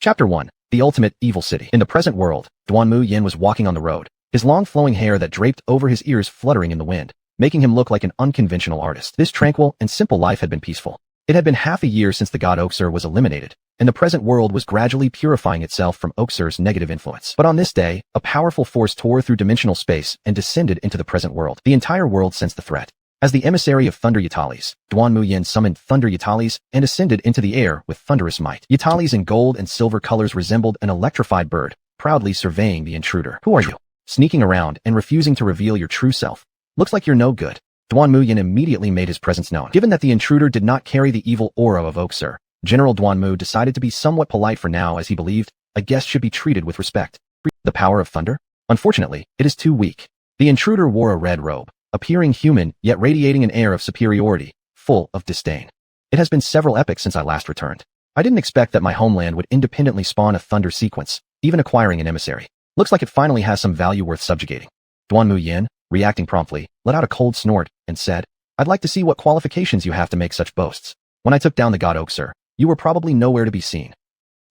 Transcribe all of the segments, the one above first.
Chapter 1. The Ultimate Evil City. In the present world, Duanmu Yan was walking on the road, his long flowing hair that draped over his ears fluttering in the wind, making him look like an unconventional artist. This tranquil and simple life had been peaceful. It had been half a year since the god Asura was eliminated, and the present world was gradually purifying itself from Asura's negative influence. But on this day, a powerful force tore through dimensional space and descended into the present world. The entire world sensed the threat. As the emissary of Thunder Yatalais, Duanmu Yan summoned Thunder Yatalais and ascended into the air with thunderous might. Yatalais in gold and silver colors resembled an electrified bird, proudly surveying the intruder. Who are you? Sneaking around and refusing to reveal your true self. Looks like you're no good. Duanmu Yan immediately made his presence known. Given that the intruder did not carry the evil aura of Asura, General Duanmu decided to be somewhat polite for now, as he believed a guest should be treated with respect. The power of thunder? Unfortunately, it is too weak. The intruder wore a red robe, appearing human yet radiating an air of superiority, full of disdain. It has been several epochs since I last returned. I didn't expect that my homeland would independently spawn a thunder sequence, even acquiring an emissary. Looks like it finally has some value worth subjugating. Duanmu Yan, reacting promptly, let out a cold snort and said, I'd like to see what qualifications you have to make such boasts. When I took down the god Asura, you were probably nowhere to be seen.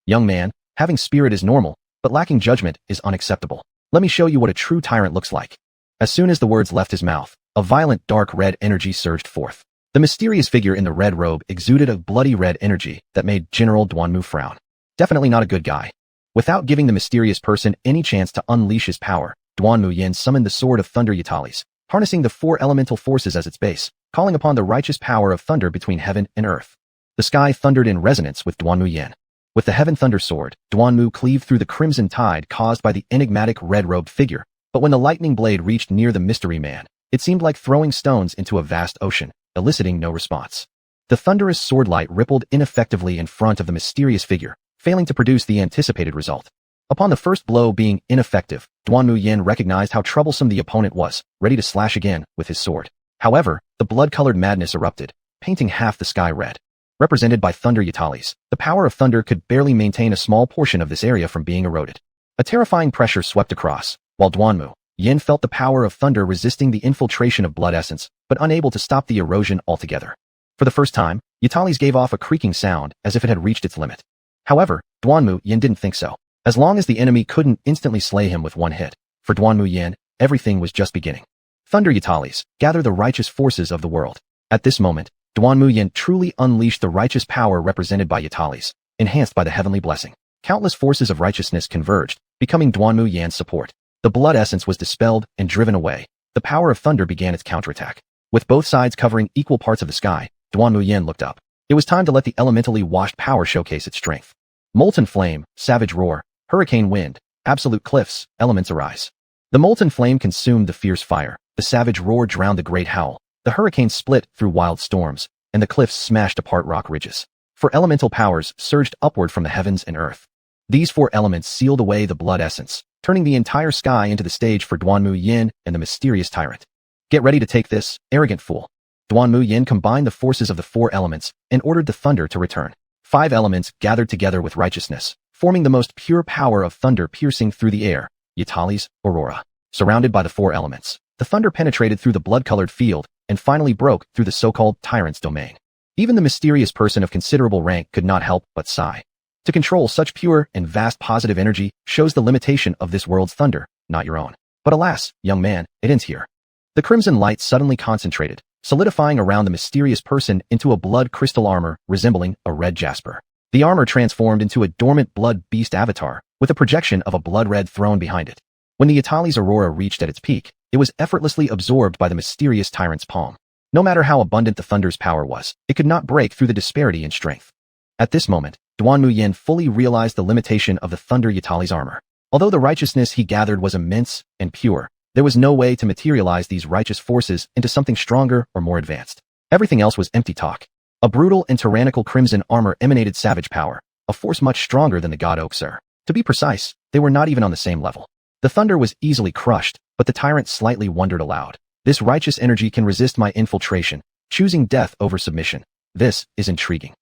Young man, having spirit is normal, but lacking judgment is unacceptable. Let me show you what a true tyrant looks like. As soon as the words left his mouth, a violent dark red energy surged forth. The mysterious figure in the red robe exuded a bloody red energy that made General Duanmu frown. Definitely not a good guy. Without giving the mysterious person any chance to unleash his power, Duanmu Yan summoned the sword of Thunder Yatalais, harnessing the four elemental forces as its base, calling upon the righteous power of thunder between heaven and earth. The sky thundered in resonance with Duanmu Yan. With the heaven thunder sword, Duanmu cleaved through the crimson tide caused by the enigmatic red-robed figure, but when the lightning blade reached near the mystery man, it seemed like throwing stones into a vast ocean, eliciting no response. The thunderous swordlight rippled ineffectively in front of the mysterious figure, failing to produce the anticipated result. Upon the first blow being ineffective, Duanmu Yan recognized how troublesome the opponent was, ready to slash again with his sword. However, the blood-colored madness erupted, painting half the sky red. Represented by Thunder Yatalais, the power of thunder could barely maintain a small portion of this area from being eroded. A terrifying pressure swept across, while Duanmu Yan felt the power of thunder resisting the infiltration of blood essence, but unable to stop the erosion altogether. For the first time, Yatalais gave off a creaking sound as if it had reached its limit. However, Duanmu Yan didn't think so. As long as the enemy couldn't instantly slay him with one hit, for Duanmu Yan, everything was just beginning. Thunder Yatalais, gather the righteous forces of the world. At this moment, Duanmu Yan truly unleashed the righteous power represented by Yatalais, enhanced by the heavenly blessing. Countless forces of righteousness converged, becoming Duanmu Yan's support. The blood essence was dispelled and driven away. The power of thunder began its counterattack. With both sides covering equal parts of the sky, Duanmu Yan looked up. It was time to let the elementally washed power showcase its strength. Molten flame, savage roar, hurricane wind, absolute cliffs, elements arise. The molten flame consumed the fierce fire. The savage roar drowned the great howl. The hurricane split through wild storms, and the cliffs smashed apart rock ridges. Four elemental powers surged upward from the heavens and earth. These four elements sealed away the blood essence, turning the entire sky into the stage for Duanmu Yan and the mysterious tyrant. Get ready to take this, arrogant fool. Duanmu Yan combined the forces of the four elements and ordered the thunder to return. 5 elements gathered together with righteousness, forming the most pure power of thunder piercing through the air, Yatalais, Aurora. Surrounded by the 4 elements, the thunder penetrated through the blood-colored field and finally broke through the so-called tyrant's domain. Even the mysterious person of considerable rank could not help but sigh. To control such pure and vast positive energy shows the limitation of this world's thunder, not your own. But alas, young man, it ends here. The crimson light suddenly concentrated, solidifying around the mysterious person into a blood crystal armor resembling a red jasper. The armor transformed into a dormant blood beast avatar, with a projection of a blood-red throne behind it. When the Yatalais aurora reached at its peak, it was effortlessly absorbed by the mysterious tyrant's palm. No matter how abundant the thunder's power was, it could not break through the disparity in strength. At this moment, Duanmu Yan fully realized the limitation of the Thunder Yatalais armor. Although the righteousness he gathered was immense and pure, there was no way to materialize these righteous forces into something stronger or more advanced. Everything else was empty talk. A brutal and tyrannical crimson armor emanated savage power, a force much stronger than the god Asura. To be precise, they were not even on the same level. The thunder was easily crushed, but the tyrant slightly wondered aloud. This righteous energy can resist my infiltration, choosing death over submission. This is intriguing.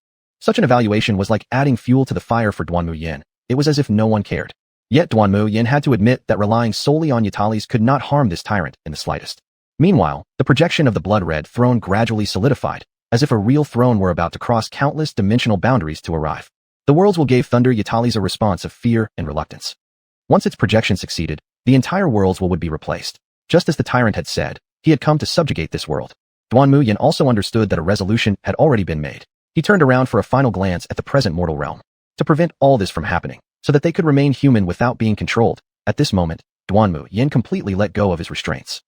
Such an evaluation was like adding fuel to the fire for Duanmu Yan. It was as if no one cared. Yet Duanmu Yan had to admit that relying solely on Yatalais could not harm this tyrant in the slightest. Meanwhile, the projection of the blood-red throne gradually solidified, as if a real throne were about to cross countless dimensional boundaries to arrive. The worlds will gave Thunder Yatalais a response of fear and reluctance. Once its projection succeeded, the entire worlds would be replaced. Just as the tyrant had said, he had come to subjugate this world. Duanmu Yan also understood that a resolution had already been made. He turned around for a final glance at the present mortal realm. To prevent all this from happening, so that they could remain human without being controlled, at this moment, Duanmu Yan completely let go of his restraints.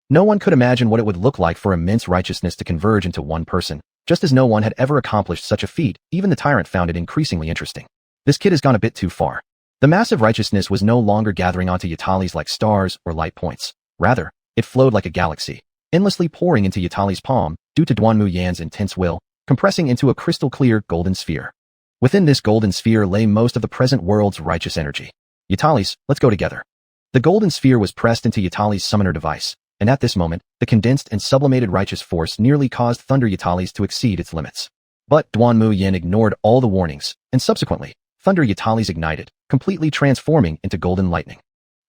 No one could imagine what it would look like for immense righteousness to converge into one person, just as no one had ever accomplished such a feat. Even the tyrant found it increasingly interesting. This kid has gone a bit too far. The massive righteousness was no longer gathering onto Yatalais like stars or light points. Rather, it flowed like a galaxy, endlessly pouring into Yatalais' palm, due to Duanmu Yan's intense will, compressing into a crystal-clear golden sphere. Within this golden sphere lay most of the present world's righteous energy. Yatalais, let's go together. The golden sphere was pressed into Yatalais' summoner device, and at this moment, the condensed and sublimated righteous force nearly caused Thunder Yatalais to exceed its limits. But Duanmu Yan ignored all the warnings, and subsequently, Thunder Yatalais ignited, completely transforming into golden lightning.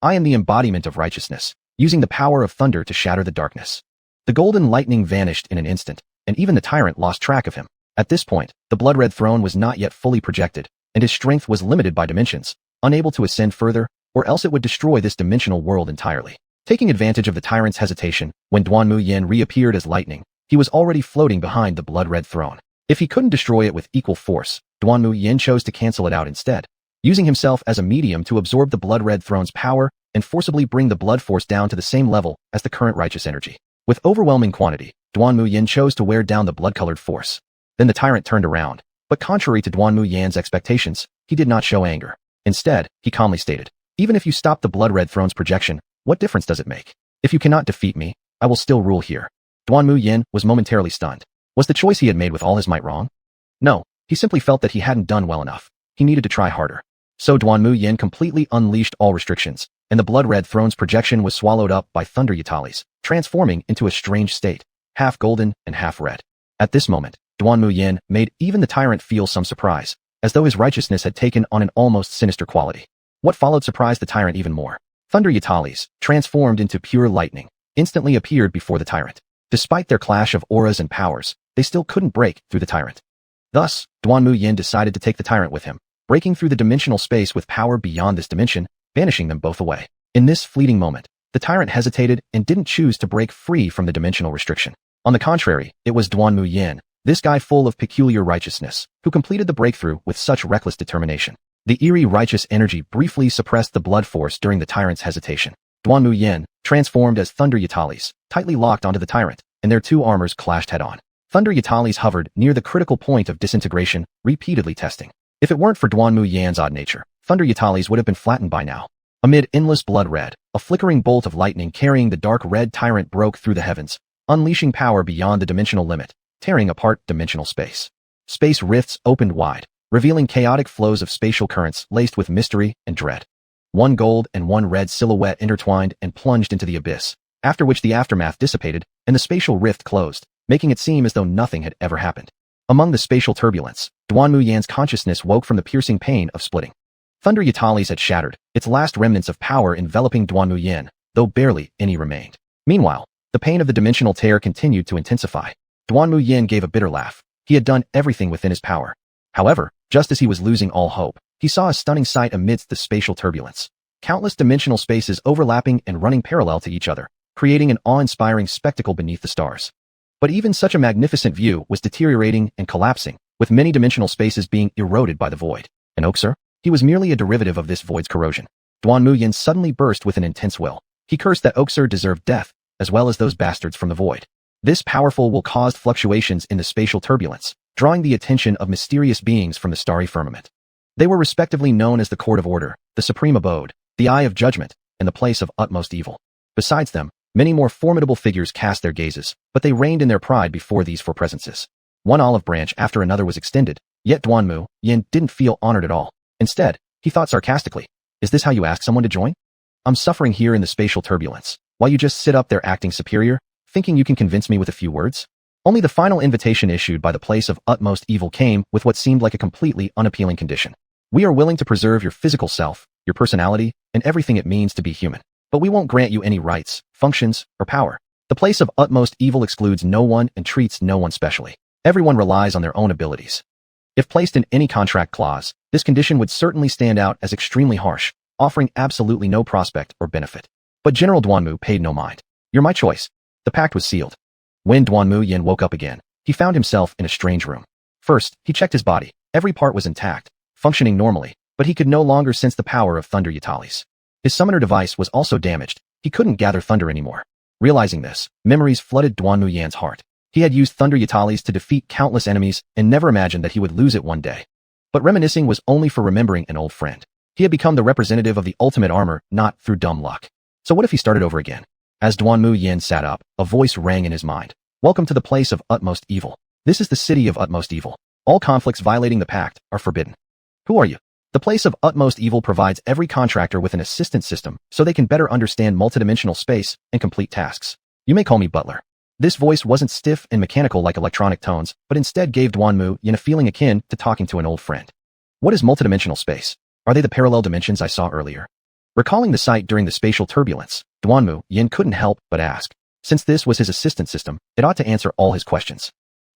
I am the embodiment of righteousness, using the power of thunder to shatter the darkness. The golden lightning vanished in an instant, and even the tyrant lost track of him. At this point, the blood-red throne was not yet fully projected, and his strength was limited by dimensions, unable to ascend further, or else it would destroy this dimensional world entirely. Taking advantage of the tyrant's hesitation, when Duanmu Yan reappeared as lightning, he was already floating behind the blood-red throne. If he couldn't destroy it with equal force, Duanmu Yan chose to cancel it out instead, using himself as a medium to absorb the blood-red throne's power and forcibly bring the blood force down to the same level as the current righteous energy. With overwhelming quantity, Duanmu Yan chose to wear down the blood-colored force. Then the tyrant turned around, but contrary to Duanmu Yan's expectations, he did not show anger. Instead, he calmly stated, even if you stop the blood-red throne's projection, what difference does it make? If you cannot defeat me, I will still rule here. Duanmu Yan was momentarily stunned. Was the choice he had made with all his might wrong? No, he simply felt that he hadn't done well enough. He needed to try harder. So Duanmu Yan completely unleashed all restrictions, and the blood-red throne's projection was swallowed up by Thunder Yatalais, transforming into a strange state, half golden and half red. At this moment, Duanmu Yan made even the tyrant feel some surprise, as though his righteousness had taken on an almost sinister quality. What followed surprised the tyrant even more. Thunder Yatalais, transformed into pure lightning, instantly appeared before the tyrant. Despite their clash of auras and powers, they still couldn't break through the tyrant. Thus, Duanmu Yan decided to take the tyrant with him, breaking through the dimensional space with power beyond this dimension, banishing them both away. In this fleeting moment, the tyrant hesitated and didn't choose to break free from the dimensional restriction. On the contrary, it was Duanmu Yan, this guy full of peculiar righteousness, who completed the breakthrough with such reckless determination. The eerie righteous energy briefly suppressed the blood force during the tyrant's hesitation. Duanmu Yan, transformed as Thunder Yatalais, tightly locked onto the tyrant, and their two armors clashed head-on. Thunder Yatalais hovered near the critical point of disintegration, repeatedly testing. If it weren't for Duanmu Yan's odd nature, Thunder Yatalais would have been flattened by now. Amid endless blood red, a flickering bolt of lightning carrying the dark red tyrant broke through the heavens, unleashing power beyond the dimensional limit, tearing apart dimensional space. Space rifts opened wide, revealing chaotic flows of spatial currents laced with mystery and dread. One gold and one red silhouette intertwined and plunged into the abyss, after which the aftermath dissipated and the spatial rift closed, making it seem as though nothing had ever happened. Among the spatial turbulence, Duanmu Yan's consciousness woke from the piercing pain of splitting. Thunder Yatalais had shattered, its last remnants of power enveloping Duanmu Yan, though barely any remained. Meanwhile, the pain of the dimensional tear continued to intensify. Duanmu Yan gave a bitter laugh. He had done everything within his power. However, just as he was losing all hope, he saw a stunning sight amidst the spatial turbulence. Countless dimensional spaces overlapping and running parallel to each other, creating an awe-inspiring spectacle beneath the stars. But even such a magnificent view was deteriorating and collapsing, with many dimensional spaces being eroded by the void. And Oksur? He was merely a derivative of this void's corrosion. Duanmu Yan suddenly burst with an intense will. He cursed that Oksur deserved death, as well as those bastards from the void. This powerful will caused fluctuations in the spatial turbulence, drawing the attention of mysterious beings from the starry firmament. They were respectively known as the Court of Order, the Supreme Abode, the Eye of Judgment, and the Place of Utmost Evil. Besides them, many more formidable figures cast their gazes, but they reigned in their pride before these four presences. One olive branch after another was extended, yet Duanmu Yan didn't feel honored at all. Instead, he thought sarcastically, is this how you ask someone to join? I'm suffering here in the spatial turbulence, while you just sit up there acting superior, thinking you can convince me with a few words? Only the final invitation issued by the Place of Utmost Evil came with what seemed like a completely unappealing condition. We are willing to preserve your physical self, your personality, and everything it means to be human. But we won't grant you any rights, functions, or power. The Place of Utmost Evil excludes no one and treats no one specially. Everyone relies on their own abilities. If placed in any contract clause, this condition would certainly stand out as extremely harsh, offering absolutely no prospect or benefit. But General Duanmu paid no mind. You're my choice. The pact was sealed. When Duanmu Yan woke up again, he found himself in a strange room. First, he checked his body. Every part was intact, functioning normally, but he could no longer sense the power of Thunder Yatalais. His summoner device was also damaged. He couldn't gather thunder anymore. Realizing this, memories flooded Duanmu Yan's heart. He had used Thunder Yatalais to defeat countless enemies and never imagined that he would lose it one day. But reminiscing was only for remembering an old friend. He had become the representative of the ultimate armor, not through dumb luck. So what if he started over again? As Duanmu Yan sat up, a voice rang in his mind. Welcome to the place of utmost evil. This is the city of utmost evil. All conflicts violating the pact are forbidden. Who are you? The place of utmost evil provides every contractor with an assistance system so they can better understand multidimensional space and complete tasks. You may call me Butler. This voice wasn't stiff and mechanical like electronic tones, but instead gave Duanmu Yan a feeling akin to talking to an old friend. What is multidimensional space? Are they the parallel dimensions I saw earlier? Recalling the sight during the spatial turbulence, Duanmu Yan couldn't help but ask. Since this was his assistance system, it ought to answer all his questions.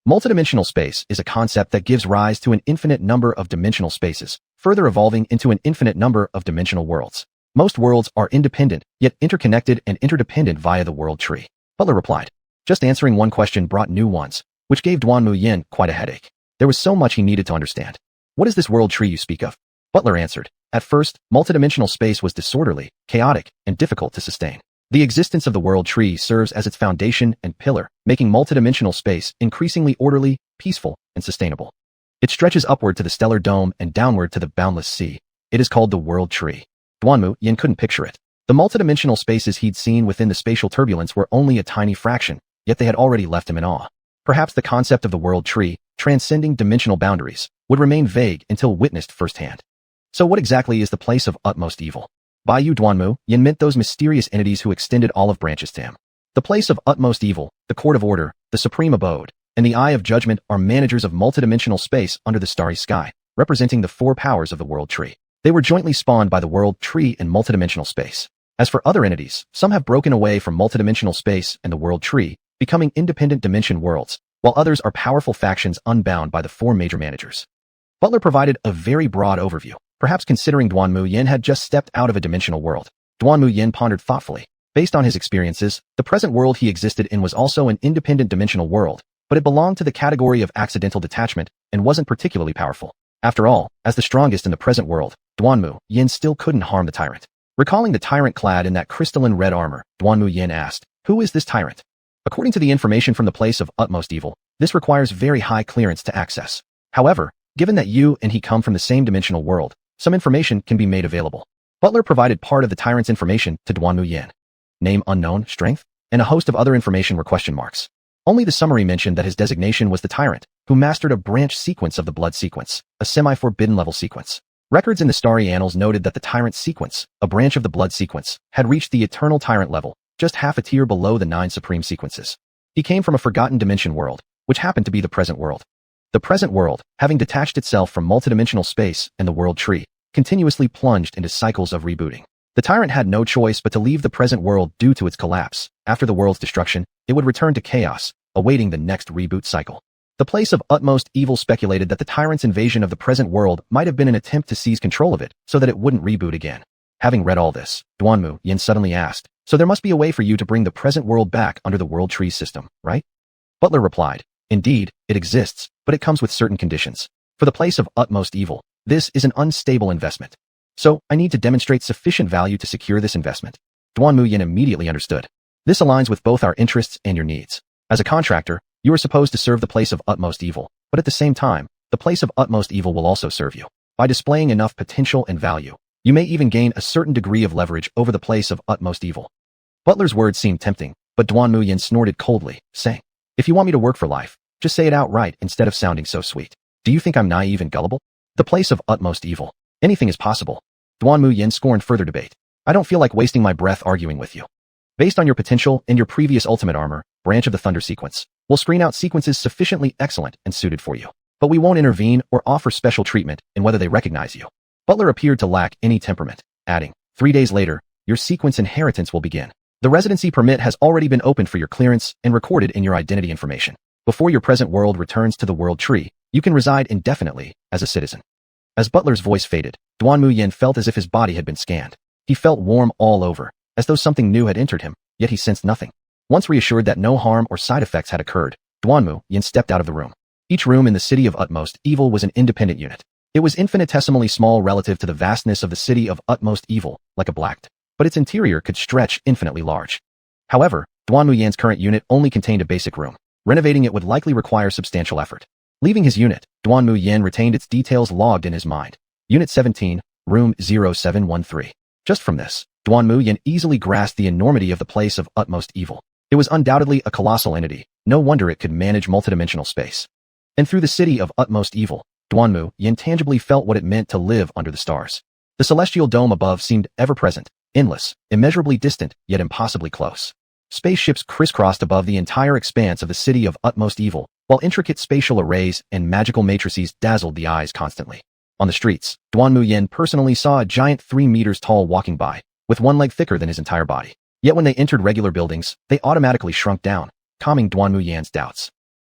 Multidimensional space is a concept that gives rise to an infinite number of dimensional spaces, further evolving into an infinite number of dimensional worlds. Most worlds are independent, yet interconnected and interdependent via the world tree. Butler replied. Just answering one question brought new ones, which gave Duanmu Yan quite a headache. There was so much he needed to understand. What is this world tree you speak of? Butler answered. At first, multidimensional space was disorderly, chaotic, and difficult to sustain. The existence of the world tree serves as its foundation and pillar, making multidimensional space increasingly orderly, peaceful, and sustainable. It stretches upward to the stellar dome and downward to the boundless sea. It is called the world tree. Duanmu Yan couldn't picture it. The multidimensional spaces he'd seen within the spatial turbulence were only a tiny fraction, yet they had already left him in awe. Perhaps the concept of the world tree, transcending dimensional boundaries, would remain vague until witnessed firsthand. So what exactly is the place of utmost evil? By you, Duanmu Yan meant those mysterious entities who extended olive branches to him. The place of utmost evil, the court of order, the supreme abode, and the eye of judgment are managers of multidimensional space under the starry sky, representing the four powers of the world tree. They were jointly spawned by the world tree and multidimensional space. As for other entities, some have broken away from multidimensional space and the world tree, becoming independent dimension worlds, while others are powerful factions unbound by the four major managers. Butler provided a very broad overview, perhaps considering Duanmu Yan had just stepped out of a dimensional world. Duanmu Yan pondered thoughtfully. Based on his experiences, the present world he existed in was also an independent dimensional world, but it belonged to the category of accidental detachment and wasn't particularly powerful. After all, as the strongest in the present world, Duanmu Yan still couldn't harm the tyrant. Recalling the tyrant clad in that crystalline red armor, Duanmu Yan asked, "Who is this tyrant?" According to the information from the place of utmost evil, this requires very high clearance to access. However, given that you and he come from the same dimensional world, some information can be made available. Butler provided part of the tyrant's information to Duanmu Yan. Name unknown, strength, and a host of other information were question marks. Only the summary mentioned that his designation was the tyrant, who mastered a branch sequence of the blood sequence, a semi-forbidden level sequence. Records in the starry annals noted that the tyrant sequence, a branch of the blood sequence, had reached the eternal tyrant level, just half a tier below the 9 supreme sequences. He came from a forgotten dimension world, which happened to be the present world. The present world, having detached itself from multidimensional space and the world tree, continuously plunged into cycles of rebooting. The tyrant had no choice but to leave the present world due to its collapse. After the world's destruction, it would return to chaos, awaiting the next reboot cycle. The place of utmost evil speculated that the tyrant's invasion of the present world might have been an attempt to seize control of it so that it wouldn't reboot again. Having read all this, Duanmu Yan suddenly asked, "So there must be a way for you to bring the present world back under the world tree system, right?" Butler replied, "Indeed, it exists, but it comes with certain conditions. For the place of utmost evil, this is an unstable investment. So, I need to demonstrate sufficient value to secure this investment." Duanmu Yan immediately understood. This aligns with both our interests and your needs. As a contractor, you are supposed to serve the place of utmost evil, but at the same time, the place of utmost evil will also serve you. By displaying enough potential and value, you may even gain a certain degree of leverage over the place of utmost evil. Butler's words seemed tempting, but Duanmu Yan snorted coldly, saying, "If you want me to work for life, just say it outright instead of sounding so sweet. Do you think I'm naive and gullible? The place of utmost evil. Anything is possible." Duanmu Yan scorned further debate. "I don't feel like wasting my breath arguing with you. Based on your potential and your previous ultimate armor, branch of the Thunder sequence, we'll screen out sequences sufficiently excellent and suited for you. But we won't intervene or offer special treatment in whether they recognize you." Butler appeared to lack any temperament, adding, 3 days later, your sequence inheritance will begin. The residency permit has already been opened for your clearance and recorded in your identity information. Before your present world returns to the world tree, You can reside indefinitely as a citizen. As Butler's voice faded, Duanmu Yan felt as if his body had been scanned. He felt warm all over, as though something new had entered him, yet he sensed nothing. Once reassured that no harm or side effects had occurred, Duanmu Yan stepped out of the room. Each room in the city of utmost evil was an independent unit. It was infinitesimally small relative to the vastness of the city of utmost evil, like a blacked, but its interior could stretch infinitely large. However, Duanmu Yan's current unit only contained a basic room. Renovating it would likely require substantial effort. Leaving his unit, Duanmu Yan retained its details logged in his mind. Unit 17, Room 0713. Just from this, Duanmu Yan easily grasped the enormity of the place of utmost evil. It was undoubtedly a colossal entity. No wonder it could manage multidimensional space. And through the city of utmost evil, Duanmu Yan tangibly felt what it meant to live under the stars. The celestial dome above seemed ever-present, endless, immeasurably distant, yet impossibly close. Spaceships crisscrossed above the entire expanse of the city of utmost evil, while intricate spatial arrays and magical matrices dazzled the eyes constantly. On the streets, Duanmu Yan personally saw a giant 3 meters tall walking by, with one leg thicker than his entire body. Yet when they entered regular buildings, they automatically shrunk down, calming Duanmu Yan's doubts.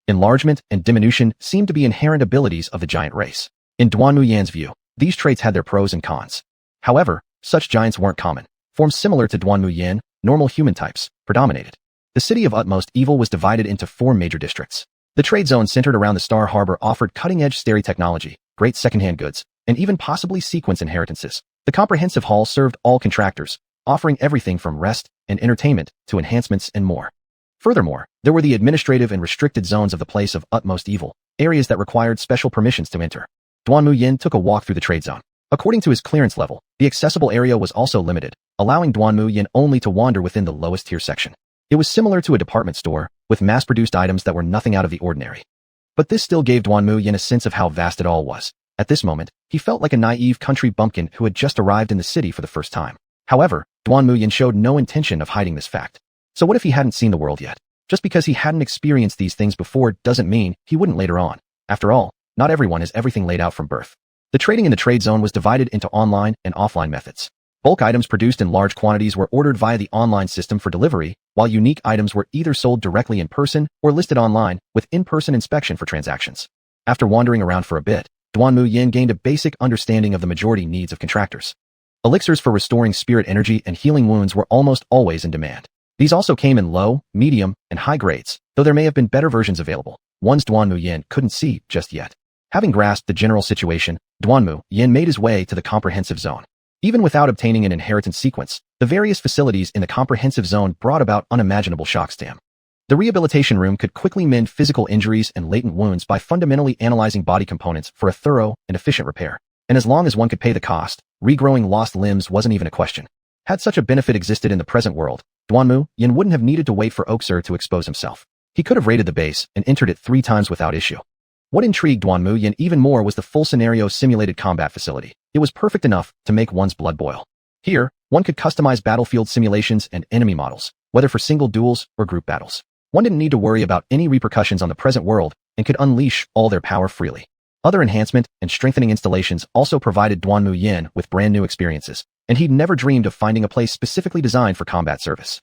Enlargement and diminution seemed to be inherent abilities of the giant race. In Duanmu Yan's view, these traits had their pros and cons. However, such giants weren't common. Forms similar to Duanmu Yan, normal human types, predominated. The city of utmost evil was divided into 4 major districts. The trade zone centered around the Star Harbor offered cutting-edge stary technology, great secondhand goods, and even possibly sequence inheritances. The comprehensive hall served all contractors, offering everything from rest and entertainment to enhancements and more. Furthermore, there were the administrative and restricted zones of the place of utmost evil, areas that required special permissions to enter. Duanmu Yan took a walk through the trade zone. According to his clearance level, the accessible area was also limited, allowing Duanmu Yan only to wander within the lowest tier section. It was similar to a department store, with mass-produced items that were nothing out of the ordinary. But this still gave Duanmu Yan a sense of how vast it all was. At this moment, he felt like a naive country bumpkin who had just arrived in the city for the first time. However, Duanmu Yan showed no intention of hiding this fact. So what if he hadn't seen the world yet? Just because he hadn't experienced these things before doesn't mean he wouldn't later on. After all, not everyone has everything laid out from birth. The trading in the trade zone was divided into online and offline methods. Bulk items produced in large quantities were ordered via the online system for delivery, while unique items were either sold directly in person or listed online with in-person inspection for transactions. After wandering around for a bit, Duanmu Yan gained a basic understanding of the majority needs of contractors. Elixirs for restoring spirit energy and healing wounds were almost always in demand. These also came in low, medium, and high grades, though there may have been better versions available, ones Duanmu Yan couldn't see just yet. Having grasped the general situation, Duanmu Yan made his way to the comprehensive zone. Even without obtaining an inheritance sequence, the various facilities in the comprehensive zone brought about unimaginable shocks to him. The rehabilitation room could quickly mend physical injuries and latent wounds by fundamentally analyzing body components for a thorough and efficient repair. And as long as one could pay the cost, regrowing lost limbs wasn't even a question. Had such a benefit existed in the present world, Duanmu Yan wouldn't have needed to wait for Oksur to expose himself. He could have raided the base and entered it 3 times without issue. What intrigued Duanmu Yan even more was the full scenario simulated combat facility. It was perfect enough to make one's blood boil. Here, one could customize battlefield simulations and enemy models, whether for single duels or group battles. One didn't need to worry about any repercussions on the present world and could unleash all their power freely. Other enhancement and strengthening installations also provided Duanmu Yan with brand new experiences, and he'd never dreamed of finding a place specifically designed for combat service.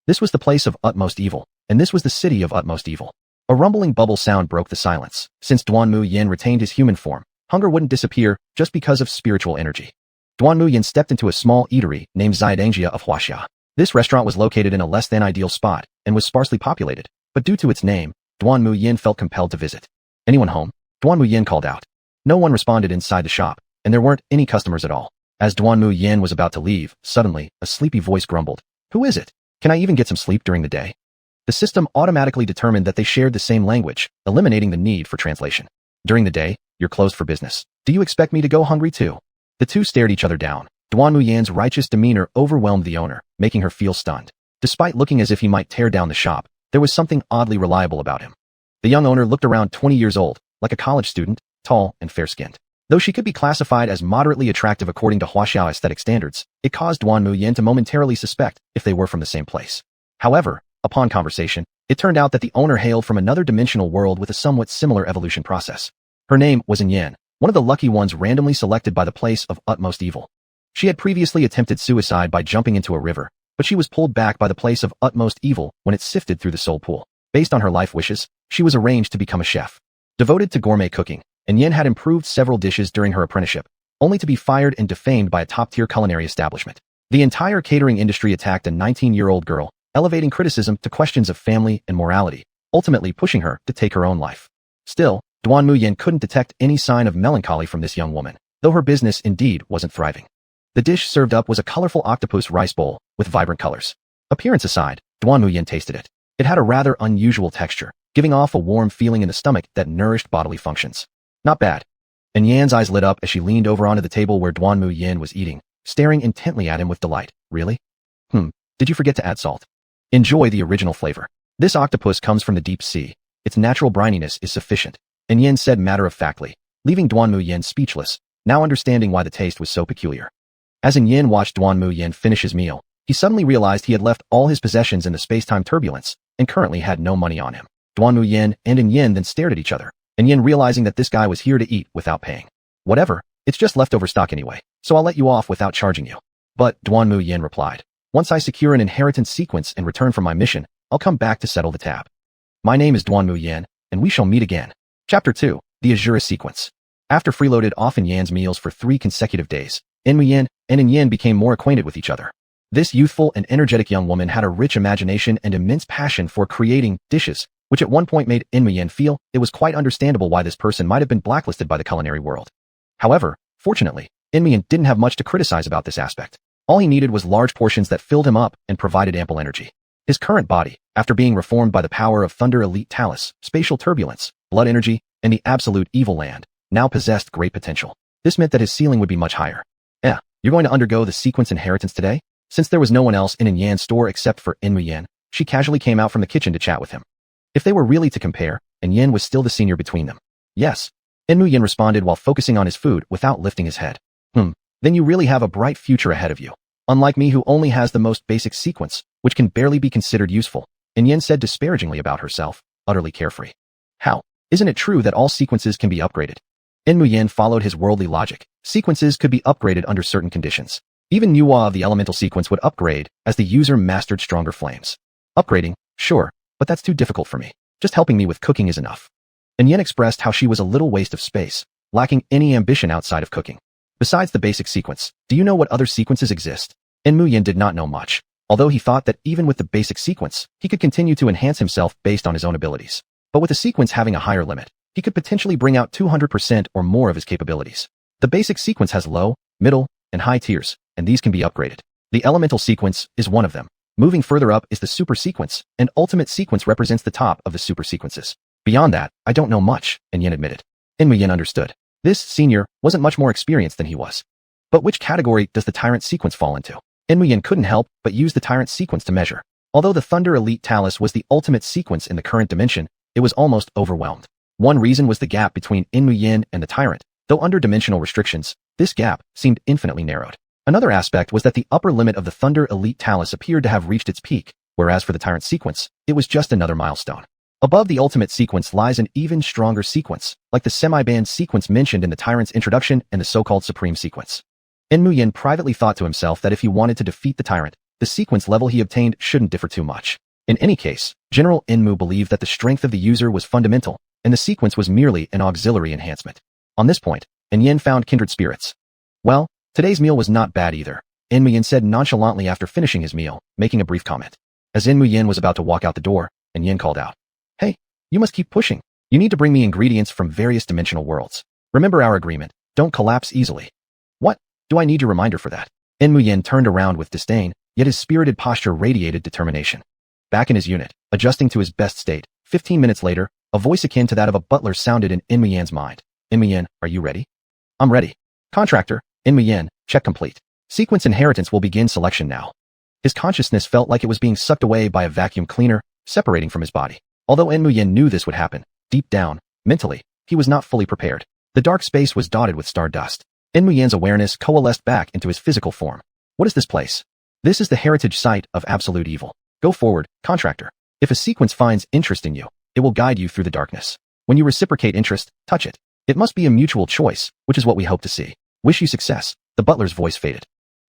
This was the place of utmost evil, and this was the city of utmost evil. A rumbling bubble sound broke the silence. Since Duanmu Yan retained his human form, hunger wouldn't disappear just because of spiritual energy. Duanmu Yan stepped into a small eatery named Xiadangjia of Huaxia. This restaurant was located in a less-than-ideal spot and was sparsely populated, but due to its name, Duanmu Yan felt compelled to visit. "Anyone home?" Duanmu Yan called out. No one responded inside the shop, and there weren't any customers at all. As Duanmu Yan was about to leave, suddenly, a sleepy voice grumbled. "Who is it? Can I even get some sleep during the day?" The system automatically determined that they shared the same language, eliminating the need for translation. "During the day, you're closed for business. Do you expect me to go hungry too?" The two stared each other down. Duanmu Yan's righteous demeanor overwhelmed the owner, making her feel stunned. Despite looking as if he might tear down the shop, there was something oddly reliable about him. The young owner looked around 20 years old, like a college student, tall and fair-skinned. Though she could be classified as moderately attractive according to Huaxiao aesthetic standards, it caused Duanmu Yan to momentarily suspect if they were from the same place. However, upon conversation, it turned out that the owner hailed from another dimensional world with a somewhat similar evolution process. Her name was Yan, one of the lucky ones randomly selected by the place of utmost evil. She had previously attempted suicide by jumping into a river, but she was pulled back by the place of utmost evil when it sifted through the soul pool. Based on her life wishes, she was arranged to become a chef. Devoted to gourmet cooking, and Yan had improved several dishes during her apprenticeship, only to be fired and defamed by a top-tier culinary establishment. The entire catering industry attacked a 19-year-old girl, elevating criticism to questions of family and morality, ultimately pushing her to take her own life. Still, Duanmu Yan couldn't detect any sign of melancholy from this young woman, though her business indeed wasn't thriving. The dish served up was a colorful octopus rice bowl with vibrant colors. Appearance aside, Duanmu Yan tasted it. It had a rather unusual texture, giving off a warm feeling in the stomach that nourished bodily functions. Not bad. And Yan's eyes lit up as she leaned over onto the table where Duanmu Yan was eating, staring intently at him with delight. Really? Did you forget to add salt? Enjoy the original flavor. This octopus comes from the deep sea. Its natural brininess is sufficient, and Yan said matter-of-factly, leaving Duanmu Yan speechless, now understanding why the taste was so peculiar. As Yan watched Duanmu Yan finish his meal, he suddenly realized he had left all his possessions in the space-time turbulence and currently had no money on him. Duanmu Yan and Yan then stared at each other, and Yan realizing that this guy was here to eat without paying. Whatever, it's just leftover stock anyway, so I'll let you off without charging you. But, Duanmu Yan replied, once I secure an inheritance sequence in return for my mission, I'll come back to settle the tab. My name is Duanmu Yan, and we shall meet again. Chapter 2, the Asura Sequence. After freeloaded off in Yan's meals for 3 consecutive days, Duanmu Yan and Yan became more acquainted with each other. This youthful and energetic young woman had a rich imagination and immense passion for creating dishes, which at one point made Duanmu Yan feel it was quite understandable why this person might have been blacklisted by the culinary world. However, fortunately, Duanmu Yan didn't have much to criticize about this aspect. All he needed was large portions that filled him up and provided ample energy. His current body, after being reformed by the power of Thunder Yatalais, spatial turbulence, blood energy, and the absolute evil land, now possessed great potential. This meant that his ceiling would be much higher. You're going to undergo the sequence inheritance today? Since there was no one else in Yan's store except for Duanmu Yan, she casually came out from the kitchen to chat with him. If they were really to compare, Yan was still the senior between them. Yes. Duanmu Yan responded while focusing on his food without lifting his head. Then you really have a bright future ahead of you. Unlike me who only has the most basic sequence, which can barely be considered useful, Yan said disparagingly about herself, utterly carefree. How? Isn't it true that all sequences can be upgraded? Duanmu Yan followed his worldly logic. Sequences could be upgraded under certain conditions. Even Nuwa of the elemental sequence would upgrade as the user mastered stronger flames. Upgrading, sure, but that's too difficult for me. Just helping me with cooking is enough. Yan expressed how she was a little waste of space, lacking any ambition outside of cooking. Besides the basic sequence, do you know what other sequences exist? Duanmu Yan did not know much, although he thought that even with the basic sequence, he could continue to enhance himself based on his own abilities. But with the sequence having a higher limit, he could potentially bring out 200% or more of his capabilities. The basic sequence has low, middle, and high tiers, and these can be upgraded. The elemental sequence is one of them. Moving further up is the super sequence, and ultimate sequence represents the top of the super sequences. Beyond that, I don't know much, Yan admitted. Duanmu Yan understood. This senior wasn't much more experienced than he was. But which category does the tyrant sequence fall into? Duanmu Yan couldn't help but use the tyrant sequence to measure. Although the Thunder Yatalais was the ultimate sequence in the current dimension, it was almost overwhelmed. One reason was the gap between Duanmu Yan and the tyrant. Though under dimensional restrictions, this gap seemed infinitely narrowed. Another aspect was that the upper limit of the Thunder Yatalais appeared to have reached its peak, whereas for the tyrant sequence, it was just another milestone. Above the ultimate sequence lies an even stronger sequence, like the semi-band sequence mentioned in the tyrant's introduction and the so-called supreme sequence. Duanmu Yan privately thought to himself that if he wanted to defeat the tyrant, the sequence level he obtained shouldn't differ too much. In any case, General Duanmu believed that the strength of the user was fundamental, and the sequence was merely an auxiliary enhancement. On this point, Yan found kindred spirits. Well, today's meal was not bad either, Duanmu Yan said nonchalantly after finishing his meal, making a brief comment. As Duanmu Yan was about to walk out the door, Yan called out, "Hey, you must keep pushing. You need to bring me ingredients from various dimensional worlds. Remember our agreement, don't collapse easily." "What? Do I need your reminder for that?" Duanmu Yan turned around with disdain, yet his spirited posture radiated determination. Back in his unit, adjusting to his best state, 15 minutes later, a voice akin to that of a butler sounded in Duanmu Yan's mind. "Duanmu Yan, are you ready?" "I'm ready." "Contractor, Duanmu Yan, check complete. Sequence inheritance will begin selection now." His consciousness felt like it was being sucked away by a vacuum cleaner, separating from his body. Although Duanmu Yan knew this would happen, deep down, mentally, he was not fully prepared. The dark space was dotted with stardust. Duanmu Yan's awareness coalesced back into his physical form. What is this place? This is the heritage site of absolute evil. Go forward, contractor. If a sequence finds interest in you, it will guide you through the darkness. When you reciprocate interest, touch it. It must be a mutual choice, which is what we hope to see. Wish you success. The butler's voice faded.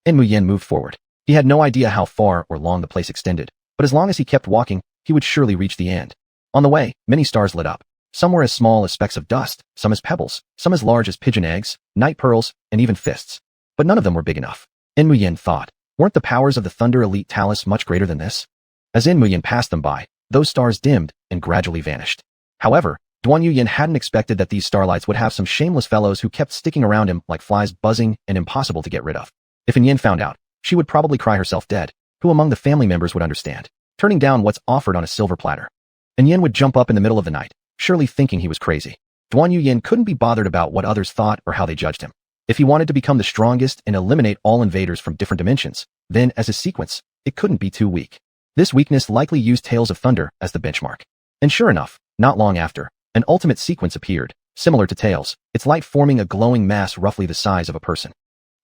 Duanmu Yan moved forward. He had no idea how far or long the place extended, but as long as he kept walking, he would surely reach the end. On the way, many stars lit up. Some were as small as specks of dust, some as pebbles, some as large as pigeon eggs, night pearls, and even fists. But none of them were big enough. Duanmu Yan thought, weren't the powers of the Thunder Yatalais much greater than this? As Duanmu Yan passed them by, those stars dimmed and gradually vanished. However, Duanmu Yan hadn't expected that these starlights would have some shameless fellows who kept sticking around him like flies buzzing and impossible to get rid of. If Yan found out, she would probably cry herself dead. Who among the family members would understand? Turning down what's offered on a silver platter. And Yan would jump up in the middle of the night, surely thinking he was crazy. Duanmu Yan couldn't be bothered about what others thought or how they judged him. If he wanted to become the strongest and eliminate all invaders from different dimensions, then, as his sequence, it couldn't be too weak. This weakness likely used Tales of Thunder as the benchmark. And sure enough, not long after, an ultimate sequence appeared, similar to Tales, its light forming a glowing mass roughly the size of a person.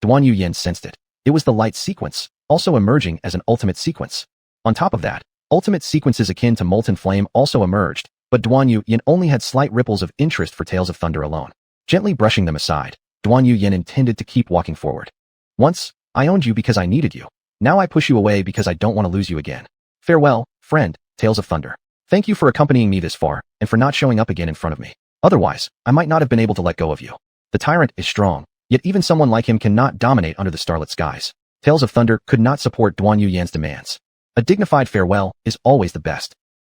Duanmu Yan sensed it. It was the light sequence, also emerging as an ultimate sequence. On top of that, ultimate sequences akin to molten flame also emerged, but Duanmu Yan only had slight ripples of interest for Tales of Thunder alone. Gently brushing them aside, Duanmu Yan intended to keep walking forward. Once, I owned you because I needed you. Now I push you away because I don't want to lose you again. Farewell, friend, Tales of Thunder. Thank you for accompanying me this far, and for not showing up again in front of me. Otherwise, I might not have been able to let go of you. The tyrant is strong, yet even someone like him cannot dominate under the starlit skies. Tales of Thunder could not support Duanmu Yan's demands. A dignified farewell is always the best.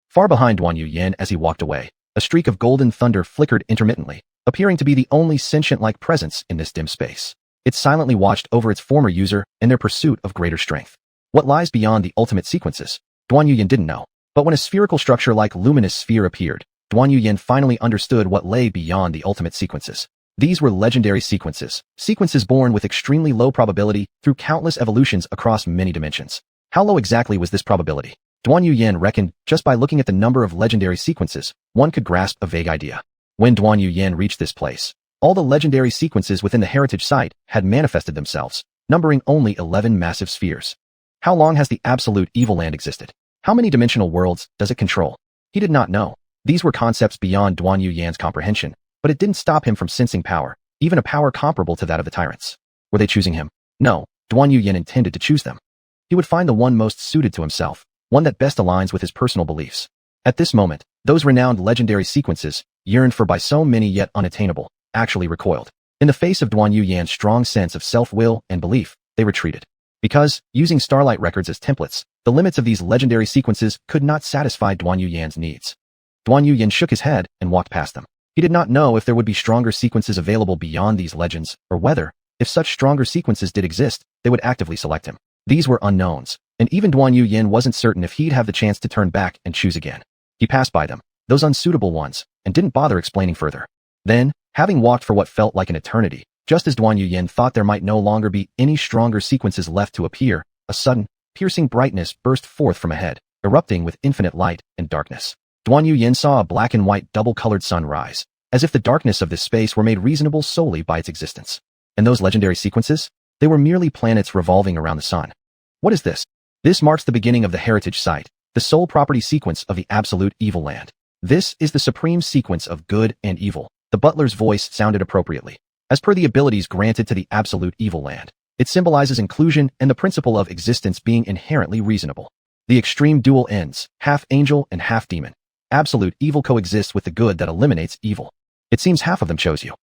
Far behind Duanmu Yan as he walked away, a streak of golden thunder flickered intermittently, appearing to be the only sentient-like presence in this dim space. It silently watched over its former user in their pursuit of greater strength. What lies beyond the ultimate sequences? Duanmu Yan didn't know. But when a spherical structure like luminous sphere appeared, Duanmu Yan finally understood what lay beyond the ultimate sequences. These were legendary sequences, sequences born with extremely low probability through countless evolutions across many dimensions. How low exactly was this probability? Duanmu Yan reckoned just by looking at the number of legendary sequences, one could grasp a vague idea. When Duanmu Yan reached this place, all the legendary sequences within the heritage site had manifested themselves, numbering only 11 massive spheres. How long has the absolute evil land existed? How many dimensional worlds does it control? He did not know. These were concepts beyond Duanmu Yan's comprehension, but it didn't stop him from sensing power, even a power comparable to that of the tyrants. Were they choosing him? No, Duanmu Yan intended to choose them. He would find the one most suited to himself, one that best aligns with his personal beliefs. At this moment, those renowned legendary sequences, yearned for by so many yet unattainable, actually recoiled. In the face of Duanmu Yan's strong sense of self-will and belief, they retreated. Because, using starlight records as templates, the limits of these legendary sequences could not satisfy Duanmu Yan's needs. Duanmu Yan shook his head and walked past them. He did not know if there would be stronger sequences available beyond these legends, or whether, if such stronger sequences did exist, they would actively select him. These were unknowns, and even Duanmu Yan wasn't certain if he'd have the chance to turn back and choose again. He passed by them, those unsuitable ones, and didn't bother explaining further. Then, having walked for what felt like an eternity, just as Duanmu Yan thought there might no longer be any stronger sequences left to appear, a sudden, piercing brightness burst forth from ahead, erupting with infinite light and darkness. Duanmu Yan saw a black and white double-colored sun rise, as if the darkness of this space were made reasonable solely by its existence. And those legendary sequences? They were merely planets revolving around the sun. What is this? This marks the beginning of the heritage site, the sole property sequence of the absolute evil land. This is the supreme sequence of good and evil. The butler's voice sounded appropriately. As per the abilities granted to the absolute evil land, it symbolizes inclusion and the principle of existence being inherently reasonable. The extreme dual ends, half angel and half demon. Absolute evil coexists with the good that eliminates evil. It seems half of them chose you.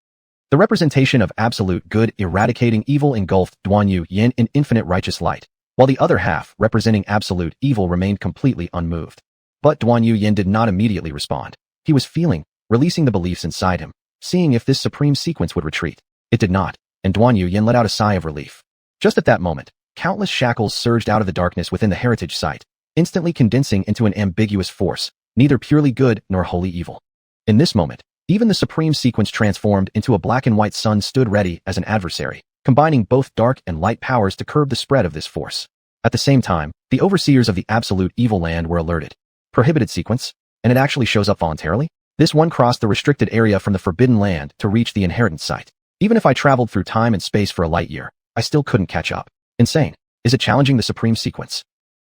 The representation of absolute good eradicating evil engulfed Duanmu Yan in infinite righteous light, while the other half, representing absolute evil, remained completely unmoved. But Duanmu Yan did not immediately respond. He was feeling, releasing the beliefs inside him, seeing if this supreme sequence would retreat. It did not, and Duanmu Yan let out a sigh of relief. Just at that moment, countless shackles surged out of the darkness within the heritage site, instantly condensing into an ambiguous force, neither purely good nor wholly evil. In this moment, even the supreme sequence transformed into a black and white sun stood ready as an adversary, combining both dark and light powers to curb the spread of this force. At the same time, the overseers of the absolute evil land were alerted. Prohibited sequence? And it actually shows up voluntarily? This one crossed the restricted area from the forbidden land to reach the inheritance site. Even if I traveled through time and space for a light year, I still couldn't catch up. Insane. Is it challenging the supreme sequence?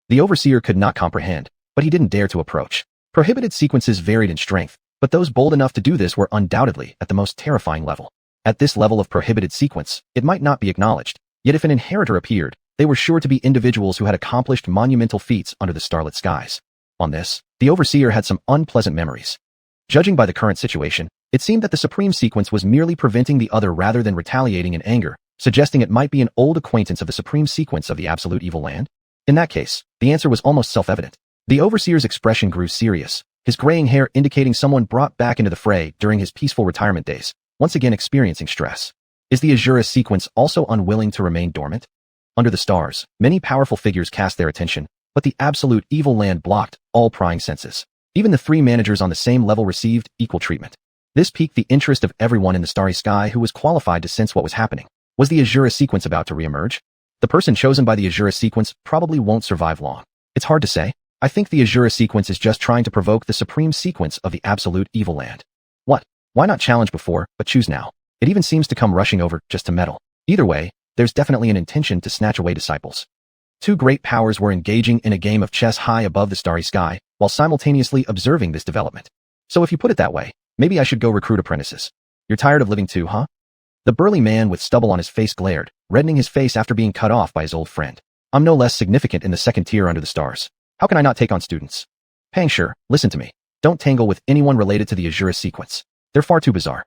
The overseer could not comprehend, but he didn't dare to approach. Prohibited sequences varied in strength, but those bold enough to do this were undoubtedly at the most terrifying level. At this level of prohibited sequence, it might not be acknowledged, yet if an inheritor appeared, they were sure to be individuals who had accomplished monumental feats under the starlit skies. On this, the overseer had some unpleasant memories. Judging by the current situation, it seemed that the supreme sequence was merely preventing the other rather than retaliating in anger, suggesting it might be an old acquaintance of the supreme sequence of the absolute evil land. In that case, the answer was almost self-evident. The overseer's expression grew serious, his graying hair indicating someone brought back into the fray during his peaceful retirement days, once again experiencing stress. Is the Asura sequence also unwilling to remain dormant? Under the stars, many powerful figures cast their attention, but the absolute evil land blocked all prying senses. Even the three managers on the same level received equal treatment. This piqued the interest of everyone in the starry sky who was qualified to sense what was happening. Was the Asura sequence about to reemerge? The person chosen by the Asura sequence probably won't survive long. It's hard to say. I think the Asura sequence is just trying to provoke the supreme sequence of the absolute evil land. What? Why not challenge before, but choose now? It even seems to come rushing over just to meddle. Either way, there's definitely an intention to snatch away disciples. Two great powers were engaging in a game of chess high above the starry sky, while simultaneously observing this development. So if you put it that way, maybe I should go recruit apprentices. You're tired of living too, huh? The burly man with stubble on his face glared, reddening his face after being cut off by his old friend. I'm no less significant in the second tier under the stars. How can I not take on students? Pangshur, listen to me. Don't tangle with anyone related to the Asura sequence. They're far too bizarre.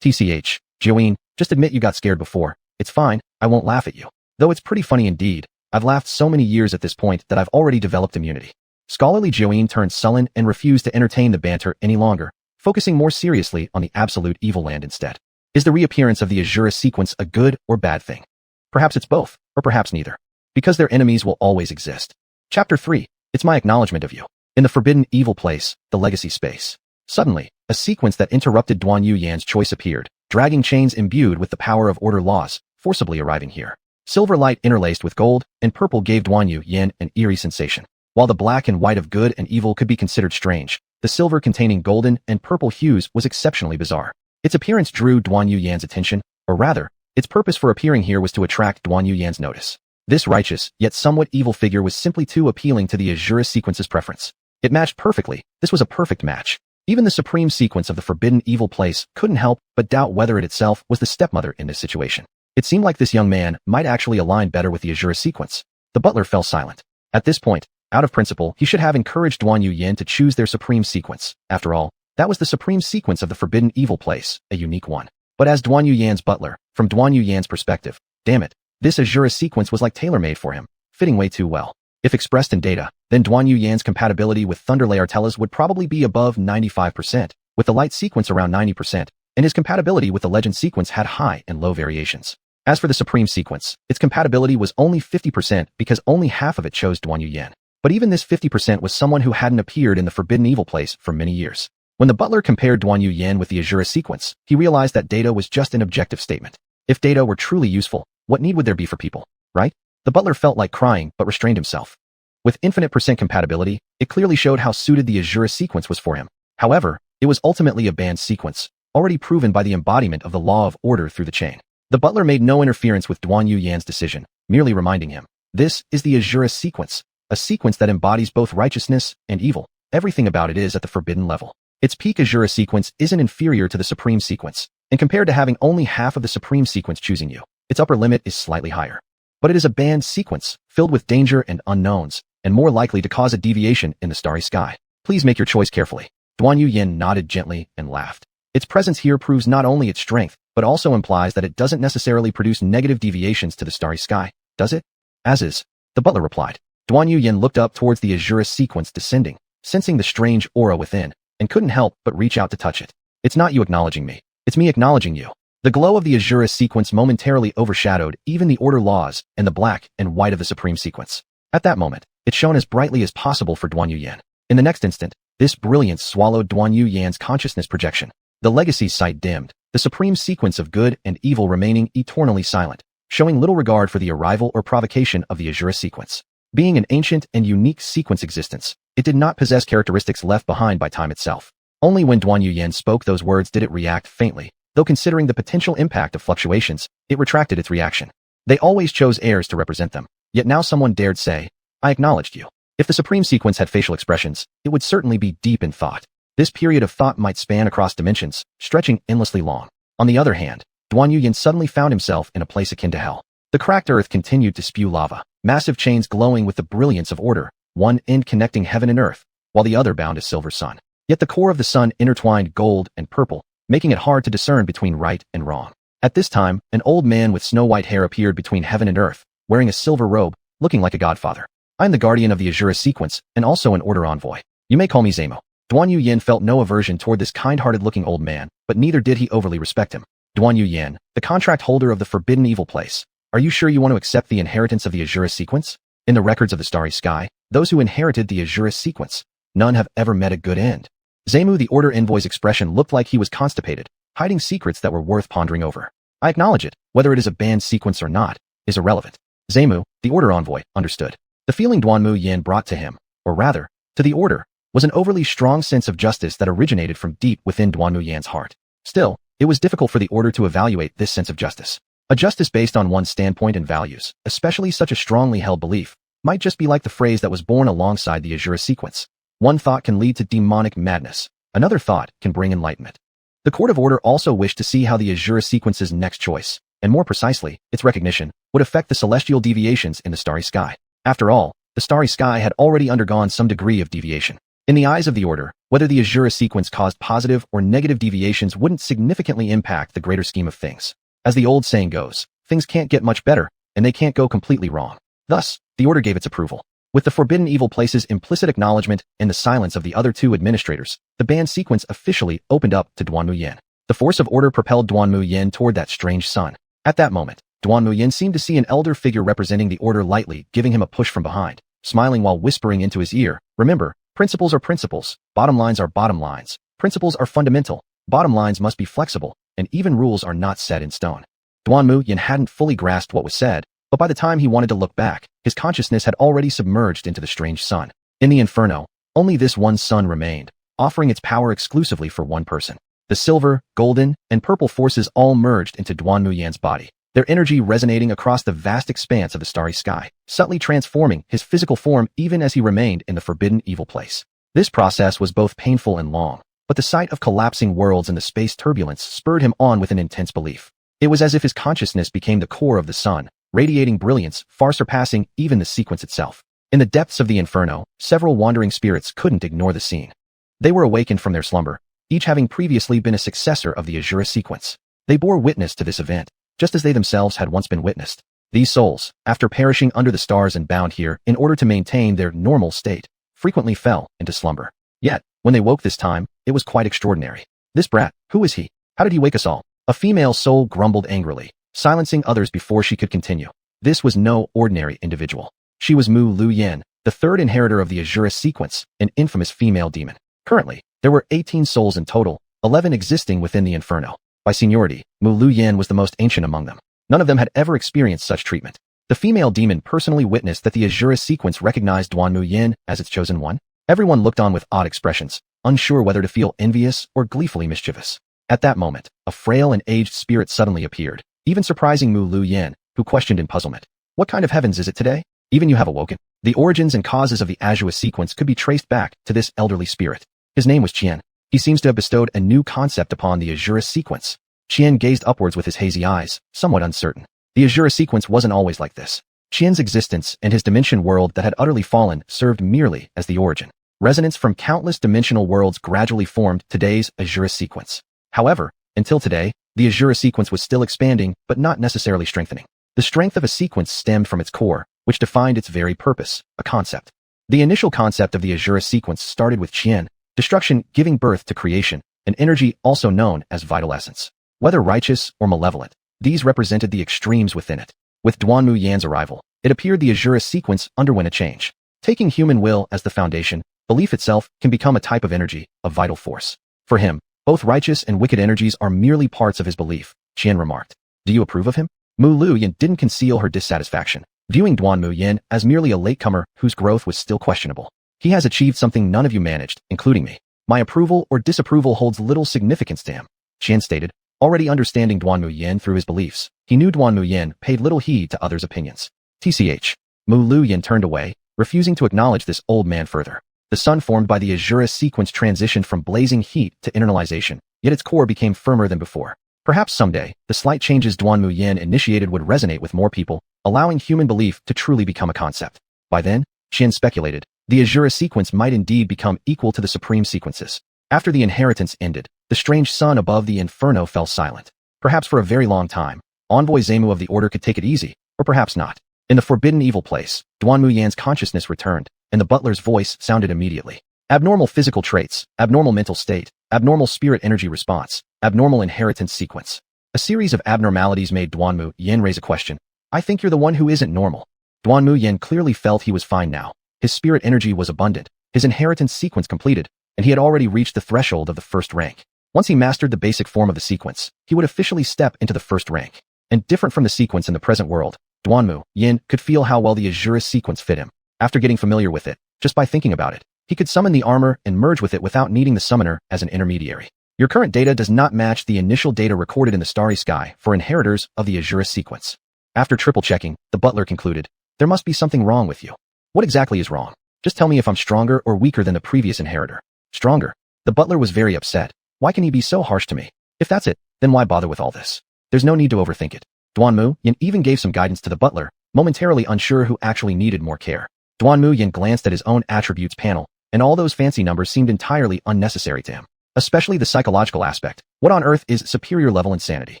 TCH, Joeen, just admit you got scared before. It's fine, I won't laugh at you. Though it's pretty funny indeed. I've laughed so many years at this point that I've already developed immunity. Scholarly Joeen turned sullen and refused to entertain the banter any longer, focusing more seriously on the absolute evil land instead. Is the reappearance of the Asura sequence a good or bad thing? Perhaps it's both, or perhaps neither. Because their enemies will always exist. Chapter 3. It's my acknowledgement of you. In the forbidden evil place, the legacy space. Suddenly, a sequence that interrupted Duanmu Yan's choice appeared, dragging chains imbued with the power of order laws, forcibly arriving here. Silver light interlaced with gold and purple gave Duanmu Yan an eerie sensation. While the black and white of good and evil could be considered strange, the silver containing golden and purple hues was exceptionally bizarre. Its appearance drew Duanmu Yan's attention, or rather, its purpose for appearing here was to attract Duanmu Yan's notice. This righteous, yet somewhat evil figure was simply too appealing to the Asura sequence's preference. It matched perfectly. This was a perfect match. Even the supreme sequence of the forbidden evil place couldn't help but doubt whether it itself was the stepmother in this situation. It seemed like this young man might actually align better with the Asura sequence. The butler fell silent. At this point, out of principle, he should have encouraged Duanmu Yan to choose their supreme sequence. After all, that was the supreme sequence of the forbidden evil place, a unique one. But as Duanmu Yan's butler, from Duanmu Yan's perspective, damn it, this Asura sequence was like tailor-made for him, fitting way too well. If expressed in data, then Duanmu Yan's compatibility with Thunder Yatalais would probably be above 95%, with the light sequence around 90%, and his compatibility with the legend sequence had high and low variations. As for the supreme sequence, its compatibility was only 50% because only half of it chose Duanmu Yan. But even this 50% was someone who hadn't appeared in the forbidden evil place for many years. When the butler compared Duanmu Yan with the Asura sequence, he realized that data was just an objective statement. If data were truly useful, what need would there be for people, right? The butler felt like crying but restrained himself. With infinite percent compatibility, it clearly showed how suited the Asura sequence was for him. However, it was ultimately a banned sequence, already proven by the embodiment of the law of order through the chain. The butler made no interference with Duanmu Yan's decision, merely reminding him, this is the Asura sequence, a sequence that embodies both righteousness and evil. Everything about it is at the forbidden level. Its peak Asura sequence isn't inferior to the supreme sequence, and compared to having only half of the supreme sequence choosing you, its upper limit is slightly higher. But it is a banned sequence, filled with danger and unknowns, and more likely to cause a deviation in the starry sky. Please make your choice carefully. Duanmu Yan nodded gently and laughed. Its presence here proves not only its strength, but also implies that it doesn't necessarily produce negative deviations to the starry sky, does it? As is, the butler replied. Duanmu Yan looked up towards the Asura sequence descending, sensing the strange aura within, and couldn't help but reach out to touch it. It's not you acknowledging me. It's me acknowledging you. The glow of the Asura sequence momentarily overshadowed even the order laws and the black and white of the supreme sequence. At that moment, it shone as brightly as possible for Duanmu Yan. In the next instant, this brilliance swallowed Duanmu Yan's consciousness projection. The legacy's sight dimmed, the supreme sequence of good and evil remaining eternally silent, showing little regard for the arrival or provocation of the Asura sequence. Being an ancient and unique sequence existence, it did not possess characteristics left behind by time itself. Only when Duanmu Yan spoke those words did it react faintly, though considering the potential impact of fluctuations, it retracted its reaction. They always chose heirs to represent them, yet now someone dared say, I acknowledged you. If the supreme sequence had facial expressions, it would certainly be deep in thought. This period of thought might span across dimensions, stretching endlessly long. On the other hand, Duanmu Yan suddenly found himself in a place akin to hell. The cracked earth continued to spew lava, massive chains glowing with the brilliance of order, one end connecting heaven and earth, while the other bound a silver sun. Yet the core of the sun intertwined gold and purple, making it hard to discern between right and wrong. At this time, an old man with snow-white hair appeared between heaven and earth, wearing a silver robe, looking like a godfather. I am the guardian of the Asura sequence, and also an order envoy. You may call me Zamo. Duanmu Yan felt no aversion toward this kind-hearted-looking old man, but neither did he overly respect him. Duanmu Yan, the contract holder of the forbidden evil place. Are you sure you want to accept the inheritance of the Asura sequence? In the records of the starry sky, those who inherited the Asura sequence, none have ever met a good end. Zamu the order envoy's expression looked like he was constipated, hiding secrets that were worth pondering over. I acknowledge it, whether it is a banned sequence or not, is irrelevant. Zamu, the order envoy, understood. The feeling Duanmu Yan brought to him, or rather, to the order, was an overly strong sense of justice that originated from deep within Duanmu Yan's heart. Still, it was difficult for the order to evaluate this sense of justice. A justice based on one's standpoint and values, especially such a strongly held belief, might just be like the phrase that was born alongside the Asura sequence. One thought can lead to demonic madness. Another thought can bring enlightenment. The Court of Order also wished to see how the Asura sequence's next choice, and more precisely, its recognition, would affect the celestial deviations in the starry sky. After all, the starry sky had already undergone some degree of deviation. In the eyes of the Order, whether the Asura sequence caused positive or negative deviations wouldn't significantly impact the greater scheme of things. As the old saying goes, things can't get much better, and they can't go completely wrong. Thus, the Order gave its approval. With the forbidden evil place's implicit acknowledgement and the silence of the other two administrators, the banned sequence officially opened up to Duanmu Yan. The force of order propelled Duanmu Yan toward that strange sun. At that moment, Duanmu Yan seemed to see an elder figure representing the order lightly giving him a push from behind, smiling while whispering into his ear, "Remember, principles are principles, bottom lines are bottom lines, principles are fundamental, bottom lines must be flexible, and even rules are not set in stone." Duanmu Yan hadn't fully grasped what was said, but by the time he wanted to look back, his consciousness had already submerged into the strange sun. In the inferno, only this one sun remained, offering its power exclusively for one person. The silver, golden, and purple forces all merged into Duanmu Yan's body, their energy resonating across the vast expanse of the starry sky, subtly transforming his physical form even as he remained in the forbidden evil place. This process was both painful and long, but the sight of collapsing worlds and the space turbulence spurred him on with an intense belief. It was as if his consciousness became the core of the sun, radiating brilliance far surpassing even the sequence itself. In the depths of the inferno, several wandering spirits couldn't ignore the scene. They were awakened from their slumber, each having previously been a successor of the Asura sequence. They bore witness to this event, just as they themselves had once been witnessed. These souls, after perishing under the stars and bound here in order to maintain their normal state, frequently fell into slumber. Yet, when they woke this time, it was quite extraordinary. "This brat, who is he? How did he wake us all?" A female soul grumbled angrily, silencing others before she could continue. This was no ordinary individual. She was Mu Lu Yan, the third inheritor of the Asura sequence, an infamous female demon. Currently, there were 18 souls in total, 11 existing within the inferno. By seniority, Mu Lu Yan was the most ancient among them. None of them had ever experienced such treatment. The female demon personally witnessed that the Asura sequence recognized Duanmu Yan as its chosen one. Everyone looked on with odd expressions, unsure whether to feel envious or gleefully mischievous. At that moment, a frail and aged spirit suddenly appeared, even surprising Mu Lu Yan, who questioned in puzzlement. "What kind of heavens is it today? Even you have awoken." The origins and causes of the Asura sequence could be traced back to this elderly spirit. His name was Qian. He seems to have bestowed a new concept upon the Asura sequence. Qian gazed upwards with his hazy eyes, somewhat uncertain. The Asura sequence wasn't always like this. Qian's existence and his dimension world that had utterly fallen served merely as the origin. Resonance from countless dimensional worlds gradually formed today's Asura sequence. However, until today, the Asura sequence was still expanding, but not necessarily strengthening. The strength of a sequence stemmed from its core, which defined its very purpose, a concept. The initial concept of the Asura sequence started with Qian, destruction giving birth to creation, an energy also known as vital essence. Whether righteous or malevolent, these represented the extremes within it. With Duanmu Yan's arrival, it appeared the Asura sequence underwent a change. Taking human will as the foundation, belief itself can become a type of energy, a vital force. For him, both righteous and wicked energies are merely parts of his belief, Qian remarked. "Do you approve of him?" Mu Lu Yan didn't conceal her dissatisfaction, viewing Duanmu Yan as merely a latecomer whose growth was still questionable. "He has achieved something none of you managed, including me. My approval or disapproval holds little significance to him," Qian stated. Already understanding Duanmu Yan through his beliefs, he knew Duanmu Yan paid little heed to others' opinions. TCH. Mu Lu Yan turned away, refusing to acknowledge this old man further. The sun formed by the Asura sequence transitioned from blazing heat to internalization, yet its core became firmer than before. Perhaps someday, the slight changes Duanmu Yan initiated would resonate with more people, allowing human belief to truly become a concept. By then, Qian speculated, the Asura sequence might indeed become equal to the supreme sequences. After the inheritance ended, the strange sun above the inferno fell silent. Perhaps for a very long time. Envoy Zemu of the Order could take it easy, or perhaps not. In the forbidden evil place, Duanmu Yan's consciousness returned, and the butler's voice sounded immediately. Abnormal physical traits, abnormal mental state, abnormal spirit energy response, abnormal inheritance sequence. A series of abnormalities made Duanmu Yan raise a question. I think you're the one who isn't normal. Duanmu Yan clearly felt he was fine now. His spirit energy was abundant, his inheritance sequence completed, and he had already reached the threshold of the first rank. Once he mastered the basic form of the sequence, he would officially step into the first rank. And different from the sequence in the present world, Duanmu Yan could feel how well the Asura sequence fit him. After getting familiar with it, just by thinking about it, he could summon the armor and merge with it without needing the summoner as an intermediary. Your current data does not match the initial data recorded in the starry sky for inheritors of the Asura sequence. After triple checking, the butler concluded, there must be something wrong with you. What exactly is wrong? Just tell me if I'm stronger or weaker than the previous inheritor. Stronger. The butler was very upset. Why can he be so harsh to me? If that's it, then why bother with all this? There's no need to overthink it. Duanmu Yan even gave some guidance to the butler, momentarily unsure who actually needed more care. Duanmu Yan glanced at his own attributes panel, and all those fancy numbers seemed entirely unnecessary to him. Especially the psychological aspect. What on earth is superior level insanity?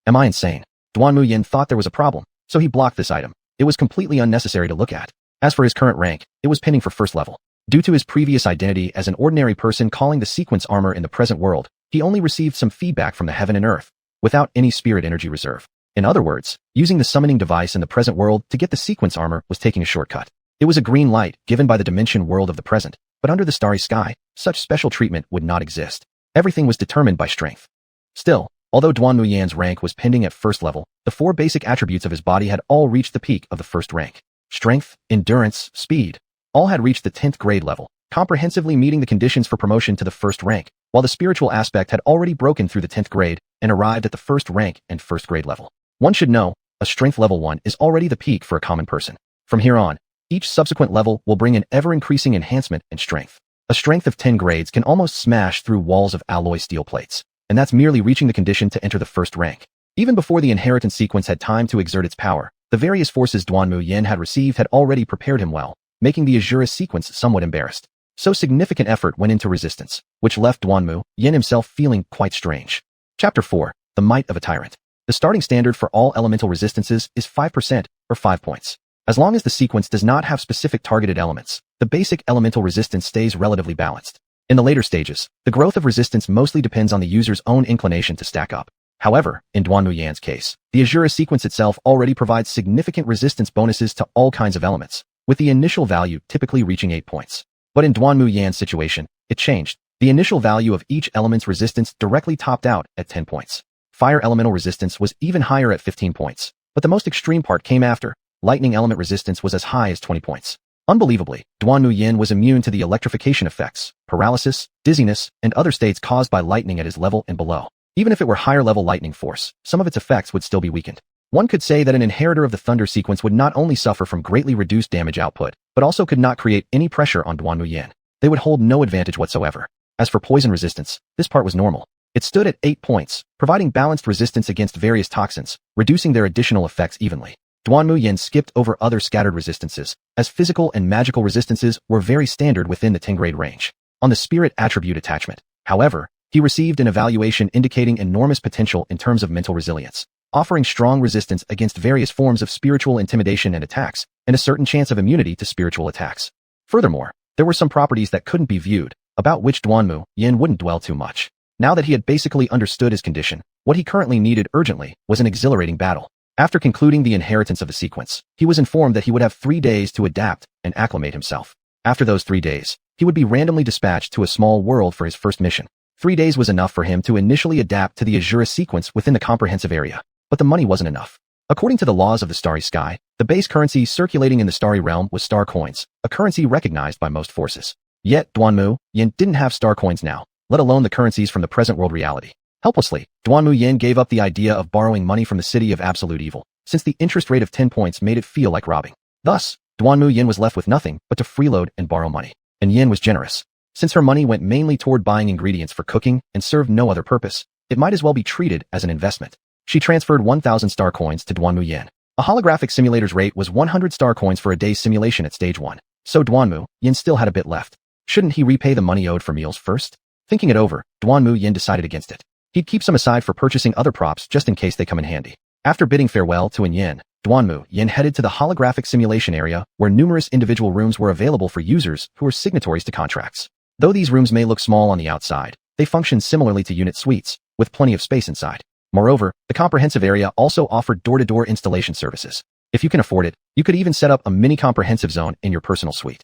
Am I insane? Duanmu Yan thought there was a problem, so he blocked this item. It was completely unnecessary to look at. As for his current rank, it was pending for first level. Due to his previous identity as an ordinary person calling the sequence armor in the present world, he only received some feedback from the heaven and earth, without any spirit energy reserve. In other words, using the summoning device in the present world to get the sequence armor was taking a shortcut. It was a green light given by the dimension world of the present, but under the starry sky, such special treatment would not exist. Everything was determined by strength. Still, although Duanmu Yan's rank was pending at first level, the 4 basic attributes of his body had all reached the peak of the first rank. Strength, endurance, speed. All had reached the 10th grade level, comprehensively meeting the conditions for promotion to the first rank, while the spiritual aspect had already broken through the 10th grade and arrived at the first rank and first grade level. One should know, a strength level 1 is already the peak for a common person. From here on, each subsequent level will bring an ever-increasing enhancement in strength. A strength of 10 grades can almost smash through walls of alloy steel plates, and that's merely reaching the condition to enter the first rank. Even before the inheritance sequence had time to exert its power, the various forces Duanmu Yan had received had already prepared him well, making the Asura sequence somewhat embarrassed. So significant effort went into resistance, which left Duanmu Yan himself feeling quite strange. Chapter 4. The Might of a Tyrant. The starting standard for all elemental resistances is 5%, or 5 points. As long as the sequence does not have specific targeted elements, the basic elemental resistance stays relatively balanced. In the later stages, the growth of resistance mostly depends on the user's own inclination to stack up. However, in Duanmu Yan's case, the Asura sequence itself already provides significant resistance bonuses to all kinds of elements, with the initial value typically reaching 8 points. But in Duanmu Yan's situation, it changed. The initial value of each element's resistance directly topped out at 10 points. Fire elemental resistance was even higher at 15 points, but the most extreme part came after. Lightning element resistance was as high as 20 points. Unbelievably, Duanmu Yan was immune to the electrification effects, paralysis, dizziness, and other states caused by lightning at his level and below. Even if it were higher-level lightning force, some of its effects would still be weakened. One could say that an inheritor of the Thunder sequence would not only suffer from greatly reduced damage output, but also could not create any pressure on Duanmu Yan. They would hold no advantage whatsoever. As for poison resistance, this part was normal. It stood at 8 points, providing balanced resistance against various toxins, reducing their additional effects evenly. Duanmu Yan skipped over other scattered resistances, as physical and magical resistances were very standard within the 10-grade range. On the spirit attribute attachment, however, he received an evaluation indicating enormous potential in terms of mental resilience, offering strong resistance against various forms of spiritual intimidation and attacks, and a certain chance of immunity to spiritual attacks. Furthermore, there were some properties that couldn't be viewed, about which Duanmu Yan wouldn't dwell too much. Now that he had basically understood his condition, what he currently needed urgently was an exhilarating battle. After concluding the inheritance of the sequence, he was informed that he would have 3 days to adapt and acclimate himself. After those 3 days, he would be randomly dispatched to a small world for his first mission. 3 days was enough for him to initially adapt to the Asura sequence within the comprehensive area, but the money wasn't enough. According to the laws of the starry sky, the base currency circulating in the starry realm was star coins, a currency recognized by most forces. Yet Duanmu Yan didn't have star coins now, let alone the currencies from the present world reality. Helplessly, Duanmu Yan gave up the idea of borrowing money from the city of absolute evil, since the interest rate of 10 points made it feel like robbing. Thus, Duanmu Yan was left with nothing but to freeload and borrow money. And Yan was generous. Since her money went mainly toward buying ingredients for cooking and served no other purpose, it might as well be treated as an investment. She transferred 1,000 star coins to Duanmu Yan. A holographic simulator's rate was 100 star coins for a day's simulation at stage 1, so Duanmu Yan still had a bit left. Shouldn't he repay the money owed for meals first? Thinking it over, Duanmu Yan decided against it. He'd keep some aside for purchasing other props just in case they come in handy. After bidding farewell to Yan, Duanmu Yan headed to the holographic simulation area where numerous individual rooms were available for users who were signatories to contracts. Though these rooms may look small on the outside, they function similarly to unit suites, with plenty of space inside. Moreover, the comprehensive area also offered door-to-door installation services. If you can afford it, you could even set up a mini comprehensive zone in your personal suite.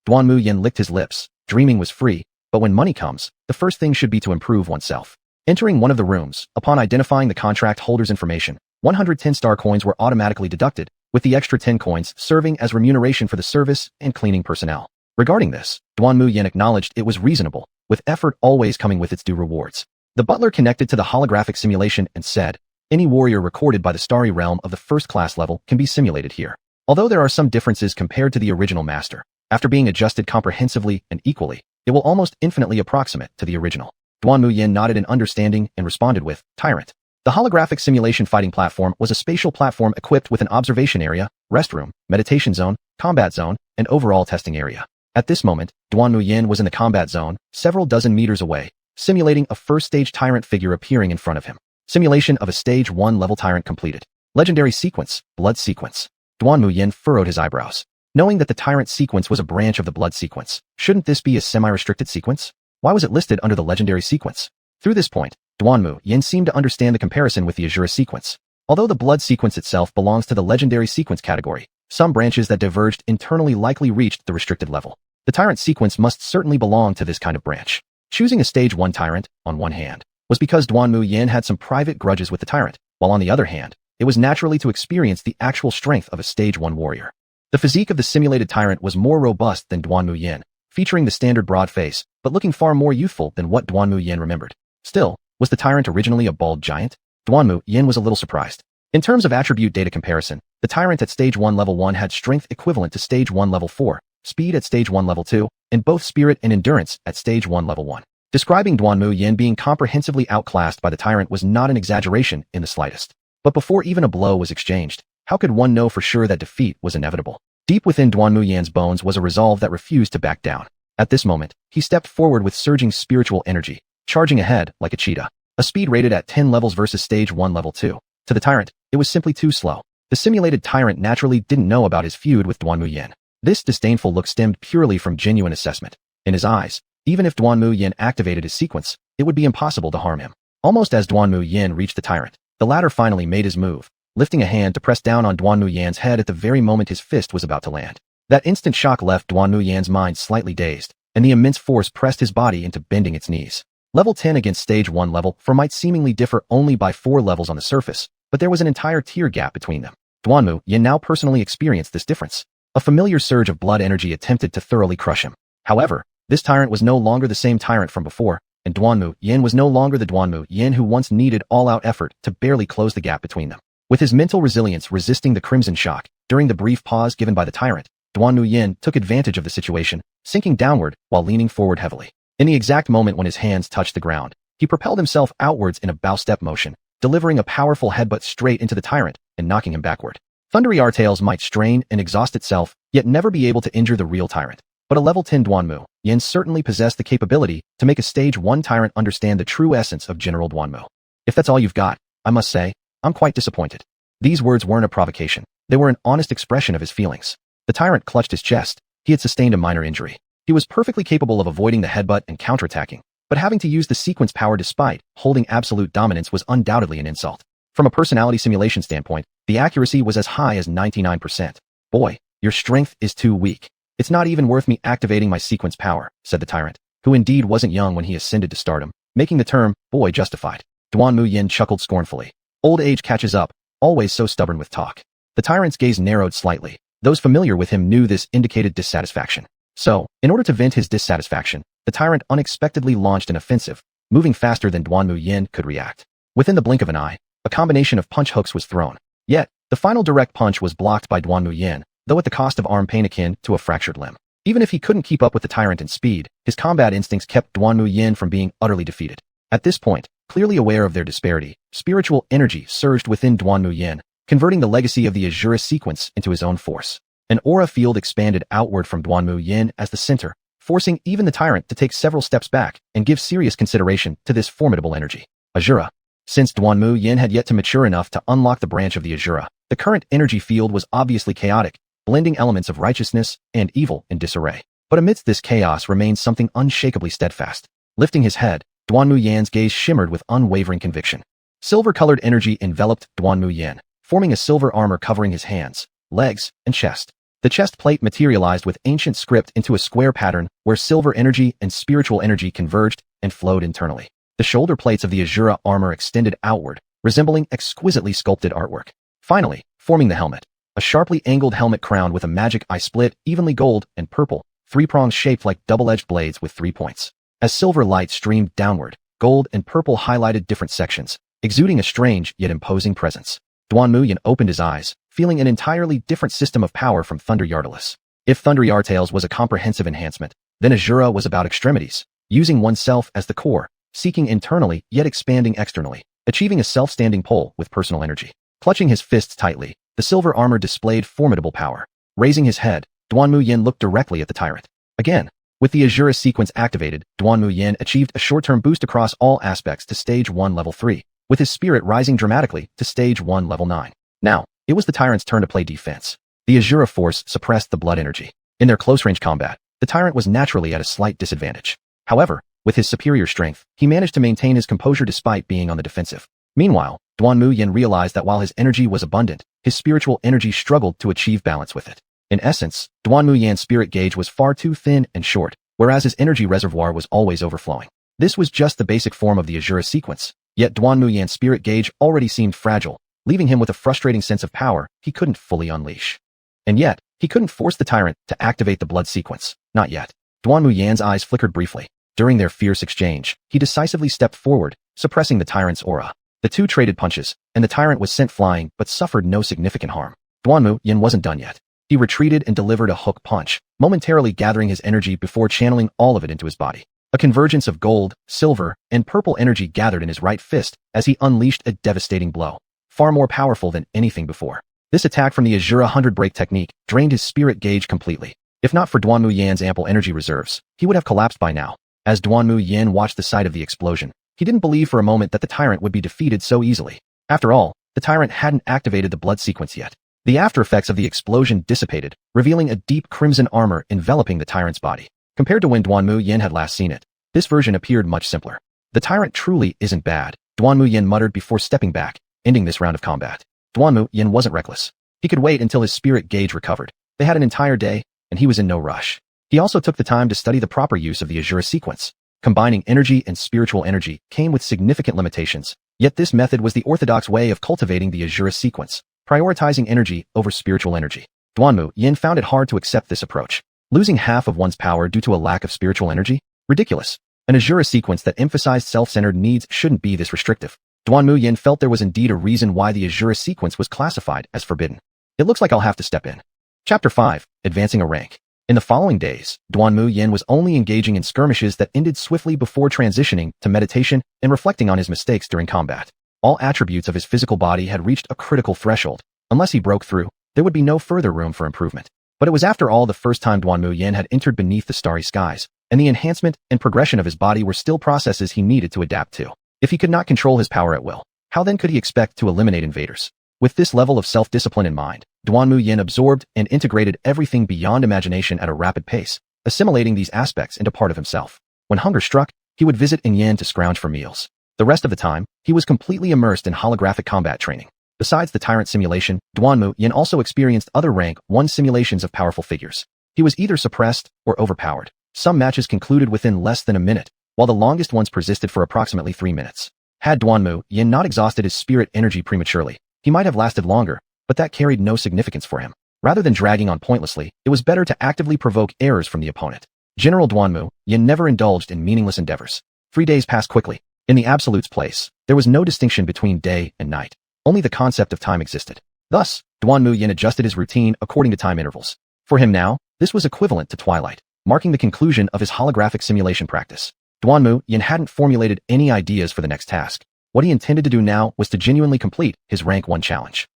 Duanmu Yan licked his lips. Dreaming was free, but when money comes, the first thing should be to improve oneself. Entering one of the rooms, upon identifying the contract holder's information, 110 star coins were automatically deducted, with the extra 10 coins serving as remuneration for the service and cleaning personnel. Regarding this, Duanmu Yan acknowledged it was reasonable, with effort always coming with its due rewards. The butler connected to the holographic simulation and said, "Any warrior recorded by the starry realm of the first-class level can be simulated here. Although there are some differences compared to the original master, after being adjusted comprehensively and equally, it will almost infinitely approximate to the original." Duanmu Yan nodded in understanding and responded with, "Tyrant." The holographic simulation fighting platform was a spatial platform equipped with an observation area, restroom, meditation zone, combat zone, and overall testing area. At this moment, Duanmu Yan was in the combat zone, several dozen meters away, simulating a first-stage tyrant figure appearing in front of him. Simulation of a Stage 1 level tyrant completed. Legendary sequence, blood sequence. Duanmu Yan furrowed his eyebrows. Knowing that the tyrant sequence was a branch of the blood sequence, shouldn't this be a semi-restricted sequence? Why was it listed under the legendary sequence? Through this point, Duanmu Yan seemed to understand the comparison with the Asura sequence. Although the blood sequence itself belongs to the legendary sequence category, some branches that diverged internally likely reached the restricted level. The tyrant sequence must certainly belong to this kind of branch. Choosing a Stage 1 tyrant, on one hand, was because Duanmu Yan had some private grudges with the tyrant, while on the other hand, it was naturally to experience the actual strength of a Stage 1 warrior. The physique of the simulated tyrant was more robust than Duanmu Yan, featuring the standard broad face, but looking far more youthful than what Duanmu Yan remembered. Still, was the tyrant originally a bald giant? Duanmu Yan was a little surprised. In terms of attribute data comparison, the tyrant at Stage 1 Level 1 had strength equivalent to Stage 1 Level 4, speed at Stage 1 Level 2, and both spirit and endurance at Stage 1 Level 1. Describing Duanmu Yan being comprehensively outclassed by the tyrant was not an exaggeration in the slightest. But before even a blow was exchanged, how could one know for sure that defeat was inevitable? Deep within Duanmu Yan's bones was a resolve that refused to back down. At this moment, he stepped forward with surging spiritual energy, charging ahead like a cheetah. A speed rated at 10 levels versus Stage 1 Level 2. To the tyrant, it was simply too slow. The simulated tyrant naturally didn't know about his feud with Duanmu Yan. This disdainful look stemmed purely from genuine assessment. In his eyes, even if Duanmu Yan activated his sequence, it would be impossible to harm him. Almost as Duanmu Yan reached the tyrant, the latter finally made his move, lifting a hand to press down on Duanmu Yan's head at the very moment his fist was about to land. That instant shock left Duanmu Yan's mind slightly dazed, and the immense force pressed his body into bending its knees. Level 10 against Stage 1 Level 4 might seemingly differ only by 4 levels on the surface, but there was an entire tier gap between them. Duanmu Yan now personally experienced this difference. A familiar surge of blood energy attempted to thoroughly crush him. However, this tyrant was no longer the same tyrant from before, and Duanmu Yan was no longer the Duanmu Yan who once needed all-out effort to barely close the gap between them. With his mental resilience resisting the crimson shock, during the brief pause given by the tyrant, Duanmu Yan took advantage of the situation, sinking downward while leaning forward heavily. In the exact moment when his hands touched the ground, he propelled himself outwards in a bow step motion, delivering a powerful headbutt straight into the tyrant and knocking him backward. Thunder Yatalais might strain and exhaust itself, yet never be able to injure the real tyrant. But a level 10 Duanmu Yan certainly possessed the capability to make a Stage 1 tyrant understand the true essence of General Duanmu. If that's all you've got, I must say, I'm quite disappointed. These words weren't a provocation. They were an honest expression of his feelings. The tyrant clutched his chest. He had sustained a minor injury. He was perfectly capable of avoiding the headbutt and counterattacking, but having to use the sequence power despite holding absolute dominance was undoubtedly an insult. From a personality simulation standpoint, the accuracy was as high as 99%. Boy, your strength is too weak. It's not even worth me activating my sequence power, said the tyrant, who indeed wasn't young when he ascended to stardom, making the term boy justified. Duanmu Yan chuckled scornfully. Old age catches up, always so stubborn with talk. The tyrant's gaze narrowed slightly. Those familiar with him knew this indicated dissatisfaction. So, in order to vent his dissatisfaction, the tyrant unexpectedly launched an offensive, moving faster than Duanmu Yan could react. Within the blink of an eye, a combination of punch hooks was thrown. Yet, the final direct punch was blocked by Duanmu Yan, though at the cost of arm pain akin to a fractured limb. Even if he couldn't keep up with the tyrant in speed, his combat instincts kept Duanmu Yan from being utterly defeated. At this point, clearly aware of their disparity, spiritual energy surged within Duanmu Yan, converting the legacy of the Asura sequence into his own force. An aura field expanded outward from Duanmu Yan as the center, forcing even the tyrant to take several steps back and give serious consideration to this formidable energy. Asura. Since Duanmu Yan had yet to mature enough to unlock the branch of the Asura, the current energy field was obviously chaotic, blending elements of righteousness and evil in disarray. But amidst this chaos remained something unshakably steadfast. Lifting his head, Duanmu Yan's gaze shimmered with unwavering conviction. Silver-colored energy enveloped Duanmu Yan, forming a silver armor covering his hands, legs, and chest. The chest plate materialized with ancient script into a square pattern where silver energy and spiritual energy converged and flowed internally. The shoulder plates of the Asura armor extended outward, resembling exquisitely sculpted artwork. Finally, forming the helmet. A sharply angled helmet crowned with a magic eye split evenly gold and purple, 3 prongs shaped like double-edged blades with 3 points. As silver light streamed downward, gold and purple highlighted different sections, exuding a strange yet imposing presence. Duanmu Yan opened his eyes, feeling an entirely different system of power from Thunder Yatalais. If Thunder Yatalais was a comprehensive enhancement, then Asura was about extremities, using oneself as the core, seeking internally yet expanding externally, achieving a self-standing pole with personal energy. Clutching his fists tightly, the silver armor displayed formidable power. Raising his head, Duanmu Yan looked directly at the tyrant. Again, with the Asura sequence activated, Duanmu Yan achieved a short-term boost across all aspects to Stage 1 Level 3, with his spirit rising dramatically to Stage 1 Level 9. Now, it was the tyrant's turn to play defense. The Asura force suppressed the blood energy. In their close-range combat, the tyrant was naturally at a slight disadvantage. However, with his superior strength, he managed to maintain his composure despite being on the defensive. Meanwhile, Duanmu Yan realized that while his energy was abundant, his spiritual energy struggled to achieve balance with it. In essence, Duanmu Yan's spirit gauge was far too thin and short, whereas his energy reservoir was always overflowing. This was just the basic form of the Asura sequence, yet Duanmu Yan's spirit gauge already seemed fragile, leaving him with a frustrating sense of power he couldn't fully unleash. And yet, he couldn't force the tyrant to activate the blood sequence. Not yet. Duanmu Yan's eyes flickered briefly. During their fierce exchange, he decisively stepped forward, suppressing the tyrant's aura. The two traded punches, and the tyrant was sent flying but suffered no significant harm. Duanmu Yan wasn't done yet. He retreated and delivered a hook punch, momentarily gathering his energy before channeling all of it into his body. A convergence of gold, silver, and purple energy gathered in his right fist as he unleashed a devastating blow, far more powerful than anything before. This attack from the Asura 100 break technique drained his spirit gauge completely. If not for Duanmu Yan's ample energy reserves, he would have collapsed by now. As Duanmu Yan watched the sight of the explosion, he didn't believe for a moment that the tyrant would be defeated so easily. After all, the tyrant hadn't activated the blood sequence yet. The after effects of the explosion dissipated, revealing a deep crimson armor enveloping the tyrant's body. Compared to when Duanmu Yan had last seen it, this version appeared much simpler. The tyrant truly isn't bad, Duanmu Yan muttered before stepping back, ending this round of combat. Duanmu Yan wasn't reckless. He could wait until his spirit gauge recovered. They had an entire day, and he was in no rush. He also took the time to study the proper use of the Asura sequence. Combining energy and spiritual energy came with significant limitations, yet this method was the orthodox way of cultivating the Asura sequence, prioritizing energy over spiritual energy. Duanmu Yan found it hard to accept this approach. Losing half of one's power due to a lack of spiritual energy? Ridiculous. An Asura sequence that emphasized self-centered needs shouldn't be this restrictive. Duanmu Yan felt there was indeed a reason why the Asura sequence was classified as forbidden. It looks like I'll have to step in. Chapter 5. Advancing a rank. In the following days, Duanmu Yan was only engaging in skirmishes that ended swiftly before transitioning to meditation and reflecting on his mistakes during combat. All attributes of his physical body had reached a critical threshold. Unless he broke through, there would be no further room for improvement. But it was after all the first time Duanmu Yan had entered beneath the starry skies, and the enhancement and progression of his body were still processes he needed to adapt to. If he could not control his power at will, how then could he expect to eliminate invaders? With this level of self-discipline in mind, Duanmu Yan absorbed and integrated everything beyond imagination at a rapid pace, assimilating these aspects into part of himself. When hunger struck, he would visit in Yan to scrounge for meals. The rest of the time, he was completely immersed in holographic combat training. Besides the tyrant simulation, Duanmu Yan also experienced other rank 1 simulations of powerful figures. He was either suppressed or overpowered. Some matches concluded within less than a minute, while the longest ones persisted for approximately 3 minutes. Had Duanmu Yan not exhausted his spirit energy prematurely, he might have lasted longer, but that carried no significance for him. Rather than dragging on pointlessly, it was better to actively provoke errors from the opponent. General Duanmu Yan never indulged in meaningless endeavors. 3 days passed quickly. In the Absolute's place, there was no distinction between day and night. Only the concept of time existed. Thus, Duanmu Yan adjusted his routine according to time intervals. For him now, this was equivalent to twilight, marking the conclusion of his holographic simulation practice. Duanmu Yan hadn't formulated any ideas for the next task. What he intended to do now was to genuinely complete his rank 1 challenge.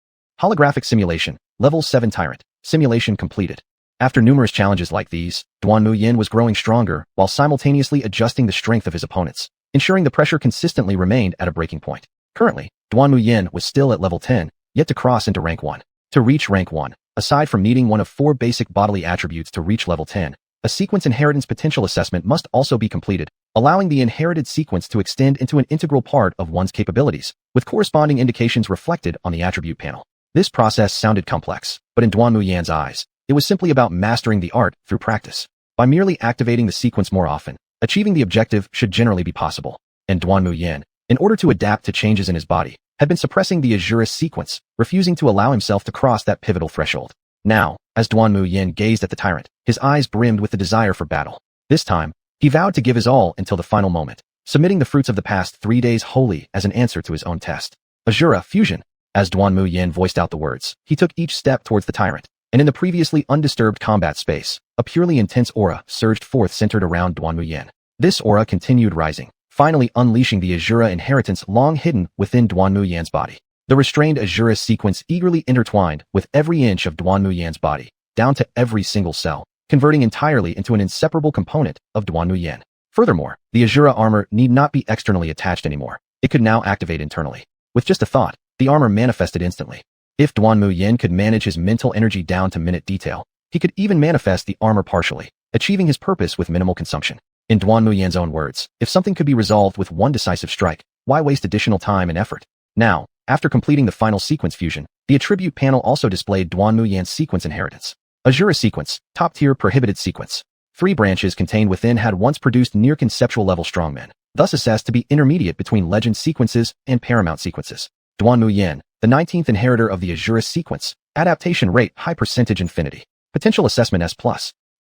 Holographic simulation, level 7 tyrant, simulation completed. After numerous challenges like these, Duanmu Yan was growing stronger while simultaneously adjusting the strength of his opponents, ensuring the pressure consistently remained at a breaking point. Currently, Duanmu Yan was still at level 10, yet to cross into rank 1. To reach rank 1, aside from needing one of 4 basic bodily attributes to reach level 10, a sequence inheritance potential assessment must also be completed, allowing the inherited sequence to extend into an integral part of one's capabilities, with corresponding indications reflected on the attribute panel. This process sounded complex, but in Duanmu Yan's eyes, it was simply about mastering the art through practice. By merely activating the sequence more often, achieving the objective should generally be possible. And Duanmu Yan, in order to adapt to changes in his body, had been suppressing the Asura sequence, refusing to allow himself to cross that pivotal threshold. Now, as Duanmu Yan gazed at the tyrant, his eyes brimmed with the desire for battle. This time, he vowed to give his all until the final moment, submitting the fruits of the past 3 days wholly as an answer to his own test. Asura fusion. As Duanmu Yan voiced out the words, he took each step towards the tyrant, and in the previously undisturbed combat space, a purely intense aura surged forth centered around Duanmu Yan. This aura continued rising, finally unleashing the Asura inheritance long hidden within Duanmu Yan's body. The restrained Asura sequence eagerly intertwined with every inch of Duanmu Yan's body, down to every single cell, converting entirely into an inseparable component of Duanmu Yan. Furthermore, the Asura armor need not be externally attached anymore. It could now activate internally. With just a thought, the armor manifested instantly. If Duanmu Yan could manage his mental energy down to minute detail, he could even manifest the armor partially, achieving his purpose with minimal consumption. In Duanmu Yan's own words, if something could be resolved with one decisive strike, why waste additional time and effort? Now, after completing the final sequence fusion, the attribute panel also displayed Duanmu Yan's sequence inheritance. Asura sequence, top-tier prohibited sequence. 3 branches contained within had once produced near-conceptual level strongmen, thus assessed to be intermediate between legend sequences and paramount sequences. Duanmu Yan, the 19th inheritor of the Asura sequence, adaptation rate high percentage infinity. Potential assessment S+.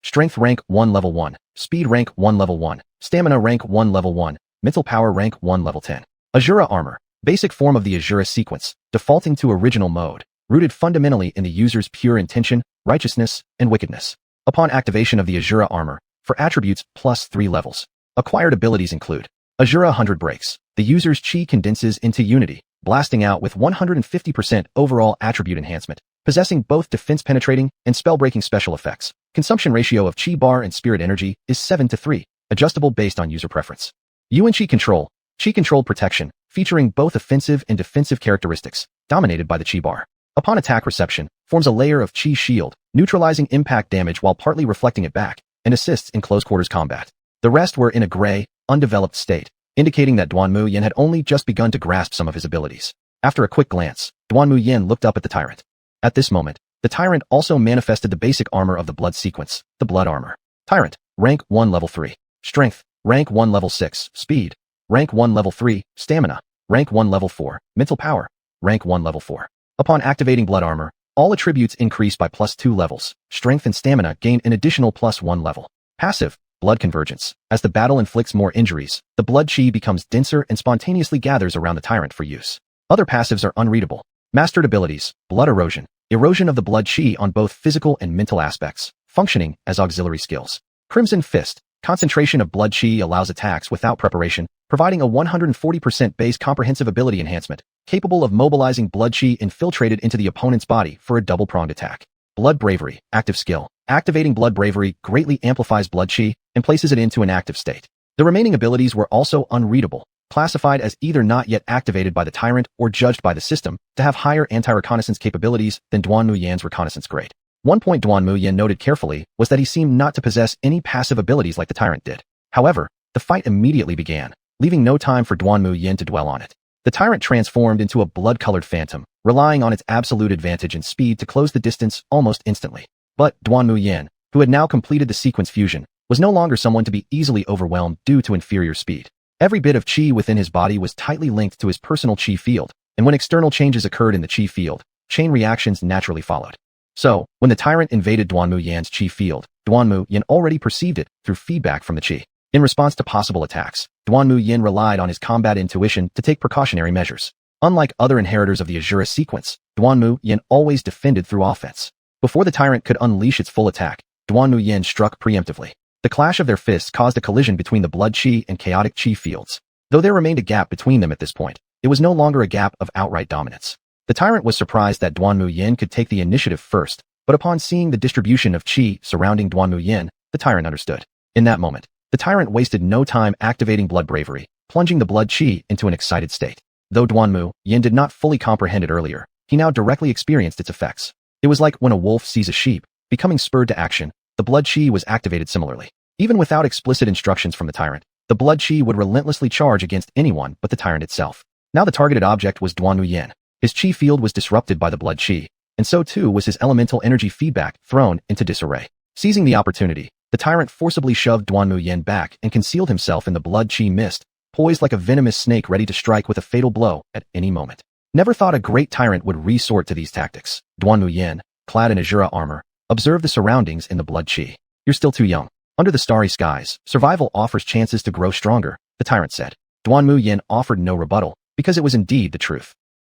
Strength rank 1 level 1, speed rank 1 level 1, stamina rank 1 level 1, mental power rank 1 level 10. Asura armor, basic form of the Asura sequence, defaulting to original mode, rooted fundamentally in the user's pure intention, righteousness, and wickedness. Upon activation of the Asura armor, for attributes +3 levels, acquired abilities include Asura 100 breaks. The user's chi condenses into unity, blasting out with 150% overall attribute enhancement, possessing both defense-penetrating and spell-breaking special effects. Consumption ratio of chi bar and spirit energy is 7:3, adjustable based on user preference. Yuan Chi control protection, featuring both offensive and defensive characteristics, dominated by the chi bar. Upon attack reception, forms a layer of chi shield, neutralizing impact damage while partly reflecting it back, and assists in close-quarters combat. The rest were in a gray, undeveloped state, indicating that Duanmu Yan had only just begun to grasp some of his abilities. After a quick glance, Duanmu Yan looked up at the tyrant. At this moment, the tyrant also manifested the basic armor of the blood sequence, the blood armor. Tyrant, rank 1 level 3. Strength, rank 1 level 6. Speed, rank 1 level 3. Stamina, rank 1 level 4. Mental power, rank 1 level 4. Upon activating blood armor, all attributes increase by +2 levels. Strength and stamina gain an additional +1 level. Passive, blood convergence. As the battle inflicts more injuries, the blood chi becomes denser and spontaneously gathers around the tyrant for use. Other passives are unreadable. Mastered abilities, blood erosion. Erosion of the blood chi on both physical and mental aspects, functioning as auxiliary skills. Crimson Fist. Concentration of blood chi allows attacks without preparation, providing a 140% base comprehensive ability enhancement, capable of mobilizing blood chi infiltrated into the opponent's body for a double-pronged attack. Blood Bravery. Active skill. Activating Blood Bravery greatly amplifies blood chi and places it into an active state. The remaining abilities were also unreadable, classified as either not yet activated by the tyrant or judged by the system to have higher anti-reconnaissance capabilities than Duanmu Yan's reconnaissance grade. One point Duanmu Yan noted carefully was that he seemed not to possess any passive abilities like the tyrant did. However, the fight immediately began, leaving no time for Duanmu Yan to dwell on it. The tyrant transformed into a blood-colored phantom, relying on its absolute advantage in speed to close the distance almost instantly. But Duanmu Yan, who had now completed the sequence fusion, was no longer someone to be easily overwhelmed due to inferior speed. Every bit of chi within his body was tightly linked to his personal chi field, and when external changes occurred in the chi field, chain reactions naturally followed. So, when the tyrant invaded Duanmu Yan's chi field, Duanmu Yan already perceived it through feedback from the chi. In response to possible attacks, Duanmu Yan relied on his combat intuition to take precautionary measures. Unlike other inheritors of the Asura sequence, Duanmu Yan always defended through offense. Before the tyrant could unleash its full attack, Duanmu Yan struck preemptively. The clash of their fists caused a collision between the blood chi and chaotic chi fields. Though there remained a gap between them at this point, it was no longer a gap of outright dominance. The tyrant was surprised that Duanmu Yan could take the initiative first, But upon seeing the distribution of qi surrounding Duanmu Yan, the tyrant understood. In that moment, the tyrant wasted no time activating blood bravery, plunging the blood qi into an excited state. Though Duanmu Yan did not fully comprehend it earlier, he now directly experienced its effects. It was like when a wolf sees a sheep, becoming spurred to action. The blood qi was activated similarly. Even without explicit instructions from the tyrant, the blood qi would relentlessly charge against anyone but the tyrant itself. Now the targeted object was Duanmu Yan. His qi field was disrupted by the blood qi, and so too was his elemental energy feedback thrown into disarray. Seizing the opportunity, the tyrant forcibly shoved Duanmu Yan back and concealed himself in the blood qi mist, poised like a venomous snake ready to strike with a fatal blow at any moment. Never thought a great tyrant would resort to these tactics. Duanmu Yan, clad in Asura armor, observed the surroundings in the blood qi. You're still too young. Under the starry skies, survival offers chances to grow stronger, the tyrant said. Duanmu Yan offered no rebuttal, because it was indeed the truth.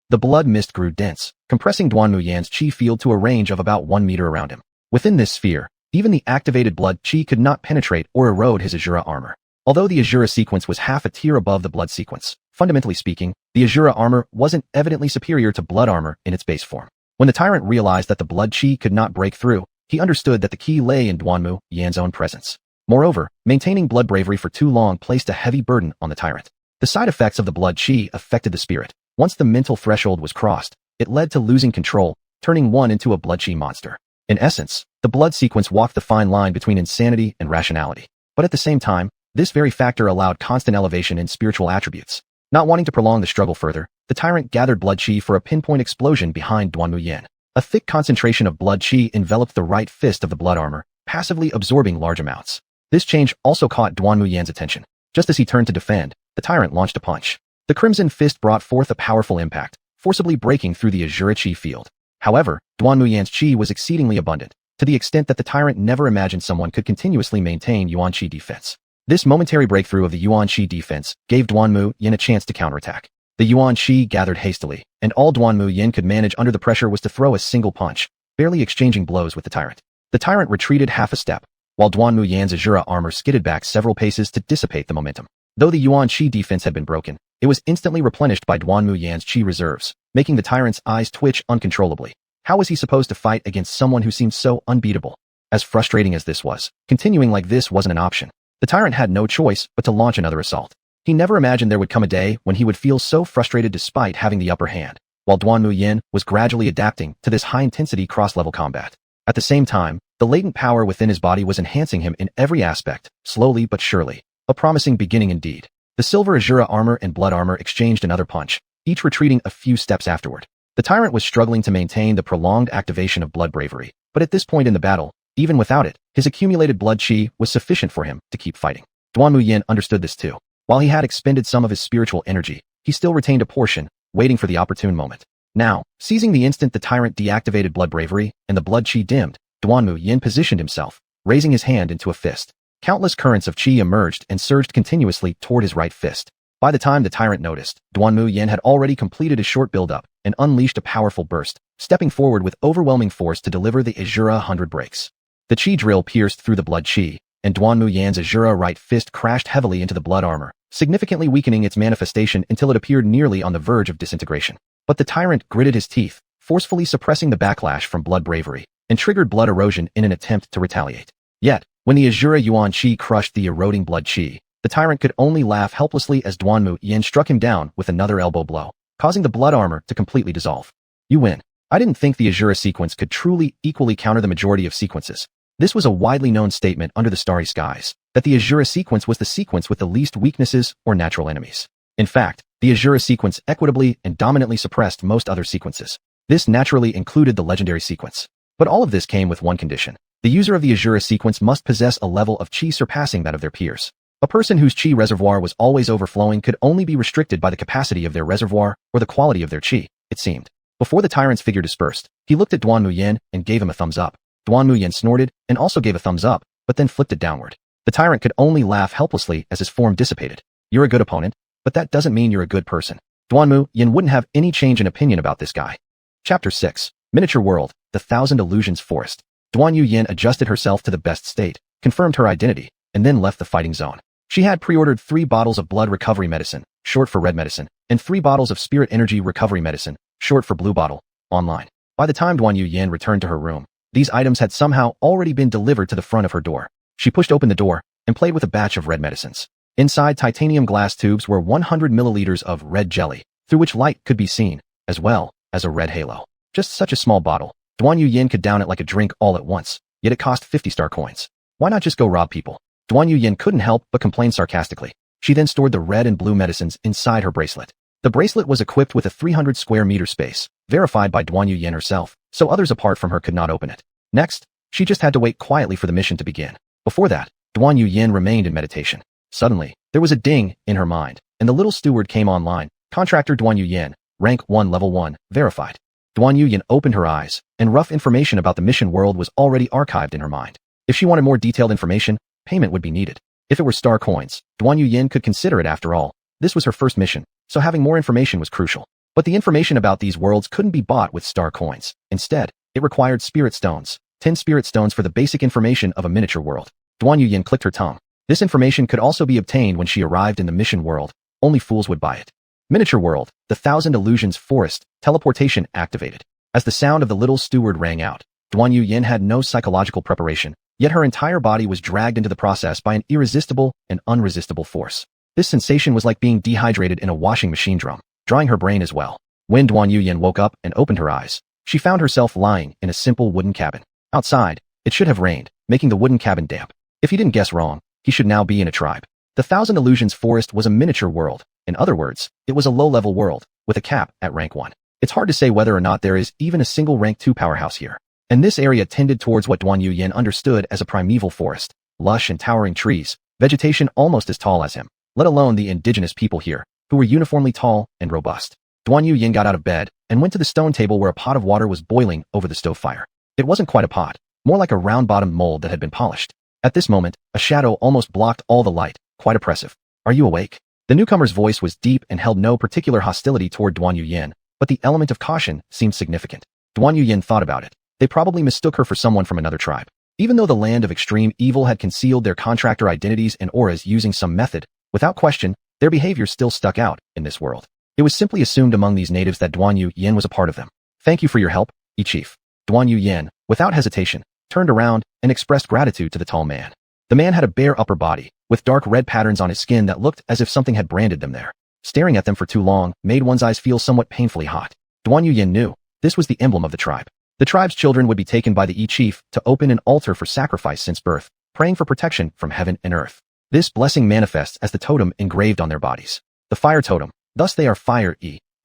The blood mist grew dense, compressing Duanmu Yan's qi field to a range of about 1 meter around him. Within this sphere, even the activated blood qi could not penetrate or erode his Asura armor. Although the Asura sequence was half a tier above the blood sequence, fundamentally speaking, the Asura armor wasn't evidently superior to blood armor in its base form. When the tyrant realized that the blood qi could not break through, he understood that the key lay in Duanmu Yan's own presence. Moreover, maintaining blood bravery for too long placed a heavy burden on the tyrant. The side effects of the blood qi affected the spirit. Once the mental threshold was crossed, it led to losing control, turning one into a blood qi monster. In essence, the blood sequence walked the fine line between insanity and rationality. But at the same time, this very factor allowed constant elevation in spiritual attributes. Not wanting to prolong the struggle further, the tyrant gathered blood qi for a pinpoint explosion behind Duanmu Yan. A thick concentration of blood qi enveloped the right fist of the blood armor, passively absorbing large amounts. This change also caught Duanmu Yan's attention. Just as he turned to defend, the tyrant launched a punch. The crimson fist brought forth a powerful impact, forcibly breaking through the Asura qi field. However, Duanmu Yan's qi was exceedingly abundant, to the extent that the tyrant never imagined someone could continuously maintain Yuan qi defense. This momentary breakthrough of the Yuan qi defense gave Duanmu Yan a chance to counterattack. The Yuan qi gathered hastily, and all Duanmu Yan could manage under the pressure was to throw a single punch, barely exchanging blows with the tyrant. The tyrant retreated half a step, while Duanmu Yan's Asura armor skidded back several paces to dissipate the momentum. Though the Yuan qi defense had been broken, it was instantly replenished by Duanmu Yan's qi reserves, making the tyrant's eyes twitch uncontrollably. How was he supposed to fight against someone who seemed so unbeatable? As frustrating as this was, continuing like this wasn't an option. The tyrant had no choice but to launch another assault. He never imagined there would come a day when he would feel so frustrated despite having the upper hand, while Duanmu Yan was gradually adapting to this high-intensity cross-level combat. At the same time, the latent power within his body was enhancing him in every aspect, slowly but surely. A promising beginning indeed. The silver Asura armor and blood armor exchanged another punch, each retreating a few steps afterward. The tyrant was struggling to maintain the prolonged activation of blood bravery, but at this point in the battle, even without it, his accumulated blood qi was sufficient for him to keep fighting. Duanmu Yan understood this too. While he had expended some of his spiritual energy, he still retained a portion, waiting for the opportune moment. Now, seizing the instant the tyrant deactivated blood bravery and the blood qi dimmed, Duanmu Yan positioned himself, raising his hand into a fist. Countless currents of qi emerged and surged continuously toward his right fist. By the time the tyrant noticed, Duanmu Yan had already completed a short build-up and unleashed a powerful burst, stepping forward with overwhelming force to deliver the Asura 100 breaks. The qi drill pierced through the blood qi, and Duanmu Yan's Asura right fist crashed heavily into the blood armor, significantly weakening its manifestation until it appeared nearly on the verge of disintegration. But the tyrant gritted his teeth, forcefully suppressing the backlash from blood bravery, and triggered blood erosion in an attempt to retaliate. Yet, when the Asura Yuan qi crushed the eroding blood qi, the tyrant could only laugh helplessly as Duanmu Yan struck him down with another elbow blow, causing the blood armor to completely dissolve. You win. I didn't think the Asura sequence could truly equally counter the majority of sequences. This was a widely known statement under the starry skies, that the Asura sequence was the sequence with the least weaknesses or natural enemies. In fact, the Asura sequence equitably and dominantly suppressed most other sequences. This naturally included the legendary sequence. But all of this came with one condition. The user of the Asura sequence must possess a level of qi surpassing that of their peers. A person whose qi reservoir was always overflowing could only be restricted by the capacity of their reservoir or the quality of their qi, it seemed. Before the tyrant's figure dispersed, he looked at Duanmu Yan and gave him a thumbs up. Duanmu Yan snorted and also gave a thumbs up, but then flipped it downward. The tyrant could only laugh helplessly as his form dissipated. You're a good opponent, but that doesn't mean you're a good person. Duanmu Yan wouldn't have any change in opinion about this guy. Chapter 6. Miniature World, the Thousand Illusions Forest. Duanmu Yan adjusted herself to the best state, confirmed her identity, and then left the fighting zone. She had pre-ordered 3 bottles of blood recovery medicine, short for red medicine, and 3 bottles of spirit energy recovery medicine, short for blue bottle, online. By the time Duanmu Yan returned to her room, These items had somehow already been delivered to the front of her door. She pushed open the door and played with a batch of red medicines. Inside titanium glass tubes were 100 milliliters of red jelly, through which light could be seen, as well as a red halo. Just such a small bottle. Duanmu Yan could down it like a drink all at once, yet it cost 50 star coins. Why not just go rob people? Duanmu Yan couldn't help but complain sarcastically. She then stored the red and blue medicines inside her bracelet. The bracelet was equipped with a 300 square meter space, verified by Duanmu Yan herself, so others apart from her could not open it. Next, she just had to wait quietly for the mission to begin. Before that, Duanmu Yan remained in meditation. Suddenly, there was a ding in her mind, and the little steward came online. Contractor Duanmu Yan, rank 1 level 1, verified. Duanmu Yan opened her eyes, and rough information about the mission world was already archived in her mind. If she wanted more detailed information, payment would be needed. If it were star coins, Duanmu Yan could consider it after all. This was her first mission, so having more information was crucial. But the information about these worlds couldn't be bought with star coins. Instead, it required spirit stones, 10 spirit stones for the basic information of a miniature world. Duanmu Yan clicked her tongue. This information could also be obtained when she arrived in the mission world. Only fools would buy it. Miniature world, the Thousand Illusions Forest, teleportation activated. As the sound of the little steward rang out, Duanmu Yan had no psychological preparation, yet her entire body was dragged into the process by an irresistible and unresistible force. This sensation was like being dehydrated in a washing machine drum, drying her brain as well. When Duanmu Yan woke up and opened her eyes, she found herself lying in a simple wooden cabin. Outside, it should have rained, making the wooden cabin damp. If he didn't guess wrong, he should now be in a tribe. The Thousand Illusions Forest was a miniature world. In other words, it was a low-level world, with a cap at rank 1. It's hard to say whether or not there is even a single rank 2 powerhouse here. And this area tended towards what Duanmu Yan understood as a primeval forest, lush and towering trees, vegetation almost as tall as him, let alone the indigenous people here, who were uniformly tall and robust. Duanmu Yan got out of bed and went to the stone table where a pot of water was boiling over the stove fire. It wasn't quite a pot, more like a round-bottomed mold that had been polished. At this moment, a shadow almost blocked all the light, quite oppressive. Are you awake? The newcomer's voice was deep and held no particular hostility toward Duanmu Yan, but the element of caution seemed significant. Duanmu Yan thought about it. They probably mistook her for someone from another tribe. Even though the land of extreme evil had concealed their contractor identities and auras using some method, without question, their behavior still stuck out in this world. It was simply assumed among these natives that Duanmu Yan was a part of them. Thank you for your help, chief. Duanmu Yan, without hesitation, turned around and expressed gratitude to the tall man. The man had a bare upper body, with dark red patterns on his skin that looked as if something had branded them there. Staring at them for too long made one's eyes feel somewhat painfully hot. Duanmu Yan knew this was the emblem of the tribe. The tribe's children would be taken by the chief to open an altar for sacrifice since birth, praying for protection from heaven and earth. This blessing manifests as the totem engraved on their bodies. The fire totem, thus they are fire.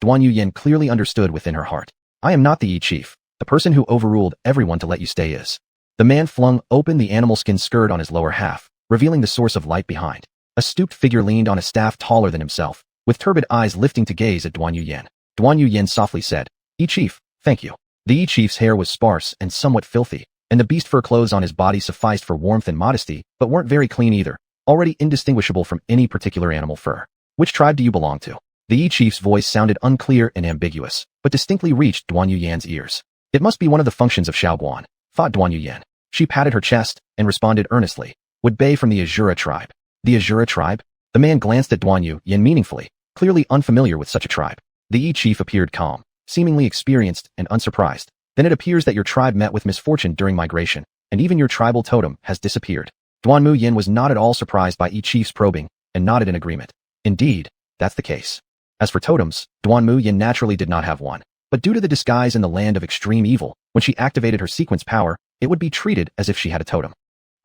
Duanmu Yan clearly understood within her heart. I am not the chief. The person who overruled everyone to let you stay is. The man flung open the animal skin skirt on his lower half, revealing the source of light behind. A stooped figure leaned on a staff taller than himself, with turbid eyes lifting to gaze at Duanmu Yan. Duanmu Yan softly said, chief, thank you. The chief's hair was sparse and somewhat filthy, and the beast fur clothes on his body sufficed for warmth and modesty, but weren't very clean either, already indistinguishable from any particular animal fur. Which tribe do you belong to? The chief's voice sounded unclear and ambiguous, but distinctly reached Duanmu Yan's ears. It must be one of the functions of Shaoguan, thought Duanmu Yan. She patted her chest and responded earnestly, would Bei from the Asura tribe. The Asura tribe? The man glanced at Duanmu Yan meaningfully, clearly unfamiliar with such a tribe. The chief appeared calm, seemingly experienced and unsurprised. Then it appears that your tribe met with misfortune during migration, and even your tribal totem has disappeared. Duanmu Yan was not at all surprised by chief's probing, and nodded in agreement. Indeed, that's the case. As for totems, Duanmu Yan naturally did not have one. But due to the disguise in the land of extreme evil, when she activated her sequence power, it would be treated as if she had a totem.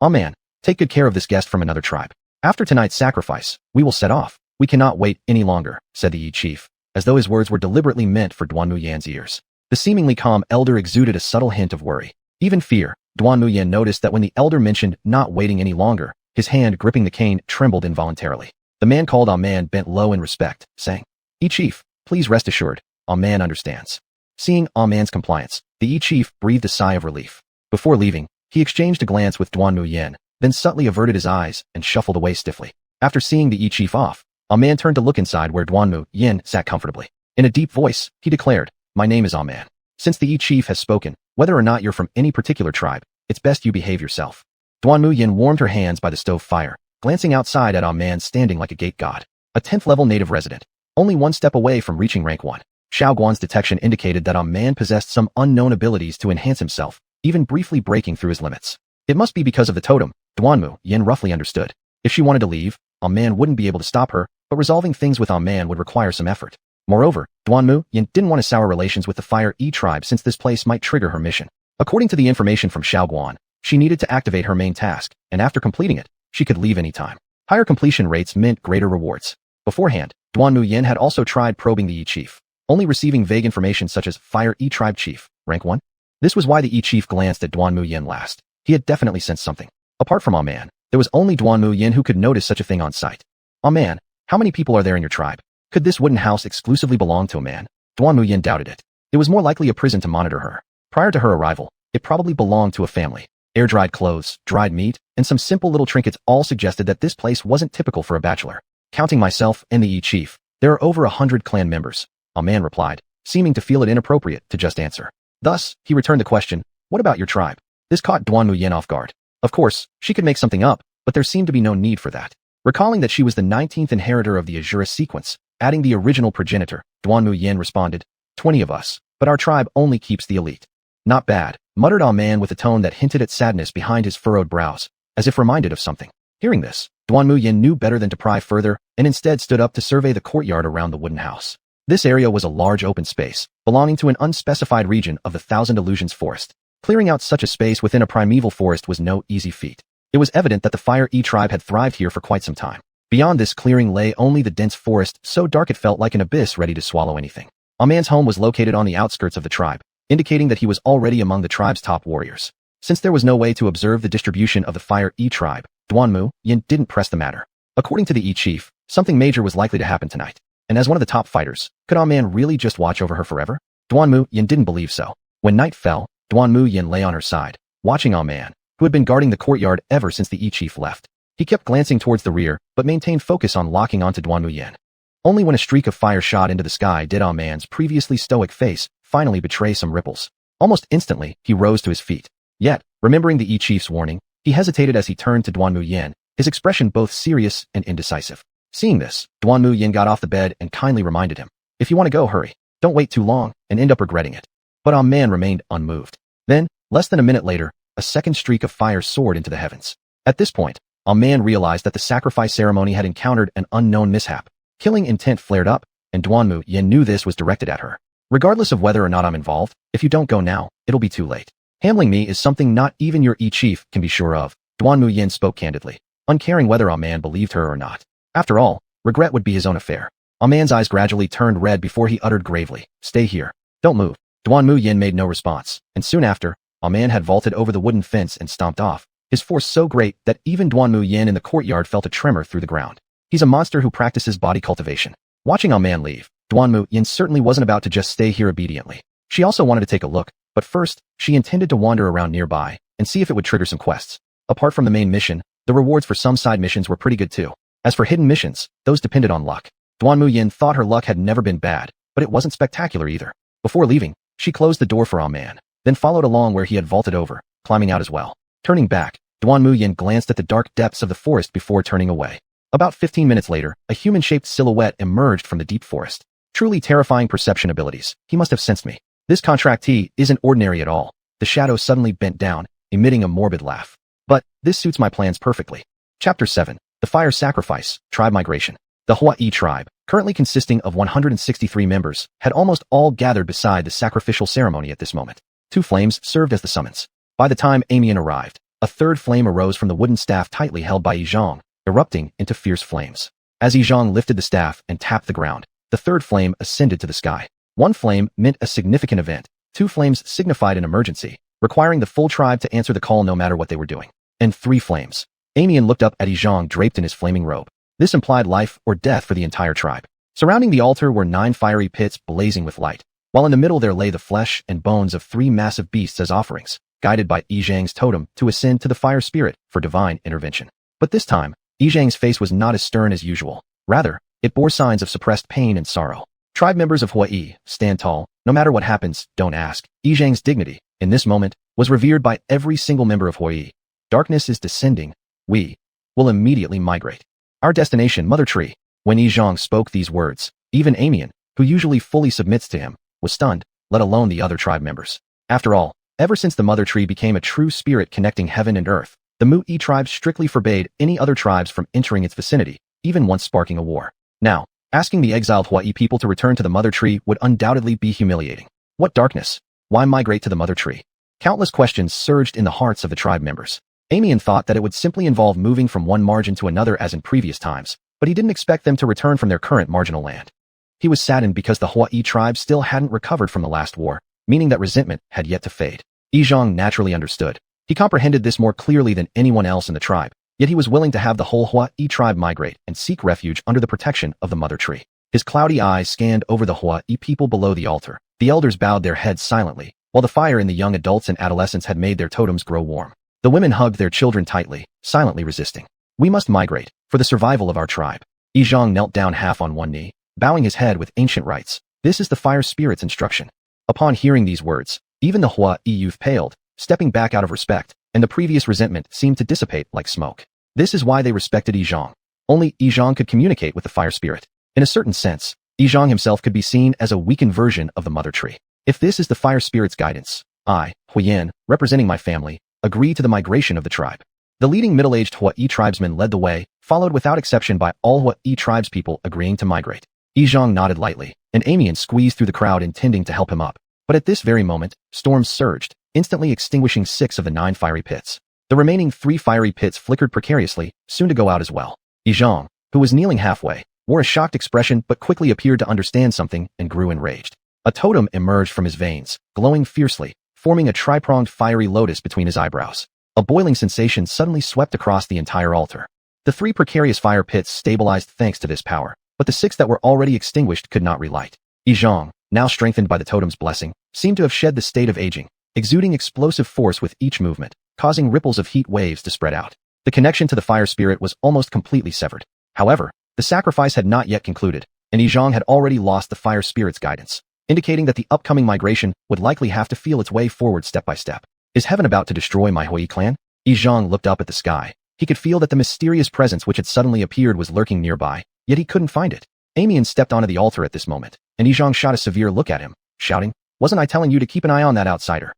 Oh man, take good care of this guest from another tribe. After tonight's sacrifice, we will set off. We cannot wait any longer, said the chief, as though his words were deliberately meant for Duanmu Yan's ears. The seemingly calm elder exuded a subtle hint of worry, even fear. Duanmu Yan noticed that when the elder mentioned not waiting any longer, his hand gripping the cane trembled involuntarily. The man called Aman bent low in respect, saying, chief, please rest assured, Aman understands. Seeing Aman's compliance, the chief breathed a sigh of relief. Before leaving, he exchanged a glance with Duanmu Yan, then subtly averted his eyes and shuffled away stiffly. After seeing the chief off, Aman turned to look inside where Duanmu Yan sat comfortably. In a deep voice, he declared, my name is Aman. Since the chief has spoken, whether or not you're from any particular tribe, it's best you behave yourself. Duanmu Yan warmed her hands by the stove fire, glancing outside at Aman standing like a gate god. A 10th level native resident, only one step away from reaching rank 1. Xiao Guan's detection indicated that Aman possessed some unknown abilities to enhance himself, even briefly breaking through his limits. It must be because of the totem, Duanmu Yan roughly understood. If she wanted to leave, a man wouldn't be able to stop her, but resolving things with a man would require some effort. Moreover, Duanmu Yan didn't want to sour relations with the Fire E tribe since this place might trigger her mission. According to the information from Xiaoguan, she needed to activate her main task, and after completing it, she could leave anytime. Higher completion rates meant greater rewards. Beforehand, Duanmu Yan had also tried probing the E chief, only receiving vague information such as Fire E tribe chief, rank 1. This was why the E chief glanced at Duanmu Yan last. He had definitely sensed something. Apart from a man, there was only Duanmu Yan who could notice such a thing on sight. A man, how many people are there in your tribe? Could this wooden house exclusively belong to a man? Duanmu Yan doubted it. It was more likely a prison to monitor her. Prior to her arrival, it probably belonged to a family. Air-dried clothes, dried meat, and some simple little trinkets all suggested that this place wasn't typical for a bachelor. Counting myself and the E chief, there are over 100 clan members, a man replied, seeming to feel it inappropriate to just answer. Thus, he returned the question, what about your tribe? This caught Duanmu Yan off guard. Of course, she could make something up, but there seemed to be no need for that. Recalling that she was the 19th inheritor of the Asura sequence, adding the original progenitor, Duanmu Yan responded, 20 of us, but our tribe only keeps the elite. Not bad, muttered a man with a tone that hinted at sadness behind his furrowed brows, as if reminded of something. Hearing this, Duanmu Yan knew better than to pry further, and instead stood up to survey the courtyard around the wooden house. This area was a large open space, belonging to an unspecified region of the Thousand Illusions Forest. Clearing out such a space within a primeval forest was no easy feat. It was evident that the Fire E tribe had thrived here for quite some time. Beyond this clearing lay only the dense forest, so dark it felt like an abyss ready to swallow anything. A man's home was located on the outskirts of the tribe, indicating that he was already among the tribe's top warriors. Since there was no way to observe the distribution of the Fire E tribe, Duanmu Yan didn't press the matter. According to the E chief, something major was likely to happen tonight. And as one of the top fighters, could a man really just watch over her forever? Duanmu Yan didn't believe so. When night fell, Duanmu Yan lay on her side, watching a man, who had been guarding the courtyard ever since the E chief left. He kept glancing towards the rear, but maintained focus on locking onto Duanmu Yan. Only when a streak of fire shot into the sky did a man's previously stoic face finally betray some ripples. Almost instantly, he rose to his feet. Yet, remembering the E chief's warning, he hesitated as he turned to Duanmu Yan, his expression both serious and indecisive. Seeing this, Duanmu Yan got off the bed and kindly reminded him, if you want to go, hurry. Don't wait too long and end up regretting it. But a man remained unmoved. Then, less than a minute later, a second streak of fire soared into the heavens. At this point, a man realized that the sacrifice ceremony had encountered an unknown mishap. Killing intent flared up, and Duanmu Yan knew this was directed at her. Regardless of whether or not I'm involved, if you don't go now, it'll be too late. Handling me is something not even your E-chief can be sure of. Duanmu Yan spoke candidly, uncaring whether a man believed her or not. After all, regret would be his own affair. A man's eyes gradually turned red before he uttered gravely, stay here. Don't move. Duanmu Yan made no response, and soon after, a man had vaulted over the wooden fence and stomped off, his force so great that even Duanmu Yan in the courtyard felt a tremor through the ground. He's a monster who practices body cultivation. Watching a man leave, Duanmu Yan certainly wasn't about to just stay here obediently. She also wanted to take a look, but first, she intended to wander around nearby and see if it would trigger some quests. Apart from the main mission, the rewards for some side missions were pretty good too. As for hidden missions, those depended on luck. Duanmu Yan thought her luck had never been bad, but it wasn't spectacular either. Before leaving, she closed the door for a man, then followed along where he had vaulted over, climbing out as well. Turning back, Duanmu Yan glanced at the dark depths of the forest before turning away. About 15 minutes later, a human-shaped silhouette emerged from the deep forest. Truly terrifying perception abilities. He must have sensed me. This contractee isn't ordinary at all. The shadow suddenly bent down, emitting a morbid laugh. But this suits my plans perfectly. Chapter 7. The Fire Sacrifice, Tribe Migration. The Hawaii tribe, currently consisting of 163 members, had almost all gathered beside the sacrificial ceremony at this moment. 2 flames served as the summons. By the time Amian arrived, a third flame arose from the wooden staff tightly held by Yizhong, erupting into fierce flames. As Yizhong lifted the staff and tapped the ground, the third flame ascended to the sky. 1 flame meant a significant event. 2 flames signified an emergency, requiring the full tribe to answer the call no matter what they were doing. And 3 flames. Amian looked up at Yizhong draped in his flaming robe. This implied life or death for the entire tribe. Surrounding the altar were 9 fiery pits blazing with light, while in the middle there lay the flesh and bones of 3 massive beasts as offerings, guided by Yizhang's totem to ascend to the fire spirit for divine intervention. But this time, Yizhang's face was not as stern as usual. Rather, it bore signs of suppressed pain and sorrow. Tribe members of Hawaii, stand tall. No matter what happens, don't ask. Yizhang's dignity, in this moment, was revered by every single member of Hawaii. Darkness is descending. We will immediately migrate. Our destination, Mother Tree. When Yizhang spoke these words, even Amian, who usually fully submits to him, was stunned, let alone the other tribe members. After all, Ever since the Mother Tree became a true spirit connecting heaven and earth, the Mu-E tribe strictly forbade any other tribes from entering its vicinity, even once sparking a war. Now, asking the exiled Hawaii people to return to the Mother Tree would undoubtedly be humiliating. What darkness? Why migrate to the Mother Tree? Countless questions surged in the hearts of the tribe members. Amian thought that it would simply involve moving from one margin to another as in previous times, but he didn't expect them to return from their current marginal land. He was saddened because the Hawaii tribe still hadn't recovered from the last war, meaning that resentment had yet to fade. Izhang naturally understood. He comprehended this more clearly than anyone else in the tribe, yet he was willing to have the whole Hawaii tribe migrate and seek refuge under the protection of the Mother Tree. His cloudy eyes scanned over the Hawaii people below the altar. The elders bowed their heads silently, while the fire in the young adults and adolescents had made their totems grow warm. The women hugged their children tightly, silently resisting. We must migrate, for the survival of our tribe. Izhang knelt down half on one knee, bowing his head with ancient rites. This is the fire spirit's instruction. Upon hearing these words, even the Hawaii youth paled, stepping back out of respect, and the previous resentment seemed to dissipate like smoke. This is why they respected Izhang. Only Izhang could communicate with the fire spirit. In a certain sense, Izhang himself could be seen as a weakened version of the Mother Tree. If this is the fire spirit's guidance, I, Huyan, representing my family, agree to the migration of the tribe. The leading middle-aged Hawaii tribesmen led the way, followed without exception by all Hawaii tribespeople agreeing to migrate. Izhang nodded lightly, and Amian squeezed through the crowd intending to help him up. But at this very moment, storms surged, instantly extinguishing 6 of the 9 fiery pits. The remaining 3 fiery pits flickered precariously, soon to go out as well. Izhang, who was kneeling halfway, wore a shocked expression but quickly appeared to understand something and grew enraged. A totem emerged from his veins, glowing fiercely, forming a tri-pronged fiery lotus between his eyebrows. A boiling sensation suddenly swept across the entire altar. The 3 precarious fire pits stabilized thanks to this power, but the 6 that were already extinguished could not relight. Izhang, now strengthened by the totem's blessing, seemed to have shed the state of aging, exuding explosive force with each movement, causing ripples of heat waves to spread out. The connection to the fire spirit was almost completely severed. However, the sacrifice had not yet concluded, and Izhang had already lost the fire spirit's guidance, indicating that the upcoming migration would likely have to feel its way forward step by step. Is heaven about to destroy my Hawaii clan? Izhang looked up at the sky. He could feel that the mysterious presence which had suddenly appeared was lurking nearby, yet he couldn't find it. Amian stepped onto the altar at this moment, and Izhang shot a severe look at him, shouting, "Wasn't I telling you to keep an eye on that outsider?"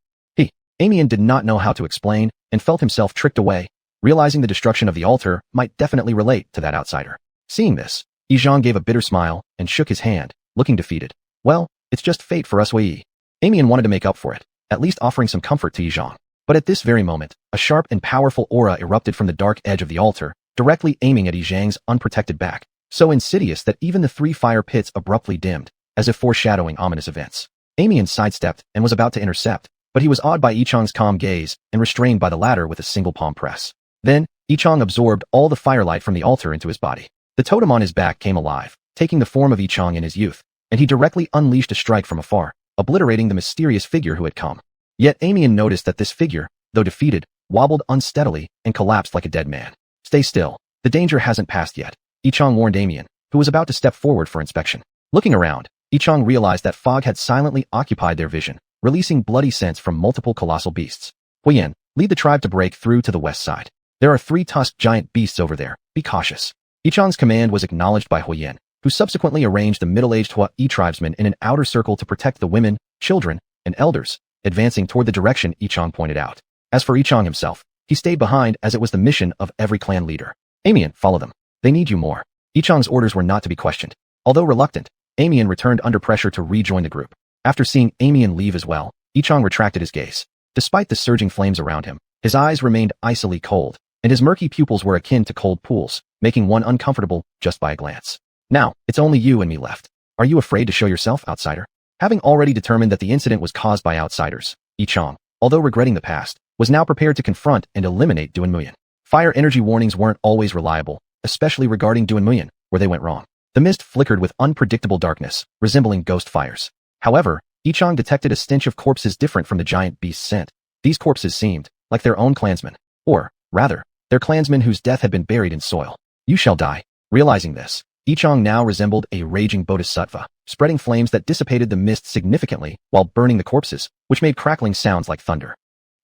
Amian did not know how to explain, and felt himself tricked away, realizing the destruction of the altar might definitely relate to that outsider. Seeing this, Izhang gave a bitter smile and shook his hand, looking defeated. Well, it's just fate for us Wei. Amian wanted to make up for it, at least offering some comfort to Izhang. But at this very moment, a sharp and powerful aura erupted from the dark edge of the altar, directly aiming at Izhang's unprotected back, so insidious that even the 3 fire pits abruptly dimmed, as if foreshadowing ominous events. Amian sidestepped and was about to intercept, but he was awed by Ichang's calm gaze and restrained by the latter with a single palm press. Then, Ichang absorbed all the firelight from the altar into his body. The totem on his back came alive, taking the form of Ichang in his youth, and he directly unleashed a strike from afar, obliterating the mysterious figure who had come. Yet Amian noticed that this figure, though defeated, wobbled unsteadily and collapsed like a dead man. Stay still. The danger hasn't passed yet, Ichang warned Amian, who was about to step forward for inspection. Looking around, Ichang realized that fog had silently occupied their vision, releasing bloody scents from multiple colossal beasts. Huyan, lead the tribe to break through to the west side. There are 3 tusked giant beasts over there, be cautious. Ichang's command was acknowledged by Huyan, who subsequently arranged the middle-aged Hawaii tribesmen in an outer circle to protect the women, children, and elders, advancing toward the direction Ichang pointed out. As for Ichang himself, he stayed behind as it was the mission of every clan leader. Amian, follow them. They need you more. Ichang's orders were not to be questioned. Although reluctant, Amian returned under pressure to rejoin the group. After seeing Amian leave as well, Ichang retracted his gaze. Despite the surging flames around him, his eyes remained icily cold, and his murky pupils were akin to cold pools, making one uncomfortable just by a glance. Now, it's only you and me left. Are you afraid to show yourself, outsider? Having already determined that the incident was caused by outsiders, Ichang, although regretting the past, was now prepared to confront and eliminate Duanmu Yan. Fire energy warnings weren't always reliable, especially regarding Duanmu Yan, where they went wrong. The mist flickered with unpredictable darkness, resembling ghost fires. However, Ichang detected a stench of corpses different from the giant beast's scent. These corpses seemed like their own clansmen, or, rather, their clansmen whose death had been buried in soil. You shall die. Realizing this, Ichang now resembled a raging bodhisattva, spreading flames that dissipated the mist significantly while burning the corpses, which made crackling sounds like thunder.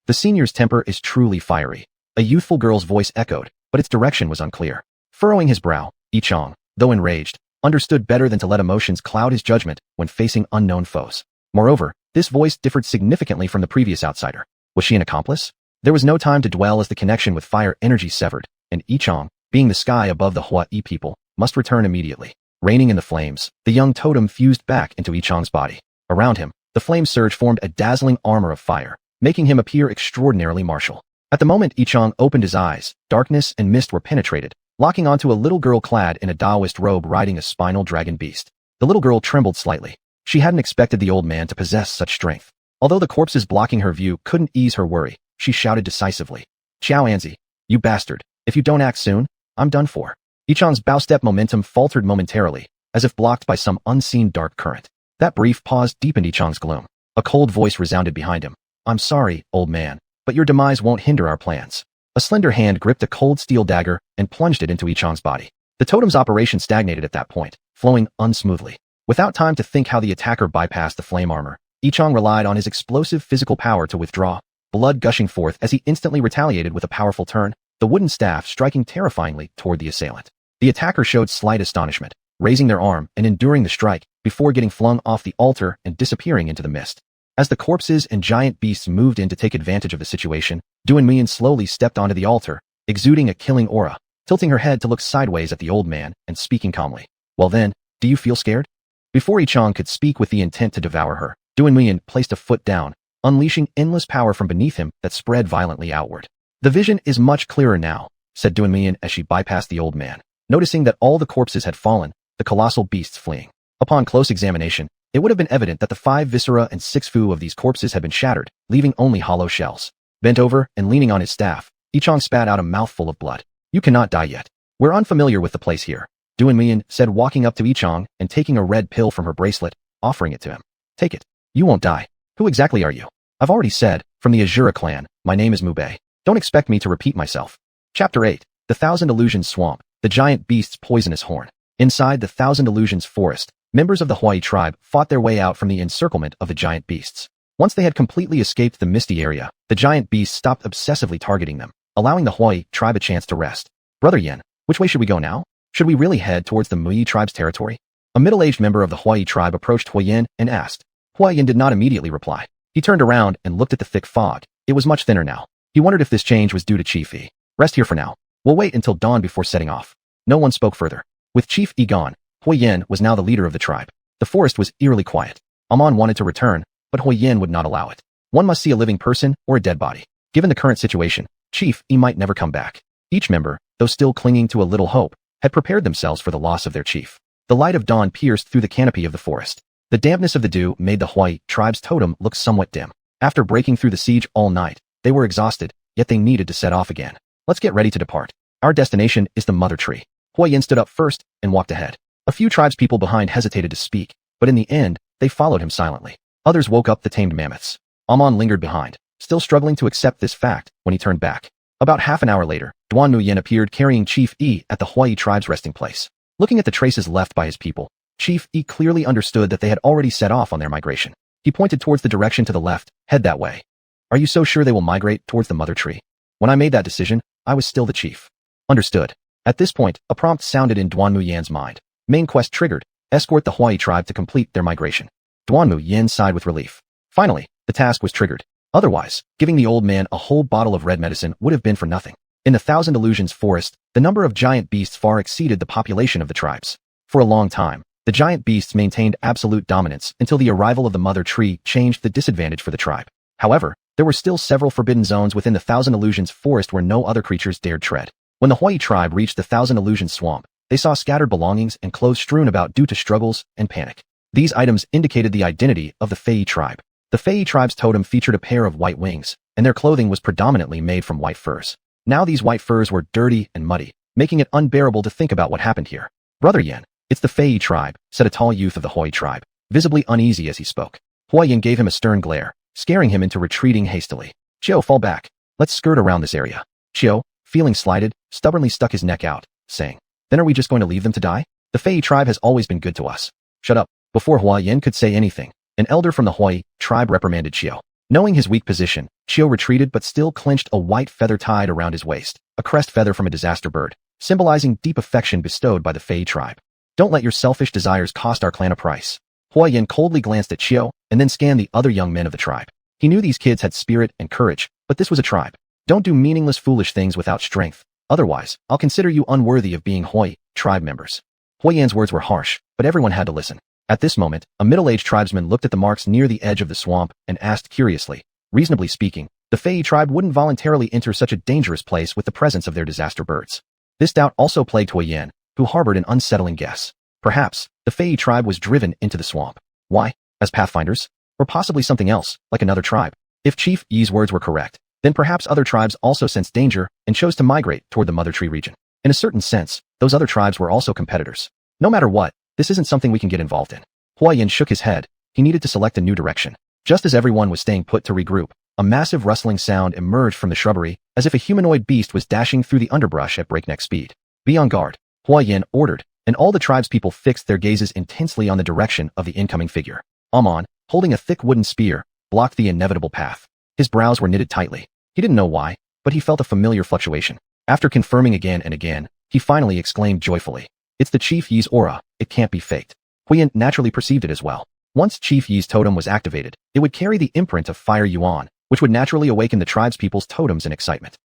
The senior's temper is truly fiery. A youthful girl's voice echoed, but its direction was unclear. Furrowing his brow, Ichang, though enraged, understood better than to let emotions cloud his judgment when facing unknown foes. Moreover, This voice differed significantly from the previous outsider. Was she an accomplice? There was no time to dwell as the connection with fire energy severed, and Yichang, being the sky above the Hawaii people, must return immediately. Reigning in the flames, the young totem fused back into Yichang's body. Around him, the flame surge formed a dazzling armor of fire, making him appear extraordinarily martial. At the moment Yichang opened his eyes, darkness and mist were penetrated, locking onto a little girl clad in a Taoist robe riding a spinal dragon beast. The little girl trembled slightly. She hadn't expected the old man to possess such strength. Although the corpses blocking her view couldn't ease her worry, she shouted decisively, "Xiao Anzi, you bastard, if you don't act soon, I'm done for." Yichang's bow-step momentum faltered momentarily, as if blocked by some unseen dark current. That brief pause deepened Yichang's gloom. A cold voice resounded behind him. "I'm sorry, old man, but your demise won't hinder our plans." A slender hand gripped a cold steel dagger and plunged it into Yichang's body. The totem's operation stagnated at that point, flowing unsmoothly. Without time to think how the attacker bypassed the flame armor, Yichang relied on his explosive physical power to withdraw, blood gushing forth as he instantly retaliated with a powerful turn, the wooden staff striking terrifyingly toward the assailant. The attacker showed slight astonishment, raising their arm and enduring the strike before getting flung off the altar and disappearing into the mist. As the corpses and giant beasts moved in to take advantage of the situation, Duanmu Yan slowly stepped onto the altar, exuding a killing aura, tilting her head to look sideways at the old man and speaking calmly. "Well then, do you feel scared?" Before Yichang could speak with the intent to devour her, Duanmu Yan placed a foot down, unleashing endless power from beneath him that spread violently outward. "The vision is much clearer now," said Duanmu Yan as she bypassed the old man, noticing that all the corpses had fallen, the colossal beasts fleeing. Upon close examination, it would have been evident that the 5 viscera and 6 fu of these corpses had been shattered, leaving only hollow shells. Bent over and leaning on his staff, Yichang spat out a mouthful of blood. "You cannot die yet. We're unfamiliar with the place here," Duanmu Yan said, walking up to Yichang and taking a red pill from her bracelet, offering it to him. "Take it. You won't die. Who exactly are you?" "I've already said, from the Asura clan, my name is Mubei. Don't expect me to repeat myself." Chapter 8. The Thousand Illusions Swamp, the giant beast's poisonous horn. Inside the Thousand Illusions forest, members of the Hawaii tribe fought their way out from the encirclement of the giant beasts. Once they had completely escaped the misty area, the giant beasts stopped obsessively targeting them, allowing the Hawaii tribe a chance to rest. "Brother Yan, which way should we go now? Should we really head towards the Mui tribe's territory?" A middle-aged member of the Hawaii tribe approached Hua Yan and asked. Hua Yan did not immediately reply. He turned around and looked at the thick fog. It was much thinner now. He wondered if this change was due to Chief E. "Rest here for now. We'll wait until dawn before setting off." No one spoke further. With Chief E gone, Hua Yan was now the leader of the tribe. The forest was eerily quiet. Amon wanted to return, but Hua Yan would not allow it. One must see a living person or a dead body. Given the current situation, Chief E might never come back. Each member, though still clinging to a little hope, had prepared themselves for the loss of their chief. The light of dawn pierced through the canopy of the forest. The dampness of the dew made the Hawaii tribe's totem look somewhat dim. After breaking through the siege all night, they were exhausted, yet they needed to set off again. "Let's get ready to depart. Our destination is the mother tree." Hua Yan stood up first and walked ahead. A few tribespeople behind hesitated to speak, but in the end, they followed him silently. Others woke up the tamed mammoths. Amon lingered behind, still struggling to accept this fact when he turned back. About half an hour later, Duanmu Yan appeared carrying Chief E at the Hawaii tribe's resting place. Looking at the traces left by his people, Chief E clearly understood that they had already set off on their migration. He pointed towards the direction to the left. "Head that way." "Are you so sure they will migrate towards the mother tree?" "When I made that decision, I was still the chief." "Understood." At this point, a prompt sounded in Duanmu Yan's mind. Main quest triggered. Escort the Hawaii tribe to complete their migration. Duanmu Yan sighed with relief. Finally, the task was triggered. Otherwise, giving the old man a whole bottle of red medicine would have been for nothing. In the Thousand Illusions forest, the number of giant beasts far exceeded the population of the tribes. For a long time, the giant beasts maintained absolute dominance until the arrival of the mother tree changed the disadvantage for the tribe. However, there were still several forbidden zones within the Thousand Illusions forest where no other creatures dared tread. When the Hawaii tribe reached the Thousand Illusions swamp, they saw scattered belongings and clothes strewn about due to struggles and panic. These items indicated the identity of the Fei tribe. The Fei tribe's totem featured a pair of white wings, and their clothing was predominantly made from white furs. Now these white furs were dirty and muddy, making it unbearable to think about what happened here. "Brother Yan, it's the Fei tribe," said a tall youth of the Hawaii tribe, visibly uneasy as he spoke. Hua Yan gave him a stern glare, scaring him into retreating hastily. "Chio, fall back. Let's skirt around this area." Chio, feeling slighted, stubbornly stuck his neck out, saying, "Then are we just going to leave them to die? The Fei tribe has always been good to us." "Shut up." Before Hua Yan could say anything, an elder from the Hawaii tribe reprimanded Chio. Knowing his weak position, Chio retreated but still clenched a white feather tied around his waist, a crest feather from a disaster bird, symbolizing deep affection bestowed by the Fei tribe. "Don't let your selfish desires cost our clan a price." Yan coldly glanced at Xiao and then scanned the other young men of the tribe. He knew these kids had spirit and courage, but this was a tribe. Don't do meaningless foolish things without strength. Otherwise, I'll consider you unworthy of being tribe members. Yan's words were harsh, but everyone had to listen. At this moment, a middle-aged tribesman looked at the marks near the edge of the swamp and asked curiously, reasonably speaking, the Fei tribe wouldn't voluntarily enter such a dangerous place with the presence of their disaster birds. This doubt also plagued Yan, who harbored an unsettling guess. Perhaps, the Fei tribe was driven into the swamp. Why? As pathfinders? Or possibly something else, like another tribe? If Chief Yi's words were correct, then perhaps other tribes also sensed danger and chose to migrate toward the Mother Tree region. In a certain sense, those other tribes were also competitors. No matter what, this isn't something we can get involved in. Yan shook his head. He needed to select a new direction. Just as everyone was staying put to regroup, a massive rustling sound emerged from the shrubbery, as if a humanoid beast was dashing through the underbrush at breakneck speed. Be on guard, Yan ordered, and all the tribespeople fixed their gazes intensely on the direction of the incoming figure. Amon, holding a thick wooden spear, blocked the inevitable path. His brows were knitted tightly. He didn't know why, but he felt a familiar fluctuation. After confirming again and again, he finally exclaimed joyfully, "It's the Chief Yi's aura, it can't be faked." Yan naturally perceived it as well. Once Chief Yi's totem was activated, it would carry the imprint of Fire Yuan, which would naturally awaken the tribespeople's totems in excitement.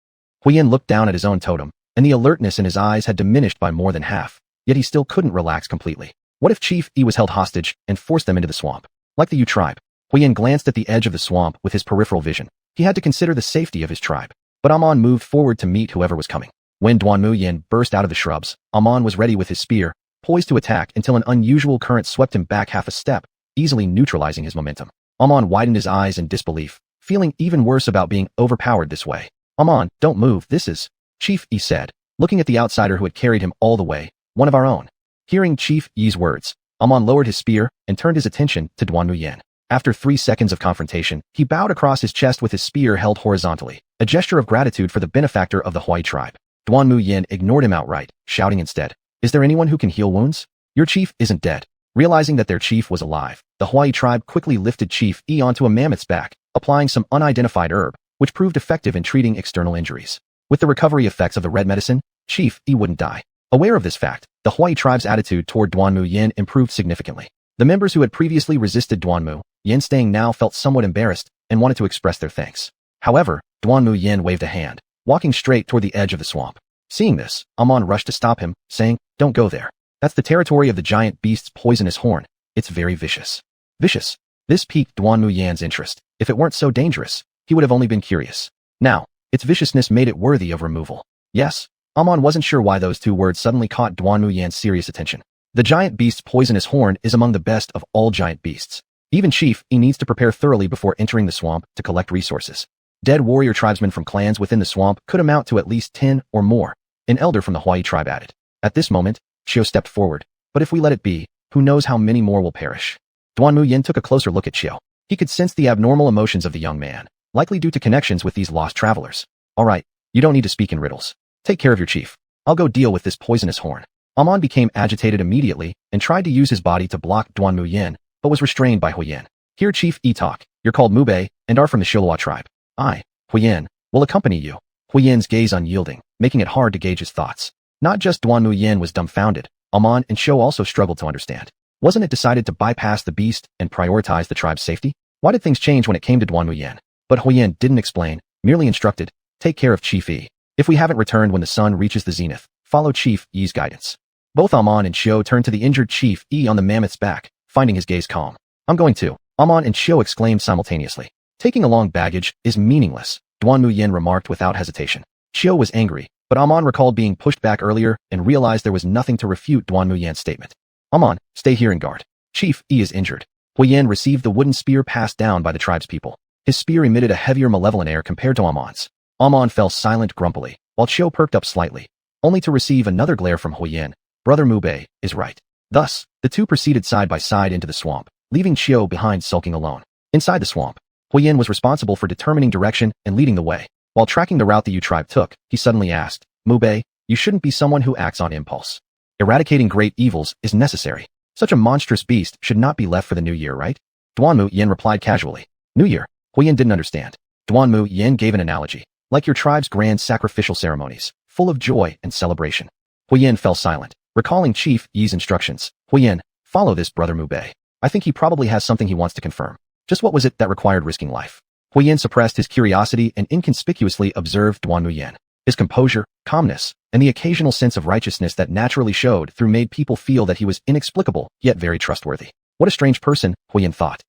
Yan looked down at his own totem, and the alertness in his eyes had diminished by more than half, yet he still couldn't relax completely. What if Chief Yi was held hostage and forced them into the swamp? Like the Yu tribe. Yan glanced at the edge of the swamp with his peripheral vision. He had to consider the safety of his tribe. But Amon moved forward to meet whoever was coming. When Duanmu Yan burst out of the shrubs, Amon was ready with his spear, poised to attack until an unusual current swept him back half a step, easily neutralizing his momentum. Amon widened his eyes in disbelief, feeling even worse about being overpowered this way. "Amon, don't move, this is," Chief Yi said, looking at the outsider who had carried him all the way, "one of our own." Hearing Chief Yi's words, Amon lowered his spear and turned his attention to Duanmu Yan. After 3 seconds of confrontation, he bowed across his chest with his spear held horizontally, a gesture of gratitude for the benefactor of the Hui tribe. Duanmu Yan ignored him outright, shouting instead, "Is there anyone who can heal wounds? Your chief isn't dead." Realizing that their chief was alive, the Hui tribe quickly lifted Chief Yi onto a mammoth's back, applying some unidentified herb, which proved effective in treating external injuries. With the recovery effects of the red medicine, Chief Yi wouldn't die. Aware of this fact, the Hui tribe's attitude toward Duanmu Yan improved significantly. The members who had previously resisted Duanmu Yan staying now felt somewhat embarrassed and wanted to express their thanks. However, Duanmu Yan waved a hand, walking straight toward the edge of the swamp. Seeing this, Amon rushed to stop him, saying, "Don't go there. That's the territory of the giant beast's poisonous horn. It's very vicious." Vicious? This piqued Duanmu Yan's interest. If it weren't so dangerous, he would have only been curious. Now, its viciousness made it worthy of removal. Yes, Amon wasn't sure why those 2 words suddenly caught Duanmu Yan's serious attention. The giant beast's poisonous horn is among the best of all giant beasts. Even Chief Yi needs to prepare thoroughly before entering the swamp to collect resources. Dead warrior tribesmen from clans within the swamp could amount to at least 10 or more, an elder from the Hui tribe added. At this moment, Xiao stepped forward, but if we let it be, who knows how many more will perish. Duanmu Yan took a closer look at Xiao. He could sense the abnormal emotions of the young man, likely due to connections with these lost travelers. "All right, you don't need to speak in riddles. Take care of your chief. I'll go deal with this poisonous horn." Amon became agitated immediately and tried to use his body to block Duanmu Yan, but was restrained by Yan. "Hear Chief Yi talk. You're called Mubei and are from the Shilua tribe. I, Yan, will accompany you." Yan's gaze unyielding, making it hard to gauge his thoughts. Not just Duanmu Yan was dumbfounded, Amon and Xiao also struggled to understand. Wasn't it decided to bypass the beast and prioritize the tribe's safety? Why did things change when it came to Duanmu Yan? But Yan didn't explain, merely instructed, "Take care of Chief Yi. If we haven't returned when the sun reaches the zenith, follow Chief Yi's guidance." Both Amon and Xiao turned to the injured Chief Yi on the mammoth's back, finding his gaze calm. "I'm going to," Amon and Xiao exclaimed simultaneously. "Taking along baggage is meaningless," Duanmu Yan remarked without hesitation. Xiao was angry, but Amon recalled being pushed back earlier and realized there was nothing to refute Duanmu Yan's statement. "Amon, stay here and guard. Chief Yi is injured." Yan received the wooden spear passed down by the tribespeople. His spear emitted a heavier malevolent air compared to Amon's. Amon fell silent grumpily, while Xiao perked up slightly, only to receive another glare from Yan. "Brother Mubei is right." Thus, the 2 proceeded side by side into the swamp, leaving Xiao behind sulking alone. Inside the swamp, Yan was responsible for determining direction and leading the way. While tracking the route the Yu tribe took, he suddenly asked, "Mubei, you shouldn't be someone who acts on impulse. Eradicating great evils is necessary. Such a monstrous beast should not be left for the new year, right?" Duanmu Yan replied casually. "New year?" Yan didn't understand. Duanmu Yan gave an analogy, like your tribe's grand sacrificial ceremonies, full of joy and celebration. Yan fell silent, recalling Chief Yi's instructions. "Yan, follow this, brother Mubei." I think he probably has something he wants to confirm. Just what was it that required risking life? Huyen suppressed his curiosity and inconspicuously observed Duanmu Yan. His composure, calmness, and the occasional sense of righteousness that naturally showed through made people feel that he was inexplicable, yet very trustworthy. What a strange person, Huyen thought.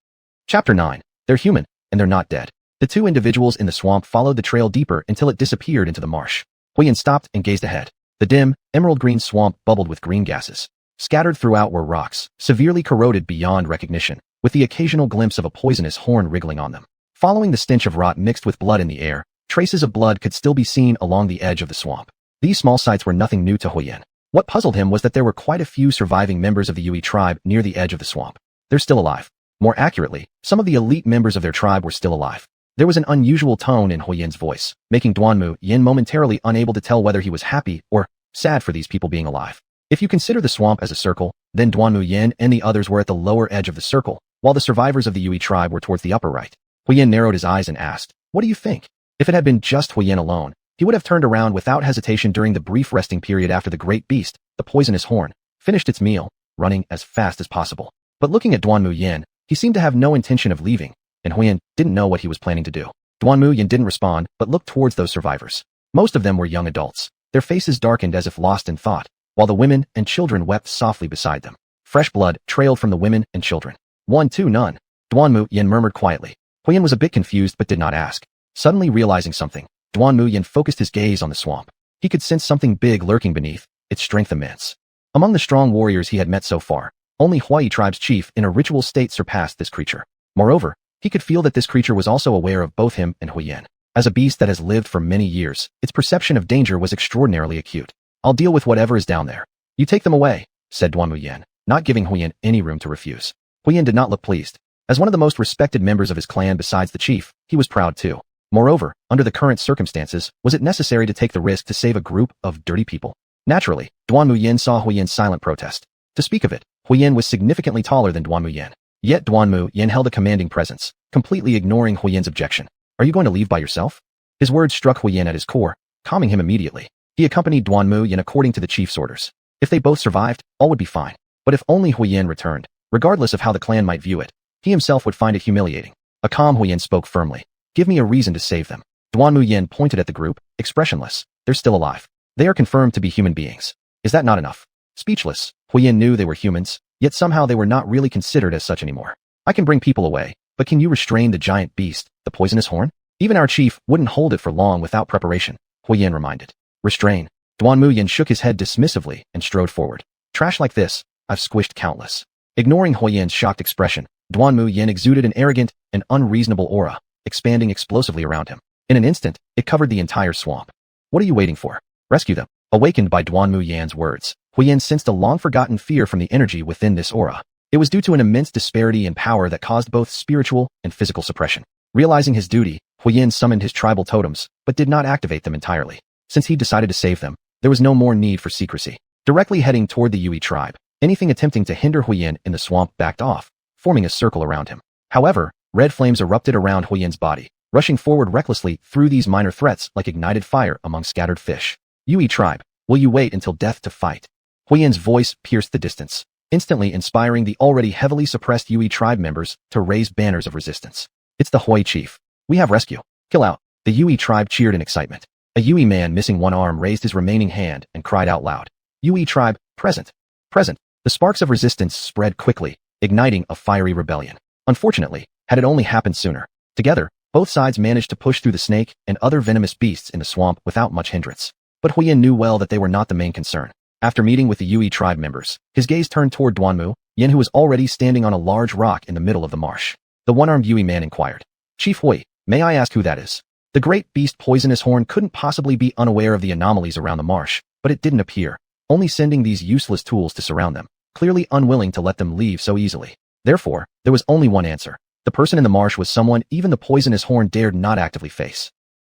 Chapter 9. They're human, and they're not dead. The two individuals in the swamp followed the trail deeper until it disappeared into the marsh. Huyen stopped and gazed ahead. The dim, emerald-green swamp bubbled with green gases. Scattered throughout were rocks, severely corroded beyond recognition, with the occasional glimpse of a poisonous horn wriggling on them. Following the stench of rot mixed with blood in the air, traces of blood could still be seen along the edge of the swamp. These small sights were nothing new to Huyen. What puzzled him was that there were quite a few surviving members of the Yui tribe near the edge of the swamp. They're still alive. More accurately, some of the elite members of their tribe were still alive. There was an unusual tone in Huyen's voice, making Duanmu Yan momentarily unable to tell whether he was happy or sad for these people being alive. If you consider the swamp as a circle, then Duanmu Yan and the others were at the lower edge of the circle, while the survivors of the Yui tribe were towards the upper right. Huyen narrowed his eyes and asked, "What do you think?" If it had been just Huyen alone, he would have turned around without hesitation during the brief resting period after the great beast, the poisonous horn, finished its meal, running as fast as possible. But looking at Duanmu Yan, he seemed to have no intention of leaving, and Huyen didn't know what he was planning to do. Duanmu Yan didn't respond, but looked towards those survivors. Most of them were young adults, their faces darkened as if lost in thought, while the women and children wept softly beside them. Fresh blood trailed from the women and children. "One, two, none," Duanmu Yan murmured quietly. Huyen was a bit confused but did not ask. Suddenly realizing something, Duanmu Yan focused his gaze on the swamp. He could sense something big lurking beneath, its strength immense. Among the strong warriors he had met so far, only Huai tribe's chief in a ritual state surpassed this creature. Moreover, he could feel that this creature was also aware of both him and Huyen. As a beast that has lived for many years, its perception of danger was extraordinarily acute. "I'll deal with whatever is down there. You take them away," said Duanmu Yan, not giving Huyen any room to refuse. Huyen did not look pleased. As one of the most respected members of his clan besides the chief, he was proud too. Moreover, under the current circumstances, was it necessary to take the risk to save a group of dirty people? Naturally, Duanmu Yan saw Huyen's silent protest. To speak of it, Huyen was significantly taller than Duanmu Yan. Yet Duanmu Yan held a commanding presence, completely ignoring Huyen's objection. "Are you going to leave by yourself?" His words struck Huyen at his core, calming him immediately. He accompanied Duanmu Yan according to the chief's orders. If they both survived, all would be fine. But if only Huyen returned, regardless of how the clan might view it, he himself would find it humiliating. A calm Huyen spoke firmly. "Give me a reason to save them." Duanmu Yan pointed at the group, expressionless. "They're still alive. They are confirmed to be human beings. Is that not enough?" Speechless, Huyen knew they were humans, yet somehow they were not really considered as such anymore. "I can bring people away, but can you restrain the giant beast, the poisonous horn? Even our chief wouldn't hold it for long without preparation," Huyen reminded. "Restrain." Duanmu Yan shook his head dismissively and strode forward. "Trash like this, I've squished countless." Ignoring Huyen's shocked expression, Duanmu Yan exuded an arrogant and unreasonable aura, expanding explosively around him. In an instant, it covered the entire swamp. "What are you waiting for? Rescue them." Awakened by Duanmu Yan's words, Huyen sensed a long-forgotten fear from the energy within this aura. It was due to an immense disparity in power that caused both spiritual and physical suppression. Realizing his duty, Huyen summoned his tribal totems, but did not activate them entirely. Since he decided to save them, there was no more need for secrecy. Directly heading toward the Yui tribe, anything attempting to hinder Huyen in the swamp backed off, forming a circle around him. However, red flames erupted around Huyen's body, rushing forward recklessly through these minor threats like ignited fire among scattered fish. "Yui tribe, will you wait until death to fight?" Huyen's voice pierced the distance, instantly inspiring the already heavily suppressed Yui tribe members to raise banners of resistance. "It's the Hui chief. We have rescue. Kill out." The Yui tribe cheered in excitement. A Yui man missing one arm raised his remaining hand and cried out loud. "Yui tribe, present. Present." The sparks of resistance spread quickly, igniting a fiery rebellion. Unfortunately, had it only happened sooner. Together, both sides managed to push through the snake and other venomous beasts in the swamp without much hindrance. But Huyen knew well that they were not the main concern. After meeting with the Yui tribe members, his gaze turned toward Duanmu Yan, who was already standing on a large rock in the middle of the marsh. The one-armed Yui man inquired, "Chief Hui, may I ask who that is?" The great beast poisonous horn couldn't possibly be unaware of the anomalies around the marsh, but it didn't appear, only sending these useless tools to surround them, clearly unwilling to let them leave so easily. Therefore, there was only one answer. The person in the marsh was someone even the poisonous horn dared not actively face.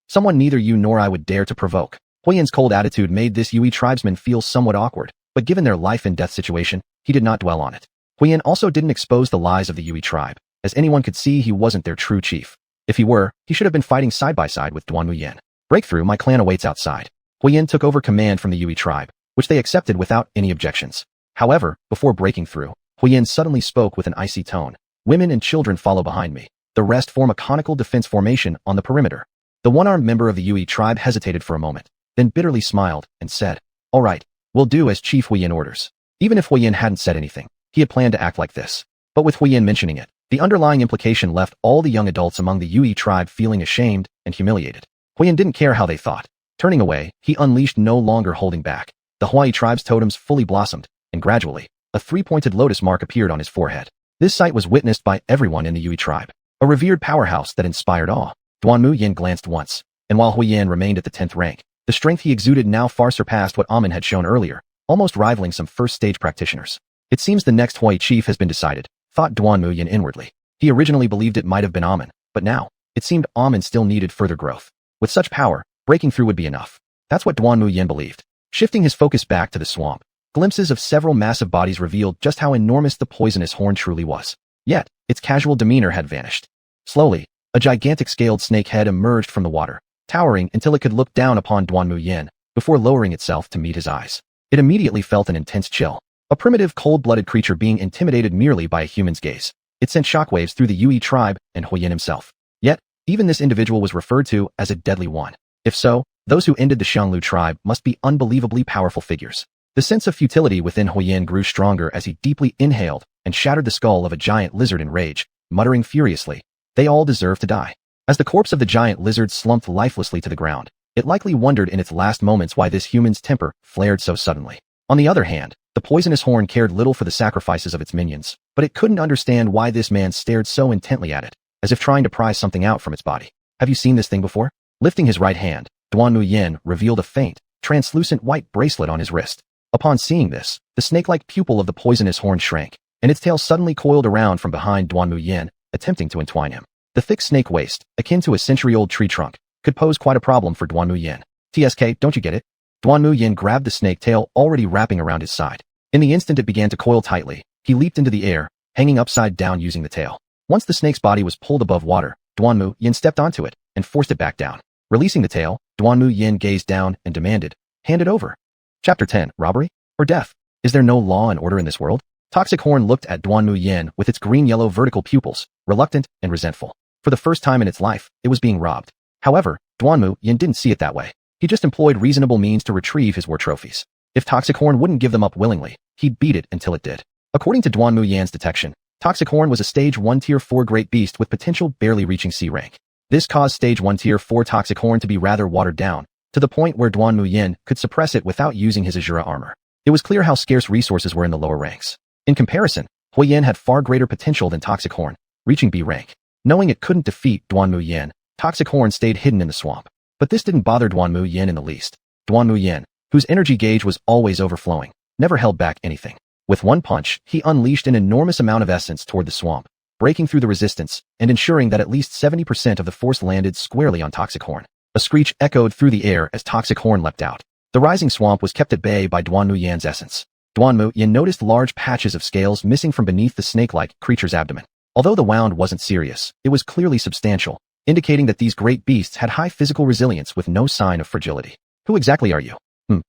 Someone neither you nor I would dare to provoke. Huyen's cold attitude made this Yui tribesman feel somewhat awkward, but given their life and death situation, he did not dwell on it. Huyen also didn't expose the lies of the Yui tribe, as anyone could see he wasn't their true chief. If he were, he should have been fighting side by side with Duanmu Yan. "Breakthrough, my clan awaits outside." Huyen took over command from the Yui tribe, which they accepted without any objections. However, before breaking through, Huyen suddenly spoke with an icy tone. Women and children follow behind me. The rest form a conical defense formation on the perimeter. The one-armed member of the Yue tribe hesitated for a moment, then bitterly smiled and said, "All right, we'll do as Chief Huyen orders." Even if Huyen hadn't said anything, he had planned to act like this. But with Huyen mentioning it, the underlying implication left all the young adults among the Yue tribe feeling ashamed and humiliated. Huyen didn't care how they thought. Turning away, he unleashed, no longer holding back. The Hawaii tribe's totems fully blossomed, and gradually, a three-pointed lotus mark appeared on his forehead. This sight was witnessed by everyone in the Yue tribe. A revered powerhouse that inspired awe. Duanmu Yan glanced once, and while Huyen remained at the 10th rank, the strength he exuded now far surpassed what Amen had shown earlier, almost rivaling some first-stage practitioners. It seems the next Hawaii chief has been decided, thought Duanmu Yan inwardly. He originally believed it might have been Amen, but now, it seemed Amen still needed further growth. With such power, breaking through would be enough. That's what Duanmu Yan believed. Shifting his focus back to the swamp, glimpses of several massive bodies revealed just how enormous the poisonous horn truly was. Yet, its casual demeanor had vanished. Slowly, a gigantic scaled snake head emerged from the water, towering until it could look down upon Duanmu Yan, before lowering itself to meet his eyes. It immediately felt an intense chill. A primitive, cold-blooded creature being intimidated merely by a human's gaze. It sent shockwaves through the Yue tribe and Huyen himself. Yet, even this individual was referred to as a deadly one. If so, those who ended the Xianglu tribe must be unbelievably powerful figures. The sense of futility within Huyen grew stronger as he deeply inhaled and shattered the skull of a giant lizard in rage, muttering furiously, "They all deserve to die." As the corpse of the giant lizard slumped lifelessly to the ground, it likely wondered in its last moments why this human's temper flared so suddenly. On the other hand, the poisonous horn cared little for the sacrifices of its minions, but it couldn't understand why this man stared so intently at it, as if trying to pry something out from its body. "Have you seen this thing before?" Lifting his right hand, Duanmu Yan revealed a faint, translucent white bracelet on his wrist. Upon seeing this, the snake-like pupil of the poisonous horn shrank, and its tail suddenly coiled around from behind Duanmu Yan, attempting to entwine him. The thick snake waist, akin to a century-old tree trunk, could pose quite a problem for Duanmu Yan. "TSK, don't you get it?" Duanmu Yan grabbed the snake tail already wrapping around his side. In the instant it began to coil tightly, he leaped into the air, hanging upside down using the tail. Once the snake's body was pulled above water, Duanmu Yan stepped onto it and forced it back down. Releasing the tail, Duanmu Yan gazed down and demanded, "Hand it over." Chapter 10, Robbery or Death? Is there no law and order in this world? Toxic Horn looked at Duanmu Yan with its green-yellow vertical pupils, reluctant and resentful. For the first time in its life, it was being robbed. However, Duanmu Yan didn't see it that way. He just employed reasonable means to retrieve his war trophies. If Toxic Horn wouldn't give them up willingly, he'd beat it until it did. According to Duanmu Yan's detection, Toxic Horn was a Stage 1 Tier 4 great beast with potential barely reaching C rank. This caused Stage 1 Tier 4 Toxic Horn to be rather watered down, to the point where Duanmu Yan could suppress it without using his Asura armor. It was clear how scarce resources were in the lower ranks. In comparison, Huyen had far greater potential than Toxic Horn, reaching B rank. Knowing it couldn't defeat Duanmu Yan, Toxic Horn stayed hidden in the swamp. But this didn't bother Duanmu Yan in the least. Duanmu Yan, whose energy gauge was always overflowing, never held back anything. With one punch, he unleashed an enormous amount of essence toward the swamp, breaking through the resistance and ensuring that at least 70% of the force landed squarely on Toxic Horn. A screech echoed through the air as Toxic Horn leapt out. The rising swamp was kept at bay by Duanmu Yan's essence. Duanmu Yan noticed large patches of scales missing from beneath the snake-like creature's abdomen. Although the wound wasn't serious, it was clearly substantial, indicating that these great beasts had high physical resilience with no sign of fragility. "Who exactly are you?"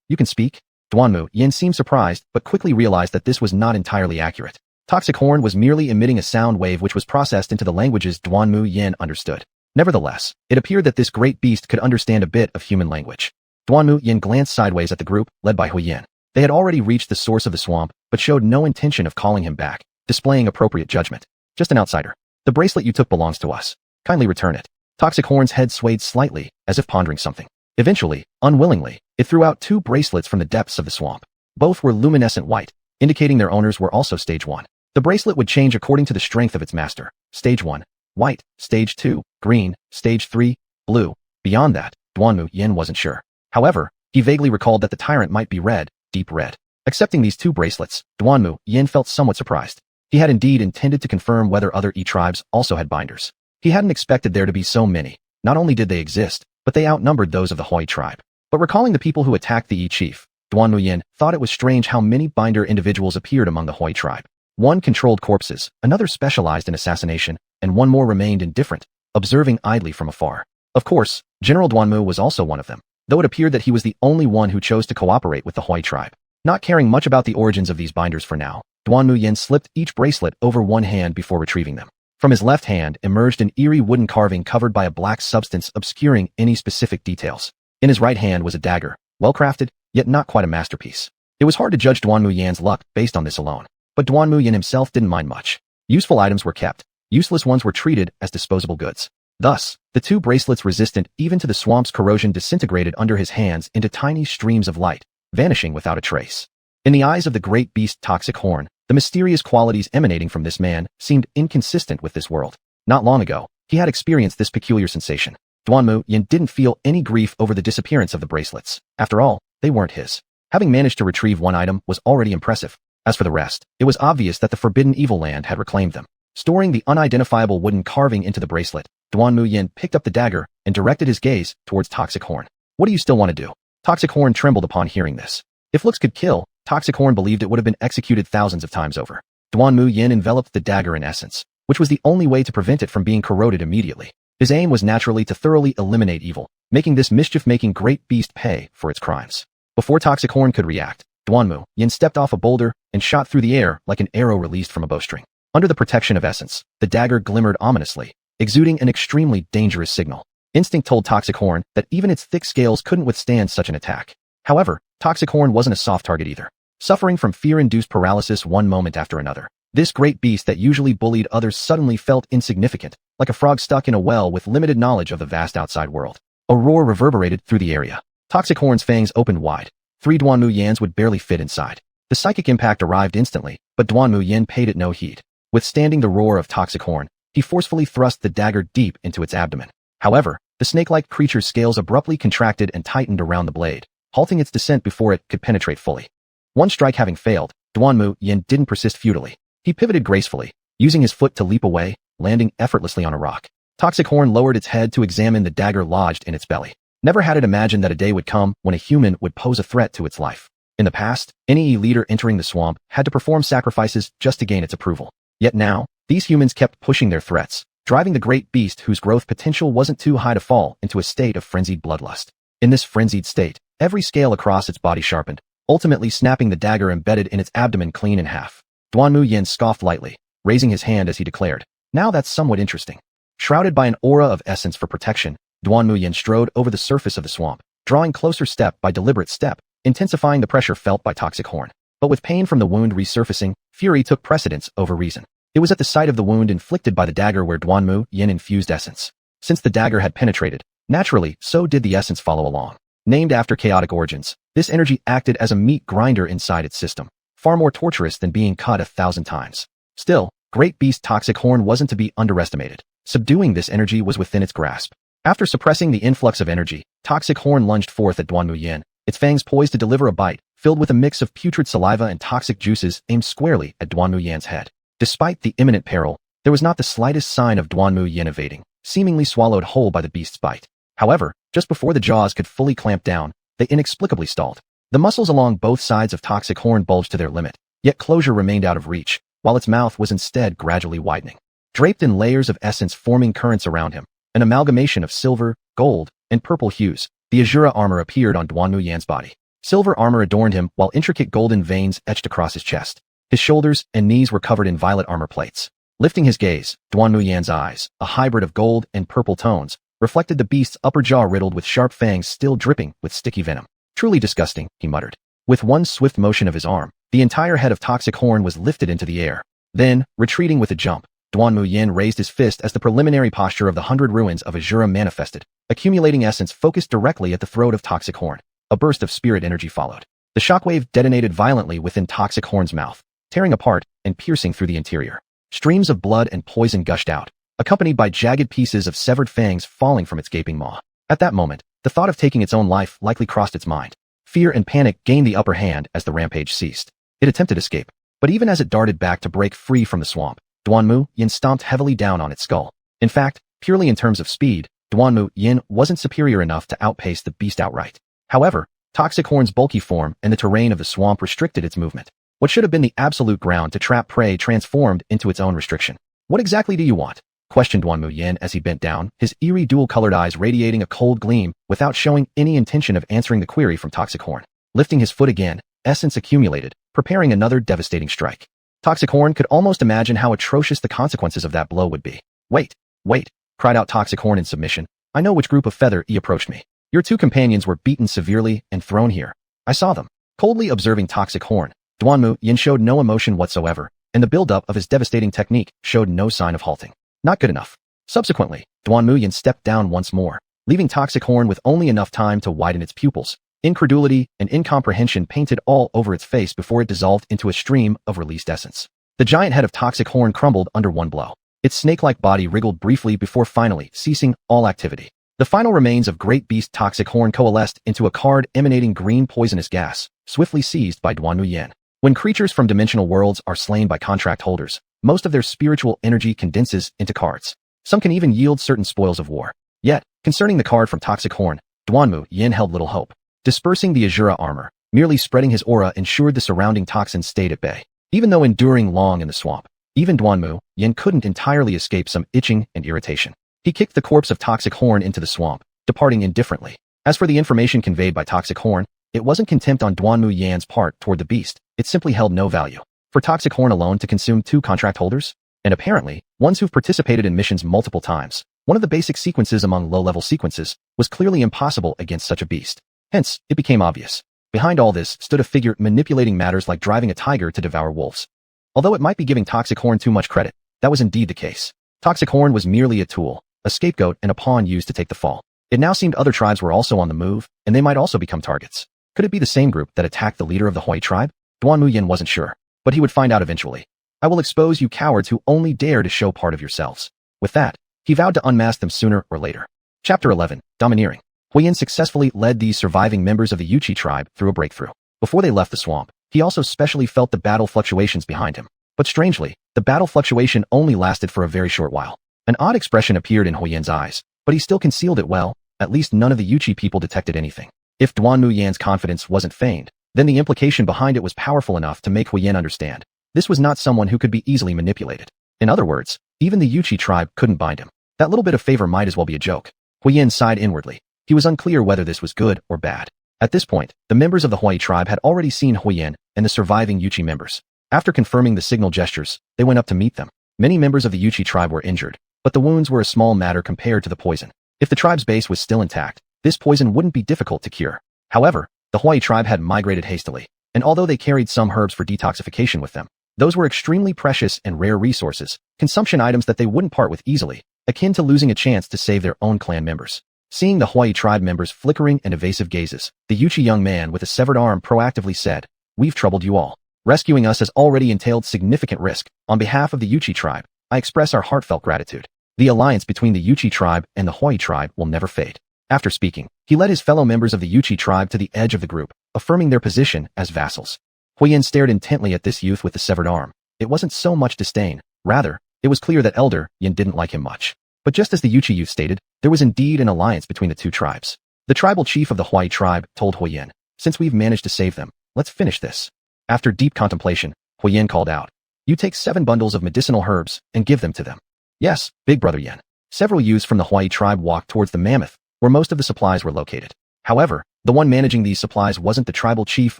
You can speak?" Duanmu Yan seemed surprised, but quickly realized that this was not entirely accurate. Toxic Horn was merely emitting a sound wave which was processed into the languages Duanmu Yan understood. Nevertheless, it appeared that this great beast could understand a bit of human language. Duanmu Yan glanced sideways at the group, led by Huyen. They had already reached the source of the swamp, but showed no intention of calling him back, displaying appropriate judgment. "Just an outsider. The bracelet you took belongs to us. Kindly return it." Toxic Horn's head swayed slightly, as if pondering something. Eventually, unwillingly, it threw out 2 bracelets from the depths of the swamp. Both were luminescent white, indicating their owners were also Stage 1. The bracelet would change according to the strength of its master. Stage 1, white. Stage 2, green. Stage 3, blue. Beyond that, Duanmu Yan wasn't sure. However, he vaguely recalled that the tyrant might be red, deep red. Accepting these 2 bracelets, Duanmu Yan felt somewhat surprised. He had indeed intended to confirm whether other E tribes also had binders. He hadn't expected there to be so many. Not only did they exist, but they outnumbered those of the Hawaii tribe. But recalling the people who attacked the E chief, Duanmu Yan thought it was strange how many binder individuals appeared among the Hawaii tribe. One controlled corpses, another specialized in assassination, and one more remained indifferent, observing idly from afar. Of course, General Duanmu was also one of them, though it appeared that he was the only one who chose to cooperate with the Hawaii tribe. Not caring much about the origins of these binders for now, Duanmu Yan slipped each bracelet over one hand before retrieving them. From his left hand emerged an eerie wooden carving covered by a black substance obscuring any specific details. In his right hand was a dagger, well-crafted, yet not quite a masterpiece. It was hard to judge Duanmu Yan's luck based on this alone. But Duanmu Yan himself didn't mind much. Useful items were kept. Useless ones were treated as disposable goods. Thus, the two bracelets resistant even to the swamp's corrosion disintegrated under his hands into tiny streams of light, vanishing without a trace. In the eyes of the great beast Toxic Horn, the mysterious qualities emanating from this man seemed inconsistent with this world. Not long ago, he had experienced this peculiar sensation. Duanmu Yan didn't feel any grief over the disappearance of the bracelets. After all, they weren't his. Having managed to retrieve one item was already impressive. As for the rest, it was obvious that the forbidden evil land had reclaimed them. Storing the unidentifiable wooden carving into the bracelet, Duanmu Yan picked up the dagger and directed his gaze towards Toxic Horn. What do you still want to do? Toxic Horn trembled upon hearing this. If looks could kill, Toxic Horn believed it would have been executed thousands of times over. Duanmu Yan enveloped the dagger in essence, which was the only way to prevent it from being corroded immediately. His aim was naturally to thoroughly eliminate evil, making this mischief-making great beast pay for its crimes. Before Toxic Horn could react, Duanmu Yan stepped off a boulder and shot through the air like an arrow released from a bowstring. Under the protection of essence, the dagger glimmered ominously, exuding an extremely dangerous signal. Instinct told Toxic Horn that even its thick scales couldn't withstand such an attack. However, Toxic Horn wasn't a soft target either. Suffering from fear-induced paralysis one moment after another, this great beast that usually bullied others suddenly felt insignificant, like a frog stuck in a well with limited knowledge of the vast outside world. A roar reverberated through the area. Toxic Horn's fangs opened wide. 3 Duanmu Yans would barely fit inside. The psychic impact arrived instantly, but Duanmu Yan paid it no heed. Withstanding the roar of Toxic Horn, he forcefully thrust the dagger deep into its abdomen. However, the snake-like creature's scales abruptly contracted and tightened around the blade, halting its descent before it could penetrate fully. One strike having failed, Duanmu Yan didn't persist futilely. He pivoted gracefully, using his foot to leap away, landing effortlessly on a rock. Toxic Horn lowered its head to examine the dagger lodged in its belly. Never had it imagined that a day would come when a human would pose a threat to its life. In the past, any leader entering the swamp had to perform sacrifices just to gain its approval. Yet now, these humans kept pushing their threats, driving the great beast whose growth potential wasn't too high to fall into a state of frenzied bloodlust. In this frenzied state, every scale across its body sharpened, ultimately snapping the dagger embedded in its abdomen clean in half. Duanmu Yan scoffed lightly, raising his hand as he declared, "Now that's somewhat interesting." Shrouded by an aura of essence for protection, Duanmu Yan strode over the surface of the swamp, drawing closer step by deliberate step, intensifying the pressure felt by Toxic Horn. But with pain from the wound resurfacing, fury took precedence over reason. It was at the site of the wound inflicted by the dagger where Duanmu Yan infused essence. Since the dagger had penetrated, naturally, so did the essence follow along. Named after chaotic origins, this energy acted as a meat grinder inside its system, far more torturous than being cut 1,000 times. Still, great beast Toxic Horn wasn't to be underestimated. Subduing this energy was within its grasp. After suppressing the influx of energy, Toxic Horn lunged forth at Duanmu Yan, its fangs poised to deliver a bite, filled with a mix of putrid saliva and toxic juices aimed squarely at Duanmu Yan's head. Despite the imminent peril, there was not the slightest sign of Duanmu Yan evading, seemingly swallowed whole by the beast's bite. However, just before the jaws could fully clamp down, they inexplicably stalled. The muscles along both sides of Toxic Horn bulged to their limit, yet closure remained out of reach, while its mouth was instead gradually widening. Draped in layers of essence forming currents around him, an amalgamation of silver, gold, and purple hues, the Asura armor appeared on Duanmu Yan's body. Silver armor adorned him while intricate golden veins etched across his chest. His shoulders and knees were covered in violet armor plates. Lifting his gaze, Duanmu Yan's eyes, a hybrid of gold and purple tones, reflected the beast's upper jaw riddled with sharp fangs still dripping with sticky venom. "Truly disgusting," he muttered. With one swift motion of his arm, the entire head of Toxic Horn was lifted into the air. Then, retreating with a jump, Duanmu Yan raised his fist as the preliminary posture of the 100 ruins of Asura manifested, accumulating essence focused directly at the throat of Toxic Horn. A burst of spirit energy followed. The shockwave detonated violently within Toxic Horn's mouth, tearing apart and piercing through the interior. Streams of blood and poison gushed out, accompanied by jagged pieces of severed fangs falling from its gaping maw. At that moment, the thought of taking its own life likely crossed its mind. Fear and panic gained the upper hand as the rampage ceased. It attempted escape, but even as it darted back to break free from the swamp, Duanmu Yan stomped heavily down on its skull. In fact, purely in terms of speed, Duanmu Yan wasn't superior enough to outpace the beast outright. However, Toxic Horn's bulky form and the terrain of the swamp restricted its movement. What should have been the absolute ground to trap prey transformed into its own restriction. "What exactly do you want?" questioned Duanmu Yan as he bent down, his eerie dual-colored eyes radiating a cold gleam without showing any intention of answering the query from Toxic Horn. Lifting his foot again, essence accumulated, preparing another devastating strike. Toxic Horn could almost imagine how atrocious the consequences of that blow would be. Wait, wait, cried out Toxic Horn in submission. I know which group of Feather E approached me. Your two companions were beaten severely and thrown here. I saw them. Coldly observing Toxic Horn, Duanmu Yan showed no emotion whatsoever, and the build-up of his devastating technique showed no sign of halting. Not good enough. Subsequently, Duanmu Yan stepped down once more, leaving Toxic Horn with only enough time to widen its pupils. Incredulity and incomprehension painted all over its face before it dissolved into a stream of released essence. The giant head of Toxic Horn crumbled under one blow. Its snake-like body wriggled briefly before finally ceasing all activity. The final remains of Great Beast Toxic Horn coalesced into a card emanating green poisonous gas, swiftly seized by Duanmu Yan. When creatures from dimensional worlds are slain by contract holders, most of their spiritual energy condenses into cards. Some can even yield certain spoils of war. Yet, concerning the card from Toxic Horn, Duanmu Yan held little hope. Dispersing the Asura armor, merely spreading his aura ensured the surrounding toxins stayed at bay. Even though enduring long in the swamp, even Duanmu Yan couldn't entirely escape some itching and irritation. He kicked the corpse of Toxic Horn into the swamp, departing indifferently. As for the information conveyed by Toxic Horn, it wasn't contempt on Duanmu Yan's part toward the beast, it simply held no value. For Toxic Horn alone to consume two contract holders, and apparently, ones who've participated in missions multiple times, one of the basic sequences among low-level sequences, was clearly impossible against such a beast. Hence, it became obvious. Behind all this stood a figure manipulating matters like driving a tiger to devour wolves. Although it might be giving Toxic Horn too much credit, that was indeed the case. Toxic Horn was merely a tool, a scapegoat and a pawn used to take the fall. It now seemed other tribes were also on the move, and they might also become targets. Could it be the same group that attacked the leader of the Hui tribe? Duanmu Yan wasn't sure, but he would find out eventually. I will expose you cowards who only dare to show part of yourselves. With that, he vowed to unmask them sooner or later. Chapter 11, Domineering. Huiyan successfully led these surviving members of the Yuchi tribe through a breakthrough. Before they left the swamp, he also specially felt the battle fluctuations behind him. But strangely, the battle fluctuation only lasted for a very short while. An odd expression appeared in Huiyan's eyes, but he still concealed it well. At least none of the Yuchi people detected anything. If Duanmu Yan's confidence wasn't feigned, then the implication behind it was powerful enough to make Huiyan understand. This was not someone who could be easily manipulated. In other words, even the Yuchi tribe couldn't bind him. That little bit of favor might as well be a joke. Huiyan sighed inwardly. He was unclear whether this was good or bad. At this point, the members of the Hui tribe had already seen Huiyan and the surviving Yuchi members. After confirming the signal gestures, they went up to meet them. Many members of the Yuchi tribe were injured, but the wounds were a small matter compared to the poison. If the tribe's base was still intact, this poison wouldn't be difficult to cure. However, the Hui tribe had migrated hastily, and although they carried some herbs for detoxification with them, those were extremely precious and rare resources, consumption items that they wouldn't part with easily, akin to losing a chance to save their own clan members. Seeing the Hui tribe members' flickering and evasive gazes, the Yuchi young man with a severed arm proactively said, "We've troubled you all. Rescuing us has already entailed significant risk. On behalf of the Yuchi tribe, I express our heartfelt gratitude. The alliance between the Yuchi tribe and the Hui tribe will never fade." After speaking, he led his fellow members of the Yuchi tribe to the edge of the group, affirming their position as vassals. Huiyan stared intently at this youth with the severed arm. It wasn't so much disdain. Rather, it was clear that Elder Yan didn't like him much. But just as the Yuchi youth stated, there was indeed an alliance between the two tribes. The tribal chief of the Hui tribe told Huiyan, "Since we've managed to save them, let's finish this." After deep contemplation, Huiyan called out, "You take 7 bundles of medicinal herbs and give them to them." "Yes, big brother Yan." Several youths from the Hui tribe walked towards the mammoth, where most of the supplies were located. However, the one managing these supplies wasn't the tribal chief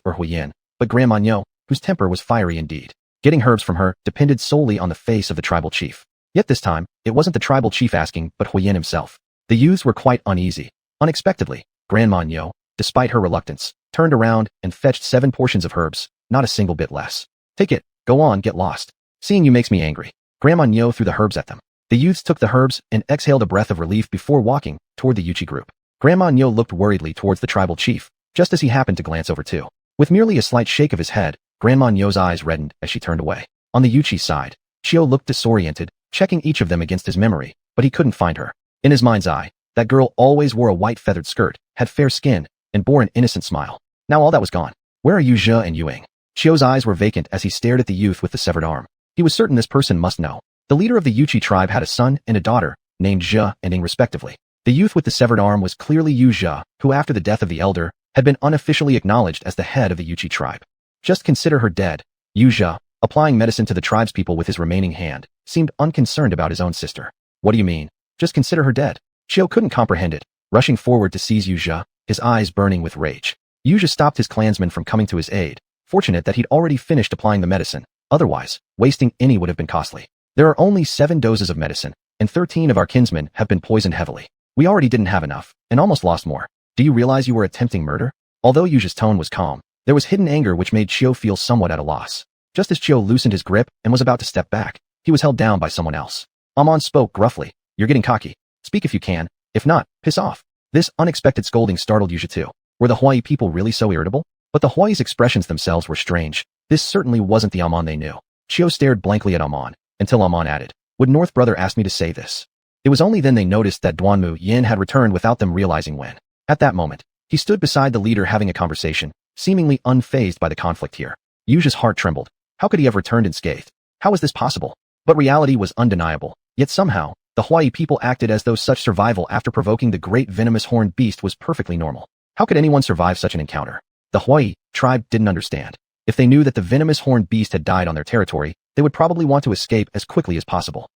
or Huiyan, but Grandma Nyo, whose temper was fiery indeed. Getting herbs from her depended solely on the face of the tribal chief. Yet this time, it wasn't the tribal chief asking, but Huiyan himself. The youths were quite uneasy. Unexpectedly, Grandma Nyo, despite her reluctance, turned around and fetched 7 portions of herbs, not a single bit less. "Take it, go on, get lost. Seeing you makes me angry." Grandma Nyo threw the herbs at them. The youths took the herbs and exhaled a breath of relief before walking toward the Yuchi group. Grandma Nyo looked worriedly towards the tribal chief, just as he happened to glance over too. With merely a slight shake of his head, Grandma Nyo's eyes reddened as she turned away. On the Yuchi side, Chio looked disoriented, checking each of them against his memory, but he couldn't find her. In his mind's eye, that girl always wore a white feathered skirt, had fair skin, and bore an innocent smile. Now all that was gone. "Where are Yu Zhe and Yuing?" Chio's eyes were vacant as he stared at the youth with the severed arm. He was certain this person must know. The leader of the Yuchi tribe had a son and a daughter, named Zhe and Ing respectively. The youth with the severed arm was clearly Yu Zhe, who after the death of the elder, had been unofficially acknowledged as the head of the Yuchi tribe. Just consider her dead. Yu Zhe, applying medicine to the tribespeople with his remaining hand, seemed unconcerned about his own sister. "What do you mean? Just consider her dead?" Chio couldn't comprehend it, rushing forward to seize Yu Zhe, his eyes burning with rage. Yu Zhe stopped his clansmen from coming to his aid, fortunate that he'd already finished applying the medicine, Otherwise, wasting any would have been costly. There are only 7 doses of medicine, and 13 of our kinsmen have been poisoned heavily. We already didn't have enough, and almost lost more. Do you realize you were attempting murder? Although Yu's tone was calm, there was hidden anger which made Chiu feel somewhat at a loss. Just as Chiu loosened his grip and was about to step back, he was held down by someone else. Amon spoke gruffly. You're getting cocky. Speak if you can. If not, piss off. This unexpected scolding startled Yu too. Were the Hawaii people really so irritable? But the Hawaii's expressions themselves were strange. This certainly wasn't the Amon they knew. Chiu stared blankly at Amon, until Amon added, Would North Brother ask me to say this? It was only then they noticed that Duanmu Yan had returned without them realizing when. At that moment, he stood beside the leader having a conversation, seemingly unfazed by the conflict here. Yu's heart trembled. How could he have returned unscathed? How was this possible? But reality was undeniable. Yet somehow, the Hawaii people acted as though such survival after provoking the great venomous horned beast was perfectly normal. How could anyone survive such an encounter? The Hawaii tribe didn't understand. If they knew that the venomous horned beast had died on their territory, they would probably want to escape as quickly as possible.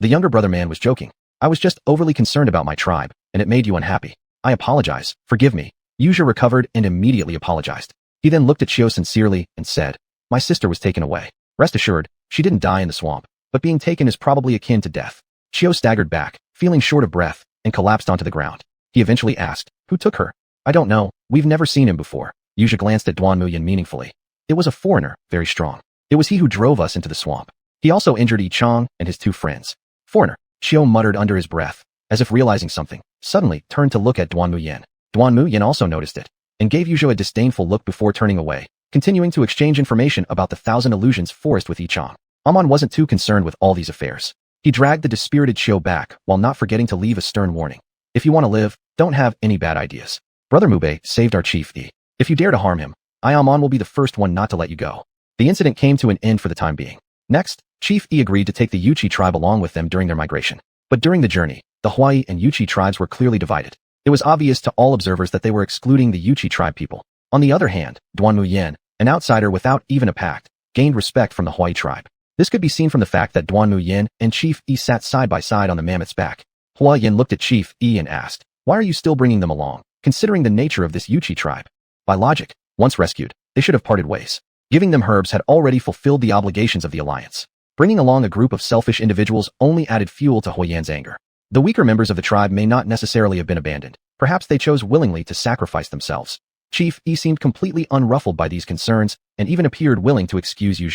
The younger brother man was joking. I was just overly concerned about my tribe, and it made you unhappy. I apologize. Forgive me. Yu recovered and immediately apologized. He then looked at Chiu sincerely and said, My sister was taken away. Rest assured, she didn't die in the swamp, but being taken is probably akin to death. Chiu staggered back, feeling short of breath, and collapsed onto the ground. He eventually asked, Who took her? I don't know. We've never seen him before. Yu glanced at Duanmu Yan meaningfully. It was a foreigner, very strong. It was he who drove us into the swamp. He also injured Yi Chong and his 2 friends. Foreigner, Chiu muttered under his breath, as if realizing something, suddenly turned to look at Duanmu Yan. Duanmu Yan also noticed it, and gave Yu a disdainful look before turning away, continuing to exchange information about the Thousand Illusions forest with Yi Chong. Amon wasn't too concerned with all these affairs. He dragged the dispirited Chiu back, while not forgetting to leave a stern warning. If you want to live, don't have any bad ideas. Brother Mube saved our chief E. If you dare to harm him, I Amon will be the first one not to let you go. The incident came to an end for the time being. Next, Chief E agreed to take the Yuchi tribe along with them during their migration. But during the journey, the Hawaii and Yuchi tribes were clearly divided. It was obvious to all observers that they were excluding the Yuchi tribe people. On the other hand, Duanmu Yan, an outsider without even a pact, gained respect from the Hawaii tribe. This could be seen from the fact that Duanmu Yan and Chief E sat side by side on the mammoth's back. Hua Yan looked at Chief E and asked, Why are you still bringing them along, considering the nature of this Yuchi tribe? By logic, once rescued, they should have parted ways. Giving them herbs had already fulfilled the obligations of the alliance. Bringing along a group of selfish individuals only added fuel to Huayan's anger. The weaker members of the tribe may not necessarily have been abandoned. Perhaps they chose willingly to sacrifice themselves. Chief E seemed completely unruffled by these concerns and even appeared willing to excuse Yu.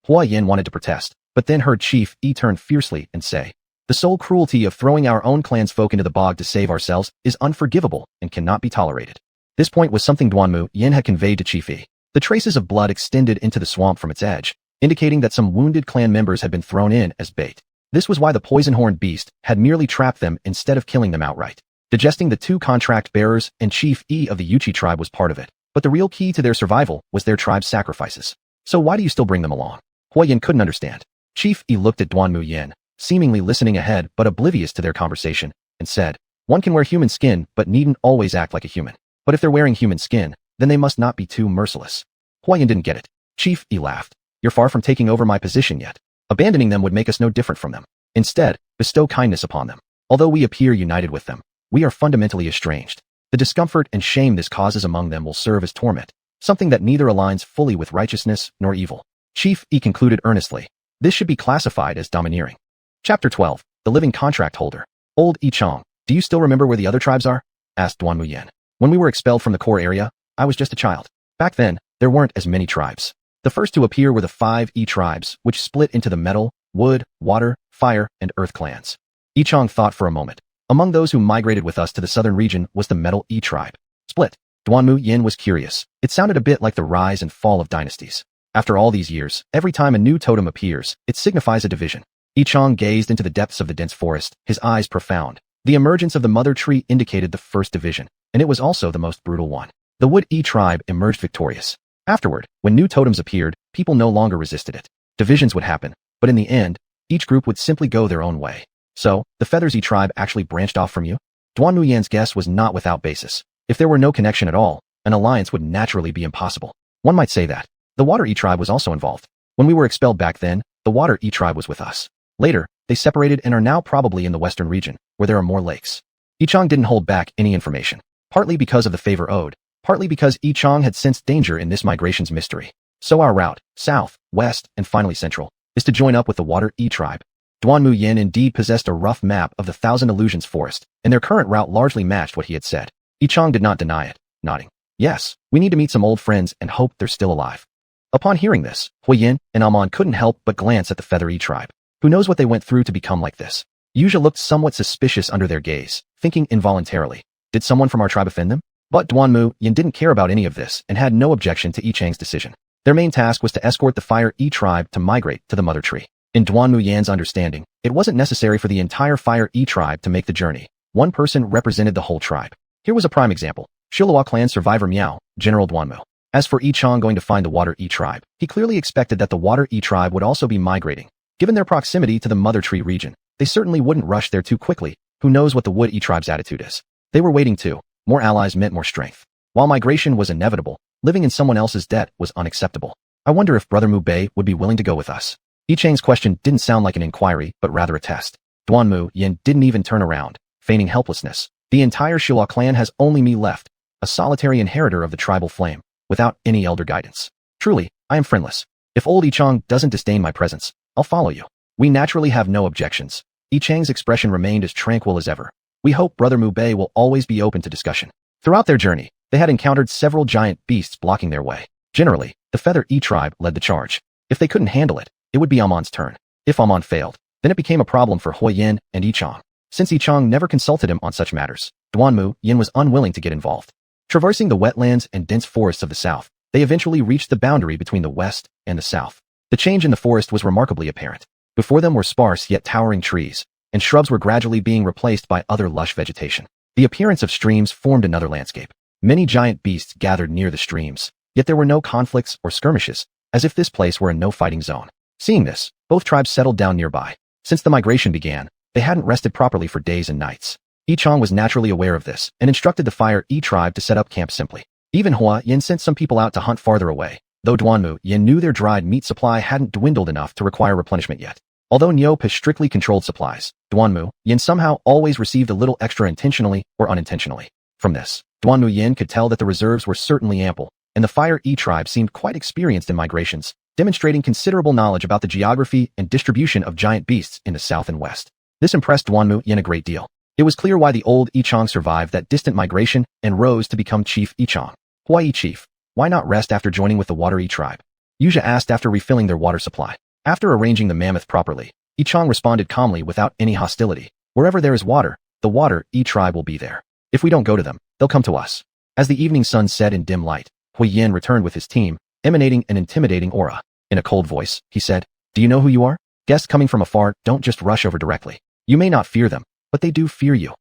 Hua Yan wanted to protest, but then heard Chief E turn fiercely and say, The sole cruelty of throwing our own clan's folk into the bog to save ourselves is unforgivable and cannot be tolerated. This point was something Duanmu Yan had conveyed to Chief E. The traces of blood extended into the swamp from its edge, indicating that some wounded clan members had been thrown in as bait. This was why the poison-horned beast had merely trapped them instead of killing them outright. Digesting the 2 contract bearers and Chief E of the Yuchi tribe was part of it, but the real key to their survival was their tribe's sacrifices. So why do you still bring them along? Hua Yan couldn't understand. Chief E looked at Duanmu Yan, seemingly listening ahead but oblivious to their conversation, and said, One can wear human skin but needn't always act like a human. But if they're wearing human skin, then they must not be too merciless. Hua Yan didn't get it. Chief E laughed. You're far from taking over my position yet. Abandoning them would make us no different from them. Instead, bestow kindness upon them. Although we appear united with them, we are fundamentally estranged. The discomfort and shame this causes among them will serve as torment, something that neither aligns fully with righteousness nor evil. Chief E concluded earnestly. This should be classified as domineering. Chapter 12. The Living Contract Holder. Old Yi Chong, do you still remember where the other tribes are? Asked Duanmu Yan. When we were expelled from the core area, I was just a child. Back then, there weren't as many tribes. The first to appear were the 5 E tribes, which split into the metal, wood, water, fire, and earth clans. Yi Chong thought for a moment. Among those who migrated with us to the southern region was the metal E tribe. Split. Duanmu Yan was curious. It sounded a bit like the rise and fall of dynasties. After all these years, every time a new totem appears, it signifies a division. Yi Chong gazed into the depths of the dense forest, his eyes profound. The emergence of the mother tree indicated the first division, and it was also the most brutal one. The Wood E tribe emerged victorious. Afterward, when new totems appeared, people no longer resisted it. Divisions would happen, but in the end, each group would simply go their own way. So, the Feathers E tribe actually branched off from you? Duanmu Yan's guess was not without basis. If there were no connection at all, an alliance would naturally be impossible. One might say that. The Water E tribe was also involved. When we were expelled back then, the Water E tribe was with us. Later, they separated and are now probably in the western region, where there are more lakes. Yi Chong didn't hold back any information, partly because of the favor owed, partly because Yi Chong had sensed danger in this migration's mystery. So our route, south, west, and finally central, is to join up with the Water E tribe. Duanmu Yan indeed possessed a rough map of the Thousand Illusions forest, and their current route largely matched what he had said. Yichang did not deny it, nodding. Yes, we need to meet some old friends and hope they're still alive. Upon hearing this, Huiyin and Amon couldn't help but glance at the Feather E tribe. Who knows what they went through to become like this? Yuzha looked somewhat suspicious under their gaze, thinking involuntarily, did someone from our tribe offend them? But Duanmu Yan didn't care about any of this and had no objection to Yichang's decision. Their main task was to escort the Fire E tribe to migrate to the Mother Tree. In Duanmu Yan's understanding, it wasn't necessary for the entire Fire E tribe to make the journey. One person represented the whole tribe. Here was a prime example. Shilua clan survivor Miao, General Duanmu. As for Yichang going to find the Water E tribe, he clearly expected that the Water E tribe would also be migrating. Given their proximity to the Mother Tree region, they certainly wouldn't rush there too quickly. Who knows what the Wood E tribe's attitude is? They were waiting too. More allies meant more strength. While migration was inevitable, living in someone else's debt was unacceptable. I wonder if Brother Mu Bei would be willing to go with us. Yichang's question didn't sound like an inquiry, but rather a test. Duanmu Yan didn't even turn around, feigning helplessness. The entire Shilua clan has only me left, a solitary inheritor of the tribal flame, without any elder guidance. Truly, I am friendless. If old Yichang doesn't disdain my presence, I'll follow you. We naturally have no objections. Yichang's expression remained as tranquil as ever. We hope Brother Mu Bei will always be open to discussion. Throughout their journey, they had encountered several giant beasts blocking their way. Generally, the Feather E tribe led the charge. If they couldn't handle it, it would be Amon's turn. If Amon failed, then it became a problem for Huiyin and Yichang. Since Yichang never consulted him on such matters, Duanmu Yan was unwilling to get involved. Traversing the wetlands and dense forests of the south, they eventually reached the boundary between the west and the south. The change in the forest was remarkably apparent. Before them were sparse yet towering trees, and shrubs were gradually being replaced by other lush vegetation. The appearance of streams formed another landscape. Many giant beasts gathered near the streams, yet there were no conflicts or skirmishes, as if this place were a no-fighting zone. Seeing this, both tribes settled down nearby. Since the migration began, they hadn't rested properly for days and nights. Yichang was naturally aware of this and instructed the Fire E tribe to set up camp simply. Even Huiyin sent some people out to hunt farther away, though Duanmu Yan knew their dried meat supply hadn't dwindled enough to require replenishment yet. Although Niop strictly controlled supplies, Duanmu Yan somehow always received a little extra intentionally or unintentionally. From this, Duanmu Yan could tell that the reserves were certainly ample, and the Fire E tribe seemed quite experienced in migrations, demonstrating considerable knowledge about the geography and distribution of giant beasts in the south and west. This impressed Duanmu Yan a great deal. It was clear why the old Yichang survived that distant migration and rose to become Chief Yichang. Why Chief? Why not rest after joining with the Water E tribe? Yuzha asked after refilling their water supply. After arranging the mammoth properly, Yichang responded calmly without any hostility. Wherever there is water, the Water E tribe will be there. If we don't go to them, they'll come to us. As the evening sun set in dim light, Huiyin returned with his team, emanating an intimidating aura. In a cold voice, he said, "Do you know who you are? Guests coming from afar don't just rush over directly. You may not fear them, but they do fear you."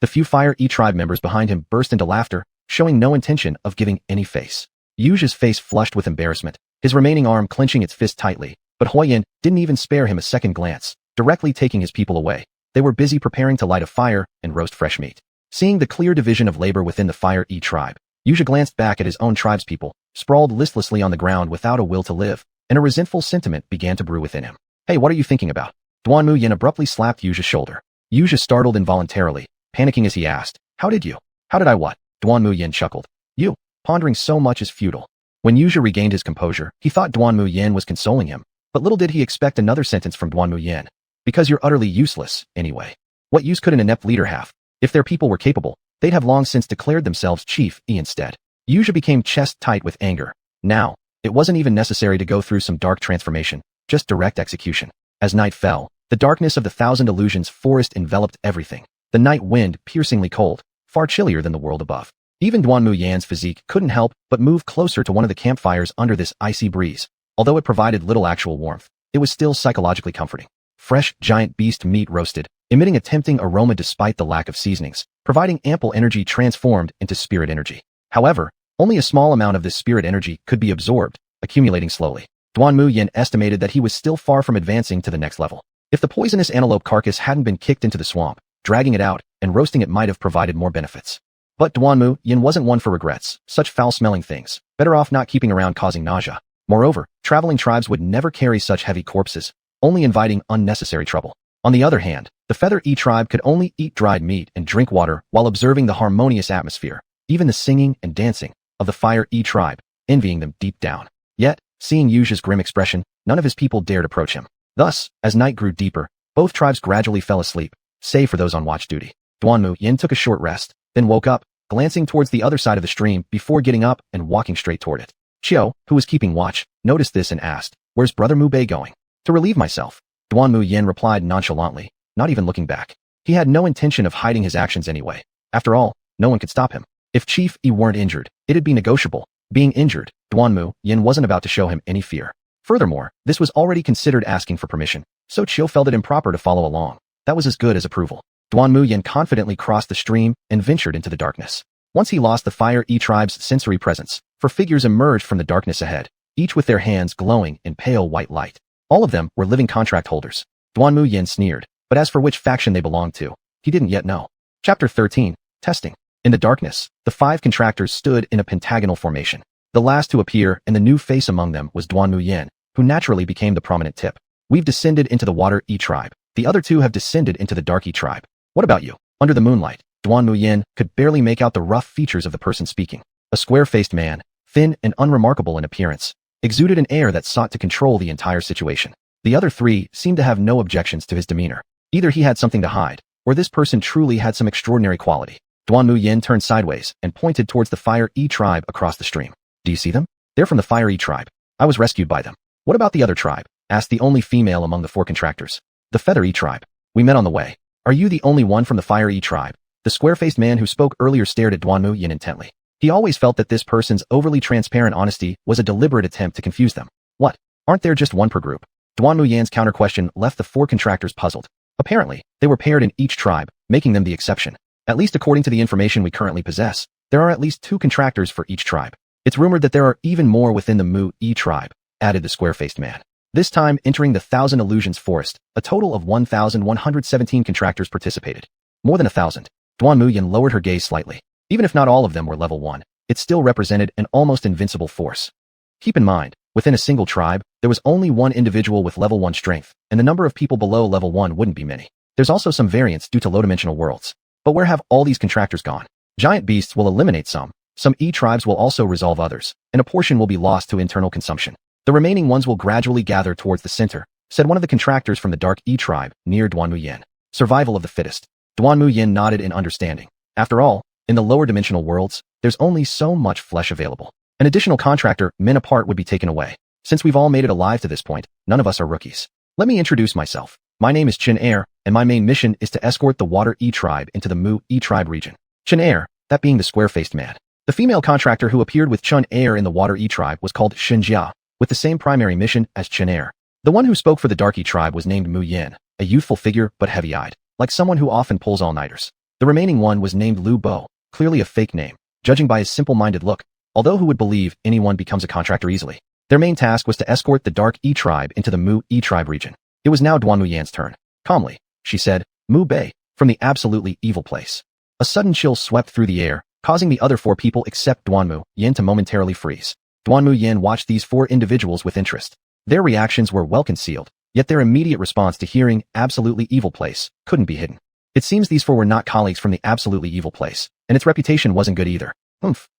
The few Fire E tribe members behind him burst into laughter, showing no intention of giving any face. Yuzha's face flushed with embarrassment, his remaining arm clenching its fist tightly, but Huiyin didn't even spare him a second glance, directly taking his people away. They were busy preparing to light a fire and roast fresh meat. Seeing the clear division of labor within the Fire E tribe, Yuzha glanced back at his own tribespeople, sprawled listlessly on the ground without a will to live, and a resentful sentiment began to brew within him. "Hey, what are you thinking about?" Duanmu Yan abruptly slapped Yuzha's shoulder. Yuzha startled involuntarily, panicking as he asked, "How did you? How did I what?" Duanmu Yan chuckled. "You, pondering so much is futile." When Yuzha regained his composure, he thought Duanmu Yan was consoling him, but little did he expect another sentence from Duanmu Yan. "Because you're utterly useless, anyway. What use could an inept leader have? If their people were capable, they'd have long since declared themselves Chief E instead." Yuzha became chest-tight with anger. Now, it wasn't even necessary to go through some dark transformation, just direct execution. As night fell, the darkness of the Thousand Illusions forest enveloped everything. The night wind piercingly cold, far chillier than the world above. Even Duanmu Yan's physique couldn't help but move closer to one of the campfires under this icy breeze. Although it provided little actual warmth, it was still psychologically comforting. Fresh, giant beast meat roasted, emitting a tempting aroma despite the lack of seasonings, providing ample energy transformed into spirit energy. However, only a small amount of this spirit energy could be absorbed, accumulating slowly. Duanmu Yan estimated that he was still far from advancing to the next level. If the poisonous antelope carcass hadn't been kicked into the swamp, dragging it out and roasting it might have provided more benefits. But Duanmu Yan wasn't one for regrets, such foul-smelling things, better off not keeping around causing nausea. Moreover, traveling tribes would never carry such heavy corpses, only inviting unnecessary trouble. On the other hand, the Feather E tribe could only eat dried meat and drink water while observing the harmonious atmosphere, even the singing and dancing of the Fire E tribe, envying them deep down. Yet, Seeing Yu's grim expression, none of his people dared approach him. Thus, as night grew deeper, both tribes gradually fell asleep, save for those on watch duty. Duanmu Yan took a short rest, then woke up, glancing towards the other side of the stream before getting up and walking straight toward it. Qiu, who was keeping watch, noticed this and asked, "Where's Brother Mu Bei going?" "To relieve myself." Duanmu Yan replied nonchalantly, not even looking back. He had no intention of hiding his actions anyway. After all, no one could stop him. If Chief Yi weren't injured, it'd be negotiable. Being injured, Duanmu Yan wasn't about to show him any fear. Furthermore, this was already considered asking for permission, so Qiu felt it improper to follow along. That was as good as approval. Duanmu Yan confidently crossed the stream and ventured into the darkness. Once he lost the Fire E tribe's sensory presence, 4 figures emerged from the darkness ahead, each with their hands glowing in pale white light. All of them were living contract holders. Duanmu Yan sneered, but as for which faction they belonged to, he didn't yet know. Chapter 13. Testing. In the darkness, the 5 contractors stood in a pentagonal formation. The last to appear and the new face among them was Duanmu Yan, who naturally became the prominent tip. "We've descended into the Water E tribe. The other 2 have descended into the Dark E tribe. What about you?" Under the moonlight, Duanmu Yan could barely make out the rough features of the person speaking. A square-faced man, thin and unremarkable in appearance, exuded an air that sought to control the entire situation. The other 3 seemed to have no objections to his demeanor. Either he had something to hide, or this person truly had some extraordinary quality. Duanmu Yan turned sideways and pointed towards the Fire E tribe across the stream. "Do you see them? They're from the Fire E tribe. I was rescued by them." "What about the other tribe?" asked the only female among the 4 contractors. "The Feather E tribe. We met on the way." "Are you the only one from the Fire E tribe?" The square-faced man who spoke earlier stared at Duanmu Yan intently. He always felt that this person's overly transparent honesty was a deliberate attempt to confuse them. "What? Aren't there just one per group?" Duanmu Yan's counter-question left the 4 contractors puzzled. Apparently, they were paired in each tribe, making them the exception. At least according to the information we currently possess, there are at least 2 contractors for each tribe. It's rumored that there are even more within the Mu E tribe, added the square-faced man. This time entering the Thousand Illusions Forest, a total of 1,117 contractors participated. More than 1,000. Duanmu Yan lowered her gaze slightly. Even if not all of them were level 1, it still represented an almost invincible force. Keep in mind, within a single tribe, there was only one individual with level 1 strength, and the number of people below level 1 wouldn't be many. There's also some variance due to low-dimensional worlds. But where have all these contractors gone? Giant beasts will eliminate some E tribes will also resolve others, and a portion will be lost to internal consumption. The remaining ones will gradually gather towards the center, said one of the contractors from the Dark E tribe, near Duanmu Yan. Survival of the fittest. Duanmu Yan nodded in understanding. After all, in the lower dimensional worlds, there's only so much flesh available. An additional contractor, men apart, would be taken away. Since we've all made it alive to this point, none of us are rookies. Let me introduce myself. My name is Chen Air, and my main mission is to escort the Water E tribe into the Mu E tribe region. Chen Air, that being the square-faced man. The female contractor who appeared with Chen Air in the Water E tribe was called Shenjia, with the same primary mission as Chen Air. The one who spoke for the Dark E tribe was named Mu Yan, a youthful figure but heavy-eyed, like someone who often pulls all-nighters. The remaining one was named Lu Bo, clearly a fake name, judging by his simple-minded look, although who would believe anyone becomes a contractor easily. Their main task was to escort the Dark E tribe into the Mu E tribe region. It was now Duanmu Yan's turn. Calmly, she said, "Mu Bei, from the absolutely evil place." A sudden chill swept through the air, causing the other 4 people except Duanmu Yan to momentarily freeze. Duanmu Yan watched these 4 individuals with interest. Their reactions were well concealed, yet their immediate response to hearing absolutely evil place couldn't be hidden. It seems these 4 were not colleagues from the absolutely evil place, and its reputation wasn't good either.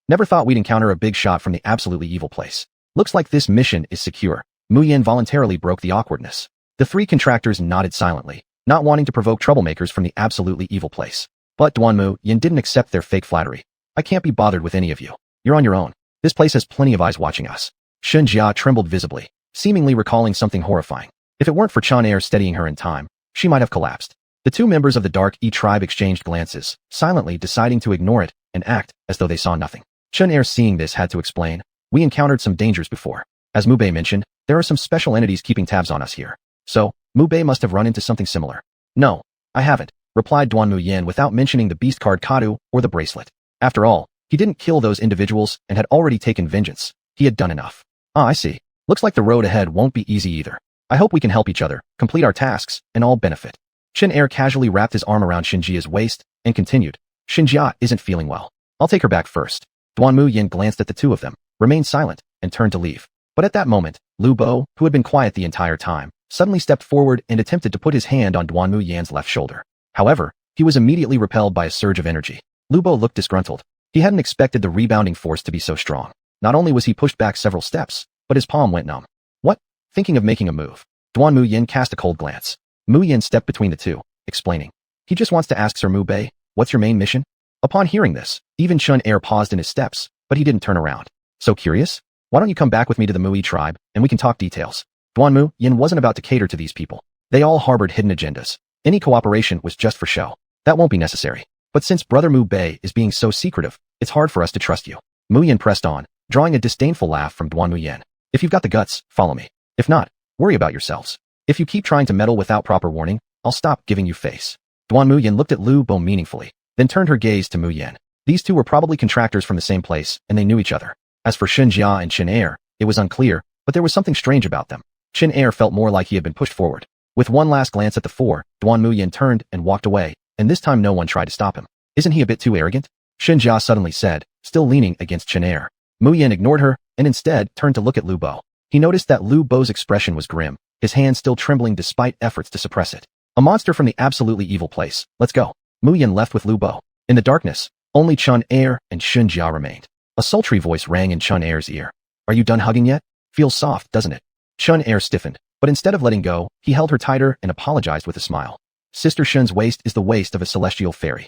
Never thought we'd encounter a big shot from the absolutely evil place. Looks like this mission is secure. Mu Yan voluntarily broke the awkwardness. The 3 contractors nodded silently, not wanting to provoke troublemakers from the absolutely evil place. But Duanmu Yan didn't accept their fake flattery. "I can't be bothered with any of you. You're on your own. This place has plenty of eyes watching us." Shenjia trembled visibly, seemingly recalling something horrifying. If it weren't for Chen Air steadying her in time, she might have collapsed. The 2 members of the Dark E tribe exchanged glances, silently deciding to ignore it and act as though they saw nothing. Chen Air, seeing this, had to explain, "We encountered some dangers before. As Mu Bei mentioned, there are some special entities keeping tabs on us here. So, Mu Bei must have run into something similar." "No, I haven't," replied Duanmu Yan without mentioning the beast card Kadu or the bracelet. After all, he didn't kill those individuals and had already taken vengeance. He had done enough. "Ah, I see. Looks like the road ahead won't be easy either. I hope we can help each other, complete our tasks, and all benefit." Chen Air casually wrapped his arm around Shenjia's waist and continued, "Shenjia isn't feeling well. I'll take her back first." Duanmu Yan glanced at the 2 of them, remained silent, and turned to leave. But at that moment, Lu Bo, who had been quiet the entire time, suddenly stepped forward and attempted to put his hand on Duanmu Yan's left shoulder. However, he was immediately repelled by a surge of energy. Lu Bo looked disgruntled. He hadn't expected the rebounding force to be so strong. Not only was he pushed back several steps, but his palm went numb. What? Thinking of making a move. Duanmu Yan cast a cold glance. Mu Yan stepped between the two, explaining. He just wants to ask Sir Mu Bei, what's your main mission? Upon hearing this, even Chun Er paused in his steps, but he didn't turn around. So curious? Why don't you come back with me to the Mui tribe, and we can talk details. Duanmu Yan wasn't about to cater to these people. They all harbored hidden agendas. Any cooperation was just for show. That won't be necessary. But since Brother Mu Bei is being so secretive, it's hard for us to trust you. Mu Yan pressed on, drawing a disdainful laugh from Duanmu Yan. If you've got the guts, follow me. If not, worry about yourselves. If you keep trying to meddle without proper warning, I'll stop giving you face. Duanmu Yan looked at Lu Bo meaningfully, then turned her gaze to Mu Yan. These two were probably contractors from the same place, and they knew each other. As for Shin Jia and Chin Er, it was unclear, but there was something strange about them. Chin Er felt more like he had been pushed forward. With one last glance at the four, Duanmu Yan turned and walked away, and this time no one tried to stop him. Isn't he a bit too arrogant? Shin Jia suddenly said, still leaning against Chin Er. Mu Yan ignored her, and instead turned to look at Lu Bo. He noticed that Lu Bo's expression was grim, his hand still trembling despite efforts to suppress it. A monster from the absolutely evil place. Let's go. Mu Yan left with Lu Bo. In the darkness, only Chun Er and Shin Jia remained. A sultry voice rang in Chun Er's ear. Are you done hugging yet? Feels soft, doesn't it? Chun Er stiffened, but instead of letting go, he held her tighter and apologized with a smile. Sister Shun's waist is the waist of a celestial fairy.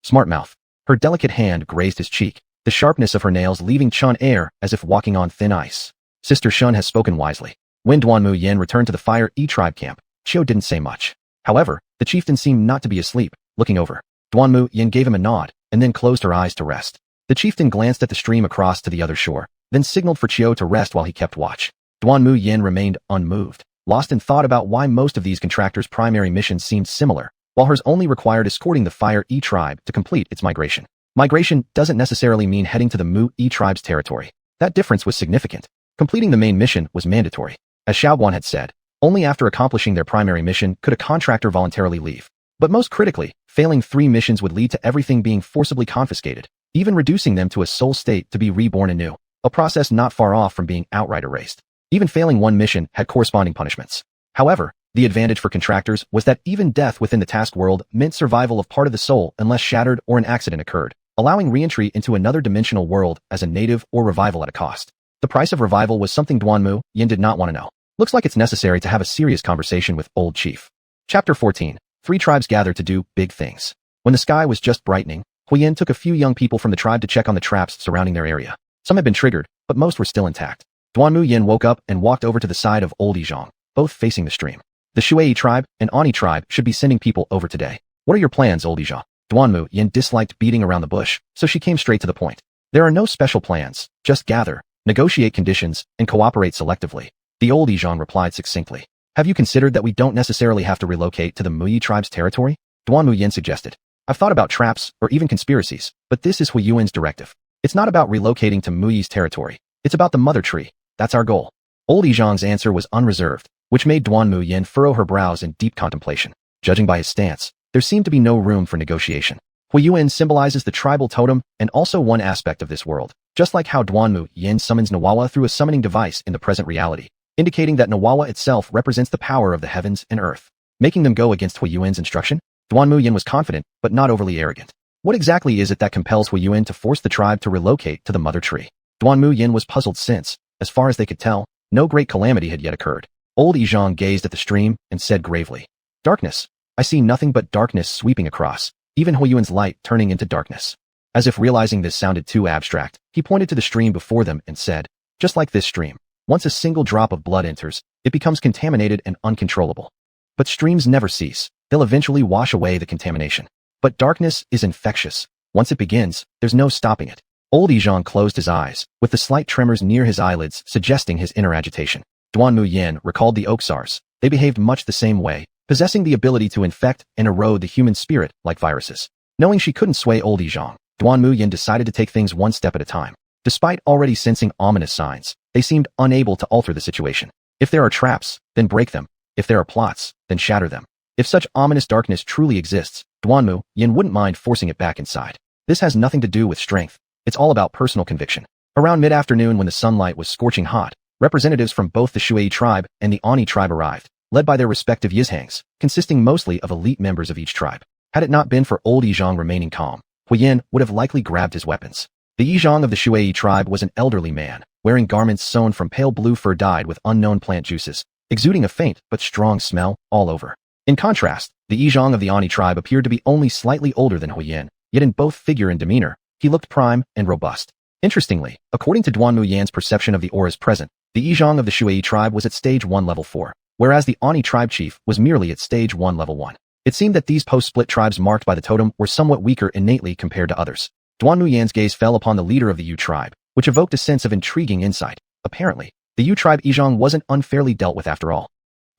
Smart mouth. Her delicate hand grazed his cheek, the sharpness of her nails leaving Chun Er as if walking on thin ice. Sister Shun has spoken wisely. When Duanmu Yan returned to the Fire E tribe camp, Chiu didn't say much. However, the chieftain seemed not to be asleep, looking over. Duanmu Yan gave him a nod, and then closed her eyes to rest. The chieftain glanced at the stream across to the other shore, then signaled for Chiu to rest while he kept watch. Duanmu Yan remained unmoved, lost in thought about why most of these contractors' primary missions seemed similar, while hers only required escorting the Fire E tribe to complete its migration. Migration doesn't necessarily mean heading to the Mu E tribe's territory. That difference was significant. Completing the main mission was mandatory. As Xiaoguan had said, only after accomplishing their primary mission could a contractor voluntarily leave. But most critically, failing 3 missions would lead to everything being forcibly confiscated, even reducing them to a soul state to be reborn anew, a process not far off from being outright erased. Even failing 1 mission had corresponding punishments. However, the advantage for contractors was that even death within the task world meant survival of part of the soul unless shattered or an accident occurred, allowing re-entry into another dimensional world as a native or revival at a cost. The price of revival was something Duanmu Yan did not want to know. Looks like it's necessary to have a serious conversation with Old Chief. Chapter 14. 3 tribes gathered to do big things. When the sky was just brightening, Huyen took a few young people from the tribe to check on the traps surrounding their area. Some had been triggered, but most were still intact. Duanmu Yan woke up and walked over to the side of Old Yizhong, both facing the stream. The Shui tribe and Ani tribe should be sending people over today. What are your plans, Old Yizhong? Duanmu Yan disliked beating around the bush, so she came straight to the point. There are no special plans, just gather, negotiate conditions, and cooperate selectively. The Old Yizhong replied succinctly. Have you considered that we don't necessarily have to relocate to the Muyi tribe's territory? Duanmu Yan suggested. I've thought about traps or even conspiracies, but this is Huiyuan's directive. It's not about relocating to Muyi's territory. It's about the mother tree. That's our goal. Old Yizhong's answer was unreserved, which made Duanmu Yan furrow her brows in deep contemplation. Judging by his stance, there seemed to be no room for negotiation. Huiyuan symbolizes the tribal totem and also one aspect of this world, just like how Duanmu Yan summons Nawawa through a summoning device in the present reality, indicating that Nawawa itself represents the power of the heavens and earth. Making them go against Huiyuan's instruction? Duanmu Yan was confident, but not overly arrogant. What exactly is it that compels Huiyuan to force the tribe to relocate to the mother tree? Duanmu Yan was puzzled since, as far as they could tell, no great calamity had yet occurred. Old Yizhong gazed at the stream and said gravely, Darkness. I see nothing but darkness sweeping across, even Huiyuan's light turning into darkness. As if realizing this sounded too abstract, he pointed to the stream before them and said, just like this stream. Once a single drop of blood enters, it becomes contaminated and uncontrollable. But streams never cease. They'll eventually wash away the contamination. But darkness is infectious. Once it begins, there's no stopping it. Old Yizhong closed his eyes, with the slight tremors near his eyelids suggesting his inner agitation. Duanmu Yan recalled the Oksars. They behaved much the same way, possessing the ability to infect and erode the human spirit like viruses. Knowing she couldn't sway Old Yizhong, Duanmu Yan decided to take things one step at a time. Despite already sensing ominous signs, they seemed unable to alter the situation. If there are traps, then break them. If there are plots, then shatter them. If such ominous darkness truly exists, Duanmu Yan wouldn't mind forcing it back inside. This has nothing to do with strength. It's all about personal conviction. Around mid-afternoon when the sunlight was scorching hot, representatives from both the Shui tribe and the Ani tribe arrived, led by their respective Yizhangs, consisting mostly of elite members of each tribe. Had it not been for Old Yizhong remaining calm, Huiyan would have likely grabbed his weapons. The Yizhang of the Shui tribe was an elderly man, wearing garments sewn from pale blue fur dyed with unknown plant juices, exuding a faint but strong smell all over. In contrast, the Yizhong of the Ani tribe appeared to be only slightly older than Huiyin, yet in both figure and demeanor, he looked prime and robust. Interestingly, according to Duanmu Yan's perception of the auras present, the Yizhong of the Shui tribe was at stage 1 level 4, whereas the Ani tribe chief was merely at stage 1 level 1. It seemed that these post-split tribes marked by the totem were somewhat weaker innately compared to others. Duanmu Yan's gaze fell upon the leader of the Yu tribe, which evoked a sense of intriguing insight. Apparently, the Yu tribe Yizhong wasn't unfairly dealt with after all.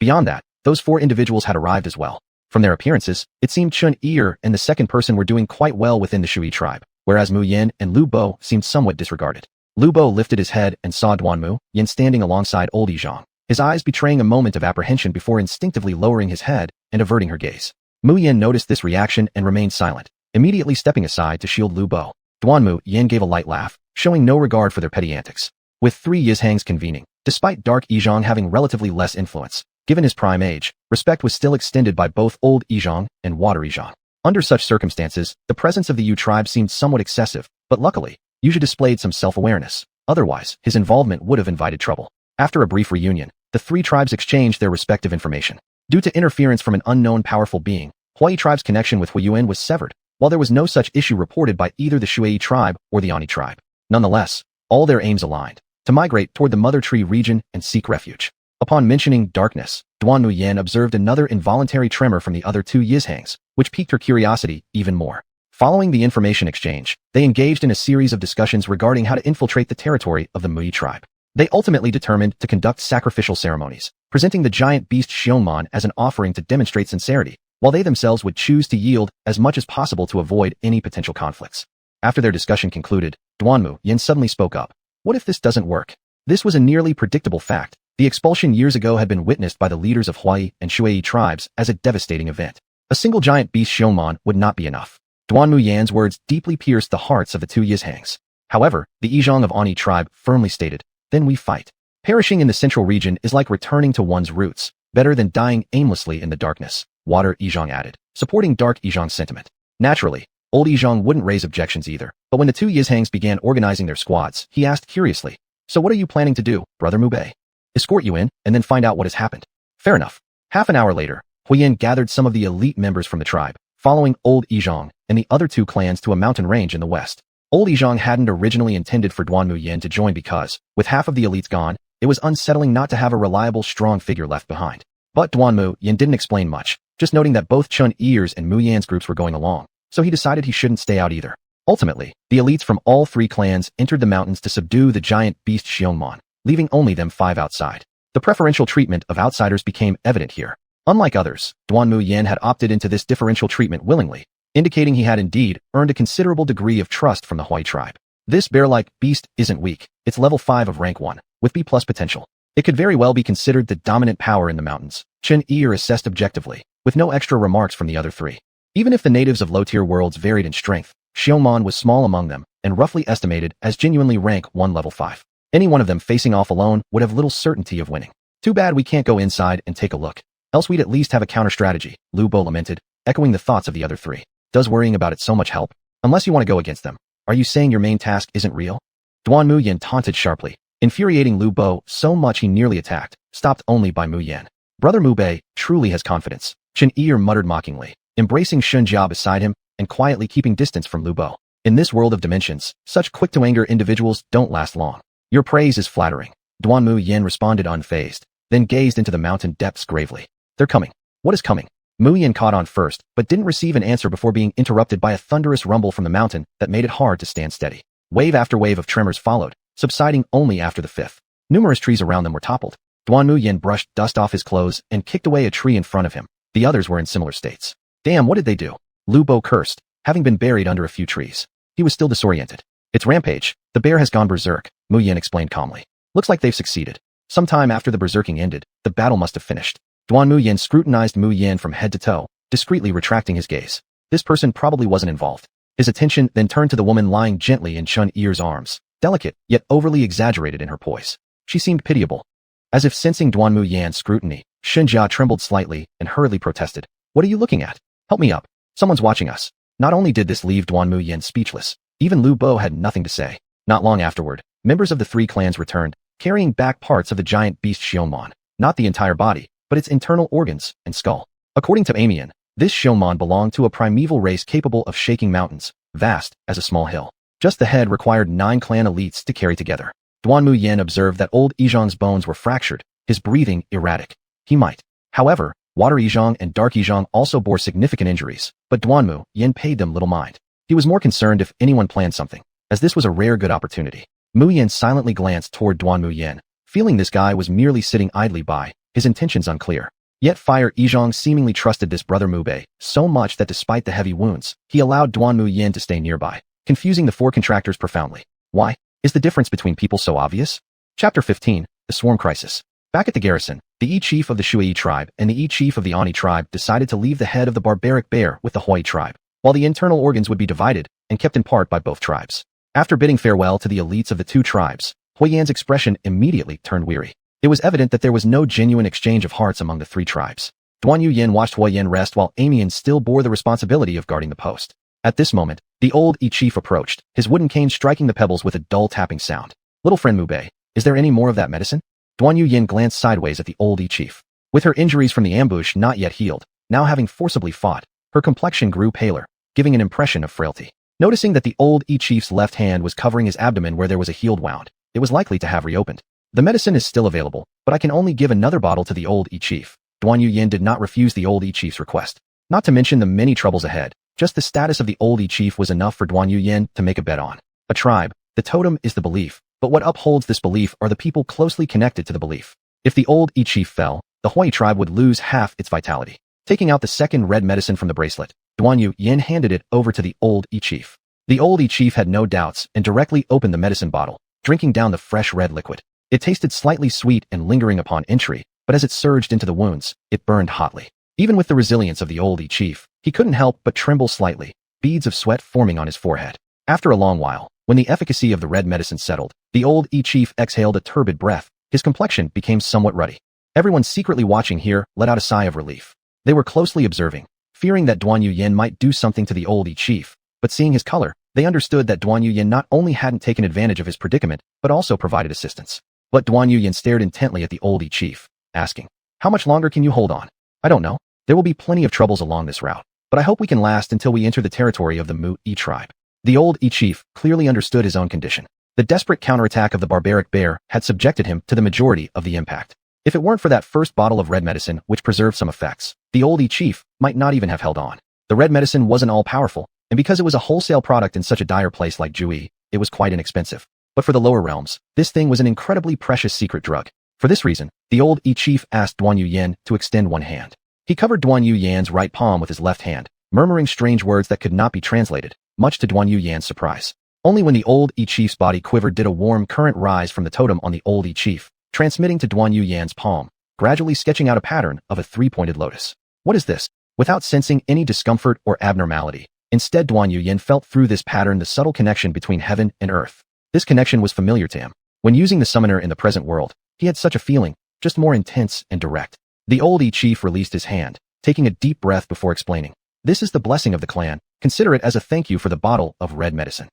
Beyond that, those 4 individuals had arrived as well. From their appearances, it seemed Chun Er and the second person were doing quite well within the Shui tribe, whereas Mu Yin and Lu Bo seemed somewhat disregarded. Lu Bo lifted his head and saw Duanmu Yan standing alongside old Yizhong, his eyes betraying a moment of apprehension before instinctively lowering his head and averting her gaze. Mu Yin noticed this reaction and remained silent, immediately stepping aside to shield Lu Bo. Duanmu Yan gave a light laugh, showing no regard for their petty antics. With 3 Yizhangs convening, despite Dark Yizhong having relatively less influence, given his prime age, respect was still extended by both Old Yizhong and Water Yizhong. Under such circumstances, the presence of the Yu tribe seemed somewhat excessive, but luckily, Yu displayed some self-awareness. Otherwise, his involvement would have invited trouble. After a brief reunion, the 3 tribes exchanged their respective information. Due to interference from an unknown powerful being, Huai tribe's connection with Huiyuan was severed, while there was no such issue reported by either the Shui tribe or the Ani tribe. Nonetheless, all their aims aligned, to migrate toward the Mother Tree region and seek refuge. Upon mentioning darkness, Duanmu Yan observed another involuntary tremor from the other 2 Yizhangs, which piqued her curiosity even more. Following the information exchange, they engaged in a series of discussions regarding how to infiltrate the territory of the Mui tribe. They ultimately determined to conduct sacrificial ceremonies, presenting the giant beast Xiongman as an offering to demonstrate sincerity, while they themselves would choose to yield as much as possible to avoid any potential conflicts. After their discussion concluded, Duanmu Yan suddenly spoke up. What if this doesn't work? This was a nearly predictable fact. The expulsion years ago had been witnessed by the leaders of Huai and Shui tribes as a devastating event. A single giant beast Xiongman would not be enough. Duanmu Yan's words deeply pierced the hearts of the 2 Yizhangs. However, the Yizhong of Ani tribe firmly stated, then we fight. Perishing in the central region is like returning to one's roots, better than dying aimlessly in the darkness, Water Yizhong added, supporting Dark Yizhong's sentiment. Naturally, Old Yizhong wouldn't raise objections either, but when the 2 Yizhangs began organizing their squads, he asked curiously, so what are you planning to do, Brother Mubei? Escort you in, and then find out what has happened. Fair enough. Half an hour later, Huiyin gathered some of the elite members from the tribe, following Old Yizhong and the other 2 clans to a mountain range in the west. Old Yizhong hadn't originally intended for Duanmu Yan to join because, with half of the elites gone, it was unsettling not to have a reliable, strong figure left behind. But Duanmu Yan didn't explain much, just noting that both Chun Er's and Mu Yan's groups were going along, so he decided he shouldn't stay out either. Ultimately, the elites from all 3 clans entered the mountains to subdue the giant beast Xiongman, leaving only them 5 outside. The preferential treatment of outsiders became evident here. Unlike others, Duanmu Yan had opted into this differential treatment willingly, indicating he had indeed earned a considerable degree of trust from the Huai tribe. This bear-like beast isn't weak, it's level 5 of rank 1, with B+ potential. It could very well be considered the dominant power in the mountains, Chen Er assessed objectively, with no extra remarks from the other 3. Even if the natives of low-tier worlds varied in strength, Xiongman was small among them, and roughly estimated as genuinely rank 1 level 5. Any one of them facing off alone would have little certainty of winning. Too bad we can't go inside and take a look. Else we'd at least have a counter-strategy, Lu Bo lamented, echoing the thoughts of the other 3. Does worrying about it so much help? Unless you want to go against them. Are you saying your main task isn't real? Duanmu Yan taunted sharply, infuriating Lu Bo so much he nearly attacked, stopped only by Mu Yan. Brother Mu Bei truly has confidence, Chen Er muttered mockingly, embracing Shun Jia beside him and quietly keeping distance from Lu Bo. In this world of dimensions, such quick-to-anger individuals don't last long. Your praise is flattering. Duanmu Yan responded unfazed, then gazed into the mountain depths gravely. They're coming. What is coming? Mu Yan caught on first, but didn't receive an answer before being interrupted by a thunderous rumble from the mountain that made it hard to stand steady. Wave after wave of tremors followed, subsiding only after the 5th. Numerous trees around them were toppled. Duanmu Yan brushed dust off his clothes and kicked away a tree in front of him. The others were in similar states. Damn, what did they do? Lu Bo cursed, having been buried under a few trees. He was still disoriented. It's rampage. The bear has gone berserk, Mu Yan explained calmly. Looks like they've succeeded. Sometime after the berserking ended, the battle must have finished. Duanmu Yan scrutinized Mu Yan from head to toe, discreetly retracting his gaze. This person probably wasn't involved. His attention then turned to the woman lying gently in Chun Er's arms, delicate, yet overly exaggerated in her poise. She seemed pitiable. As if sensing Duanmu Yan's scrutiny, Shun Jia trembled slightly and hurriedly protested. What are you looking at? Help me up. Someone's watching us. Not only did this leave Duanmu Yan speechless, even Lu Bo had nothing to say. Not long afterward, Members of the three clans returned, carrying back parts of the giant beast Xiongmon, not the entire body, but its internal organs and skull. According to Amian, this Xiongmon belonged to a primeval race capable of shaking mountains, vast as a small hill. Just the head required 9 clan elites to carry together. Duanmu Yan observed that old Yizhang's bones were fractured, his breathing erratic. He might. However, Water Yizhang and Dark Yizhang also bore significant injuries, but Duanmu Yan paid them little mind. He was more concerned if anyone planned something, as this was a rare good opportunity. Mu Yan silently glanced toward Duanmu Yan, feeling this guy was merely sitting idly by, his intentions unclear. Yet Fire Yizhang seemingly trusted this brother Mubei so much that despite the heavy wounds, he allowed Duanmu Yan to stay nearby, confusing the 4 contractors profoundly. Why? Is the difference between people so obvious? Chapter 15, The Swarm Crisis. Back at the garrison, the Yi chief of the Shui tribe and the Yi chief of the Ani tribe decided to leave the head of the barbaric bear with the Hui tribe, while the internal organs would be divided and kept in part by both tribes. After bidding farewell to the elites of the 2 tribes, Hui Yan's expression immediately turned weary. It was evident that there was no genuine exchange of hearts among the 3 tribes. Duanmu Yan watched Hui Yan rest while Amian still bore the responsibility of guarding the post. At this moment, the old Yi chief approached, his wooden cane striking the pebbles with a dull tapping sound. Little friend Mubei, is there any more of that medicine? Duanmu Yan glanced sideways at the old Yi chief. With her injuries from the ambush not yet healed, now having forcibly fought, her complexion grew paler, giving an impression of frailty. Noticing that the old Yi chief's left hand was covering his abdomen where there was a healed wound, it was likely to have reopened. The medicine is still available, but I can only give another bottle to the old Yi chief. Duanmu Yan did not refuse the old Yi chief's request. Not to mention the many troubles ahead, just the status of the old Yi chief was enough for Duanmu Yan to make a bet on. A tribe, the totem is the belief, but what upholds this belief are the people closely connected to the belief. If the old Yi chief fell, the Hui tribe would lose half its vitality. Taking out the second red medicine from the bracelet, Duanmu Yan handed it over to the old Yi chief. The old Yi chief had no doubts and directly opened the medicine bottle, drinking down the fresh red liquid. It tasted slightly sweet and lingering upon entry, but as it surged into the wounds, it burned hotly. Even with the resilience of the old Yi chief, he couldn't help but tremble slightly, beads of sweat forming on his forehead. After a long while, when the efficacy of the red medicine settled, the old Yi chief exhaled a turbid breath. His complexion became somewhat ruddy. Everyone secretly watching here let out a sigh of relief. They were closely observing, fearing that Duanmu Yan might do something to the old Yi chief, but seeing his color, they understood that Duanmu Yan not only hadn't taken advantage of his predicament, but also provided assistance. But Duanmu Yan stared intently at the old Yi chief, asking, "How much longer can you hold on?" "I don't know. There will be plenty of troubles along this route, but I hope we can last until we enter the territory of the Mu Yi tribe." The old Yi chief clearly understood his own condition. The desperate counterattack of the barbaric bear had subjected him to the majority of the impact. If it weren't for that first bottle of red medicine which preserved some effects, the old Yi chief might not even have held on. The red medicine wasn't all-powerful, and because it was a wholesale product in such a dire place like Jui, it was quite inexpensive. But for the lower realms, this thing was an incredibly precious secret drug. For this reason, the old Yi chief asked Duanmu Yan to extend one hand. He covered Duanmu Yan's right palm with his left hand, murmuring strange words that could not be translated, much to Duanmu Yan's surprise. Only when the old Yi chief's body quivered did a warm current rise from the totem on the old Yi chief, transmitting to Duanmu Yan's palm, gradually sketching out a pattern of a 3-pointed lotus. What is this? Without sensing any discomfort or abnormality, instead Duanmu Yan felt through this pattern the subtle connection between heaven and earth. This connection was familiar to him. When using the summoner in the present world, he had such a feeling, just more intense and direct. The old Yi chief released his hand, taking a deep breath before explaining. "This is the blessing of the clan. Consider it as a thank you for the bottle of red medicine."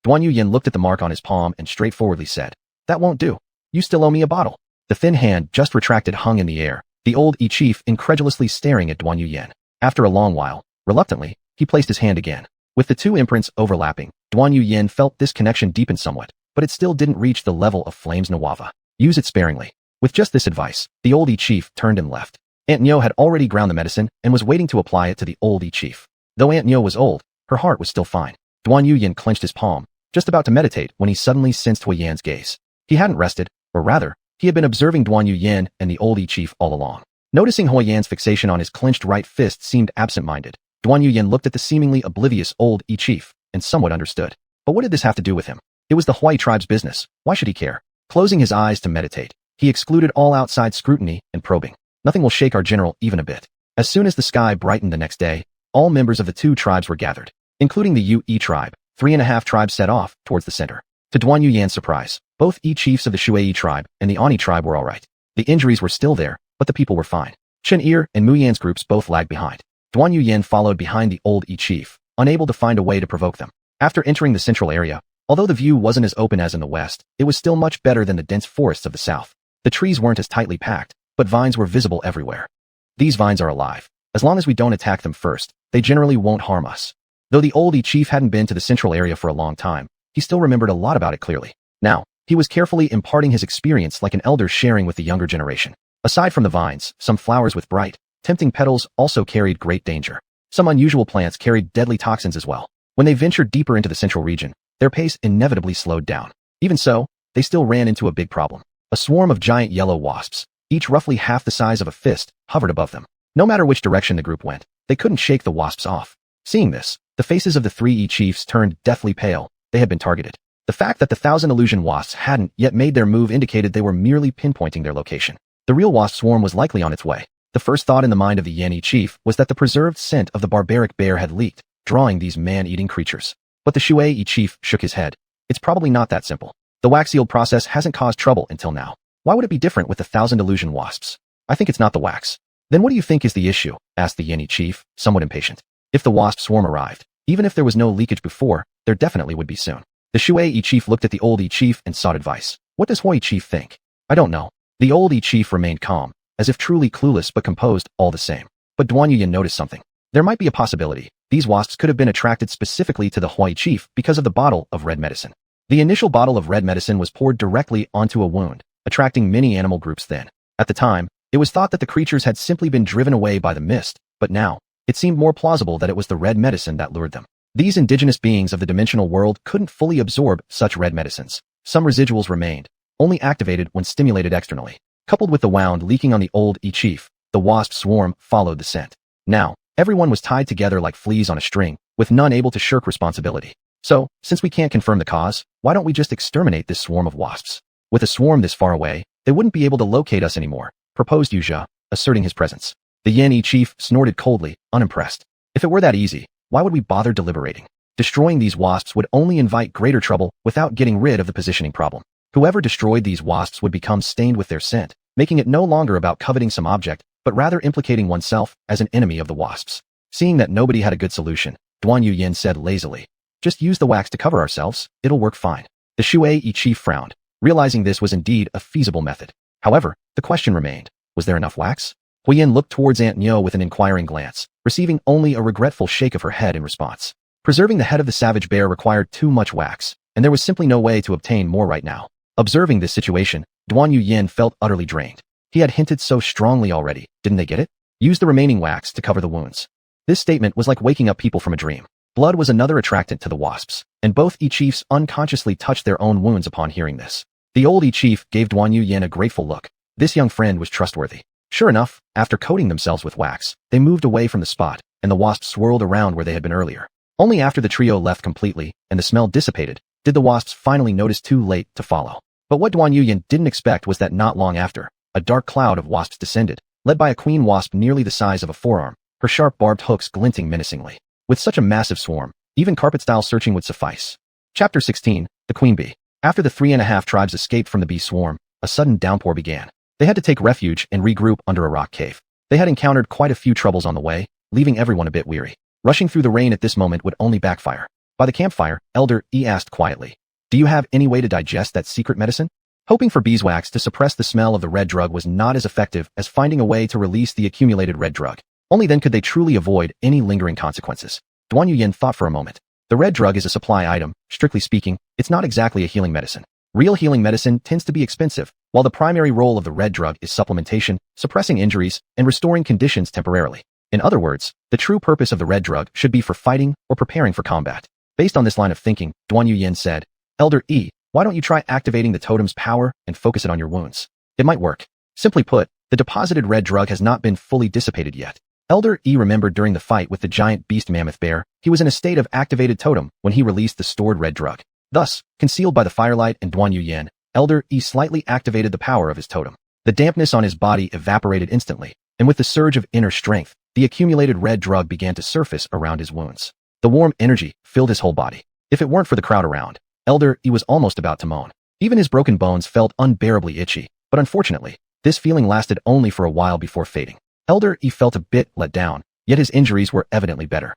Duanmu Yan looked at the mark on his palm and straightforwardly said, "That won't do. You still owe me a bottle." The thin hand just retracted hung in the air, the old Yi chief incredulously staring at Duanmu Yan. After a long while, reluctantly, he placed his hand again. With the 2 imprints overlapping, Duanmu Yan felt this connection deepen somewhat, but it still didn't reach the level of Flame's Nawava. Use it sparingly. With just this advice, the old Yi chief turned and left. Aunt Nyo had already ground the medicine and was waiting to apply it to the old Yi chief. Though Aunt Nyo was old, her heart was still fine. Duanmu Yan clenched his palm, just about to meditate when he suddenly sensed Hui Yan's gaze. He hadn't rested, or rather, he had been observing Duanmu Yan and the old Yi chief all along. Noticing Hui Yan's fixation on his clenched right fist seemed absent-minded, Duanmu Yan looked at the seemingly oblivious old Yi chief and somewhat understood. But what did this have to do with him? It was the Hui tribe's business. Why should he care? Closing his eyes to meditate, he excluded all outside scrutiny and probing. Nothing will shake our general even a bit. As soon as the sky brightened the next day, all members of the 2 tribes were gathered, including the Yi tribe. 3.5 tribes set off towards the center. To Duanmu Yan's surprise, both Yi chiefs of the Shui tribe and the Ani tribe were all right. The injuries were still there, but the people were fine. Chen Ir and Mu Yan's groups both lagged behind. Duanmu Yan followed behind the old Yi chief, unable to find a way to provoke them. After entering the central area, Although the view wasn't as open as in the west, it was still much better than the dense forests of the south. The trees weren't as tightly packed, but vines were visible everywhere. These vines are alive. As long as we don't attack them first, they generally won't harm us. Though the old chief hadn't been to the central area for a long time, he still remembered a lot about it clearly. Now, he was carefully imparting his experience like an elder sharing with the younger generation. Aside from the vines, some flowers with bright, tempting petals also carried great danger. Some unusual plants carried deadly toxins as well. When they ventured deeper into the central region, their pace inevitably slowed down. Even so, they still ran into a big problem. A swarm of giant yellow wasps, each roughly half the size of a fist, hovered above them. No matter which direction the group went, they couldn't shake the wasps off. Seeing this, the faces of the three chiefs turned deathly pale. They had been targeted. The fact that the 1,000 illusion wasps hadn't yet made their move indicated they were merely pinpointing their location. The real wasp swarm was likely on its way. The first thought in the mind of the Yan chief was that the preserved scent of the barbaric bear had leaked, drawing these man-eating creatures. But the Shui chief shook his head. It's probably not that simple. The wax-sealed process hasn't caused trouble until now. Why would it be different with the 1,000 illusion wasps? I think it's not the wax. Then what do you think is the issue? Asked the Yan chief, somewhat impatient. If the wasp swarm arrived, even if there was no leakage before, there definitely would be soon. The Shui chief looked at the old chief and sought advice. What does Hui chief think? I don't know. The old chief remained calm, as if truly clueless but composed all the same. But Duanmu Yan noticed something. There might be a possibility. These wasps could have been attracted specifically to the Hui chief because of the bottle of red medicine. The initial bottle of red medicine was poured directly onto a wound, attracting many animal groups then. At the time, it was thought that the creatures had simply been driven away by the mist, but now, it seemed more plausible that it was the red medicine that lured them. These indigenous beings of the dimensional world couldn't fully absorb such red medicines. Some residuals remained, only activated when stimulated externally. Coupled with the wound leaking on the old chief, the wasp swarm followed the scent. Now, everyone was tied together like fleas on a string, with none able to shirk responsibility. So, since we can't confirm the cause, why don't we just exterminate this swarm of wasps? With a swarm this far away, they wouldn't be able to locate us anymore, proposed Yu Zhe, asserting his presence. The Yan chief snorted coldly, unimpressed. If it were that easy, why would we bother deliberating? Destroying these wasps would only invite greater trouble without getting rid of the positioning problem. Whoever destroyed these wasps would become stained with their scent, making it no longer about coveting some object, but rather implicating oneself as an enemy of the wasps. Seeing that nobody had a good solution, Duanmu Yan said lazily, just use the wax to cover ourselves, it'll work fine. The Shui chief frowned, realizing this was indeed a feasible method. However, the question remained, was there enough wax? Huiyin looked towards Aunt Nyo with an inquiring glance, receiving only a regretful shake of her head in response. Preserving the head of the savage bear required too much wax, and there was simply no way to obtain more right now. Observing this situation, Duanmu Yan felt utterly drained. He had hinted so strongly already, didn't they get it? Use the remaining wax to cover the wounds. This statement was like waking up people from a dream. Blood was another attractant to the wasps, and both chiefs unconsciously touched their own wounds upon hearing this. The old chief gave Duanmu Yan a grateful look. This young friend was trustworthy. Sure enough, after coating themselves with wax, they moved away from the spot, and the wasps swirled around where they had been earlier. Only after the trio left completely, and the smell dissipated, did the wasps finally notice too late to follow. But what Duanmu Yan didn't expect was that not long after, a dark cloud of wasps descended, led by a queen wasp nearly the size of a forearm, her sharp barbed hooks glinting menacingly. With such a massive swarm, even carpet-style searching would suffice. Chapter 16, The Queen Bee. After the 3.5 tribes escaped from the bee swarm, a sudden downpour began. They had to take refuge and regroup under a rock cave. They had encountered quite a few troubles on the way, leaving everyone a bit weary. Rushing through the rain at this moment would only backfire. By the campfire, Elder E asked quietly, "Do you have any way to digest that secret medicine?" Hoping for beeswax to suppress the smell of the red drug was not as effective as finding a way to release the accumulated red drug. Only then could they truly avoid any lingering consequences. Duanmu Yan thought for a moment. The red drug is a supply item. Strictly speaking, it's not exactly a healing medicine. Real healing medicine tends to be expensive, while the primary role of the red drug is supplementation, suppressing injuries, and restoring conditions temporarily. In other words, the true purpose of the red drug should be for fighting or preparing for combat. Based on this line of thinking, Duanmu Yan said, "Elder E, why don't you try activating the totem's power and focus it on your wounds? It might work." Simply put, the deposited red drug has not been fully dissipated yet. Elder E remembered during the fight with the giant beast mammoth bear, he was in a state of activated totem when he released the stored red drug. Thus, concealed by the firelight and Duanmu Yan, Elder E slightly activated the power of his totem. The dampness on his body evaporated instantly, and with the surge of inner strength, the accumulated red drug began to surface around his wounds. The warm energy filled his whole body. If it weren't for the crowd around, Elder E was almost about to moan. Even his broken bones felt unbearably itchy, but unfortunately, this feeling lasted only for a while before fading. Elder E felt a bit let down, yet his injuries were evidently better.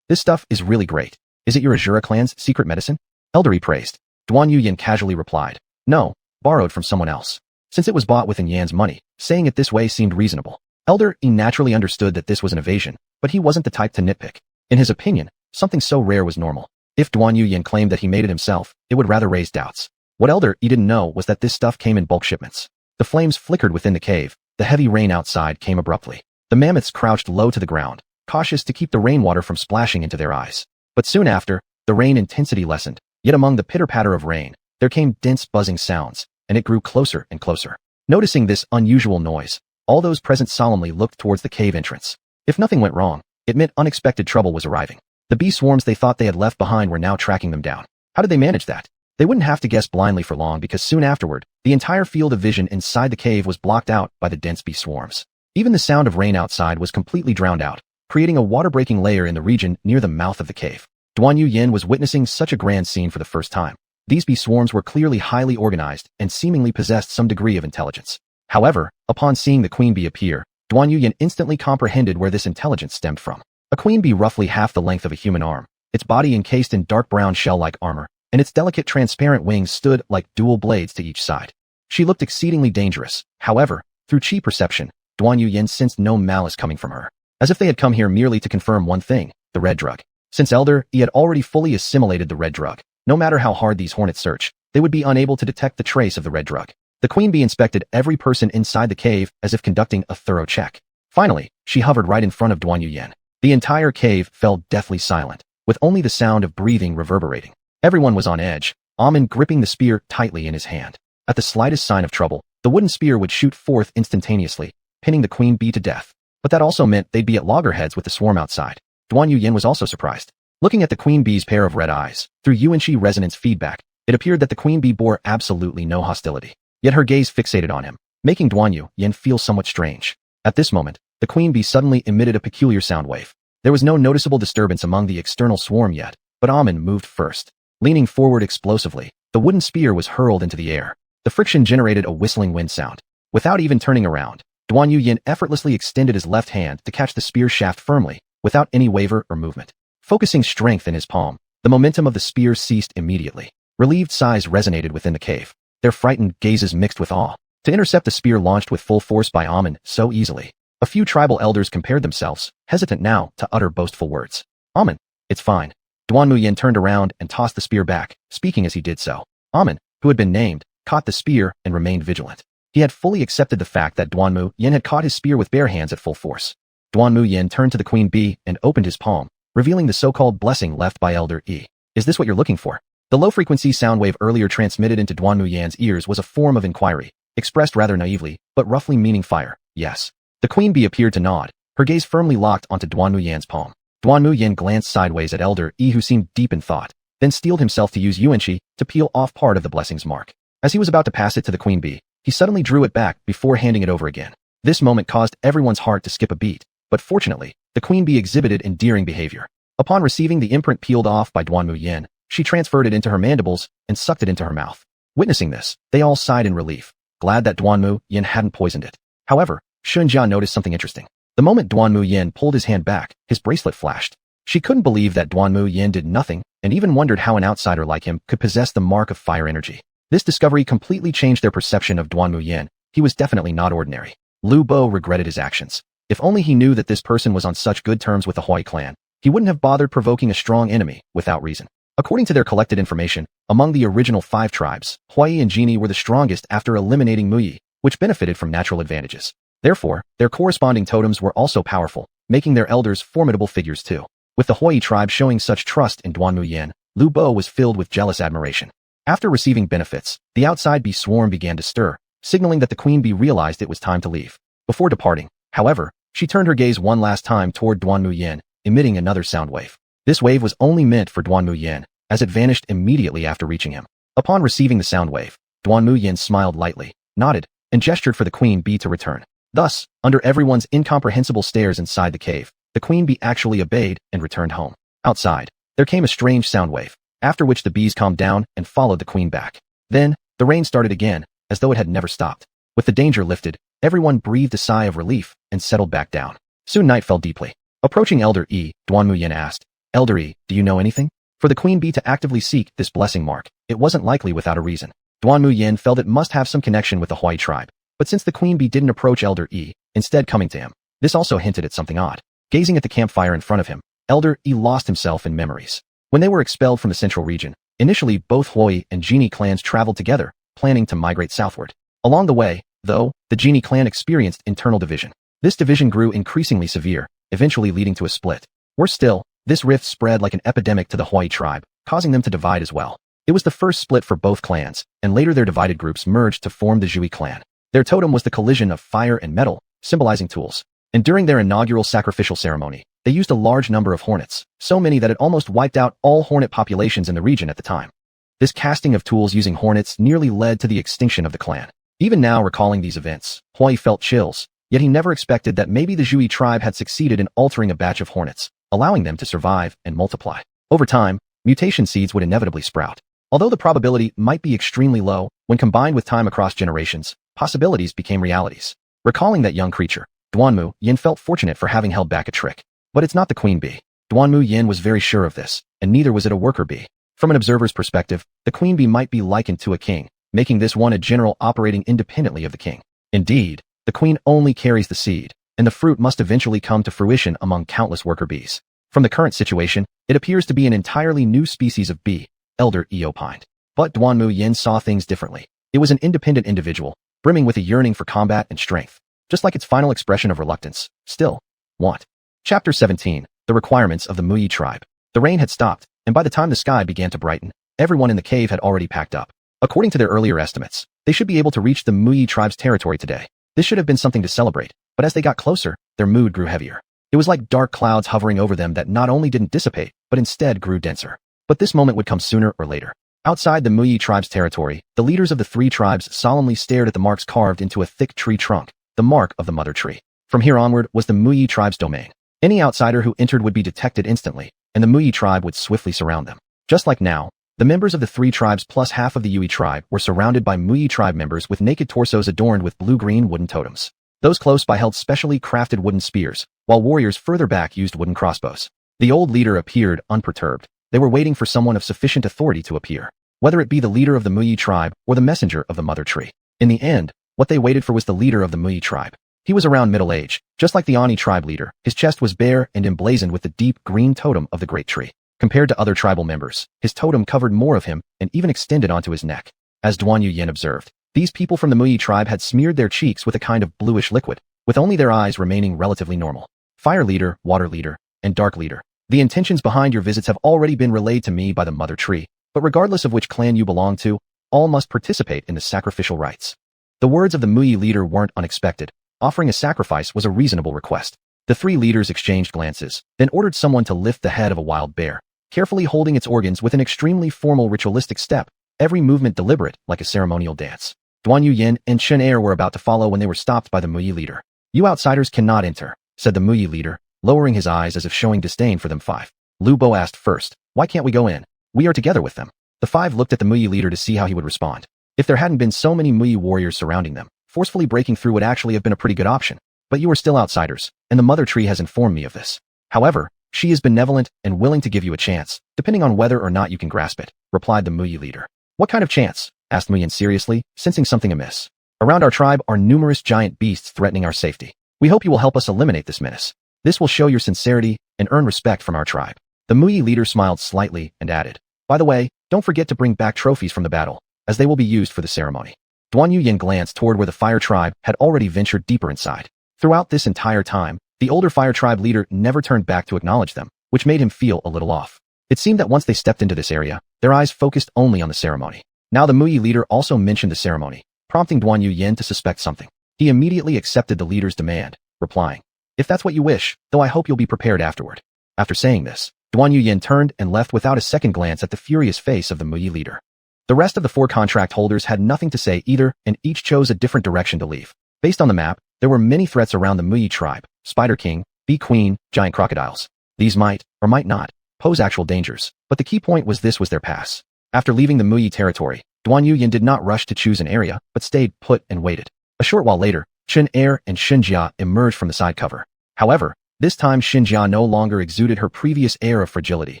"This stuff is really great. Is it your Asura clan's secret medicine?" Elder E praised. Duanmu Yan casually replied. No, borrowed from someone else. Since it was bought with Yan's money, saying it this way seemed reasonable. Elder E naturally understood that this was an evasion, but he wasn't the type to nitpick. In his opinion, something so rare was normal. If Duanmu Yan claimed that he made it himself, it would rather raise doubts. What Elder E didn't know was that this stuff came in bulk shipments. The flames flickered within the cave. The heavy rain outside came abruptly. The mammoths crouched low to the ground, cautious to keep the rainwater from splashing into their eyes. But soon after, the rain intensity lessened, yet among the pitter-patter of rain, there came dense buzzing sounds, and it grew closer and closer. Noticing this unusual noise, all those present solemnly looked towards the cave entrance. If nothing went wrong, it meant unexpected trouble was arriving. The bee swarms they thought they had left behind were now tracking them down. How did they manage that? They wouldn't have to guess blindly for long because soon afterward, the entire field of vision inside the cave was blocked out by the dense bee swarms. Even the sound of rain outside was completely drowned out, creating a water-breaking layer in the region near the mouth of the cave. Duanmu Yan was witnessing such a grand scene for the first time. These bee swarms were clearly highly organized and seemingly possessed some degree of intelligence. However, upon seeing the queen bee appear, Duanmu Yan instantly comprehended where this intelligence stemmed from. A queen bee roughly half the length of a human arm, its body encased in dark brown shell-like armor, and its delicate transparent wings stood like dual blades to each side. She looked exceedingly dangerous. However, through chi perception, Duanmu Yan sensed no malice coming from her, as if they had come here merely to confirm one thing, the red drug. Since Elder E had already fully assimilated the red drug, no matter how hard these hornets search, they would be unable to detect the trace of the red drug. The queen bee inspected every person inside the cave as if conducting a thorough check. Finally, she hovered right in front of Duanmu Yan. The entire cave fell deathly silent, with only the sound of breathing reverberating. Everyone was on edge, Amin gripping the spear tightly in his hand. At the slightest sign of trouble, the wooden spear would shoot forth instantaneously, pinning the queen bee to death. But that also meant they'd be at loggerheads with the swarm outside. Duanmu Yan was also surprised. Looking at the queen bee's pair of red eyes, through Yuanqi resonance feedback, it appeared that the queen bee bore absolutely no hostility. Yet her gaze fixated on him, making Duanmu Yan feel somewhat strange. At this moment, the queen bee suddenly emitted a peculiar sound wave. There was no noticeable disturbance among the external swarm yet, but Amin moved first. Leaning forward explosively, the wooden spear was hurled into the air. The friction generated a whistling wind sound. Without even turning around, Duanmu Yan effortlessly extended his left hand to catch the spear shaft firmly, without any waver or movement. Focusing strength in his palm, the momentum of the spear ceased immediately. Relieved sighs resonated within the cave, their frightened gazes mixed with awe. To intercept the spear launched with full force by Amin so easily, a few tribal elders compared themselves, hesitant now to utter boastful words. Amin, it's fine. Duanmu Yan turned around and tossed the spear back, speaking as he did so. Amin, who had been named, caught the spear and remained vigilant. He had fully accepted the fact that Duanmu Yan had caught his spear with bare hands at full force. Duanmu Yan turned to the queen bee and opened his palm, revealing the so-called blessing left by Elder E. Is this what you're looking for? The low-frequency sound wave earlier transmitted into Duanmu Yan's ears was a form of inquiry, expressed rather naively, but roughly meaning fire. Yes. The queen bee appeared to nod, her gaze firmly locked onto Duanmu Yan's palm. Duanmu Yan glanced sideways at Elder E, who seemed deep in thought, then steeled himself to use Yuanqi to peel off part of the blessing's mark. As he was about to pass it to the queen bee, he suddenly drew it back before handing it over again. This moment caused everyone's heart to skip a beat, but fortunately, the queen bee exhibited endearing behavior. Upon receiving the imprint peeled off by Duanmu Yan, she transferred it into her mandibles and sucked it into her mouth. Witnessing this, they all sighed in relief, glad that Duanmu Yan hadn't poisoned it. However, Shunjia noticed something interesting. The moment Duanmu Yan pulled his hand back, his bracelet flashed. She couldn't believe that Duanmu Yan did nothing, and even wondered how an outsider like him could possess the mark of fire energy. This discovery completely changed their perception of Duanmu Yan. He was definitely not ordinary. Lu Bo regretted his actions. If only he knew that this person was on such good terms with the Hui clan, he wouldn't have bothered provoking a strong enemy without reason. According to their collected information, among the original 5 tribes, Hui and Genie were the strongest after eliminating Muyi, which benefited from natural advantages. Therefore, their corresponding totems were also powerful, making their elders formidable figures too. With the Hui tribe showing such trust in Duanmu Yan, Lu Bo was filled with jealous admiration. After receiving benefits, the outside bee swarm began to stir, signaling that the queen bee realized it was time to leave. Before departing, however, she turned her gaze one last time toward Duanmu Yan, emitting another sound wave. This wave was only meant for Duanmu Yan, as it vanished immediately after reaching him. Upon receiving the sound wave, Duanmu Yan smiled lightly, nodded, and gestured for the queen bee to return. Thus, under everyone's incomprehensible stares inside the cave, the queen bee actually obeyed and returned home. Outside, there came a strange sound wave, after which the bees calmed down and followed the queen back. Then, the rain started again, as though it had never stopped. With the danger lifted, everyone breathed a sigh of relief and settled back down. Soon night fell deeply. Approaching Elder E, Duanmu Yan asked, Elder E, do you know anything? For the queen bee to actively seek this blessing mark, it wasn't likely without a reason. Duanmu Yan felt it must have some connection with the Hui tribe. But since the queen bee didn't approach Elder E, instead coming to him, this also hinted at something odd. Gazing at the campfire in front of him, Elder E lost himself in memories. When they were expelled from the central region, initially both Hui and Genie clans traveled together, planning to migrate southward. Along the way, though, the Genie clan experienced internal division. This division grew increasingly severe, eventually leading to a split. Worse still, this rift spread like an epidemic to the Hui tribe, causing them to divide as well. It was the first split for both clans, and later their divided groups merged to form the Zhui clan. Their totem was the collision of fire and metal, symbolizing tools. And during their inaugural sacrificial ceremony, they used a large number of hornets, so many that it almost wiped out all hornet populations in the region at the time. This casting of tools using hornets nearly led to the extinction of the clan. Even now recalling these events, Hui felt chills, yet he never expected that maybe the Zhui tribe had succeeded in altering a batch of hornets, allowing them to survive and multiply. Over time, mutation seeds would inevitably sprout. Although the probability might be extremely low, when combined with time across generations, possibilities became realities. Recalling that young creature, Duanmu Yan felt fortunate for having held back a trick. But it's not the queen bee. Duanmu Yan was very sure of this, and neither was it a worker bee. From an observer's perspective, the queen bee might be likened to a king, making this one a general operating independently of the king. Indeed, the queen only carries the seed, and the fruit must eventually come to fruition among countless worker bees. From the current situation, it appears to be an entirely new species of bee, Elder E opined. But Duanmu Yan saw things differently. It was an independent individual, brimming with a yearning for combat and strength, just like its final expression of reluctance, still, want. Chapter 17, The Requirements of the Muyi Tribe. The rain had stopped, and by the time the sky began to brighten, everyone in the cave had already packed up. According to their earlier estimates, they should be able to reach the Muyi tribe's territory today. This should have been something to celebrate, but as they got closer, their mood grew heavier. It was like dark clouds hovering over them that not only didn't dissipate, but instead grew denser. But this moment would come sooner or later. Outside the Muyi tribe's territory, the leaders of the three tribes solemnly stared at the marks carved into a thick tree trunk, the mark of the mother tree. From here onward was the Muyi tribe's domain. Any outsider who entered would be detected instantly, and the Muyi tribe would swiftly surround them. Just like now, the members of the three tribes plus half of the Yui tribe were surrounded by Muyi tribe members with naked torsos adorned with blue-green wooden totems. Those close by held specially crafted wooden spears, while warriors further back used wooden crossbows. The old leader appeared unperturbed. They were waiting for someone of sufficient authority to appear, whether it be the leader of the Muyi tribe or the messenger of the mother tree. In the end, what they waited for was the leader of the Muyi tribe. He was around middle age, just like the Ani tribe leader. His chest was bare and emblazoned with the deep green totem of the great tree. Compared to other tribal members, his totem covered more of him and even extended onto his neck. As Duanmu Yan observed, these people from the Muyi tribe had smeared their cheeks with a kind of bluish liquid, with only their eyes remaining relatively normal. Fire leader, water leader, and dark leader. The intentions behind your visits have already been relayed to me by the mother tree, but regardless of which clan you belong to, all must participate in the sacrificial rites. The words of the Muyi leader weren't unexpected. Offering a sacrifice was a reasonable request. The three leaders exchanged glances, then ordered someone to lift the head of a wild bear, carefully holding its organs with an extremely formal ritualistic step, every movement deliberate like a ceremonial dance. Duanmu Yan and Chen Er were about to follow when they were stopped by the Muyi leader. You outsiders cannot enter, said the Muyi leader, lowering his eyes as if showing disdain for them five. Lu Bo asked first, why can't we go in? We are together with them. The five looked at the Muyi leader to see how he would respond. If there hadn't been so many Muyi warriors surrounding them, forcefully breaking through would actually have been a pretty good option. But you are still outsiders, and the mother tree has informed me of this. However, she is benevolent and willing to give you a chance, depending on whether or not you can grasp it, replied the Muyi leader. What kind of chance? Asked Muyan seriously, sensing something amiss. Around our tribe are numerous giant beasts threatening our safety. We hope you will help us eliminate this menace. This will show your sincerity and earn respect from our tribe. The Muyi leader smiled slightly and added, by the way, don't forget to bring back trophies from the battle, as they will be used for the ceremony. Duanmu Yan glanced toward where the fire tribe had already ventured deeper inside. Throughout this entire time, the older fire tribe leader never turned back to acknowledge them, which made him feel a little off. It seemed that once they stepped into this area, their eyes focused only on the ceremony. Now the Muyi leader also mentioned the ceremony, prompting Duanmu Yan to suspect something. He immediately accepted the leader's demand, replying, if that's what you wish, though I hope you'll be prepared afterward. After saying this, Duanmu Yan turned and left without a second glance at the furious face of the Muyi leader. The rest of the four contract holders had nothing to say either, and each chose a different direction to leave. Based on the map, there were many threats around the Muyi tribe: Spider King, Bee Queen, giant crocodiles. These might, or might not, pose actual dangers, but the key point was this was their pass. After leaving the Muyi territory, Duanmu Yan did not rush to choose an area, but stayed put and waited. A short while later, Chen Er and Xinjia emerged from the side cover. However, this time Xinjia no longer exuded her previous air of fragility.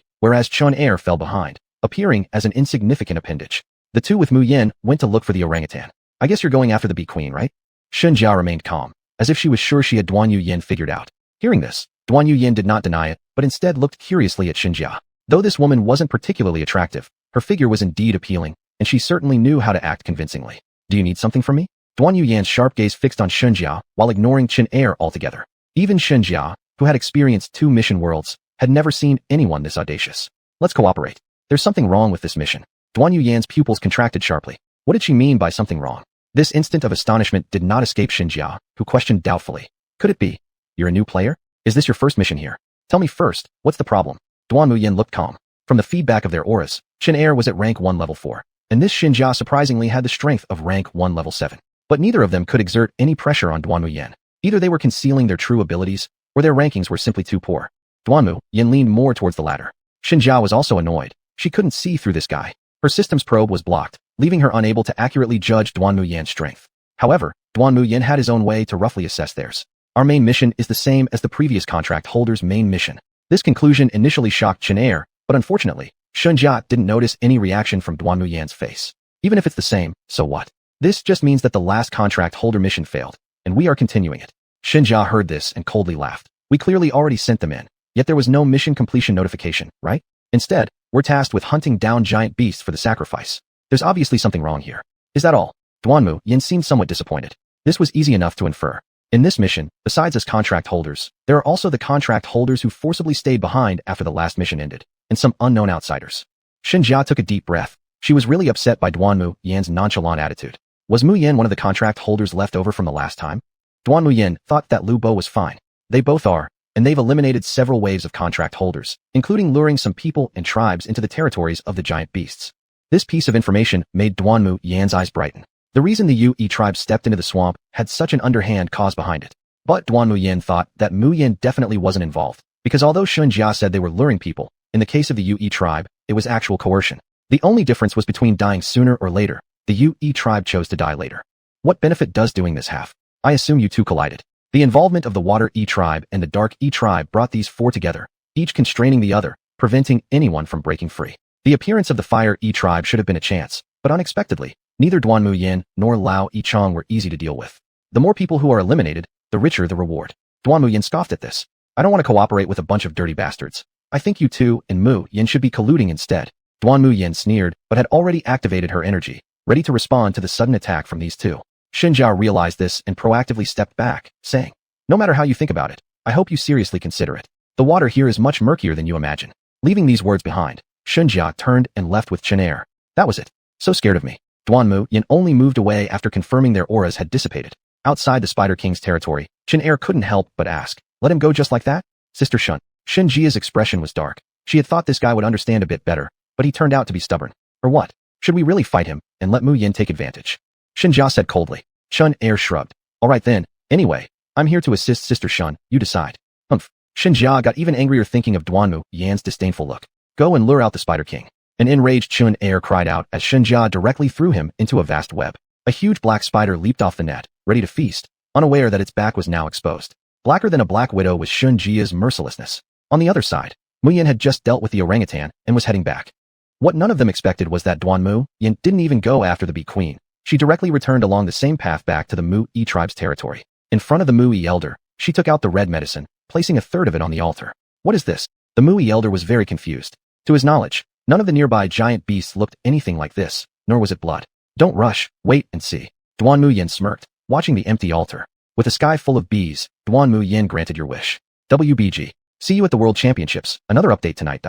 whereas Chun Er fell behind, appearing as an insignificant appendage. The two with Mu Yan went to look for the orangutan. I guess you're going after the bee queen, right? Xinjia remained calm, as if she was sure she had Duanmu Yan figured out. Hearing this, Duanmu Yan did not deny it, but instead looked curiously at Xinjia. Though this woman wasn't particularly attractive, her figure was indeed appealing, and she certainly knew how to act convincingly. Do you need something from me? Duanmu Yan's sharp gaze fixed on Xinjia while ignoring Chun Er altogether. Even Xinjia, who had experienced 2 mission worlds, had never seen anyone this audacious. Let's cooperate. There's something wrong with this mission. Duanmu Yan's pupils contracted sharply. What did she mean by something wrong? This instant of astonishment did not escape Xinjia, who questioned doubtfully. Could it be? You're a new player? Is this your first mission here? Tell me first, what's the problem? Duanmu Yan looked calm. From the feedback of their auras, Chun Er was at rank 1 level 4, and this Xinjia surprisingly had the strength of rank 1 level 7. But neither of them could exert any pressure on Duanmu Yan. Either they were concealing their true abilities, or their rankings were simply too poor. Duanmu Yan leaned more towards the latter. Xinjia was also annoyed. She couldn't see through this guy. Her system's probe was blocked, leaving her unable to accurately judge Duanmu Yan's strength. However, Duanmu Yan had his own way to roughly assess theirs. Our main mission is the same as the previous contract holder's main mission. This conclusion initially shocked Chun Er, but unfortunately, Xinjia didn't notice any reaction from Duanmu Yan's face. Even if it's the same, so what? This just means that the last contract holder mission failed, and we are continuing it. Xinjia heard this and coldly laughed. We clearly already sent them in, yet there was no mission completion notification, right? Instead, we're tasked with hunting down giant beasts for the sacrifice. There's obviously something wrong here. Is that all? Duanmu Yan seemed somewhat disappointed. This was easy enough to infer. In this mission, besides us contract holders, there are also the contract holders who forcibly stayed behind after the last mission ended, and some unknown outsiders. Xinjia took a deep breath. She was really upset by Duanmu Yan's nonchalant attitude. Was Mu Yan one of the contract holders left over from the last time? Duanmu Yan thought that Lu Bo was fine. They both are, and they've eliminated several waves of contract holders, including luring some people and tribes into the territories of the giant beasts. This piece of information made Duanmu Yan's eyes brighten. The reason the Yue tribe stepped into the swamp had such an underhand cause behind it. But Duanmu Yan thought that Mu Yan definitely wasn't involved, because although Xinjia said they were luring people, in the case of the Yue tribe, it was actual coercion. The only difference was between dying sooner or later. The Yue tribe chose to die later. What benefit does doing this have? I assume you two collided. The involvement of the Water tribe and the Dark tribe brought these 4 together, each constraining the other, preventing anyone from breaking free. The appearance of the Fire tribe should have been a chance, but unexpectedly, neither Duanmu Yan nor Lao Yichang were easy to deal with. The more people who are eliminated, the richer the reward. Duanmu Yan scoffed at this. I don't want to cooperate with a bunch of dirty bastards. I think you two and Mu Yan should be colluding instead. Duanmu Yan sneered, but had already activated her energy, ready to respond to the sudden attack from these two. Xinjia realized this and proactively stepped back, saying, no matter how you think about it, I hope you seriously consider it. The water here is much murkier than you imagine. Leaving these words behind, Xinjia turned and left with Chun Er. That was it. So scared of me. Duanmu Yan only moved away after confirming their auras had dissipated. Outside the Spider King's territory, Chun Er couldn't help but ask, let him go just like that? Sister Shun. Xinjia's expression was dark. She had thought this guy would understand a bit better, but he turned out to be stubborn. Or what? Should we really fight him and let Mu Yan take advantage? Xinjia said coldly. Chun Er shrugged. All right then, anyway, I'm here to assist Sister Shun, you decide. Humph. Xinjia got even angrier thinking of Duanmu Yan's disdainful look. Go and lure out the Spider King. An enraged Chun Er cried out as Xinjia directly threw him into a vast web. A huge black spider leaped off the net, ready to feast, unaware that its back was now exposed. Blacker than a black widow was Xinjia's mercilessness. On the other side, Mu Yan had just dealt with the orangutan and was heading back. What none of them expected was that Duanmu Yan didn't even go after the Bee Queen. She directly returned along the same path back to the Mu tribe's territory. In front of the Mu elder, she took out the red medicine, placing a third of it on the altar. What is this? The Mu elder was very confused. To his knowledge, none of the nearby giant beasts looked anything like this, nor was it blood. Don't rush, wait and see. Duanmu Yan smirked, watching the empty altar. With a sky full of bees, Duanmu Yan granted your wish. WBG. See you at the World Championships. Another update tonight.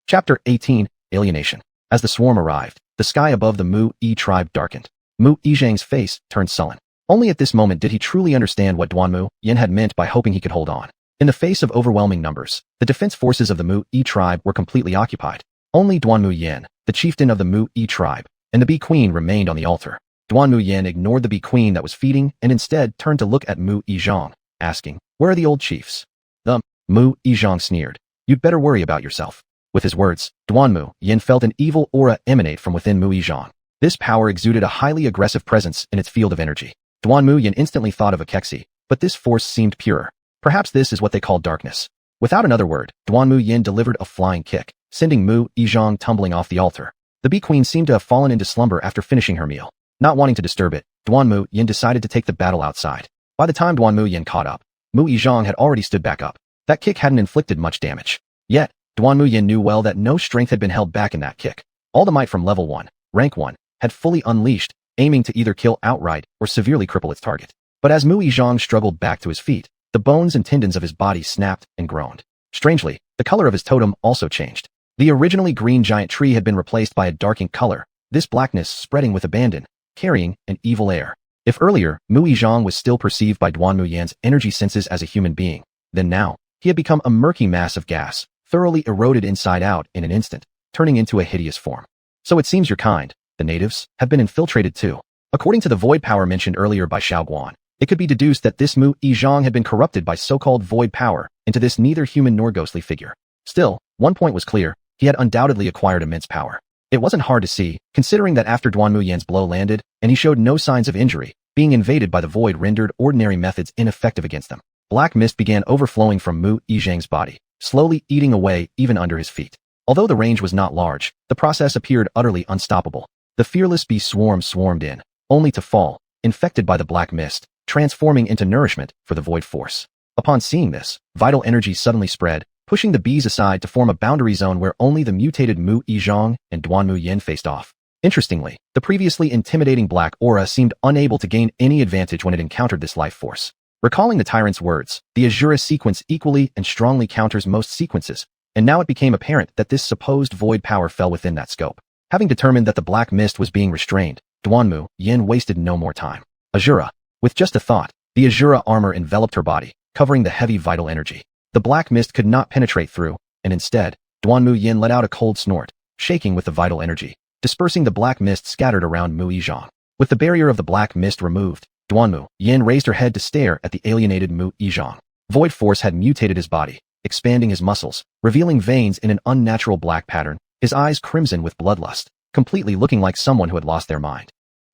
Chapter 18, Alienation. As the swarm arrived, the sky above the Mu tribe darkened. Mu Yizhang's face turned sullen. Only at this moment did he truly understand what Duanmu Yan had meant by hoping he could hold on. In the face of overwhelming numbers, the defense forces of the Mu tribe were completely occupied. Only Duanmu Yan, the chieftain of the Mu tribe, and the Bee Queen remained on the altar. Duanmu Yan ignored the Bee Queen that was feeding and instead turned to look at Mu Yizhang, asking, where are the old chiefs? Mu Yizhang sneered. You'd better worry about yourself. With his words, Duanmu Yan felt an evil aura emanate from within Mu Yizhang. This power exuded a highly aggressive presence in its field of energy. Duanmu Yan instantly thought of a Kexi, but this force seemed purer. Perhaps this is what they call darkness. Without another word, Duanmu Yan delivered a flying kick, sending Mu Yizhang tumbling off the altar. The Bee Queen seemed to have fallen into slumber after finishing her meal. Not wanting to disturb it, Duanmu Yan decided to take the battle outside. By the time Duanmu Yan caught up, Mu Yizhang had already stood back up. That kick hadn't inflicted much damage. Yet, Duanmu Yan knew well that no strength had been held back in that kick. All the might from level 1, rank 1, had fully unleashed, aiming to either kill outright or severely cripple its target. But as Mu Yizhang struggled back to his feet, the bones and tendons of his body snapped and groaned. Strangely, the color of his totem also changed. The originally green giant tree had been replaced by a dark ink color, this blackness spreading with abandon, carrying an evil air. If earlier, Mu Yizhang was still perceived by Duanmu Yan's energy senses as a human being, then now, he had become a murky mass of gas, thoroughly eroded inside out in an instant, turning into a hideous form. So it seems your kind, the natives, have been infiltrated too. According to the void power mentioned earlier by Xiao Guan, it could be deduced that this Mu Yizhang had been corrupted by so-called void power into this neither human nor ghostly figure. Still, one point was clear, he had undoubtedly acquired immense power. It wasn't hard to see, considering that after Duanmu Yan's blow landed, and he showed no signs of injury, being invaded by the void rendered ordinary methods ineffective against them. Black mist began overflowing from Mu Yizhang's body, slowly eating away even under his feet. Although the range was not large, the process appeared utterly unstoppable. The fearless bee swarmed in, only to fall, infected by the black mist, transforming into nourishment for the void force. Upon seeing this, vital energy suddenly spread, pushing the bees aside to form a boundary zone where only the mutated Mu Yizhang and Duanmu Yan faced off. Interestingly, the previously intimidating black aura seemed unable to gain any advantage when it encountered this life force. Recalling the tyrant's words, the Asura sequence equally and strongly counters most sequences, and now it became apparent that this supposed void power fell within that scope. Having determined that the black mist was being restrained, Duanmu Yan wasted no more time. Asura. With just a thought, the Asura armor enveloped her body, covering the heavy vital energy. The black mist could not penetrate through, and instead, Duanmu Yan let out a cold snort, shaking with the vital energy, dispersing the black mist scattered around Mu Yizhang. With the barrier of the black mist removed, Duanmu Yan raised her head to stare at the alienated Mu Yizhang. Void force had mutated his body, expanding his muscles, revealing veins in an unnatural black pattern, his eyes crimson with bloodlust, completely looking like someone who had lost their mind.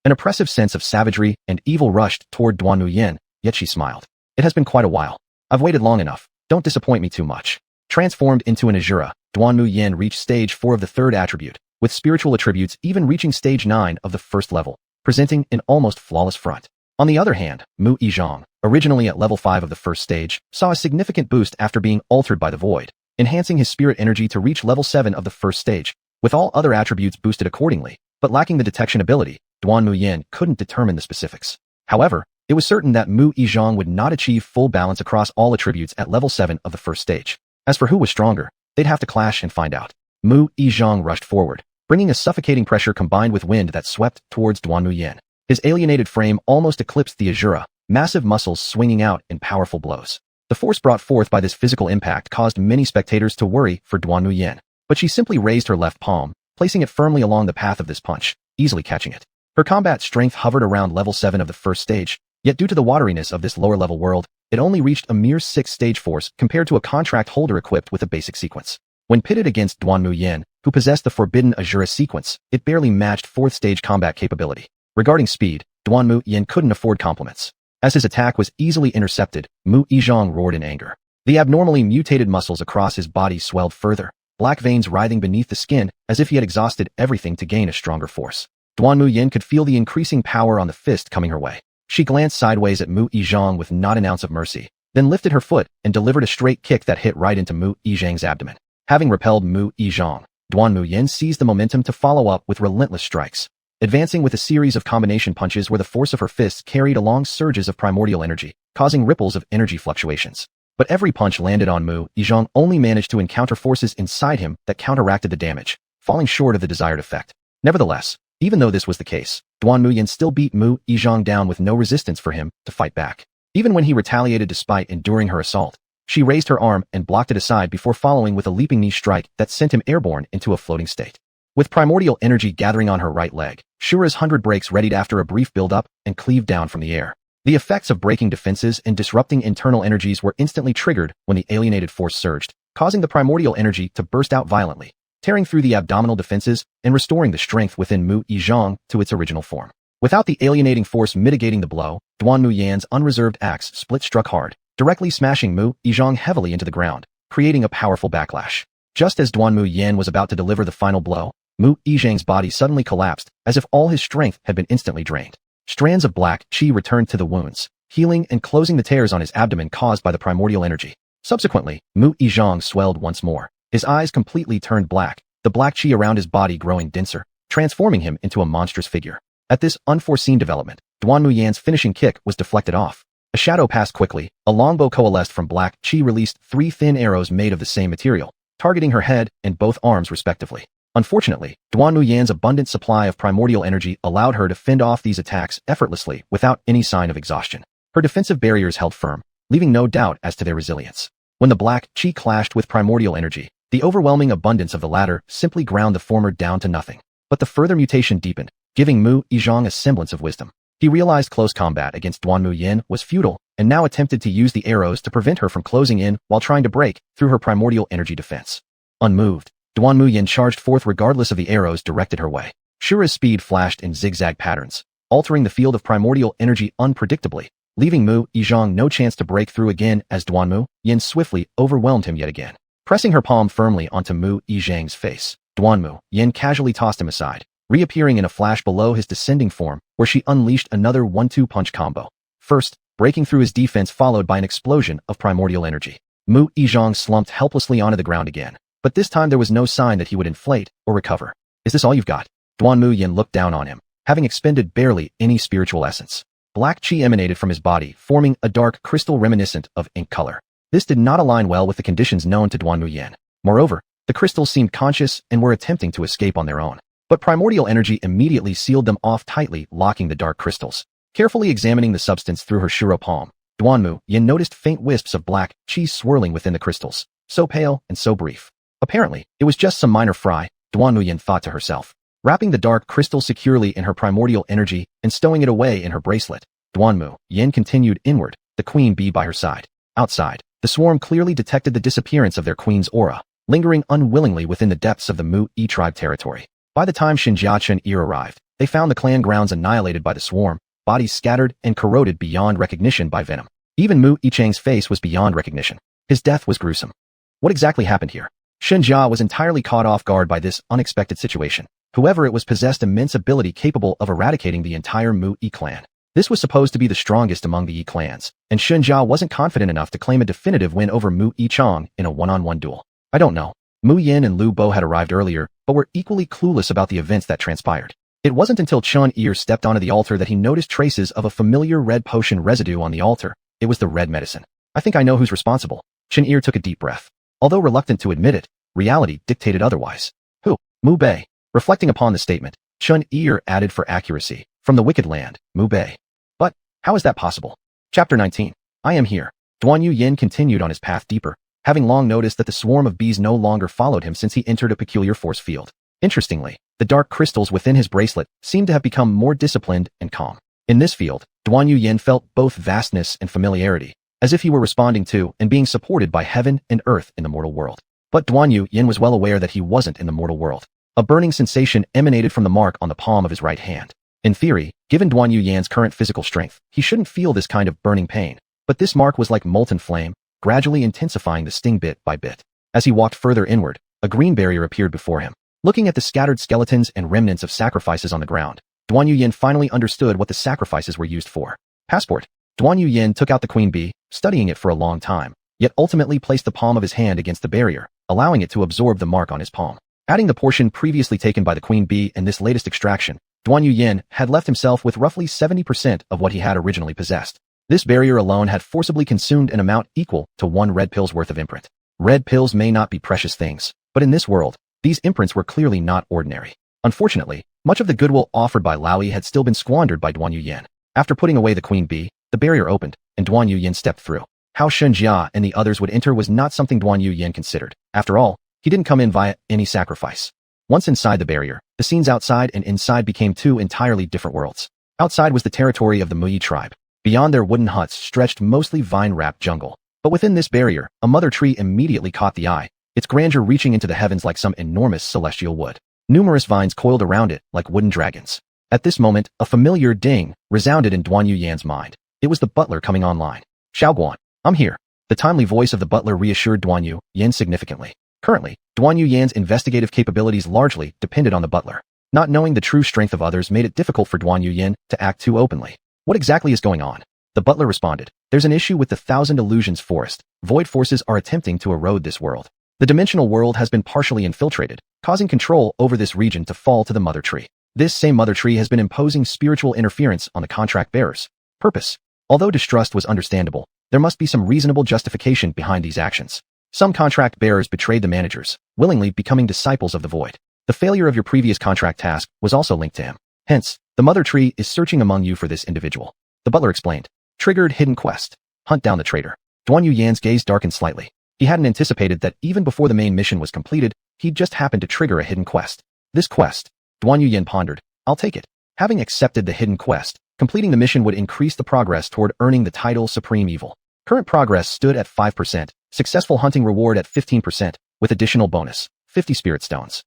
An oppressive sense of savagery and evil rushed toward Duanmu Yan, yet she smiled. It has been quite a while. I've waited long enough. Don't disappoint me too much. Transformed into an Asura, Duanmu Yan reached stage 4 of the third attribute, with spiritual attributes even reaching stage 9 of the first level, presenting an almost flawless front. On the other hand, Mu Yizhang, originally at level 5 of the first stage, saw a significant boost after being altered by the void, enhancing his spirit energy to reach level 7 of the first stage, with all other attributes boosted accordingly, but lacking the detection ability. Duanmu Yan couldn't determine the specifics. However, it was certain that Mu Yizhang would not achieve full balance across all attributes at level 7 of the first stage. As for who was stronger, they'd have to clash and find out. Mu Yizhang rushed forward, bringing a suffocating pressure combined with wind that swept towards Duanmu Yan. His alienated frame almost eclipsed the Asura, massive muscles swinging out in powerful blows. The force brought forth by this physical impact caused many spectators to worry for Duanmu Yan, but she simply raised her left palm, placing it firmly along the path of this punch, easily catching it. Her combat strength hovered around level 7 of the first stage, yet due to the wateriness of this lower-level world, it only reached a mere 6-stage force compared to a contract holder equipped with a basic sequence. When pitted against Duanmu Yan, who possessed the forbidden Asura sequence, it barely matched 4th-stage combat capability. Regarding speed, Duanmu Yan couldn't afford compliments. As his attack was easily intercepted, Mu Yizhang roared in anger. The abnormally mutated muscles across his body swelled further, black veins writhing beneath the skin as if he had exhausted everything to gain a stronger force. Duanmu Yan could feel the increasing power on the fist coming her way. She glanced sideways at Mu Yizhang with not an ounce of mercy, then lifted her foot and delivered a straight kick that hit right into Mu Yizhang's abdomen. Having repelled Mu Yizhang, Duanmu Yan seized the momentum to follow up with relentless strikes, advancing with a series of combination punches where the force of her fists carried along surges of primordial energy, causing ripples of energy fluctuations. But every punch landed on Mu Yizhang only managed to encounter forces inside him that counteracted the damage, falling short of the desired effect. Nevertheless, even though this was the case, Duanmu Yan still beat Mu Yizhang down with no resistance for him to fight back. Even when he retaliated despite enduring her assault, she raised her arm and blocked it aside before following with a leaping knee strike that sent him airborne into a floating state. With primordial energy gathering on her right leg, Shura's 100 breaks readied after a brief build-up and cleaved down from the air. The effects of breaking defenses and disrupting internal energies were instantly triggered when the alienated force surged, causing the primordial energy to burst out violently, tearing through the abdominal defenses and restoring the strength within Mu Yizhang to its original form. Without the alienating force mitigating the blow, Duanmu Yan's unreserved axe split struck hard, directly smashing Mu Yizhang heavily into the ground, creating a powerful backlash. Just as Duanmu Yan was about to deliver the final blow, Mu Yizhang's body suddenly collapsed, as if all his strength had been instantly drained. Strands of black qi returned to the wounds, healing and closing the tears on his abdomen caused by the primordial energy. Subsequently, Mu Yizhang swelled once more. His eyes completely turned black, the black qi around his body growing denser, transforming him into a monstrous figure. At this unforeseen development, Duanmu Yan's finishing kick was deflected off. A shadow passed quickly, a longbow coalesced from black qi released 3 thin arrows made of the same material, targeting her head and both arms respectively. Unfortunately, Duanmu Yan's abundant supply of primordial energy allowed her to fend off these attacks effortlessly without any sign of exhaustion. Her defensive barriers held firm, leaving no doubt as to their resilience. When the black qi clashed with primordial energy, the overwhelming abundance of the latter simply ground the former down to nothing. But the further mutation deepened, giving Mu Yizhang a semblance of wisdom. He realized close combat against Duanmu Yan was futile, and now attempted to use the arrows to prevent her from closing in while trying to break through her primordial energy defense. Unmoved, Duanmu Yan charged forth regardless of the arrows directed her way. Shura's speed flashed in zigzag patterns, altering the field of primordial energy unpredictably, leaving Mu Yizhang no chance to break through again as Duanmu Yan swiftly overwhelmed him yet again. Pressing her palm firmly onto Mu Yizhang's face, Duanmu Yan casually tossed him aside, reappearing in a flash below his descending form, where she unleashed another 1-2 punch combo. First, breaking through his defense followed by an explosion of primordial energy. Mu Yizhang slumped helplessly onto the ground again, but this time there was no sign that he would inflate or recover. Is this all you've got? Duanmu Yan looked down on him, having expended barely any spiritual essence. Black qi emanated from his body, forming a dark crystal reminiscent of ink color. This did not align well with the conditions known to Duanmu Yan. Moreover, the crystals seemed conscious and were attempting to escape on their own. But primordial energy immediately sealed them off tightly, locking the dark crystals. Carefully examining the substance through her Shuro palm, Duanmu Yan noticed faint wisps of black qi swirling within the crystals, so pale and so brief. Apparently, it was just some minor fry, Duanmu Yan thought to herself. Wrapping the dark crystal securely in her primordial energy and stowing it away in her bracelet, Duanmu Yan continued inward, the queen bee by her side. Outside, the swarm clearly detected the disappearance of their queen's aura, lingering unwillingly within the depths of the Mu Yi tribe territory. By the time Xinjia Chen-Er arrived, they found the clan grounds annihilated by the swarm, bodies scattered and corroded beyond recognition by venom. Even Mu Yichang's face was beyond recognition. His death was gruesome. What exactly happened here? Xinjia was entirely caught off guard by this unexpected situation. Whoever it was possessed immense ability capable of eradicating the entire Mu Yi clan. This was supposed to be the strongest among the Yi clans, and Xinjia wasn't confident enough to claim a definitive win over Mu Yichang in a one-on-one duel. I don't know. Mu Yin and Lu Bo had arrived earlier, but were equally clueless about the events that transpired. It wasn't until Chen-Er stepped onto the altar that he noticed traces of a familiar red potion residue on the altar. It was the red medicine. I think I know who's responsible. Chen-Er took a deep breath. Although reluctant to admit it, reality dictated otherwise. Who? Mu Bei. Reflecting upon the statement, Chen-Er added for accuracy, from the wicked land, Mu Bei. But, how is that possible? Chapter 19. I am here. Duanmu Yan continued on his path deeper, having long noticed that the swarm of bees no longer followed him since he entered a peculiar force field. Interestingly, the dark crystals within his bracelet seemed to have become more disciplined and calm. In this field, Duanmu Yan felt both vastness and familiarity, as if he were responding to and being supported by heaven and earth in the mortal world. But Duanmu Yan was well aware that he wasn't in the mortal world. A burning sensation emanated from the mark on the palm of his right hand. In theory, given Duanmu Yan's current physical strength, he shouldn't feel this kind of burning pain. But this mark was like molten flame, gradually intensifying the sting bit by bit. As he walked further inward, a green barrier appeared before him. Looking at the scattered skeletons and remnants of sacrifices on the ground, Duanmu Yan finally understood what the sacrifices were used for. Passport. Duanmu Yan took out the queen bee, studying it for a long time, yet ultimately placed the palm of his hand against the barrier, allowing it to absorb the mark on his palm. Adding the portion previously taken by the queen bee in this latest extraction, Duanmu Yan had left himself with roughly 70% of what he had originally possessed. This barrier alone had forcibly consumed an amount equal to 1 red pill's worth of imprint. Red pills may not be precious things, but in this world, these imprints were clearly not ordinary. Unfortunately, much of the goodwill offered by Laoyi had still been squandered by Duanmu Yan. After putting away the queen bee, the barrier opened, and Duanmu Yan stepped through. How Xinjia and the others would enter was not something Duanmu Yan considered. After all, he didn't come in via any sacrifice. Once inside the barrier, the scenes outside and inside became 2 entirely different worlds. Outside was the territory of the Mu Yi tribe. Beyond their wooden huts stretched mostly vine-wrapped jungle. But within this barrier, a mother tree immediately caught the eye, its grandeur reaching into the heavens like some enormous celestial wood. Numerous vines coiled around it like wooden dragons. At this moment, a familiar ding resounded in Duanmu Yan's mind. It was the butler coming online. Xiaoguan, I'm here. The timely voice of the butler reassured Duanmu Yan significantly. Currently, Duanmu Yan's investigative capabilities largely depended on the butler. Not knowing the true strength of others made it difficult for Duanmu Yan to act too openly. What exactly is going on? The butler responded. There's an issue with the Thousand Illusions Forest. Void forces are attempting to erode this world. The dimensional world has been partially infiltrated, causing control over this region to fall to the Mother Tree. This same Mother Tree has been imposing spiritual interference on the contract bearers. Purpose. Although distrust was understandable, there must be some reasonable justification behind these actions. Some contract bearers betrayed the managers, willingly becoming disciples of the Void. The failure of your previous contract task was also linked to him. Hence, the Mother Tree is searching among you for this individual. The butler explained. Triggered hidden quest. Hunt down the traitor. Duanmu Yan's gaze darkened slightly. He hadn't anticipated that even before the main mission was completed, he'd just happened to trigger a hidden quest. This quest, Duanmu Yan pondered. I'll take it. Having accepted the hidden quest, completing the mission would increase the progress toward earning the title Supreme Evil. Current progress stood at 5%, successful hunting reward at 15%, with additional bonus, 50 spirit stones.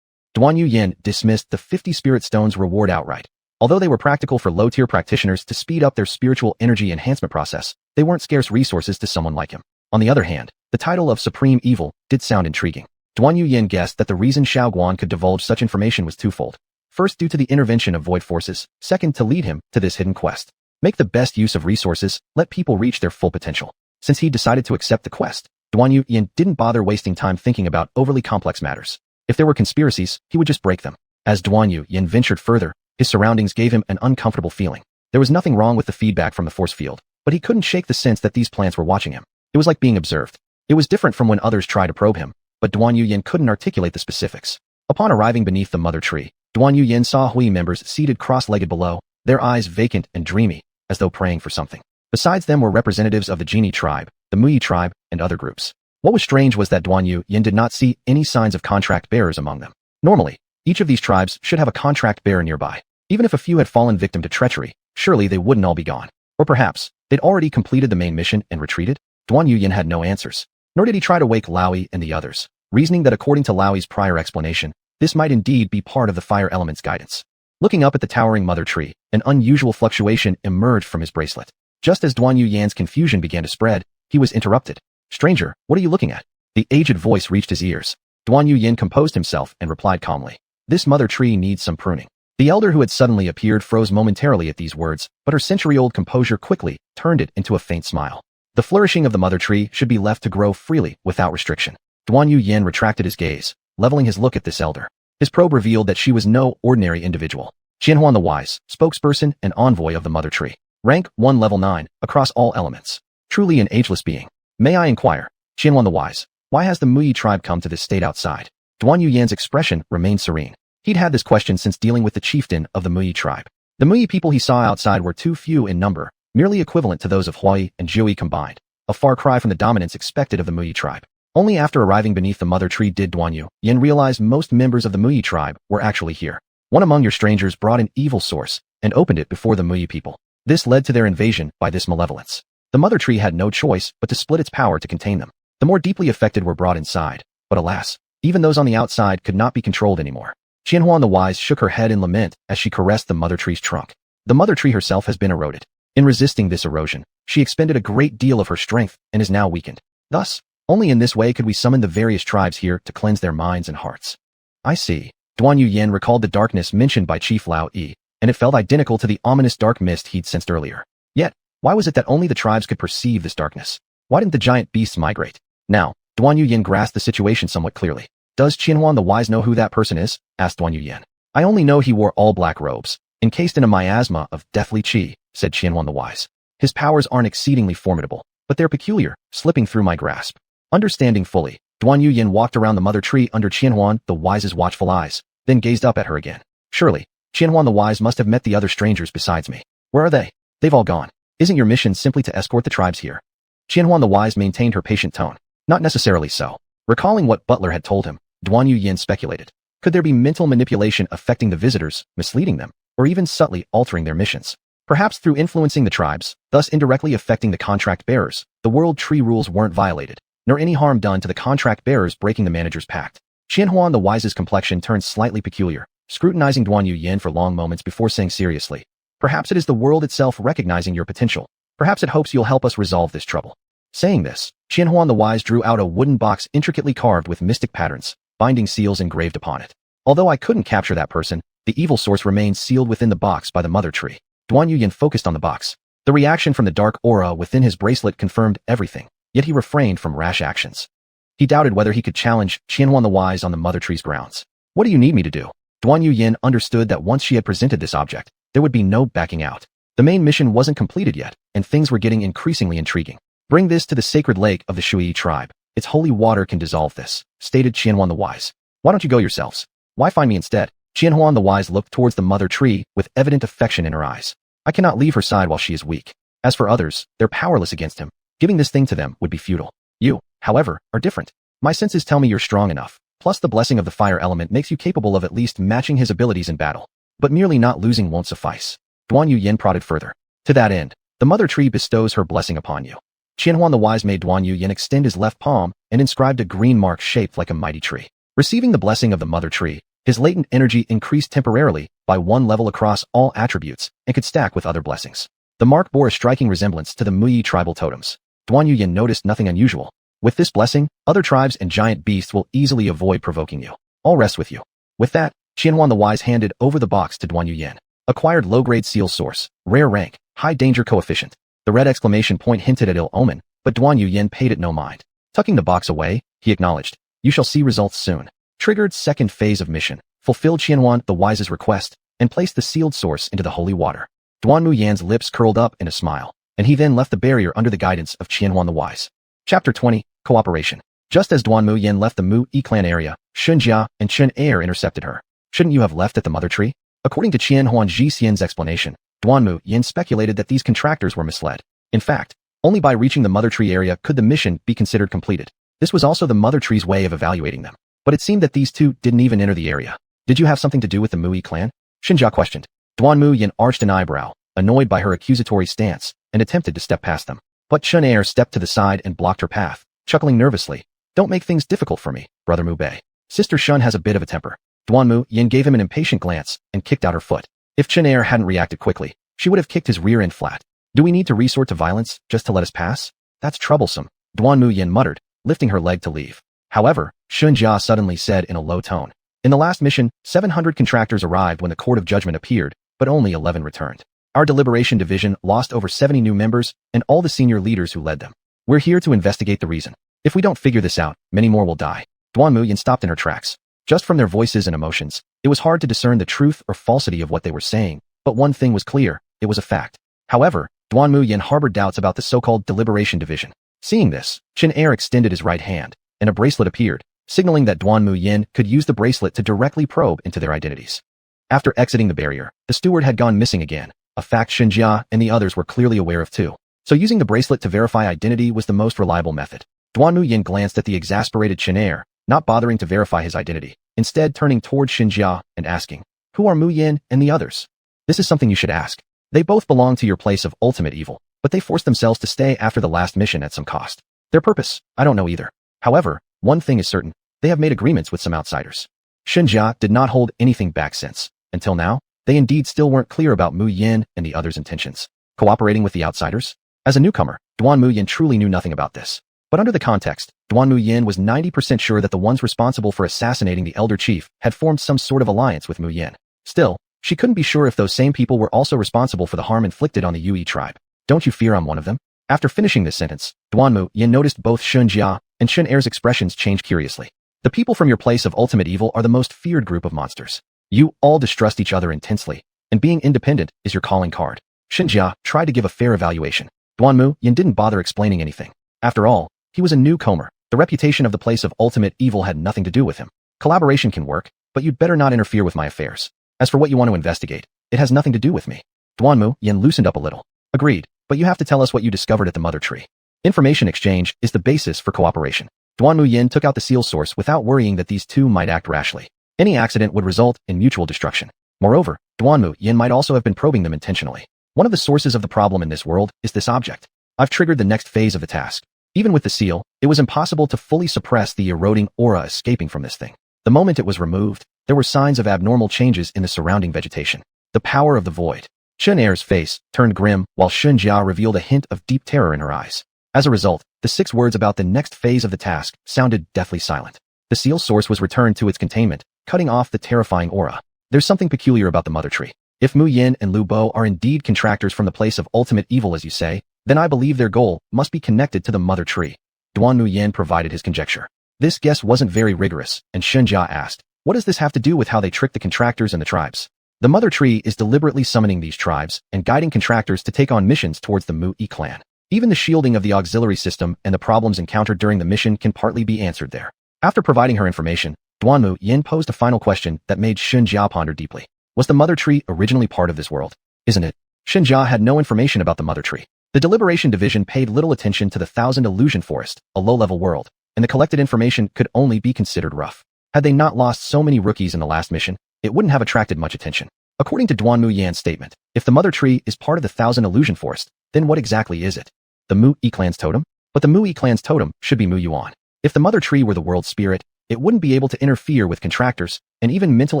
Duanmu Yan dismissed the 50 spirit stones reward outright. Although they were practical for low-tier practitioners to speed up their spiritual energy enhancement process, they weren't scarce resources to someone like him. On the other hand, the title of Supreme Evil did sound intriguing. Duanmu Yan guessed that the reason Xiao Guan could divulge such information was twofold. First, due to the intervention of void forces. Second, to lead him to this hidden quest. Make the best use of resources, let people reach their full potential. Since he decided to accept the quest, Duanmu Yan didn't bother wasting time thinking about overly complex matters. If there were conspiracies, he would just break them. As Duanmu Yan ventured further, his surroundings gave him an uncomfortable feeling. There was nothing wrong with the feedback from the force field, but he couldn't shake the sense that these plants were watching him. It was like being observed. It was different from when others tried to probe him, but Duanmu Yan couldn't articulate the specifics. Upon arriving beneath the Mother Tree, Duanmu Yan saw Hui members seated cross-legged below, their eyes vacant and dreamy, as though praying for something. Besides them were representatives of the Genie tribe, the Muyi tribe, and other groups. What was strange was that Duanmu Yan did not see any signs of contract bearers among them. Normally, each of these tribes should have a contract bearer nearby. Even if a few had fallen victim to treachery, surely they wouldn't all be gone. Or perhaps, they'd already completed the main mission and retreated? Duanmu Yan had no answers. Nor did he try to wake Laui and the others, reasoning that according to Laui's prior explanation, this might indeed be part of the fire element's guidance. Looking up at the towering Mother Tree, an unusual fluctuation emerged from his bracelet. Just as Duanmu Yan's confusion began to spread, he was interrupted. Stranger, what are you looking at? The aged voice reached his ears. Duanmu Yan composed himself and replied calmly. This Mother Tree needs some pruning. The elder who had suddenly appeared froze momentarily at these words, but her century-old composure quickly turned it into a faint smile. The flourishing of the Mother Tree should be left to grow freely without restriction. Duanmu Yan retracted his gaze, leveling his look at this elder. His probe revealed that she was no ordinary individual. Qianhuan the Wise, spokesperson and envoy of the Mother Tree. Rank 1 level 9, across all elements. Truly an ageless being. May I inquire, Qianhuan the Wise, why has the Muyi tribe come to this state outside? Duanmu Yan's expression remained serene. He'd had this question since dealing with the chieftain of the Muyi tribe. The Muyi people he saw outside were too few in number, merely equivalent to those of Huai and Jiui combined, a far cry from the dominance expected of the Muyi tribe. Only after arriving beneath the Mother Tree did Duanmu Yan realize most members of the Muyi tribe were actually here. One among your strangers brought an evil source and opened it before the Muyi people. This led to their invasion by this malevolence. The Mother Tree had no choice but to split its power to contain them. The more deeply affected were brought inside, but alas, even those on the outside could not be controlled anymore. Qianhuan the Wise shook her head in lament as she caressed the Mother Tree's trunk. The Mother Tree herself has been eroded. In resisting this erosion, she expended a great deal of her strength and is now weakened. Thus, only in this way could we summon the various tribes here to cleanse their minds and hearts. I see. Duanmu Yan recalled the darkness mentioned by Chief Lao Yi, and it felt identical to the ominous dark mist he'd sensed earlier. Yet, why was it that only the tribes could perceive this darkness? Why didn't the giant beasts migrate? Now, Duanmu Yan grasped the situation somewhat clearly. Does Qianhuan the Wise know who that person is? Asked Duanmu Yan. I only know he wore all black robes, encased in a miasma of deathly qi, said Qianhuan the Wise. His powers aren't exceedingly formidable, but they're peculiar, slipping through my grasp. Understanding fully, Duanmu Yan walked around the Mother Tree under Qianhuan the Wise's watchful eyes, then gazed up at her again. Surely, Qianhuan the Wise must have met the other strangers besides me. Where are they? They've all gone. Isn't your mission simply to escort the tribes here? Qianhuan the Wise maintained her patient tone. Not necessarily so. Recalling what Butler had told him, Duanmu Yan speculated. Could there be mental manipulation affecting the visitors, misleading them, or even subtly altering their missions? Perhaps through influencing the tribes, thus indirectly affecting the contract bearers, the World Tree rules weren't violated, nor any harm done to the contract bearers breaking the manager's pact. Qianhuan the Wise's complexion turned slightly peculiar, scrutinizing Duanmu Yan for long moments before saying seriously, perhaps it is the world itself recognizing your potential. Perhaps it hopes you'll help us resolve this trouble. Saying this, Qianhuan the Wise drew out a wooden box intricately carved with mystic patterns, binding seals engraved upon it. Although I couldn't capture that person, the evil source remained sealed within the box by the mother tree. Duanmu Yan focused on the box. The reaction from the dark aura within his bracelet confirmed everything, yet he refrained from rash actions. He doubted whether he could challenge Qianhuan the Wise on the mother tree's grounds. What do you need me to do? Duanmu Yan understood that once she had presented this object, there would be no backing out. The main mission wasn't completed yet, and things were getting increasingly intriguing. Bring this to the sacred lake of the Shui tribe. Its holy water can dissolve this, stated Qianhuan the Wise. Why don't you go yourselves? Why find me instead? Qianhuan the Wise looked towards the mother tree with evident affection in her eyes. I cannot leave her side while she is weak. As for others, they're powerless against him. Giving this thing to them would be futile. You, however, are different. My senses tell me you're strong enough. Plus the blessing of the fire element makes you capable of at least matching his abilities in battle. But merely not losing won't suffice. Duanmu Yan prodded further. To that end, the mother tree bestows her blessing upon you. Qianhuan the Wise made Duanmu Yan extend his left palm and inscribed a green mark shaped like a mighty tree. Receiving the blessing of the mother tree, his latent energy increased temporarily by 1 level across all attributes and could stack with other blessings. The mark bore a striking resemblance to the Muyi tribal totems. Duanmu Yan noticed nothing unusual. With this blessing, other tribes and giant beasts will easily avoid provoking you. I'll rest with you. With that, Qianhuan the Wise handed over the box to Duanmu Yan. Acquired low-grade seal source, rare rank, high danger coefficient. The red exclamation point hinted at ill omen, but Duanmu Yan paid it no mind. Tucking the box away, he acknowledged. You shall see results soon. Triggered second phase of mission. Fulfilled Qianhuan the Wise's request, and placed the sealed source into the holy water. Duanmu Yan's lips curled up in a smile, and he then left the barrier under the guidance of Qianhuan the Wise. Chapter 20, Cooperation. Just as Duanmu Yan left the Mu Yi clan area, Shunjia and Chen Er intercepted her. Shouldn't you have left at the mother tree? According to Qianhuan Jixian's explanation, Duanmu Yan speculated that these contractors were misled. In fact, only by reaching the mother tree area could the mission be considered completed. This was also the mother tree's way of evaluating them. But it seemed that these two didn't even enter the area. Did you have something to do with the Mu Yi clan? Xinjia questioned. Duanmu Yan arched an eyebrow, annoyed by her accusatory stance, and attempted to step past them. But Chen Er stepped to the side and blocked her path, chuckling nervously. Don't make things difficult for me, Brother Mu Bei. Sister Shun has a bit of a temper. Duanmu Yan gave him an impatient glance and kicked out her foot. If Chen Er hadn't reacted quickly, she would have kicked his rear end flat. Do we need to resort to violence just to let us pass? That's troublesome, Duanmu Yan muttered, lifting her leg to leave. However, Shunjia suddenly said in a low tone. In the last mission, 700 contractors arrived when the Court of Judgment appeared, but only 11 returned. Our deliberation division lost over 70 new members and all the senior leaders who led them. We're here to investigate the reason. If we don't figure this out, many more will die. Duanmu Yan stopped in her tracks. Just from their voices and emotions, it was hard to discern the truth or falsity of what they were saying, but one thing was clear, it was a fact. However, Duanmu Yan harbored doubts about the so-called deliberation division. Seeing this, Chen Er extended his right hand, and a bracelet appeared, signaling that Duanmu Yan could use the bracelet to directly probe into their identities. After exiting the barrier, the steward had gone missing again, a fact Xinjia and the others were clearly aware of too. So using the bracelet to verify identity was the most reliable method. Duanmu Yan glanced at the exasperated Chen Er, not bothering to verify his identity, instead turning toward Xinjia and asking, Who are Mu Yan and the others? This is something you should ask. They both belong to your place of ultimate evil, but they forced themselves to stay after the last mission at some cost. Their purpose, I don't know either. However, one thing is certain, they have made agreements with some outsiders. Xinjia did not hold anything back since, until now, they indeed still weren't clear about Mu Yan and the others' intentions. Cooperating with the outsiders? As a newcomer, Duanmu Yan truly knew nothing about this. But under the context, Duanmu Yan was 90% sure that the ones responsible for assassinating the elder chief had formed some sort of alliance with Mu Yan. Still, she couldn't be sure if those same people were also responsible for the harm inflicted on the Yui tribe. Don't you fear I'm one of them? After finishing this sentence, Duanmu Yan noticed both Xunjia and Chen Er's expressions change curiously. The people from your place of ultimate evil are the most feared group of monsters. You all distrust each other intensely, and being independent is your calling card. Xinjia tried to give a fair evaluation. Duanmu Yan didn't bother explaining anything. After all, he was a newcomer. The reputation of the place of ultimate evil had nothing to do with him. Collaboration can work, but you'd better not interfere with my affairs. As for what you want to investigate, it has nothing to do with me. Duanmu Yan loosened up a little. Agreed, but you have to tell us what you discovered at the mother tree. Information exchange is the basis for cooperation. Duanmu Yan took out the seal source without worrying that these two might act rashly. Any accident would result in mutual destruction. Moreover, Duanmu Yan might also have been probing them intentionally. One of the sources of the problem in this world is this object. I've triggered the next phase of the task. Even with the seal, it was impossible to fully suppress the eroding aura escaping from this thing. The moment it was removed, there were signs of abnormal changes in the surrounding vegetation. The power of the void. Chen Er's face turned grim while Xunjia revealed a hint of deep terror in her eyes. As a result, the 6 words about the next phase of the task sounded deathly silent. The seal source was returned to its containment, cutting off the terrifying aura. There's something peculiar about the Mother Tree. If Mu Yin and Lu Bo are indeed contractors from the place of ultimate evil as you say, then I believe their goal must be connected to the Mother Tree. Duanmu Yan provided his conjecture. This guess wasn't very rigorous, and Shenjia asked, what does this have to do with how they trick the contractors and the tribes? The Mother Tree is deliberately summoning these tribes and guiding contractors to take on missions towards the Mu Yi clan. Even the shielding of the auxiliary system and the problems encountered during the mission can partly be answered there. After providing her information, Duanmu Yan posed a final question that made Shenjia ponder deeply. Was the Mother Tree originally part of this world? Isn't it? Shenjia had no information about the Mother Tree. The Deliberation Division paid little attention to the Thousand Illusion Forest, a low-level world, and the collected information could only be considered rough. Had they not lost so many rookies in the last mission, it wouldn't have attracted much attention. According to Duanmu Yan's statement, if the Mother Tree is part of the Thousand Illusion Forest, then what exactly is it? The Mu Yi clan's totem? But the Mu Yi clan's totem should be Mu Yuan. If the Mother Tree were the world's spirit, it wouldn't be able to interfere with contractors, and even mental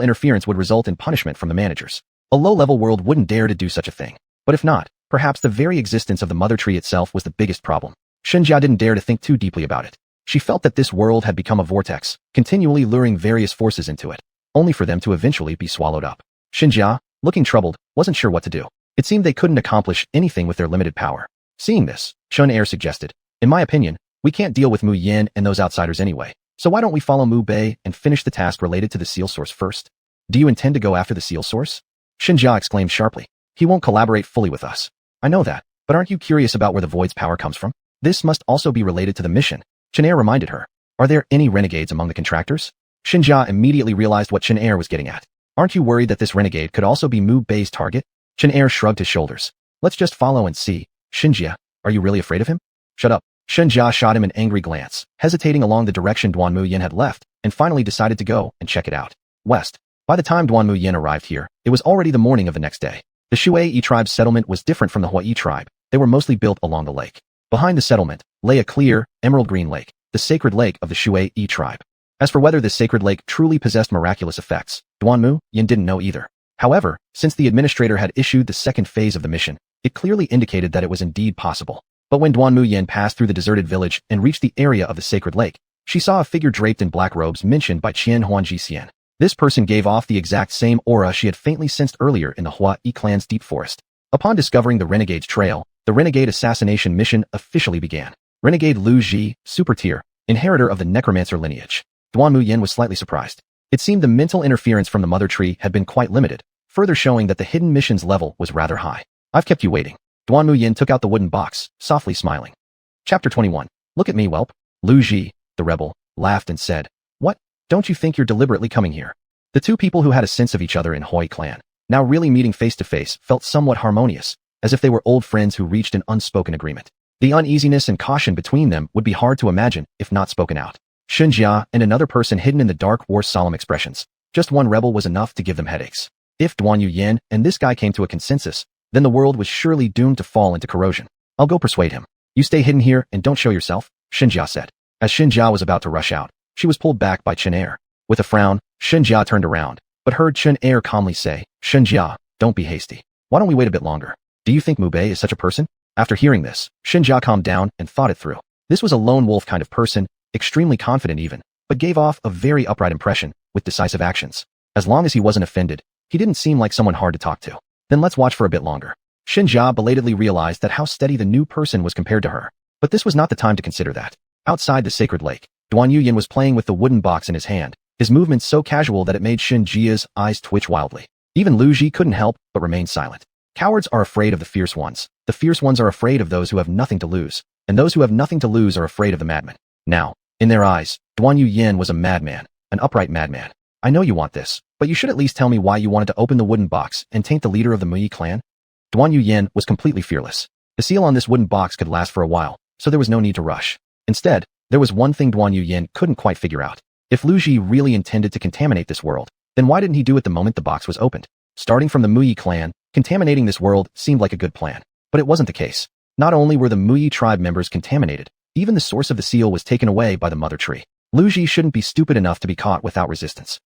interference would result in punishment from the managers. A low-level world wouldn't dare to do such a thing. But if not, perhaps the very existence of the Mother Tree itself was the biggest problem. Shenjia didn't dare to think too deeply about it. She felt that this world had become a vortex, continually luring various forces into it, only for them to eventually be swallowed up. Shenjia, looking troubled, wasn't sure what to do. It seemed they couldn't accomplish anything with their limited power. Seeing this, Chun Er suggested, in my opinion, we can't deal with Mu Yin and those outsiders anyway, so why don't we follow Mu Bei and finish the task related to the seal source first? Do you intend to go after the seal source? Shenjia exclaimed sharply. He won't collaborate fully with us. I know that, but aren't you curious about where the void's power comes from? This must also be related to the mission. Chun Er reminded her. Are there any renegades among the contractors? Shenjia immediately realized what Chun Er was getting at. Aren't you worried that this renegade could also be Mu Bei's target? Chun Er shrugged his shoulders. Let's just follow and see. Shenjia, are you really afraid of him? Shut up. Shenjia shot him an angry glance, hesitating along the direction Duanmu Yan had left, and finally decided to go and check it out. West. By the time Duanmu Yan arrived here, it was already the morning of the next day. The Shui tribe's settlement was different from the Huai tribe. They were mostly built along the lake. Behind the settlement lay a clear, emerald green lake, the sacred lake of the Shui tribe. As for whether this sacred lake truly possessed miraculous effects, Duanmu Yan didn't know either. However, since the administrator had issued the second phase of the mission, it clearly indicated that it was indeed possible. But when Duanmu Yan passed through the deserted village and reached the area of the sacred lake, she saw a figure draped in black robes mentioned by Qian Huanji Xian. This person gave off the exact same aura she had faintly sensed earlier in the Hua Yi clan's deep forest. Upon discovering the renegade's trail, the renegade assassination mission officially began. Renegade Lu Ji, super tier, inheritor of the necromancer lineage. Duanmu Yan was slightly surprised. It seemed the mental interference from the Mother Tree had been quite limited, further showing that the hidden mission's level was rather high. I've kept you waiting. Duanmu Yan took out the wooden box, softly smiling. Chapter 21. Look at me, whelp. Lu Ji, the rebel, laughed and said, what? Don't you think you're deliberately coming here? The two people who had a sense of each other in Hoi clan, now really meeting face to face, felt somewhat harmonious, as if they were old friends who reached an unspoken agreement. The uneasiness and caution between them would be hard to imagine if not spoken out. Shenjia and another person hidden in the dark wore solemn expressions. Just one rebel was enough to give them headaches. If Duanmu Yan and this guy came to a consensus, then the world was surely doomed to fall into corrosion. I'll go persuade him. You stay hidden here and don't show yourself, Shenjia said. As Shenjia was about to rush out, she was pulled back by Chun Er. With a frown, Shenjia turned around, but heard Chun Er calmly say, Shenjia, don't be hasty. Why don't we wait a bit longer? Do you think Mu Bei is such a person? After hearing this, Shenjia calmed down and thought it through. This was a lone wolf kind of person, extremely confident even, but gave off a very upright impression, with decisive actions. As long as he wasn't offended, he didn't seem like someone hard to talk to. Then let's watch for a bit longer. Shenjia belatedly realized that how steady the new person was compared to her. But this was not the time to consider that. Outside the sacred lake, Duanmu Yan was playing with the wooden box in his hand, his movements so casual that it made Shenjia's eyes twitch wildly. Even Lu Ji couldn't help but remain silent. Cowards are afraid of the fierce ones. The fierce ones are afraid of those who have nothing to lose, and those who have nothing to lose are afraid of the madman. Now, in their eyes, Duanmu Yan was a madman, an upright madman. I know you want this, but you should at least tell me why you wanted to open the wooden box and taint the leader of the Mu Yi clan. Duanmu Yan was completely fearless. The seal on this wooden box could last for a while, so there was no need to rush. Instead, there was one thing Duanmu Yan couldn't quite figure out. If Lu Ji really intended to contaminate this world, then why didn't he do it the moment the box was opened? Starting from the Mu Yi clan, contaminating this world seemed like a good plan. But it wasn't the case. Not only were the Mu Yi tribe members contaminated, even the source of the seal was taken away by the Mother Tree. Lu Ji shouldn't be stupid enough to be caught without resistance.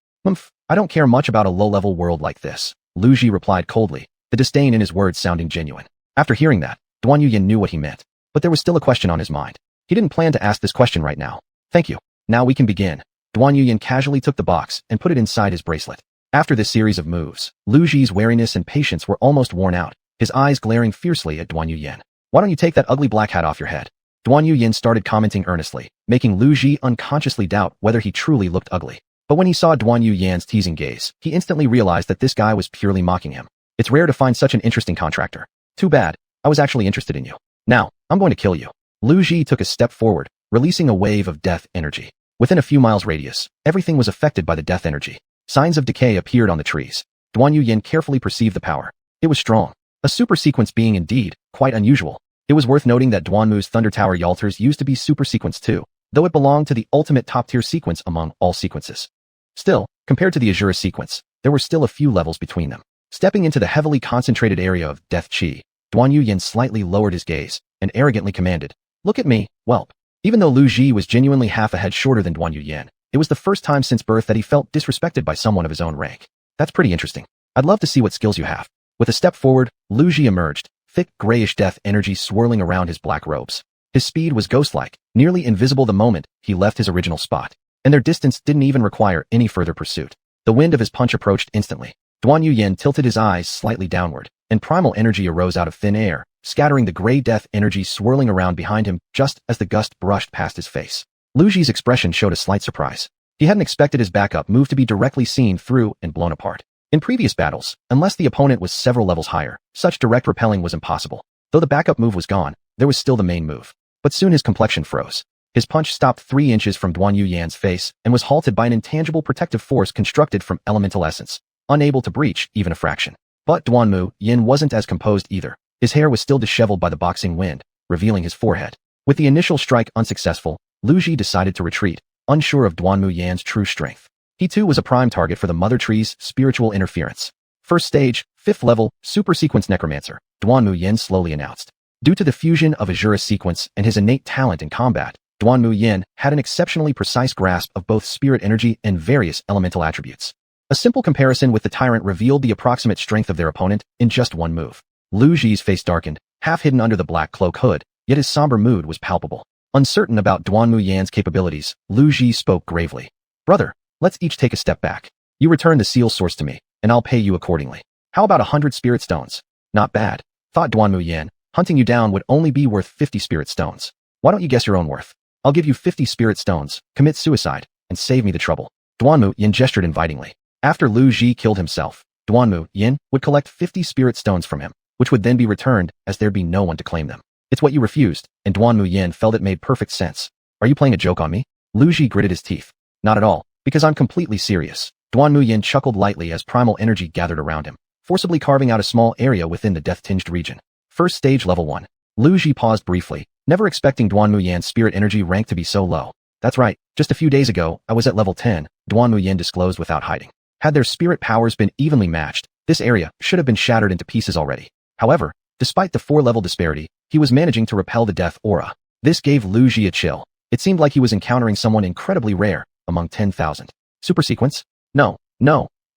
I don't care much about a low-level world like this, Lu Ji replied coldly, the disdain in his words sounding genuine. After hearing that, Duanmu Yan knew what he meant, but there was still a question on his mind. He didn't plan to ask this question right now. Thank you. Now we can begin. Duanmu Yan casually took the box and put it inside his bracelet. After this series of moves, Lu Ji's wariness and patience were almost worn out, his eyes glaring fiercely at Duanmu Yan. Why don't you take that ugly black hat off your head? Duanmu Yan started commenting earnestly, making Lu Ji unconsciously doubt whether he truly looked ugly. But when he saw Duanmu Yan's teasing gaze, he instantly realized that this guy was purely mocking him. It's rare to find such an interesting contractor. Too bad, I was actually interested in you. Now, I'm going to kill you. Lu Ji took a step forward, releasing a wave of death energy. Within a few miles radius, everything was affected by the death energy. Signs of decay appeared on the trees. Duanmu Yan carefully perceived the power. It was strong. A super sequence being indeed quite unusual. It was worth noting that Duanmu's Thunder Tower Yatalais used to be super sequence too, though it belonged to the ultimate top-tier sequence among all sequences. Still, compared to the Asura sequence, there were still a few levels between them. Stepping into the heavily concentrated area of death chi, Duanmu Yan slightly lowered his gaze and arrogantly commanded, "Look at me, whelp." Even though Lu Ji was genuinely half a head shorter than Duanmu Yan, it was the first time since birth that he felt disrespected by someone of his own rank. That's pretty interesting. I'd love to see what skills you have. With a step forward, Lu Ji emerged, thick grayish death energy swirling around his black robes. His speed was ghost-like, nearly invisible the moment he left his original spot, and their distance didn't even require any further pursuit. The wind of his punch approached instantly. Duanmu Yan tilted his eyes slightly downward, and primal energy arose out of thin air, scattering the gray death energy swirling around behind him just as the gust brushed past his face. Lu Ji's expression showed a slight surprise. He hadn't expected his backup move to be directly seen through and blown apart. In previous battles, unless the opponent was several levels higher, such direct repelling was impossible. Though the backup move was gone, there was still the main move. But soon his complexion froze. His punch stopped 3 inches from Duanmu Yan's face and was halted by an intangible protective force constructed from elemental essence, unable to breach even a fraction. But Duanmu Yan wasn't as composed either. His hair was still disheveled by the boxing wind, revealing his forehead. With the initial strike unsuccessful, Lu Ji decided to retreat, unsure of Duanmu Yan's true strength. He too was a prime target for the Mother Tree's spiritual interference. First stage, 5th level, Super Sequence Necromancer, Duanmu Yan slowly announced. Due to the fusion of Asura sequence and his innate talent in combat, Duanmu Yan had an exceptionally precise grasp of both spirit energy and various elemental attributes. A simple comparison with the Tyrant revealed the approximate strength of their opponent in just one move. Lu Ji's face darkened, half hidden under the black cloak hood, yet his somber mood was palpable. Uncertain about Duanmu Yan's capabilities, Lu Ji spoke gravely. "Brother, let's each take a step back. You return the seal source to me, and I'll pay you accordingly. How about 100 spirit stones? Not bad," thought Duanmu Yan. "Hunting you down would only be worth 50 spirit stones. Why don't you guess your own worth? I'll give you 50 spirit stones, commit suicide, and save me the trouble." Duanmu Yan gestured invitingly. After Lu Ji killed himself, Duanmu Yan would collect 50 spirit stones from him, which would then be returned as there'd be no one to claim them. "It's what you refused," and Duanmu Yan felt it made perfect sense. "Are you playing a joke on me?" Lu Ji gritted his teeth. "Not at all, because I'm completely serious." Duanmu Yan chuckled lightly as primal energy gathered around him, forcibly carving out a small area within the death-tinged region. First stage level 1. Lu Ji paused briefly, never expecting Duanmu Yan's spirit energy rank to be so low. "That's right, just a few days ago, I was at level 10, Duanmu Yan disclosed without hiding. Had their spirit powers been evenly matched, this area should have been shattered into pieces already. However, despite the 4-level disparity, he was managing to repel the death aura. This gave Lu Ji a chill. It seemed like he was encountering someone incredibly rare among 10,000. Super sequence? No.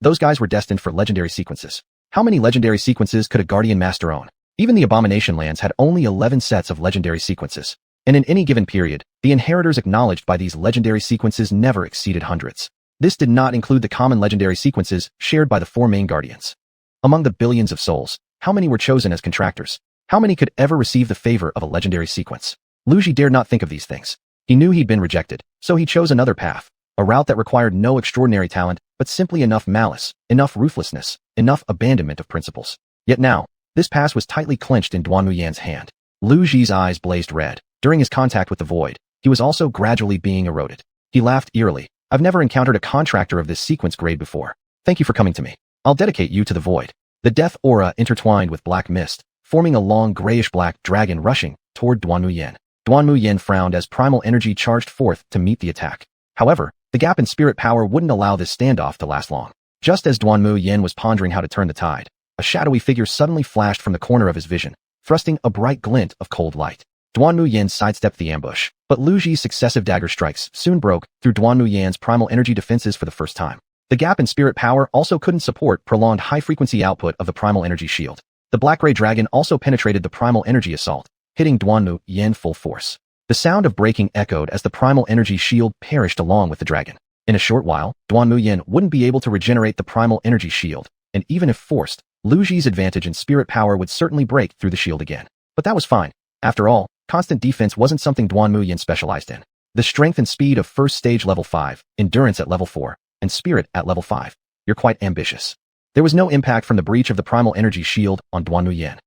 Those guys were destined for legendary sequences. How many legendary sequences could a Guardian Master own? Even the Abomination lands had only 11 sets of legendary sequences. And in any given period, the inheritors acknowledged by these legendary sequences never exceeded hundreds. This did not include the common legendary sequences shared by the 4 main guardians. Among the billions of souls, how many were chosen as contractors? How many could ever receive the favor of a legendary sequence? Lu Ji dared not think of these things. He knew he'd been rejected, so he chose another path, a route that required no extraordinary talent, but simply enough malice, enough ruthlessness, enough abandonment of principles. Yet now, this pass was tightly clenched in Duanmu Yan's hand. Lu Ji's eyes blazed red. During his contact with the void, he was also gradually being eroded. He laughed eerily. "I've never encountered a contractor of this sequence grade before. Thank you for coming to me. I'll dedicate you to the void." The death aura intertwined with black mist, forming a long grayish-black dragon rushing toward Duanmu Yan. Duanmu Yan frowned as primal energy charged forth to meet the attack. However, the gap in spirit power wouldn't allow this standoff to last long. Just as Duanmu Yan was pondering how to turn the tide, a shadowy figure suddenly flashed from the corner of his vision, thrusting a bright glint of cold light. Duanmu Yan sidestepped the ambush, but Lu Ji's successive dagger strikes soon broke through Duanmu Yan's primal energy defenses for the first time. The gap in spirit power also couldn't support prolonged high-frequency output of the primal energy shield. The black-gray dragon also penetrated the primal energy assault, hitting Duanmu Yan full force. The sound of breaking echoed as the primal energy shield perished along with the dragon. In a short while, Duanmu Yan wouldn't be able to regenerate the primal energy shield, and even if forced, Lu Ji's advantage in spirit power would certainly break through the shield again. But that was fine. After all, constant defense wasn't something Duanmu Yan specialized in. The strength and speed of first stage level 5, endurance at level 4, and spirit at level 5. You're quite ambitious. There was no impact from the breach of the primal energy shield on Duanmu Yan.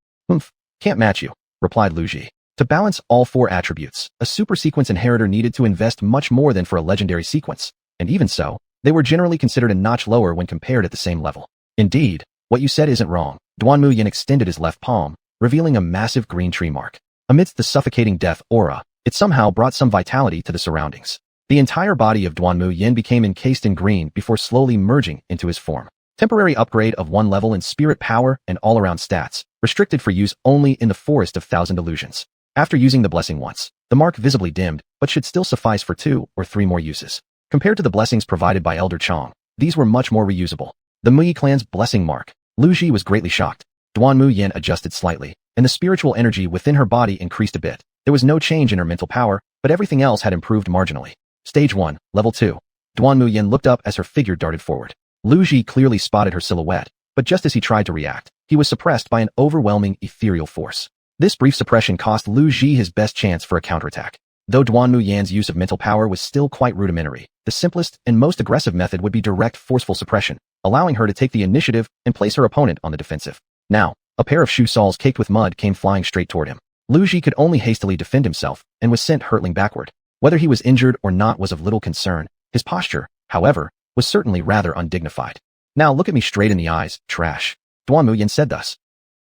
Can't match you, replied Lu Ji. To balance all 4 attributes, a super sequence inheritor needed to invest much more than for a legendary sequence, and even so, they were generally considered a notch lower when compared at the same level. Indeed, what you said isn't wrong. Duanmu Yan extended his left palm, revealing a massive green tree mark. Amidst the suffocating death aura, it somehow brought some vitality to the surroundings. The entire body of Duanmu Yan became encased in green before slowly merging into his form. Temporary upgrade of 1 level in spirit power and all-around stats, restricted for use only in the Forest of Thousand Illusions. After using the blessing once, the mark visibly dimmed, but should still suffice for 2 or 3 more uses. Compared to the blessings provided by Elder Chong, these were much more reusable. The Mui clan's blessing mark. Lu Ji was greatly shocked. Duanmu Yan adjusted slightly, and the spiritual energy within her body increased a bit. There was no change in her mental power, but everything else had improved marginally. Stage 1, Level 2. Duanmu Yan looked up as her figure darted forward. Lu Ji clearly spotted her silhouette, but just as he tried to react, he was suppressed by an overwhelming ethereal force. This brief suppression cost Lu Ji his best chance for a counterattack. Though Duanmu Yan's use of mental power was still quite rudimentary, the simplest and most aggressive method would be direct forceful suppression, allowing her to take the initiative and place her opponent on the defensive. Now, a pair of shoe soles caked with mud came flying straight toward him. Lu Ji could only hastily defend himself and was sent hurtling backward. Whether he was injured or not was of little concern. His posture, however, was certainly rather undignified. Now look at me straight in the eyes, trash. Duanmu Yan said thus.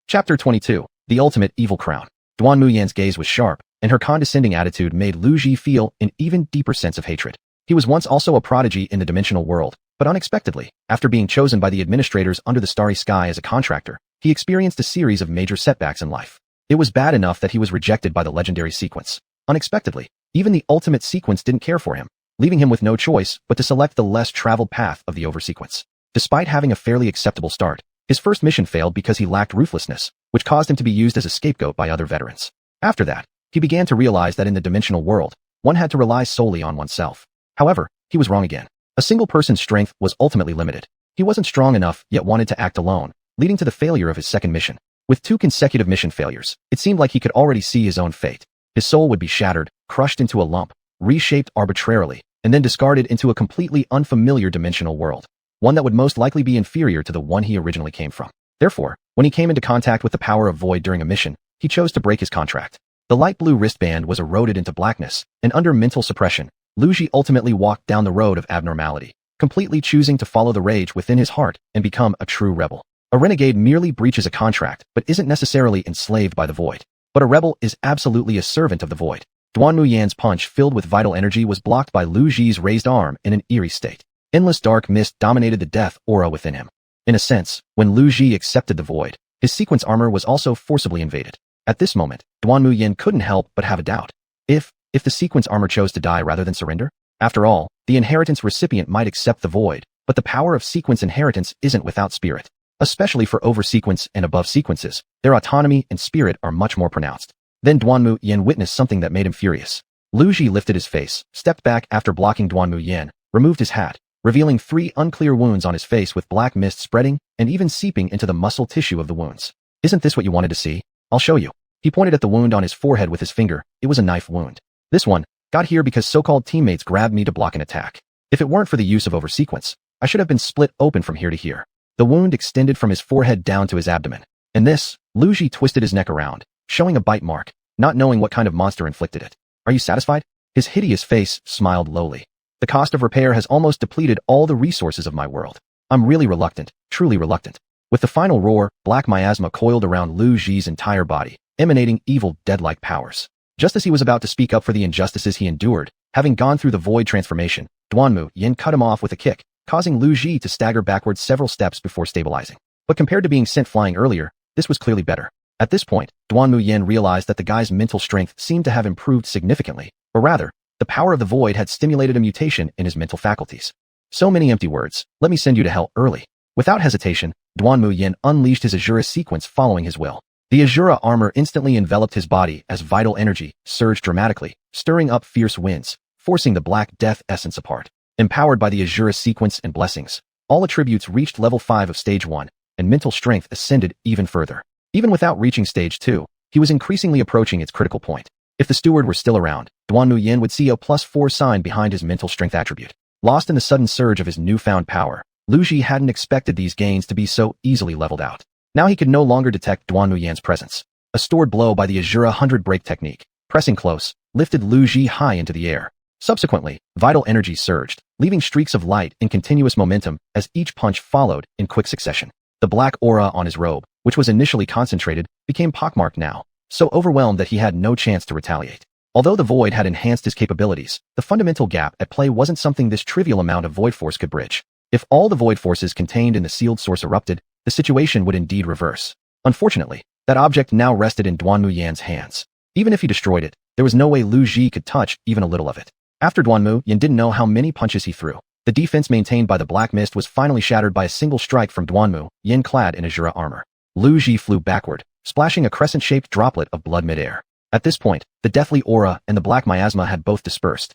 Chapter 22. The Ultimate Evil Crown. Duanmu Yan's gaze was sharp, and her condescending attitude made Lu Ji feel an even deeper sense of hatred. He was once also a prodigy in the dimensional world, but unexpectedly, after being chosen by the administrators under the starry sky as a contractor, he experienced a series of major setbacks in life. It was bad enough that he was rejected by the legendary sequence. Unexpectedly, even the ultimate sequence didn't care for him, leaving him with no choice but to select the less traveled path of the oversequence. Despite having a fairly acceptable start, his first mission failed because he lacked ruthlessness, which caused him to be used as a scapegoat by other veterans. After that, he began to realize that in the dimensional world, one had to rely solely on oneself. However, he was wrong again. A single person's strength was ultimately limited. He wasn't strong enough yet wanted to act alone, leading to the failure of his second mission. With 2 consecutive mission failures, it seemed like he could already see his own fate. His soul would be shattered, crushed into a lump, reshaped arbitrarily, and then discarded into a completely unfamiliar dimensional world, one that would most likely be inferior to the one he originally came from. Therefore, when he came into contact with the power of void during a mission, he chose to break his contract. The light blue wristband was eroded into blackness, and under mental suppression, Lu Ji ultimately walked down the road of abnormality, completely choosing to follow the rage within his heart and become a true rebel. A renegade merely breaches a contract but isn't necessarily enslaved by the void. But a rebel is absolutely a servant of the void. Duanmu Yan's punch filled with vital energy was blocked by Lu Ji's raised arm in an eerie state. Endless dark mist dominated the death aura within him. In a sense, when Lu Ji accepted the void, his sequence armor was also forcibly invaded. At this moment, Duanmu Yan couldn't help but have a doubt. If the sequence armor chose to die rather than surrender? After all, the inheritance recipient might accept the void, but the power of sequence inheritance isn't without spirit. Especially for over-sequence and above sequences, their autonomy and spirit are much more pronounced. Then Duanmu Yan witnessed something that made him furious. Lu Ji lifted his face, stepped back after blocking Duanmu Yan, removed his hat, revealing 3 unclear wounds on his face with black mist spreading and even seeping into the muscle tissue of the wounds. Isn't this what you wanted to see? I'll show you. He pointed at the wound on his forehead with his finger. It was a knife wound. This one got here because so-called teammates grabbed me to block an attack. If it weren't for the use of over-sequence, I should have been split open from here to here. The wound extended from his forehead down to his abdomen. In this, Lu Ji twisted his neck around, showing a bite mark, not knowing what kind of monster inflicted it. Are you satisfied? His hideous face smiled lowly. The cost of repair has almost depleted all the resources of my world. I'm really reluctant, truly reluctant. With the final roar, black miasma coiled around Lu Ji's entire body, emanating evil, dead-like powers. Just as he was about to speak up for the injustices he endured, having gone through the void transformation, Duanmu Yan cut him off with a kick, causing Lu Ji to stagger backwards several steps before stabilizing. But compared to being sent flying earlier, this was clearly better. At this point, Duanmu Yan realized that the guy's mental strength seemed to have improved significantly, or rather, the power of the void had stimulated a mutation in his mental faculties. So many empty words, let me send you to hell early. Without hesitation, Duanmu Yan unleashed his Asura sequence following his will. The Asura armor instantly enveloped his body as vital energy surged dramatically, stirring up fierce winds, forcing the Black Death essence apart. Empowered by the Asura sequence and blessings, all attributes reached level 5 of stage 1, and mental strength ascended even further. Even without reaching stage 2, he was increasingly approaching its critical point. If the steward were still around, Duanmu Yan would see a +4 sign behind his mental strength attribute. Lost in the sudden surge of his newfound power, Lu Ji hadn't expected these gains to be so easily leveled out. Now he could no longer detect Duanmu Yan's presence. A stored blow by the Asura 100 break technique, pressing close, lifted Lu Ji high into the air. Subsequently, vital energy surged, leaving streaks of light in continuous momentum as each punch followed in quick succession. The black aura on his robe, which was initially concentrated, became pockmarked now, so overwhelmed that he had no chance to retaliate. Although the void had enhanced his capabilities, the fundamental gap at play wasn't something this trivial amount of void force could bridge. If all the void forces contained in the sealed source erupted, the situation would indeed reverse. Unfortunately, that object now rested in Duanmu Yan's hands. Even if he destroyed it, there was no way Lu Ji could touch even a little of it. After Duanmu Yan didn't know how many punches he threw, the defense maintained by the Black Mist was finally shattered by a single strike from Duanmu Yan clad in Asura armor. Lu Ji flew backward, splashing a crescent-shaped droplet of blood mid-air. At this point, the deathly aura and the black miasma had both dispersed.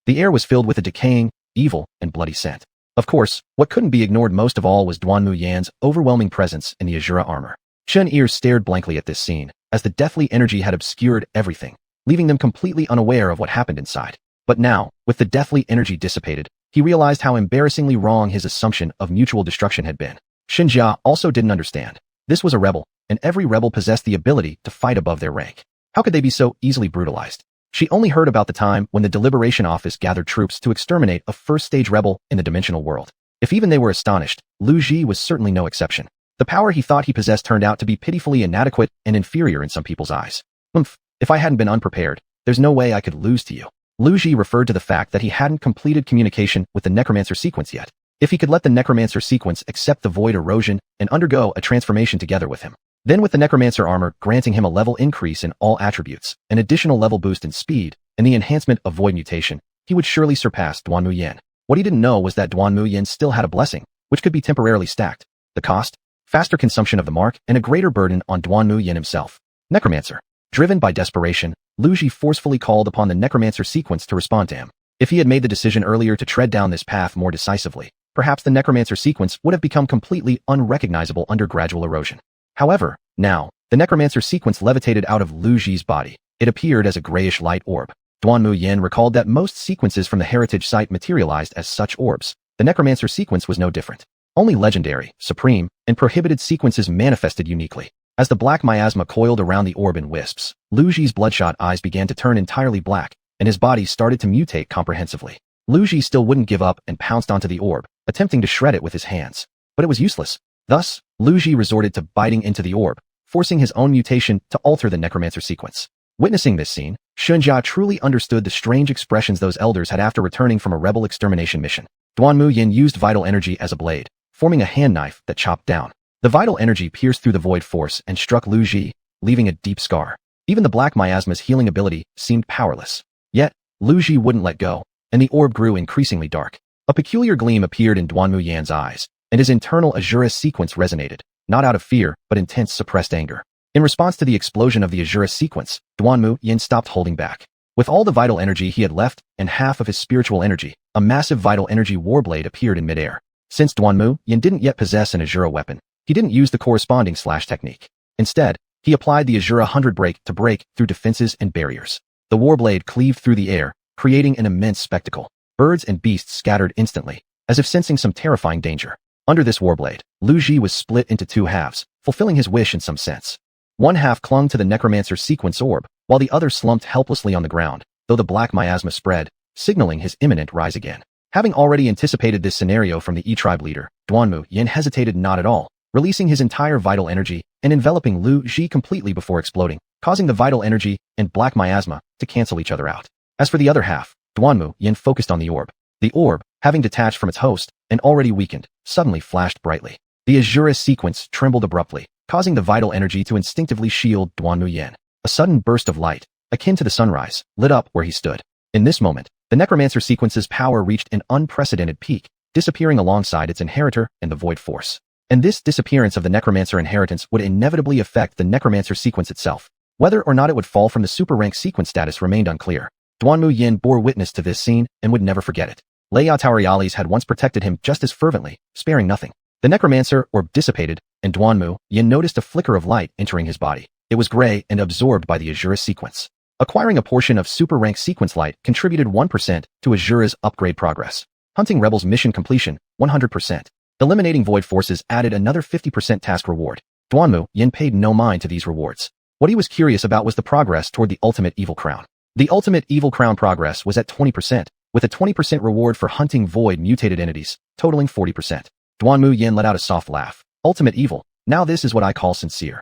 The air was filled with a decaying, evil, and bloody scent. Of course, what couldn't be ignored most of all was Duanmu Yan's overwhelming presence in the Asura armor. Shen ears stared blankly at this scene, as the deathly energy had obscured everything, leaving them completely unaware of what happened inside. But now, with the deathly energy dissipated, he realized how embarrassingly wrong his assumption of mutual destruction had been. Shenjia also didn't understand. This was a rebel, and every rebel possessed the ability to fight above their rank. How could they be so easily brutalized? She only heard about the time when the Deliberation Office gathered troops to exterminate a first-stage rebel in the dimensional world. If even they were astonished, Lu Ji was certainly no exception. The power he thought he possessed turned out to be pitifully inadequate and inferior in some people's eyes. If I hadn't been unprepared, there's no way I could lose to you. Lu Ji referred to the fact that he hadn't completed communication with the Necromancer sequence yet. If he could let the Necromancer sequence accept the void erosion and undergo a transformation together with him, then with the Necromancer armor granting him a level increase in all attributes, an additional level boost in speed, and the enhancement of void mutation, he would surely surpass Duanmu Yan. What he didn't know was that Duanmu Yan still had a blessing, which could be temporarily stacked. The cost? Faster consumption of the mark and a greater burden on Duanmu Yan himself. Necromancer. Driven by desperation, Lu Ji forcefully called upon the Necromancer sequence to respond to him. If he had made the decision earlier to tread down this path more decisively, perhaps the Necromancer sequence would have become completely unrecognizable under gradual erosion. However, now, the Necromancer sequence levitated out of Lu Ji's body. It appeared as a grayish light orb. Duanmu Yan recalled that most sequences from the heritage site materialized as such orbs. The Necromancer sequence was no different. Only legendary, supreme, and prohibited sequences manifested uniquely. As the black miasma coiled around the orb in wisps, Lu Ji's bloodshot eyes began to turn entirely black, and his body started to mutate comprehensively. Lu Ji still wouldn't give up and pounced onto the orb, attempting to shred it with his hands. But it was useless. Thus, Lu Ji resorted to biting into the orb, forcing his own mutation to alter the Necromancer sequence. Witnessing this scene, Shenjia truly understood the strange expressions those elders had after returning from a rebel extermination mission. Duanmu Yan used vital energy as a blade, forming a hand knife that chopped down. The vital energy pierced through the void force and struck Lu Ji, leaving a deep scar. Even the black miasma's healing ability seemed powerless. Yet, Lu Ji wouldn't let go, and the orb grew increasingly dark. A peculiar gleam appeared in Duanmu Yan's eyes, and his internal Asura sequence resonated, not out of fear, but intense suppressed anger. In response to the explosion of the Asura sequence, Duanmu Yan stopped holding back. With all the vital energy he had left, and half of his spiritual energy, a massive vital energy warblade appeared in midair. Since Duanmu Yan didn't yet possess an Asura weapon, he didn't use the corresponding slash technique. Instead, he applied the Asura 100 break to break through defenses and barriers. The warblade cleaved through the air, creating an immense spectacle. Birds and beasts scattered instantly, as if sensing some terrifying danger. Under this warblade, Lu Ji was split into two halves, fulfilling his wish in some sense. One half clung to the Necromancer sequence orb, while the other slumped helplessly on the ground, though the black miasma spread, signaling his imminent rise again. Having already anticipated this scenario from the E-Tribe leader, Duanmu Yan hesitated not at all, releasing his entire vital energy and enveloping Lu Ji completely before exploding, causing the vital energy and black miasma to cancel each other out. As for the other half, Duanmu Yan focused on the orb. The orb, having detached from its host and already weakened, suddenly flashed brightly. The Asura sequence trembled abruptly, causing the vital energy to instinctively shield Duanmu Yan. A sudden burst of light, akin to the sunrise, lit up where he stood. In this moment, the Necromancer sequence's power reached an unprecedented peak, disappearing alongside its inheritor and the Void Force. And this disappearance of the necromancer inheritance would inevitably affect the necromancer sequence itself. Whether or not it would fall from the super rank sequence status remained unclear. Duanmu Yan bore witness to this scene and would never forget it. Thunder Yatalais had once protected him just as fervently, sparing nothing. The necromancer orb dissipated, and Duanmu Yan noticed a flicker of light entering his body. It was gray and absorbed by the Asura sequence. Acquiring a portion of super rank sequence light contributed 1% to Asura's upgrade progress. Hunting rebels mission completion, 100%. Eliminating void forces added another 50% task reward. Duanmu Yan paid no mind to these rewards. What he was curious about was the progress toward the ultimate evil crown. The ultimate evil crown progress was at 20%, with a 20% reward for hunting void mutated entities, totaling 40%. Duanmu Yan let out a soft laugh. Ultimate evil, now this is what I call sincere.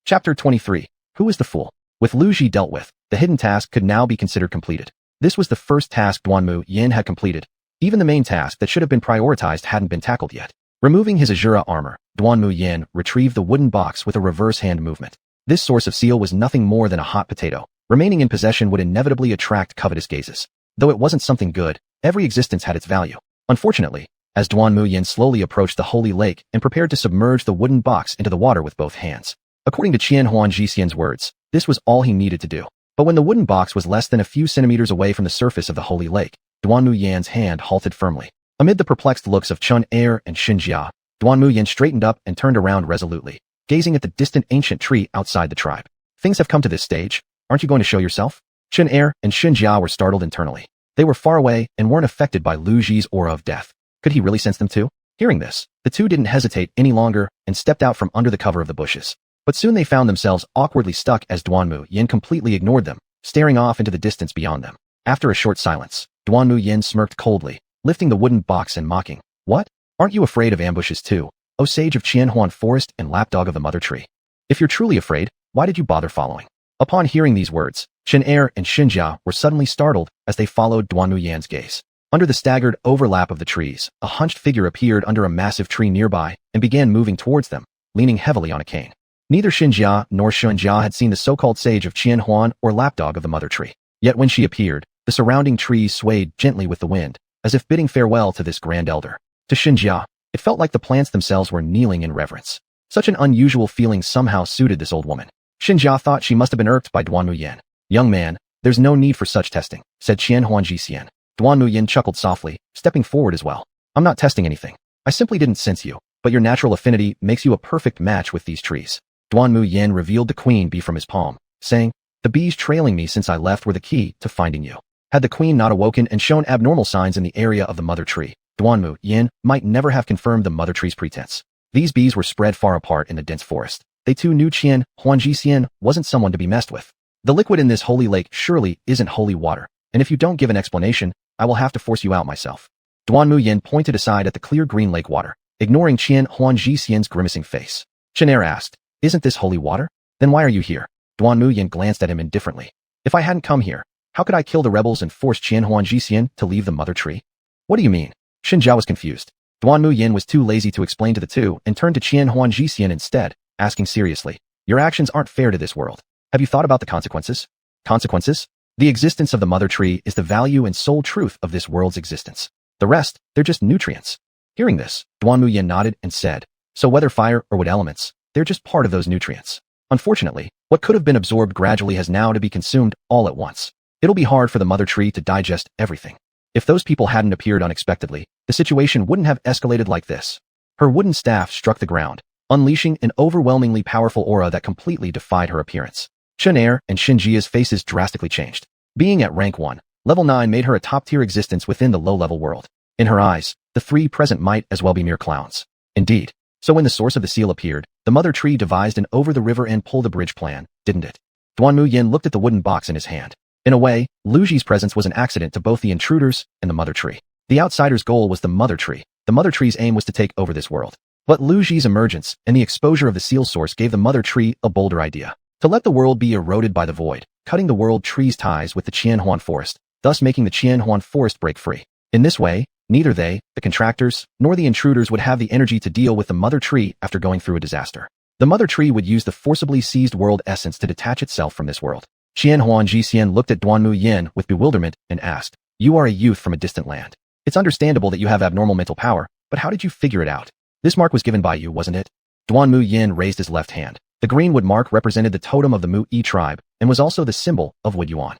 Chapter 23. Who is the fool? With Lu Ji dealt with, the hidden task could now be considered completed. This was the first task Duanmu Yan had completed. Even the main task that should have been prioritized hadn't been tackled yet. Removing his Asura armor, Duanmu Yan retrieved the wooden box with a reverse hand movement. This source of seal was nothing more than a hot potato. Remaining in possession would inevitably attract covetous gazes. Though it wasn't something good, every existence had its value. Unfortunately, as Duanmu Yan slowly approached the holy lake and prepared to submerge the wooden box into the water with both hands. According to Qian Huan Jixian's words, this was all he needed to do. But when the wooden box was less than a few centimeters away from the surface of the holy lake, Duanmu Yan's hand halted firmly. Amid the perplexed looks of Chun Er and Xinjia, Duanmu Yan straightened up and turned around resolutely, gazing at the distant ancient tree outside the tribe. Things have come to this stage. Aren't you going to show yourself? Chun Er and Xinjia were startled internally. They were far away and weren't affected by Lu Ji's aura of death. Could he really sense them too? Hearing this, the two didn't hesitate any longer and stepped out from under the cover of the bushes. But soon they found themselves awkwardly stuck as Duanmu Yan completely ignored them, staring off into the distance beyond them. After a short silence, Duanmu Yan smirked coldly, lifting the wooden box and mocking. What? Aren't you afraid of ambushes too, O sage of Qianhuan Forest and lapdog of the Mother Tree? If you're truly afraid, why did you bother following? Upon hearing these words, Chun Er and Xinjia were suddenly startled as they followed Duanmu Yan's gaze. Under the staggered overlap of the trees, a hunched figure appeared under a massive tree nearby and began moving towards them, leaning heavily on a cane. Neither Xinjia nor Xinjia had seen the so-called sage of Qianhuan or lapdog of the Mother Tree. Yet when she appeared, the surrounding trees swayed gently with the wind, as if bidding farewell to this grand elder. To Xinjia, it felt like the plants themselves were kneeling in reverence. Such an unusual feeling somehow suited this old woman. Xinjia thought she must have been irked by Duanmu Yan. Young man, there's no need for such testing, said Qian Huan Jixian. Duanmu Yan chuckled softly, stepping forward as well. I'm not testing anything. I simply didn't sense you, but your natural affinity makes you a perfect match with these trees. Duanmu Yan revealed the queen bee from his palm, saying, the bees trailing me since I left were the key to finding you. Had the queen not awoken and shown abnormal signs in the area of the Mother Tree, Duanmu Yan might never have confirmed the Mother Tree's pretense. These bees were spread far apart in the dense forest. They too knew Qian Huan Jixian wasn't someone to be messed with. The liquid in this holy lake surely isn't holy water, and if you don't give an explanation, I will have to force you out myself. Duanmu Yan pointed aside at the clear green lake water, ignoring Qian Huan Jixian's grimacing face. Chun Er asked, isn't this holy water? Then why are you here? Duanmu Yan glanced at him indifferently. If I hadn't come here, how could I kill the rebels and force Qian Huan Jixian to leave the Mother Tree? What do you mean? Xinjia was confused. Duanmu Yan was too lazy to explain to the two and turned to Qian Huan Jixian instead, asking seriously, your actions aren't fair to this world. Have you thought about the consequences? Consequences? The existence of the Mother Tree is the value and sole truth of this world's existence. The rest, they're just nutrients. Hearing this, Duanmu Yan nodded and said, so whether fire or wood elements, they're just part of those nutrients. Unfortunately, what could have been absorbed gradually has now to be consumed all at once. It'll be hard for the Mother Tree to digest everything. If those people hadn't appeared unexpectedly, the situation wouldn't have escalated like this. Her wooden staff struck the ground, unleashing an overwhelmingly powerful aura that completely defied her appearance. Chun Er and Xinjia's faces drastically changed. Being at rank 1, level 9 made her a top-tier existence within the low-level world. In her eyes, the three present might as well be mere clowns. Indeed. So when the source of the seal appeared, the Mother Tree devised an over-the-river and pull-the-bridge plan, didn't it? Duanmu Yan looked at the wooden box in his hand. In a way, Lu Ji's presence was an accident to both the intruders and the Mother Tree. The outsider's goal was the Mother Tree. The Mother Tree's aim was to take over this world. But Lu Ji's emergence and the exposure of the seal source gave the Mother Tree a bolder idea. To let the world be eroded by the void, cutting the world tree's ties with the Qianhuan Forest, thus making the Qianhuan Forest break free. In this way, neither they, the contractors, nor the intruders would have the energy to deal with the Mother Tree after going through a disaster. The Mother Tree would use the forcibly seized world essence to detach itself from this world. Qian Huan Jixian looked at Duanmu Yan with bewilderment and asked, you are a youth from a distant land. It's understandable that you have abnormal mental power, but how did you figure it out? This mark was given by you, wasn't it? Duanmu Yan raised his left hand. The greenwood mark represented the totem of the Mu-E tribe and was also the symbol of Wood Yuan.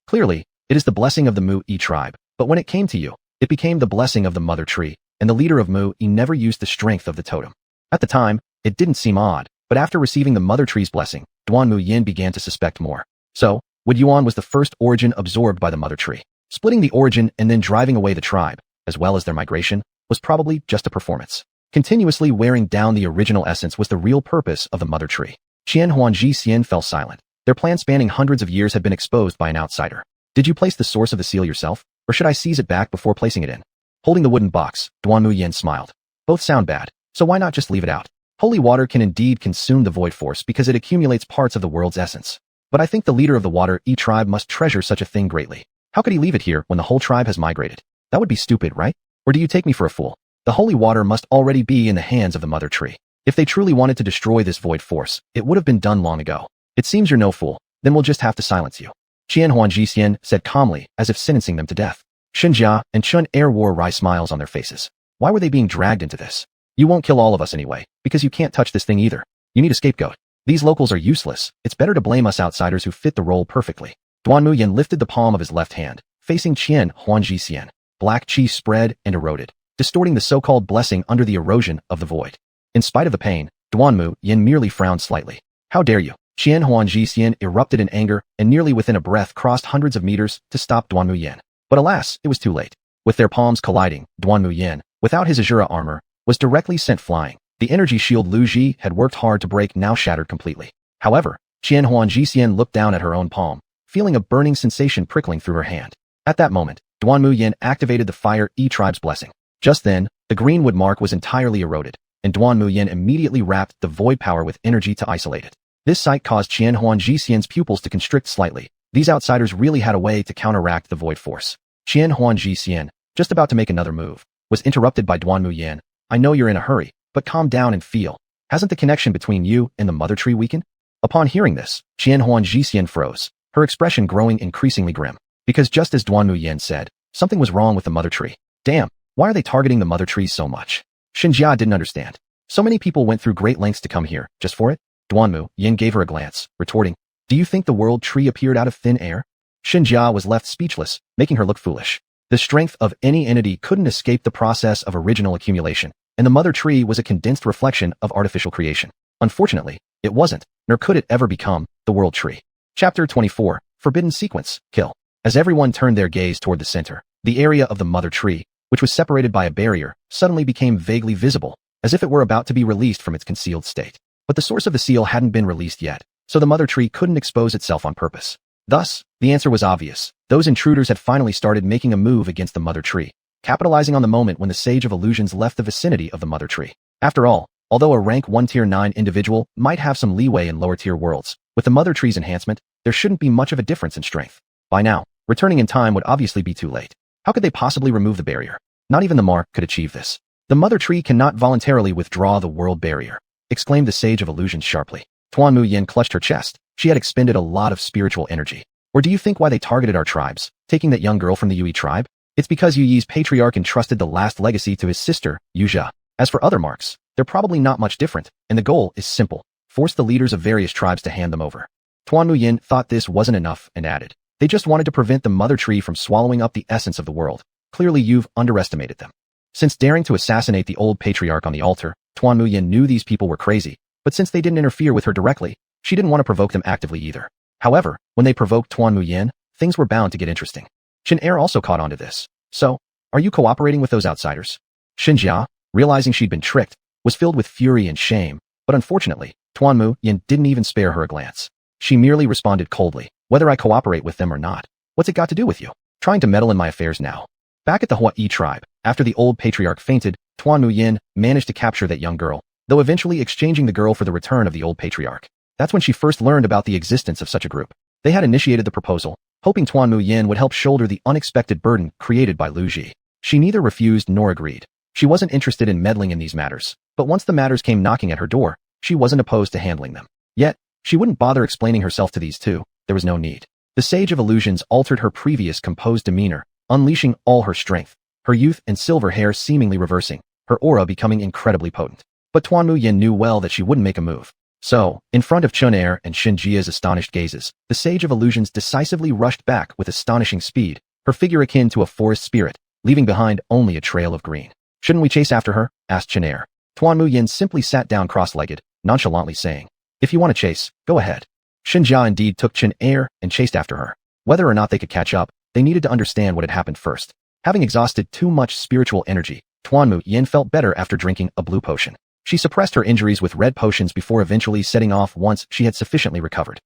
Clearly, it is the blessing of the Mu-E tribe, but when it came to you, it became the blessing of the mother tree, and the leader of Mu-E never used the strength of the totem. At the time, it didn't seem odd, but after receiving the mother tree's blessing, Duanmu Yan began to suspect more. So, Wood Yuan was the first origin absorbed by the mother tree. Splitting the origin and then driving away the tribe, as well as their migration, was probably just a performance. Continuously wearing down the original essence was the real purpose of the mother tree. Qian Huangji Xian fell silent. Their plan spanning hundreds of years had been exposed by an outsider. Did you place the source of the seal yourself, or should I seize it back before placing it in? Holding the wooden box, Duanmu Yan smiled. Both sound bad, so why not just leave it out? Holy water can indeed consume the void force because it accumulates parts of the world's essence. But I think the leader of the Water-E tribe must treasure such a thing greatly. How could he leave it here when the whole tribe has migrated? That would be stupid, right? Or do you take me for a fool? The holy water must already be in the hands of the mother tree. If they truly wanted to destroy this void force, it would have been done long ago. It seems you're no fool, then we'll just have to silence you. Qian Huangji Xian said calmly, as if sentencing them to death. Shenjia and Chun Er wore wry smiles on their faces. Why were they being dragged into this? You won't kill all of us anyway, because you can't touch this thing either. You need a scapegoat. These locals are useless. It's better to blame us outsiders who fit the role perfectly. Duanmu Yan lifted the palm of his left hand, facing Qian Huangji Xian. Black qi spread and eroded, distorting the so-called blessing under the erosion of the void. In spite of the pain, Duanmu Yan merely frowned slightly. How dare you? Qian Huangji Xian erupted in anger and nearly within a breath crossed hundreds of meters to stop Duanmu Yan. But alas, it was too late. With their palms colliding, Duanmu Yan, without his Asura armor, was directly sent flying. The energy shield Lu Ji had worked hard to break now shattered completely. However, Qian Huangji Xian looked down at her own palm, feeling a burning sensation prickling through her hand. At that moment, Duanmu Yan activated the Fire-E tribe's blessing. Just then, the greenwood mark was entirely eroded, and Duanmu Yan immediately wrapped the void power with energy to isolate it. This sight caused Qian Huangji Xian's pupils to constrict slightly. These outsiders really had a way to counteract the void force. Qian Huangji Xian, just about to make another move, was interrupted by Duanmu Yan. I know you're in a hurry, but calm down and feel. Hasn't the connection between you and the mother tree weakened? Upon hearing this, Qian Huangji Xian froze, her expression growing increasingly grim. Because just as Duanmu Yan said, something was wrong with the mother tree. Damn, why are they targeting the mother tree so much? Shenjia didn't understand. So many people went through great lengths to come here, just for it? Duanmu Yan gave her a glance, retorting, do you think the world tree appeared out of thin air? Shenjia was left speechless, making her look foolish. The strength of any entity couldn't escape the process of original accumulation, and the mother tree was a condensed reflection of artificial creation. Unfortunately, it wasn't, nor could it ever become, the world tree. Chapter 24, Forbidden Sequence, Kill. As everyone turned their gaze toward the center, the area of the mother tree, which was separated by a barrier, suddenly became vaguely visible, as if it were about to be released from its concealed state. But the source of the seal hadn't been released yet, so the mother tree couldn't expose itself on purpose. Thus, the answer was obvious. Those intruders had finally started making a move against the mother tree, capitalizing on the moment when the Sage of Illusions left the vicinity of the mother tree. After all, although a rank 1 tier 9 individual might have some leeway in lower tier worlds, with the mother tree's enhancement, there shouldn't be much of a difference in strength. By now, returning in time would obviously be too late. How could they possibly remove the barrier? Not even the mark could achieve this. The mother tree cannot voluntarily withdraw the world barrier, exclaimed the Sage of Illusions sharply. Duanmu Yan clutched her chest. She had expended a lot of spiritual energy. Or do you think why they targeted our tribes, taking that young girl from the Yue tribe? It's because Yuyi's patriarch entrusted the last legacy to his sister, Yuzha. As for other marks, they're probably not much different, and the goal is simple. Force the leaders of various tribes to hand them over. Duanmu Yan thought this wasn't enough and added, they just wanted to prevent the mother tree from swallowing up the essence of the world. Clearly you've underestimated them. Since daring to assassinate the old patriarch on the altar, Duanmu Yan knew these people were crazy, but since they didn't interfere with her directly, she didn't want to provoke them actively either. However, when they provoked Duanmu Yan, things were bound to get interesting. Shin Er also caught on to this. So, are you cooperating with those outsiders? Shenjia, realizing she'd been tricked, was filled with fury and shame, but unfortunately, Duanmu Yan didn't even spare her a glance. She merely responded coldly, whether I cooperate with them or not. What's it got to do with you? Trying to meddle in my affairs now. Back at the Hawaii tribe, after the old patriarch fainted, Duanmu Yan managed to capture that young girl, though eventually exchanging the girl for the return of the old patriarch. That's when she first learned about the existence of such a group. They had initiated the proposal, hoping Duanmu Yan would help shoulder the unexpected burden created by Lu Ji. She neither refused nor agreed. She wasn't interested in meddling in these matters, but once the matters came knocking at her door, she wasn't opposed to handling them. Yet, she wouldn't bother explaining herself to these two. There was no need. The Sage of Illusions altered her previous composed demeanor, unleashing all her strength, her youth and silver hair seemingly reversing. her aura becoming incredibly potent. But Duanmu Yan knew well that she wouldn't make a move. So, in front of Chun Er and Shin Jia's astonished gazes, the Sage of Illusions decisively rushed back with astonishing speed, her figure akin to a forest spirit, leaving behind only a trail of green. "Shouldn't we chase after her?" asked Chun Er. Duanmu Yan simply sat down cross-legged, nonchalantly saying, "If you want to chase, go ahead." Shin Jia indeed took Chun Er and chased after her. Whether or not they could catch up, they needed to understand what had happened first. Having exhausted too much spiritual energy, Duanmu Yan felt better after drinking a blue potion. She suppressed her injuries with red potions before eventually setting off once she had sufficiently recovered.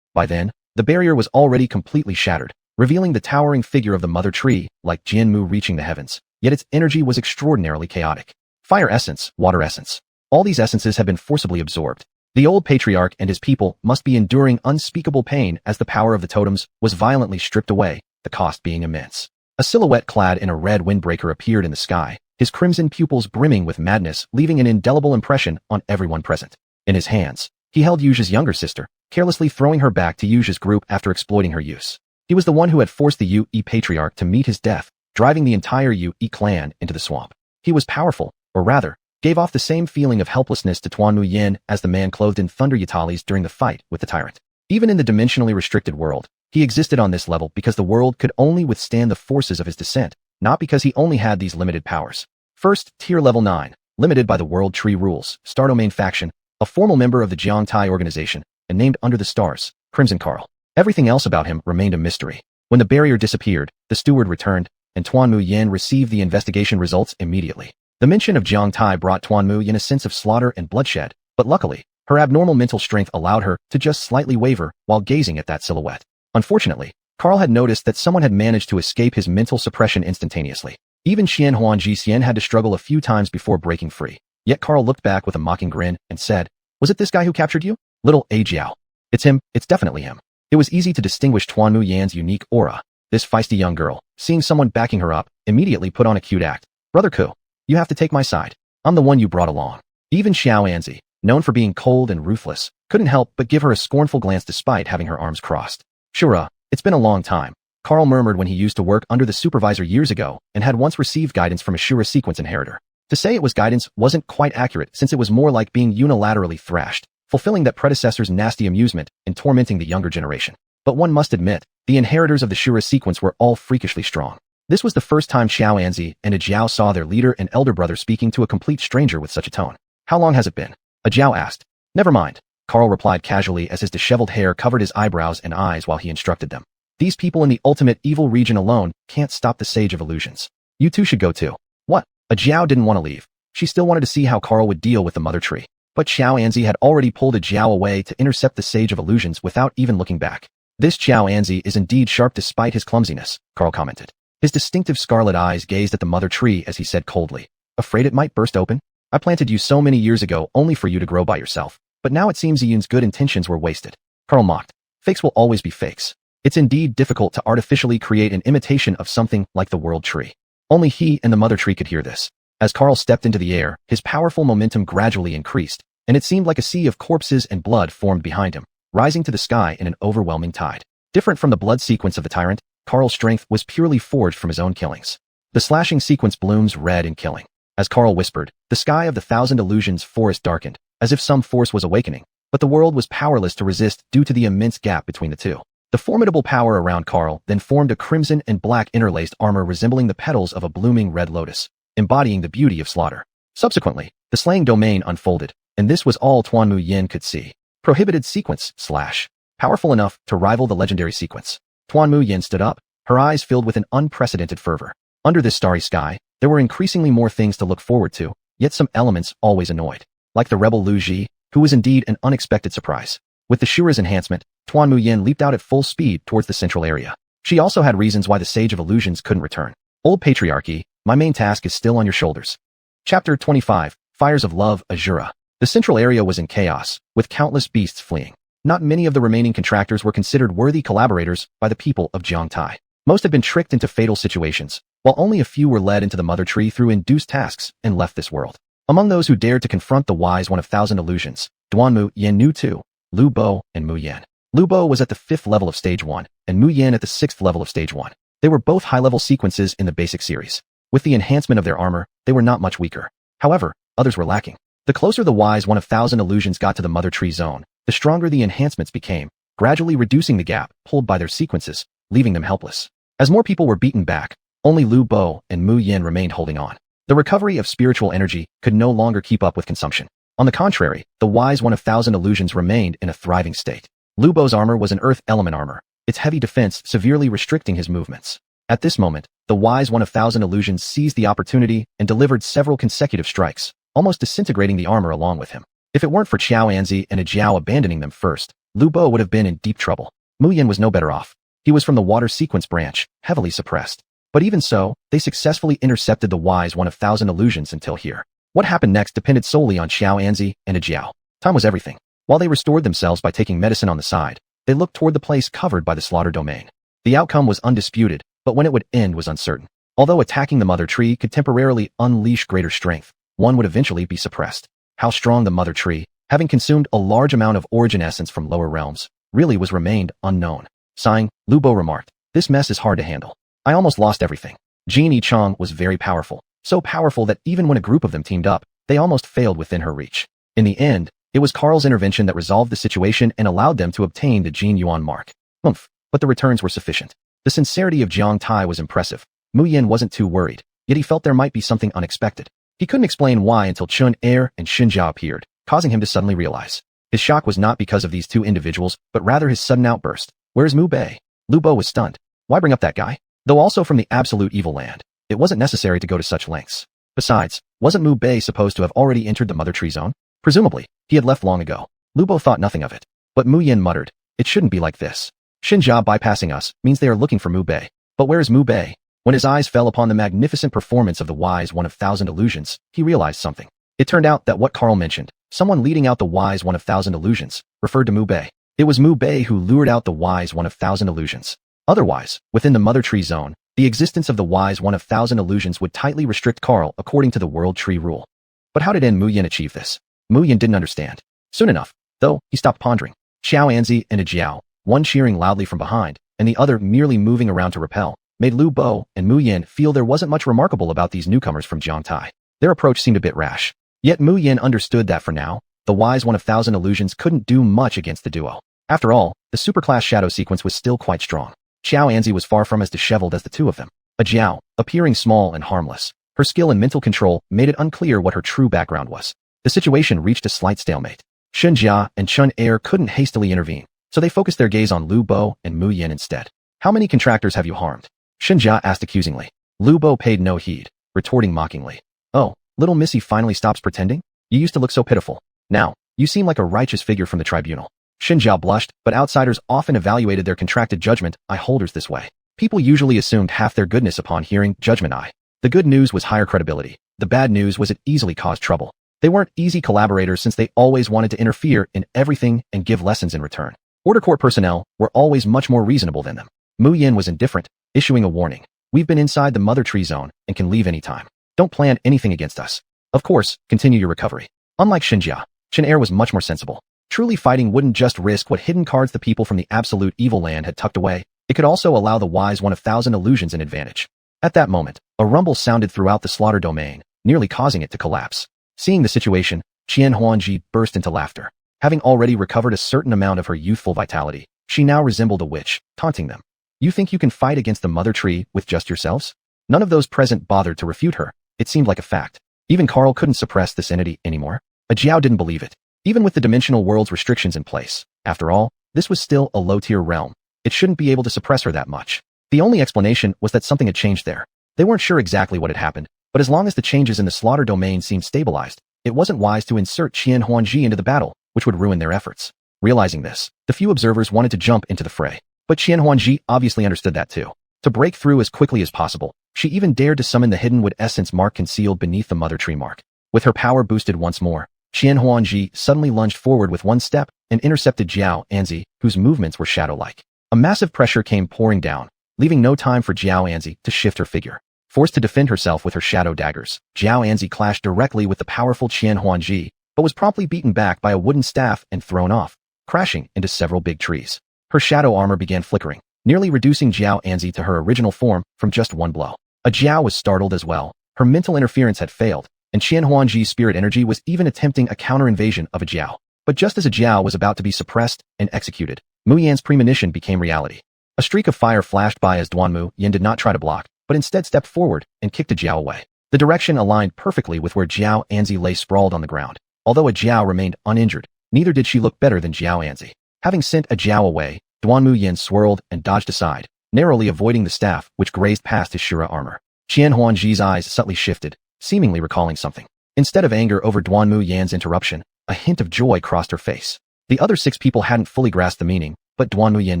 By then, the barrier was already completely shattered, revealing the towering figure of the Mother Tree, like Jianmu reaching the heavens, yet its energy was extraordinarily chaotic. Fire essence, water essence. All these essences had been forcibly absorbed. The old patriarch and his people must be enduring unspeakable pain as the power of the totems was violently stripped away, the cost being immense. A silhouette clad in a red windbreaker appeared in the sky, his crimson pupils brimming with madness, leaving an indelible impression on everyone present. In his hands, he held Yuji's younger sister, carelessly throwing her back to Yuji's group after exploiting her use. He was the one who had forced the Yu patriarch to meet his death, driving the entire Yu clan into the swamp. He was powerful, or rather, gave off the same feeling of helplessness to Duanmu Yan as the man clothed in Thunder Yatalais during the fight with the tyrant. Even in the dimensionally restricted world, he existed on this level because the world could only withstand the forces of his descent, not because he only had these limited powers. First, tier level 9, limited by the World Tree rules, Star Domain faction, a formal member of the Jiangtai organization, and named under the stars, Crimson Carl. Everything else about him remained a mystery. When the barrier disappeared, the steward returned, and Duanmu Yan received the investigation results immediately. The mention of Jiangtai brought Duanmu Yan a sense of slaughter and bloodshed, but luckily, her abnormal mental strength allowed her to just slightly waver while gazing at that silhouette. Unfortunately, Carl had noticed that someone had managed to escape his mental suppression instantaneously. Even Xian Huan Jixian had to struggle a few times before breaking free. Yet Carl looked back with a mocking grin and said, "Was it this guy who captured you? Little A Jiao. It's him, it's definitely him." It was easy to distinguish Duanmu Yan's unique aura. This feisty young girl, seeing someone backing her up, immediately put on a cute act. "Brother Ku, you have to take my side. I'm the one you brought along." Even Xiao Anzi, known for being cold and ruthless, couldn't help but give her a scornful glance despite having her arms crossed. "Shura, it's been a long time," Carl murmured when he used to work under the supervisor years ago and had once received guidance from Asura sequence inheritor. To say it was guidance wasn't quite accurate since it was more like being unilaterally thrashed, fulfilling that predecessor's nasty amusement in tormenting the younger generation. But one must admit, the inheritors of the Shura sequence were all freakishly strong. This was the first time Xiao Anzi and a Jiao saw their leader and elder brother speaking to a complete stranger with such a tone. "How long has it been?" a Jiao asked. "Never mind," Carl replied casually as his disheveled hair covered his eyebrows and eyes while he instructed them. "These people in the ultimate evil region alone can't stop the Sage of Illusions. You two should go too." "What?" A Jiao didn't want to leave. She still wanted to see how Carl would deal with the Mother Tree. But Xiao Anzi had already pulled a Jiao away to intercept the Sage of Illusions without even looking back. "This Xiao Anzi is indeed sharp despite his clumsiness," Carl commented. His distinctive scarlet eyes gazed at the Mother Tree as he said coldly, "Afraid it might burst open? I planted you so many years ago only for you to grow by yourself. But now it seems Yun's good intentions were wasted." Carl mocked. "Fakes will always be fakes. It's indeed difficult to artificially create an imitation of something like the World Tree." Only he and the Mother Tree could hear this. As Carl stepped into the air, his powerful momentum gradually increased, and it seemed like a sea of corpses and blood formed behind him, rising to the sky in an overwhelming tide. Different from the blood sequence of the tyrant, Carl's strength was purely forged from his own killings. The slashing sequence blooms red in killing. As Carl whispered, the sky of the Thousand Illusions forest darkened, as if some force was awakening, but the world was powerless to resist due to the immense gap between the two. The formidable power around Carl then formed a crimson and black interlaced armor resembling the petals of a blooming red lotus, embodying the beauty of slaughter. Subsequently, the slaying domain unfolded, and this was all Duanmu Yan could see. Prohibited sequence, / powerful enough to rival the legendary sequence. Duanmu Yan stood up, her eyes filled with an unprecedented fervor. Under this starry sky, there were increasingly more things to look forward to, yet some elements always annoyed. Like the rebel Lu Ji, who was indeed an unexpected surprise. With the Shura's enhancement, Duanmu Yan leaped out at full speed towards the central area. She also had reasons why the Sage of Illusions couldn't return. "Old Patriarchy, my main task is still on your shoulders." Chapter 25, Fires of Love, Asura. The central area was in chaos, with countless beasts fleeing. Not many of the remaining contractors were considered worthy collaborators by the people of Jiangtai. Most had been tricked into fatal situations, while only a few were led into the Mother Tree through induced tasks and left this world. Among those who dared to confront the wise one of Thousand Illusions, Duanmu Yan knew two, Lu Bo and Mu Yan. Lu Bo was at the 5th level of Stage 1, and Mu Yan at the 6th level of Stage 1. They were both high-level sequences in the basic series. With the enhancement of their armor, they were not much weaker. However, others were lacking. The closer the wise one of thousand illusions got to the mother tree zone, the stronger the enhancements became, gradually reducing the gap pulled by their sequences, leaving them helpless. As more people were beaten back, only Lu Bo and Mu Yin remained holding on. The recovery of spiritual energy could no longer keep up with consumption. On the contrary, the wise one of thousand illusions remained in a thriving state. Lu Bo's armor was an earth element armor, its heavy defense severely restricting his movements. At this moment, the wise one of thousand illusions seized the opportunity and delivered several consecutive strikes, almost disintegrating the armor along with him. If it weren't for Qiao Anzi and Ajiao abandoning them first, Lu Bo would have been in deep trouble. Mu Yin was no better off. He was from the water sequence branch, heavily suppressed. But even so, they successfully intercepted the wise one of thousand illusions until here. What happened next depended solely on Qiao Anzi and Ajiao. Time was everything. While they restored themselves by taking medicine on the side, they looked toward the place covered by the slaughter domain. The outcome was undisputed, but when it would end was uncertain. Although attacking the mother tree could temporarily unleash greater strength, one would eventually be suppressed. How strong the mother tree, having consumed a large amount of origin essence from lower realms, really was remained unknown. Sighing, Lu Bo remarked, "This mess is hard to handle. I almost lost everything." Jin Yichang was very powerful, so powerful that even when a group of them teamed up, they almost failed within her reach. In the end, it was Carl's intervention that resolved the situation and allowed them to obtain the Jin Yuan mark. But the returns were sufficient. The sincerity of Jiang Tai was impressive. Mu Yin wasn't too worried, yet he felt there might be something unexpected. He couldn't explain why until Chun Er and Xin Jiao appeared, causing him to suddenly realize. His shock was not because of these two individuals, but rather his sudden outburst. "Where's Mu Bei?" Lu Bo was stunned. Why bring up that guy? Though also from the absolute evil land, it wasn't necessary to go to such lengths. Besides, wasn't Mu Bei supposed to have already entered the mother tree zone? Presumably, he had left long ago. Lu Bo thought nothing of it. But Mu Yin muttered, "It shouldn't be like this. Xin Jia bypassing us means they are looking for Mu Bei. But where is Mu Bei?" When his eyes fell upon the magnificent performance of the wise one of thousand illusions, he realized something. It turned out that what Carl mentioned, someone leading out the wise one of thousand illusions, referred to Mu Bei. It was Mu Bei who lured out the wise one of thousand illusions. Otherwise, within the mother tree zone, the existence of the wise one of thousand illusions would tightly restrict Carl according to the world tree rule. But how did Mu Yin achieve this? Mu Yin didn't understand. Soon enough, though, he stopped pondering. Qiao Anzi and Ajiao, one cheering loudly from behind, and the other merely moving around to repel, made Lu Bo and Mu Yin feel there wasn't much remarkable about these newcomers from Jiang Tai. Their approach seemed a bit rash. Yet Mu Yin understood that for now, the wise one of thousand illusions couldn't do much against the duo. After all, the superclass shadow sequence was still quite strong. Qiao Anzi was far from as disheveled as the two of them. Ajiao, appearing small and harmless, her skill in mental control made it unclear what her true background was. The situation reached a slight stalemate. Xin Jia and Chun Er couldn't hastily intervene, so they focused their gaze on Lu Bo and Mu Yin instead. "How many contractors have you harmed?" Xin Jia asked accusingly. Lu Bo paid no heed, retorting mockingly. "Oh, little Missy finally stops pretending? You used to look so pitiful. Now, you seem like a righteous figure from the tribunal." Xin Jia blushed, but outsiders often evaluated their contracted judgment eye holders this way. People usually assumed half their goodness upon hearing judgment eye. The good news was higher credibility. The bad news was it easily caused trouble. They weren't easy collaborators since they always wanted to interfere in everything and give lessons in return. Order court personnel were always much more reasonable than them. Mu Yin was indifferent, issuing a warning. "We've been inside the mother tree zone and can leave any time. Don't plan anything against us. Of course, continue your recovery." Unlike Xin Jia, Chen Er was much more sensible. Truly fighting wouldn't just risk what hidden cards the people from the absolute evil land had tucked away. It could also allow the wise one of thousand illusions an advantage. At that moment, a rumble sounded throughout the slaughter domain, nearly causing it to collapse. Seeing the situation, Qian Huanji burst into laughter. Having already recovered a certain amount of her youthful vitality, she now resembled a witch, taunting them. "You think you can fight against the mother tree with just yourselves?" None of those present bothered to refute her. It seemed like a fact. Even Carl couldn't suppress this entity anymore. Ajiao didn't believe it. Even with the dimensional world's restrictions in place, after all, this was still a low-tier realm. It shouldn't be able to suppress her that much. The only explanation was that something had changed there. They weren't sure exactly what had happened, but as long as the changes in the slaughter domain seemed stabilized, it wasn't wise to insert Qian Huanji into the battle, which would ruin their efforts. Realizing this, the few observers wanted to jump into the fray. But Qian Huanji obviously understood that too. To break through as quickly as possible, she even dared to summon the hidden wood essence mark concealed beneath the mother tree mark. With her power boosted once more, Qian Huanji suddenly lunged forward with one step and intercepted Jiao Anzi, whose movements were shadow-like. A massive pressure came pouring down, leaving no time for Jiao Anzi to shift her figure. Forced to defend herself with her shadow daggers, Jiao Anzi clashed directly with the powerful Qian Huanji, but was promptly beaten back by a wooden staff and thrown off, crashing into several big trees. Her shadow armor began flickering, nearly reducing Jiao Anzi to her original form from just one blow. Ajiao was startled as well. Her mental interference had failed, and Qian Huangji's spirit energy was even attempting a counter-invasion of a Jiao. But just as a Jiao was about to be suppressed and executed, Mu Yan's premonition became reality. A streak of fire flashed by as Duanmu Yan did not try to block, but instead stepped forward and kicked a Jiao away. The direction aligned perfectly with where Jiao Anzi lay sprawled on the ground. Although a Jiao remained uninjured, neither did she look better than Jiao Anzi. Having sent a Jiao away, Duanmu Yan swirled and dodged aside, narrowly avoiding the staff which grazed past his Shura armor. Qian Huangji's eyes subtly shifted, seemingly recalling something. Instead of anger over Duanmu Yan's interruption, a hint of joy crossed her face. The other 6 people hadn't fully grasped the meaning, but Duanmu Yan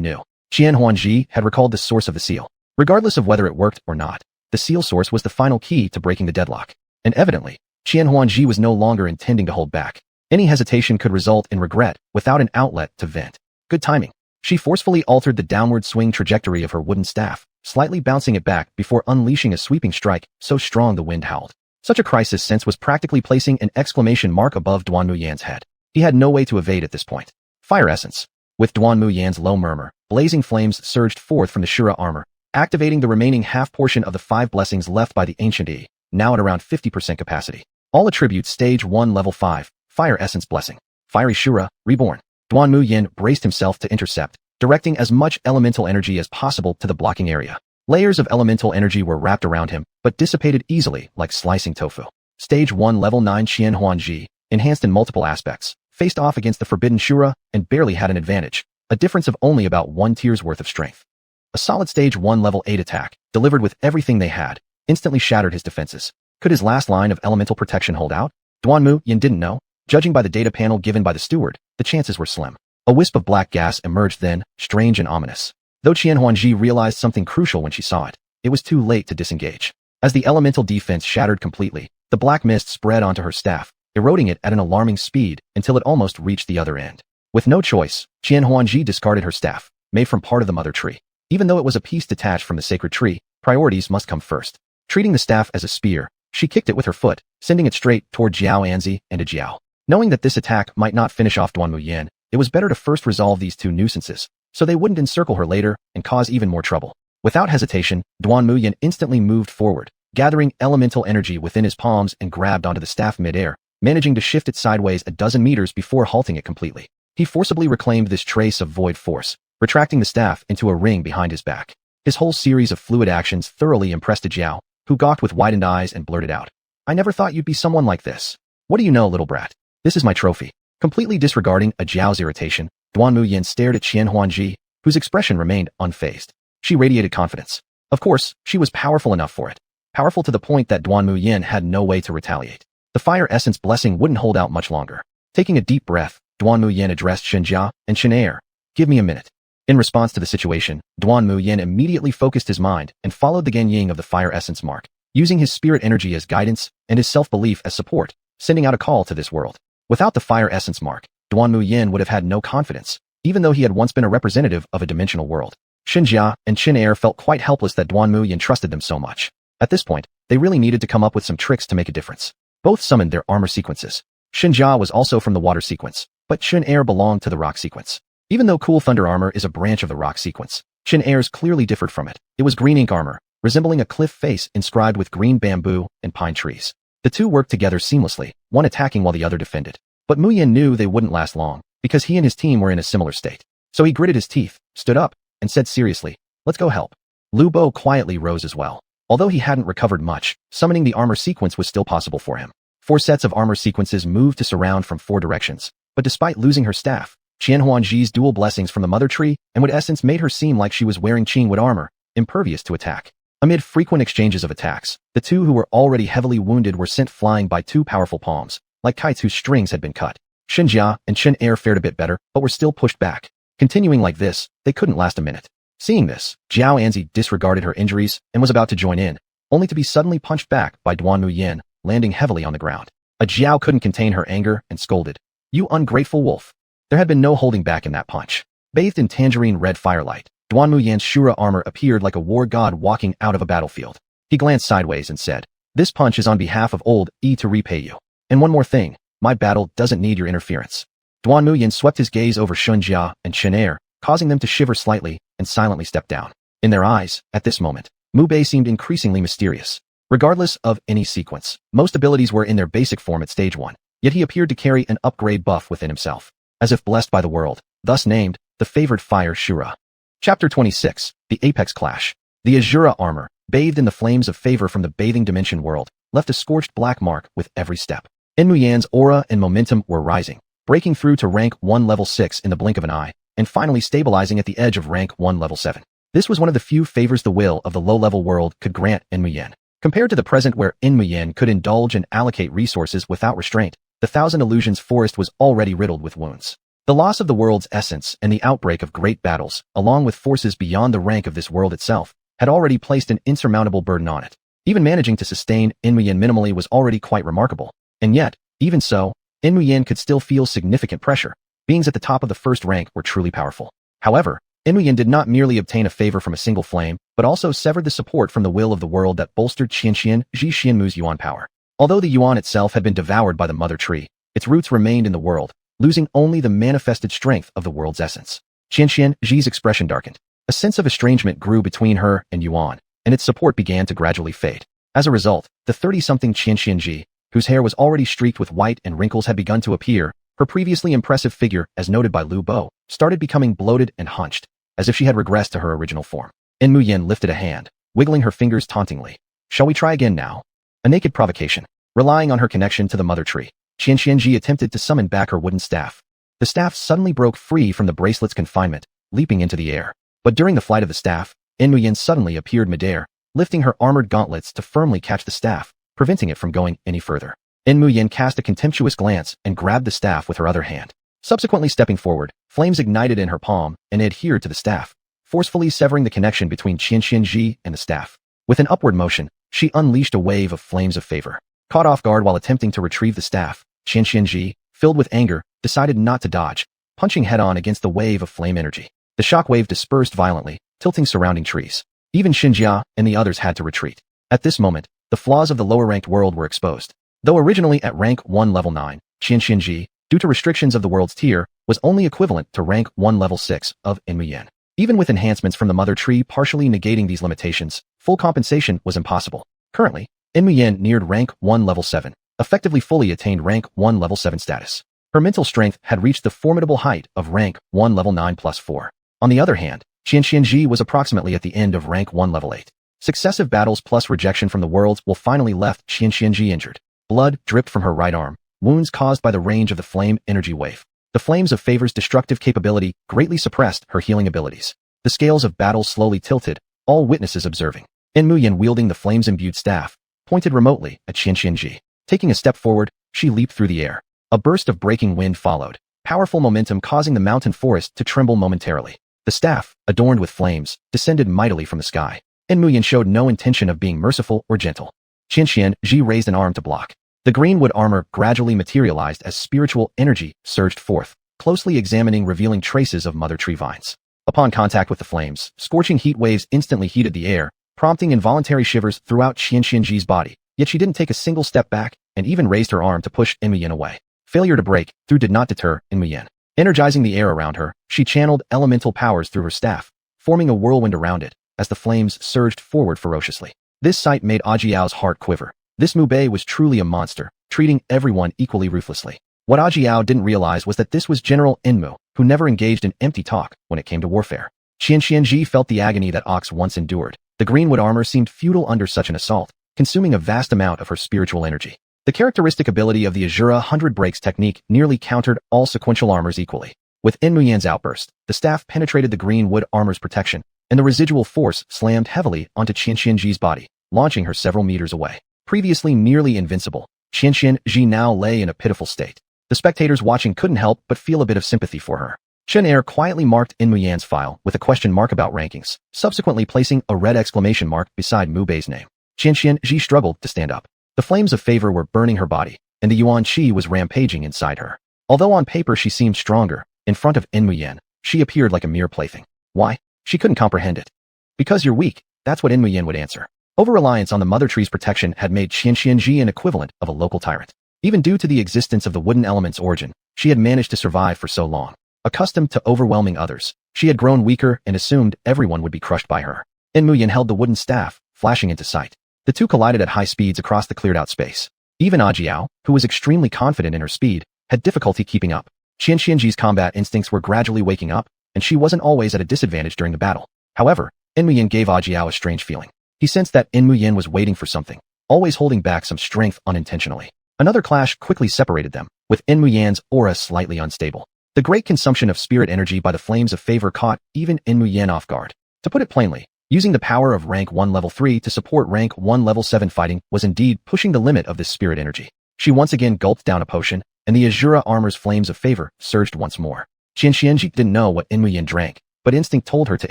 knew. Qian Huangji had recalled the source of the seal. Regardless of whether it worked or not, the seal source was the final key to breaking the deadlock. And evidently, Qian Huangji was no longer intending to hold back. Any hesitation could result in regret without an outlet to vent. Good timing. She forcefully altered the downward swing trajectory of her wooden staff, slightly bouncing it back before unleashing a sweeping strike so strong the wind howled. Such a crisis sense was practically placing an exclamation mark above Duanmu Yan's head. He had no way to evade at this point. Fire essence. With Duanmu Yan's low murmur, blazing flames surged forth from the Shura armor, activating the remaining half portion of the 5 blessings left by the ancient E, now at around 50% capacity. All attributes Stage 1 Level 5, Fire Essence Blessing. Fiery Shura, reborn. Duanmu Yan braced himself to intercept, directing as much elemental energy as possible to the blocking area. Layers of elemental energy were wrapped around him, but dissipated easily like slicing tofu. Stage 1 Level 9 Qian Huangji, enhanced in multiple aspects, faced off against the Forbidden Shura and barely had an advantage, a difference of only about 1 tier's worth of strength. A solid Stage 1 Level 8 attack, delivered with everything they had, instantly shattered his defenses. Could his last line of elemental protection hold out? Duanmu Yan didn't know. Judging by the data panel given by the steward, the chances were slim. A wisp of black gas emerged then, strange and ominous. Though Qian Huangji realized something crucial when she saw it, it was too late to disengage. As the elemental defense shattered completely, the black mist spread onto her staff, eroding it at an alarming speed until it almost reached the other end. With no choice, Qian Huangji discarded her staff, made from part of the mother tree. Even though it was a piece detached from the sacred tree, priorities must come first. Treating the staff as a spear, she kicked it with her foot, sending it straight toward Jiao Anzi and a Jiao. Knowing that this attack might not finish off Duanmu Yan, it was better to first resolve these 2 nuisances, so they wouldn't encircle her later and cause even more trouble. Without hesitation, Duanmu Yan instantly moved forward, gathering elemental energy within his palms and grabbed onto the staff mid-air, managing to shift it sideways a dozen meters before halting it completely. He forcibly reclaimed this trace of void force, retracting the staff into a ring behind his back. His whole series of fluid actions thoroughly impressed a Jiao, who gawked with widened eyes and blurted out, "I never thought you'd be someone like this. What do you know, little brat? This is my trophy." Completely disregarding a Jiao's irritation, Duanmu Yan stared at Qian Huangji, whose expression remained unfazed. She radiated confidence. Of course, she was powerful enough for it. Powerful to the point that Duanmu Yan had no way to retaliate. The fire essence blessing wouldn't hold out much longer. Taking a deep breath, Duanmu Yan addressed Shenjia and Shenair. "Give me a minute." In response to the situation, Duanmu Yan immediately focused his mind and followed the Ganying of the fire essence mark, using his spirit energy as guidance and his self-belief as support, sending out a call to this world. Without the fire essence mark, Duanmu Yan would have had no confidence, even though he had once been a representative of a dimensional world. Shenjia and Shenair felt quite helpless that Duanmu Yan trusted them so much. At this point, they really needed to come up with some tricks to make a difference. Both summoned their armor sequences. Shenjia was also from the water sequence, but Shenair belonged to the rock sequence. Even though Cool Thunder armor is a branch of the rock sequence, Shenair's clearly differed from it. It was green ink armor, resembling a cliff face inscribed with green bamboo and pine trees. The 2 worked together seamlessly, one attacking while the other defended. But Mu Yan knew they wouldn't last long, because he and his team were in a similar state. So he gritted his teeth, stood up, and said seriously, "Let's go help." Lu Bo quietly rose as well. Although he hadn't recovered much, summoning the armor sequence was still possible for him. 4 sets of armor sequences moved to surround from 4 directions. But despite losing her staff, Qian Huangji's dual blessings from the mother tree and wood essence made her seem like she was wearing Qingwood armor, impervious to attack. Amid frequent exchanges of attacks, the 2 who were already heavily wounded were sent flying by 2 powerful palms, like kites whose strings had been cut. Shenjia and Shenair fared a bit better, but were still pushed back. Continuing like this, they couldn't last a minute. Seeing this, Jiao Anzi disregarded her injuries and was about to join in, only to be suddenly punched back by Duanmu Yan, landing heavily on the ground. A Jiao couldn't contain her anger and scolded, "You ungrateful wolf." There had been no holding back in that punch. Bathed in tangerine red firelight, Duanmu Yan's Shura armor appeared like a war god walking out of a battlefield. He glanced sideways and said, "This punch is on behalf of old E to repay you. And one more thing, my battle doesn't need your interference." Duanmu Yan swept his gaze over Shenjia and Shenair, causing them to shiver slightly and silently step down. In their eyes, at this moment, Mu Bei seemed increasingly mysterious. Regardless of any sequence, most abilities were in their basic form at stage 1, yet he appeared to carry an upgrade buff within himself, as if blessed by the world, thus named the favored fire Shura. Chapter 26, The Apex Clash. The Asura armor, bathed in the flames of favor from the bathing dimension world, left a scorched black mark with every step. Duanmu Yan's aura and momentum were rising, breaking through to rank 1 level 6 in the blink of an eye, and finally stabilizing at the edge of rank 1 level 7. This was one of the few favors the will of the low-level world could grant Duanmu Yan. Compared to the present where Duanmu Yan could indulge and allocate resources without restraint, the Thousand Illusions forest was already riddled with wounds. The loss of the world's essence and the outbreak of great battles, along with forces beyond the rank of this world itself, had already placed an insurmountable burden on it. Even managing to sustain Duanmu Yan minimally was already quite remarkable. And yet, even so, Duanmu Yan could still feel significant pressure. Beings at the top of the first rank were truly powerful. However, Duanmu Yan did not merely obtain a favor from a single flame, but also severed the support from the will of the world that bolstered Qianxian Ji Xianmu's yuan power. Although the yuan itself had been devoured by the mother tree, its roots remained in the world, losing only the manifested strength of the world's essence. Qianxian Ji's expression darkened. A sense of estrangement grew between her and Yuan, and its support began to gradually fade. As a result, the 30-something Qianxian Ji, whose hair was already streaked with white and wrinkles had begun to appear, her previously impressive figure, as noted by Lu Bo, started becoming bloated and hunched, as if she had regressed to her original form. Duanmu Yan lifted a hand, wiggling her fingers tauntingly. Shall we try again now? A naked provocation. Relying on her connection to the mother tree, Qianxian Ji attempted to summon back her wooden staff. The staff suddenly broke free from the bracelet's confinement, leaping into the air. But during the flight of the staff, Duanmu Yan suddenly appeared midair, lifting her armored gauntlets to firmly catch the staff, preventing it from going any further. Duanmu Yan cast a contemptuous glance and grabbed the staff with her other hand. Subsequently stepping forward, flames ignited in her palm and adhered to the staff, forcefully severing the connection between Qianxian Ji and the staff. With an upward motion, she unleashed a wave of flames of favor. Caught off guard while attempting to retrieve the staff, Qianxian Ji, filled with anger, decided not to dodge, punching head-on against the wave of flame energy. The shockwave dispersed violently, tilting surrounding trees. Even Xinjia and the others had to retreat. At this moment, the flaws of the lower-ranked world were exposed. Though originally at rank 1 level 9, Qianxian Ji, due to restrictions of the world's tier, was only equivalent to rank 1 level 6 of Duanmu Yan. Even with enhancements from the mother tree partially negating these limitations, full compensation was impossible. Currently, Duanmu Yan neared rank 1 level 7, effectively fully attained rank 1 level 7 status. Her mental strength had reached the formidable height of rank 1 level 9 plus 4. On the other hand, Qianxian Ji was approximately at the end of rank 1 level 8. Successive battles plus rejection from the worlds will finally left Qianxian Ji injured. Blood dripped from her right arm, wounds caused by the range of the flame energy wave. The flames of favor's destructive capability greatly suppressed her healing abilities. The scales of battle slowly tilted, all witnesses observing. Duanmu Yan wielding the flames-imbued staff, pointed remotely at Qianxian Ji. Taking a step forward, she leaped through the air. A burst of breaking wind followed, powerful momentum causing the mountain forest to tremble momentarily. The staff, adorned with flames, descended mightily from the sky. Duanmu Yan showed no intention of being merciful or gentle. Qianxian Ji raised an arm to block. The greenwood armor gradually materialized as spiritual energy surged forth, closely examining revealing traces of mother tree vines. Upon contact with the flames, scorching heat waves instantly heated the air, prompting involuntary shivers throughout Qianxian Ji's body, yet she didn't take a single step back and even raised her arm to push Duanmu Yan away. Failure to break through did not deter Duanmu Yan. Energizing the air around her, she channeled elemental powers through her staff, forming a whirlwind around it, as the flames surged forward ferociously. This sight made Ajiao's heart quiver. This Mubei was truly a monster, treating everyone equally ruthlessly. What Ajiao didn't realize was that this was General Enmu, who never engaged in empty talk when it came to warfare. Qianxian Ji felt the agony that Ox once endured. The greenwood armor seemed futile under such an assault, consuming a vast amount of her spiritual energy. The characteristic ability of the Asura 100 Breaks technique nearly countered all sequential armors equally. With Duanmu Yan's outburst, the staff penetrated the greenwood armor's protection, and the residual force slammed heavily onto Qianxian Ji's body, launching her several meters away. Previously nearly invincible, Qianxian Ji now lay in a pitiful state. The spectators watching couldn't help but feel a bit of sympathy for her. Chen Er quietly marked Duanmu Yan's file with a question mark about rankings, subsequently placing a red exclamation mark beside Mu Bei's name. Qianxian Ji struggled to stand up. The flames of favor were burning her body, and the Yuan Qi was rampaging inside her. Although on paper she seemed stronger, in front of Duanmu Yan, she appeared like a mere plaything. Why? She couldn't comprehend it. Because you're weak, that's what Duanmu Yan would answer. Over-reliance on the mother tree's protection had made Qianxian Ji an equivalent of a local tyrant. Even due to the existence of the wooden element's origin, she had managed to survive for so long. Accustomed to overwhelming others, she had grown weaker and assumed everyone would be crushed by her. Duanmu Yan held the wooden staff, flashing into sight. The two collided at high speeds across the cleared-out space. Even Ajiao, who was extremely confident in her speed, had difficulty keeping up. Qianqianji's combat instincts were gradually waking up, and she wasn't always at a disadvantage during the battle. However, Inmu Yan gave Ajiao a strange feeling. He sensed that Inmu Yan was waiting for something, always holding back some strength unintentionally. Another clash quickly separated them, with Inmu Yan's aura slightly unstable. The great consumption of spirit energy by the flames of favor caught even Inmu Yan off guard. To put it plainly, using the power of rank 1 level 3 to support rank 1 level 7 fighting was indeed pushing the limit of this spirit energy. She once again gulped down a potion, and the Asura armor's flames of favor surged once more. Qianqianji didn't know what Inmu Yan drank, but instinct told her to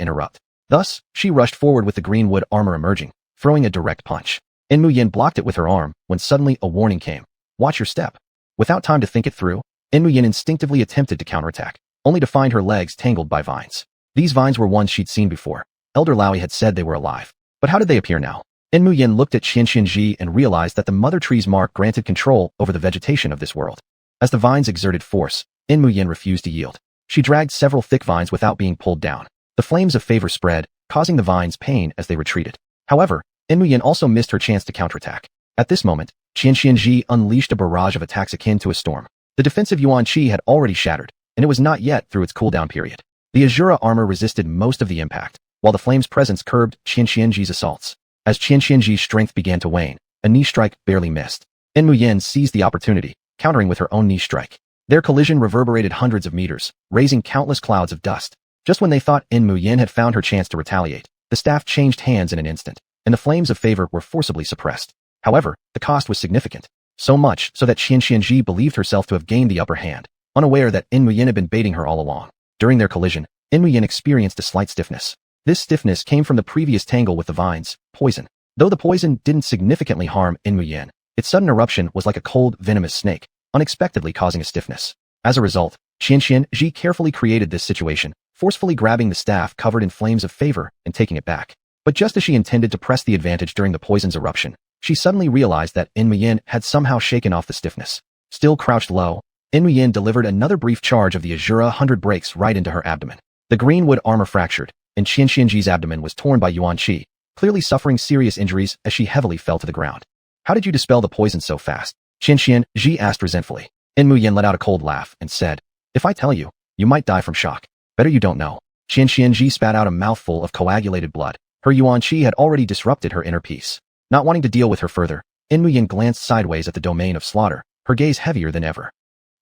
interrupt. Thus, she rushed forward with the green wood armor emerging, throwing a direct punch. Inmu Yan blocked it with her arm when suddenly a warning came. Watch your step. Without time to think it through, Inmu Yan instinctively attempted to counterattack, only to find her legs tangled by vines. These vines were ones she'd seen before. Elder Laoi had said they were alive. But how did they appear now? Inmu Yan looked at Qianqianji and realized that the mother tree's mark granted control over the vegetation of this world. As the vines exerted force, Inmu Yan refused to yield. She dragged several thick vines without being pulled down. The flames of favor spread, causing the vines pain as they retreated. However, Inmu Yan also missed her chance to counterattack. At this moment, Qianqianji unleashed a barrage of attacks akin to a storm. The defensive Yuan Qi had already shattered, and it was not yet through its cooldown period. The Asura armor resisted most of the impact, while the flame's presence curbed Qianqianji's assaults. As Qianqianji's strength began to wane, a knee strike barely missed. Inmu Yan seized the opportunity, countering with her own knee strike. Their collision reverberated hundreds of meters, raising countless clouds of dust. Just when they thought Inmu Yan had found her chance to retaliate, the staff changed hands in an instant, and the flames of favor were forcibly suppressed. However, the cost was significant. So much so that Qianqianji believed herself to have gained the upper hand, unaware that Inmu Yan had been baiting her all along. During their collision, Inmu Yan experienced a slight stiffness. This stiffness came from the previous tangle with the vines, poison. Though the poison didn't significantly harm Inmu Yan, its sudden eruption was like a cold, venomous snake, unexpectedly causing a stiffness. As a result, Qianqianji carefully created this situation, forcefully grabbing the staff covered in flames of favor and taking it back. But just as she intended to press the advantage during the poison's eruption, she suddenly realized that Inmu Yan had somehow shaken off the stiffness. Still crouched low, Inmu Yan delivered another brief charge of the Asura 100 breaks right into her abdomen. The green wood armor fractured, and Qianqianji's abdomen was torn by Yuan Qi, clearly suffering serious injuries as she heavily fell to the ground. How did you dispel the poison so fast? Qianqianji asked resentfully. Inmu Yan let out a cold laugh and said, if I tell you, you might die from shock. Better you don't know. Qianqianji spat out a mouthful of coagulated blood. Her Yuan Qi had already disrupted her inner peace. Not wanting to deal with her further, Inmu Yan glanced sideways at the domain of slaughter, her gaze heavier than ever.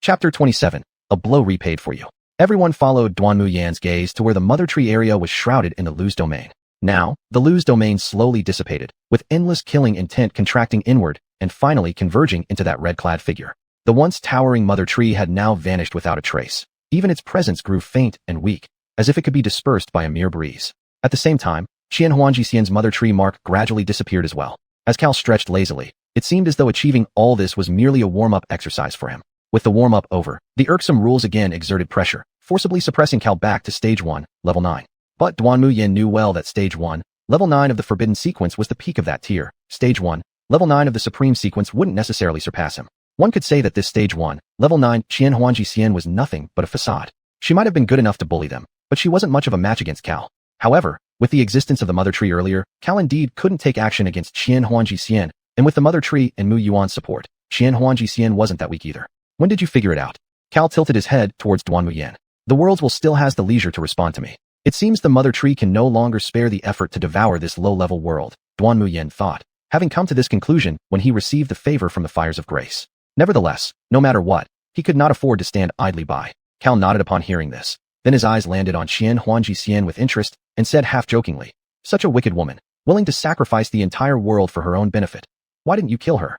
Chapter 27. A blow repaid for you. Everyone followed Duanmu Yan's gaze to where the mother tree area was shrouded in the Lu's domain. Now, the Lu's domain slowly dissipated, with endless killing intent contracting inward and finally converging into that red-clad figure. The once towering mother tree had now vanished without a trace. Even its presence grew faint and weak, as if it could be dispersed by a mere breeze. At the same time, Qianhuanji mother tree mark gradually disappeared as well. As Cal stretched lazily, it seemed as though achieving all this was merely a warm-up exercise for him. With the warm-up over, the irksome rules again exerted pressure, forcibly suppressing Cal back to Stage 1, Level 9. But Duanmu Yan knew well that Stage 1, Level 9 of the Forbidden Sequence was the peak of that tier. Stage 1, Level 9 of the Supreme Sequence wouldn't necessarily surpass him. One could say that this Stage 1, Level 9 Qianhuanji was nothing but a facade. She might have been good enough to bully them, but she wasn't much of a match against Cal. However, with the existence of the Mother Tree earlier, Cal indeed couldn't take action against Qianhuanji, and with the Mother Tree and Mu Yuan's support, Qianhuanji wasn't that weak either. When did you figure it out? Cal tilted his head towards Duanmu Yan. The worlds will still has the leisure to respond to me. It seems the Mother Tree can no longer spare the effort to devour this low-level world, Duanmu Yan thought, having come to this conclusion when he received the favor from the Fires of Grace. Nevertheless, no matter what, he could not afford to stand idly by. Cal nodded upon hearing this. Then his eyes landed on Qianhuanji with interest and said half-jokingly, such a wicked woman, willing to sacrifice the entire world for her own benefit. Why didn't you kill her?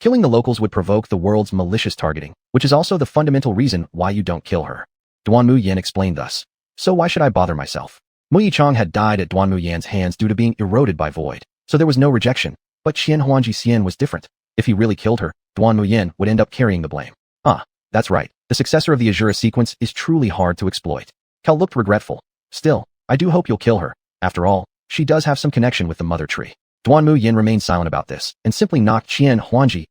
Killing the locals would provoke the world's malicious targeting, which is also the fundamental reason why you don't kill her. Duanmu Yan explained thus. So why should I bother myself? Mu Yichang had died at Duanmu Yan's hands due to being eroded by void, so there was no rejection, but Qianhuanji was different. If he really killed her, Duanmu Yan would end up carrying the blame. That's right. The successor of the Asura sequence is truly hard to exploit. Cal looked regretful. Still, I do hope you'll kill her. After all, she does have some connection with the Mother Tree. Duanmu Yan remained silent about this, and simply knocked Qianhuanji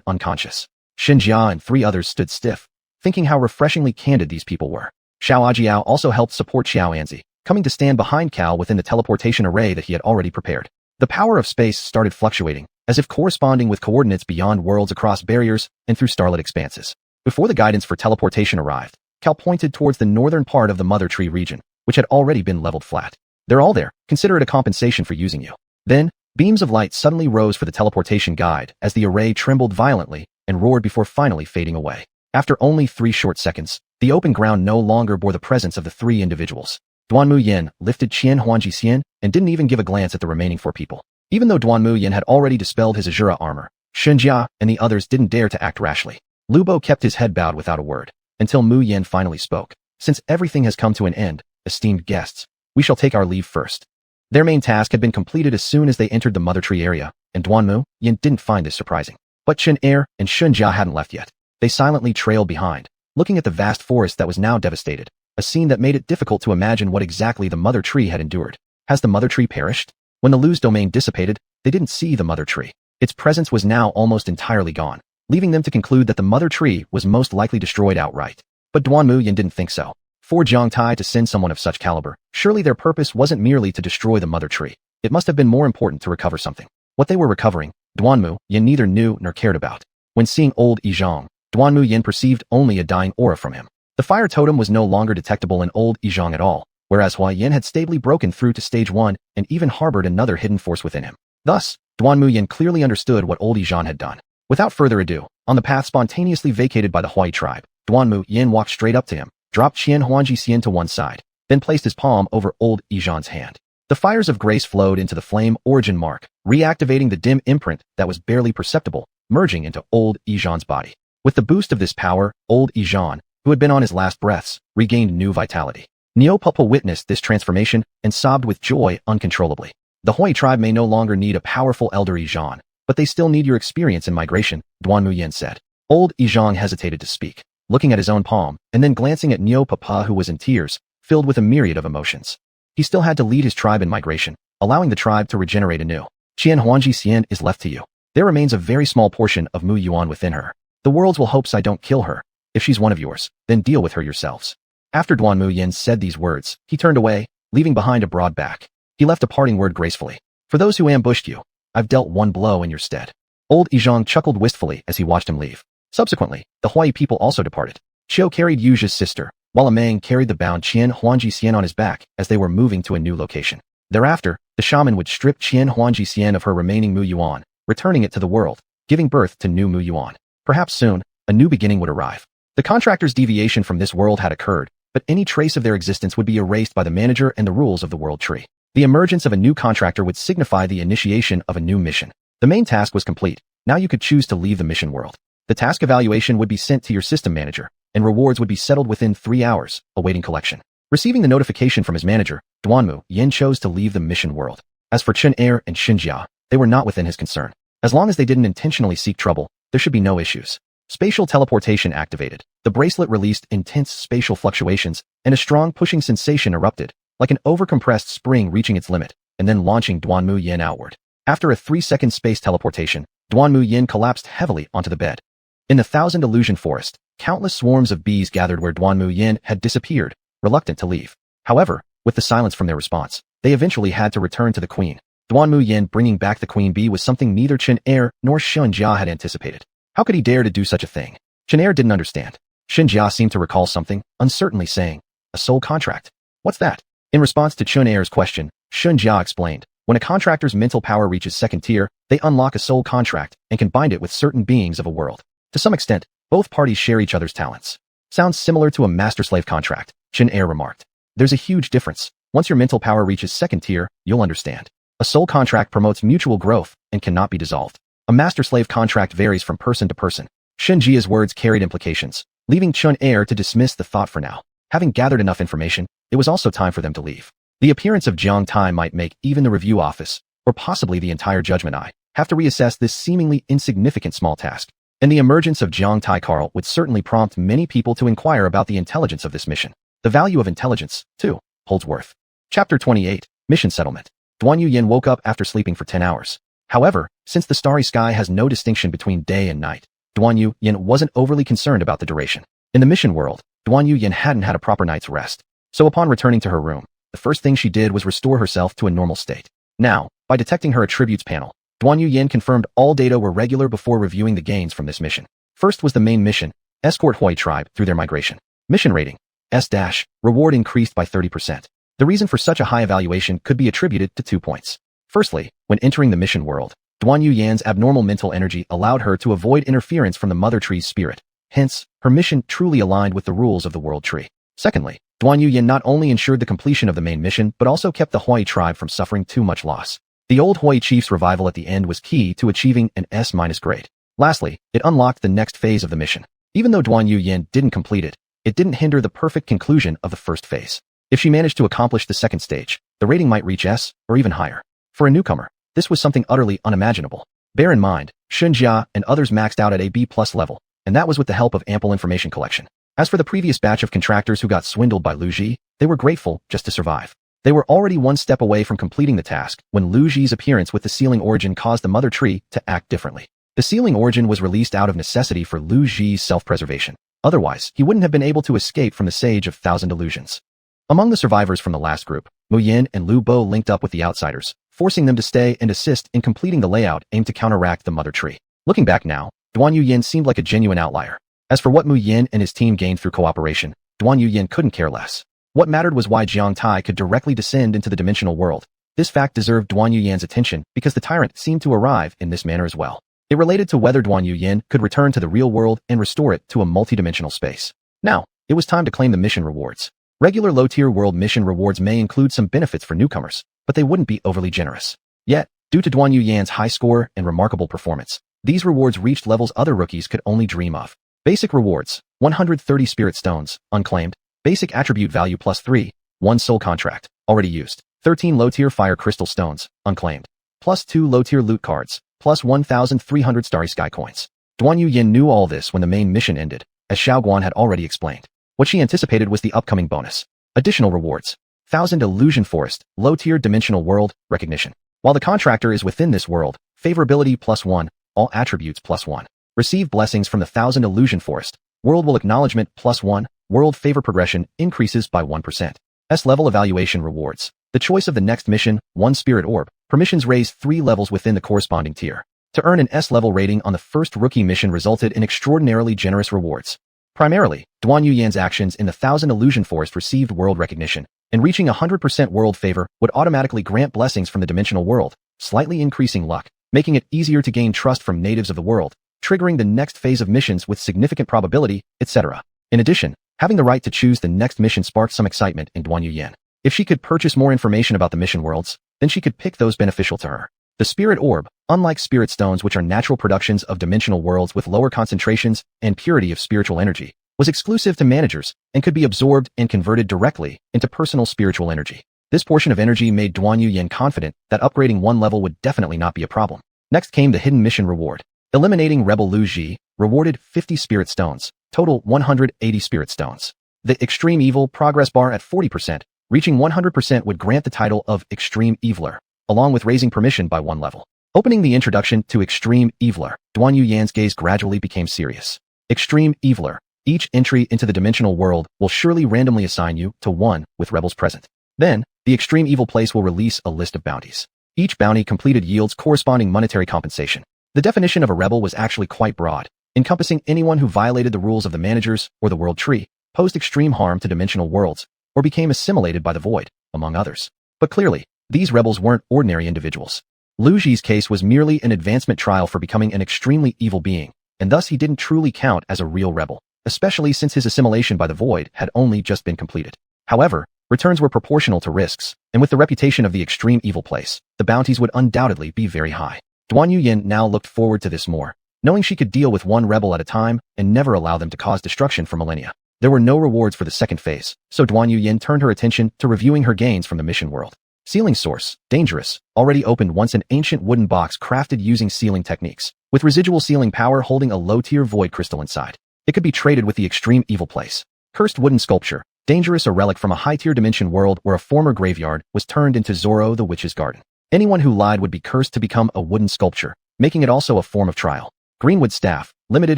unconscious. Shinjia and 3 others stood stiff, thinking how refreshingly candid these people were. Xiao Ajiao also helped support Xiao Anzi, coming to stand behind Cal within the teleportation array that he had already prepared. The power of space started fluctuating, as if corresponding with coordinates beyond worlds across barriers and through starlit expanses. Before the guidance for teleportation arrived, Cal pointed towards the northern part of the Mother Tree region, which had already been leveled flat. They're all there. Consider it a compensation for using you. Then, beams of light suddenly rose for the teleportation guide as the array trembled violently and roared before finally fading away. After only 3 short seconds, the open ground no longer bore the presence of the 3 individuals. Duanmu Yan lifted Qian Huangji Xian and didn't even give a glance at the remaining 4 people. Even though Duanmu Yan had already dispelled his Asura armor, Shunjia and the others didn't dare to act rashly. Lubo kept his head bowed without a word, until Mu Yan finally spoke. Since everything has come to an end, esteemed guests, we shall take our leave first. Their main task had been completed as soon as they entered the Mother Tree area, and Duanmu Yan didn't find this surprising. But Chen Er and Shunjia hadn't left yet. They silently trailed behind, looking at the vast forest that was now devastated, a scene that made it difficult to imagine what exactly the Mother Tree had endured. Has the Mother Tree perished? When the Lu's domain dissipated, they didn't see the Mother Tree. Its presence was now almost entirely gone, leaving them to conclude that the Mother Tree was most likely destroyed outright. But Duanmu Yan didn't think so. For Jiang Tai to send someone of such caliber, surely their purpose wasn't merely to destroy the Mother Tree. It must have been more important to recover something. What they were recovering, Duanmu Yan neither knew nor cared about. When seeing old Yizhang, Duanmu Yan perceived only a dying aura from him. The fire totem was no longer detectable in old Yizhang at all, whereas Hua Yan had stably broken through to stage 1 and even harbored another hidden force within him. Thus, Duanmu Yan clearly understood what old Yizhang had done. Without further ado, on the path spontaneously vacated by the Huai tribe, Duanmu Yan walked straight up to him, dropped Qian Huangji Xian to one side, then placed his palm over old Yizhang's hand. The fires of grace flowed into the flame origin mark, reactivating the dim imprint that was barely perceptible, merging into old Yizhang's body. With the boost of this power, old Yizhang, who had been on his last breaths, regained new vitality. Neopupil witnessed this transformation and sobbed with joy uncontrollably. The Hui tribe may no longer need a powerful elder Yizhang, but they still need your experience in migration, Duanmu Yan said. Old Yizhang hesitated to speak, looking at his own palm, and then glancing at Neopapa who was in tears, filled with a myriad of emotions. He still had to lead his tribe in migration, allowing the tribe to regenerate anew. Qian Huangji Xian is left to you. There remains a very small portion of Mu Yuan within her. The worlds will hopes I don't kill her. If she's one of yours, then deal with her yourselves. After Duanmu Yan said these words, he turned away, leaving behind a broad back. He left a parting word gracefully. For those who ambushed you, I've dealt one blow in your stead. Old Yizhang chuckled wistfully as he watched him leave. Subsequently, the Huai people also departed. Qiu carried Yuji's sister, while a Mang carried the bound Qian Huangji Xian on his back as they were moving to a new location. Thereafter, the shaman would strip Qian Huangji Xian of her remaining Mu Yuan, returning it to the world, giving birth to new Mu Yuan. Perhaps soon, a new beginning would arrive. The contractor's deviation from this world had occurred, but any trace of their existence would be erased by the manager and the rules of the world tree. The emergence of a new contractor would signify the initiation of a new mission. The main task was complete. Now you could choose to leave the mission world. The task evaluation would be sent to your system manager, and rewards would be settled within 3 hours, awaiting collection. Receiving the notification from his manager, Duanmu Yan chose to leave the mission world. As for Chen Er and Xinjia, they were not within his concern. As long as they didn't intentionally seek trouble, there should be no issues. Spatial teleportation activated. The bracelet released intense spatial fluctuations, and a strong pushing sensation erupted, like an overcompressed spring reaching its limit, and then launching Duanmu Yan outward. After a 3-second space teleportation, Duanmu Yan collapsed heavily onto the bed. In the Thousand Illusion Forest, countless swarms of bees gathered where Duanmu Yan had disappeared, reluctant to leave. However, with the silence from their response, they eventually had to return to the queen. Duanmu Yan bringing back the queen bee was something neither Chen Er nor Xinjia had anticipated. How could he dare to do such a thing? Chen Er didn't understand. Xinjia seemed to recall something, uncertainly saying, "A soul contract? What's that?" In response to Chen Er's question, Xinjia explained, when a contractor's mental power reaches 2nd tier, they unlock a soul contract and can bind it with certain beings of a world. To some extent, both parties share each other's talents. Sounds similar to a master-slave contract, Chen Er remarked. There's a huge difference. Once your mental power reaches 2nd tier, you'll understand. A soul contract promotes mutual growth and cannot be dissolved. A master-slave contract varies from person to person. Xinjia's words carried implications, leaving Chen Er to dismiss the thought for now. Having gathered enough information, it was also time for them to leave. The appearance of Jiang Tai might make even the review office, or possibly the entire Judgment Eye, have to reassess this seemingly insignificant small task. And the emergence of Jiang Tai Carl would certainly prompt many people to inquire about the intelligence of this mission. The value of intelligence, too, holds worth. Chapter 28, Mission Settlement. Duanmu Yan woke up after sleeping for 10 hours. However, since the starry sky has no distinction between day and night, Duanmu Yan wasn't overly concerned about the duration. In the mission world, Duanmu Yan hadn't had a proper night's rest. So upon returning to her room, the first thing she did was restore herself to a normal state. Now, By detecting her attributes panel, Duanmu Yan confirmed all data were regular before reviewing the gains from this mission. First was the main mission, escort Hui tribe through their migration. Mission rating, S-, reward increased by 30%. The reason for such a high evaluation could be attributed to 2 points. Firstly, when entering the mission world, Duanmu Yan's abnormal mental energy allowed her to avoid interference from the mother tree's spirit. Hence, her mission truly aligned with the rules of the world tree. Secondly, Duanmu Yan not only ensured the completion of the main mission but also kept the Hui tribe from suffering too much loss. The old Hui chief's revival at the end was key to achieving an S- grade. Lastly, it unlocked the next phase of the mission. Even though Duanmu Yan didn't complete it, it didn't hinder the perfect conclusion of the first phase. If she managed to accomplish the second stage, the rating might reach S or even higher. For a newcomer, this was something utterly unimaginable. Bear in mind, Xunjia and others maxed out at a B+ level, and that was with the help of ample information collection. As for the previous batch of contractors who got swindled by Lu Ji, they were grateful just to survive. They were already one step away from completing the task when Lu Ji's appearance with the sealing origin caused the mother tree to act differently. The sealing origin was released out of necessity for Lu Ji's self-preservation. Otherwise, he wouldn't have been able to escape from the Sage of Thousand Illusions. Among the survivors from the last group, Mu Yin and Lu Bo linked up with the outsiders, forcing them to stay and assist in completing the layout aimed to counteract the mother tree. Looking back now, Duanmu Yan seemed like a genuine outlier. As for what Mu Yin and his team gained through cooperation, Duanmu Yan couldn't care less. What mattered was why Jiang Tai could directly descend into the dimensional world. This fact deserved Duanmu Yan's attention because the tyrant seemed to arrive in this manner as well. It related to whether Duanmu Yan could return to the real world and restore it to a multidimensional space. Now, it was time to claim the mission rewards. Regular low-tier world mission rewards may include some benefits for newcomers, but they wouldn't be overly generous. Yet, due to Duanmu Yan's high score and remarkable performance, these rewards reached levels other rookies could only dream of. Basic rewards, 130 spirit stones, unclaimed. Basic attribute value +3, 1 soul contract, already used. 13 low-tier fire crystal stones, unclaimed. +2 low-tier loot cards, plus 1,300 starry sky coins. Duanmu Yan knew all this when the main mission ended, as Xiao Guan had already explained. What she anticipated was the upcoming bonus. Additional rewards. 1,000 illusion forest, low-tier dimensional world, recognition. While the contractor is within this world, favorability +1, all attributes +1. Receive blessings from the 1,000 illusion forest. World will acknowledgement +1, world favor progression increases by 1%. S-level evaluation rewards. The choice of the next mission, 1 spirit orb. Permissions raise 3 levels within the corresponding tier. To earn an S-level rating on the first rookie mission resulted in extraordinarily generous rewards. Primarily, Duanmu Yan's actions in the 1,000 illusion forest received world recognition, and reaching 100% world favor would automatically grant blessings from the dimensional world, slightly increasing luck, making it easier to gain trust from natives of the world, triggering the next phase of missions with significant probability, etc. In addition, having the right to choose the next mission sparked some excitement in Duanmu Yan. If she could purchase more information about the mission worlds, then she could pick those beneficial to her. The Spirit Orb, unlike Spirit Stones which are natural productions of dimensional worlds with lower concentrations and purity of spiritual energy, was exclusive to managers and could be absorbed and converted directly into personal spiritual energy. This portion of energy made Duanmu Yan confident that upgrading 1 level would definitely not be a problem. Next came the hidden mission reward. Eliminating Rebel Lu Ji, rewarded 50 Spirit Stones, total 180 Spirit Stones. The Extreme Evil progress bar at 40%, reaching 100% would grant the title of Extreme Eviler, along with raising permission by 1 level. Opening the introduction to Extreme Eviler, Duanmu Yan's gaze gradually became serious. Extreme Eviler. Each entry into the dimensional world will surely randomly assign you to 1 with rebels present. Then, the Extreme Evil place will release a list of bounties. Each bounty completed yields corresponding monetary compensation. The definition of a rebel was actually quite broad, encompassing anyone who violated the rules of the managers or the world tree, posed extreme harm to dimensional worlds, or became assimilated by the void, among others. But clearly, these rebels weren't ordinary individuals. Lu Ji's case was merely an advancement trial for becoming an extremely evil being, and thus he didn't truly count as a real rebel, especially since his assimilation by the void had only just been completed. However, returns were proportional to risks, and with the reputation of the extreme evil place, the bounties would undoubtedly be very high. Duanmu Yan now looked forward to this more, knowing she could deal with 1 rebel at a time and never allow them to cause destruction for millennia. There were no rewards for the second phase, so Duanmu Yan turned her attention to reviewing her gains from the mission world. Sealing source, dangerous, already opened once an ancient wooden box crafted using sealing techniques, with residual sealing power holding a low-tier void crystal inside. It could be traded with the extreme evil place. Cursed wooden sculpture, dangerous, a relic from a high-tier dimension world where a former graveyard was turned into Zoro the Witch's Garden. Anyone who lied would be cursed to become a wooden sculpture, making it also a form of trial. Greenwood staff, limited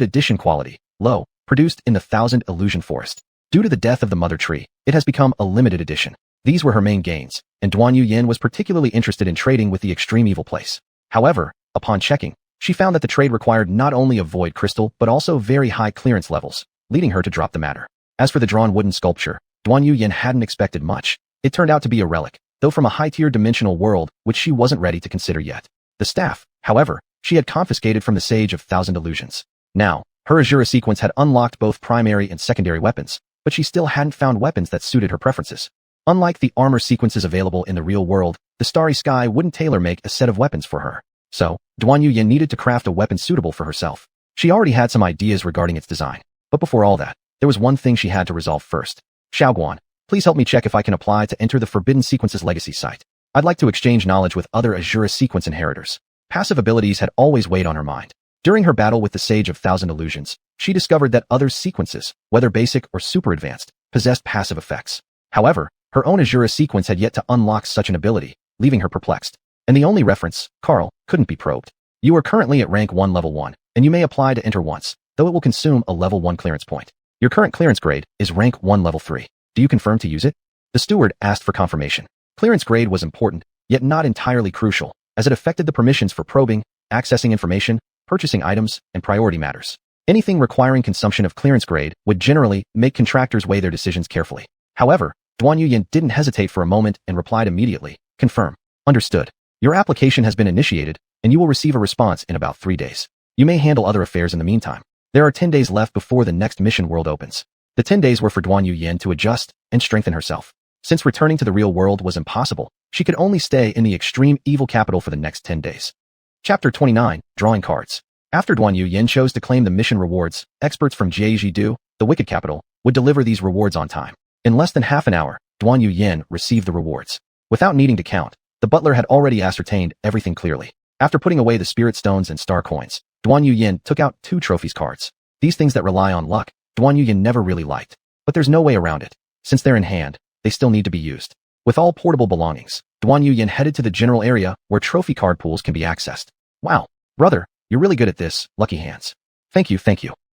edition quality, low, produced in the 1,000 illusion forest. Due to the death of the mother tree, it has become a limited edition. These were her main gains, and Duanmu Yan was particularly interested in trading with the extreme evil place. However, upon checking, she found that the trade required not only a void crystal but also very high clearance levels, leading her to drop the matter. As for the drawn wooden sculpture, Duanmu Yan hadn't expected much. It turned out to be a relic, though from a high-tier dimensional world which she wasn't ready to consider yet. The staff, however, she had confiscated from the Sage of Thousand Illusions. Now, her Asura sequence had unlocked both primary and secondary weapons, but she still hadn't found weapons that suited her preferences. Unlike the armor sequences available in the real world, the Starry Sky wouldn't tailor-make a set of weapons for her. So, Duanmu Yan needed to craft a weapon suitable for herself. She already had some ideas regarding its design, but before all that, there was one thing she had to resolve first. Xiaoguan, please help me check if I can apply to enter the Forbidden Sequences Legacy site. I'd like to exchange knowledge with other Asura sequence inheritors. Passive abilities had always weighed on her mind. During her battle with the Sage of Thousand Illusions, she discovered that other sequences, whether basic or super advanced, possessed passive effects. However, her own Asura sequence had yet to unlock such an ability, leaving her perplexed. And the only reference, Carl, couldn't be probed. You are currently at rank 1 level 1, and you may apply to enter once, though it will consume a level 1 clearance point. Your current clearance grade is rank 1 level 3. Do you confirm to use it? The steward asked for confirmation. Clearance grade was important, yet not entirely crucial, as it affected the permissions for probing, accessing information, purchasing items, and priority matters. Anything requiring consumption of clearance grade would generally make contractors weigh their decisions carefully. However, Duanmu Yan didn't hesitate for a moment and replied immediately, confirm. Understood. Your application has been initiated, and you will receive a response in about 3 days. You may handle other affairs in the meantime. There are 10 days left before the next mission world opens. The 10 days were for Duanmu Yan to adjust and strengthen herself. Since returning to the real world was impossible, she could only stay in the extreme evil capital for the next 10 days. Chapter 29, Drawing Cards. After Duanmu Yan chose to claim the mission rewards, experts from Jidu, the wicked capital, would deliver these rewards on time. In less than half an hour, Duanmu Yan received the rewards. Without needing to count, the butler had already ascertained everything clearly. After putting away the spirit stones and star coins, Duanmu Yan took out 2 trophies cards. These things that rely on luck, Duanmu Yan never really liked. But there's no way around it. Since they're in hand, they still need to be used. With all portable belongings, Duanmu Yan headed to the general area where trophy card pools can be accessed. Wow, brother, you're really good at this, lucky hands. Thank you.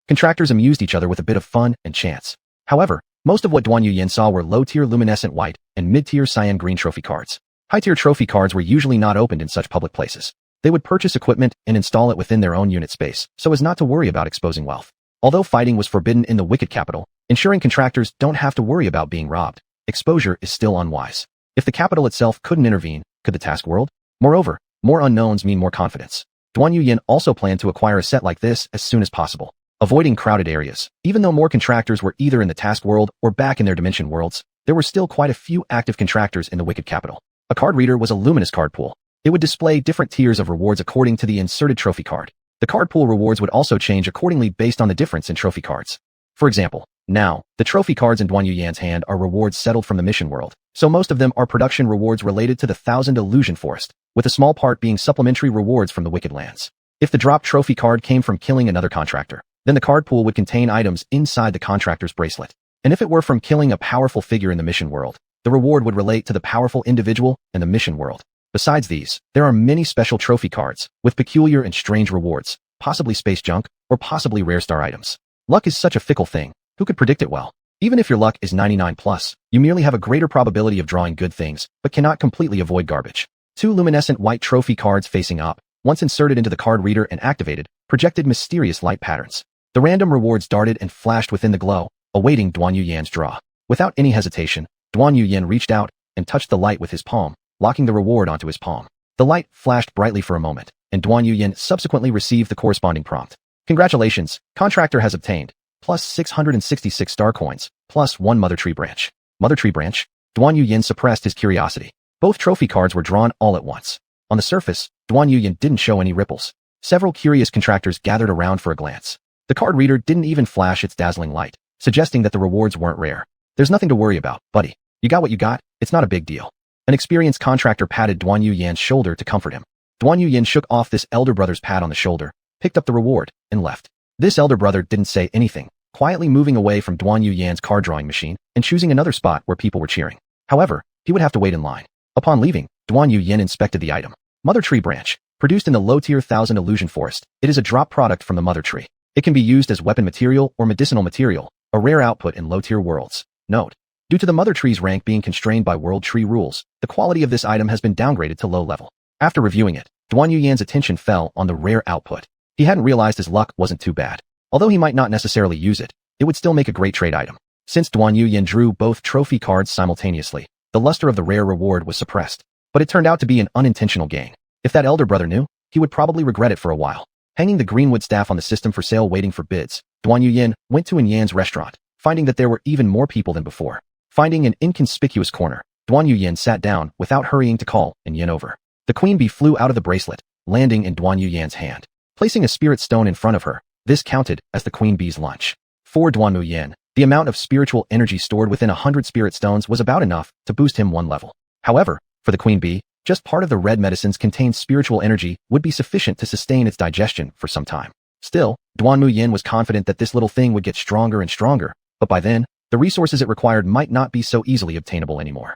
Contractors amused each other with a bit of fun and chance. However, most of what Duanmu Yan saw were low-tier luminescent white and mid-tier cyan green trophy cards. High-tier trophy cards were usually not opened in such public places. They would purchase equipment and install it within their own unit space, so as not to worry about exposing wealth. Although fighting was forbidden in the wicked capital, ensuring contractors don't have to worry about being robbed, exposure is still unwise. If the capital itself couldn't intervene, could the task world? Moreover, more unknowns mean more confidence. Duanmu Yan also planned to acquire a set like this as soon as possible. Avoiding crowded areas, even though more contractors were either in the task world or back in their dimension worlds, there were still quite a few active contractors in the wicked capital. A card reader was a luminous card pool. It would display different tiers of rewards according to the inserted trophy card. The card pool rewards would also change accordingly based on the difference in trophy cards. For example, now, the trophy cards in Duanmu Yan's hand are rewards settled from the mission world, so most of them are production rewards related to the Thousand Illusion Forest, with a small part being supplementary rewards from the Wicked Lands. If the drop trophy card came from killing another contractor, then the card pool would contain items inside the contractor's bracelet. And if it were from killing a powerful figure in the mission world, the reward would relate to the powerful individual in the mission world. Besides these, there are many special trophy cards, with peculiar and strange rewards, possibly space junk, or possibly rare star items. Luck is such a fickle thing, who could predict it well? Even if your luck is 99+, you merely have a greater probability of drawing good things, but cannot completely avoid garbage. 2 luminescent white trophy cards facing up, once inserted into the card reader and activated, projected mysterious light patterns. The random rewards darted and flashed within the glow, awaiting Duanmu Yan's draw. Without any hesitation, Duanmu Yan reached out and touched the light with his palm, locking the reward onto his palm. The light flashed brightly for a moment, and Duanmu Yan subsequently received the corresponding prompt. Congratulations, contractor has obtained, plus 666 star coins, plus 1 mother tree branch. Mother tree branch? Duanmu Yan suppressed his curiosity. Both trophy cards were drawn all at once. On the surface, Duanmu Yan didn't show any ripples. Several curious contractors gathered around for a glance. The card reader didn't even flash its dazzling light, suggesting that the rewards weren't rare. There's nothing to worry about, buddy. You got what you got, it's not a big deal. An experienced contractor patted Duanmu Yan's shoulder to comfort him. Duanmu Yan shook off this elder brother's pat on the shoulder, picked up the reward, and left. This elder brother didn't say anything, quietly moving away from Duanmu Yan's card drawing machine and choosing another spot where people were cheering. However, he would have to wait in line. Upon leaving, Duanmu Yan inspected the item. Mother Tree Branch. Produced in the low-tier Thousand Illusion Forest, it is a drop product from the Mother Tree. It can be used as weapon material or medicinal material, a rare output in low-tier worlds. Note: Due to the mother tree's rank being constrained by world tree rules, the quality of this item has been downgraded to low level. After reviewing it, Duanmu Yan's attention fell on the rare output. He hadn't realized his luck wasn't too bad. Although he might not necessarily use it, it would still make a great trade item. Since Duanmu Yan drew both trophy cards simultaneously, the luster of the rare reward was suppressed. But it turned out to be an unintentional gain. If that elder brother knew, he would probably regret it for a while. Hanging the greenwood staff on the system for sale waiting for bids, Duanmu Yan went to Yan's restaurant, finding that there were even more people than before. Finding an inconspicuous corner, Duanmu Yan sat down without hurrying to call Yan over. The queen bee flew out of the bracelet, landing in Duanmu Yan's hand. Placing a spirit stone in front of her, this counted as the queen bee's lunch. For Duanmu Yan, the amount of spiritual energy stored within 100 spirit stones was about enough to boost him one level. However, for the queen bee, just part of the red medicines contained spiritual energy would be sufficient to sustain its digestion for some time. Still, Duanmu Yan was confident that this little thing would get stronger and stronger, but by then, the resources it required might not be so easily obtainable anymore.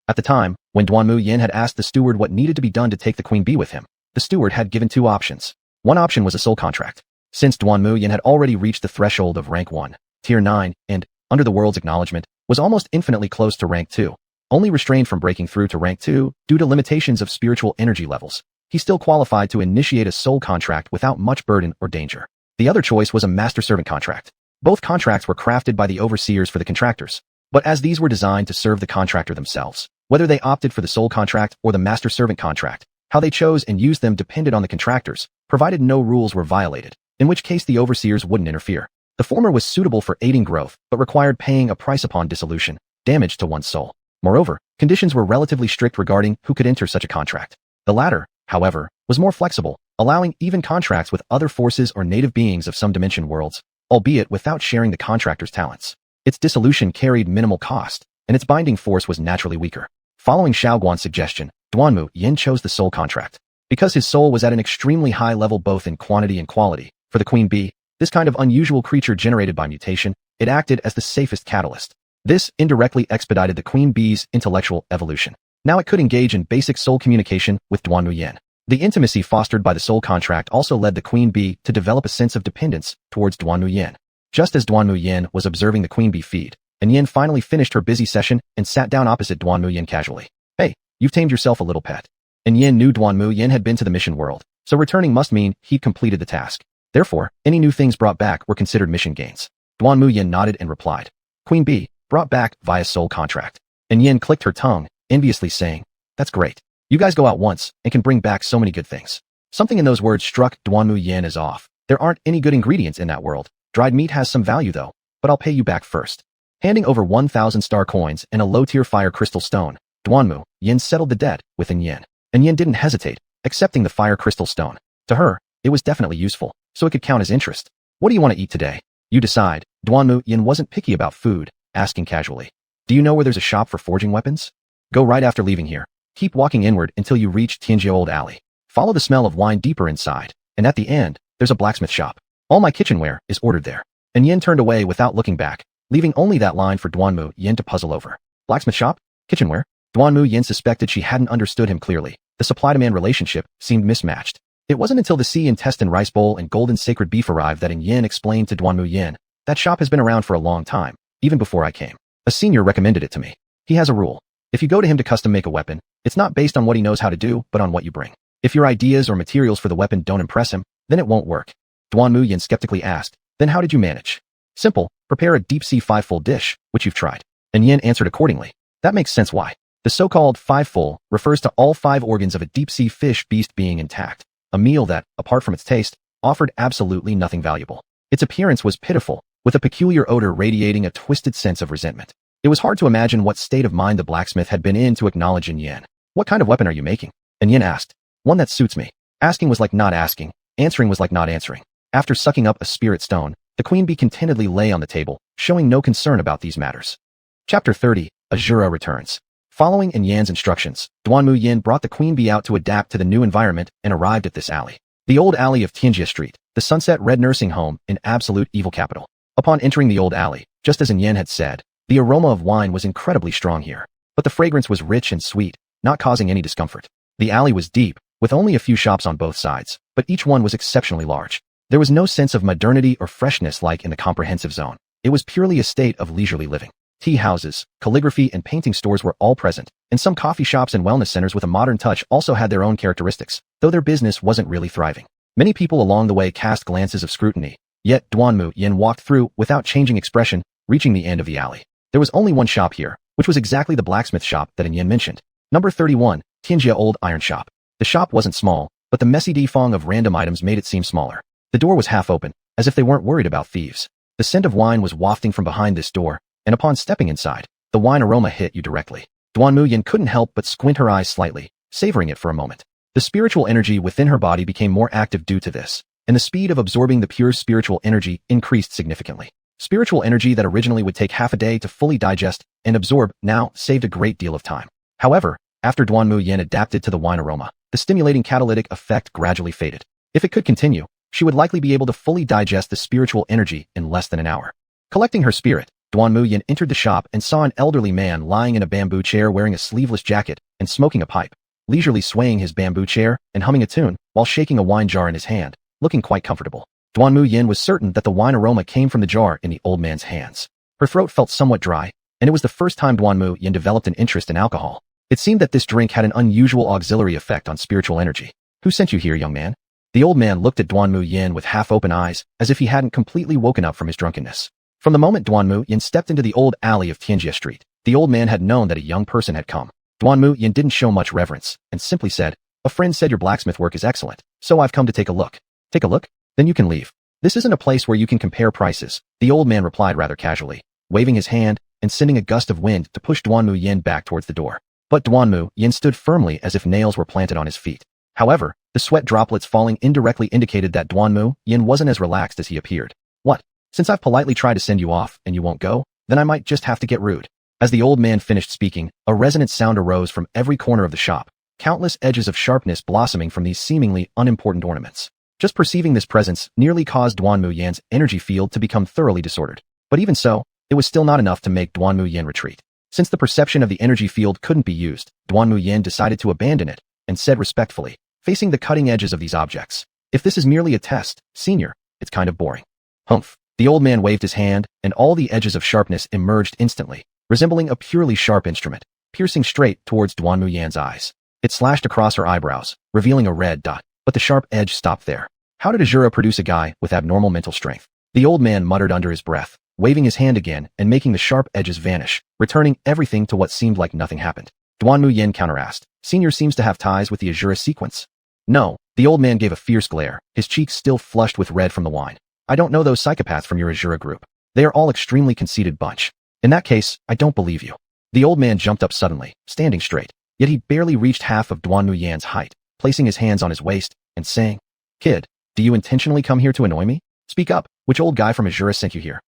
At the time, when Duanmu Yan had asked the steward what needed to be done to take the queen bee with him, the steward had given two options. One option was a soul contract. Since Duanmu Yan had already reached the threshold of rank 1, tier 9, and, under the world's acknowledgement, was almost infinitely close to rank 2, only restrained from breaking through to rank 2 due to limitations of spiritual energy levels, he still qualified to initiate a soul contract without much burden or danger. The other choice was a master-servant contract. Both contracts were crafted by the overseers for the contractors, but as these were designed to serve the contractor themselves, whether they opted for the soul contract or the master-servant contract, how they chose and used them depended on the contractors, provided no rules were violated, in which case the overseers wouldn't interfere. The former was suitable for aiding growth, but required paying a price upon dissolution, damage to one's soul. Moreover, conditions were relatively strict regarding who could enter such a contract. The latter, however, was more flexible, allowing even contracts with other forces or native beings of some dimension worlds, albeit without sharing the contractor's talents. Its dissolution carried minimal cost, and its binding force was naturally weaker. Following Xiaoguan's suggestion, Duanmu Yan chose the soul contract. Because his soul was at an extremely high level both in quantity and quality, for the queen bee, this kind of unusual creature generated by mutation, it acted as the safest catalyst. This indirectly expedited the queen bee's intellectual evolution. Now it could engage in basic soul communication with Duanmu Yan. The intimacy fostered by the soul contract also led the queen bee to develop a sense of dependence towards Duanmu Yan. Just as Duanmu Yan was observing the queen bee feed, Yan finally finished her busy session and sat down opposite Duanmu Yan casually. Hey, you've tamed yourself a little pet. Yan knew Duanmu Yan had been to the mission world, so returning must mean he'd completed the task. Therefore, any new things brought back were considered mission gains. Duanmu Yan nodded and replied. Queen bee, brought back via soul contract. Yan clicked her tongue, enviously saying, that's great. You guys go out once and can bring back so many good things. Something in those words struck Duanmu Yan as off. There aren't any good ingredients in that world. Dried meat has some value though, but I'll pay you back first. Handing over 1,000 star coins and a low-tier fire crystal stone, Duanmu Yan settled the debt with Yan. Yan didn't hesitate, accepting the fire crystal stone. To her, it was definitely useful, so it could count as interest. What do you want to eat today? You decide. Duanmu Yan wasn't picky about food, asking casually. Do you know where there's a shop for forging weapons? Go right after leaving here. Keep walking inward until you reach Tianjiao Old Alley. Follow the smell of wine deeper inside, and at the end, there's a blacksmith shop. All my kitchenware is ordered there. Yan turned away without looking back, leaving only that line for Duanmu Yan to puzzle over. Blacksmith shop? Kitchenware? Duanmu Yan suspected she hadn't understood him clearly. The supply-demand relationship seemed mismatched. It wasn't until the sea intestine rice bowl and golden sacred beef arrived that Yan explained to Duanmu Yan, that shop has been around for a long time, even before I came. A senior recommended it to me. He has a rule. If you go to him to custom make a weapon, it's not based on what he knows how to do, but on what you bring. If your ideas or materials for the weapon don't impress him, then it won't work. Duanmu Yan skeptically asked, then how did you manage? Simple, prepare a deep-sea five-fold dish, which you've tried. Yan answered accordingly. That makes sense why. The so-called five-fold refers to all 5 organs of a deep-sea fish beast being intact. A meal that, apart from its taste, offered absolutely nothing valuable. Its appearance was pitiful, with a peculiar odor radiating a twisted sense of resentment. It was hard to imagine what state of mind the blacksmith had been in to acknowledge Yan. What kind of weapon are you making? Yan asked. One that suits me. Asking was like not asking, answering was like not answering. After sucking up a spirit stone, the queen bee contentedly lay on the table, showing no concern about these matters. Chapter 30, Asura returns. Following Yan's instructions, Duanmu Yan brought the queen bee out to adapt to the new environment and arrived at this alley. The old alley of Tianjia Street, the Sunset Red nursing home in absolute evil capital. Upon entering the old alley, just as Yan had said, the aroma of wine was incredibly strong here, but the fragrance was rich and sweet, not causing any discomfort. The alley was deep, with only a few shops on both sides, but each one was exceptionally large. There was no sense of modernity or freshness like in the comprehensive zone. It was purely a state of leisurely living. Tea houses, calligraphy, and painting stores were all present, and some coffee shops and wellness centers with a modern touch also had their own characteristics, though their business wasn't really thriving. Many people along the way cast glances of scrutiny, yet Duanmu Yan walked through without changing expression, reaching the end of the alley. There was only one shop here, which was exactly the blacksmith shop that Yan mentioned. Number 31, Tianjia Old Iron Shop. The shop wasn't small, but the messy defong of random items made it seem smaller. The door was half open, as if they weren't worried about thieves. The scent of wine was wafting from behind this door, and upon stepping inside, the wine aroma hit you directly. Duanmu Yan couldn't help but squint her eyes slightly, savoring it for a moment. The spiritual energy within her body became more active due to this, and the speed of absorbing the pure spiritual energy increased significantly. Spiritual energy that originally would take half a day to fully digest and absorb now saved a great deal of time. However, after Duanmu Yan adapted to the wine aroma, the stimulating catalytic effect gradually faded. If it could continue, she would likely be able to fully digest the spiritual energy in less than an hour. Collecting her spirit, Duanmu Yan entered the shop and saw an elderly man lying in a bamboo chair wearing a sleeveless jacket and smoking a pipe, leisurely swaying his bamboo chair and humming a tune while shaking a wine jar in his hand, looking quite comfortable. Duanmu Yan was certain that the wine aroma came from the jar in the old man's hands. Her throat felt somewhat dry, and it was the first time Duanmu Yan developed an interest in alcohol. It seemed that this drink had an unusual auxiliary effect on spiritual energy. Who sent you here, young man? The old man looked at Duanmu Yan with half-open eyes, as if he hadn't completely woken up from his drunkenness. From the moment Duanmu Yan stepped into the old alley of Tianjia Street, the old man had known that a young person had come. Duanmu Yan didn't show much reverence, and simply said, "A friend said your blacksmith work is excellent, so I've come to take a look." "Take a look? Then you can leave. This isn't a place where you can compare prices," the old man replied rather casually, waving his hand and sending a gust of wind to push Duanmu Yan back towards the door. But Duanmu Yan stood firmly as if nails were planted on his feet. However, the sweat droplets falling indirectly indicated that Duanmu Yan wasn't as relaxed as he appeared. "What? Since I've politely tried to send you off and you won't go, then I might just have to get rude." As the old man finished speaking, a resonant sound arose from every corner of the shop, countless edges of sharpness blossoming from these seemingly unimportant ornaments. Just perceiving this presence nearly caused Duanmu Yan's energy field to become thoroughly disordered. But even so, it was still not enough to make Duanmu Yan retreat. Since the perception of the energy field couldn't be used, Duanmu Yan decided to abandon it, and said respectfully, facing the cutting edges of these objects, "If this is merely a test, senior, it's kind of boring." "Humph." The old man waved his hand, and all the edges of sharpness emerged instantly, resembling a purely sharp instrument, piercing straight towards Duanmu Yan's eyes. It slashed across her eyebrows, revealing a red dot, but the sharp edge stopped there. How did Asura produce a guy with abnormal mental strength? The old man muttered under his breath, waving his hand again and making the sharp edges vanish, returning everything to what seemed like nothing happened. Duanmu Yan counter-asked, "Senior seems to have ties with the Asura sequence." "No." The old man gave a fierce glare, his cheeks still flushed with red from the wine. "I don't know those psychopaths from your Asura group. They are all extremely conceited bunch. In that case, I don't believe you." The old man jumped up suddenly, standing straight, yet he barely reached half of Duanmu Yan's height, placing his hands on his waist and saying, "Kid, do you intentionally come here to annoy me? Speak up, which old guy from Asura sent you here?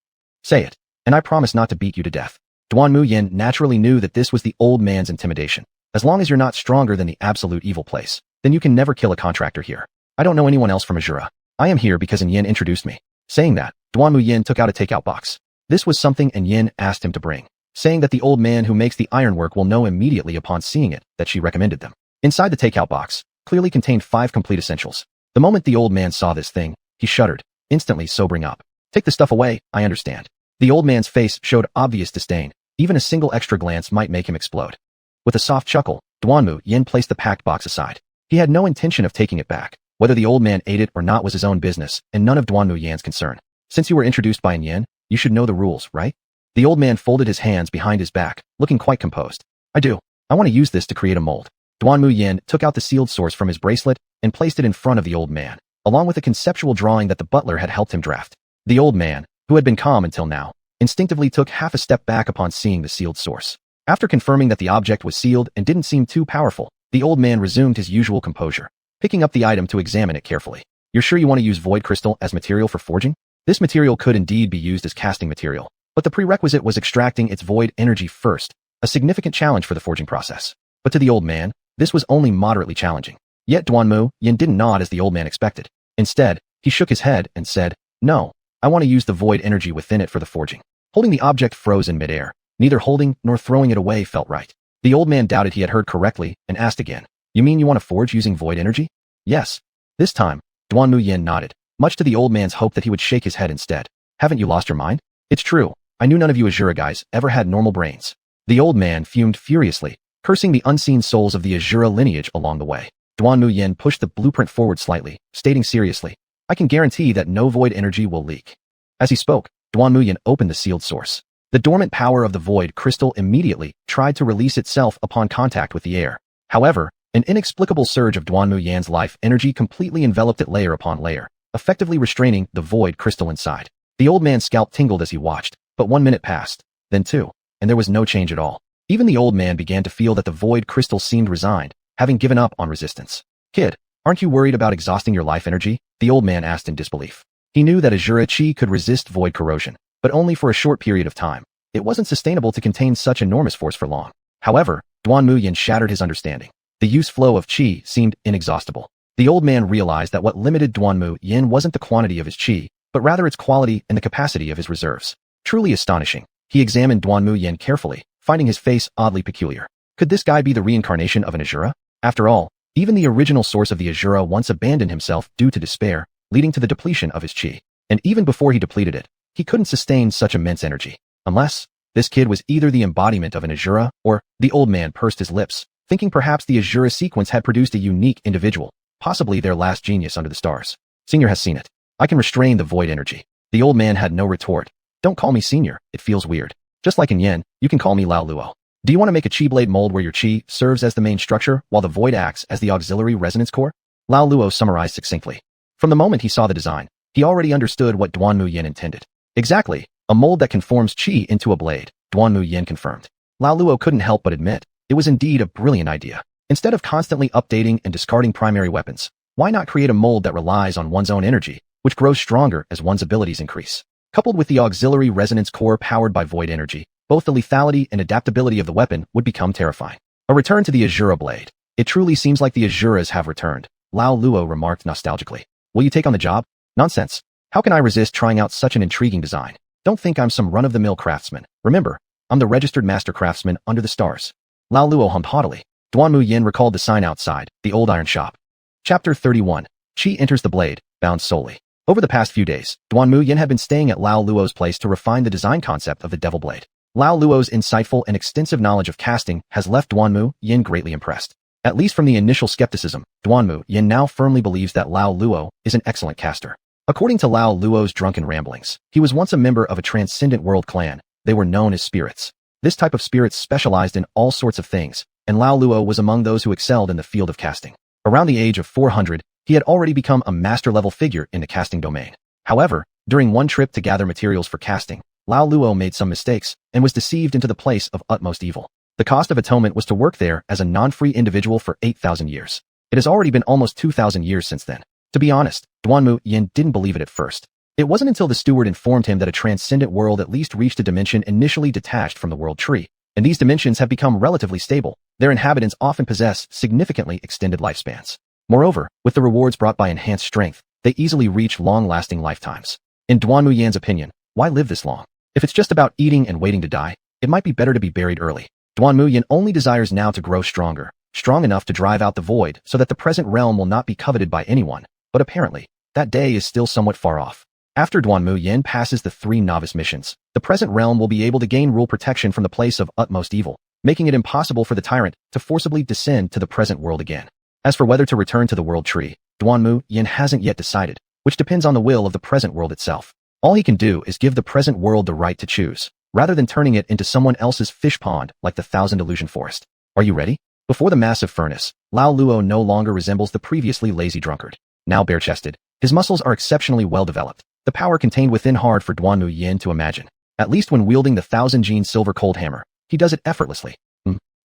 Say it, and I promise not to beat you to death." Duanmu Yan naturally knew that this was the old man's intimidation. As long as you're not stronger than the absolute evil place, then you can never kill a contractor here. "I don't know anyone else from Asura. I am here because Yin introduced me." Saying that, Duanmu Yan took out a takeout box. This was something Yin asked him to bring, saying that the old man who makes the ironwork will know immediately upon seeing it that she recommended them. Inside the takeout box clearly contained 5 complete essentials. The moment the old man saw this thing, he shuddered, instantly sobering up. "Take the stuff away, I understand." The old man's face showed obvious disdain. Even a single extra glance might make him explode. With a soft chuckle, Duanmu Yan placed the packed box aside. He had no intention of taking it back. Whether the old man ate it or not was his own business, and none of Duanmu Yan's concern. "Since you were introduced by Yin, you should know the rules, right?" The old man folded his hands behind his back, looking quite composed. "I do. I want to use this to create a mold." Duanmu Yan took out the sealed source from his bracelet and placed it in front of the old man, along with a conceptual drawing that the butler had helped him draft. The old man, who had been calm until now, instinctively took half a step back upon seeing the sealed source. After confirming that the object was sealed and didn't seem too powerful, the old man resumed his usual composure, picking up the item to examine it carefully. "You're sure you want to use void crystal as material for forging?" This material could indeed be used as casting material, but the prerequisite was extracting its void energy first, a significant challenge for the forging process. But to the old man, this was only moderately challenging. Yet Duanmu Yan didn't nod as the old man expected. Instead, he shook his head and said, "No, I want to use the void energy within it for the forging." Holding the object froze in midair. Neither holding nor throwing it away felt right. The old man doubted he had heard correctly and asked again, "You mean you want to forge using void energy?" "Yes." This time, Duanmu Yan nodded, much to the old man's hope that he would shake his head instead. "Haven't you lost your mind? It's true. I knew none of you Asura guys ever had normal brains. The old man fumed furiously, cursing the unseen souls of the Asura lineage along the way. Duanmu Yan pushed the blueprint forward slightly, stating seriously, I can guarantee that no void energy will leak. As he spoke, Duanmu Yan opened the sealed source. The dormant power of the void crystal immediately tried to release itself upon contact with the air. However, an inexplicable surge of Duanmu Yan's life energy completely enveloped it layer upon layer, effectively restraining the void crystal inside. The old man's scalp tingled as he watched, but 1 minute passed, then 2, and there was no change at all. Even the old man began to feel that the void crystal seemed resigned, having given up on resistance. Kid, aren't you worried about exhausting your life energy? The old man asked in disbelief. He knew that Asura Chi could resist void corrosion, but only for a short period of time. It wasn't sustainable to contain such enormous force for long. However, Duanmu Yan shattered his understanding. The use flow of Qi seemed inexhaustible. The old man realized that what limited Duanmu Yan wasn't the quantity of his Qi, but rather its quality and the capacity of his reserves. Truly astonishing. He examined Duanmu Yan carefully, finding his face oddly peculiar. Could this guy be the reincarnation of an Asura? After all, even the original source of the Asura once abandoned himself due to despair, leading to the depletion of his Qi. And even before he depleted it, he couldn't sustain such immense energy. Unless, this kid was either the embodiment of an Asura, or, the old man pursed his lips, thinking perhaps the Asura sequence had produced a unique individual, possibly their last genius under the stars. Senior has seen it. I can restrain the void energy. The old man had no retort. Don't call me Senior, it feels weird. Just like in Yen, you can call me Lao Luo. Do you want to make a Qi blade mold where your Qi serves as the main structure while the void acts as the auxiliary resonance core? Lao Luo summarized succinctly. From the moment he saw the design, he already understood what Duanmu Yan intended. Exactly, a mold that conforms Qi into a blade, Duanmu Yan confirmed. Lao Luo couldn't help but admit, it was indeed a brilliant idea. Instead of constantly updating and discarding primary weapons, why not create a mold that relies on one's own energy, which grows stronger as one's abilities increase? Coupled with the auxiliary resonance core powered by void energy, both the lethality and adaptability of the weapon would become terrifying. A return to the Asura blade. It truly seems like the Asuras have returned, Lao Luo remarked nostalgically. Will you take on the job? Nonsense. How can I resist trying out such an intriguing design? Don't think I'm some run-of-the-mill craftsman. Remember, I'm the registered master craftsman under the stars. Lao Luo hummed haughtily. Duanmu Yan recalled the sign outside, the old iron shop. Chapter 31. Qi enters the blade, bound solely. Over the past few days, Duanmu Yan had been staying at Lao Luo's place to refine the design concept of the devil blade. Lao Luo's insightful and extensive knowledge of casting has left Duanmu Yan greatly impressed. At least from the initial skepticism, Duanmu Yan now firmly believes that Lao Luo is an excellent caster. According to Lao Luo's drunken ramblings, he was once a member of a transcendent world clan. They were known as spirits. This type of spirits specialized in all sorts of things, and Lao Luo was among those who excelled in the field of casting. Around the age of 400, he had already become a master-level figure in the casting domain. However, during one trip to gather materials for casting, Lao Luo made some mistakes and was deceived into the place of utmost evil. The cost of atonement was to work there as a non-free individual for 8,000 years. It has already been almost 2,000 years since then. To be honest, Duanmu Yan didn't believe it at first. It wasn't until the steward informed him that a transcendent world at least reached a dimension initially detached from the world tree, and these dimensions have become relatively stable. Their inhabitants often possess significantly extended lifespans. Moreover, with the rewards brought by enhanced strength, they easily reach long-lasting lifetimes. In Duanmu Yan's opinion, why live this long? If it's just about eating and waiting to die, it might be better to be buried early. Duanmu Yan only desires now to grow stronger, strong enough to drive out the void so that the present realm will not be coveted by anyone, but apparently, that day is still somewhat far off. After Duanmu Yan passes the 3 novice missions, the present realm will be able to gain rule protection from the place of utmost evil, making it impossible for the tyrant to forcibly descend to the present world again. As for whether to return to the world tree, Duanmu Yan hasn't yet decided, which depends on the will of the present world itself. All he can do is give the present world the right to choose, rather than turning it into someone else's fish pond like the Thousand Illusion Forest. Are you ready? Before the massive furnace, Lao Luo no longer resembles the previously lazy drunkard. Now bare-chested, his muscles are exceptionally well-developed. The power contained within hard for Duanmu Yan to imagine. At least when wielding the 1,000-gene silver cold hammer, he does it effortlessly.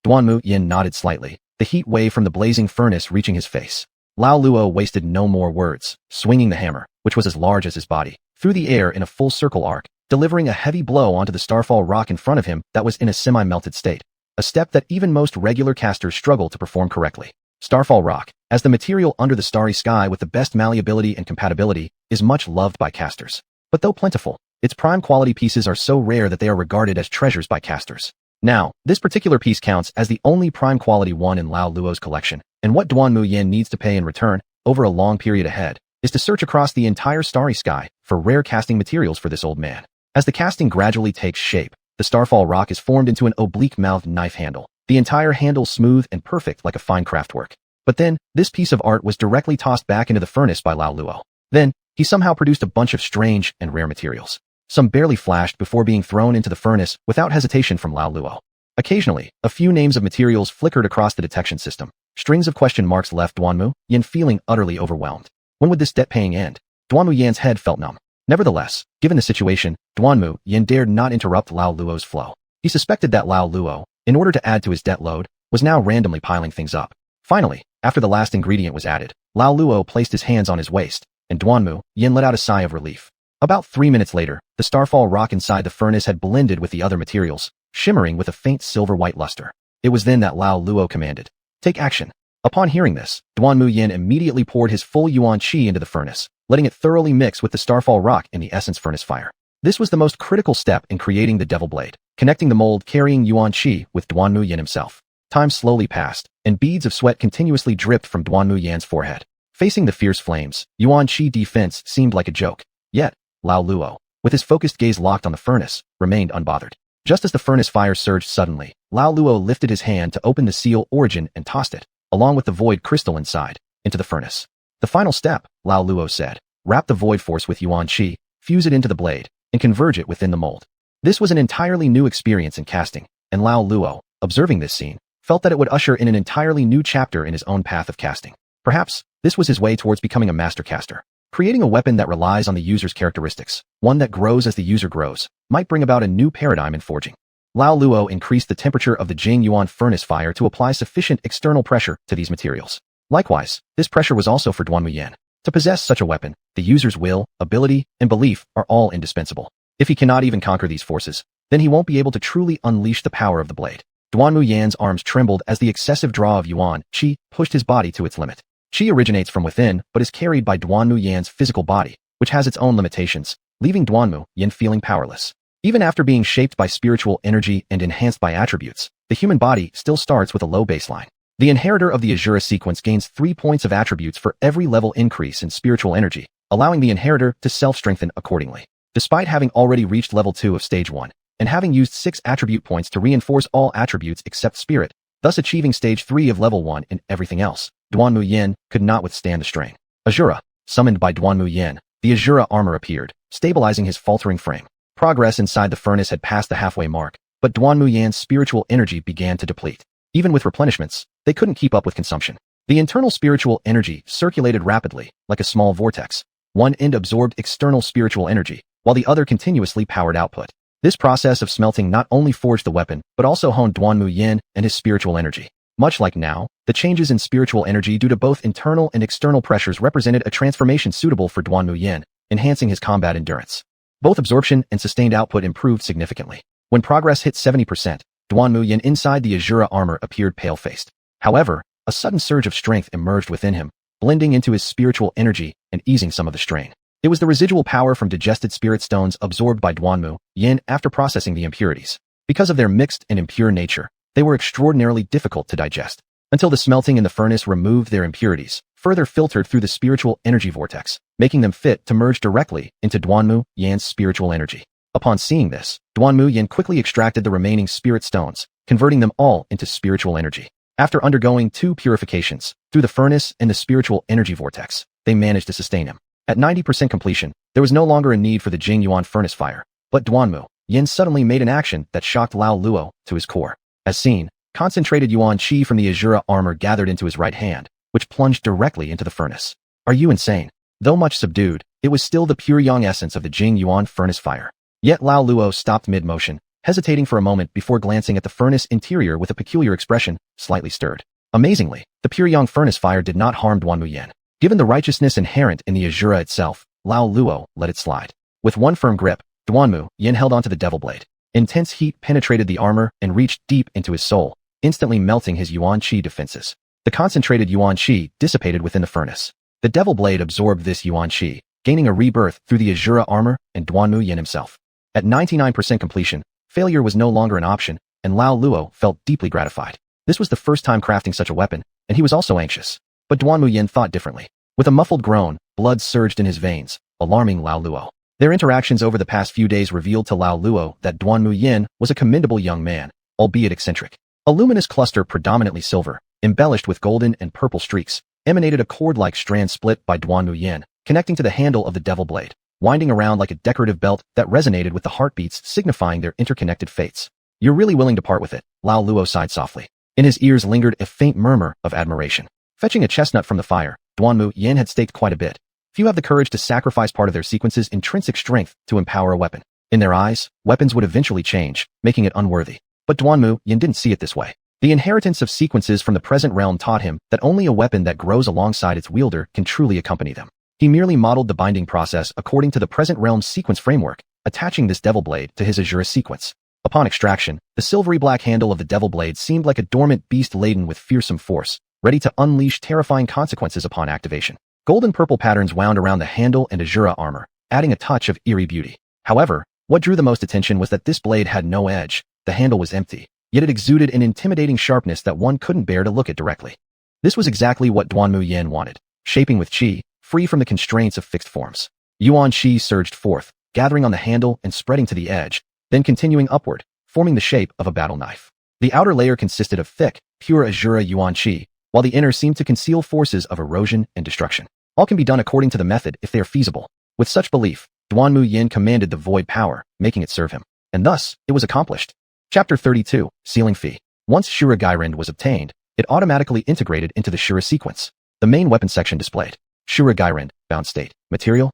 Duanmu Yan nodded slightly, the heat wave from the blazing furnace reaching his face. Lao Luo wasted no more words, swinging the hammer, which was as large as his body, through the air in a full circle arc, delivering a heavy blow onto the starfall rock in front of him that was in a semi-melted state, a step that even most regular casters struggle to perform correctly. Starfall rock, as the material under the starry sky with the best malleability and compatibility, is much loved by casters. But though plentiful, its prime quality pieces are so rare that they are regarded as treasures by casters. Now, this particular piece counts as the only prime quality one in Lao Luo's collection, and what Duanmu Yan needs to pay in return, over a long period ahead, is to search across the entire starry sky for rare casting materials for this old man. As the casting gradually takes shape, the starfall rock is formed into an oblique-mouthed knife handle, the entire handle smooth and perfect like a fine craftwork. But then, this piece of art was directly tossed back into the furnace by Lao Luo. Then, he somehow produced a bunch of strange and rare materials. Some barely flashed before being thrown into the furnace without hesitation from Lao Luo. Occasionally, a few names of materials flickered across the detection system. Strings of question marks left Duanmu Yan feeling utterly overwhelmed. When would this debt-paying end? Duanmu Yan's head felt numb. Nevertheless, given the situation, Duanmu Yan dared not interrupt Lao Luo's flow. He suspected that Lao Luo, in order to add to his debt load, was now randomly piling things up. Finally, after the last ingredient was added, Lao Luo placed his hands on his waist, and Duanmu Yan let out a sigh of relief. About 3 minutes later, the starfall rock inside the furnace had blended with the other materials, shimmering with a faint silver-white luster. It was then that Lao Luo commanded, "Take action." Upon hearing this, Duanmu Yan immediately poured his full yuan qi into the furnace, letting it thoroughly mix with the starfall rock in the essence furnace fire. This was the most critical step in creating the devil blade, connecting the mold carrying yuan qi with Duanmu Yan himself. Time slowly passed, and beads of sweat continuously dripped from Duanmu Yan's forehead. Facing the fierce flames, yuan qi defense seemed like a joke. Yet, Lao Luo, with his focused gaze locked on the furnace, remained unbothered. Just as the furnace fire surged suddenly, Lao Luo lifted his hand to open the seal origin and tossed it, along with the void crystal inside, into the furnace. The final step, Lao Luo said, wrap the void force with yuan qi, fuse it into the blade, and converge it within the mold. This was an entirely new experience in casting, and Lao Luo, observing this scene, felt that it would usher in an entirely new chapter in his own path of casting. Perhaps, this was his way towards becoming a master caster. Creating a weapon that relies on the user's characteristics, one that grows as the user grows, might bring about a new paradigm in forging. Lao Luo increased the temperature of the Jing Yuan furnace fire to apply sufficient external pressure to these materials. Likewise, this pressure was also for Duanmu Yan. To possess such a weapon, the user's will, ability, and belief are all indispensable. If he cannot even conquer these forces, then he won't be able to truly unleash the power of the blade. Duanmu Yan's arms trembled as the excessive draw of yuan qi pushed his body to its limit. Qi originates from within but is carried by Duanmu Yan's physical body, which has its own limitations, leaving Duanmu Yan feeling powerless. Even after being shaped by spiritual energy and enhanced by attributes, the human body still starts with a low baseline. The inheritor of the Asura sequence gains 3 points of attributes for every level increase in spiritual energy, allowing the inheritor to self-strengthen accordingly. Despite having already reached level 2 of stage 1, and having used 6 attribute points to reinforce all attributes except spirit, thus achieving stage 3 of level 1 in everything else, Duanmu Yan could not withstand the strain. Asura, summoned by Duanmu Yan, the Asura armor appeared, stabilizing his faltering frame. Progress inside the furnace had passed the halfway mark, but Duanmu Yan's spiritual energy began to deplete. Even with replenishments, they couldn't keep up with consumption. The internal spiritual energy circulated rapidly, like a small vortex. One end absorbed external spiritual energy, while the other continuously powered output. This process of smelting not only forged the weapon, but also honed Duanmu Yan and his spiritual energy. Much like now, the changes in spiritual energy due to both internal and external pressures represented a transformation suitable for Duanmu Yan, enhancing his combat endurance. Both absorption and sustained output improved significantly. When progress hit 70%, Duanmu Yan inside the Asura armor appeared pale-faced. However, a sudden surge of strength emerged within him, blending into his spiritual energy and easing some of the strain. It was the residual power from digested spirit stones absorbed by Duanmu Yan after processing the impurities. Because of their mixed and impure nature, they were extraordinarily difficult to digest. Until the smelting in the furnace removed their impurities, further filtered through the spiritual energy vortex, making them fit to merge directly into Duanmu Yan's spiritual energy. Upon seeing this, Duanmu Yan quickly extracted the remaining spirit stones, converting them all into spiritual energy. After undergoing 2 purifications, through the furnace and the spiritual energy vortex, they managed to sustain him. At 90% completion, there was no longer a need for the Jing Yuan furnace fire, but Duanmu Yan suddenly made an action that shocked Lao Luo to his core. As seen, concentrated yuan qi from the Asura armor gathered into his right hand, which plunged directly into the furnace. Are you insane? Though much subdued, it was still the pure yang essence of the Jing Yuan furnace fire. Yet Lao Luo stopped mid-motion, hesitating for a moment before glancing at the furnace interior with a peculiar expression, slightly stirred. Amazingly, the pure yang furnace fire did not harm Duanmu Yan. Given the righteousness inherent in the Asura itself, Lao Luo let it slide. With one firm grip, Duanmu Yan held onto the devil blade. Intense heat penetrated the armor and reached deep into his soul, instantly melting his yuan qi defenses. The concentrated yuan qi dissipated within the furnace. The devil blade absorbed this yuan qi, gaining a rebirth through the Asura armor and Duanmu Yan himself. At 99% completion, failure was no longer an option, and Lao Luo felt deeply gratified. This was the first time crafting such a weapon, and he was also anxious. But Duanmu Yan thought differently. With a muffled groan, blood surged in his veins, alarming Lao Luo. Their interactions over the past few days revealed to Lao Luo that Duanmu Yan was a commendable young man, albeit eccentric. A luminous cluster predominantly silver, embellished with golden and purple streaks, emanated a cord-like strand split by Duanmu Yan, connecting to the handle of the devil blade, winding around like a decorative belt that resonated with the heartbeats signifying their interconnected fates. You're really willing to part with it, Lao Luo sighed softly. In his ears lingered a faint murmur of admiration. Fetching a chestnut from the fire, Duanmu Yan had staked quite a bit. Few have the courage to sacrifice part of their sequence's intrinsic strength to empower a weapon. In their eyes, weapons would eventually change, making it unworthy. But Duanmu Yan didn't see it this way. The inheritance of sequences from the present realm taught him that only a weapon that grows alongside its wielder can truly accompany them. He merely modeled the binding process according to the present realm's sequence framework, attaching this devil blade to his Asura sequence. Upon extraction, the silvery black handle of the devil blade seemed like a dormant beast laden with fearsome force, ready to unleash terrifying consequences upon activation. Golden purple patterns wound around the handle and Asura armor, adding a touch of eerie beauty. However, what drew the most attention was that this blade had no edge. The handle was empty, yet it exuded an intimidating sharpness that one couldn't bear to look at directly. This was exactly what Duanmu Yan wanted, shaping with qi, free from the constraints of fixed forms. Yuan qi surged forth, gathering on the handle and spreading to the edge, then continuing upward, forming the shape of a battle knife. The outer layer consisted of thick, pure Asura Yuan qi, while the inner seemed to conceal forces of erosion and destruction. All can be done according to the method if they are feasible. With such belief, Duanmu Yan commanded the void power, making it serve him. And thus, it was accomplished. Chapter 32, Sealing Fee. Once Shura Gairand was obtained, it automatically integrated into the Shura sequence. The main weapon section displayed. Shura Gairand, bound state. Material.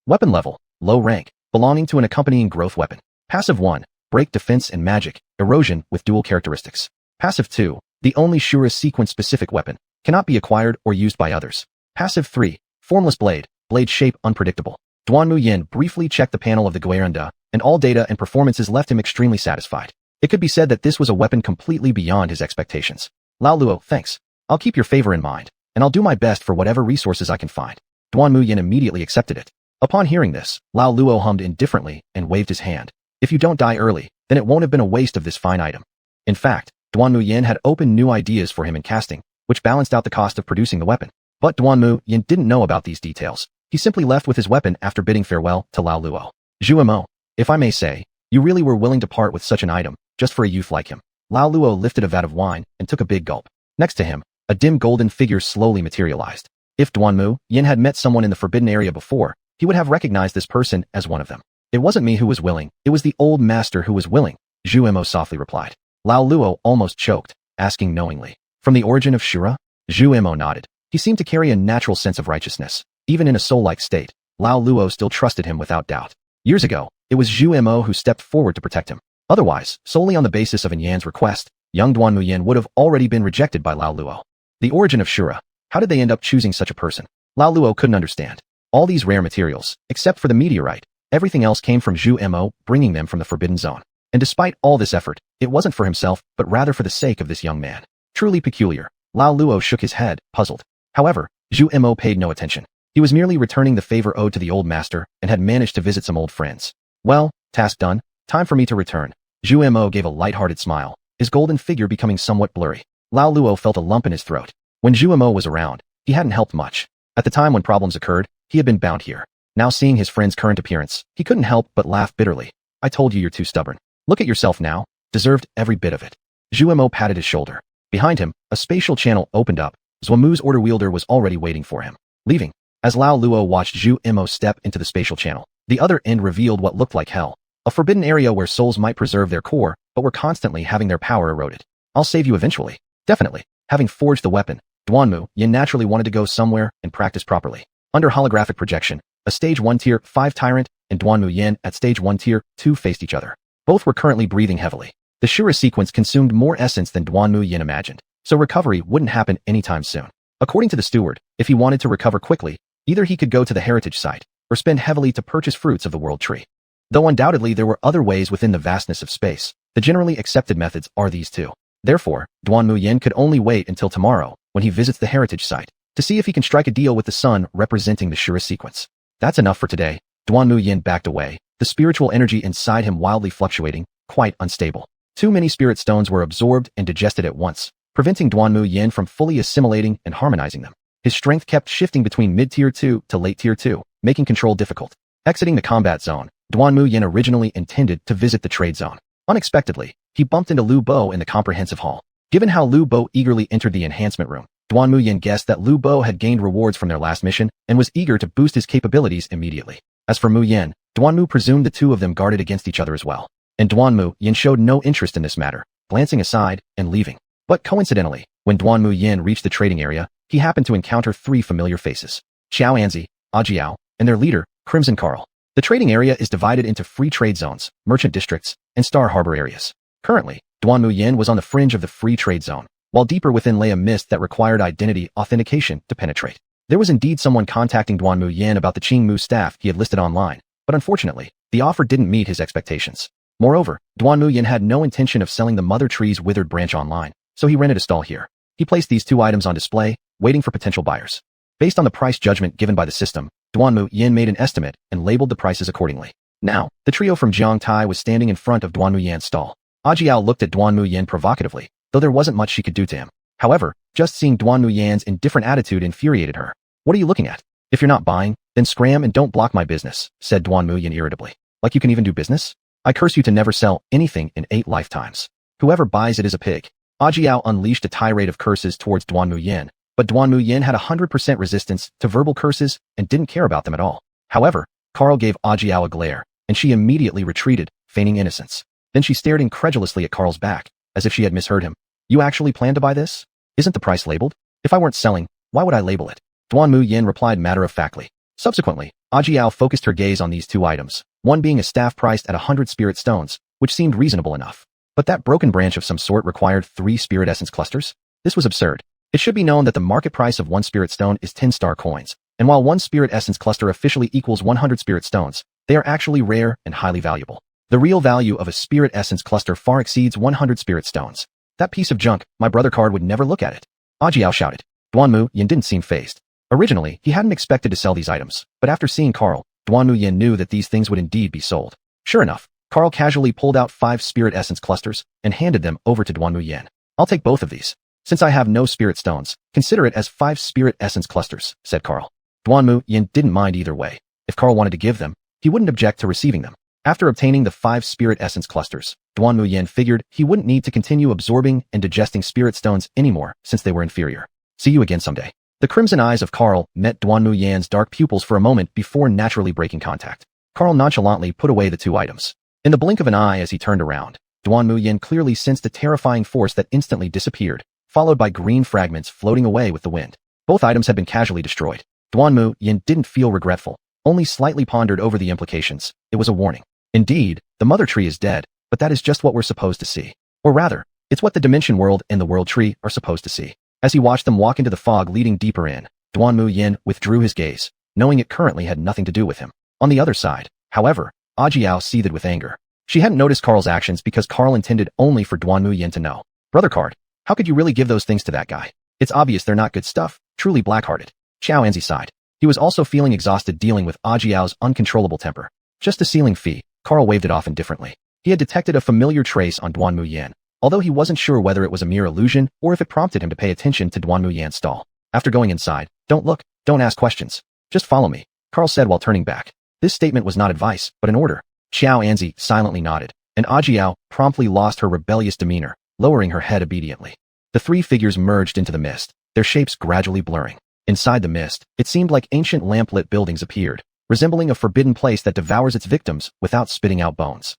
Weapon level, low rank, belonging to an accompanying growth weapon. Passive 1, break defense and magic, erosion with dual characteristics. Passive 2, the only Shura sequence specific weapon, cannot be acquired or used by others. Passive 3, formless blade, blade shape unpredictable. Duanmu Yan briefly checked the panel of the Gueranda, and all data and performances left him extremely satisfied. It could be said that this was a weapon completely beyond his expectations. Lao Luo, thanks. I'll keep your favor in mind, and I'll do my best for whatever resources I can find. Duanmu Yan immediately accepted it. Upon hearing this, Lao Luo hummed indifferently and waved his hand. If you don't die early, then it won't have been a waste of this fine item. In fact, Duanmu Yan had opened new ideas for him in casting, which balanced out the cost of producing the weapon. But Duanmu Yan didn't know about these details. He simply left with his weapon after bidding farewell to Lao Luo. Zhuemo, if I may say, you really were willing to part with such an item, just for a youth like him. Lao Luo lifted a vat of wine and took a big gulp. Next to him, a dim golden figure slowly materialized. If Duanmu Yan had met someone in the forbidden area before, he would have recognized this person as one of them. It wasn't me who was willing, it was the old master who was willing, Zhuemo softly replied. Lao Luo almost choked, asking knowingly, from the origin of Shura? Zhuemo nodded. He seemed to carry a natural sense of righteousness. Even in a soul-like state, Lao Luo still trusted him without doubt. Years ago, it was Zhuemo who stepped forward to protect him. Otherwise, solely on the basis of Yan's request, young Duanmu Yan would have already been rejected by Lao Luo. The origin of Shura. How did they end up choosing such a person? Lao Luo couldn't understand. All these rare materials, except for the meteorite, everything else came from Zhuemo, bringing them from the Forbidden Zone. And despite all this effort, it wasn't for himself, but rather for the sake of this young man. Truly peculiar. Lao Luo shook his head, puzzled. However, Zhuemo paid no attention. He was merely returning the favor owed to the old master and had managed to visit some old friends. Well, task done. Time for me to return. Zhuemo gave a light-hearted smile, his golden figure becoming somewhat blurry. Lao Luo felt a lump in his throat. When Zhuemo was around, he hadn't helped much. At the time when problems occurred, he had been bound here. Now seeing his friend's current appearance, he couldn't help but laugh bitterly. I told you you're too stubborn. Look at yourself now. Deserved every bit of it. Zhuemo patted his shoulder. Behind him, a spatial channel opened up. Zhuemu's order wielder was already waiting for him. Leaving. As Lao Luo watched Zhuemo step into the spatial channel, the other end revealed what looked like hell. A forbidden area where souls might preserve their core, but were constantly having their power eroded. I'll save you eventually. Definitely. Having forged the weapon, Duanmu Yan naturally wanted to go somewhere and practice properly. Under holographic projection, a stage 1 tier 5 tyrant and Duanmu Yan at stage 1 tier 2 faced each other. Both were currently breathing heavily. The Shura sequence consumed more essence than Duanmu Yan imagined, so recovery wouldn't happen anytime soon. According to the steward, if he wanted to recover quickly, either he could go to the heritage site, or spend heavily to purchase fruits of the world tree. Though undoubtedly there were other ways within the vastness of space, the generally accepted methods are these two. Therefore, Duanmu Yan could only wait until tomorrow, when he visits the heritage site, to see if he can strike a deal with the sun representing the Shura sequence. That's enough for today. Duanmu Yan backed away, the spiritual energy inside him wildly fluctuating, quite unstable. Too many spirit stones were absorbed and digested at once, preventing Duanmu Yan from fully assimilating and harmonizing them. His strength kept shifting between mid-tier 2 to late-tier 2, making control difficult. Exiting the combat zone, Duanmu Yan originally intended to visit the trade zone. Unexpectedly, he bumped into Lu Bo in the comprehensive hall. Given how Lu Bo eagerly entered the enhancement room, Duanmu Yan guessed that Lu Bo had gained rewards from their last mission and was eager to boost his capabilities immediately. As for Mu Yan, Duanmu presumed the two of them guarded against each other as well. And Duanmu Yan showed no interest in this matter, glancing aside and leaving. But coincidentally, when Duanmu Yan reached the trading area, he happened to encounter three familiar faces: Xiao Anzi, Ajiao, and their leader, Crimson Carl. The trading area is divided into free trade zones, merchant districts, and Star Harbor areas. Currently, Duanmu Yan was on the fringe of the free trade zone, while deeper within lay a mist that required identity authentication to penetrate. There was indeed someone contacting Duanmu Yan about the Qingmu staff he had listed online, but unfortunately, the offer didn't meet his expectations. Moreover, Duanmu Yan had no intention of selling the Mother Tree's withered branch online, so he rented a stall here. He placed these two items on display, waiting for potential buyers. Based on the price judgment given by the system, Duanmu Yan made an estimate and labeled the prices accordingly. Now, the trio from Jiangtai was standing in front of Duanmu Yan's stall. Ajiao looked at Duanmu Yan provocatively, though there wasn't much she could do to him. However, just seeing Duanmu Yan's indifferent attitude infuriated her. "What are you looking at? If you're not buying, then scram and don't block my business," said Duanmu Yan irritably. "Like you can even do business? I curse you to never sell anything in 8 lifetimes. Whoever buys it is a pig." Ajiao unleashed a tirade of curses towards Duanmu Yan, but Duanmu Yan had 100% resistance to verbal curses and didn't care about them at all. However, Carl gave Ajiao a glare, and she immediately retreated, feigning innocence. Then she stared incredulously at Carl's back, as if she had misheard him. "You actually plan to buy this? Isn't the price labeled? If I weren't selling, why would I label it?" Duanmu Yan replied matter-of-factly. Subsequently, Ajiao focused her gaze on these two items, one being a staff priced at 100 spirit stones, which seemed reasonable enough. But that broken branch of some sort required 3 spirit essence clusters? This was absurd. It should be known that the market price of 1 spirit stone is 10 star coins, and while 1 spirit essence cluster officially equals 100 spirit stones, they are actually rare and highly valuable. The real value of a spirit essence cluster far exceeds 100 spirit stones. "That piece of junk, my brother card would never look at it," Ajiao shouted. Duanmu Yan didn't seem fazed. Originally, he hadn't expected to sell these items, but after seeing Carl, Duanmu Yan knew that these things would indeed be sold. Sure enough, Carl casually pulled out 5 spirit essence clusters and handed them over to Duanmu Yan. "I'll take both of these. Since I have no spirit stones, consider it as 5 spirit essence clusters," said Carl. Duanmu Yan didn't mind either way. If Carl wanted to give them, he wouldn't object to receiving them. After obtaining the 5 spirit essence clusters, Duanmu Yan figured he wouldn't need to continue absorbing and digesting spirit stones anymore since they were inferior. "See you again someday." The crimson eyes of Carl met Duanmu Yan's dark pupils for a moment before naturally breaking contact. Carl nonchalantly put away the 2 items. In the blink of an eye as he turned around, Duanmu Yan clearly sensed a terrifying force that instantly disappeared, followed by green fragments floating away with the wind. Both items had been casually destroyed. Duanmu Yan didn't feel regretful, only slightly pondered over the implications. It was a warning. Indeed, the Mother Tree is dead, but that is just what we're supposed to see. Or rather, it's what the Dimension World and the World Tree are supposed to see. As he watched them walk into the fog leading deeper in, Duanmu Yan withdrew his gaze, knowing it currently had nothing to do with him. On the other side, however, Ajiao seethed with anger. She hadn't noticed Carl's actions because Carl intended only for Duanmu Yan to know. "Brother card, how could you really give those things to that guy? It's obvious they're not good stuff, truly black-hearted." Xiao Anzi sighed. He was also feeling exhausted dealing with Ajiao's uncontrollable temper. Just a ceiling fee, Carl waved it off indifferently. He had detected a familiar trace on Duanmu Yan, although he wasn't sure whether it was a mere illusion or if it prompted him to pay attention to Duanmu Yan's stall. After going inside, "Don't look, don't ask questions. Just follow me," Carl said while turning back. This statement was not advice, but an order. Xiao Anzi silently nodded, and Ajiao promptly lost her rebellious demeanor, lowering her head obediently. The 3 figures merged into the mist, their shapes gradually blurring. Inside the mist, it seemed like ancient lamplit buildings appeared, resembling a forbidden place that devours its victims without spitting out bones.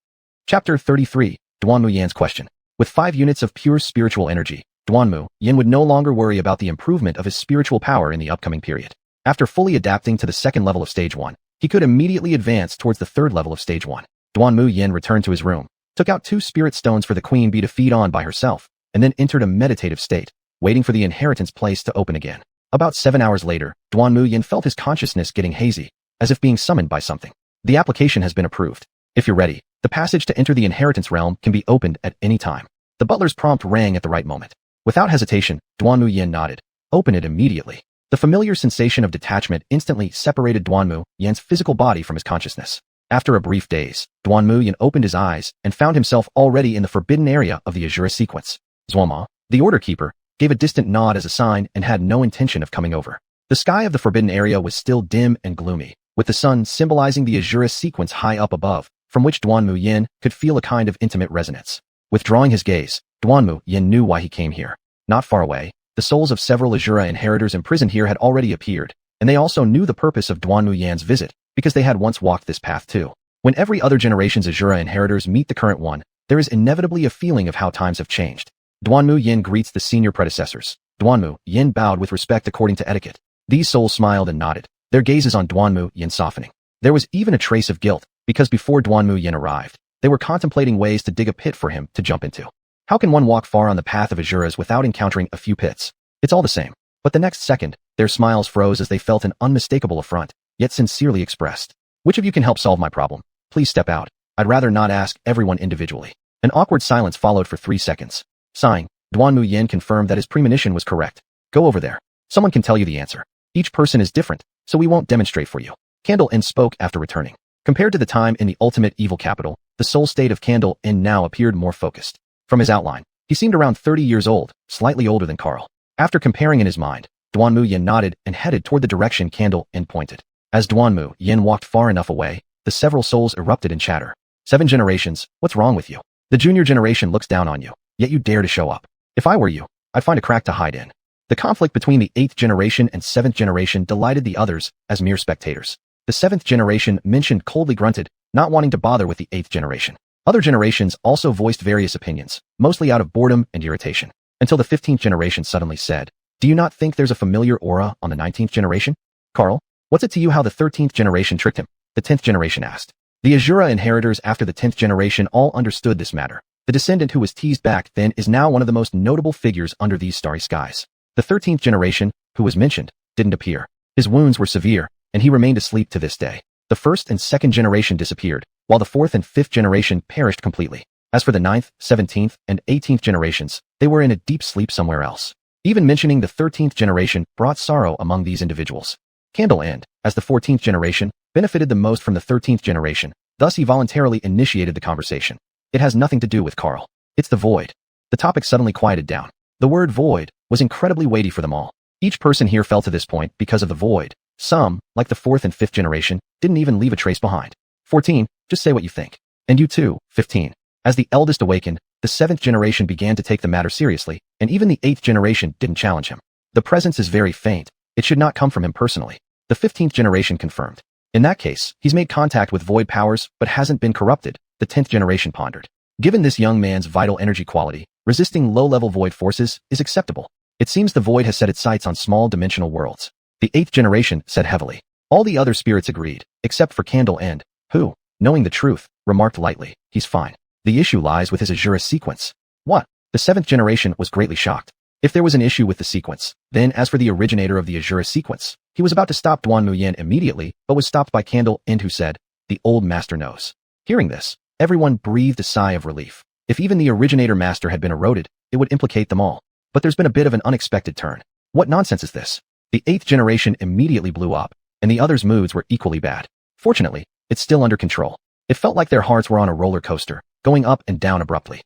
Chapter 33, Duanmu Yan's Question. With 5 units of pure spiritual energy, Duanmu Yan would no longer worry about the improvement of his spiritual power in the upcoming period. After fully adapting to the 2nd level of Stage 1, he could immediately advance towards the 3rd level of Stage 1. Duanmu Yan returned to his room, took out 2 spirit stones for the Queen Bee to feed on by herself, and then entered a meditative state, waiting for the inheritance place to open again. About 7 hours later, Duanmu Yan felt his consciousness getting hazy, as if being summoned by something. "The application has been approved. If you're ready, the passage to enter the inheritance realm can be opened at any time." The butler's prompt rang at the right moment. Without hesitation, Duanmu Yan nodded. "Open it immediately." The familiar sensation of detachment instantly separated Duanmu Yan's physical body from his consciousness. After a brief daze, Duanmu Yan opened his eyes and found himself already in the forbidden area of the Asura sequence. Zuoma, the Order Keeper, gave a distant nod as a sign and had no intention of coming over. The sky of the forbidden area was still dim and gloomy, with the sun symbolizing the Asura sequence high up above, from which Duanmu Yan could feel a kind of intimate resonance. Withdrawing his gaze, Duanmu Yan knew why he came here. Not far away, the souls of several Asura inheritors imprisoned here had already appeared, and they also knew the purpose of Duanmu Yan's visit, because they had once walked this path too. When every other generation's Asura inheritors meet the current one, there is inevitably a feeling of how times have changed. Duanmu Yan greets the senior predecessors. Duanmu Yan bowed with respect according to etiquette. These souls smiled and nodded, their gazes on Duanmu Yan softening. There was even a trace of guilt, because before Duanmu Yan arrived, they were contemplating ways to dig a pit for him to jump into. How can one walk far on the path of Asuras without encountering a few pits? It's all the same. But the next second, their smiles froze as they felt an unmistakable affront, yet sincerely expressed. Which of you can help solve my problem? Please step out. I'd rather not ask everyone individually. An awkward silence followed for 3 seconds. Sighing, Duanmu Yan confirmed that his premonition was correct. Go over there. Someone can tell you the answer. Each person is different, so we won't demonstrate for you. Candle N spoke after returning. Compared to the time in the ultimate evil capital, the soul state of Candle N now appeared more focused. From his outline, he seemed around 30 years old, slightly older than Carl. After comparing in his mind, Duanmu Yan nodded and headed toward the direction Candle N pointed. As Duanmu Yan walked far enough away, the several souls erupted in chatter. 7 generations, what's wrong with you? The junior generation looks down on you, yet you dare to show up. If I were you, I'd find a crack to hide in. The conflict between the 8th generation and 7th generation delighted the others as mere spectators. The 7th generation mentioned coldly grunted, not wanting to bother with the 8th generation. Other generations also voiced various opinions, mostly out of boredom and irritation, until the 15th generation suddenly said, do you not think there's a familiar aura on the 19th generation? Carl, what's it to you how the 13th generation tricked him? The 10th generation asked. The Asura inheritors after the 10th generation all understood this matter. The descendant who was teased back then is now one of the most notable figures under these starry skies. The 13th generation, who was mentioned, didn't appear. His wounds were severe, and he remained asleep to this day. The 1st and 2nd generation disappeared, while the 4th and 5th generation perished completely. As for the 9th, 17th, and 18th generations, they were in a deep sleep somewhere else. Even mentioning the 13th generation brought sorrow among these individuals. Candle End, as the 14th generation, benefited the most from the 13th generation, thus he voluntarily initiated the conversation. It has nothing to do with Carl. It's the void. The topic suddenly quieted down. The word void was incredibly weighty for them all. Each person here fell to this point because of the void. Some, like the 4th and 5th generation, didn't even leave a trace behind. 14, just say what you think. And you too, 15. As the eldest awakened, the 7th generation began to take the matter seriously, and even the 8th generation didn't challenge him. The presence is very faint. It should not come from him personally. The 15th generation confirmed. In that case, he's made contact with void powers but hasn't been corrupted, the 10th generation pondered. Given this young man's vital energy quality, resisting low-level void forces is acceptable. It seems the void has set its sights on small dimensional worlds. The 8th generation said heavily. All the other spirits agreed, except for Candle End, who, knowing the truth, remarked lightly, he's fine. The issue lies with his Asura sequence. What? The 7th generation was greatly shocked. If there was an issue with the sequence, then as for the originator of the Asura sequence, he was about to stop Duanmu Yan immediately, but was stopped by Candle End who said, the old master knows. Hearing this, everyone breathed a sigh of relief. If even the originator master had been eroded, it would implicate them all. But there's been a bit of an unexpected turn. What nonsense is this? The 8th generation immediately blew up, and the others' moods were equally bad. Fortunately, it's still under control. It felt like their hearts were on a roller coaster, going up and down abruptly.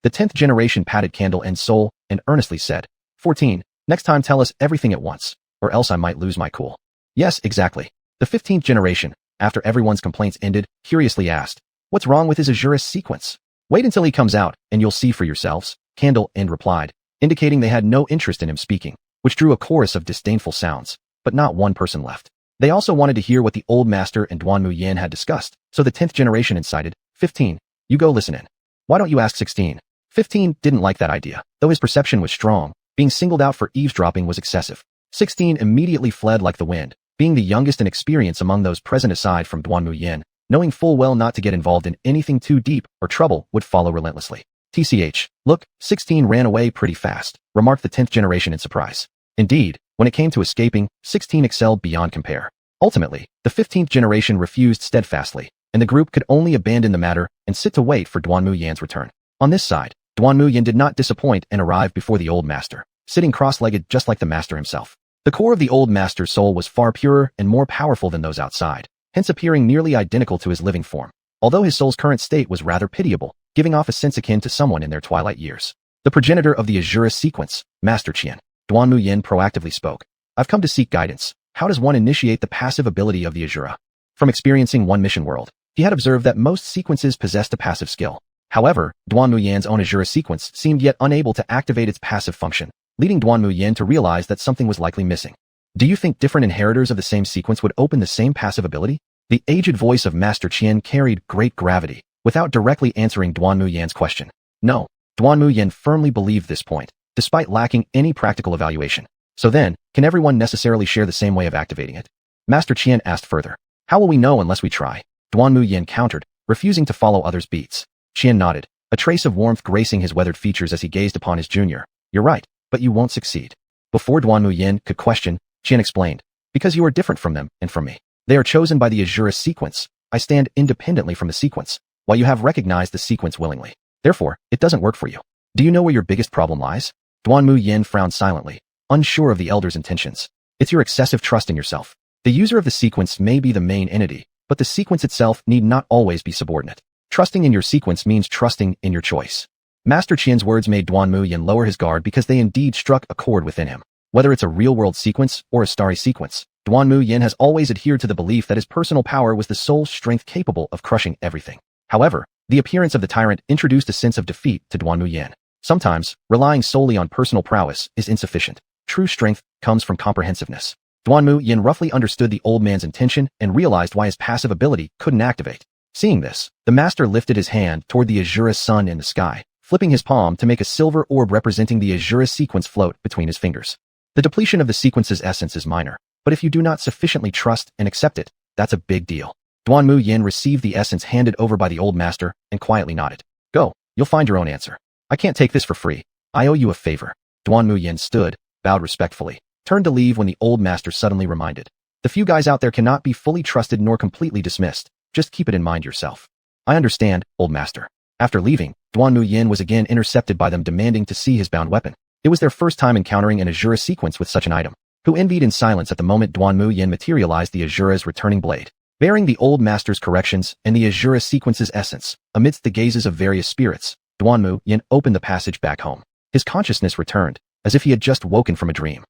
The 10th generation patted Candle End's soul and earnestly said, 14, next time tell us everything at once, or else I might lose my cool. Yes, exactly. The 15th generation, after everyone's complaints ended, curiously asked, what's wrong with his Asura sequence? Wait until he comes out, and you'll see for yourselves, Candle End replied, indicating they had no interest in him speaking, which drew a chorus of disdainful sounds, but not one person left. They also wanted to hear what the old master and Duanmu Yan had discussed, so the 10th generation incited, 15, you go listen in. Why don't you ask 16? 15 didn't like that idea, though his perception was strong. Being singled out for eavesdropping was excessive. 16 immediately fled like the wind, being the youngest in experience among those present aside from Duanmu Yan, knowing full well not to get involved in anything too deep or trouble would follow relentlessly. TCH, look, 16 ran away pretty fast, remarked the 10th generation in surprise. Indeed, when it came to escaping, 16 excelled beyond compare. Ultimately, the 15th generation refused steadfastly, and the group could only abandon the matter and sit to wait for Duanmu Yan's return. On this side, Duanmu Yan did not disappoint and arrived before the old master, sitting cross-legged just like the master himself. The core of the old master's soul was far purer and more powerful than those outside, hence appearing nearly identical to his living form, although his soul's current state was rather pitiable, giving off a sense akin to someone in their twilight years. The progenitor of the Asura sequence, Master Qian, Duanmu Yan proactively spoke. I've come to seek guidance. How does one initiate the passive ability of the Asura? From experiencing one mission world, he had observed that most sequences possessed a passive skill. However, Duanmu Yan's own Asura sequence seemed yet unable to activate its passive function, leading Duanmu Yan to realize that something was likely missing. Do you think different inheritors of the same sequence would open the same passive ability? The aged voice of Master Qian carried great gravity, without directly answering Duanmu Yan's question. No, Duanmu Yan firmly believed this point, despite lacking any practical evaluation. So then, can everyone necessarily share the same way of activating it? Master Qian asked further. How will we know unless we try? Duanmu Yan countered, refusing to follow others' beats. Qian nodded, a trace of warmth gracing his weathered features as he gazed upon his junior. You're right, but you won't succeed. Before Duanmu Yan could question, Qian explained. Because you are different from them and from me. They are chosen by the Asura sequence. I stand independently from the sequence, while you have recognized the sequence willingly. Therefore, it doesn't work for you. Do you know where your biggest problem lies? Duanmu Yan frowned silently, unsure of the elder's intentions. It's your excessive trust in yourself. The user of the sequence may be the main entity, but the sequence itself need not always be subordinate. Trusting in your sequence means trusting in your choice. Master Qian's words made Duanmu Yan lower his guard because they indeed struck a chord within him. Whether it's a real-world sequence or a starry sequence, Duanmu Yan has always adhered to the belief that his personal power was the sole strength capable of crushing everything. However, the appearance of the tyrant introduced a sense of defeat to Duanmu Yan. Sometimes, relying solely on personal prowess is insufficient. True strength comes from comprehensiveness. Duanmu Yan roughly understood the old man's intention and realized why his passive ability couldn't activate. Seeing this, the master lifted his hand toward the Asura sun in the sky, flipping his palm to make a silver orb representing the Asura sequence float between his fingers. The depletion of the sequence's essence is minor, but if you do not sufficiently trust and accept it, that's a big deal. Duanmu Yan received the essence handed over by the old master and quietly nodded. Go, you'll find your own answer. I can't take this for free. I owe you a favor. Duanmu Yan stood, bowed respectfully, turned to leave when the old master suddenly reminded. The few guys out there cannot be fully trusted nor completely dismissed. Just keep it in mind yourself. I understand, old master. After leaving, Duanmu Yan was again intercepted by them demanding to see his bound weapon. It was their first time encountering an Asura sequence with such an item. Who envied in silence at the moment Duanmu Yan materialized the Asura's returning blade. Bearing the old master's corrections and the Asura sequence's essence, amidst the gazes of various spirits, Duanmu Yan opened the passage back home. His consciousness returned, as if he had just woken from a dream.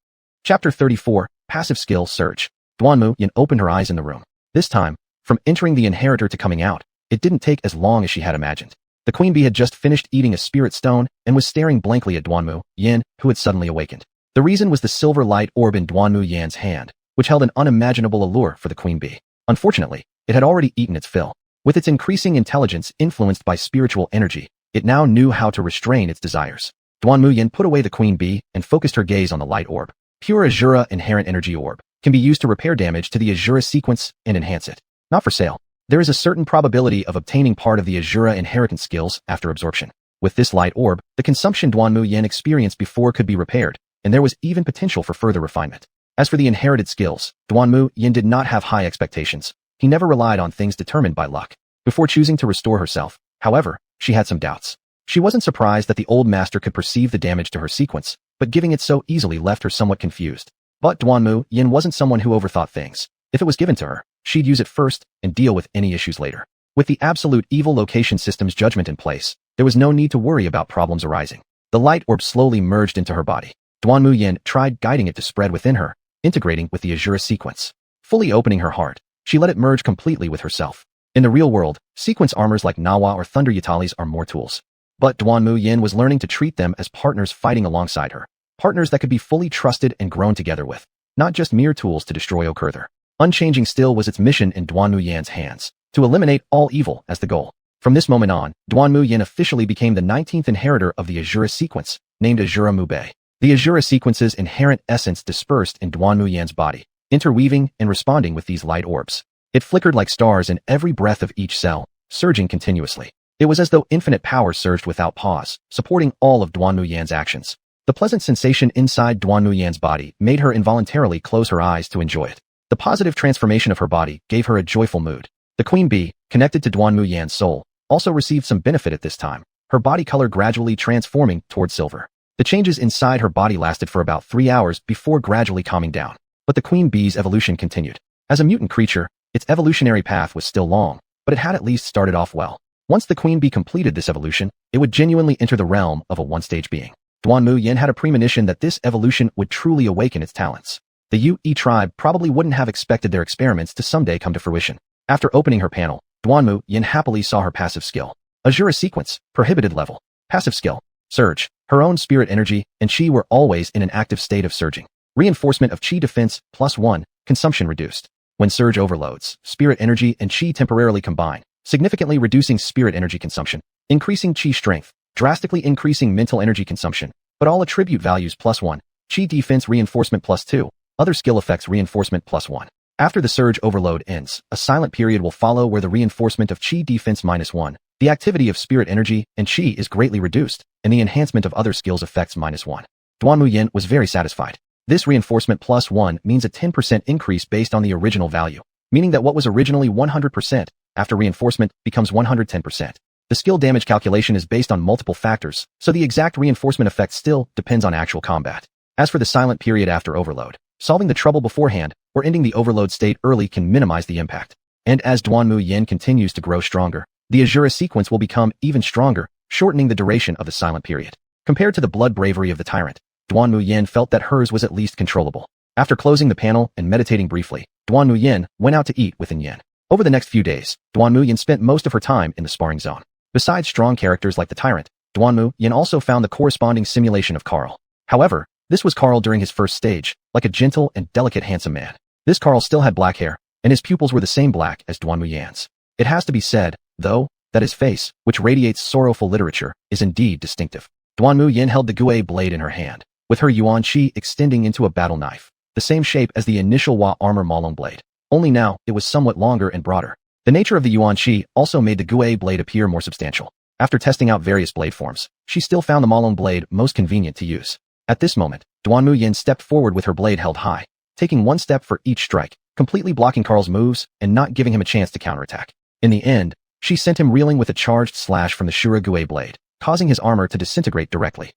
Chapter 34, Passive Skill Surge. Duanmu Yan opened her eyes in the room. This time, from entering the inheritor to coming out, it didn't take as long as she had imagined. The queen bee had just finished eating a spirit stone and was staring blankly at Duanmu Yan, who had suddenly awakened. The reason was the silver light orb in Duanmu Yan's hand, which held an unimaginable allure for the queen bee. Unfortunately, it had already eaten its fill. With its increasing intelligence influenced by spiritual energy, it now knew how to restrain its desires. Duanmu Yan put away the queen bee and focused her gaze on the light orb. Pure Asura inherent energy orb can be used to repair damage to the Asura sequence and enhance it. Not for sale. There is a certain probability of obtaining part of the Asura inheritance skills after absorption. With this light orb, the consumption Duanmu Yan experienced before could be repaired, and there was even potential for further refinement. As for the inherited skills, Duanmu Yan did not have high expectations. He never relied on things determined by luck. Before choosing to restore herself, however, she had some doubts. She wasn't surprised that the old master could perceive the damage to her sequence, but giving it so easily left her somewhat confused. But Duanmu Yan wasn't someone who overthought things. If it was given to her, she'd use it first and deal with any issues later. With the absolute evil location system's judgment in place, there was no need to worry about problems arising. The light orb slowly merged into her body. Duanmu Yan tried guiding it to spread within her, integrating with the Asura sequence. Fully opening her heart, she let it merge completely with herself. In the real world, sequence armors like Nawa or Thunder Yatalais are more tools. But Duanmu Yan was learning to treat them as partners fighting alongside her. Partners that could be fully trusted and grown together with. Not just mere tools to destroy Okurther. Unchanging still was its mission in Duanmu Yan's hands, to eliminate all evil as the goal. From this moment on, Duanmu Yan officially became the 19th inheritor of the Asura sequence, named Asura Mubei. The Asura sequence's inherent essence dispersed in Duanmu Yan's body, interweaving and responding with these light orbs. It flickered like stars in every breath of each cell, surging continuously. It was as though infinite power surged without pause, supporting all of Duanmu Yan's actions. The pleasant sensation inside Duanmu Yan's body made her involuntarily close her eyes to enjoy it. The positive transformation of her body gave her a joyful mood. The queen bee, connected to Duanmu Yan's soul, also received some benefit at this time, her body color gradually transforming toward silver. The changes inside her body lasted for about 3 hours before gradually calming down. But the queen bee's evolution continued. As a mutant creature, its evolutionary path was still long, but it had at least started off well. Once the queen bee completed this evolution, it would genuinely enter the realm of a one-stage being. Duanmu Yan had a premonition that this evolution would truly awaken its talents. The Ue tribe probably wouldn't have expected their experiments to someday come to fruition. After opening her panel, Duanmu Yan happily saw her passive skill. Asura Sequence, prohibited level. Passive skill, Surge. Her own spirit energy and Qi were always in an active state of surging. Reinforcement of Qi defense, +1, consumption reduced. When surge overloads, spirit energy and Qi temporarily combine, significantly reducing spirit energy consumption, increasing Qi strength, drastically increasing mental energy consumption, but all attribute values +1, Qi defense reinforcement +2, other skill effects reinforcement +1. After the surge overload ends, a silent period will follow where the reinforcement of Qi defense -1, the activity of spirit energy and Qi is greatly reduced, and the enhancement of other skills effects -1. Duanmu Yan was very satisfied. This reinforcement +1 means a 10% increase based on the original value, meaning that what was originally 100%, after reinforcement, becomes 110%. The skill damage calculation is based on multiple factors, so the exact reinforcement effect still depends on actual combat. As for the silent period after overload, solving the trouble beforehand or ending the overload state early can minimize the impact. And as Duanmu Yan continues to grow stronger, the Asura sequence will become even stronger, shortening the duration of the silent period. Compared to the blood bravery of the tyrant, Duanmu Yan felt that hers was at least controllable. After closing the panel and meditating briefly, Duanmu Yan went out to eat with Yan. Over the next few days, Duanmu Yan spent most of her time in the sparring zone. Besides strong characters like the tyrant, Duanmu Yan also found the corresponding simulation of Carl. However, this was Carl during his first stage, like a gentle and delicate handsome man. This Carl still had black hair, and his pupils were the same black as Duanmu Yan's. It has to be said, though, that his face, which radiates sorrowful literature, is indeed distinctive. Duanmu Yan held the Gue blade in her hand, with her Yuan Qi extending into a battle knife, the same shape as the initial Wa armor Malong blade. Only now, it was somewhat longer and broader. The nature of the Yuan Qi also made the Gue blade appear more substantial. After testing out various blade forms, she still found the Malong blade most convenient to use. At this moment, Duanmu Yan stepped forward with her blade held high, taking one step for each strike, completely blocking Carl's moves and not giving him a chance to counterattack. In the end, she sent him reeling with a charged slash from the Shura Gue blade, causing his armor to disintegrate directly.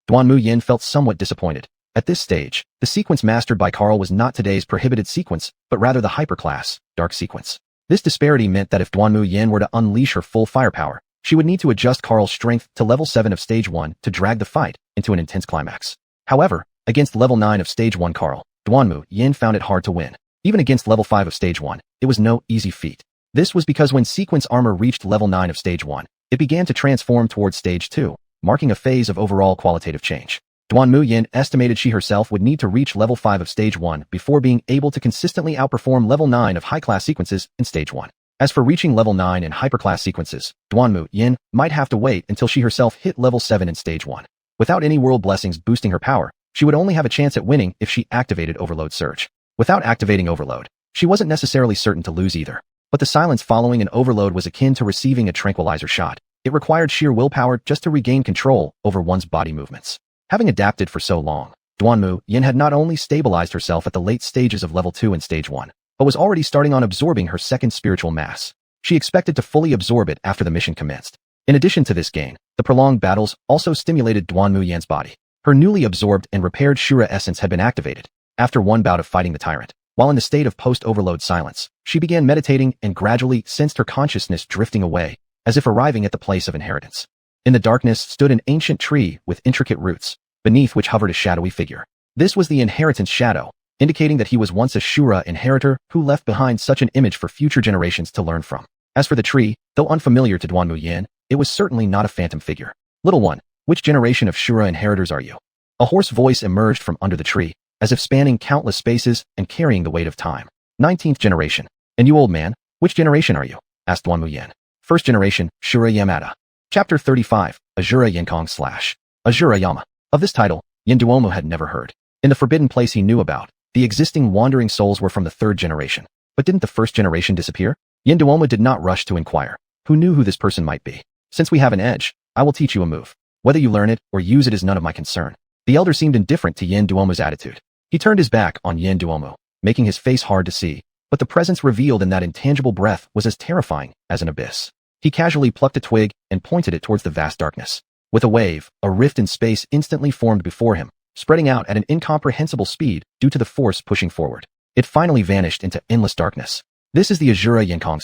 Duanmu Yan felt somewhat disappointed. At this stage, the sequence mastered by Carl was not today's prohibited sequence, but rather the hyperclass, dark sequence. This disparity meant that if Duanmu Yan were to unleash her full firepower, she would need to adjust Carl's strength to level 7 of stage 1 to drag the fight into an intense climax. However, against level 9 of stage 1 Carl, Duanmu Yan found it hard to win. Even against level 5 of stage 1, it was no easy feat. This was because when sequence armor reached level 9 of stage 1, it began to transform towards stage 2, marking a phase of overall qualitative change. Duanmu Yan estimated she herself would need to reach level 5 of stage 1 before being able to consistently outperform level 9 of high-class sequences in stage 1. As for reaching level 9 in hyperclass sequences, Duanmu Yan might have to wait until she herself hit level 7 in stage 1. Without any world blessings boosting her power, she would only have a chance at winning if she activated Overload Surge. Without activating Overload, she wasn't necessarily certain to lose either. But the silence following an overload was akin to receiving a tranquilizer shot. It required sheer willpower just to regain control over one's body movements. Having adapted for so long, Duanmu Yan had not only stabilized herself at the late stages of level 2 in stage 1, but was already starting on absorbing her second spiritual mass. She expected to fully absorb it after the mission commenced. In addition to this gain, the prolonged battles also stimulated Duanmu Yan's body. Her newly absorbed and repaired Shura essence had been activated. After one bout of fighting the tyrant, while in the state of post-overload silence, she began meditating and gradually sensed her consciousness drifting away, as if arriving at the place of inheritance. In the darkness stood an ancient tree with intricate roots, beneath which hovered a shadowy figure. This was the inheritance shadow, indicating that he was once a Shura inheritor who left behind such an image for future generations to learn from. As for the tree, though unfamiliar to Duanmu Yan, it was certainly not a phantom figure. Little one, which generation of Shura inheritors are you? A hoarse voice emerged from under the tree, as if spanning countless spaces and carrying the weight of time. 19th generation. And you old man, which generation are you? Asked Duanmu Yan. First generation, Shura Yamada. Chapter 35, Asura Yenkong / Asura Yama. Of this title, Yan Duomo had never heard. In the forbidden place he knew about, the existing wandering souls were from the third generation. But didn't the first generation disappear? Yan Duomo did not rush to inquire. Who knew who this person might be? Since we have an edge, I will teach you a move. Whether you learn it or use it is none of my concern. The elder seemed indifferent to Yan Duomo's attitude. He turned his back on Yan Duomo, making his face hard to see, but the presence revealed in that intangible breath was as terrifying as an abyss. He casually plucked a twig and pointed it towards the vast darkness. With a wave, a rift in space instantly formed before him, spreading out at an incomprehensible speed due to the force pushing forward. It finally vanished into endless darkness. This is the Asura Yenkong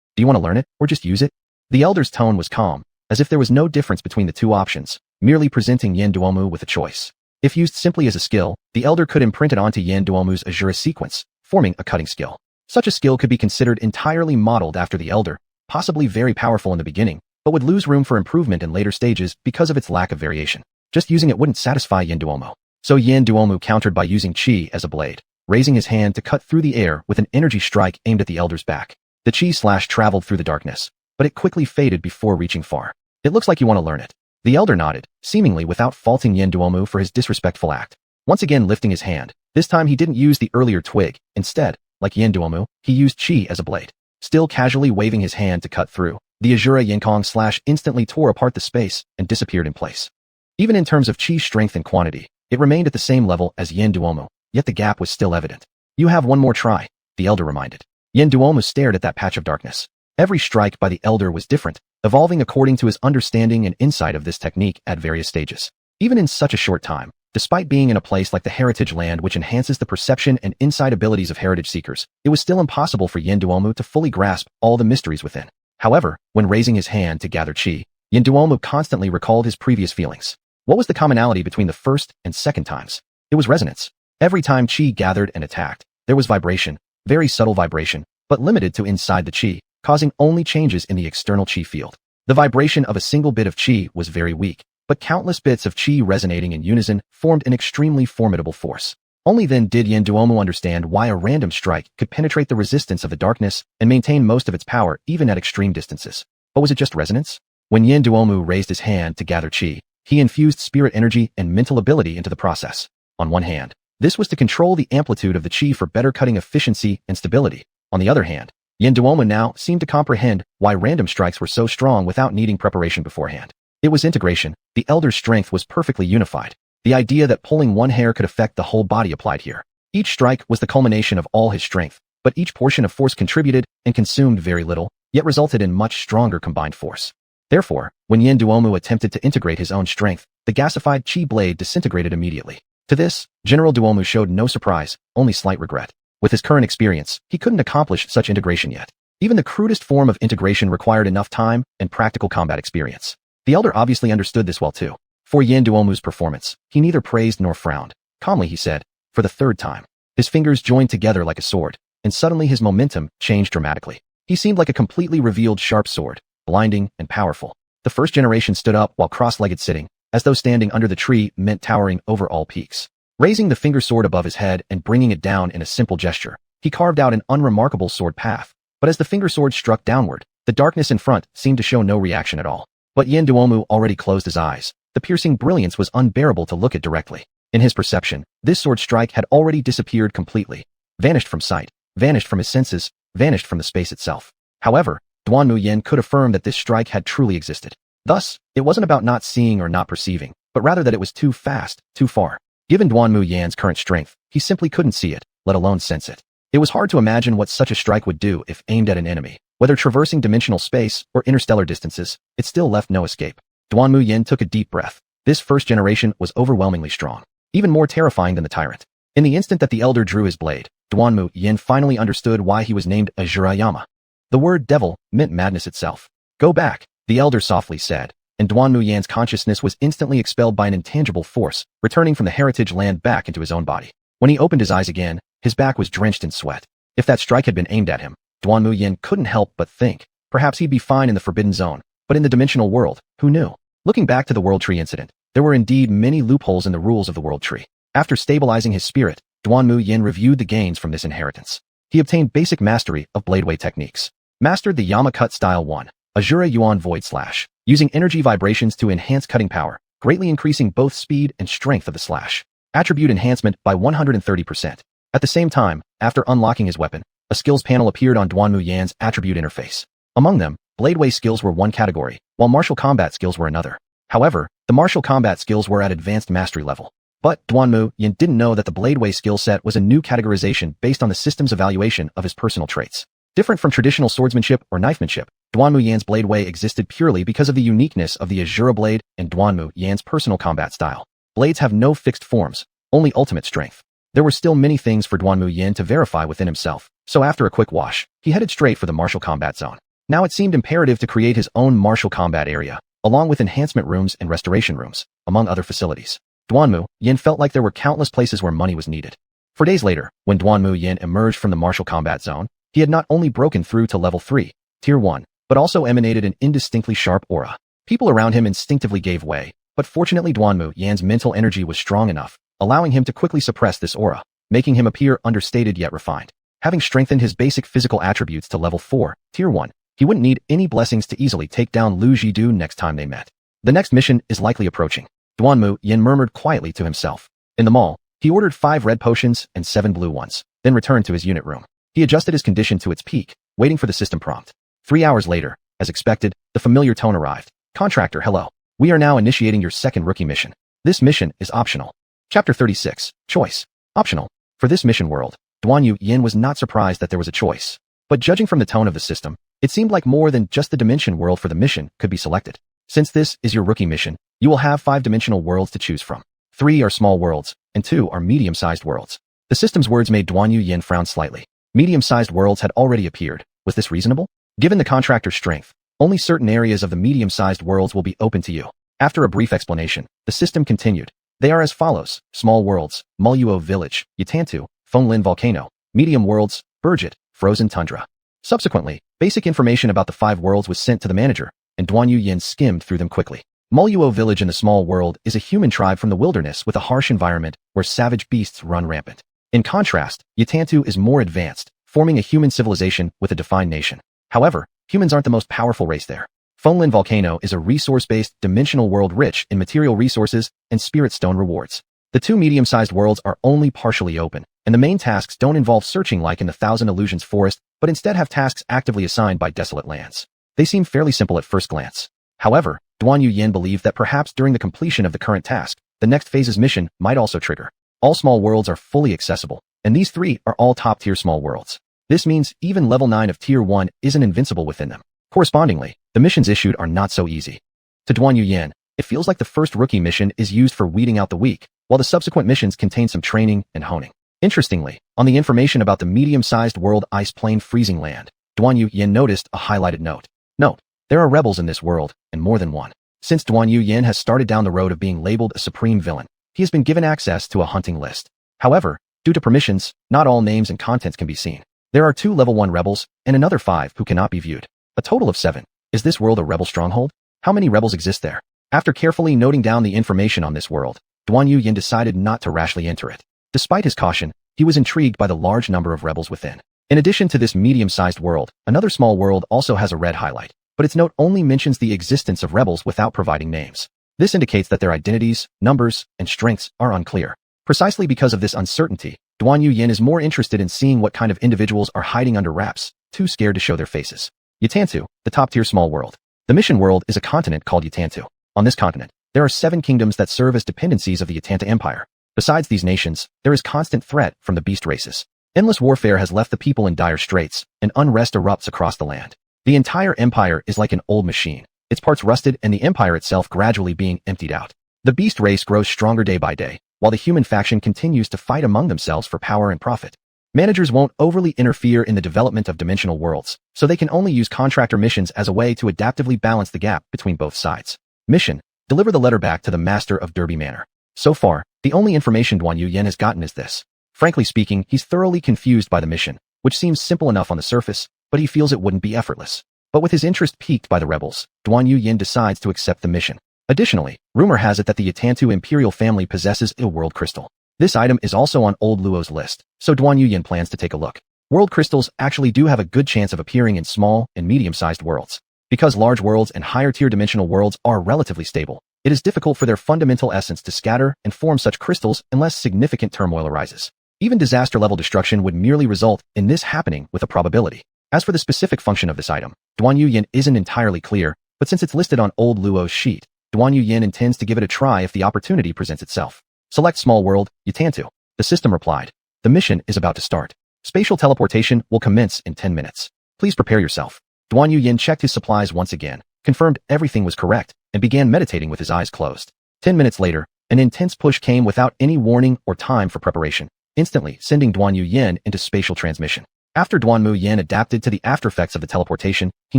/ Do you want to learn it, or just use it? The elder's tone was calm, as if there was no difference between the two options, merely presenting Yan Duomo with a choice. If used simply as a skill, the elder could imprint it onto Yan Duomo's Asura sequence, forming a cutting skill. Such a skill could be considered entirely modeled after the Elder, possibly very powerful in the beginning, but would lose room for improvement in later stages because of its lack of variation. Just using it wouldn't satisfy Yin Duanmu. So Yin Duanmu countered by using Qi as a blade, raising his hand to cut through the air with an energy strike aimed at the Elder's back. The Qi slash traveled through the darkness, but it quickly faded before reaching far. It looks like you want to learn it. The Elder nodded, seemingly without faulting Yin Duanmu for his disrespectful act. Once again lifting his hand, this time he didn't use the earlier twig. Instead, like Yin Duanmu, he used Qi as a blade. Still casually waving his hand to cut through, the Asura Yinkong slash instantly tore apart the space and disappeared in place. Even in terms of Qi's strength and quantity, it remained at the same level as Yin Duanmu, yet the gap was still evident. You have one more try, the Elder reminded. Yin Duanmu stared at that patch of darkness. Every strike by the Elder was different, evolving according to his understanding and insight of this technique at various stages. Even in such a short time, despite being in a place like the Heritage Land which enhances the perception and insight abilities of heritage seekers, it was still impossible for Yin Duanmu to fully grasp all the mysteries within. However, when raising his hand to gather Qi, Yin Duanmu constantly recalled his previous feelings. What was the commonality between the first and second times? It was resonance. Every time Qi gathered and attacked, there was vibration, very subtle vibration, but limited to inside the Qi, causing only changes in the external Qi field. The vibration of a single bit of Qi was very weak, but countless bits of Qi resonating in unison formed an extremely formidable force. Only then did Yin Duanmu understand why a random strike could penetrate the resistance of the darkness and maintain most of its power even at extreme distances. But was it just resonance? When Yin Duanmu raised his hand to gather Qi, he infused spirit energy and mental ability into the process. On one hand, this was to control the amplitude of the Qi for better cutting efficiency and stability. On the other hand, Yin Duanmu now seemed to comprehend why random strikes were so strong without needing preparation beforehand. It was integration. The Elder's strength was perfectly unified. The idea that pulling one hair could affect the whole body applied here. Each strike was the culmination of all his strength, but each portion of force contributed and consumed very little, yet resulted in much stronger combined force. Therefore, when Yin Duanmu attempted to integrate his own strength, the gasified Qi blade disintegrated immediately. To this, General Duanmu showed no surprise, only slight regret. With his current experience, he couldn't accomplish such integration yet. Even the crudest form of integration required enough time and practical combat experience. The Elder obviously understood this well too. For Yin Duanmu's performance, he neither praised nor frowned. Calmly he said, for the third time. His fingers joined together like a sword, and suddenly his momentum changed dramatically. He seemed like a completely revealed sharp sword, blinding and powerful. The first generation stood up while cross-legged sitting, as though standing under the tree meant towering over all peaks. Raising the finger sword above his head and bringing it down in a simple gesture, he carved out an unremarkable sword path. But as the finger sword struck downward, the darkness in front seemed to show no reaction at all. But Yin Duanmu already closed his eyes. The piercing brilliance was unbearable to look at directly. In his perception, this sword strike had already disappeared completely. Vanished from sight, vanished from his senses, vanished from the space itself. However, Duanmu Yan could affirm that this strike had truly existed. Thus, it wasn't about not seeing or not perceiving, but rather that it was too fast, too far. Given Duanmu Yan's current strength, he simply couldn't see it, let alone sense it. It was hard to imagine what such a strike would do if aimed at an enemy. Whether traversing dimensional space or interstellar distances, it still left no escape. Duanmu Yan took a deep breath. This first generation was overwhelmingly strong, even more terrifying than the tyrant. In the instant that the Elder drew his blade, Duanmu Yan finally understood why he was named Asura Yama. The word devil meant madness itself. Go back, the Elder softly said, and Duanmu Yan's consciousness was instantly expelled by an intangible force, returning from the Heritage Land back into his own body. When he opened his eyes again, his back was drenched in sweat. If that strike had been aimed at him, Duanmu Yan couldn't help but think, perhaps he'd be fine in the Forbidden Zone, but in the dimensional world, who knew? Looking back to the World Tree incident, there were indeed many loopholes in the rules of the World Tree. After stabilizing his spirit, Duanmu Yan reviewed the gains from this inheritance. He obtained basic mastery of bladeway techniques. Mastered the Yama Cut Style 1, Asura Yuan Void Slash, using energy vibrations to enhance cutting power, greatly increasing both speed and strength of the slash. Attribute enhancement by 130%. At the same time, after unlocking his weapon, a skills panel appeared on Duanmu Yan's attribute interface. Among them, bladeway skills were one category, while martial combat skills were another. However, the martial combat skills were at advanced mastery level. But Duanmu Yan didn't know that the bladeway skill set was a new categorization based on the system's evaluation of his personal traits. Different from traditional swordsmanship or knifemanship, Duanmu Yan's bladeway existed purely because of the uniqueness of the Asura blade and Duanmu Yan's personal combat style. Blades have no fixed forms, only ultimate strength. There were still many things for Duanmu Yan to verify within himself, so after a quick wash, he headed straight for the martial combat zone. Now it seemed imperative to create his own martial combat area, along with enhancement rooms and restoration rooms, among other facilities. Duanmu Yan felt like there were countless places where money was needed. For days later, when Duanmu Yan emerged from the martial combat zone, He had not only broken through to level 3, Tier 1, but also emanated an indistinctly sharp aura. People around him instinctively gave way, but fortunately Duanmu Yan's mental energy was strong enough, allowing him to quickly suppress this aura, making him appear understated yet refined. Having strengthened his basic physical attributes to level 4, Tier 1, he wouldn't need any blessings to easily take down Lu Jidu next time they met. The next mission is likely approaching. Duanmu Yan murmured quietly to himself. In the mall, he ordered 5 red potions and 7 blue ones, then returned to his unit room. He adjusted his condition to its peak, waiting for the system prompt. 3 hours later, as expected, the familiar tone arrived. Contractor, hello. We are now initiating your second rookie mission. This mission is optional. Chapter 36, Choice. Optional. For this mission world, Duanmu Yan was not surprised that there was a choice. But judging from the tone of the system, it seemed like more than just the dimension world for the mission could be selected. Since this is your rookie mission, you will have 5-dimensional worlds to choose from. 3 are small worlds, and 2 are medium-sized worlds. The system's words made Duanmu Yan frown slightly. Medium-sized worlds had already appeared. Was this reasonable? Given the contractor's strength, only certain areas of the medium-sized worlds will be open to you. After a brief explanation, the system continued. They are as follows: small worlds, Muluo Village, Yatantu, Phonglin Volcano; medium worlds, Burgit, Frozen Tundra. Subsequently, basic information about the 5 worlds was sent to the manager, and Duanmu Yan skimmed through them quickly. Muluo Village in the small world is a human tribe from the wilderness with a harsh environment where savage beasts run rampant. In contrast, Yatantu is more advanced, forming a human civilization with a defined nation. However, humans aren't the most powerful race there. Phonglin Volcano is a resource-based, dimensional world rich in material resources and spirit stone rewards. The 2 medium-sized worlds are only partially open, and the main tasks don't involve searching like in the Thousand Illusions Forest, but instead have tasks actively assigned by desolate lands. They seem fairly simple at first glance. However, Duanmu Yan believed that perhaps during the completion of the current task, the next phase's mission might also trigger. All small worlds are fully accessible, and these 3 are all top-tier small worlds. This means even level 9 of Tier 1 isn't invincible within them. Correspondingly, the missions issued are not so easy. To Duanmu Yan, it feels like the first rookie mission is used for weeding out the weak, while the subsequent missions contain some training and honing. Interestingly, on the information about the medium-sized world Ice Plain Freezing Land, Duanmu Yan noticed a highlighted note. Note: there are rebels in this world, and more than one. Since Duanmu Yan has started down the road of being labeled a supreme villain, he has been given access to a hunting list. However, due to permissions, not all names and contents can be seen. There are 2 level 1 rebels, and another 5 who cannot be viewed. A total of 7. Is this world a rebel stronghold? How many rebels exist there? After carefully noting down the information on this world, Duanmu Yan decided not to rashly enter it. Despite his caution, he was intrigued by the large number of rebels within. In addition to this medium-sized world, another small world also has a red highlight, but its note only mentions the existence of rebels without providing names. This indicates that their identities, numbers, and strengths are unclear. Precisely because of this uncertainty, Duanmu Yan is more interested in seeing what kind of individuals are hiding under wraps, too scared to show their faces. Yatantu, the top-tier small world. The mission world is a continent called Yatantu. On this continent, there are 7 kingdoms that serve as dependencies of the Yatanta Empire. Besides these nations, there is constant threat from the beast races. Endless warfare has left the people in dire straits, and unrest erupts across the land. The entire empire is like an old machine, its parts rusted and the empire itself gradually being emptied out. The beast race grows stronger day by day, while the human faction continues to fight among themselves for power and profit. Managers won't overly interfere in the development of dimensional worlds, so they can only use contractor missions as a way to adaptively balance the gap between both sides. Mission: deliver the letter back to the master of Derby Manor. So far, the only information Duanmu Yan has gotten is this. Frankly speaking, he's thoroughly confused by the mission, which seems simple enough on the surface, but he feels it wouldn't be effortless. But with his interest piqued by the rebels, Duanmu Yan decides to accept the mission. Additionally, rumor has it that the Yatantu imperial family possesses a world crystal. This item is also on Old Luo's list, so Duanmu Yan plans to take a look. World crystals actually do have a good chance of appearing in small and medium-sized worlds. Because large worlds and higher-tier dimensional worlds are relatively stable, it is difficult for their fundamental essence to scatter and form such crystals unless significant turmoil arises. Even disaster-level destruction would merely result in this happening with a probability. As for the specific function of this item, Duanmu Yan isn't entirely clear, but since it's listed on Old Luo's sheet, Duanmu Yan intends to give it a try if the opportunity presents itself. Select small world, Yatantu. The system replied. The mission is about to start. Spatial teleportation will commence in 10 minutes. Please prepare yourself. Duanmu Yan checked his supplies once again, confirmed everything was correct, and began meditating with his eyes closed. 10 minutes later, an intense push came without any warning or time for preparation, instantly sending Duanmu Yan into spatial transmission. After Duanmu Yan adapted to the aftereffects of the teleportation, he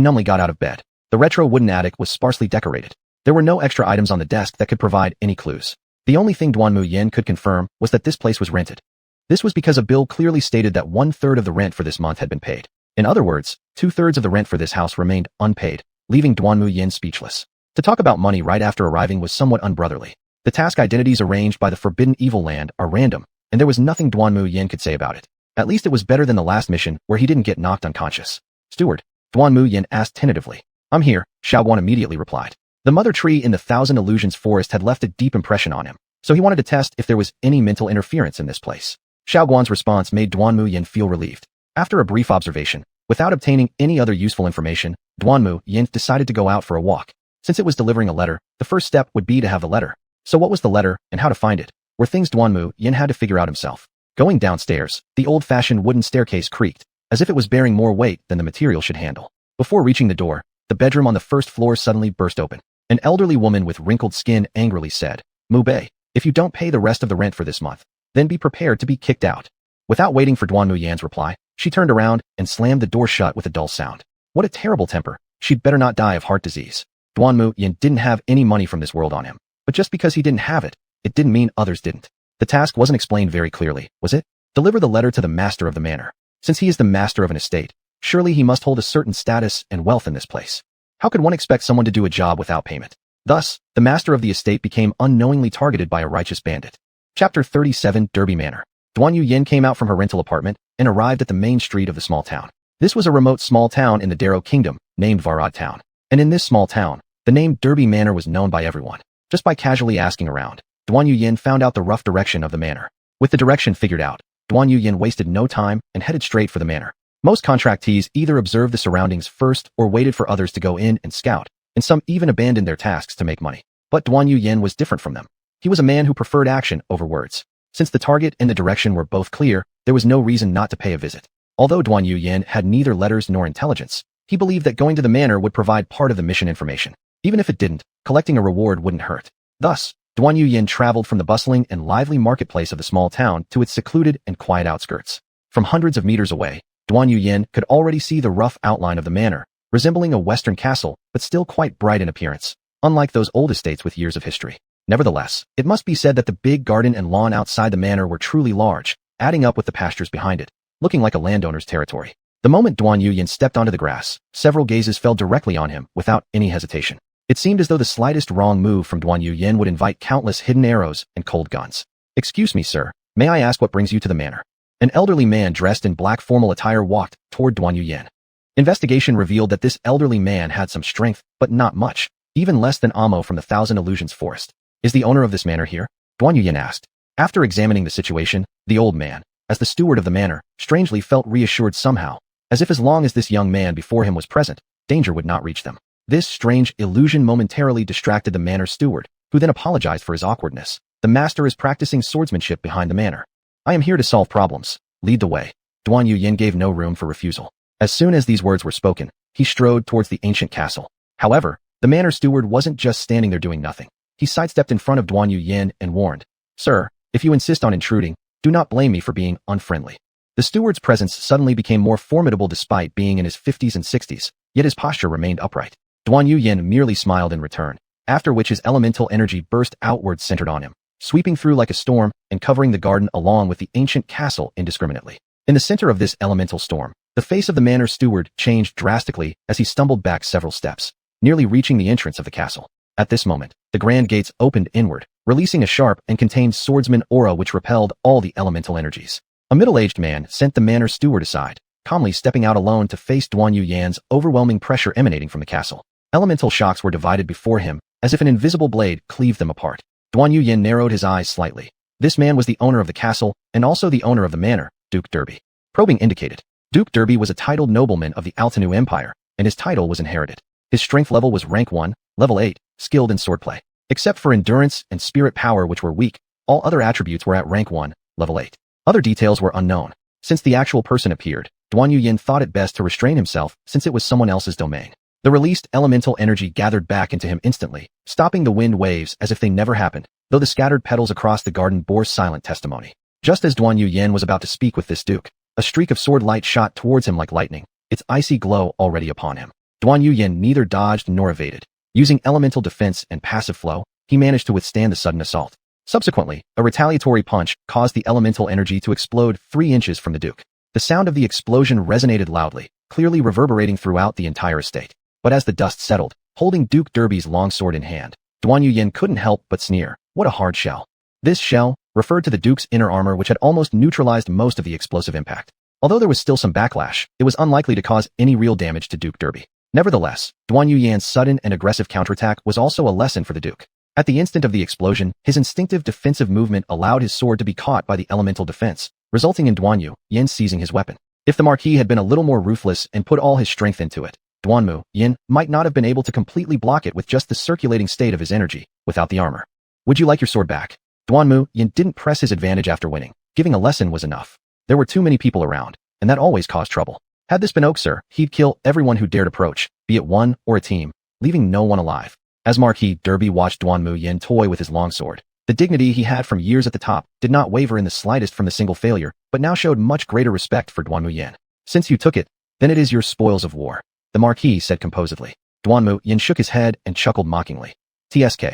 numbly got out of bed. The retro wooden attic was sparsely decorated. There were no extra items on the desk that could provide any clues. The only thing Duanmu Yan could confirm was that this place was rented. This was because a bill clearly stated that 1/3 of the rent for this month had been paid. In other words, 2/3 of the rent for this house remained unpaid, leaving Duanmu Yan speechless. To talk about money right after arriving was somewhat unbrotherly. The task identities arranged by the Forbidden Evil Land are random, and there was nothing Duanmu Yan could say about it. At least it was better than the last mission where he didn't get knocked unconscious. Steward, Duanmu Yan asked tentatively. I'm here, Xiaoguan immediately replied. The mother tree in the Thousand Illusions forest had left a deep impression on him, so he wanted to test if there was any mental interference in this place. Xiaoguan's response made Duanmu Yan feel relieved. After a brief observation, without obtaining any other useful information, Duanmu Yan decided to go out for a walk. Since it was delivering a letter, the first step would be to have the letter. So what was the letter, and how to find it, were things Duanmu Yan had to figure out himself. Going downstairs, the old-fashioned wooden staircase creaked, as if it was bearing more weight than the material should handle. Before reaching the door, the bedroom on the first floor suddenly burst open. An elderly woman with wrinkled skin angrily said, Mu Bei, if you don't pay the rest of the rent for this month, then be prepared to be kicked out. Without waiting for Duanmu Yan's reply, she turned around and slammed the door shut with a dull sound. What a terrible temper. She'd better not die of heart disease. Duanmu Yan didn't have any money from this world on him, but just because he didn't have it, it didn't mean others didn't. The task wasn't explained very clearly, was it? Deliver the letter to the master of the manor. Since he is the master of an estate, surely he must hold a certain status and wealth in this place. How could one expect someone to do a job without payment? Thus, the master of the estate became unknowingly targeted by a righteous bandit. Chapter 37 Derby Manor. Duanmu Yan came out from her rental apartment and arrived at the main street of the small town. This was a remote small town in the Darrow Kingdom, named Devoured Town. And in this small town, the name Derby Manor was known by everyone. Just by casually asking around, Duanmu Yan found out the rough direction of the manor. With the direction figured out, Duanmu Yan wasted no time and headed straight for the manor. Most contractees either observed the surroundings first or waited for others to go in and scout, and some even abandoned their tasks to make money. But Duanmu Yan was different from them. He was a man who preferred action over words. Since the target and the direction were both clear, there was no reason not to pay a visit. Although Duanmu Yan had neither letters nor intelligence, he believed that going to the manor would provide part of the mission information. Even if it didn't, collecting a reward wouldn't hurt. Thus, Duanmu Yan traveled from the bustling and lively marketplace of the small town to its secluded and quiet outskirts. From hundreds of meters away, Duanmu Yan could already see the rough outline of the manor, resembling a western castle, but still quite bright in appearance, unlike those old estates with years of history. Nevertheless, it must be said that the big garden and lawn outside the manor were truly large, adding up with the pastures behind it, looking like a landowner's territory. The moment Duanmu Yan stepped onto the grass, several gazes fell directly on him without any hesitation. It seemed as though the slightest wrong move from Duanmu Yan would invite countless hidden arrows and cold guns. Excuse me, sir. May I ask what brings you to the manor? An elderly man dressed in black formal attire walked toward Duanmu Yan. Investigation revealed that this elderly man had some strength, but not much, even less than Amo from the Thousand Illusions forest. Is the owner of this manor here? Duanmu Yan asked. After examining the situation, the old man, as the steward of the manor, strangely felt reassured somehow, as if as long as this young man before him was present, danger would not reach them. This strange illusion momentarily distracted the manor steward, who then apologized for his awkwardness. The master is practicing swordsmanship behind the manor. I am here to solve problems. Lead the way. Duanmu Yan gave no room for refusal. As soon as these words were spoken, he strode towards the ancient castle. However, the manor steward wasn't just standing there doing nothing. He sidestepped in front of Duanmu Yan and warned, Sir, if you insist on intruding, do not blame me for being unfriendly. The steward's presence suddenly became more formidable despite being in his 50s and 60s, yet his posture remained upright. Duanmu Yan merely smiled in return, after which his elemental energy burst outward centered on him, sweeping through like a storm and covering the garden along with the ancient castle indiscriminately. In the center of this elemental storm, the face of the manor steward changed drastically as he stumbled back several steps, nearly reaching the entrance of the castle. At this moment, the grand gates opened inward, releasing a sharp and contained swordsman aura which repelled all the elemental energies. A middle-aged man sent the manor steward aside, calmly stepping out alone to face Duanmu Yan's overwhelming pressure emanating from the castle. Elemental shocks were divided before him, as if an invisible blade cleaved them apart. Duanmu Yan narrowed his eyes slightly. This man was the owner of the castle, and also the owner of the manor, Duke Derby. Probing indicated. Duke Derby was a titled nobleman of the Altanu Empire, and his title was inherited. His strength level was rank 1, level 8, skilled in swordplay. Except for endurance and spirit power which were weak, all other attributes were at rank 1, level 8. Other details were unknown. Since the actual person appeared, Duanmu Yan thought it best to restrain himself since it was someone else's domain. The released elemental energy gathered back into him instantly, stopping the wind waves as if they never happened, though the scattered petals across the garden bore silent testimony. Just as Duanmu Yan was about to speak with this duke, a streak of sword light shot towards him like lightning, its icy glow already upon him. Duanmu Yan neither dodged nor evaded. Using elemental defense and passive flow, he managed to withstand the sudden assault. Subsequently, a retaliatory punch caused the elemental energy to explode 3 inches from the duke. The sound of the explosion resonated loudly, clearly reverberating throughout the entire estate. But as the dust settled, holding Duke Derby's longsword in hand, Duanmu Yan couldn't help but sneer. What a hard shell. This shell referred to the Duke's inner armor, which had almost neutralized most of the explosive impact. Although there was still some backlash, it was unlikely to cause any real damage to Duke Derby. Nevertheless, Duanmu Yan's sudden and aggressive counterattack was also a lesson for the Duke. At the instant of the explosion, his instinctive defensive movement allowed his sword to be caught by the elemental defense, resulting in Duanmu Yan seizing his weapon. If the Marquis had been a little more ruthless and put all his strength into it, Duanmu Yan might not have been able to completely block it with just the circulating state of his energy, without the armor. Would you like your sword back? Duanmu Yan didn't press his advantage after winning. Giving a lesson was enough. There were too many people around, and that always caused trouble. Had this been Oak Sir, he'd kill everyone who dared approach, be it one or a team, leaving no one alive. As Marquis Derby watched Duanmu Yan toy with his longsword, the dignity he had from years at the top did not waver in the slightest from the single failure, but now showed much greater respect for Duanmu Yan. Since you took it, then it is your spoils of war, the Marquis said composedly. Duanmu Yan shook his head and chuckled mockingly. TSK.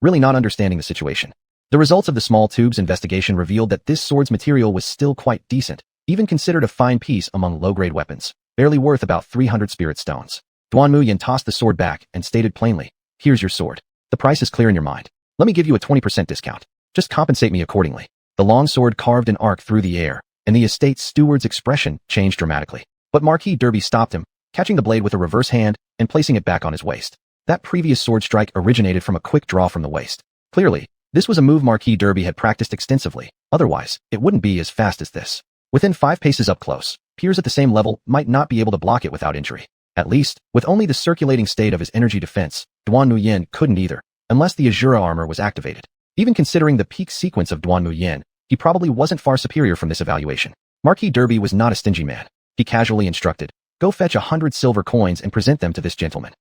Really not understanding the situation. The results of the small tube's investigation revealed that this sword's material was still quite decent, even considered a fine piece among low-grade weapons, barely worth about 300 spirit stones. Duanmu Yan tossed the sword back and stated plainly, here's your sword. The price is clear in your mind. Let me give you a 20% discount. Just compensate me accordingly. The long sword carved an arc through the air, and the estate steward's expression changed dramatically. But Marquis Derby stopped him, catching the blade with a reverse hand and placing it back on his waist. That previous sword strike originated from a quick draw from the waist. Clearly, this was a move Marquis Derby had practiced extensively. Otherwise, it wouldn't be as fast as this. Within 5 paces up close, peers at the same level might not be able to block it without injury. At least, with only the circulating state of his energy defense, Duanmu Yan couldn't either, unless the Asura armor was activated. Even considering the peak sequence of Duanmu Yan, he probably wasn't far superior from this evaluation. Marquis Derby was not a stingy man. He casually instructed, go fetch 100 silver coins and present them to this gentleman.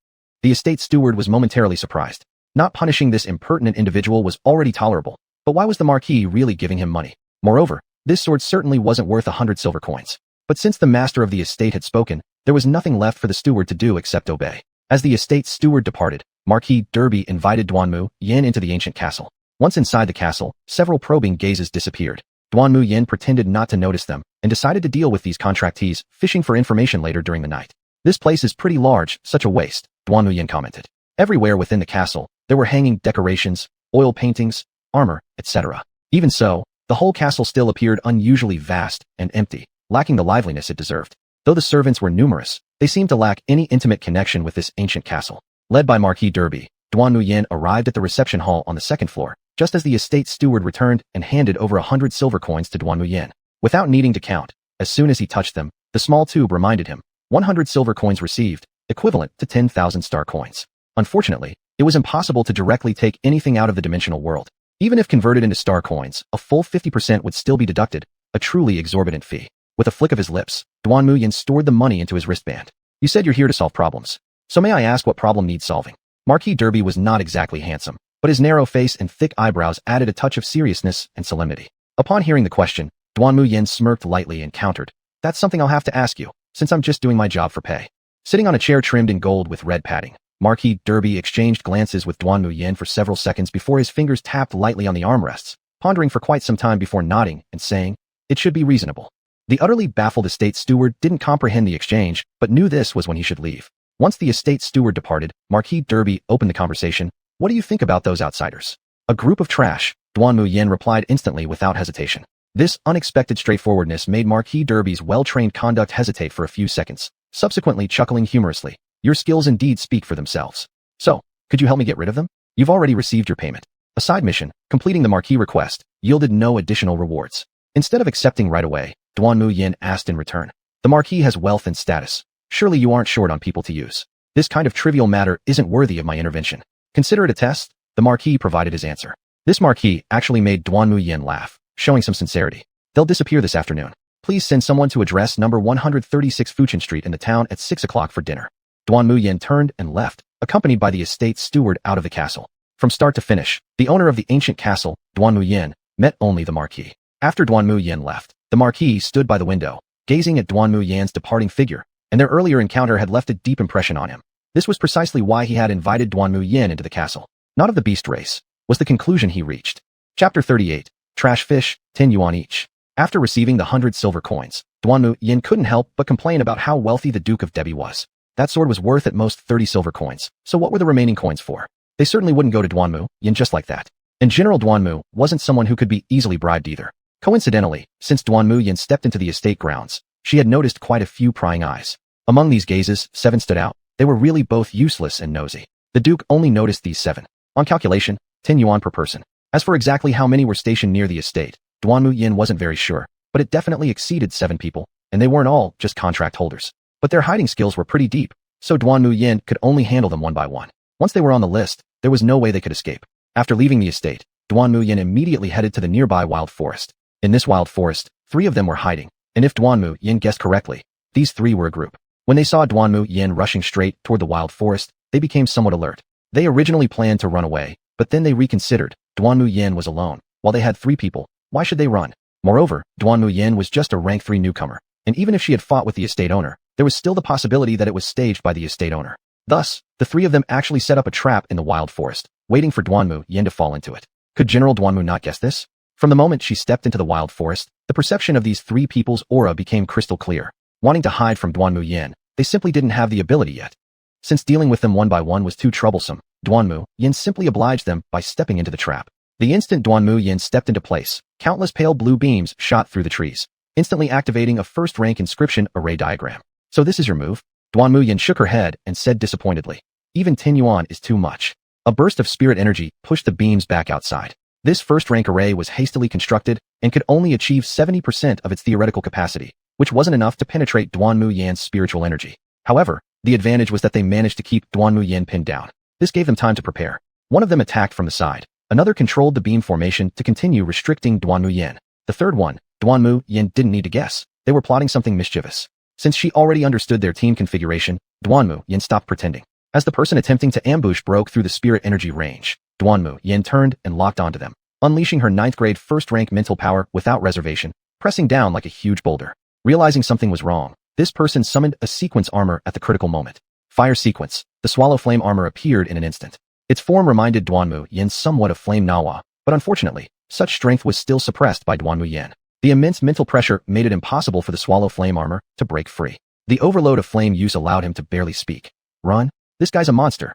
The estate steward was momentarily surprised. Not punishing this impertinent individual was already tolerable, but why was the Marquis really giving him money? Moreover, this sword certainly wasn't worth 100 silver coins. But since the master of the estate had spoken, there was nothing left for the steward to do except obey. As the estate steward departed, Marquis Derby invited Duanmu Yan into the ancient castle. Once inside the castle, several probing gazes disappeared. Duanmu Yan pretended not to notice them and decided to deal with these contractees, fishing for information later during the night. This place is pretty large, such a waste, Duanmu Yan commented. Everywhere within the castle, there were hanging decorations, oil paintings, armor, etc. Even so, the whole castle still appeared unusually vast and empty, lacking the liveliness it deserved. Though the servants were numerous, they seemed to lack any intimate connection with this ancient castle. Led by Marquis Derby, Duanmu Yan arrived at the reception hall on the 2nd floor, just as the estate steward returned and handed over 100 silver coins to Duanmu Yan. Without needing to count, as soon as he touched them, the small tube reminded him, 100 silver coins received, equivalent to 10,000 star coins. Unfortunately, it was impossible to directly take anything out of the dimensional world. Even if converted into star coins, a full 50% would still be deducted, a truly exorbitant fee. With a flick of his lips, Duanmu Yan stored the money into his wristband. You said you're here to solve problems. So may I ask what problem needs solving? Marquis Derby was not exactly handsome, but his narrow face and thick eyebrows added a touch of seriousness and solemnity. Upon hearing the question, Duanmu Yan smirked lightly and countered, that's something I'll have to ask you, since I'm just doing my job for pay. Sitting on a chair trimmed in gold with red padding, Marquis Derby exchanged glances with Duanmu Yan for several seconds before his fingers tapped lightly on the armrests, pondering for quite some time before nodding and saying, it should be reasonable. The utterly baffled estate steward didn't comprehend the exchange, but knew this was when he should leave. Once the estate steward departed, Marquis Derby opened the conversation. What do you think about those outsiders? A group of trash, Duanmu Yan replied instantly without hesitation. This unexpected straightforwardness made Marquis Derby's well-trained conduct hesitate for a few seconds, subsequently chuckling humorously. Your skills indeed speak for themselves. So, could you help me get rid of them? You've already received your payment. A side mission, completing the Marquis request, yielded no additional rewards. Instead of accepting right away, Duanmu Yan asked in return. The Marquis has wealth and status. Surely you aren't short on people to use. This kind of trivial matter isn't worthy of my intervention. Consider it a test? The Marquis provided his answer. This Marquis actually made Duanmu Yan laugh, showing some sincerity. They'll disappear this afternoon. Please send someone to address number 136 Fuchin Street in the town at 6 o'clock for dinner. Duanmu Yan turned and left, accompanied by the estate steward out of the castle. From start to finish, the owner of the ancient castle, Duanmu Yan, met only the Marquis. After Duanmu Yan left, the Marquis stood by the window, gazing at Duanmu Yan's departing figure, and their earlier encounter had left a deep impression on him. This was precisely why he had invited Duanmu Yan into the castle. Not of the beast race, was the conclusion he reached. Chapter 38. Trash fish, 10 yuan each. After receiving the 100 silver coins, Duanmu Yan couldn't help but complain about how wealthy the Duke of Debi was. That sword was worth at most 30 silver coins, so what were the remaining coins for? They certainly wouldn't go to Duanmu Yan just like that. And General Duanmu wasn't someone who could be easily bribed either. Coincidentally, since Duanmu Yan stepped into the estate grounds, she had noticed quite a few prying eyes. Among these gazes, 7 stood out. They were really both useless and nosy. The Duke only noticed these 7. On calculation, 10 yuan per person. As for exactly how many were stationed near the estate, Duanmu Yan wasn't very sure, but it definitely exceeded 7 people, and they weren't all just contract holders. But their hiding skills were pretty deep, so Duanmu Yan could only handle them one by one. Once they were on the list, there was no way they could escape. After leaving the estate, Duanmu Yan immediately headed to the nearby wild forest. In this wild forest, 3 of them were hiding, and if Duanmu Yan guessed correctly, these 3 were a group. When they saw Duanmu Yan rushing straight toward the wild forest, they became somewhat alert. They originally planned to run away, but then they reconsidered. Duanmu Yan was alone. While they had 3 people, why should they run? Moreover, Duanmu Yan was just a rank 3 newcomer, and even if she had fought with the estate owner, there was still the possibility that it was staged by the estate owner. Thus, the 3 of them actually set up a trap in the wild forest, waiting for Duanmu Yan to fall into it. Could General Duanmu not guess this? From the moment she stepped into the wild forest, the perception of these 3 people's aura became crystal clear. Wanting to hide from Duanmu Yan, they simply didn't have the ability yet. Since dealing with them one by one was too troublesome, Duanmu Yan simply obliged them by stepping into the trap. The instant Duanmu Yan stepped into place, countless pale blue beams shot through the trees, instantly activating a first-rank inscription array diagram. So this is your move? Duanmu Yan shook her head and said disappointedly. Even 10 yuan is too much. A burst of spirit energy pushed the beams back outside. This first-rank array was hastily constructed and could only achieve 70% of its theoretical capacity, which wasn't enough to penetrate Duanmu Yan's spiritual energy. However, the advantage was that they managed to keep Duanmu Yan pinned down. This gave them time to prepare. One of them attacked from the side. Another controlled the beam formation to continue restricting Duanmu Yan. The third one, Duanmu Yan didn't need to guess. They were plotting something mischievous. Since she already understood their team configuration, Duanmu Yan stopped pretending. As the person attempting to ambush broke through the spirit energy range, Duanmu Yan turned and locked onto them, unleashing her 9th grade first-rank mental power without reservation, pressing down like a huge boulder. Realizing something was wrong, this person summoned a sequence armor at the critical moment. Fire sequence. The swallow flame armor appeared in an instant. Its form reminded Duanmu Yan somewhat of flame Nawa, but unfortunately, such strength was still suppressed by Duanmu Yan. The immense mental pressure made it impossible for the swallow flame armor to break free. The overload of flame use allowed him to barely speak. Run? This guy's a monster.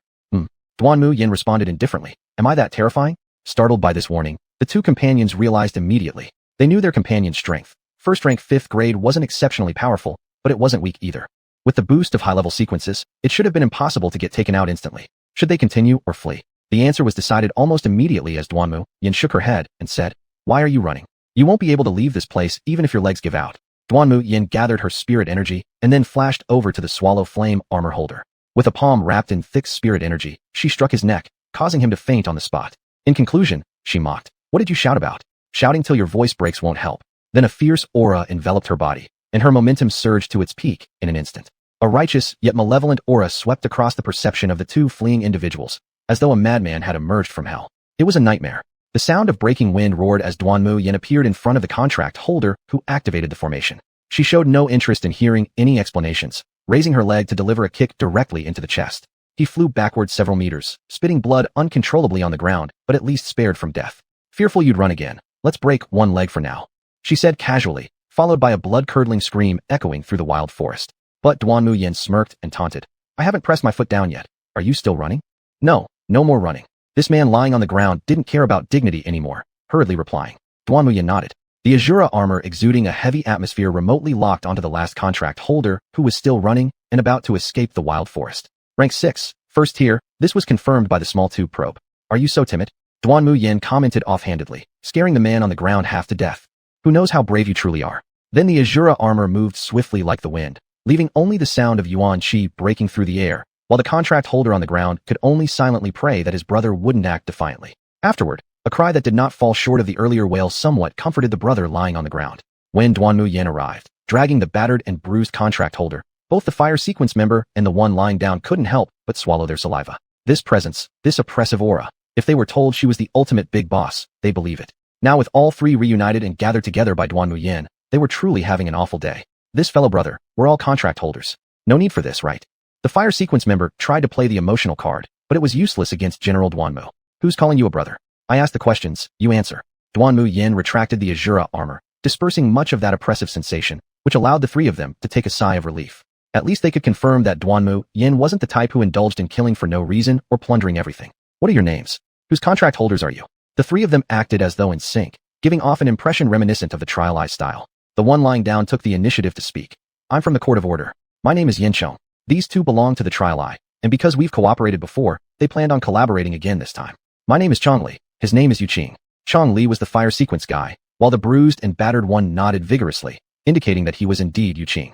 Duanmu Yan responded indifferently. Am I that terrifying? Startled by this warning, the 2 companions realized immediately. They knew their companion's strength. First-rank 5th grade wasn't exceptionally powerful, but it wasn't weak either. With the boost of high-level sequences, it should have been impossible to get taken out instantly. Should they continue or flee? The answer was decided almost immediately as Duanmu Yan shook her head and said, "Why are you running? You won't be able to leave this place even if your legs give out." Duanmu Yan gathered her spirit energy and then flashed over to the swallow flame armor holder. With a palm wrapped in thick spirit energy, she struck his neck, causing him to faint on the spot. In conclusion, she mocked, "What did you shout about? Shouting till your voice breaks won't help." Then a fierce aura enveloped her body, and her momentum surged to its peak in an instant. A righteous yet malevolent aura swept across the perception of the 2 fleeing individuals, as though a madman had emerged from hell. It was a nightmare. The sound of breaking wind roared as Duanmu Yan appeared in front of the contract holder who activated the formation. She showed no interest in hearing any explanations, raising her leg to deliver a kick directly into the chest. He flew backward several meters, spitting blood uncontrollably on the ground, but at least spared from death. Fearful you'd run again. Let's break one leg for now, she said casually, followed by a blood-curdling scream echoing through the wild forest. But Duanmu Yan smirked and taunted. I haven't pressed my foot down yet. Are you still running? No, no more running. This man lying on the ground didn't care about dignity anymore, hurriedly replying. Duanmu Yan nodded. The Asura armor exuding a heavy atmosphere remotely locked onto the last contract holder who was still running and about to escape the wild forest. Rank 6, first tier, this was confirmed by the small tube probe. Are you so timid? Duanmu Yan commented offhandedly, scaring the man on the ground half to death. Who knows how brave you truly are? Then the Asura armor moved swiftly like the wind, leaving only the sound of Yuan Qi breaking through the air, while the contract holder on the ground could only silently pray that his brother wouldn't act defiantly. Afterward, a cry that did not fall short of the earlier wail somewhat comforted the brother lying on the ground. When Duanmu Yan arrived, dragging the battered and bruised contract holder, both the fire sequence member and the one lying down couldn't help but swallow their saliva. This presence, this oppressive aura, if they were told she was the ultimate big boss, they believe it. Now with all 3 reunited and gathered together by Duanmu Yan, they were truly having an awful day. This fellow brother, we're all contract holders. No need for this, right? The fire sequence member tried to play the emotional card, but it was useless against General Duanmu. Who's calling you a brother? I ask the questions, you answer. Duanmu Yan retracted the Asura armor, dispersing much of that oppressive sensation, which allowed the three of them to take a sigh of relief. At least they could confirm that Duanmu Yan wasn't the type who indulged in killing for no reason or plundering everything. What are your names? Whose contract holders are you? The three of them acted as though in sync, giving off an impression reminiscent of the Yatalais style. The one lying down took the initiative to speak. I'm from the Court of Order. My name is Yancheng. These two belong to the Yatalais, and because we've cooperated before, they planned on collaborating again this time. My name is Chongli. His name is Yuqing. Chongli was the fire sequence guy, while the bruised and battered one nodded vigorously, indicating that he was indeed Yuqing.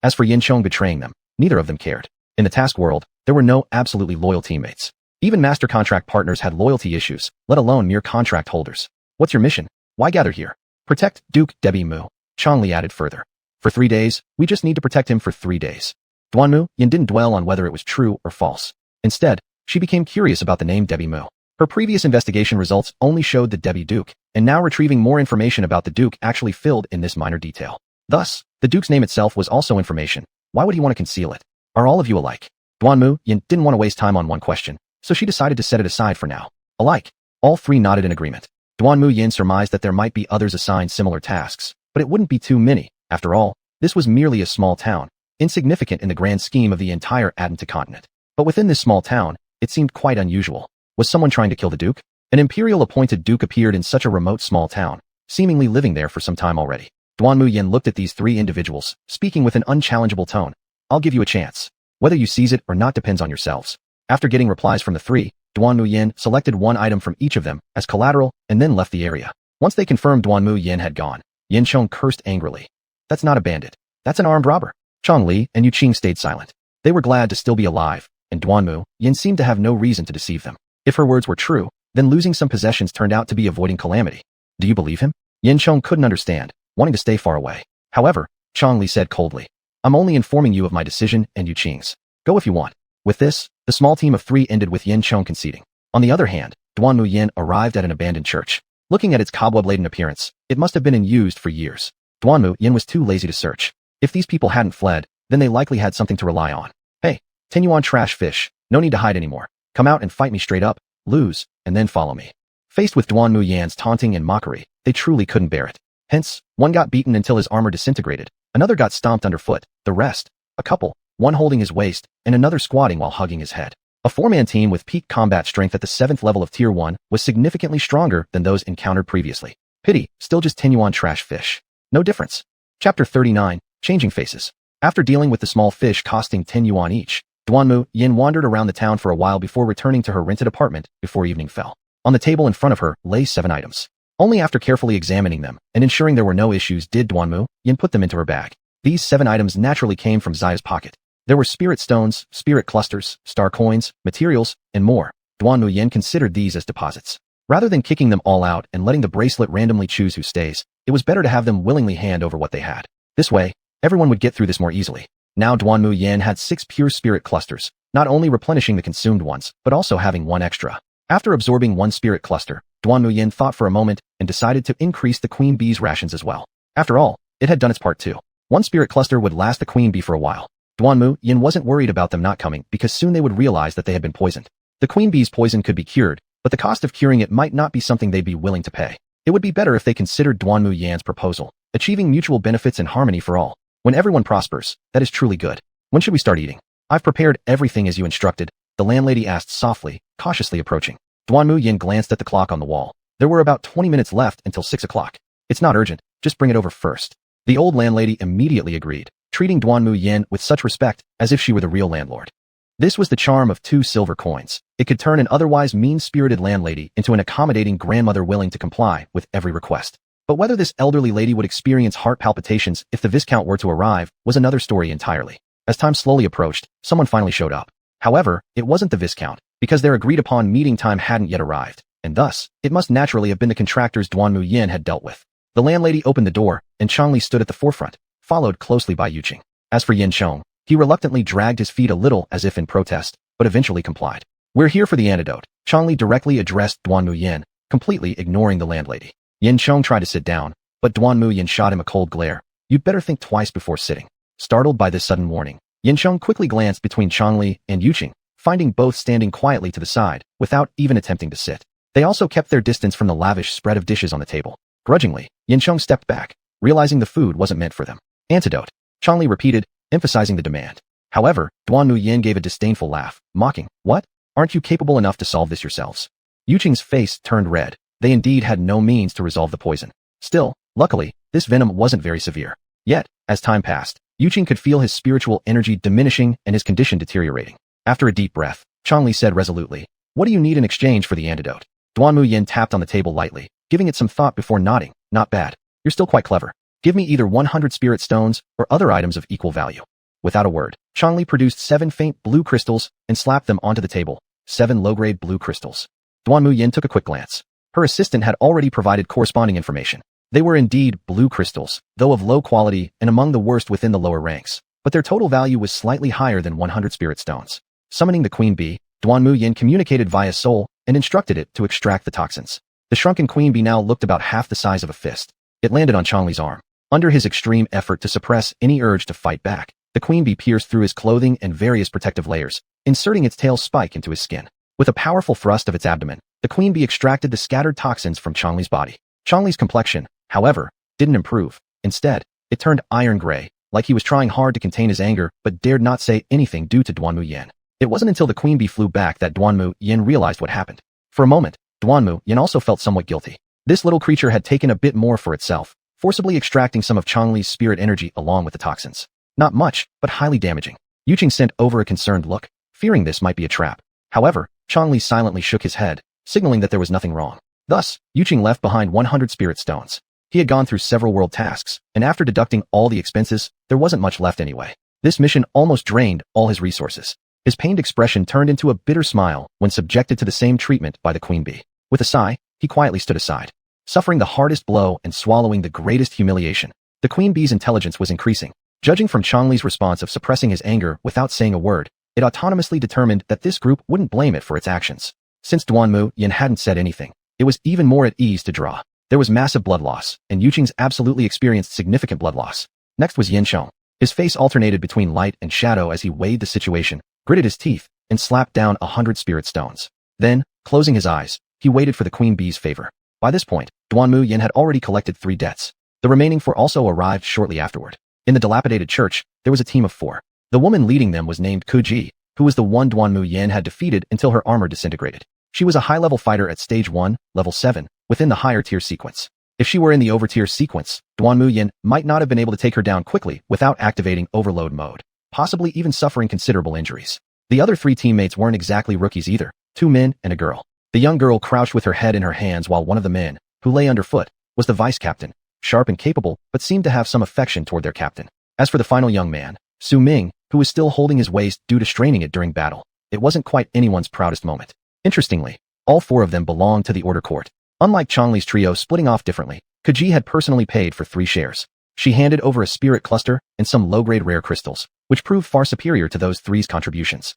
As for Yancheng betraying them, neither of them cared. In the task world, there were no absolutely loyal teammates. Even master contract partners had loyalty issues, let alone mere contract holders. What's your mission? Why gather here? Protect Duke Devoured, Chongli added further. For 3 days, we just need to protect him for 3 days. Duanmu Yan didn't dwell on whether it was true or false. Instead, she became curious about the name Devoured. Her previous investigation results only showed the Debbie Duke, and now retrieving more information about the Duke actually filled in this minor detail. Thus, the Duke's name itself was also information. Why would he want to conceal it? Are all of you alike? Duanmu Yan didn't want to waste time on one question, so she decided to set it aside for now. Alike. All three nodded in agreement. Duanmu Yan surmised that there might be others assigned similar tasks, but it wouldn't be too many. After all, this was merely a small town, insignificant in the grand scheme of the entire Adanta continent. But within this small town, it seemed quite unusual. Was someone trying to kill the Duke? An imperial-appointed Duke appeared in such a remote small town, seemingly living there for some time already. Duanmu Yan looked at these three individuals, speaking with an unchallengeable tone. I'll give you a chance. Whether you seize it or not depends on yourselves. After getting replies from the three, Duanmu Yan selected one item from each of them as collateral and then left the area. Once they confirmed Duanmu Yan had gone, Yancheng cursed angrily. That's not a bandit. That's an armed robber. Chongli and Yuqing stayed silent. They were glad to still be alive, and Duanmu Yan seemed to have no reason to deceive them. If her words were true, then losing some possessions turned out to be avoiding calamity. Do you believe him? Yancheng couldn't understand, wanting to stay far away. However, Chongli said coldly, I'm only informing you of my decision and Yuqing's. Go if you want. With this, the small team of three ended with Yancheng conceding. On the other hand, Duanmu Yan arrived at an abandoned church. Looking at its cobweb-laden appearance, it must have been unused for years. Duanmu Yan was too lazy to search. If these people hadn't fled, then they likely had something to rely on. Hey, Tenuan trash fish, no need to hide anymore. Come out and fight me straight up, lose, and then follow me. Faced with Duanmu Yan's taunting and mockery, they truly couldn't bear it. Hence, one got beaten until his armor disintegrated, another got stomped underfoot, the rest, a couple, one holding his waist, and another squatting while hugging his head. A four-man team with peak combat strength at the 7th level of Tier 1 was significantly stronger than those encountered previously. Pity, still just Tenuan trash fish. No difference. Chapter 39, Changing Faces. After dealing with the small fish costing 10 yuan each, Duanmu Yan wandered around the town for a while before returning to her rented apartment before evening fell. On the table in front of her lay 7 items. Only after carefully examining them and ensuring there were no issues did Duanmu Yan put them into her bag. These 7 items naturally came from Zaya's pocket. There were spirit stones, spirit clusters, star coins, materials, and more. Duanmu Yan considered these as deposits. Rather than kicking them all out and letting the bracelet randomly choose who stays, it was better to have them willingly hand over what they had. This way, everyone would get through this more easily. Now Duanmu Yan had 6 pure spirit clusters, not only replenishing the consumed ones, but also having 1 extra. After absorbing 1 spirit cluster, Duanmu Yan thought for a moment and decided to increase the queen bee's rations as well. After all, it had done its part too. 1 spirit cluster would last the queen bee for a while. Duanmu Yan wasn't worried about them not coming because soon they would realize that they had been poisoned. The queen bee's poison could be cured, but the cost of curing it might not be something they'd be willing to pay. It would be better if they considered Duanmu Yan's proposal, achieving mutual benefits and harmony for all. When everyone prospers, that is truly good. When should we start eating? I've prepared everything as you instructed, the landlady asked softly, cautiously approaching. Duanmu Yan glanced at the clock on the wall. There were about 20 minutes left until 6 o'clock. It's not urgent, just bring it over first. The old landlady immediately agreed, treating Duanmu Yan with such respect as if she were the real landlord. This was the charm of 2 silver coins. It could turn an otherwise mean-spirited landlady into an accommodating grandmother willing to comply with every request. But whether this elderly lady would experience heart palpitations if the Viscount were to arrive was another story entirely. As time slowly approached, someone finally showed up. However, it wasn't the Viscount, because their agreed-upon meeting time hadn't yet arrived, and thus, it must naturally have been the contractors Duanmu Yan had dealt with. The landlady opened the door, and Chongli stood at the forefront, followed closely by Yuqing. As for Yancheng, he reluctantly dragged his feet a little as if in protest, but eventually complied. We're here for the antidote. Chongli directly addressed Duanmu Yan, completely ignoring the landlady. Yancheng tried to sit down, but Duanmu Yan shot him a cold glare. You'd better think twice before sitting. Startled by this sudden warning, Yancheng quickly glanced between Chongli and Yuqing, finding both standing quietly to the side, without even attempting to sit. They also kept their distance from the lavish spread of dishes on the table. Grudgingly, Yancheng stepped back, realizing the food wasn't meant for them. Antidote. Changli repeated, emphasizing the demand. However, Duanmu Yan gave a disdainful laugh, mocking, "What? Aren't you capable enough to solve this yourselves?" Yuqing's face turned red. They indeed had no means to resolve the poison. Still, luckily, this venom wasn't very severe. Yet, as time passed, Yuqing could feel his spiritual energy diminishing and his condition deteriorating. After a deep breath, Changli said resolutely, "What do you need in exchange for the antidote?" Duanmu Yan tapped on the table lightly, giving it some thought before nodding. "Not bad. You're still quite clever. Give me either 100 spirit stones or other items of equal value." Without a word, Changli produced 7 faint blue crystals and slapped them onto the table. 7 low-grade blue crystals. Duanmu Yan took a quick glance. Her assistant had already provided corresponding information. They were indeed blue crystals, though of low quality and among the worst within the lower ranks. But their total value was slightly higher than 100 spirit stones. Summoning the queen bee, Duanmu Yan communicated via soul and instructed it to extract the toxins. The shrunken queen bee now looked about half the size of a fist. It landed on Changli's arm. Under his extreme effort to suppress any urge to fight back, the queen bee pierced through his clothing and various protective layers, inserting its tail spike into his skin. With a powerful thrust of its abdomen, the queen bee extracted the scattered toxins from Changli's body. Changli's complexion, however, didn't improve. Instead, it turned iron gray, like he was trying hard to contain his anger but dared not say anything due to Duanmu Yan. It wasn't until the queen bee flew back that Duanmu Yan realized what happened. For a moment, Duanmu Yan also felt somewhat guilty. This little creature had taken a bit more for itself, forcibly extracting some of Changli's spirit energy along with the toxins. Not much, but highly damaging. Yuqing sent over a concerned look, fearing this might be a trap. However, Changli silently shook his head, signaling that there was nothing wrong. Thus, Yuqing left behind 100 spirit stones. He had gone through several world tasks, and after deducting all the expenses, there wasn't much left anyway. This mission almost drained all his resources. His pained expression turned into a bitter smile when subjected to the same treatment by the queen bee. With a sigh, he quietly stood aside. Suffering the hardest blow and swallowing the greatest humiliation, the queen bee's intelligence was increasing. Judging from Changli's response of suppressing his anger without saying a word, it autonomously determined that this group wouldn't blame it for its actions. Since Duanmu Yan hadn't said anything, it was even more at ease to draw. There was massive blood loss, and Yuqing's absolutely experienced significant blood loss. Next was Yancheng. His face alternated between light and shadow as he weighed the situation, gritted his teeth, and slapped down 100 spirit stones. Then, closing his eyes, he waited for the queen bee's favor. By this point, Duanmu Yan had already collected 3 debts. The remaining 4 also arrived shortly afterward. In the dilapidated church, there was a team of 4. The woman leading them was named Kuji, who was the one Duanmu Yan had defeated until her armor disintegrated. She was a high-level fighter at stage 1, level 7, within the higher tier sequence. If she were in the over-tier sequence, Duanmu Yan might not have been able to take her down quickly without activating overload mode, possibly even suffering considerable injuries. The other 3 teammates weren't exactly rookies either, 2 men and a girl. The young girl crouched with her head in her hands while one of the men, who lay underfoot, was the vice-captain, sharp and capable but seemed to have some affection toward their captain. As for the final young man, Su Ming, who was still holding his waist due to straining it during battle, it wasn't quite anyone's proudest moment. Interestingly, all 4 of them belonged to the Order Court. Unlike Changli's trio splitting off differently, Kuji had personally paid for 3 shares. She handed over a spirit cluster and some low-grade rare crystals, which proved far superior to those 3's contributions.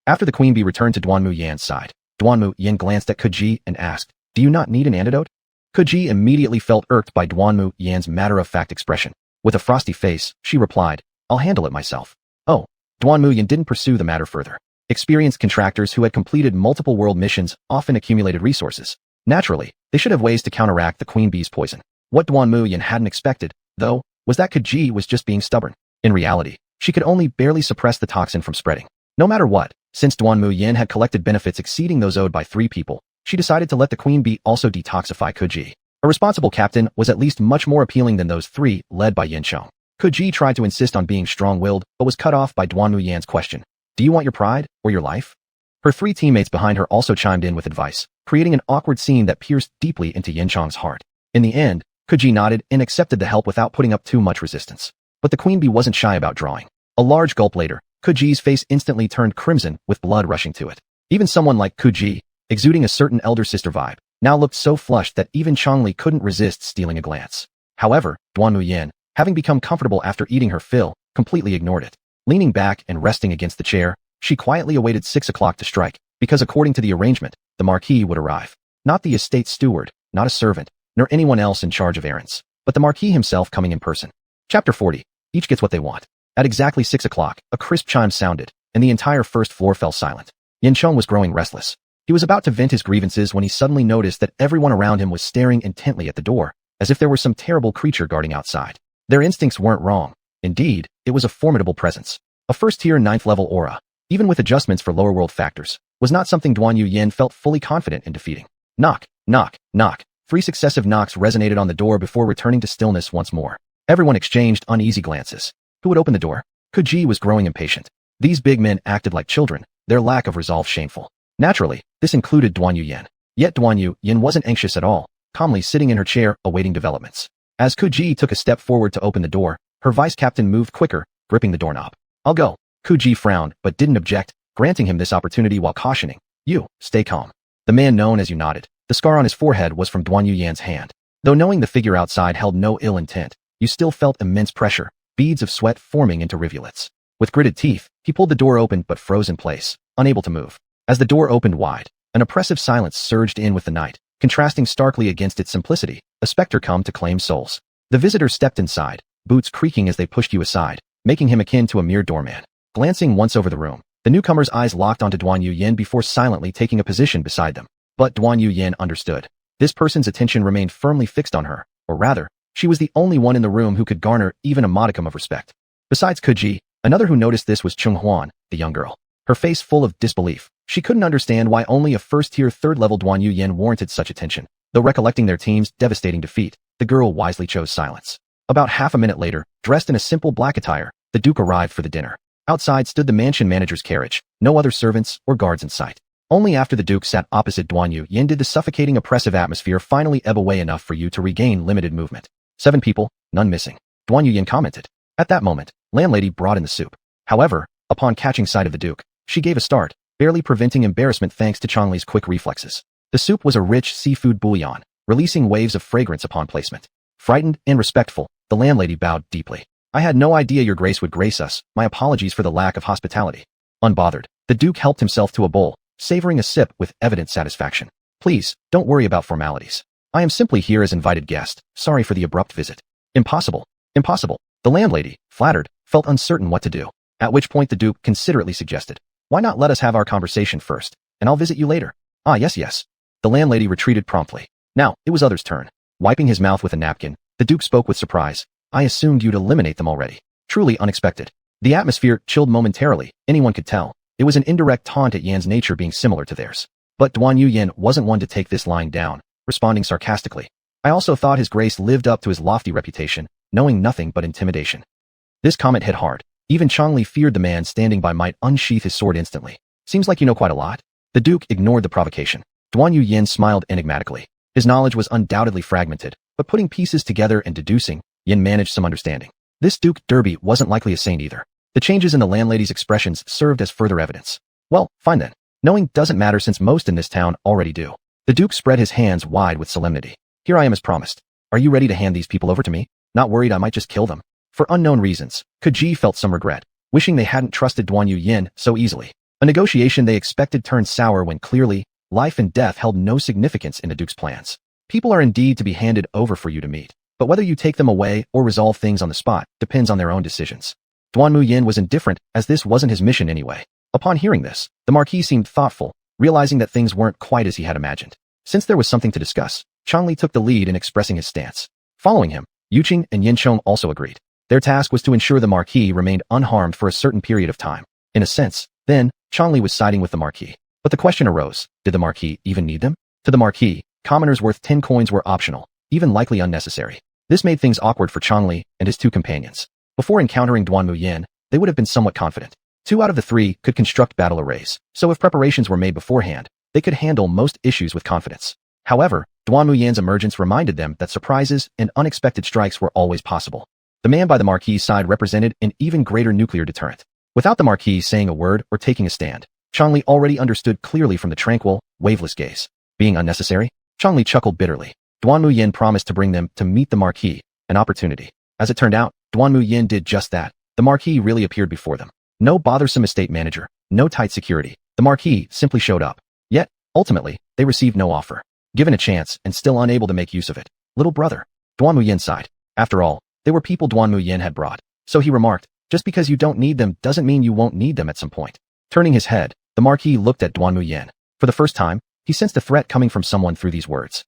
After the queen bee returned to Duanmu Yan's side, Duanmu Yan glanced at Kuji and asked, "Do you not need an antidote?" Kuji immediately felt irked by Duanmu Yan's matter-of-fact expression. With a frosty face, she replied, "I'll handle it myself." Oh, Duanmu Yan didn't pursue the matter further. Experienced contractors who had completed multiple world missions often accumulated resources. Naturally, they should have ways to counteract the queen bee's poison. What Duanmu Yan hadn't expected, though, was that Kuji was just being stubborn. In reality, she could only barely suppress the toxin from spreading. No matter what, since Duanmu Yan had collected benefits exceeding those owed by 3 people, she decided to let the queen bee also detoxify Kuji. A responsible captain was at least much more appealing than those 3 led by Yancheng. Kuji tried to insist on being strong-willed but was cut off by Duanmu Yan's question. "Do you want your pride or your life?" Her 3 teammates behind her also chimed in with advice, creating an awkward scene that pierced deeply into Yancheng's heart. In the end, Kuji nodded and accepted the help without putting up too much resistance. But the queen bee wasn't shy about drawing. A large gulp later, Kuji's face instantly turned crimson with blood rushing to it. Even someone like Kuji, exuding a certain elder sister vibe, now looked so flushed that even Changli couldn't resist stealing a glance. However, Duanmu Yan, having become comfortable after eating her fill, completely ignored it. Leaning back and resting against the chair, she quietly awaited 6 o'clock to strike, because according to the arrangement, the Marquis would arrive. Not the estate steward, not a servant, nor anyone else in charge of errands, but the Marquis himself coming in person. Chapter 40. Each gets what they want. At exactly 6 o'clock, a crisp chime sounded, and the entire first floor fell silent. Yancheng was growing restless. He was about to vent his grievances when he suddenly noticed that everyone around him was staring intently at the door, as if there were some terrible creature guarding outside. Their instincts weren't wrong. Indeed, it was a formidable presence. A first-tier 9th-level aura, even with adjustments for lower-world factors, was not something Duanmu Yan felt fully confident in defeating. Knock, knock, knock. 3 successive knocks resonated on the door before returning to stillness once more. Everyone exchanged uneasy glances. Who would open the door? Kuji was growing impatient. These big men acted like children, their lack of resolve shameful. Naturally, this included Duanmu Yan. Yet Duanmu Yan wasn't anxious at all, calmly sitting in her chair, awaiting developments. As Kuji took a step forward to open the door, her vice-captain moved quicker, gripping the doorknob. I'll go. Kuji frowned, but didn't object, granting him this opportunity while cautioning. You, stay calm. The man known as you nodded. The scar on his forehead was from Duanmu Yan's hand. Though knowing the figure outside held no ill intent, you still felt immense pressure, beads of sweat forming into rivulets. With gritted teeth, he pulled the door open but froze in place, unable to move. As the door opened wide, an oppressive silence surged in with the night, contrasting starkly against its simplicity, a specter come to claim souls. The visitor stepped inside, boots creaking as they pushed you aside, making him akin to a mere doorman. Glancing once over the room, the newcomer's eyes locked onto Duanmu Yan before silently taking a position beside them. But Duanmu Yan understood. This person's attention remained firmly fixed on her, or rather, she was the only one in the room who could garner even a modicum of respect. Besides Kuji, another who noticed this was Chung Huan, the young girl. Her face full of disbelief. She couldn't understand why only a first-tier 3rd-level Duanmu Yan warranted such attention. Though recollecting their team's devastating defeat, the girl wisely chose silence. About half a minute later, dressed in a simple black attire, the Duke arrived for the dinner. Outside stood the mansion manager's carriage, no other servants or guards in sight. Only after the Duke sat opposite Duanmu Yan did the suffocating oppressive atmosphere finally ebb away enough for you to regain limited movement. 7 people, none missing. Duanmu Yan commented. At that moment, landlady brought in the soup. However, upon catching sight of the Duke, she gave a start, barely preventing embarrassment thanks to Changli's quick reflexes. The soup was a rich seafood bouillon, releasing waves of fragrance upon placement. Frightened and respectful, the landlady bowed deeply. I had no idea your grace would grace us. My apologies for the lack of hospitality. Unbothered, the Duke helped himself to a bowl, savoring a sip with evident satisfaction. Please, don't worry about formalities. I am simply here as invited guest. Sorry for the abrupt visit. Impossible. Impossible. The landlady, flattered, felt uncertain what to do. At which point the Duke considerately suggested, why not let us have our conversation first, and I'll visit you later. Ah, yes. The landlady retreated promptly. Now, it was others' turn. Wiping his mouth with a napkin, the Duke spoke with surprise. I assumed you'd eliminate them already. Truly unexpected. The atmosphere chilled momentarily, anyone could tell. It was an indirect taunt at Yan's nature being similar to theirs. But Duanmu Yan wasn't one to take this lying down, responding sarcastically. I also thought his grace lived up to his lofty reputation, knowing nothing but intimidation. This comment hit hard. Even Changli feared the man standing by might unsheath his sword instantly. Seems like you know quite a lot. The Duke ignored the provocation. Duanmu Yan smiled enigmatically. His knowledge was undoubtedly fragmented, but putting pieces together and deducing, Yan managed some understanding. This Duke Derby wasn't likely a saint either. The changes in the landlady's expressions served as further evidence. Well, fine then. Knowing doesn't matter since most in this town already do. The Duke spread his hands wide with solemnity. Here I am as promised. Are you ready to hand these people over to me? Not worried I might just kill them. For unknown reasons, Kuji felt some regret, wishing they hadn't trusted Duanmu Yan so easily. A negotiation they expected turned sour when clearly, life and death held no significance in the Duke's plans. People are indeed to be handed over for you to meet, but whether you take them away or resolve things on the spot depends on their own decisions. Duanmu Yan was indifferent, as this wasn't his mission anyway. Upon hearing this, the Marquis seemed thoughtful, realizing that things weren't quite as he had imagined. Since there was something to discuss, Changli took the lead in expressing his stance. Following him, Yuqing and Yinchong also agreed. Their task was to ensure the Marquis remained unharmed for a certain period of time. In a sense, then, Changli was siding with the Marquis. But the question arose, did the Marquis even need them? To the Marquis, commoners worth 10 coins were optional, even likely unnecessary. This made things awkward for Changli and his 2 companions. Before encountering Duanmu Yan, they would have been somewhat confident. 2 out of the 3 could construct battle arrays, so if preparations were made beforehand, they could handle most issues with confidence. However, Duanmu Yan's emergence reminded them that surprises and unexpected strikes were always possible. The man by the Marquis' side represented an even greater nuclear deterrent. Without the Marquis saying a word or taking a stand, Changli already understood clearly from the tranquil, waveless gaze. Being unnecessary? Changli chuckled bitterly. Duanmu Yan promised to bring them to meet the Marquis, an opportunity. As it turned out, Duanmu Yan did just that. The Marquis really appeared before them. No bothersome estate manager, no tight security. The Marquis simply showed up. Yet, ultimately, they received no offer. Given a chance and still unable to make use of it. Little brother. Duanmu Yan sighed. After all, they were people Duanmu Yan had brought. So he remarked, just because you don't need them doesn't mean you won't need them at some point. Turning his head, the Marquis looked at Duanmu Yan. For the first time, he sensed a threat coming from someone through these words.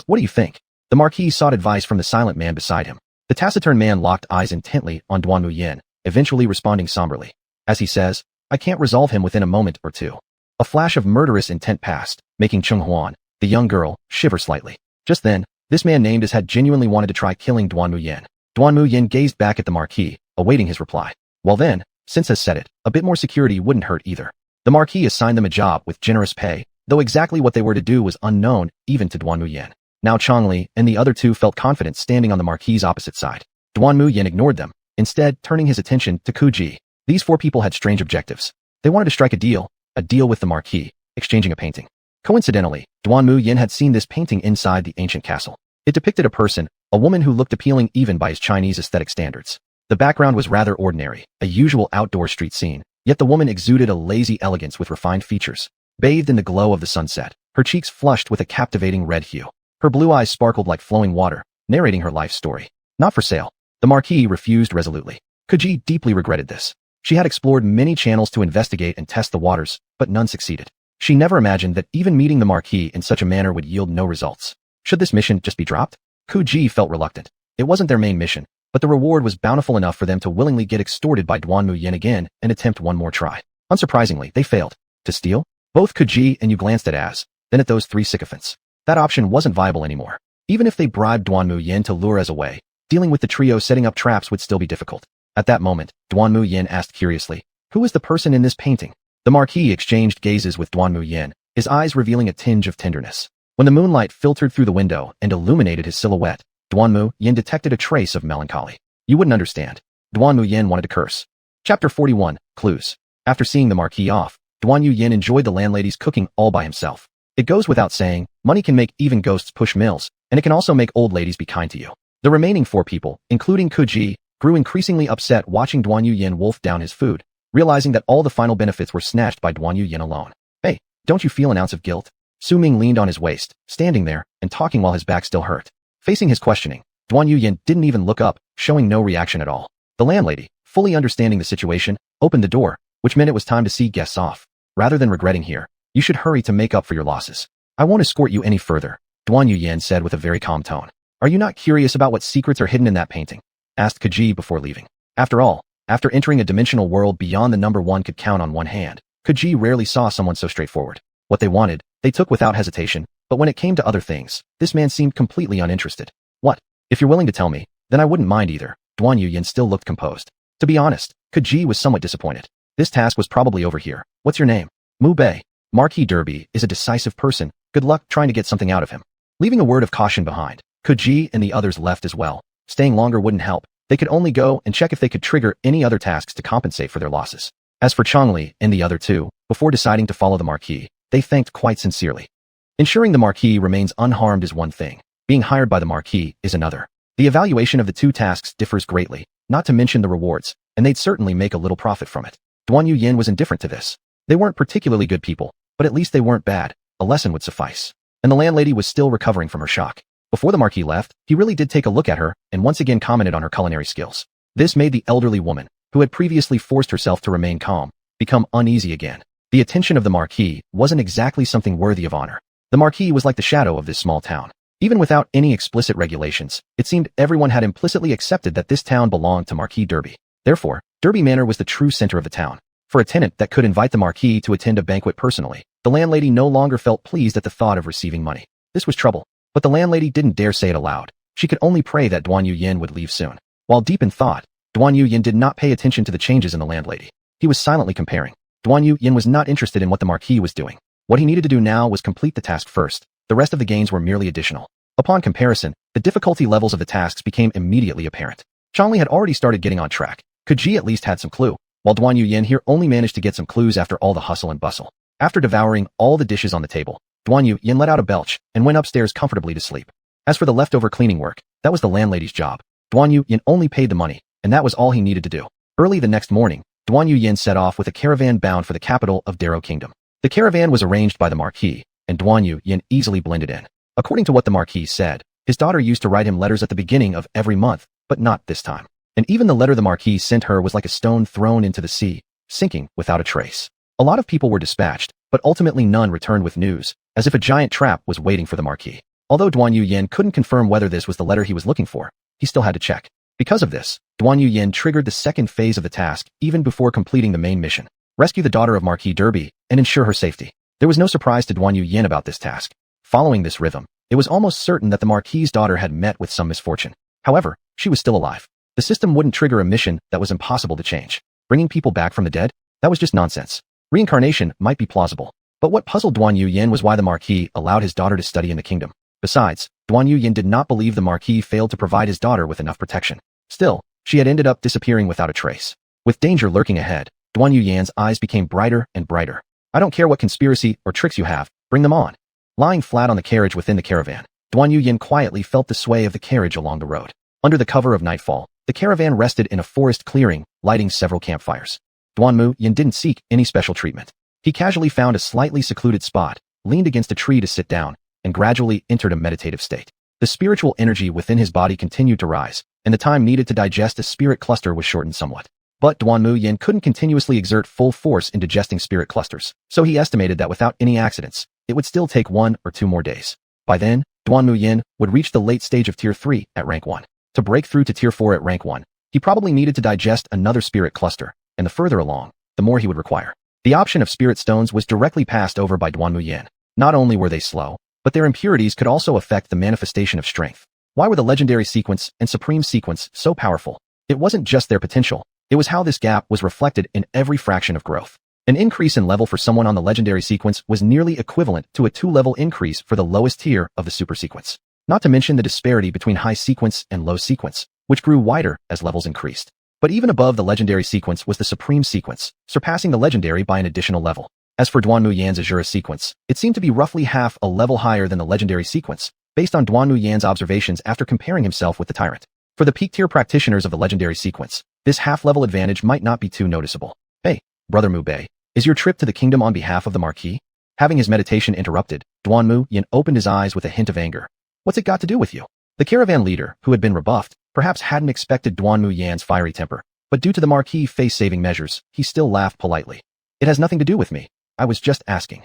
What do you think? The Marquis sought advice from the silent man beside him. The taciturn man locked eyes intently on Duanmu Yan, eventually responding somberly. As he says, I can't resolve him within a moment or two. A flash of murderous intent passed, making Chung Huan, the young girl, shiver slightly. Just then, this man named as had genuinely wanted to try killing Duanmu Yan. Duanmu Yan gazed back at the Marquis, awaiting his reply. Well then, since has said it, a bit more security wouldn't hurt either. The Marquis assigned them a job with generous pay, though exactly what they were to do was unknown even to Duanmu Yan. Now Chongli and the other two felt confident standing on the Marquis' opposite side. Duanmu Yan ignored them, instead turning his attention to Ku Ji. These four people had strange objectives. They wanted to strike a deal with the Marquis, exchanging a painting. Coincidentally, Duanmu Yan had seen this painting inside the ancient castle. It depicted a person, a woman who looked appealing even by his Chinese aesthetic standards. The background was rather ordinary, a usual outdoor street scene, yet the woman exuded a lazy elegance with refined features. Bathed in the glow of the sunset, her cheeks flushed with a captivating red hue. Her blue eyes sparkled like flowing water, narrating her life story. Not for sale. The Marquis refused resolutely. Kuji deeply regretted this. She had explored many channels to investigate and test the waters, but none succeeded. She never imagined that even meeting the Marquis in such a manner would yield no results. Should this mission just be dropped? Kuji felt reluctant. It wasn't their main mission, but the reward was bountiful enough for them to willingly get extorted by Duanmu Yan again and attempt one more try. Unsurprisingly, they failed. To steal? Both Kuji and you glanced at Az, then at those three sycophants. That option wasn't viable anymore. Even if they bribed Duanmu Yan to lure Az away, dealing with the trio setting up traps would still be difficult. At that moment, Duanmu Yan asked curiously, who is the person in this painting? The Marquis exchanged gazes with Duanmu Yan, his eyes revealing a tinge of tenderness. When the moonlight filtered through the window and illuminated his silhouette, Duanmu Yan detected a trace of melancholy. You wouldn't understand. Duanmu Yan wanted to curse. Chapter 41, Clues. After seeing the Marquis off, Duanmu Yan enjoyed the landlady's cooking all by himself. It goes without saying, money can make even ghosts push mills, and it can also make old ladies be kind to you. The remaining four people, including Kuji, grew increasingly upset watching Duanmu Yan wolf down his food, realizing that all the final benefits were snatched by Duanmu Yan alone. Hey, don't you feel an ounce of guilt? Su Ming leaned on his waist, standing there, and talking while his back still hurt. Facing his questioning, Duanmu Yan didn't even look up, showing no reaction at all. The landlady, fully understanding the situation, opened the door, which meant it was time to see guests off. Rather than regretting here, you should hurry to make up for your losses. I won't escort you any further, Duanmu Yan said with a very calm tone. Are you not curious about what secrets are hidden in that painting? Asked Kuji before leaving. After all, after entering a dimensional world beyond the number one could count on one hand, Kuji rarely saw someone so straightforward. What they wanted, they took without hesitation, but when it came to other things, this man seemed completely uninterested. What? If you're willing to tell me, then I wouldn't mind either. Duanmu Yan still looked composed. To be honest, Kuji was somewhat disappointed. This task was probably over here. What's your name? Mu Bei. Marquis Derby is a decisive person. Good luck trying to get something out of him. Leaving a word of caution behind, Kuji and the others left as well. Staying longer wouldn't help. They could only go and check if they could trigger any other tasks to compensate for their losses. As for Chongli and the other two, before deciding to follow the Marquis, they thanked quite sincerely. Ensuring the Marquis remains unharmed is one thing. Being hired by the Marquis is another. The evaluation of the two tasks differs greatly, not to mention the rewards, and they'd certainly make a little profit from it. Duanmu Yan was indifferent to this. They weren't particularly good people, but at least they weren't bad. A lesson would suffice. And the landlady was still recovering from her shock. Before the Marquis left, he really did take a look at her and once again commented on her culinary skills. This made the elderly woman, who had previously forced herself to remain calm, become uneasy again. The attention of the Marquis wasn't exactly something worthy of honor. The Marquis was like the shadow of this small town. Even without any explicit regulations, it seemed everyone had implicitly accepted that this town belonged to Marquis Derby. Therefore, Derby Manor was the true center of the town. For a tenant that could invite the Marquis to attend a banquet personally, the landlady no longer felt pleased at the thought of receiving money. This was trouble. But the landlady didn't dare say it aloud. She could only pray that Duanmu Yan would leave soon. While deep in thought, Duanmu Yan did not pay attention to the changes in the landlady. He was silently comparing. Duanmu Yan was not interested in what the Marquis was doing. What he needed to do now was complete the task first. The rest of the gains were merely additional. Upon comparison, the difficulty levels of the tasks became immediately apparent. Chongli had already started getting on track. Kuji at least had some clue, while Duanmu Yan here only managed to get some clues after all the hustle and bustle. After devouring all the dishes on the table, Duanmu Yan let out a belch and went upstairs comfortably to sleep. As for the leftover cleaning work, that was the landlady's job. Duanmu Yan only paid the money, and that was all he needed to do. Early the next morning, Duanmu Yan set off with a caravan bound for the capital of Darrow Kingdom. The caravan was arranged by the Marquis, and Duanmu Yan easily blended in. According to what the Marquis said, his daughter used to write him letters at the beginning of every month, but not this time. And even the letter the Marquis sent her was like a stone thrown into the sea, sinking without a trace. A lot of people were dispatched, but ultimately none returned with news, as if a giant trap was waiting for the Marquis. Although Duanmu Yan couldn't confirm whether this was the letter he was looking for, he still had to check. Because of this, Duanmu Yan triggered the second phase of the task even before completing the main mission. Rescue the daughter of Marquis Derby and ensure her safety. There was no surprise to Duanmu Yan about this task. Following this rhythm, it was almost certain that the Marquis's daughter had met with some misfortune. However, she was still alive. The system wouldn't trigger a mission that was impossible to change. Bringing people back from the dead? That was just nonsense. Reincarnation might be plausible. But what puzzled Duanmu Yan was why the Marquis allowed his daughter to study in the kingdom. Besides, Duanmu Yan did not believe the Marquis failed to provide his daughter with enough protection. Still, she had ended up disappearing without a trace. With danger lurking ahead, Duanmu Yan's eyes became brighter and brighter. I don't care what conspiracy or tricks you have, bring them on. Lying flat on the carriage within the caravan, Duanmu Yan quietly felt the sway of the carriage along the road. Under the cover of nightfall, the caravan rested in a forest clearing, lighting several campfires. Duanmu Yan didn't seek any special treatment. He casually found a slightly secluded spot, leaned against a tree to sit down, and gradually entered a meditative state. The spiritual energy within his body continued to rise, and the time needed to digest a spirit cluster was shortened somewhat. But Duanmu Yan couldn't continuously exert full force in digesting spirit clusters, so he estimated that without any accidents, it would still take 1 or 2 more days. By then, Duanmu Yan would reach the late stage of Tier 3 at Rank 1. To break through to Tier 4 at Rank 1, he probably needed to digest another spirit cluster, and the further along, the more he would require. The option of spirit stones was directly passed over by Duanmu Yan. Not only were they slow, but their impurities could also affect the manifestation of strength. Why were the legendary sequence and supreme sequence so powerful? It wasn't just their potential, it was how this gap was reflected in every fraction of growth. An increase in level for someone on the legendary sequence was nearly equivalent to a 2-level increase for the lowest tier of the super sequence. Not to mention the disparity between high sequence and low sequence, which grew wider as levels increased. But even above the legendary sequence was the supreme sequence, surpassing the legendary by an additional level. As for Duanmu Yan's Asura sequence, it seemed to be roughly half a level higher than the legendary sequence, based on Duanmu Yan's observations after comparing himself with the tyrant. For the peak tier practitioners of the legendary sequence, this half-level advantage might not be too noticeable. Hey, Brother Mu Bei, is your trip to the kingdom on behalf of the Marquis? Having his meditation interrupted, Duanmu Yan opened his eyes with a hint of anger. What's it got to do with you? The caravan leader, who had been rebuffed, perhaps hadn't expected Duanmu Yan's fiery temper, but due to the Marquis' face-saving measures, he still laughed politely. It has nothing to do with me. I was just asking.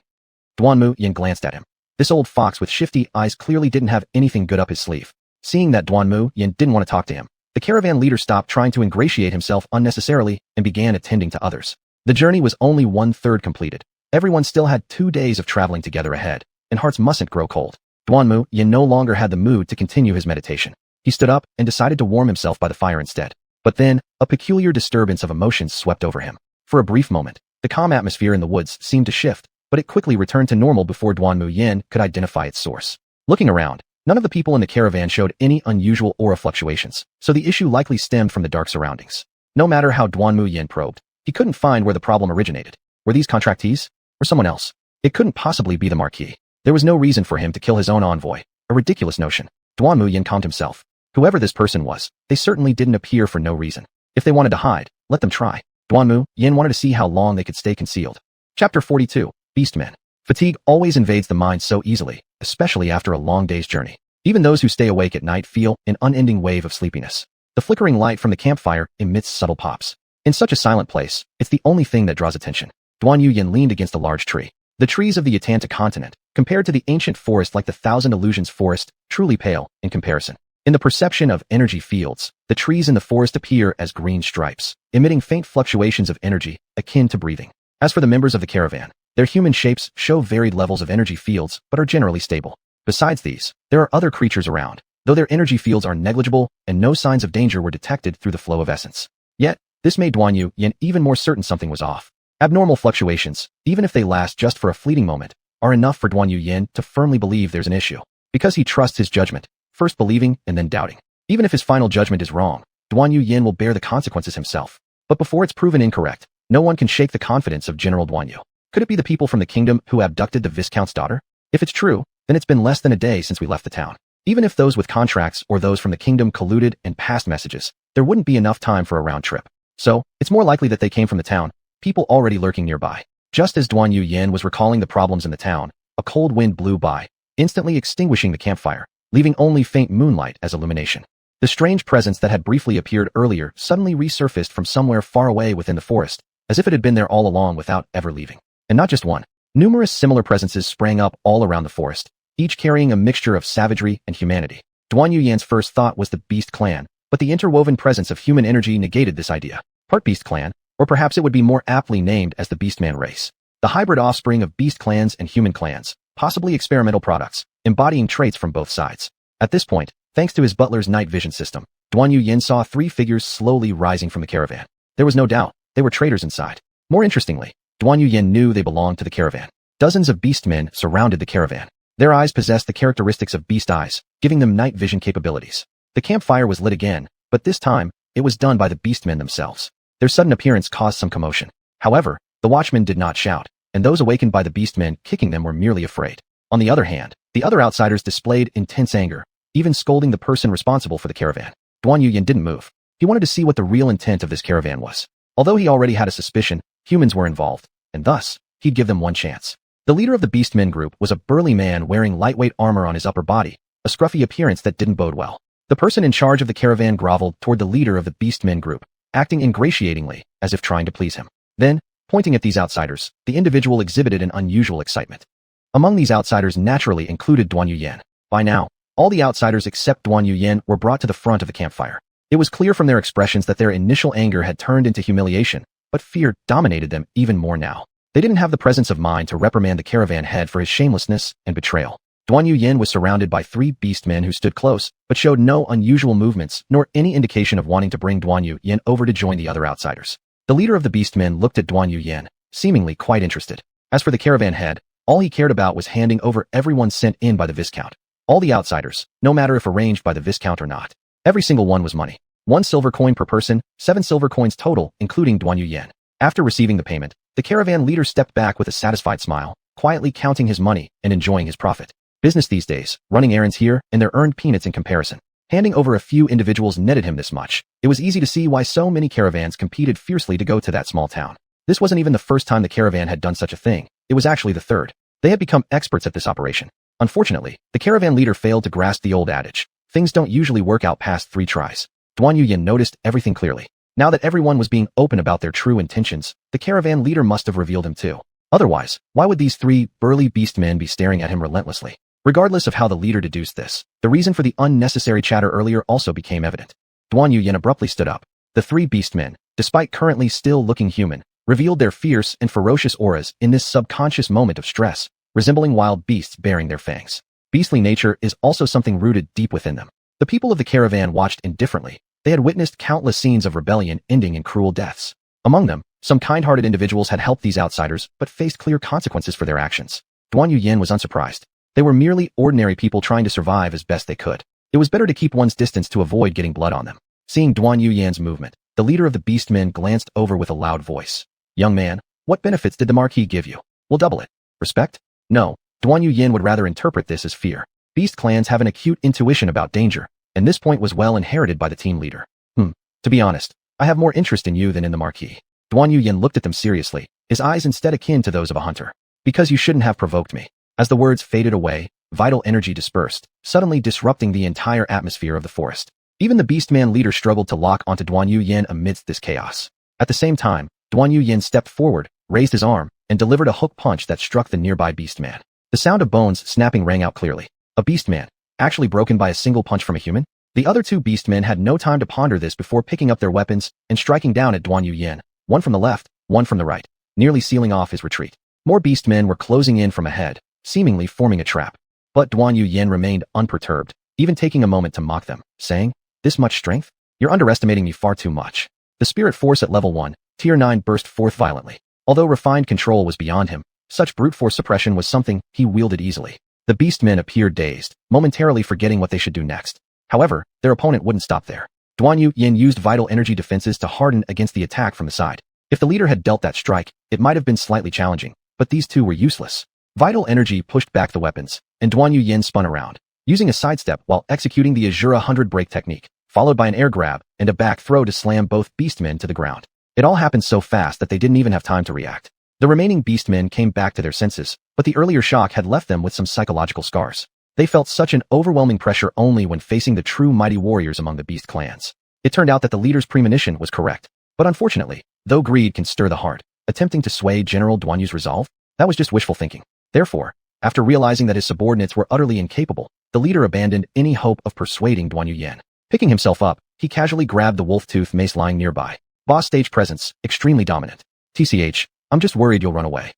Duanmu Yan glanced at him. This old fox with shifty eyes clearly didn't have anything good up his sleeve. Seeing that Duanmu Yan didn't want to talk to him, the caravan leader stopped trying to ingratiate himself unnecessarily and began attending to others. The journey was only 1/3 completed. Everyone still had 2 days of traveling together ahead, and hearts mustn't grow cold. Duanmu Yan no longer had the mood to continue his meditation. He stood up and decided to warm himself by the fire instead. But then, a peculiar disturbance of emotions swept over him. For a brief moment, the calm atmosphere in the woods seemed to shift, but it quickly returned to normal before Duanmu Yan could identify its source. Looking around, none of the people in the caravan showed any unusual aura fluctuations, so the issue likely stemmed from the dark surroundings. No matter how Duanmu Yan probed, he couldn't find where the problem originated. Were these contractees? Or someone else? It couldn't possibly be the Marquis. There was no reason for him to kill his own envoy. A ridiculous notion. Duanmu Yan calmed himself. Whoever this person was, they certainly didn't appear for no reason. If they wanted to hide, let them try. Duanmu Yan wanted to see how long they could stay concealed. Chapter 42. Beastmen. Fatigue always invades the mind so easily, especially after a long day's journey. Even those who stay awake at night feel an unending wave of sleepiness. The flickering light from the campfire emits subtle pops. In such a silent place, it's the only thing that draws attention. Duanmu Yan leaned against a large tree. The trees of the Yatanta continent, compared to the ancient forest like the Thousand Illusions forest, truly pale in comparison. In the perception of energy fields, the trees in the forest appear as green stripes, emitting faint fluctuations of energy, akin to breathing. As for the members of the caravan, their human shapes show varied levels of energy fields, but are generally stable. Besides these, there are other creatures around, though their energy fields are negligible and no signs of danger were detected through the flow of essence. Yet, this made Duanmu Yan even more certain something was off. Abnormal fluctuations, even if they last just for a fleeting moment, are enough for Duanmu Yan to firmly believe there's an issue. Because he trusts his judgment, first believing and then doubting. Even if his final judgment is wrong, Duanmu Yan will bear the consequences himself. But before it's proven incorrect, no one can shake the confidence of General Duanmu. Could it be the people from the kingdom who abducted the Viscount's daughter? If it's true, then it's been less than a day since we left the town. Even if those with contracts or those from the kingdom colluded and passed messages, there wouldn't be enough time for a round trip. So, it's more likely that they came from the town, people already lurking nearby. Just as Duanmu Yan was recalling the problems in the town, a cold wind blew by, instantly extinguishing the campfire, leaving only faint moonlight as illumination. The strange presence that had briefly appeared earlier suddenly resurfaced from somewhere far away within the forest, as if it had been there all along without ever leaving. And not just one. Numerous similar presences sprang up all around the forest, each carrying a mixture of savagery and humanity. Duanmu Yan's first thought was the Beast Clan, But the interwoven presence of human energy negated this idea. Part beast clan, or perhaps it would be more aptly named as the Beastman race. The hybrid offspring of beast clans and human clans, possibly experimental products, embodying traits from both sides. At this point, thanks to his butler's night vision system, Duanmu Yan saw three figures slowly rising from the caravan. There was no doubt, they were traders inside. More interestingly, Duanmu Yan knew they belonged to the caravan. Dozens of beastmen surrounded the caravan. Their eyes possessed the characteristics of beast eyes, giving them night vision capabilities. The campfire was lit again, but this time, it was done by the beastmen themselves. Their sudden appearance caused some commotion. However, the watchmen did not shout, and those awakened by the beastmen kicking them were merely afraid. On the other hand, the other outsiders displayed intense anger, even scolding the person responsible for the caravan. Duanmu Yan didn't move. He wanted to see what the real intent of this caravan was. Although he already had a suspicion, humans were involved, and thus, he'd give them one chance. The leader of the beastmen group was a burly man wearing lightweight armor on his upper body, a scruffy appearance that didn't bode well. The person in charge of the caravan groveled toward the leader of the beastmen group, acting ingratiatingly, as if trying to please him. Then, pointing at these outsiders, the individual exhibited an unusual excitement. Among these outsiders naturally included Duanmu Yan. By now, all the outsiders except Duanmu Yan were brought to the front of the campfire. It was clear from their expressions that their initial anger had turned into humiliation, but fear dominated them even more now. They didn't have the presence of mind to reprimand the caravan head for his shamelessness and betrayal. Duanmu Yan was surrounded by three beastmen who stood close, but showed no unusual movements nor any indication of wanting to bring Duanmu Yan over to join the other outsiders. The leader of the beastmen looked at Duanmu Yan, seemingly quite interested. As for the caravan head, all he cared about was handing over everyone sent in by the Viscount. All the outsiders, no matter if arranged by the Viscount or not. Every single one was money. 1 silver coin per person, 7 silver coins total, including Duanmu Yan. After receiving the payment, the caravan leader stepped back with a satisfied smile, quietly counting his money and enjoying his profit. Business these days, running errands here, and their earned peanuts in comparison. Handing over a few individuals netted him this much. It was easy to see why so many caravans competed fiercely to go to that small town. This wasn't even the first time the caravan had done such a thing. It was actually the third. They had become experts at this operation. Unfortunately, the caravan leader failed to grasp the old adage. Things don't usually work out past 3 tries. Duanmu Yan noticed everything clearly. Now that everyone was being open about their true intentions, the caravan leader must have revealed him too. Otherwise, why would these 3 burly beastmen be staring at him relentlessly? Regardless of how the leader deduced this, the reason for the unnecessary chatter earlier also became evident. Duanmu Yan abruptly stood up. The 3 beastmen, despite currently still looking human, revealed their fierce and ferocious auras in this subconscious moment of stress, resembling wild beasts bearing their fangs. Beastly nature is also something rooted deep within them. The people of the caravan watched indifferently. They had witnessed countless scenes of rebellion ending in cruel deaths. Among them, some kind-hearted individuals had helped these outsiders but faced clear consequences for their actions. Duanmu Yan was unsurprised. They were merely ordinary people trying to survive as best they could. It was better to keep one's distance to avoid getting blood on them. Seeing Duanmu Yan's movement, the leader of the beastmen glanced over with a loud voice. Young man, what benefits did the Marquis give you? We'll double it. Respect? No. Duanmu Yan would rather interpret this as fear. Beast clans have an acute intuition about danger, and this point was well inherited by the team leader. To be honest, I have more interest in you than in the Marquis. Duanmu Yan looked at them seriously, his eyes instead akin to those of a hunter. Because you shouldn't have provoked me. As the words faded away, vital energy dispersed, suddenly disrupting the entire atmosphere of the forest. Even the beastman leader struggled to lock onto Duanmu Yan amidst this chaos. At the same time, Duanmu Yan stepped forward, raised his arm, and delivered a hook punch that struck the nearby beastman. The sound of bones snapping rang out clearly. A beastman, actually broken by a single punch from a human? The other 2 beastmen had no time to ponder this before picking up their weapons and striking down at Duanmu Yan, one from the left, one from the right, nearly sealing off his retreat. More beastmen were closing in from ahead, seemingly forming a trap. But Duanmu Yan remained unperturbed, even taking a moment to mock them, saying, "This much strength? You're underestimating me far too much." The spirit force at level 1, tier 9 burst forth violently. Although refined control was beyond him, such brute force suppression was something he wielded easily. The beastmen appeared dazed, momentarily forgetting what they should do next. However, their opponent wouldn't stop there. Duanmu Yan used vital energy defenses to harden against the attack from the side. If the leader had dealt that strike, it might have been slightly challenging, but these 2 were useless. Vital energy pushed back the weapons, and Duanmu Yan spun around, using a sidestep while executing the Asura 100 break technique, followed by an air grab and a back throw to slam both beastmen to the ground. It all happened so fast that they didn't even have time to react. The remaining beastmen came back to their senses, but the earlier shock had left them with some psychological scars. They felt such an overwhelming pressure only when facing the true mighty warriors among the beast clans. It turned out that the leader's premonition was correct. But unfortunately, though greed can stir the heart, attempting to sway General Duanyu's resolve, that was just wishful thinking. Therefore, after realizing that his subordinates were utterly incapable, the leader abandoned any hope of persuading Duanmu Yan. Picking himself up, he casually grabbed the wolf-tooth mace lying nearby. Boss stage presence, extremely dominant. TCH, I'm just worried you'll run away.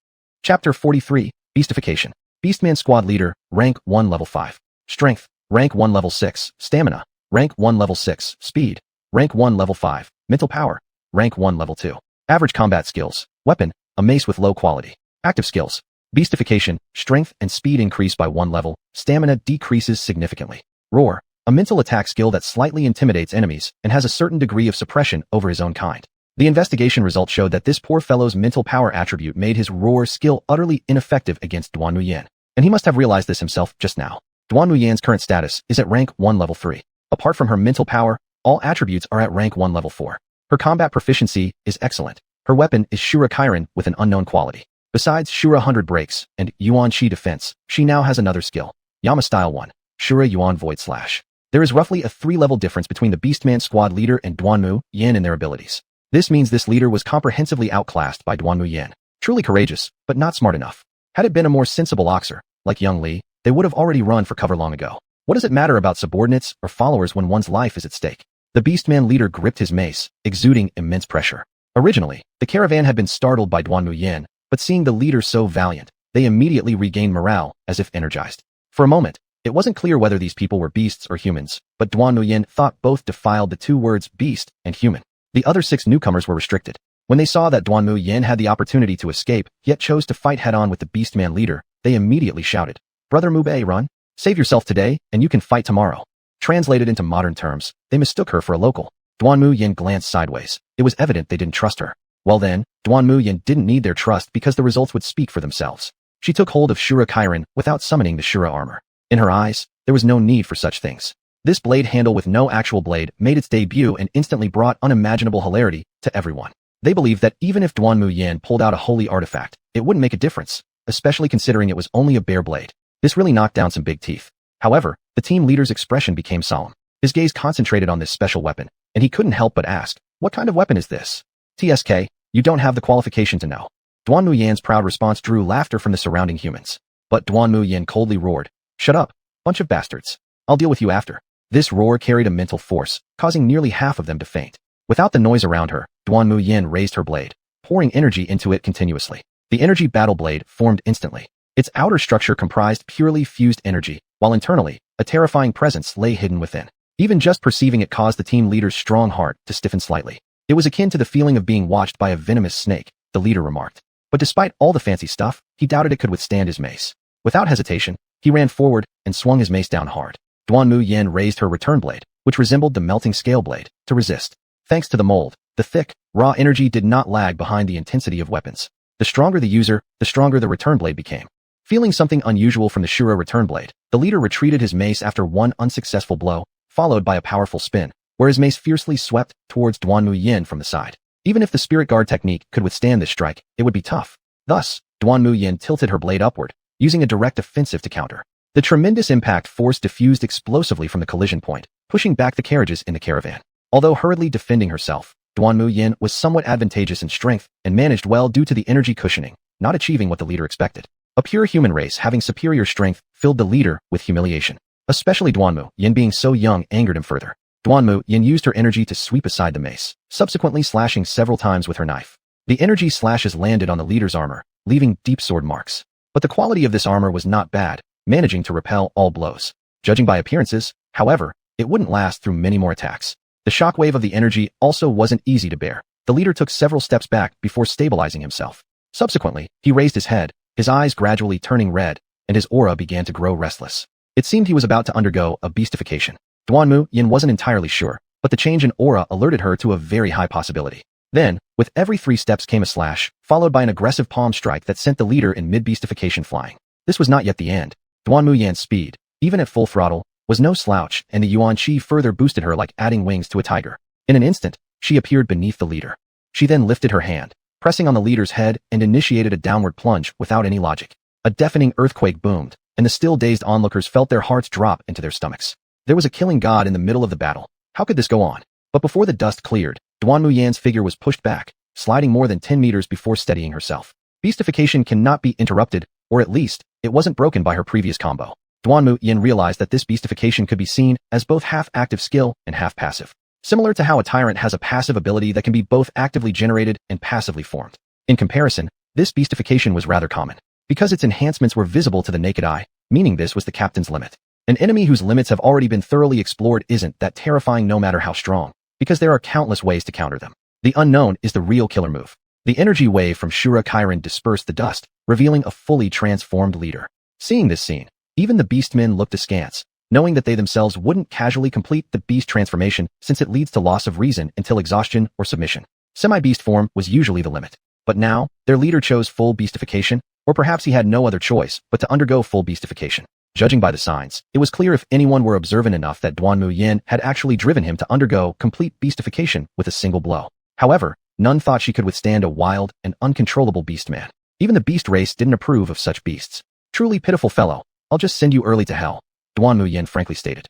Chapter 43, Beastification. Beastman Squad Leader, Rank 1 Level 5. Strength, Rank 1 Level 6. Stamina, Rank 1 Level 6. Speed, Rank 1 Level 5. Mental Power, Rank 1 Level 2. Average combat skills. Weapon, a mace with low quality. Active skills. Beastification, strength and speed increase by 1 level, stamina decreases significantly. Roar, a mental attack skill that slightly intimidates enemies and has a certain degree of suppression over his own kind. The investigation results showed that this poor fellow's mental power attribute made his roar skill utterly ineffective against Duanmu Yan, and he must have realized this himself just now. Duanmu Yan's current status is at rank 1 level 3. Apart from her mental power, all attributes are at rank 1 level 4. Her combat proficiency is excellent. Her weapon is Shura Kairan with an unknown quality. Besides Shura 100 breaks and Yuan Chi defense, she now has another skill, Yama Style 1, Shura Yuan Void Slash. There is roughly a 3-level difference between the Beastman Squad leader and Duanmu Yan in their abilities. This means this leader was comprehensively outclassed by Duanmu Yan. Truly courageous, but not smart enough. Had it been a more sensible oxer, like Young Li, they would have already run for cover long ago. What does it matter about subordinates or followers when one's life is at stake? The Beastman leader gripped his mace, exuding immense pressure. Originally, the caravan had been startled by Duanmu Yan, but seeing the leader so valiant, they immediately regained morale, as if energized. For a moment, it wasn't clear whether these people were beasts or humans, but Duanmu Yan thought both defiled the two words beast and human. The other 6 newcomers were restricted. When they saw that Duanmu Yan had the opportunity to escape, yet chose to fight head-on with the Beastman leader, they immediately shouted, "Brother Mubei, run! Save yourself today, and you can fight tomorrow." Translated into modern terms, they mistook her for a local. Duanmu Yan glanced sideways. It was evident they didn't trust her. Well then, Duanmu Yan didn't need their trust because the results would speak for themselves. She took hold of Shura Kairan without summoning the Shura armor. In her eyes, there was no need for such things. This blade handle with no actual blade made its debut and instantly brought unimaginable hilarity to everyone. They believed that even if Duanmu Yan pulled out a holy artifact, it wouldn't make a difference, especially considering it was only a bare blade. This really knocked down some big teeth. However, the team leader's expression became solemn. His gaze concentrated on this special weapon, and he couldn't help but ask, "What kind of weapon is this?" "TSK, you don't have the qualification to know." Duanmu Yan's proud response drew laughter from the surrounding humans. But Duanmu Yan coldly roared, "Shut up, bunch of bastards. I'll deal with you after." This roar carried a mental force, causing nearly half of them to faint. Without the noise around her, Duanmu Yan raised her blade, pouring energy into it continuously. The energy battle blade formed instantly. Its outer structure comprised purely fused energy, while internally, a terrifying presence lay hidden within. Even just perceiving it caused the team leader's strong heart to stiffen slightly. It was akin to the feeling of being watched by a venomous snake, the leader remarked. But despite all the fancy stuff, he doubted it could withstand his mace. Without hesitation, he ran forward and swung his mace down hard. Duanmu Yan raised her return blade, which resembled the melting scale blade, to resist. Thanks to the mold, the thick, raw energy did not lag behind the intensity of weapons. The stronger the user, the stronger the return blade became. Feeling something unusual from the Shura return blade, the leader retreated his mace after one unsuccessful blow, followed by a powerful spin, where his mace fiercely swept towards Duanmu Yan from the side. Even if the Spirit Guard technique could withstand this strike, it would be tough. Thus, Duanmu Yan tilted her blade upward, using a direct offensive to counter. The tremendous impact force diffused explosively from the collision point, pushing back the carriages in the caravan. Although hurriedly defending herself, Duanmu Yan was somewhat advantageous in strength and managed well due to the energy cushioning, not achieving what the leader expected. A pure human race having superior strength filled the leader with humiliation. Especially Duanmu Yan being so young angered him further. Duanmu Yan used her energy to sweep aside the mace, subsequently slashing several times with her knife. The energy slashes landed on the leader's armor, leaving deep sword marks. But the quality of this armor was not bad, managing to repel all blows. Judging by appearances, however, it wouldn't last through many more attacks. The shockwave of the energy also wasn't easy to bear. The leader took several steps back before stabilizing himself. Subsequently, he raised his head, his eyes gradually turning red, and his aura began to grow restless. It seemed he was about to undergo a beastification. Duanmu Yan wasn't entirely sure, but the change in aura alerted her to a very high possibility. Then, with every 3 steps came a slash, followed by an aggressive palm strike that sent the leader in mid-beastification flying. This was not yet the end. Duanmu Yan's speed, even at full throttle, was no slouch, and the Yuan Chi further boosted her like adding wings to a tiger. In an instant, she appeared beneath the leader. She then lifted her hand, pressing on the leader's head, and initiated a downward plunge without any logic. A deafening earthquake boomed, and the still dazed onlookers felt their hearts drop into their stomachs. There was a killing god in the middle of the battle. How could this go on? But before the dust cleared, Duanmu Yan's figure was pushed back, sliding more than 10 meters before steadying herself. Beastification cannot be interrupted, or at least, it wasn't broken by her previous combo. Duanmu Yan realized that this beastification could be seen as both half-active skill and half-passive. similar to how a tyrant has a passive ability that can be both actively generated and passively formed. In comparison, this beastification was rather common, because its enhancements were visible to the naked eye, meaning this was the captain's limit. An enemy whose limits have already been thoroughly explored isn't that terrifying no matter how strong, because there are countless ways to counter them. The unknown is the real killer move. The energy wave from Asura dispersed the dust, revealing a fully transformed leader. Seeing this scene, even the beastmen looked askance, knowing that they themselves wouldn't casually complete the beast transformation since it leads to loss of reason until exhaustion or submission. Semi-beast form was usually the limit. But now, their leader chose full beastification, or perhaps he had no other choice but to undergo full beastification. Judging by the signs, it was clear if anyone were observant enough that Duanmu Yan had actually driven him to undergo complete beastification with a single blow. However, none thought she could withstand a wild and uncontrollable beastman. Even the beast race didn't approve of such beasts. Truly pitiful fellow, I'll just send you early to hell, Duanmu Yan frankly stated.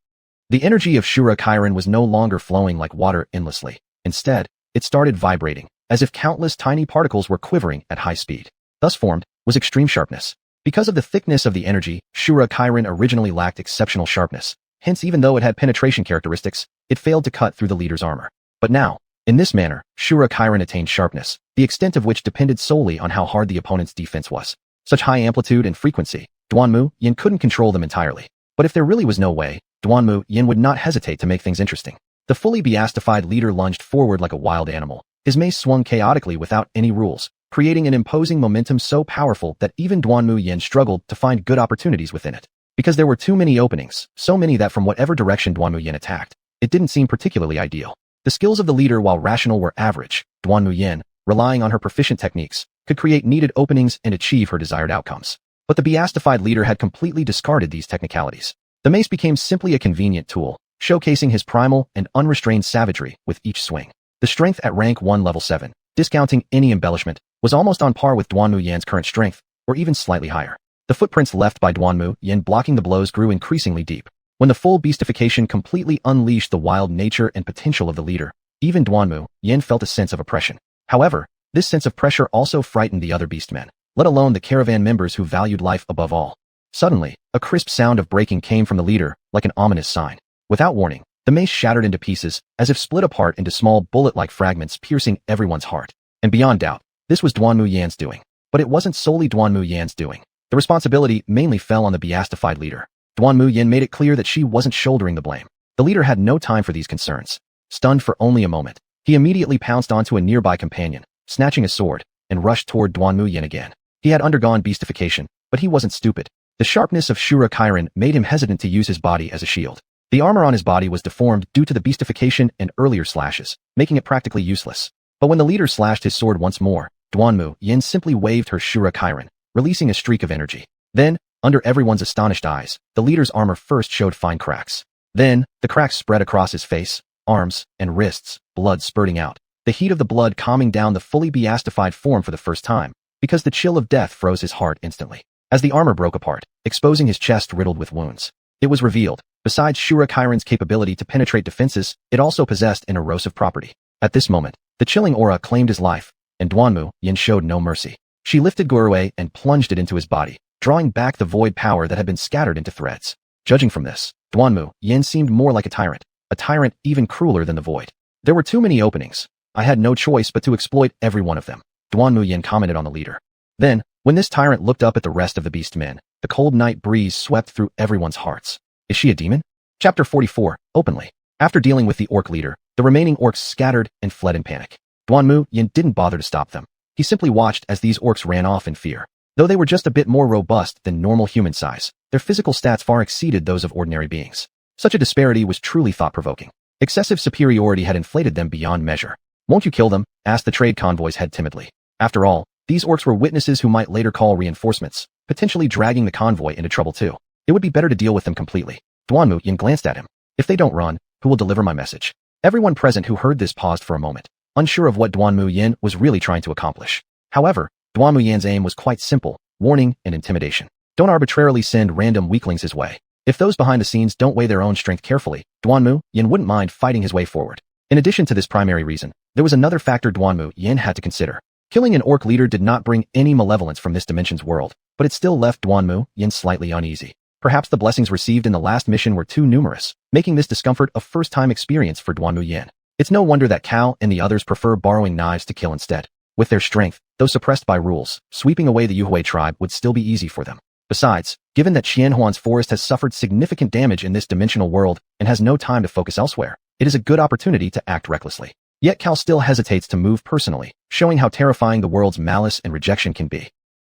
The energy of Asura was no longer flowing like water endlessly. Instead, it started vibrating, as if countless tiny particles were quivering at high speed. Thus formed was extreme sharpness. Because of the thickness of the energy, Asura originally lacked exceptional sharpness. Hence, even though it had penetration characteristics, it failed to cut through the leader's armor. But now, in this manner, Asura attained sharpness, the extent of which depended solely on how hard the opponent's defense was. Such high amplitude and frequency, Duanmu Yan couldn't control them entirely. But if there really was no way, Duanmu Yan would not hesitate to make things interesting. The fully beastified leader lunged forward like a wild animal. His mace swung chaotically without any rules, creating an imposing momentum so powerful that even Duanmu Yan struggled to find good opportunities within it. Because there were too many openings, so many that from whatever direction Duanmu Yan attacked, it didn't seem particularly ideal. The skills of the leader, while rational, were average. Duanmu Yan, relying on her proficient techniques, could create needed openings and achieve her desired outcomes. But the beastified leader had completely discarded these technicalities. The mace became simply a convenient tool, showcasing his primal and unrestrained savagery with each swing. The strength at rank 1 level 7, discounting any embellishment, was almost on par with Duanmu Yan's current strength, or even slightly higher. The footprints left by Duanmu Yan blocking the blows grew increasingly deep. When the full beastification completely unleashed the wild nature and potential of the leader, even Duanmu Yan felt a sense of oppression. However, this sense of pressure also frightened the other beastmen, let alone the caravan members who valued life above all. Suddenly, a crisp sound of breaking came from the leader, like an ominous sign. Without warning, the mace shattered into pieces, as if split apart into small bullet-like fragments piercing everyone's heart. And beyond doubt, this was Duanmu Yan's doing. But it wasn't solely Duanmu Yan's doing. The responsibility mainly fell on the beastified leader. Duanmu Yan made it clear that she wasn't shouldering the blame. The leader had no time for these concerns. Stunned for only a moment, he immediately pounced onto a nearby companion, snatching a sword, and rushed toward Duanmu Yan again. He had undergone beastification, but he wasn't stupid. The sharpness of Asura made him hesitant to use his body as a shield. The armor on his body was deformed due to the beastification and earlier slashes, making it practically useless. But when the leader slashed his sword once more, Duanmu Yan simply waved her Asura releasing a streak of energy. Then, under everyone's astonished eyes, the leader's armor first showed fine cracks. Then, the cracks spread across his face, arms, and wrists, blood spurting out. The heat of the blood calming down the fully beastified form for the first time, because the chill of death froze his heart instantly. As the armor broke apart, exposing his chest riddled with wounds, it was revealed, besides Asura capability to penetrate defenses, it also possessed an erosive property. At this moment, the chilling aura claimed his life, and Duanmu Yan showed no mercy. She lifted Gurue and plunged it into his body, drawing back the void power that had been scattered into threads. Judging from this, Duanmu Yan seemed more like a tyrant even crueler than the void. There were too many openings. I had no choice but to exploit every one of them, Duanmu Yan commented on the leader. Then, when this tyrant looked up at the rest of the beastmen, the cold night breeze swept through everyone's hearts. Is she a demon? Chapter 44, Openly. After dealing with the orc leader, the remaining orcs scattered and fled in panic. Duanmu Yan didn't bother to stop them. He simply watched as these orcs ran off in fear. Though they were just a bit more robust than normal human size, their physical stats far exceeded those of ordinary beings. Such a disparity was truly thought-provoking. Excessive superiority had inflated them beyond measure. Won't you kill them? Asked the trade convoy's head timidly. After all, these orcs were witnesses who might later call reinforcements, potentially dragging the convoy into trouble too. It would be better to deal with them completely. Duanmu Yan glanced at him. If they don't run, who will deliver my message? Everyone present who heard this paused for a moment, unsure of what Duanmu Yan was really trying to accomplish. However, Duanmu Yan's aim was quite simple, warning and intimidation. Don't arbitrarily send random weaklings his way. If those behind the scenes don't weigh their own strength carefully, Duanmu Yan wouldn't mind fighting his way forward. In addition to this primary reason, there was another factor Duanmu Yan had to consider. Killing an orc leader did not bring any malevolence from this dimension's world, but it still left Duanmu Yan slightly uneasy. Perhaps the blessings received in the last mission were too numerous, making this discomfort a first-time experience for Duanmu Yan. It's no wonder that Cao and the others prefer borrowing knives to kill instead. With their strength, though suppressed by rules, sweeping away the Yuhui tribe would still be easy for them. Besides, given that Qianhuan's forest has suffered significant damage in this dimensional world and has no time to focus elsewhere, it is a good opportunity to act recklessly. Yet Cao still hesitates to move personally, showing how terrifying the world's malice and rejection can be.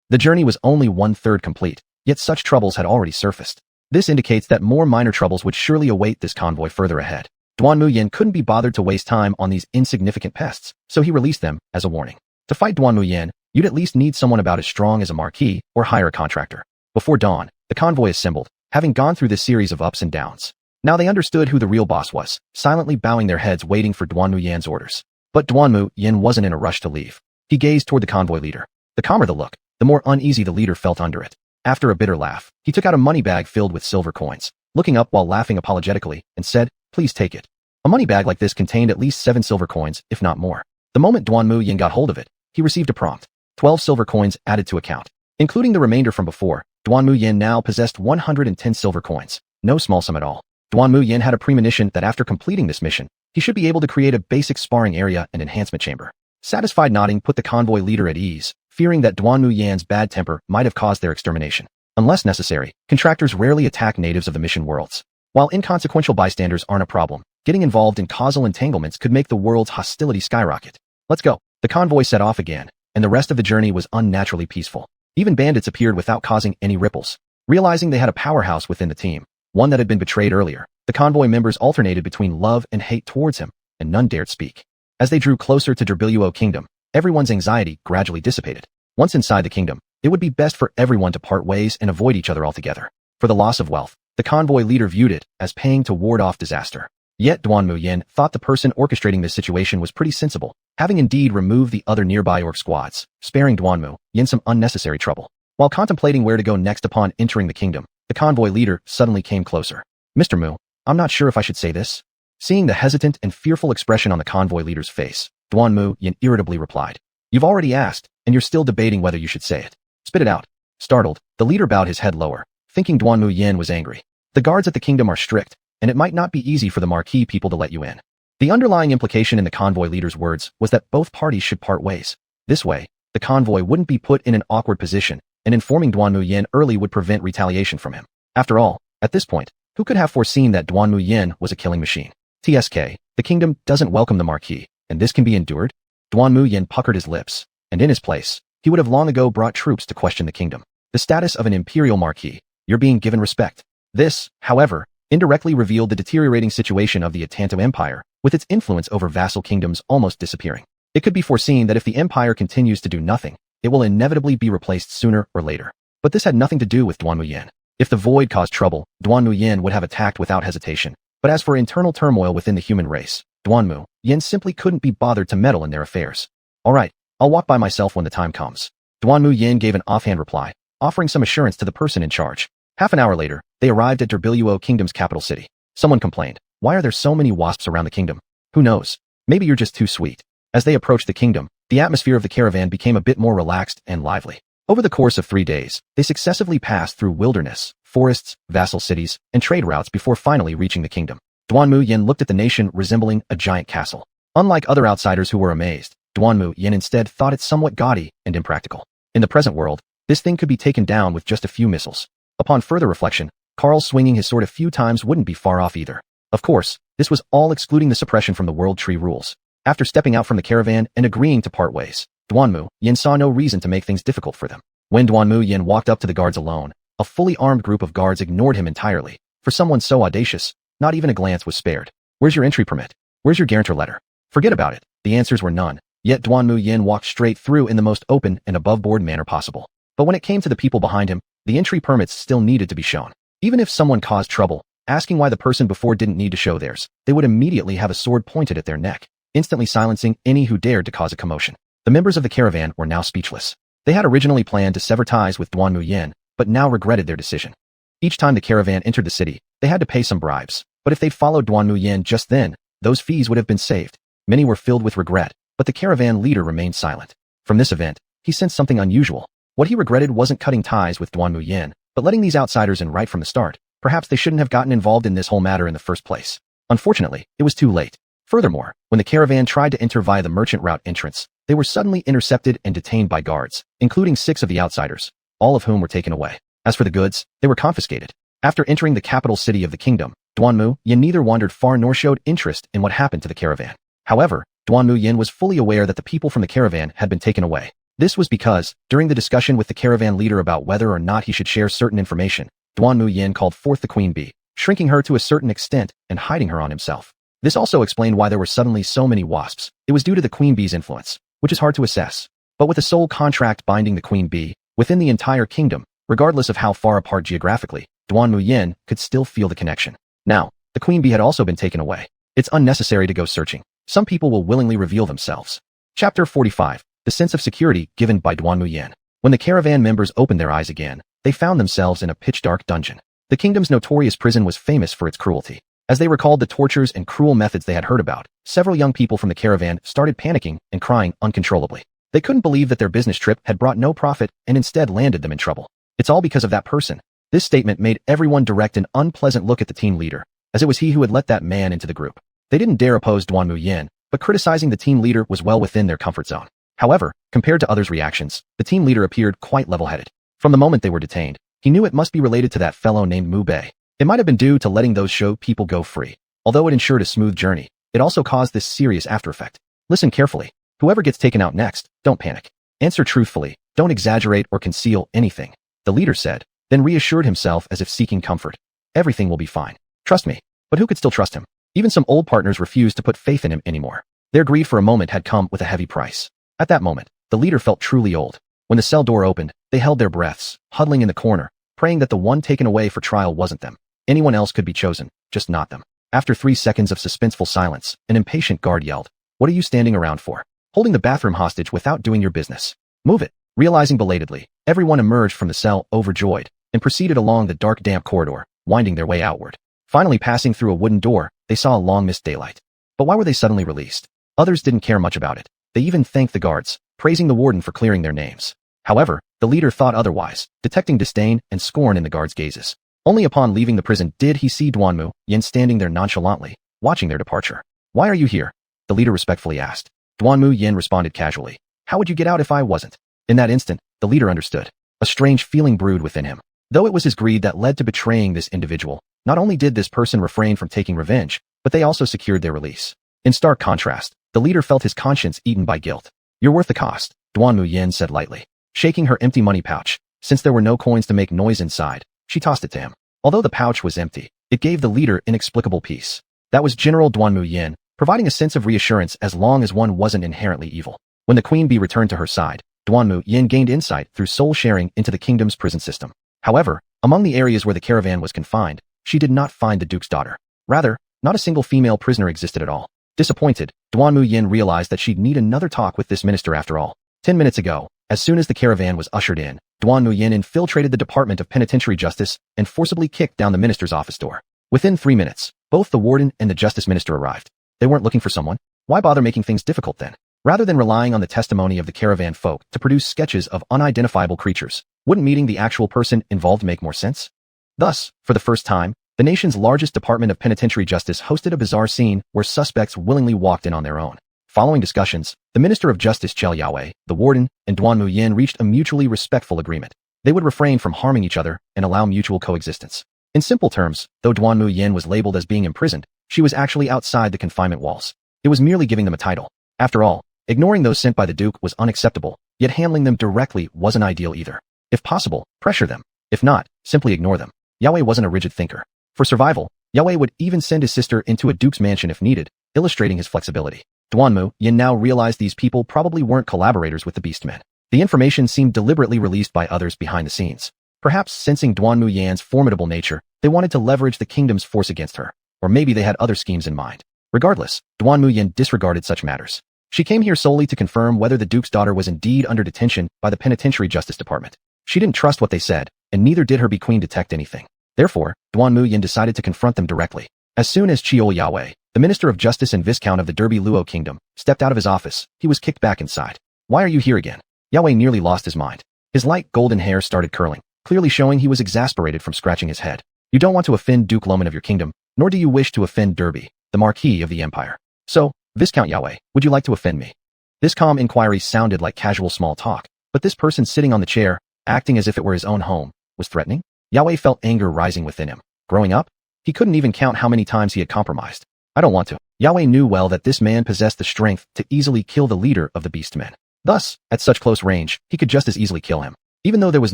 The journey was only 1/3 complete, yet such troubles had already surfaced. This indicates that more minor troubles would surely await this convoy further ahead. Duanmu Yan couldn't be bothered to waste time on these insignificant pests, so he released them as a warning. To fight Duanmu Yan, you'd at least need someone about as strong as a marquis or hire a contractor. Before dawn, the convoy assembled, having gone through this series of ups and downs. Now they understood who the real boss was, silently bowing their heads waiting for Duanmu Yan's orders. But Duanmu Yan wasn't in a rush to leave. He gazed toward the convoy leader. The calmer the look, the more uneasy the leader felt under it. After a bitter laugh, he took out a money bag filled with silver coins, looking up while laughing apologetically, and said, "Please take it." A money bag like this contained at least 7 silver coins, if not more. The moment Duanmu Yan got hold of it, he received a prompt. 12 silver coins added to account. Including the remainder from before, Duanmu Yan now possessed 110 silver coins. No small sum at all. Duanmu Yan had a premonition that after completing this mission, he should be able to create a basic sparring area and enhancement chamber. Satisfied nodding put the convoy leader at ease, fearing that Duanmu Yan's bad temper might have caused their extermination. Unless necessary, contractors rarely attack natives of the mission worlds. While inconsequential bystanders aren't a problem, getting involved in causal entanglements could make the world's hostility skyrocket. Let's go. The convoy set off again, and the rest of the journey was unnaturally peaceful. Even bandits appeared without causing any ripples. Realizing they had a powerhouse within the team, one that had been betrayed earlier, the convoy members alternated between love and hate towards him, and none dared speak. As they drew closer to Duanmu Kingdom, everyone's anxiety gradually dissipated. Once inside the kingdom, it would be best for everyone to part ways and avoid each other altogether. For the loss of wealth, the convoy leader viewed it as paying to ward off disaster. Yet Duanmu Yan thought the person orchestrating this situation was pretty sensible, having indeed removed the other nearby orc squads, sparing Duanmu Yan some unnecessary trouble. While contemplating where to go next upon entering the kingdom, the convoy leader suddenly came closer. "Mr. Mu, I'm not sure if I should say this." Seeing the hesitant and fearful expression on the convoy leader's face, Duanmu Yan irritably replied, "You've already asked, and you're still debating whether you should say it. Spit it out." Startled, the leader bowed his head lower, thinking Duanmu Yan was angry. The guards at the kingdom are strict, and it might not be easy for the marquis people to let you in. The underlying implication in the convoy leader's words was that both parties should part ways. This way, the convoy wouldn't be put in an awkward position, and informing Duanmu Yan early would prevent retaliation from him. After all, at this point, who could have foreseen that Duanmu Yan was a killing machine? TSK, the kingdom doesn't welcome the marquis, and this can be endured? Duanmu Yan puckered his lips, and in his place, he would have long ago brought troops to question the kingdom. The status of an imperial marquis, you're being given respect. This, however, indirectly revealed the deteriorating situation of the Atanto Empire, with its influence over vassal kingdoms almost disappearing. It could be foreseen that if the empire continues to do nothing, it will inevitably be replaced sooner or later. But this had nothing to do with Duanmu Yan. If the void caused trouble, Duanmu Yan would have attacked without hesitation. But as for internal turmoil within the human race, Duanmu Yan simply couldn't be bothered to meddle in their affairs. "All right, I'll walk by myself when the time comes." Duanmu Yan gave an offhand reply, offering some assurance to the person in charge. Half an hour later, they arrived at Duanmu Kingdom's capital city. Someone complained, "Why are there so many wasps around the kingdom?" "Who knows? Maybe you're just too sweet." As they approached the kingdom, the atmosphere of the caravan became a bit more relaxed and lively. Over the course of 3 days, they successively passed through wilderness, forests, vassal cities, and trade routes before finally reaching the kingdom. Duanmu Yan looked at the nation resembling a giant castle. Unlike other outsiders who were amazed, Duanmu Yan instead thought it somewhat gaudy and impractical. In the present world, this thing could be taken down with just a few missiles. Upon further reflection, Carl swinging his sword a few times wouldn't be far off either. Of course, this was all excluding the suppression from the World Tree rules. After stepping out from the caravan and agreeing to part ways, Duanmu Yan saw no reason to make things difficult for them. When Duanmu Yan walked up to the guards alone, a fully armed group of guards ignored him entirely. For someone so audacious, not even a glance was spared. "Where's your entry permit? Where's your guarantor letter?" Forget about it. The answers were none. Yet Duanmu Yan walked straight through in the most open and above-board manner possible. But when it came to the people behind him, the entry permits still needed to be shown. Even if someone caused trouble, asking why the person before didn't need to show theirs, they would immediately have a sword pointed at their neck, instantly silencing any who dared to cause a commotion. The members of the caravan were now speechless. They had originally planned to sever ties with Duanmu Yan, but now regretted their decision. Each time the caravan entered the city, they had to pay some bribes, but if they'd followed Duanmu Yan just then, those fees would have been saved. Many were filled with regret, but the caravan leader remained silent. From this event, he sensed something unusual. What he regretted wasn't cutting ties with Duanmu Yan, but letting these outsiders in right from the start. Perhaps they shouldn't have gotten involved in this whole matter in the first place. Unfortunately, it was too late. Furthermore, when the caravan tried to enter via the merchant route entrance, they were suddenly intercepted and detained by guards, including 6 of the outsiders, all of whom were taken away. As for the goods, they were confiscated. After entering the capital city of the kingdom, Duanmu Yan neither wandered far nor showed interest in what happened to the caravan. However, Duanmu Yan was fully aware that the people from the caravan had been taken away. This was because, during the discussion with the caravan leader about whether or not he should share certain information, Duanmu Yan called forth the queen bee, shrinking her to a certain extent and hiding her on himself. This also explained why there were suddenly so many wasps. It was due to the queen bee's influence, which is hard to assess. But with a sole contract binding the queen bee, within the entire kingdom, regardless of how far apart geographically, Duanmu Yan could still feel the connection. Now, the queen bee had also been taken away. It's unnecessary to go searching. Some people will willingly reveal themselves. Chapter 45. The sense of security given by Duanmu Yan. When the caravan members opened their eyes again, they found themselves in a pitch-dark dungeon. The kingdom's notorious prison was famous for its cruelty. As they recalled the tortures and cruel methods they had heard about, several young people from the caravan started panicking and crying uncontrollably. They couldn't believe that their business trip had brought no profit and instead landed them in trouble. It's all because of that person. This statement made everyone direct an unpleasant look at the team leader, as it was he who had let that man into the group. They didn't dare oppose Duanmu Yan, but criticizing the team leader was well within their comfort zone. However, compared to others' reactions, the team leader appeared quite level-headed. From the moment they were detained, he knew it must be related to that fellow named Mu Bei. It might have been due to letting those show people go free. Although it ensured a smooth journey, it also caused this serious after-effect. Listen carefully. Whoever gets taken out next, don't panic. Answer truthfully, don't exaggerate or conceal anything, the leader said, then reassured himself as if seeking comfort. Everything will be fine. Trust me. But who could still trust him? Even some old partners refused to put faith in him anymore. Their greed for a moment had come with a heavy price. At that moment, the leader felt truly old. When the cell door opened, they held their breaths, huddling in the corner, praying that the one taken away for trial wasn't them. Anyone else could be chosen, just not them. After 3 seconds of suspenseful silence, an impatient guard yelled, "What are you standing around for? Holding the bathroom hostage without doing your business. Move it." Realizing belatedly, everyone emerged from the cell overjoyed and proceeded along the dark damp corridor, winding their way outward. Finally passing through a wooden door, they saw a long-missed daylight. But why were they suddenly released? Others didn't care much about it. They even thanked the guards, praising the warden for clearing their names. However, the leader thought otherwise, detecting disdain and scorn in the guards' gazes. Only upon leaving the prison did he see Duanmu Yan standing there nonchalantly, watching their departure. "Why are you here?" the leader respectfully asked. Duanmu Yan responded casually, "How would you get out if I wasn't?" In that instant, the leader understood. A strange feeling brewed within him. Though it was his greed that led to betraying this individual, not only did this person refrain from taking revenge, but they also secured their release. In stark contrast, the leader felt his conscience eaten by guilt. "You're worth the cost," Duanmu Yan said lightly. Shaking her empty money pouch, since there were no coins to make noise inside, she tossed it to him. Although the pouch was empty, it gave the leader inexplicable peace. That was General Duanmu Yan, providing a sense of reassurance as long as one wasn't inherently evil. When the queen bee returned to her side, Duanmu Yan gained insight through soul sharing into the kingdom's prison system. However, among the areas where the caravan was confined, she did not find the duke's daughter. Rather, not a single female prisoner existed at all. Disappointed, Duanmu Yan realized that she'd need another talk with this minister after all. 10 minutes ago, as soon as the caravan was ushered in, Duanmu Yan infiltrated the Department of Penitentiary Justice and forcibly kicked down the minister's office door. Within 3 minutes, both the warden and the justice minister arrived. They weren't looking for someone. Why bother making things difficult then? Rather than relying on the testimony of the caravan folk to produce sketches of unidentifiable creatures, wouldn't meeting the actual person involved make more sense? Thus, for the first time, the nation's largest Department of Penitentiary Justice hosted a bizarre scene where suspects willingly walked in on their own. Following discussions, the Minister of Justice Chel Yahweh, the warden, and Duanmu Yan reached a mutually respectful agreement. They would refrain from harming each other and allow mutual coexistence. In simple terms, though Duanmu Yan was labeled as being imprisoned, she was actually outside the confinement walls. It was merely giving them a title. After all, ignoring those sent by the Duke was unacceptable, yet handling them directly wasn't ideal either. If possible, pressure them. If not, simply ignore them. Yahweh wasn't a rigid thinker. For survival, Yahweh would even send his sister into a duke's mansion if needed, illustrating his flexibility. Duanmu Yan now realized these people probably weren't collaborators with the Beastmen. The information seemed deliberately released by others behind the scenes. Perhaps sensing Duanmu Yan's formidable nature, they wanted to leverage the kingdom's force against her. Or maybe they had other schemes in mind. Regardless, Duanmu Yan disregarded such matters. She came here solely to confirm whether the Duke's daughter was indeed under detention by the Penitentiary Justice Department. She didn't trust what they said, and neither did her Queen detect anything. Therefore, Duanmu Yan decided to confront them directly. As soon as Chel Yahweh, the Minister of Justice and Viscount of the Derby Luo Kingdom, stepped out of his office, he was kicked back inside. "Why are you here again?" Yahweh nearly lost his mind. His light golden hair started curling, clearly showing he was exasperated from scratching his head. "You don't want to offend Duke Loman of your kingdom, nor do you wish to offend Derby, the Marquis of the Empire. So, Viscount Yahweh, would you like to offend me? This calm inquiry sounded like casual small talk, but this person sitting on the chair, acting as if it were his own home, was threatening. Yahweh felt anger rising within him. Growing up, he couldn't even count how many times he had compromised. I don't want to. Yahweh knew well that this man possessed the strength to easily kill the leader of the beastmen. Thus, at such close range, he could just as easily kill him. Even though there was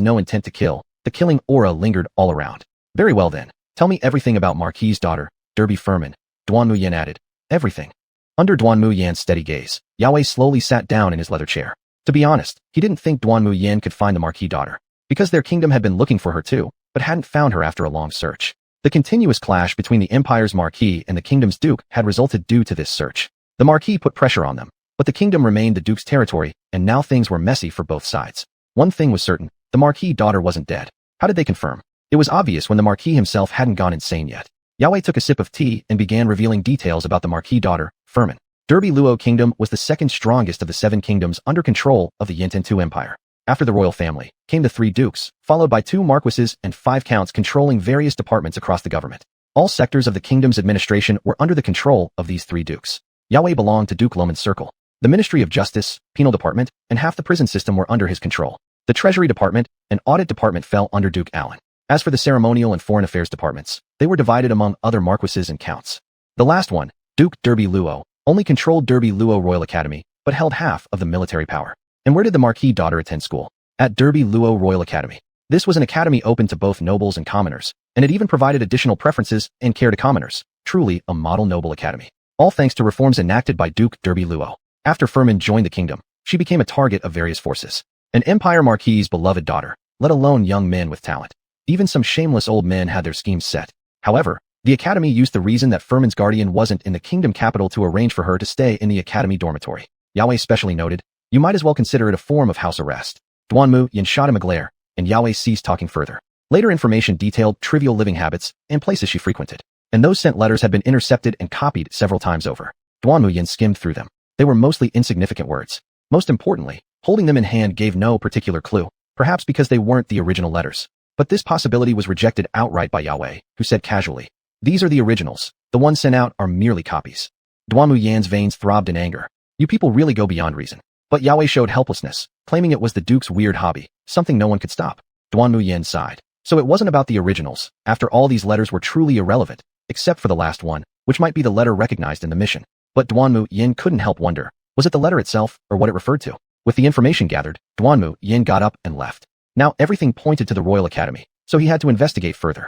no intent to kill, the killing aura lingered all around. Very well then, tell me everything about Marquis's daughter, Derby Furman, Duanmu Yan added. Everything. Under Duanmu Yan's steady gaze, Yahweh slowly sat down in his leather chair. To be honest, he didn't think Duanmu Yan could find the Marquis daughter, because their kingdom had been looking for her too, but hadn't found her after a long search. The continuous clash between the Empire's Marquis and the kingdom's Duke had resulted due to this search. The Marquis put pressure on them, but the kingdom remained the Duke's territory, and now things were messy for both sides. One thing was certain, the Marquis daughter wasn't dead. How did they confirm? It was obvious when the Marquis himself hadn't gone insane yet. Yahweh took a sip of tea and began revealing details about the Marquis daughter, Furman. Derby Luo Kingdom was the second strongest of the 7 kingdoms under control of the Yintan Empire. After the royal family, came the 3 dukes, followed by 2 marquises and 5 counts controlling various departments across the government. All sectors of the kingdom's administration were under the control of these 3 dukes. Yahweh belonged to Duke Loman's circle. The Ministry of Justice, Penal Department, and half the prison system were under his control. The Treasury Department and Audit Department fell under Duke Allen. As for the Ceremonial and Foreign Affairs Departments, they were divided among other marquises and counts. The last one, Duke Derby Luo, only controlled Derby Luo Royal Academy, but held half of the military power. And where did the Marquis daughter attend school? At Derby Luo Royal Academy. This was an academy open to both nobles and commoners, and it even provided additional preferences and care to commoners. Truly a model noble academy. All thanks to reforms enacted by Duke Derby Luo. After Furman joined the kingdom, she became a target of various forces. An Empire Marquis's beloved daughter, let alone young men with talent. Even some shameless old men had their schemes set. However, the academy used the reason that Furman's guardian wasn't in the kingdom capital to arrange for her to stay in the academy dormitory. Yahweh specially noted, you might as well consider it a form of house arrest. Duanmu Yan shot him a glare, and Yahweh ceased talking further. Later information detailed trivial living habits and places she frequented, and those sent letters had been intercepted and copied several times over. Duanmu Yan skimmed through them. They were mostly insignificant words. Most importantly, holding them in hand gave no particular clue, perhaps because they weren't the original letters. But this possibility was rejected outright by Yahweh, who said casually, these are the originals. The ones sent out are merely copies. Duanmu Yan's veins throbbed in anger. You people really go beyond reason. But Yahweh showed helplessness, claiming it was the Duke's weird hobby, something no one could stop. Duanmu Yan sighed. So it wasn't about the originals. After all, these letters were truly irrelevant, except for the last one, which might be the letter recognized in the mission. But Duanmu Yan couldn't help wonder, was it the letter itself, or what it referred to? With the information gathered, Duanmu Yan got up and left. Now everything pointed to the Royal Academy, so he had to investigate further.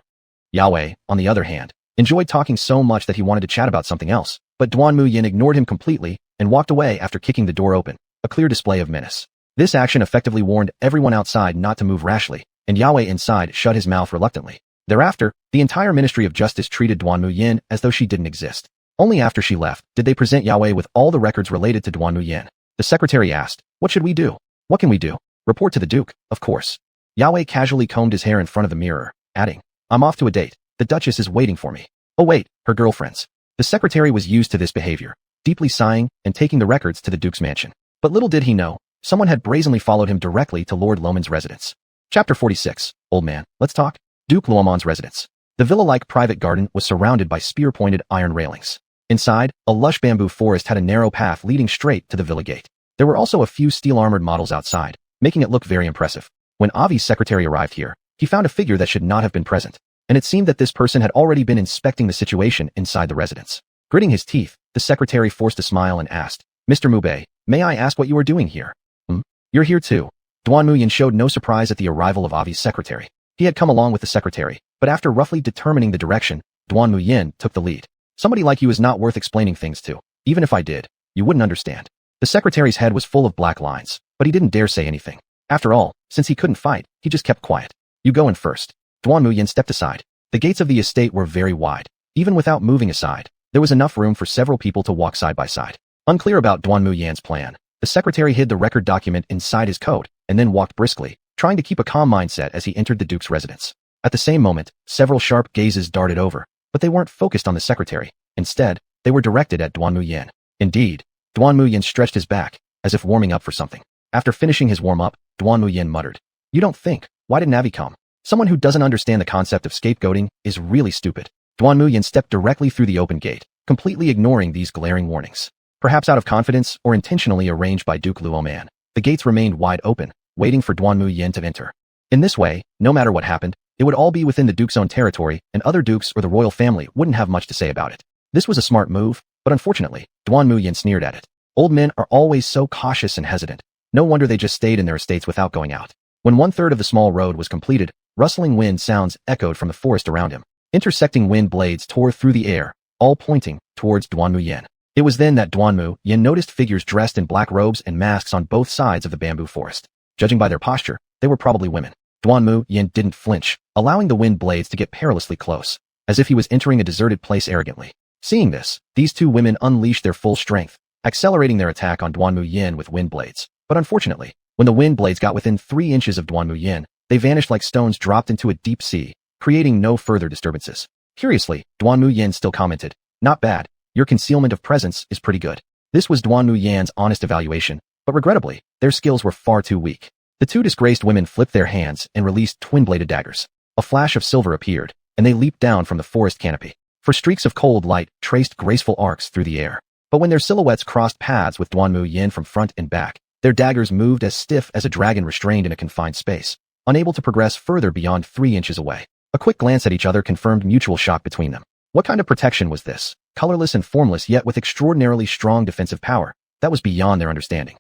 Yahweh, on the other hand, enjoyed talking so much that he wanted to chat about something else, but Duanmu Yan ignored him completely and walked away after kicking the door open, a clear display of menace. This action effectively warned everyone outside not to move rashly, and Yahweh inside shut his mouth reluctantly. Thereafter, the entire Ministry of Justice treated Duanmu Yan as though she didn't exist. Only after she left did they present Yahweh with all the records related to Duanmu Yan. The secretary asked, what should we do? What can we do? Report to the Duke, of course. Yahweh casually combed his hair in front of the mirror, adding, I'm off to a date. The Duchess is waiting for me. Oh wait, her girlfriends. The secretary was used to this behavior, deeply sighing and taking the records to the Duke's mansion. But little did he know, someone had brazenly followed him directly to Lord Loman's residence. Chapter 46, Old Man, let's talk. Duke Loman's residence. The villa-like private garden was surrounded by spear-pointed iron railings. Inside, a lush bamboo forest had a narrow path leading straight to the villa gate. There were also a few steel-armored models outside, making it look very impressive. When Avi's secretary arrived here, he found a figure that should not have been present, and it seemed that this person had already been inspecting the situation inside the residence. Gritting his teeth, the secretary forced a smile and asked, Mr. Mubei, may I ask what you are doing here? You're here too. Duanmu Yan showed no surprise at the arrival of Avi's secretary. He had come along with the secretary, but after roughly determining the direction, Duanmu Yan took the lead. Somebody like you is not worth explaining things to. Even if I did, you wouldn't understand. The secretary's head was full of black lines, but he didn't dare say anything. After all, since he couldn't fight, he just kept quiet. You go in first. Duanmu Yan stepped aside. The gates of the estate were very wide. Even without moving aside, there was enough room for several people to walk side by side. Unclear about Duanmu Yan's plan, the secretary hid the record document inside his coat and then walked briskly, trying to keep a calm mindset as he entered the Duke's residence. At the same moment, several sharp gazes darted over, but they weren't focused on the secretary. Instead, they were directed at Duanmu Yan. Indeed, Duanmu Yan stretched his back, as if warming up for something. After finishing his warm-up, Duanmu Yan muttered, You don't think, why did Navi come? Someone who doesn't understand the concept of scapegoating is really stupid. Duanmu Yan stepped directly through the open gate, completely ignoring these glaring warnings. Perhaps out of confidence or intentionally arranged by Duke Luoman, the gates remained wide open, waiting for Duanmu Yan to enter. In this way, no matter what happened, it would all be within the duke's own territory, and other dukes or the royal family wouldn't have much to say about it. This was a smart move, but unfortunately, Duanmu Yan sneered at it. Old men are always so cautious and hesitant. No wonder they just stayed in their estates without going out. When 1/3 of the small road was completed, rustling wind sounds echoed from the forest around him. Intersecting wind blades tore through the air, all pointing towards Duanmu Yan. It was then that Duanmu Yan noticed figures dressed in black robes and masks on both sides of the bamboo forest. Judging by their posture, they were probably women. Duanmu Yan didn't flinch, allowing the wind blades to get perilously close, as if he was entering a deserted place arrogantly. Seeing this, these two women unleashed their full strength, accelerating their attack on Duanmu Yan with wind blades. But unfortunately, when the wind blades got within 3 inches of Duanmu Yan, they vanished like stones dropped into a deep sea, creating no further disturbances. Curiously, Duanmu Yan still commented, "Not bad. Your concealment of presence is pretty good." This was Duanmu Yan's honest evaluation, but regrettably, their skills were far too weak. The two disgraced women flipped their hands and released twin-bladed daggers. A flash of silver appeared, and they leaped down from the forest canopy. For streaks of cold light traced graceful arcs through the air. But when their silhouettes crossed paths with Duanmu Yan from front and back, their daggers moved as stiff as a dragon restrained in a confined space, unable to progress further beyond 3 inches away. A quick glance at each other confirmed mutual shock between them. What kind of protection was this? Colorless and formless, yet with extraordinarily strong defensive power. That was beyond their understanding.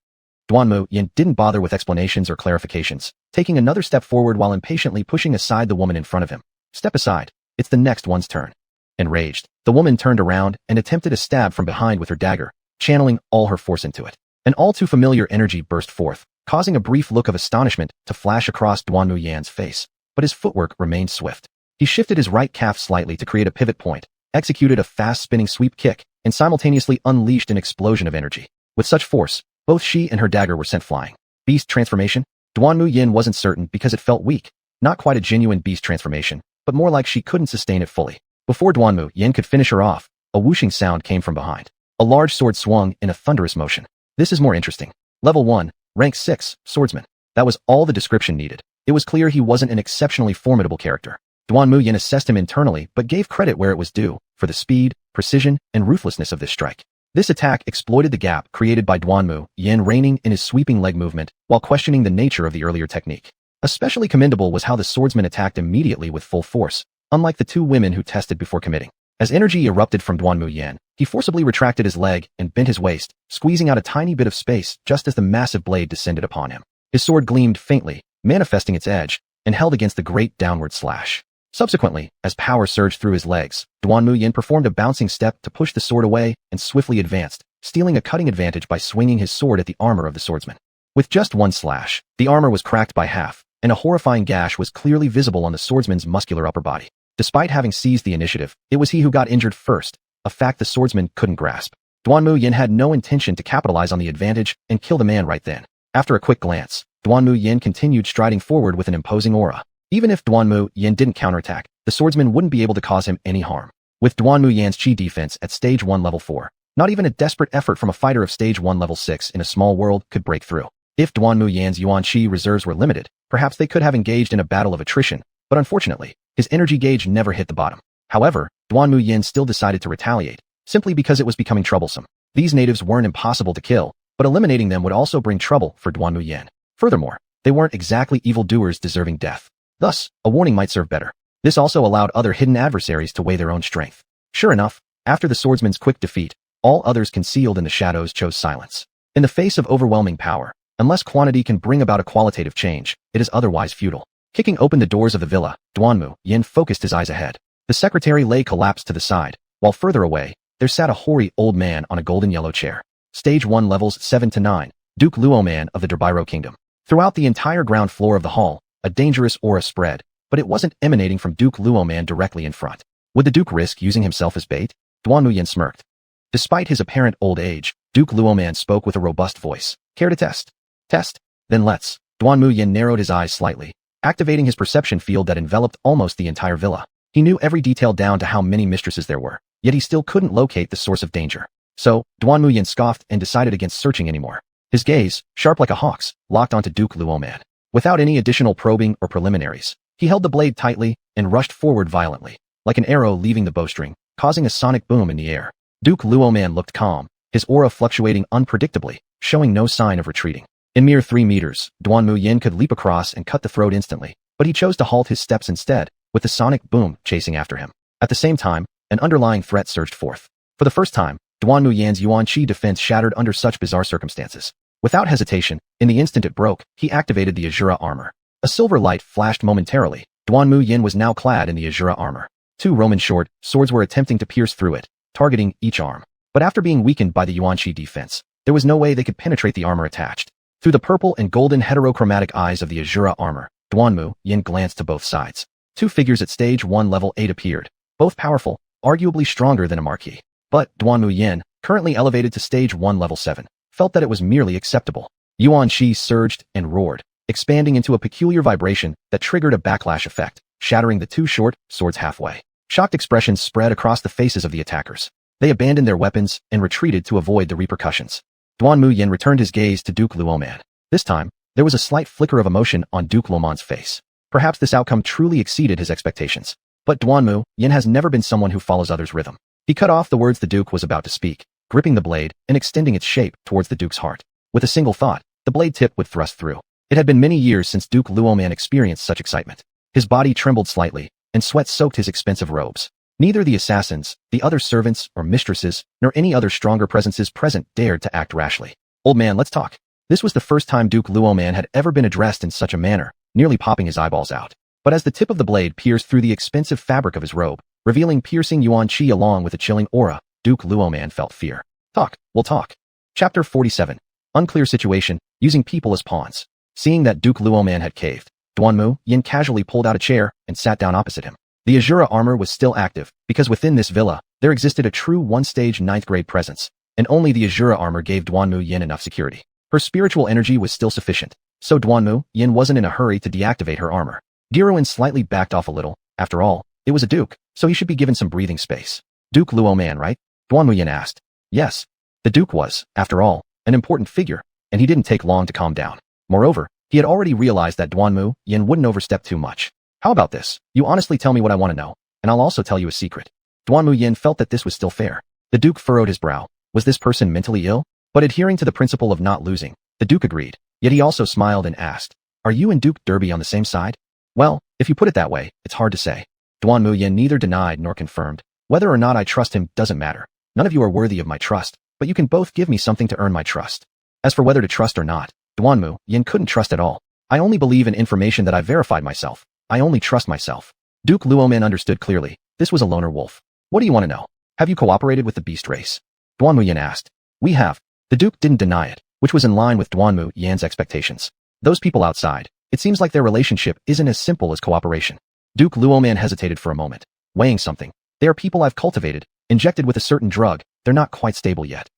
Duanmu Yan didn't bother with explanations or clarifications, taking another step forward while impatiently pushing aside the woman in front of him. "Step aside. It's the next one's turn." Enraged, the woman turned around and attempted a stab from behind with her dagger, channeling all her force into it. An all too familiar energy burst forth, causing a brief look of astonishment to flash across Duanmu Yan's face, but his footwork remained swift. He shifted his right calf slightly to create a pivot point, executed a fast-spinning sweep kick, and simultaneously unleashed an explosion of energy. With such force, both she and her dagger were sent flying. Beast transformation? Duanmu Yan wasn't certain because it felt weak. Not quite a genuine beast transformation, but more like she couldn't sustain it fully. Before Duanmu Yan could finish her off, a whooshing sound came from behind. A large sword swung in a thunderous motion. This is more interesting. Level 1, rank 6, swordsman. That was all the description needed. It was clear he wasn't an exceptionally formidable character. Duanmu Yan assessed him internally but gave credit where it was due, for the speed, precision, and ruthlessness of this strike. This attack exploited the gap created by Duanmu Yan reining in his sweeping leg movement while questioning the nature of the earlier technique. Especially commendable was how the swordsman attacked immediately with full force, unlike the two women who tested before committing. As energy erupted from Duanmu Yan, he forcibly retracted his leg and bent his waist, squeezing out a tiny bit of space just as the massive blade descended upon him. His sword gleamed faintly, manifesting its edge, and held against the great downward slash. Subsequently, as power surged through his legs, Duanmu Yan performed a bouncing step to push the sword away and swiftly advanced, stealing a cutting advantage by swinging his sword at the armor of the swordsman. With just one slash, the armor was cracked by half, and a horrifying gash was clearly visible on the swordsman's muscular upper body. Despite having seized the initiative, it was he who got injured first, a fact the swordsman couldn't grasp. Duanmu Yan had no intention to capitalize on the advantage and kill the man right then. After a quick glance, Duanmu Yan continued striding forward with an imposing aura. Even if Duanmu Yan didn't counterattack, the swordsman wouldn't be able to cause him any harm. With Duanmu Yan's chi defense at stage 1 level 4, not even a desperate effort from a fighter of stage 1 level 6 in a small world could break through. If Duanmu Yan's yuan chi reserves were limited, perhaps they could have engaged in a battle of attrition, but unfortunately, his energy gauge never hit the bottom. However, Duanmu Yan still decided to retaliate, simply because it was becoming troublesome. These natives weren't impossible to kill, but eliminating them would also bring trouble for Duanmu Yan. Furthermore, they weren't exactly evildoers deserving death. Thus, a warning might serve better. This also allowed other hidden adversaries to weigh their own strength. Sure enough, after the swordsman's quick defeat, all others concealed in the shadows chose silence. In the face of overwhelming power, unless quantity can bring about a qualitative change, it is otherwise futile. Kicking open the doors of the villa, Duanmu Yan focused his eyes ahead. The secretary lay collapsed to the side, while further away, there sat a hoary old man on a golden yellow chair. Stage 1 levels 7 to 9, Duke Luoman of the Durbiro Kingdom. Throughout the entire ground floor of the hall, a dangerous aura spread, but it wasn't emanating from Duke Luoman directly in front. Would the Duke risk using himself as bait? Duanmu Yan smirked. Despite his apparent old age, Duke Luoman spoke with a robust voice. Care to test? Test? Then let's. Duanmu Yan narrowed his eyes slightly, activating his perception field that enveloped almost the entire villa. He knew every detail down to how many mistresses there were, yet he still couldn't locate the source of danger. So, Duanmu Yan scoffed and decided against searching anymore. His gaze, sharp like a hawk's, locked onto Duke Luoman. Without any additional probing or preliminaries, he held the blade tightly and rushed forward violently, like an arrow leaving the bowstring, causing a sonic boom in the air. Duke Luoman looked calm, his aura fluctuating unpredictably, showing no sign of retreating. In mere 3 meters, Duanmu Yan could leap across and cut the throat instantly, but he chose to halt his steps instead, with the sonic boom chasing after him. At the same time, an underlying threat surged forth. For the first time, Duanmu Yan's Yuan Qi defense shattered under such bizarre circumstances. Without hesitation, in the instant it broke, he activated the Asura armor. A silver light flashed momentarily. Duanmu Yan was now clad in the Asura armor. 2 Roman short swords were attempting to pierce through it, targeting each arm. But after being weakened by the Yuan Qi defense, there was no way they could penetrate the armor attached. Through the purple and golden heterochromatic eyes of the Asura armor, Duanmu Yan glanced to both sides. 2 figures at stage 1 level 8 appeared, both powerful, arguably stronger than a marquis. But Duanmu Yan, currently elevated to stage 1 level 7, felt that it was merely acceptable. Yuan Qi surged and roared, expanding into a peculiar vibration that triggered a backlash effect, shattering the 2 short swords halfway. Shocked expressions spread across the faces of the attackers. They abandoned their weapons and retreated to avoid the repercussions. Duanmu Yan returned his gaze to Duke Luoman. This time, there was a slight flicker of emotion on Duke Luoman's face. Perhaps this outcome truly exceeded his expectations. But Duanmu Yan has never been someone who follows others' rhythm. He cut off the words the Duke was about to speak, gripping the blade and extending its shape towards the Duke's heart. With a single thought, the blade tip would thrust through. It had been many years since Duke Luoman experienced such excitement. His body trembled slightly, and sweat soaked his expensive robes. Neither the assassins, the other servants or mistresses, nor any other stronger presences present dared to act rashly. "Old man, let's talk." This was the first time Duke Luoman had ever been addressed in such a manner, nearly popping his eyeballs out. But as the tip of the blade pierced through the expensive fabric of his robe, revealing piercing Yuan Qi along with a chilling aura, Duke Luoman felt fear. "Talk, we'll talk." Chapter 47. Unclear situation, using people as pawns. Seeing that Duke Luoman had caved, Duanmu Yan casually pulled out a chair and sat down opposite him. The Asura armor was still active, because within this villa, there existed a true 1-stage 9th grade presence, and only the Asura armor gave Duanmu Yan enough security. Her spiritual energy was still sufficient, so Duanmu Yan wasn't in a hurry to deactivate her armor. Diruin slightly backed off a little. After all, it was a duke, so he should be given some breathing space. "Duke Luoman, right?" Duanmu Yan asked. Yes. The duke was, after all, an important figure, and he didn't take long to calm down. Moreover, he had already realized that Duanmu Yan wouldn't overstep too much. "How about this? You honestly tell me what I want to know, and I'll also tell you a secret." Duanmu Yan felt that this was still fair. The duke furrowed his brow. Was this person mentally ill? But adhering to the principle of not losing, the duke agreed. Yet he also smiled and asked, "Are you and Duke Derby on the same side?" "Well, if you put it that way, it's hard to say." Duanmu Yan neither denied nor confirmed. "Whether or not I trust him doesn't matter. None of you are worthy of my trust, but you can both give me something to earn my trust." As for whether to trust or not, Duanmu Yan couldn't trust at all. "I only believe in information that I verified myself. I only trust myself." Duke Luoman understood clearly. This was a loner wolf. "What do you want to know? Have you cooperated with the beast race?" Duanmu Yan asked. "We have." The duke didn't deny it, which was in line with Duanmu Yan's expectations. "Those people outside, it seems like their relationship isn't as simple as cooperation." Duke Luoman hesitated for a moment, weighing something. "They are people I've cultivated, injected with a certain drug. They're not quite stable yet."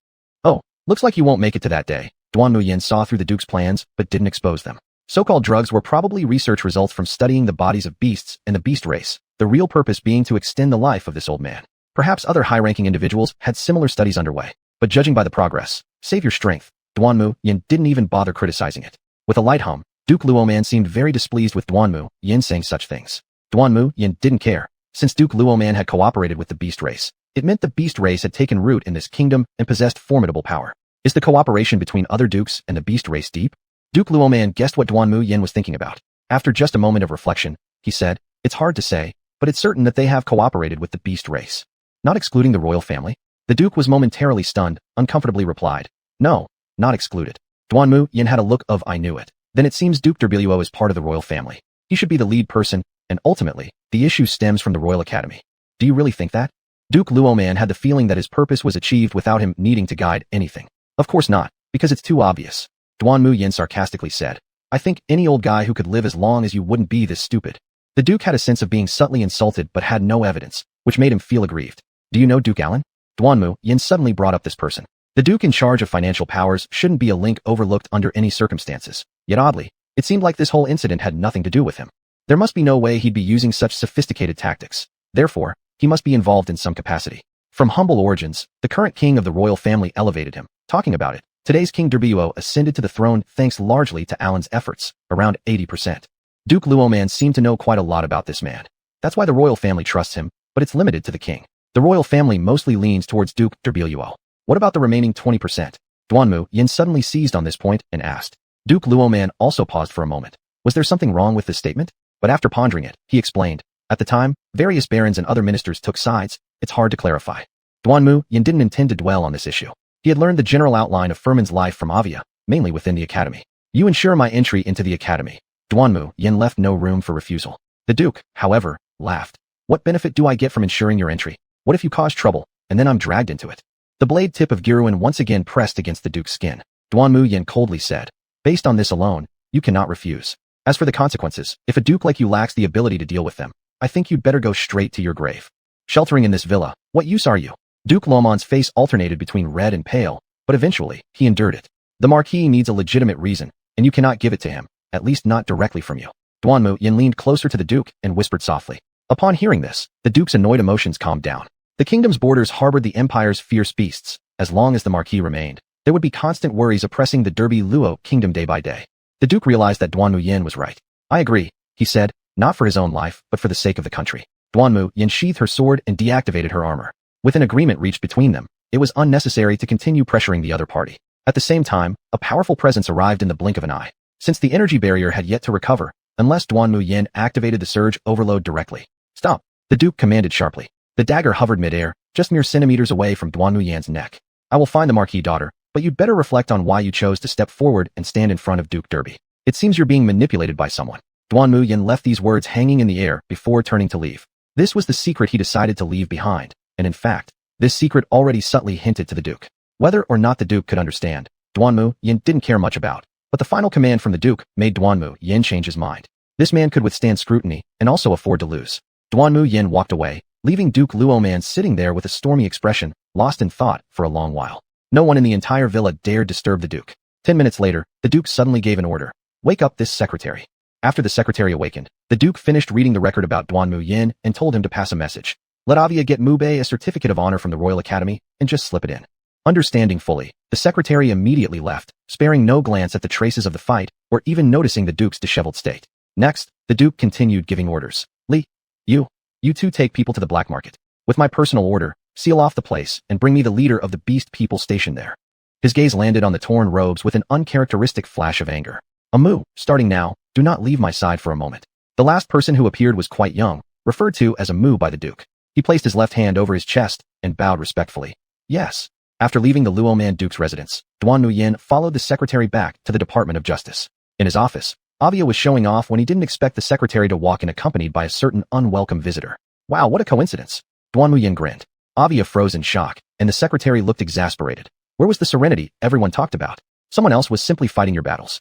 "Oh, looks like you won't make it to that day." Duanmu Yan saw through the duke's plans, but didn't expose them. So-called drugs were probably research results from studying the bodies of beasts and the beast race, the real purpose being to extend the life of this old man. Perhaps other high-ranking individuals had similar studies underway, but judging by the progress, save your strength, Duanmu Yan didn't even bother criticizing it. With a light hum, Duke Luoman seemed very displeased with Duanmu Yan saying such things. Duanmu Yan didn't care. Since Duke Luoman had cooperated with the beast race, it meant the beast race had taken root in this kingdom and possessed formidable power. Is the cooperation between other dukes and the beast race deep? Duke Luoman guessed what Duanmu Yan was thinking about. After just a moment of reflection, he said, "It's hard to say, but it's certain that they have cooperated with the beast race." "Not excluding the royal family?" The duke was momentarily stunned, uncomfortably replied, "No, not excluded." Duanmu Yan had a look of "I knew it." Then it seems Duke Derbilluo is part of the royal family. He should be the lead person, and ultimately, the issue stems from the Royal Academy. Do you really think that? Duke Luoman had the feeling that his purpose was achieved without him needing to guide anything. Of course not, because it's too obvious. Duanmu Yan sarcastically said, "I think any old guy who could live as long as you wouldn't be this stupid." The duke had a sense of being subtly insulted but had no evidence, which made him feel aggrieved. "Do you know Duke Allen?" Duanmu Yan suddenly brought up this person. The duke in charge of financial powers shouldn't be a link overlooked under any circumstances. Yet oddly, it seemed like this whole incident had nothing to do with him. There must be no way he'd be using such sophisticated tactics. Therefore, he must be involved in some capacity. From humble origins, the current king of the royal family elevated him. Talking about it, today's King Derbilluo ascended to the throne thanks largely to Alan's efforts, around 80%. Duke Luoman seemed to know quite a lot about this man. That's why the royal family trusts him, but it's limited to the king. The royal family mostly leans towards Duke Derbiluo. What about the remaining 20%? Duanmu Yan suddenly seized on this point and asked. Duke Luoman also paused for a moment. Was there something wrong with this statement? But after pondering it, he explained. At the time, various barons and other ministers took sides. It's hard to clarify. Duanmu Yan didn't intend to dwell on this issue. He had learned the general outline of Furman's life from Avia, mainly within the academy. You ensure my entry into the academy. Duanmu Yan left no room for refusal. The Duke, however, laughed. What benefit do I get from ensuring your entry? What if you cause trouble, and then I'm dragged into it? The blade tip of Giruin once again pressed against the Duke's skin. Duanmu Yan coldly said. Based on this alone, you cannot refuse. As for the consequences, if a Duke like you lacks the ability to deal with them, I think you'd better go straight to your grave. Sheltering in this villa, what use are you? Duke Luoman's face alternated between red and pale, but eventually, he endured it. The Marquis needs a legitimate reason, and you cannot give it to him, at least not directly from you. Duanmu Yan leaned closer to the Duke and whispered softly. Upon hearing this, the Duke's annoyed emotions calmed down. The kingdom's borders harbored the Empire's fierce beasts. As long as the Marquis remained, there would be constant worries oppressing the Derby Luo kingdom day by day. The Duke realized that Duanmu Yan was right. I agree, he said, not for his own life, but for the sake of the country. Duanmu Yan sheathed her sword and deactivated her armor. With an agreement reached between them, it was unnecessary to continue pressuring the other party. At the same time, a powerful presence arrived in the blink of an eye. Since the energy barrier had yet to recover, unless Duanmu Yan activated the surge overload directly. Stop, the Duke commanded sharply. The dagger hovered midair, just mere centimeters away from Duanmu Yan's neck. I will find the Marquis daughter, but you'd better reflect on why you chose to step forward and stand in front of Duke Derby. It seems you're being manipulated by someone. Duanmu Yan left these words hanging in the air before turning to leave. This was the secret he decided to leave behind, and in fact, this secret already subtly hinted to the Duke. Whether or not the Duke could understand, Duanmu Yan didn't care much about, but the final command from the Duke made Duanmu Yan change his mind. This man could withstand scrutiny and also afford to lose. Duanmu Yan walked away, leaving Duke Luoman sitting there with a stormy expression, lost in thought for a long while. No one in the entire villa dared disturb the Duke. 10 minutes later, the Duke suddenly gave an order. Wake up this secretary. After the secretary awakened, the Duke finished reading the record about Duanmu Yan and told him to pass a message. Let Avia get Mubei a certificate of honor from the Royal Academy and just slip it in. Understanding fully, the secretary immediately left, sparing no glance at the traces of the fight or even noticing the Duke's disheveled state. Next, the Duke continued giving orders. Li, you two take people to the black market. With my personal order, seal off the place and bring me the leader of the beast people stationed there. His gaze landed on the torn robes with an uncharacteristic flash of anger. Amu, starting now, do not leave my side for a moment. The last person who appeared was quite young, referred to as Amu by the Duke. He placed his left hand over his chest and bowed respectfully. Yes. After leaving the Luoman Duke's residence, Duanmu Yan followed the secretary back to the Department of Justice. In his office, Avia was showing off when he didn't expect the secretary to walk in accompanied by a certain unwelcome visitor. Wow, what a coincidence. Duanmu Yan grinned. Avia froze in shock, and the secretary looked exasperated. Where was the serenity everyone talked about? Someone else was simply fighting your battles.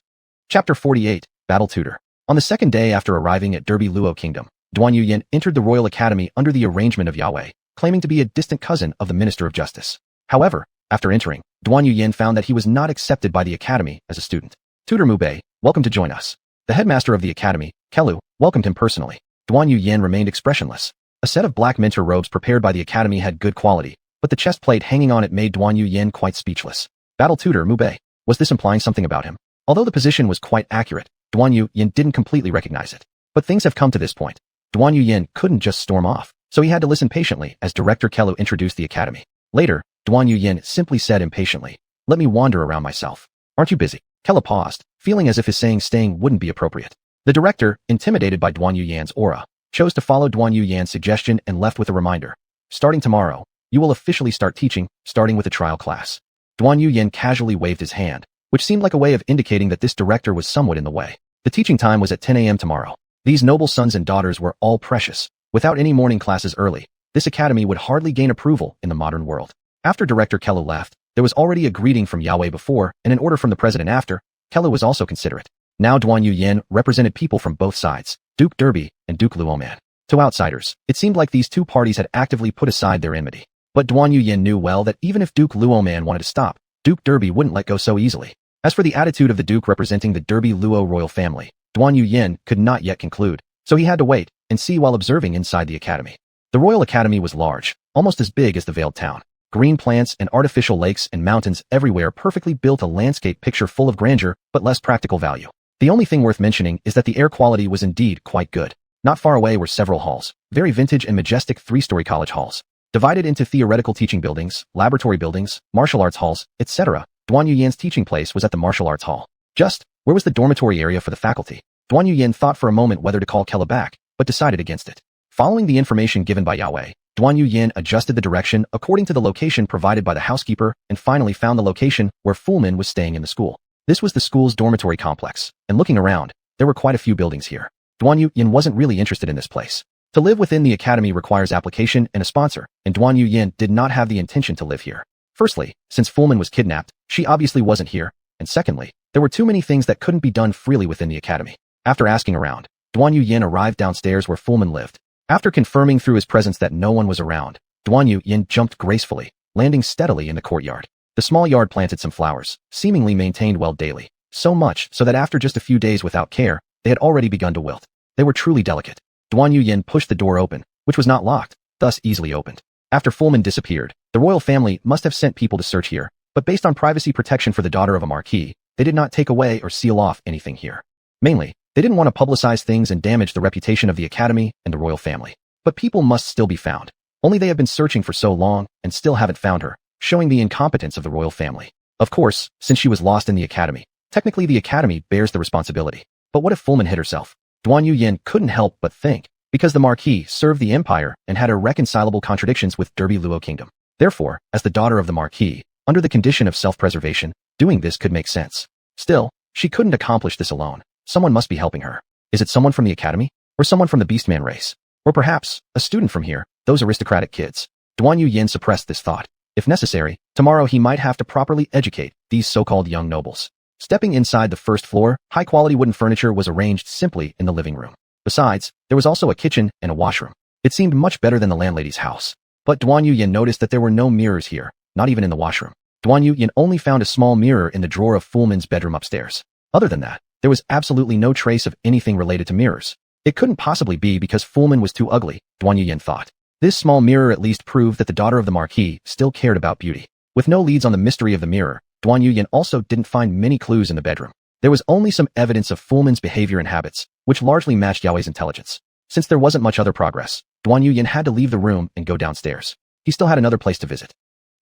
Chapter 48, Battle Tutor. On the second day after arriving at Derby Luo Kingdom, Duanmu Yan entered the Royal Academy under the arrangement of Yahweh, claiming to be a distant cousin of the Minister of Justice. However, after entering, Duanmu Yan found that he was not accepted by the Academy as a student. Tutor Mubei, welcome to join us. The headmaster of the Academy, Kelu, welcomed him personally. Duanmu Yan remained expressionless. A set of black mentor robes prepared by the Academy had good quality, but the chest plate hanging on it made Duanmu Yan quite speechless. Battle Tutor Mubei. Was this implying something about him? Although the position was quite accurate, Duanmu Yan didn't completely recognize it. But things have come to this point. Duanmu Yan couldn't just storm off, so he had to listen patiently as Director Kelu introduced the Academy. Later, Duanmu Yan simply said impatiently, "Let me wander around myself. Aren't you busy?" Kelu paused, feeling as if his saying staying wouldn't be appropriate. The director, intimidated by Duanmu Yan's aura, chose to follow Duanmu Yan's suggestion and left with a reminder. Starting tomorrow, you will officially start teaching, starting with a trial class. Duanmu Yan casually waved his hand, which seemed like a way of indicating that this director was somewhat in the way. The teaching time was at 10 a.m. tomorrow. These noble sons and daughters were all precious. Without any morning classes early, this academy would hardly gain approval in the modern world. After Director Kelu left, there was already a greeting from Yahweh before and an order from the president after. Kelu was also considerate. Now Duanmu Yan represented people from both sides, Duke Derby and Duke Luoman. To outsiders, it seemed like these two parties had actively put aside their enmity. But Duanmu Yan knew well that even if Duke Luoman wanted to stop, Duke Derby wouldn't let go so easily. As for the attitude of the Duke representing the Derby Luo royal family, Duanmu Yan could not yet conclude, so he had to wait and see while observing inside the academy. The Royal Academy was large, almost as big as the Veiled Town. Green plants and artificial lakes and mountains everywhere perfectly built a landscape picture full of grandeur, but less practical value. The only thing worth mentioning is that the air quality was indeed quite good. Not far away were several halls, very vintage and majestic three-story college halls. Divided into theoretical teaching buildings, laboratory buildings, martial arts halls, etc., Duanmu Yan's teaching place was at the martial arts hall. Just, where was the dormitory area for the faculty? Duanmu Yan thought for a moment whether to call Kella back, but decided against it. Following the information given by Yao, Duanmu Yan adjusted the direction according to the location provided by the housekeeper and finally found the location where Fulman was staying in the school. This was the school's dormitory complex, and looking around, there were quite a few buildings here. Duanmu Yan wasn't really interested in this place. To live within the academy requires application and a sponsor, and Duanmu Yan did not have the intention to live here. Firstly, since Fulman was kidnapped, she obviously wasn't here, and secondly, there were too many things that couldn't be done freely within the academy. After asking around, Duanmu Yan arrived downstairs where Fulman lived. After confirming through his presence that no one was around, Duanmu Yan jumped gracefully, landing steadily in the courtyard. The small yard planted some flowers, seemingly maintained well daily, so much so that after just a few days without care, they had already begun to wilt. They were truly delicate. Duanmu Yan pushed the door open, which was not locked, thus easily opened. After Fulman disappeared, the royal family must have sent people to search here, but based on privacy protection for the daughter of a marquis, they did not take away or seal off anything here. Mainly, they didn't want to publicize things and damage the reputation of the academy and the royal family. But people must still be found. Only they have been searching for so long and still haven't found her, showing the incompetence of the royal family. Of course, since she was lost in the academy, technically the academy bears the responsibility. But what if Fulman hid herself? Duanmu Yan couldn't help but think, because the marquis served the empire and had irreconcilable contradictions with Derby Luo Kingdom. Therefore, as the daughter of the marquis, under the condition of self-preservation, doing this could make sense. Still, she couldn't accomplish this alone. Someone must be helping her. Is it someone from the academy? Or someone from the Beastman race? Or perhaps, a student from here, those aristocratic kids? Duanmu Yan suppressed this thought. If necessary, tomorrow he might have to properly educate these so-called young nobles. Stepping inside the first floor, high-quality wooden furniture was arranged simply in the living room. Besides, there was also a kitchen and a washroom. It seemed much better than the landlady's house. But Duanmu Yan noticed that there were no mirrors here, not even in the washroom. Duanmu Yan only found a small mirror in the drawer of Fulman's bedroom upstairs. Other than that, there was absolutely no trace of anything related to mirrors. It couldn't possibly be because Fulman was too ugly, Duanmu Yan thought. This small mirror at least proved that the daughter of the marquis still cared about beauty. With no leads on the mystery of the mirror, Duanmu Yan also didn't find many clues in the bedroom. There was only some evidence of Fulman's behavior and habits, which largely matched Yao's intelligence. Since there wasn't much other progress, Duanmu Yan had to leave the room and go downstairs. He still had another place to visit.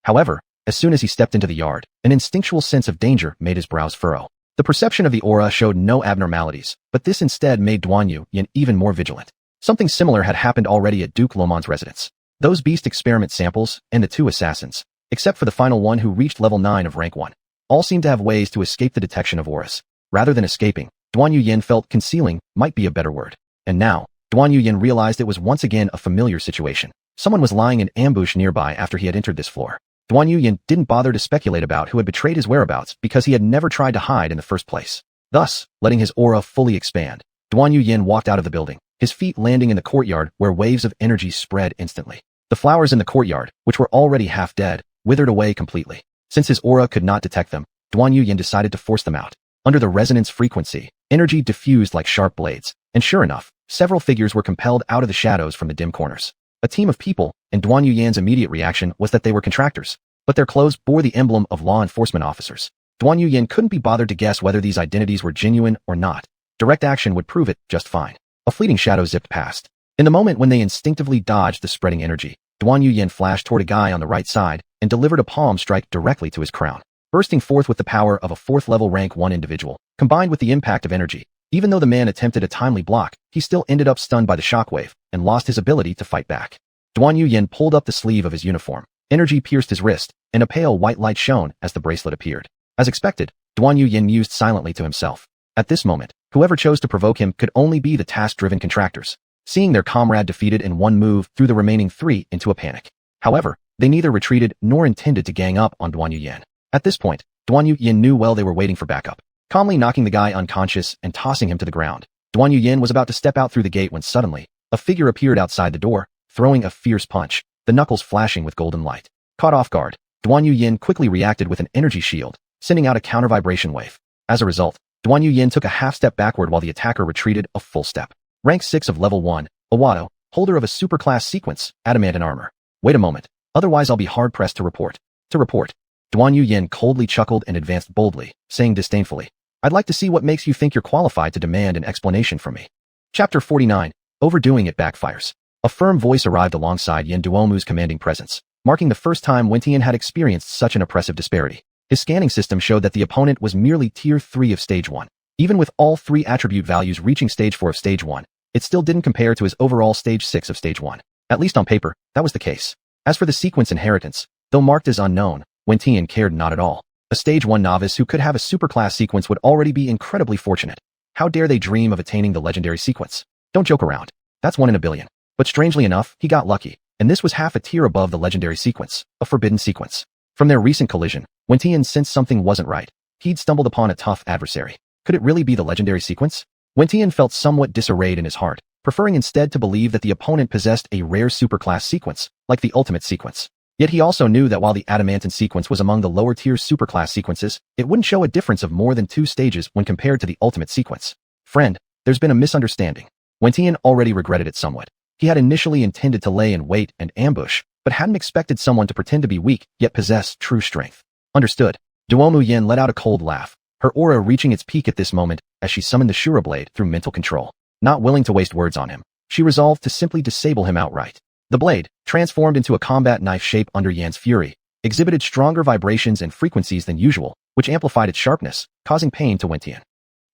However, as soon as he stepped into the yard, an instinctual sense of danger made his brows furrow. The perception of the aura showed no abnormalities, but this instead made Duanmu Yan even more vigilant. Something similar had happened already at Duke Lomon's residence. Those beast experiment samples and the two assassins, except for the final one who reached level 9 of rank 1, all seemed to have ways to escape the detection of auras. Rather than escaping, Duanmu Yan felt concealing might be a better word. And now, Duanmu Yan realized it was once again a familiar situation. Someone was lying in ambush nearby after he had entered this floor. Duanmu Yan didn't bother to speculate about who had betrayed his whereabouts because he had never tried to hide in the first place. Thus, letting his aura fully expand, Duanmu Yan walked out of the building, his feet landing in the courtyard where waves of energy spread instantly. The flowers in the courtyard, which were already half dead, withered away completely. Since his aura could not detect them, Duanmu Yan decided to force them out. Under the resonance frequency, energy diffused like sharp blades, and sure enough, several figures were compelled out of the shadows from the dim corners. A team of people, and Duanmu Yan's immediate reaction was that they were contractors, but their clothes bore the emblem of law enforcement officers. Duanmu Yan couldn't be bothered to guess whether these identities were genuine or not. Direct action would prove it just fine. A fleeting shadow zipped past. In the moment when they instinctively dodged the spreading energy, Duanmu Yan flashed toward a guy on the right side and delivered a palm strike directly to his crown, bursting forth with the power of a 4th-level rank 1 individual, combined with the impact of energy. Even though the man attempted a timely block, he still ended up stunned by the shockwave and lost his ability to fight back. Duanmu Yan pulled up the sleeve of his uniform. Energy pierced his wrist, and a pale white light shone as the bracelet appeared. As expected, Duanmu Yan mused silently to himself. At this moment, whoever chose to provoke him could only be the task-driven contractors. Seeing their comrade defeated in one move threw the remaining 3 into a panic. However, they neither retreated nor intended to gang up on Duanmu Yan. At this point, Duanmu Yan knew well they were waiting for backup. Calmly knocking the guy unconscious and tossing him to the ground, Duanmu Yan was about to step out through the gate when suddenly, a figure appeared outside the door, throwing a fierce punch, the knuckles flashing with golden light. Caught off guard, Duanmu Yan quickly reacted with an energy shield, sending out a counter-vibration wave. As a result, Duanmu Yan took a half-step backward while the attacker retreated a full step. Rank 6 of level 1, Awado, holder of a superclass sequence, adamant and armor. Wait a moment, otherwise I'll be hard-pressed to report. Duanmu Yan coldly chuckled and advanced boldly, saying disdainfully, I'd like to see what makes you think you're qualified to demand an explanation from me. Chapter 49, Overdoing It Backfires. A firm voice arrived alongside Yin Duanmu's commanding presence, marking the first time Wentian had experienced such an oppressive disparity. His scanning system showed that the opponent was merely Tier 3 of Stage 1. Even with all 3 attribute values reaching Stage 4 of Stage 1, it still didn't compare to his overall Stage 6 of Stage 1. At least on paper, that was the case. As for the sequence inheritance, though marked as unknown, Wentian cared not at all. A Stage 1 novice who could have a superclass sequence would already be incredibly fortunate. How dare they dream of attaining the legendary sequence? Don't joke around. That's 1 in a billion. But strangely enough, he got lucky, and this was half a tier above the legendary sequence, a forbidden sequence. From their recent collision, Wentian sensed something wasn't right. He'd stumbled upon a tough adversary. Could it really be the legendary sequence? Wentian felt somewhat disarrayed in his heart, preferring instead to believe that the opponent possessed a rare superclass sequence, like the ultimate sequence. Yet he also knew that while the adamantine sequence was among the lower-tier superclass sequences, it wouldn't show a difference of more than 2 stages when compared to the ultimate sequence. Friend, there's been a misunderstanding. Wentian already regretted it somewhat. He had initially intended to lay in wait and ambush, but hadn't expected someone to pretend to be weak, yet possess true strength. Understood. Duanmu Yan let out a cold laugh, her aura reaching its peak at this moment as she summoned the Shura blade through mental control. Not willing to waste words on him, she resolved to simply disable him outright. The blade, transformed into a combat knife shape under Yan's fury, exhibited stronger vibrations and frequencies than usual, which amplified its sharpness, causing pain to Wentian.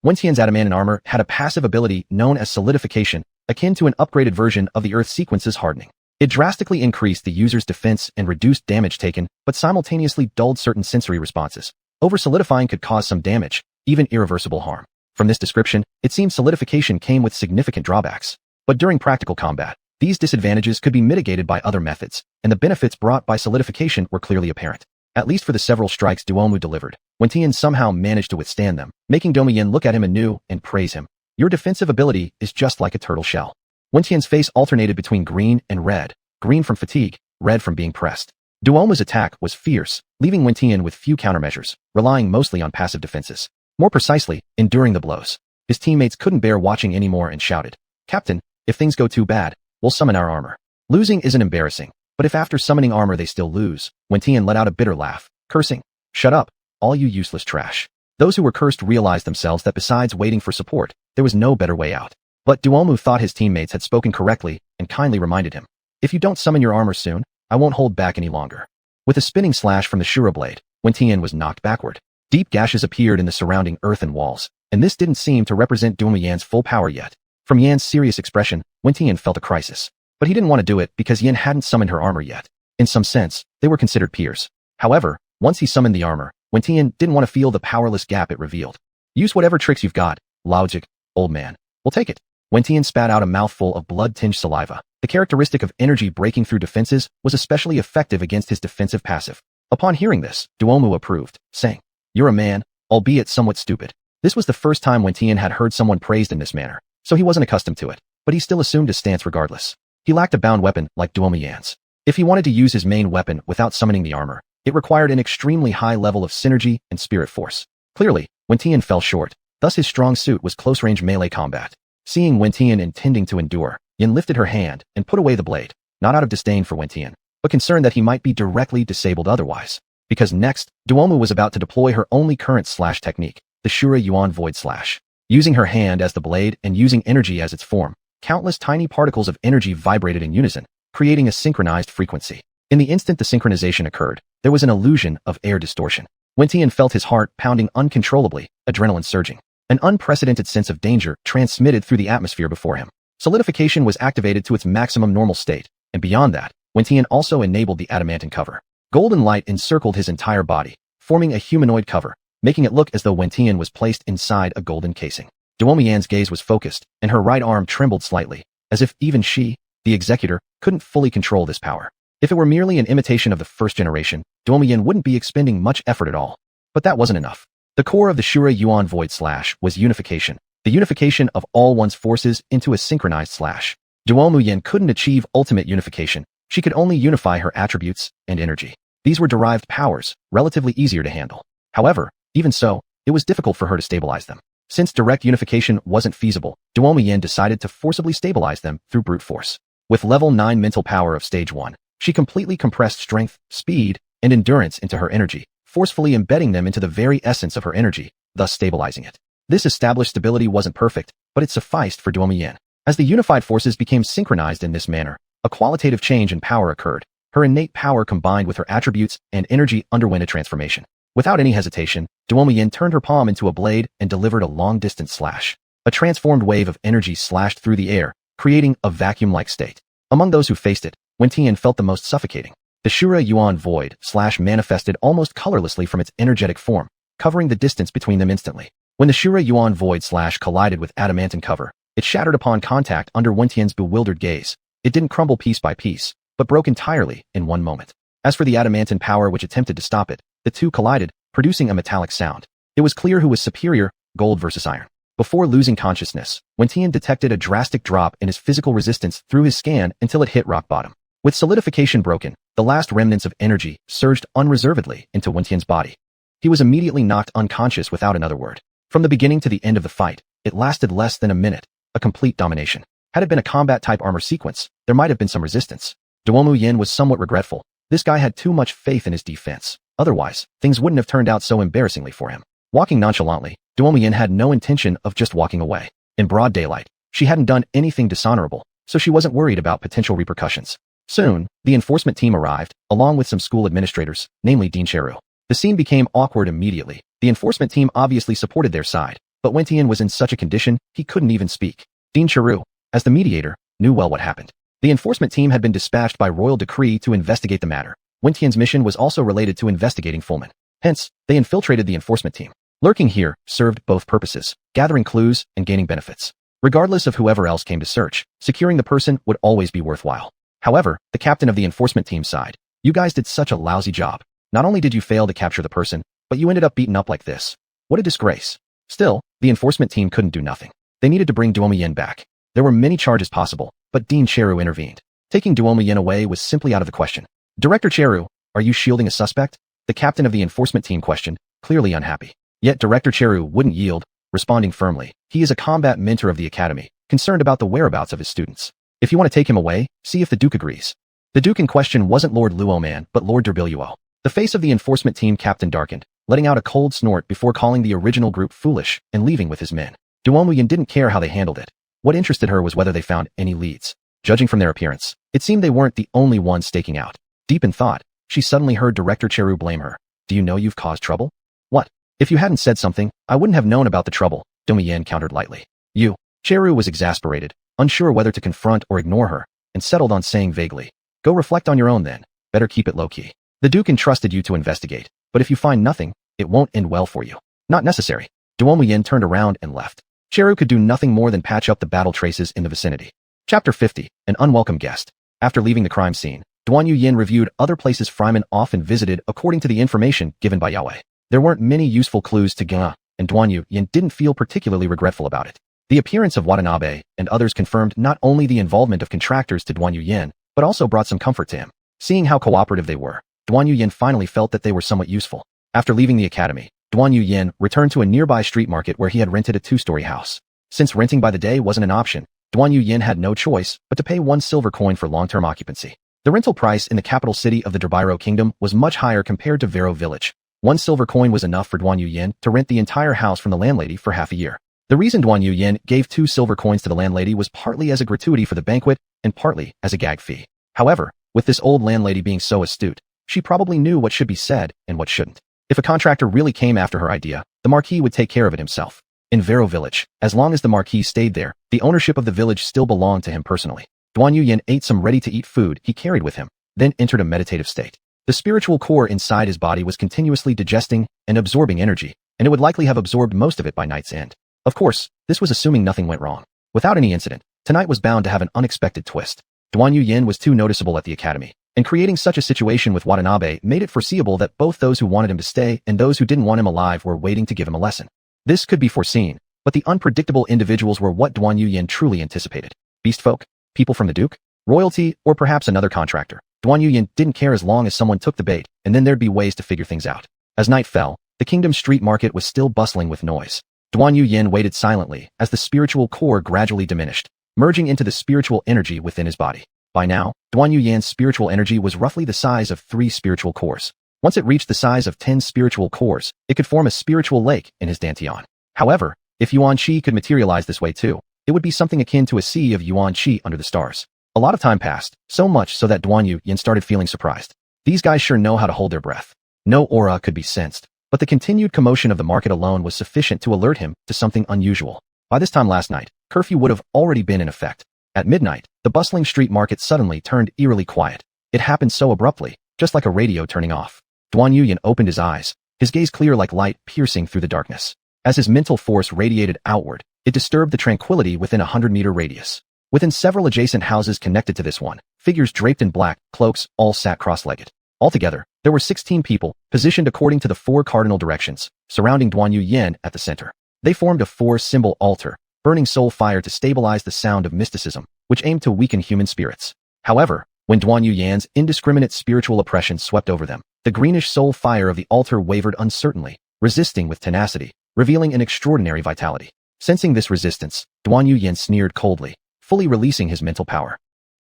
Wentian's adamantine armor had a passive ability known as solidification, akin to an upgraded version of the Earth sequence's hardening. It drastically increased the user's defense and reduced damage taken, but simultaneously dulled certain sensory responses. Over-solidifying could cause some damage, even irreversible harm. From this description, it seems solidification came with significant drawbacks. But during practical combat, these disadvantages could be mitigated by other methods, and the benefits brought by solidification were clearly apparent. At least for the several strikes Duanmu delivered, Wentian somehow managed to withstand them, making Duanmu Yan look at him anew and praise him. Your defensive ability is just like a turtle shell. Wentian's face alternated between green and red, green from fatigue, red from being pressed. Duanmu's attack was fierce, leaving Wentian with few countermeasures, relying mostly on passive defenses. More precisely, enduring the blows. His teammates couldn't bear watching anymore and shouted, "Captain, if things go too bad, we'll summon our armor." Losing isn't embarrassing, but if after summoning armor they still lose, Wentian let out a bitter laugh, cursing, "Shut up, all you useless trash." Those who were cursed realized themselves that besides waiting for support, there was no better way out. But Duanmu thought his teammates had spoken correctly and kindly reminded him, "If you don't summon your armor soon, I won't hold back any longer." With a spinning slash from the Shura blade, Wentian was knocked backward. Deep gashes appeared in the surrounding earthen walls, and this didn't seem to represent Duanmu Yan's full power yet. From Yan's serious expression, Wentian felt a crisis. But he didn't want to do it because Yan hadn't summoned her armor yet. In some sense, they were considered peers. However, once he summoned the armor, Wentian didn't want to feel the powerless gap it revealed. "Use whatever tricks you've got, logic, old man. We'll take it." Wentian spat out a mouthful of blood-tinged saliva. The characteristic of energy breaking through defenses was especially effective against his defensive passive. Upon hearing this, Duanmu approved, saying, "You're a man, albeit somewhat stupid." This was the first time Wentian had heard someone praised in this manner, so he wasn't accustomed to it, but he still assumed his stance regardless. He lacked a bound weapon like Duanmu Yan's. If he wanted to use his main weapon without summoning the armor, it required an extremely high level of synergy and spirit force. Clearly, Wentian fell short, thus his strong suit was close-range melee combat. Seeing Wentian intending to endure, Yin lifted her hand and put away the blade, not out of disdain for Wentian, but concerned that he might be directly disabled otherwise. Because next, Duanmu was about to deploy her only current slash technique, the Shura Yuan Void Slash. Using her hand as the blade and using energy as its form, countless tiny particles of energy vibrated in unison, creating a synchronized frequency. In the instant the synchronization occurred, there was an illusion of air distortion. Wentian felt his heart pounding uncontrollably, adrenaline surging. An unprecedented sense of danger transmitted through the atmosphere before him. Solidification was activated to its maximum normal state, and beyond that, Wentian also enabled the adamantine cover. Golden light encircled his entire body, forming a humanoid cover, making it look as though Wentian was placed inside a golden casing. Duanmu Yan's gaze was focused, and her right arm trembled slightly, as if even she, the executor, couldn't fully control this power. If it were merely an imitation of the first generation, Duanmu Yan wouldn't be expending much effort at all. But that wasn't enough. The core of the Shura Yuan Void Slash was unification, the unification of all one's forces into a synchronized slash. Duanmu Yan couldn't achieve ultimate unification. She could only unify her attributes and energy. These were derived powers, relatively easier to handle. However, even so, it was difficult for her to stabilize them. Since direct unification wasn't feasible, Duanmu Yan decided to forcibly stabilize them through brute force. With level 9 mental power of stage 1, she completely compressed strength, speed, and endurance into her energy, forcefully embedding them into the very essence of her energy, thus stabilizing it. This established stability wasn't perfect, but it sufficed for Duanmu Yan. As the unified forces became synchronized in this manner, a qualitative change in power occurred. Her innate power combined with her attributes and energy underwent a transformation. Without any hesitation, Duanmu Yan turned her palm into a blade and delivered a long-distance slash. A transformed wave of energy slashed through the air, creating a vacuum-like state. Among those who faced it, Wen Tian felt the most suffocating. The Asura Yuan void slash manifested almost colorlessly from its energetic form, covering the distance between them instantly. When the Asura Yuan void slash collided with adamantine cover, it shattered upon contact under Wen Tian's bewildered gaze. It didn't crumble piece by piece, but broke entirely in one moment. As for the adamantine power which attempted to stop it, the two collided, producing a metallic sound. It was clear who was superior, gold versus iron. Before losing consciousness, Wen Tian detected a drastic drop in his physical resistance through his scan until it hit rock bottom. With solidification broken, the last remnants of energy surged unreservedly into Wen Tian's body. He was immediately knocked unconscious without another word. From the beginning to the end of the fight, it lasted less than a minute, a complete domination. Had it been a combat-type armor sequence, there might have been some resistance. Duanmu Yan was somewhat regretful. This guy had too much faith in his defense. Otherwise, things wouldn't have turned out so embarrassingly for him. Walking nonchalantly, Duanmu Yan had no intention of just walking away. In broad daylight, she hadn't done anything dishonorable, so she wasn't worried about potential repercussions. Soon, the enforcement team arrived, along with some school administrators, namely Dean Cheru. The scene became awkward immediately. The enforcement team obviously supported their side, but Wen Tian was in such a condition, he couldn't even speak. Dean Cheru, as the mediator, knew well what happened. The enforcement team had been dispatched by royal decree to investigate the matter. Wen Tian's mission was also related to investigating Fulman. Hence, they infiltrated the enforcement team. Lurking here served both purposes, gathering clues and gaining benefits. Regardless of whoever else came to search, securing the person would always be worthwhile. However, the captain of the enforcement team sighed. You guys did such a lousy job. Not only did you fail to capture the person, but you ended up beaten up like this. What a disgrace. Still, the enforcement team couldn't do nothing. They needed to bring Duanmu Yan back. There were many charges possible, but Dean Cheru intervened. Taking Duanmu Yan away was simply out of the question. Director Cheru, are you shielding a suspect? The captain of the enforcement team questioned, clearly unhappy. Yet Director Cheru wouldn't yield, responding firmly. He is a combat mentor of the academy, concerned about the whereabouts of his students. If you want to take him away, see if the Duke agrees. The Duke in question wasn't Lord Luoman, but Lord Derbiluo. The face of the enforcement team captain darkened, letting out a cold snort before calling the original group foolish and leaving with his men. Duanmu Yan didn't care how they handled it. What interested her was whether they found any leads. Judging from their appearance, it seemed they weren't the only ones staking out. Deep in thought, she suddenly heard Director Cheru blame her. Do you know you've caused trouble? What? If you hadn't said something, I wouldn't have known about the trouble, Duanmu Yan countered lightly. You. Cheru was exasperated, unsure whether to confront or ignore her, and settled on saying vaguely. Go reflect on your own then. Better keep it low-key. The Duke entrusted you to investigate, but if you find nothing, it won't end well for you. Not necessary. Duanmu Yan turned around and left. Cheru could do nothing more than patch up the battle traces in the vicinity. Chapter 50, An Unwelcome Guest. After leaving the crime scene, Duanmu Yan reviewed other places Fryman often visited according to the information given by Yahweh. There weren't many useful clues to Gena, and Duanmu Yan didn't feel particularly regretful about it. The appearance of Watanabe and others confirmed not only the involvement of contractors to Duanmu Yan, but also brought some comfort to him. Seeing how cooperative they were, Duanmu Yan finally felt that they were somewhat useful. After leaving the academy, Duanmu Yan returned to a nearby street market where he had rented a 2-story house. Since renting by the day wasn't an option, Duanmu Yan had no choice but to pay 1 silver coin for long-term occupancy. The rental price in the capital city of the Derbiro Kingdom was much higher compared to Vero Village. 1 silver coin was enough for Duanmu Yan to rent the entire house from the landlady for half a year. The reason Duanmu Yan gave 2 silver coins to the landlady was partly as a gratuity for the banquet and partly as a gag fee. However, with this old landlady being so astute, she probably knew what should be said and what shouldn't. If a contractor really came after her idea, the Marquis would take care of it himself. In Vero Village, as long as the Marquis stayed there, the ownership of the village still belonged to him personally. Duanmu Yan ate some ready-to-eat food he carried with him, then entered a meditative state. The spiritual core inside his body was continuously digesting and absorbing energy, and it would likely have absorbed most of it by night's end. Of course, this was assuming nothing went wrong. Without any incident, tonight was bound to have an unexpected twist. Duanmu Yan was too noticeable at the academy, and creating such a situation with Watanabe made it foreseeable that both those who wanted him to stay and those who didn't want him alive were waiting to give him a lesson. This could be foreseen, but the unpredictable individuals were what Duanmu Yan truly anticipated. Beastfolk? People from the Duke? Royalty? Or perhaps another contractor? Duanmu Yan didn't care as long as someone took the bait, and then there'd be ways to figure things out. As night fell, the kingdom's street market was still bustling with noise. Duanmu Yan waited silently as the spiritual core gradually diminished, merging into the spiritual energy within his body. By now, Duanmu Yan's spiritual energy was roughly the size of 3 spiritual cores. Once it reached the size of 10 spiritual cores, it could form a spiritual lake in his dantian. However, if Yuan Qi could materialize this way too, It would be something akin to a sea of yuan qi under the stars. A lot of time passed, so much so that Duanmu Yan started feeling surprised. These guys sure know how to hold their breath. No aura could be sensed, but the continued commotion of the market alone was sufficient to alert him to something unusual. By this time last night, curfew would have already been in effect. At midnight, the bustling street market suddenly turned eerily quiet. It happened so abruptly, just like a radio turning off. Duanmu Yan opened his eyes, his gaze clear like light piercing through the darkness. As his mental force radiated outward, it disturbed the tranquility within a 100-meter radius. Within several adjacent houses connected to this one, figures draped in black cloaks all sat cross-legged. Altogether, there were 16 people, positioned according to the 4 cardinal directions, surrounding Duanmu Yan at the center. They formed a 4-symbol altar, burning soul fire to stabilize the sound of mysticism, which aimed to weaken human spirits. However, when Duanmu Yan's indiscriminate spiritual oppression swept over them, the greenish soul fire of the altar wavered uncertainly, resisting with tenacity, revealing an extraordinary vitality. Sensing this resistance, Duanmu Yan sneered coldly, fully releasing his mental power.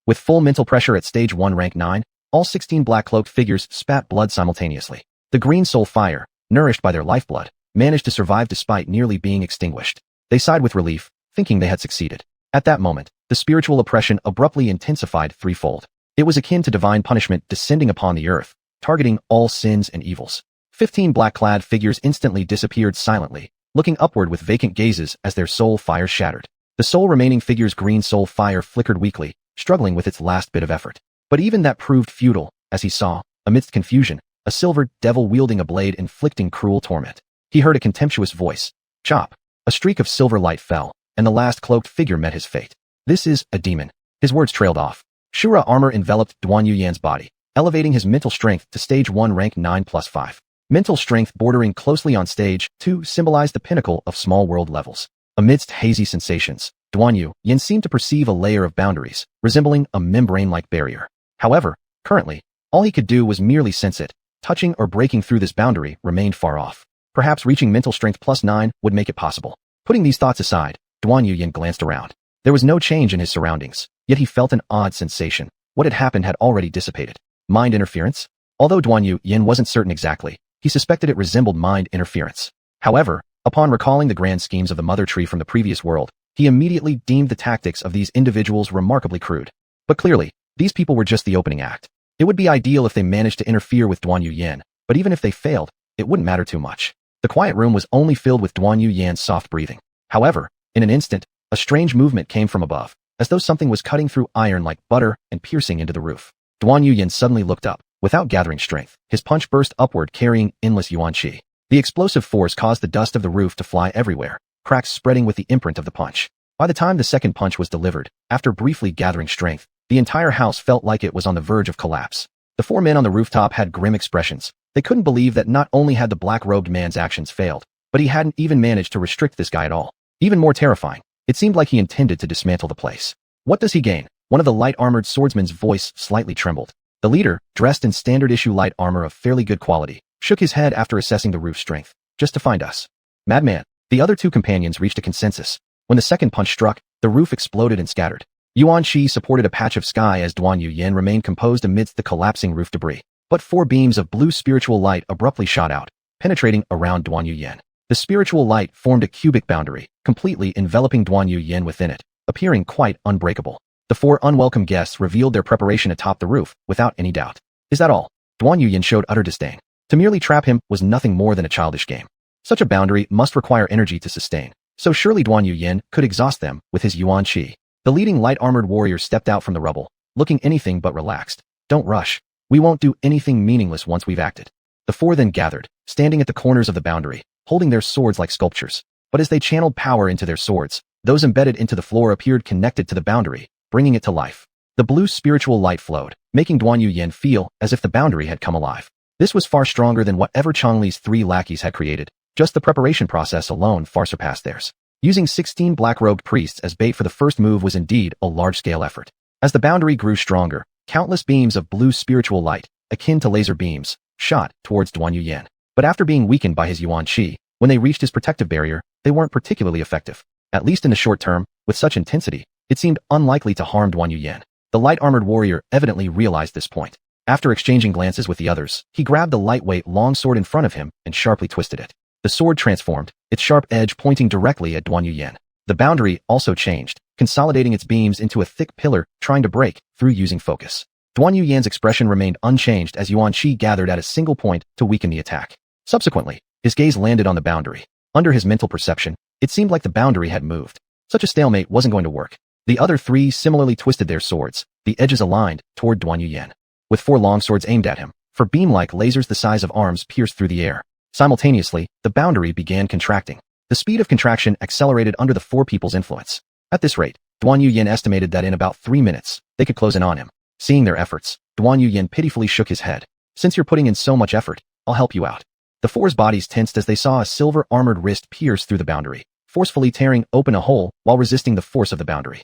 With full mental pressure at stage 1 rank 9, all 16 black-cloaked figures spat blood simultaneously. The green soul fire, nourished by their lifeblood, managed to survive despite nearly being extinguished. They sighed with relief, thinking they had succeeded. At that moment, the spiritual oppression abruptly intensified threefold. It was akin to divine punishment descending upon the earth, targeting all sins and evils. 15 black-clad figures instantly disappeared silently, looking upward with vacant gazes as their soul fire shattered. The sole remaining figure's green soul fire flickered weakly, struggling with its last bit of effort. But even that proved futile, as he saw, amidst confusion, a silver devil wielding a blade inflicting cruel torment. He heard a contemptuous voice. Chop. A streak of silver light fell, and the last cloaked figure met his fate. This is a demon. His words trailed off. Shura armor enveloped Duanmu Yan's body, elevating his mental strength to stage 1 rank 9+5. Mental strength bordering closely on stage 2 symbolized the pinnacle of small world levels. Amidst hazy sensations, Duanmu Yan seemed to perceive a layer of boundaries, resembling a membrane-like barrier. However, currently, all he could do was merely sense it. Touching or breaking through this boundary remained far off. Perhaps reaching mental strength +9 would make it possible. Putting these thoughts aside, Duanmu Yan glanced around. There was no change in his surroundings, yet he felt an odd sensation. What had happened had already dissipated. Mind interference? Although Duanmu Yan wasn't certain exactly, he suspected it resembled mind interference. However, upon recalling the grand schemes of the Mother Tree from the previous world, he immediately deemed the tactics of these individuals remarkably crude. But clearly, these people were just the opening act. It would be ideal if they managed to interfere with Duanmu Yan, but even if they failed, it wouldn't matter too much. The quiet room was only filled with Duanmu Yan's soft breathing. However, in an instant, a strange movement came from above, as though something was cutting through iron like butter and piercing into the roof. Duanmu Yan suddenly looked up. Without gathering strength, his punch burst upward carrying endless yuan qi. The explosive force caused the dust of the roof to fly everywhere, cracks spreading with the imprint of the punch. By the time the second punch was delivered, after briefly gathering strength, the entire house felt like it was on the verge of collapse. The 4 men on the rooftop had grim expressions. They couldn't believe that not only had the black-robed man's actions failed, but he hadn't even managed to restrict this guy at all. Even more terrifying, it seemed like he intended to dismantle the place. What does he gain? One of the light-armored swordsmen's voice slightly trembled. The leader, dressed in standard-issue light armor of fairly good quality, shook his head after assessing the roof's strength. Just to find us. Madman. The other 2 companions reached a consensus. When the second punch struck, the roof exploded and scattered. Yuan Qi supported a patch of sky as Duanmu Yan remained composed amidst the collapsing roof debris. But 4 beams of blue spiritual light abruptly shot out, penetrating around Duanmu Yan. The spiritual light formed a cubic boundary, completely enveloping Duanmu Yan within it, appearing quite unbreakable. The 4 unwelcome guests revealed their preparation atop the roof, without any doubt. Is that all? Duanmu Yan showed utter disdain. To merely trap him was nothing more than a childish game. Such a boundary must require energy to sustain, so surely Duanmu Yan could exhaust them with his yuan qi. The leading light-armored warrior stepped out from the rubble, looking anything but relaxed. Don't rush. We won't do anything meaningless once we've acted. The 4 then gathered, standing at the corners of the boundary, holding their swords like sculptures. But as they channeled power into their swords, those embedded into the floor appeared connected to the boundary, bringing it to life. The blue spiritual light flowed, making Duanmu Yan feel as if the boundary had come alive. This was far stronger than whatever Chongli's 3 lackeys had created. Just the preparation process alone far surpassed theirs. Using 16 black-robed priests as bait for the first move was indeed a large-scale effort. As the boundary grew stronger, countless beams of blue spiritual light, akin to laser beams, shot towards Duanmu Yan. But after being weakened by his yuan qi, when they reached his protective barrier, they weren't particularly effective. At least in the short term, with such intensity, it seemed unlikely to harm Duanmu Yan. The light-armored warrior evidently realized this point. After exchanging glances with the others, he grabbed the lightweight long sword in front of him and sharply twisted it. The sword transformed, its sharp edge pointing directly at Duanmu Yan. The boundary also changed, consolidating its beams into a thick pillar, trying to break through using focus. Duanmu Yan's expression remained unchanged as Yuan Qi gathered at a single point to weaken the attack. Subsequently, his gaze landed on the boundary. Under his mental perception, it seemed like the boundary had moved. Such a stalemate wasn't going to work. The other three similarly twisted their swords, the edges aligned toward Duanmu Yan. With 4 long swords aimed at him, for beam-like lasers the size of arms pierced through the air. Simultaneously, the boundary began contracting. The speed of contraction accelerated under the 4 people's influence. At this rate, Duanmu Yan estimated that in about 3 minutes, they could close in on him. Seeing their efforts, Duanmu Yan pitifully shook his head. Since you're putting in so much effort, I'll help you out. The 4's bodies tensed as they saw a silver armored wrist pierce through the boundary, forcefully tearing open a hole while resisting the force of the boundary.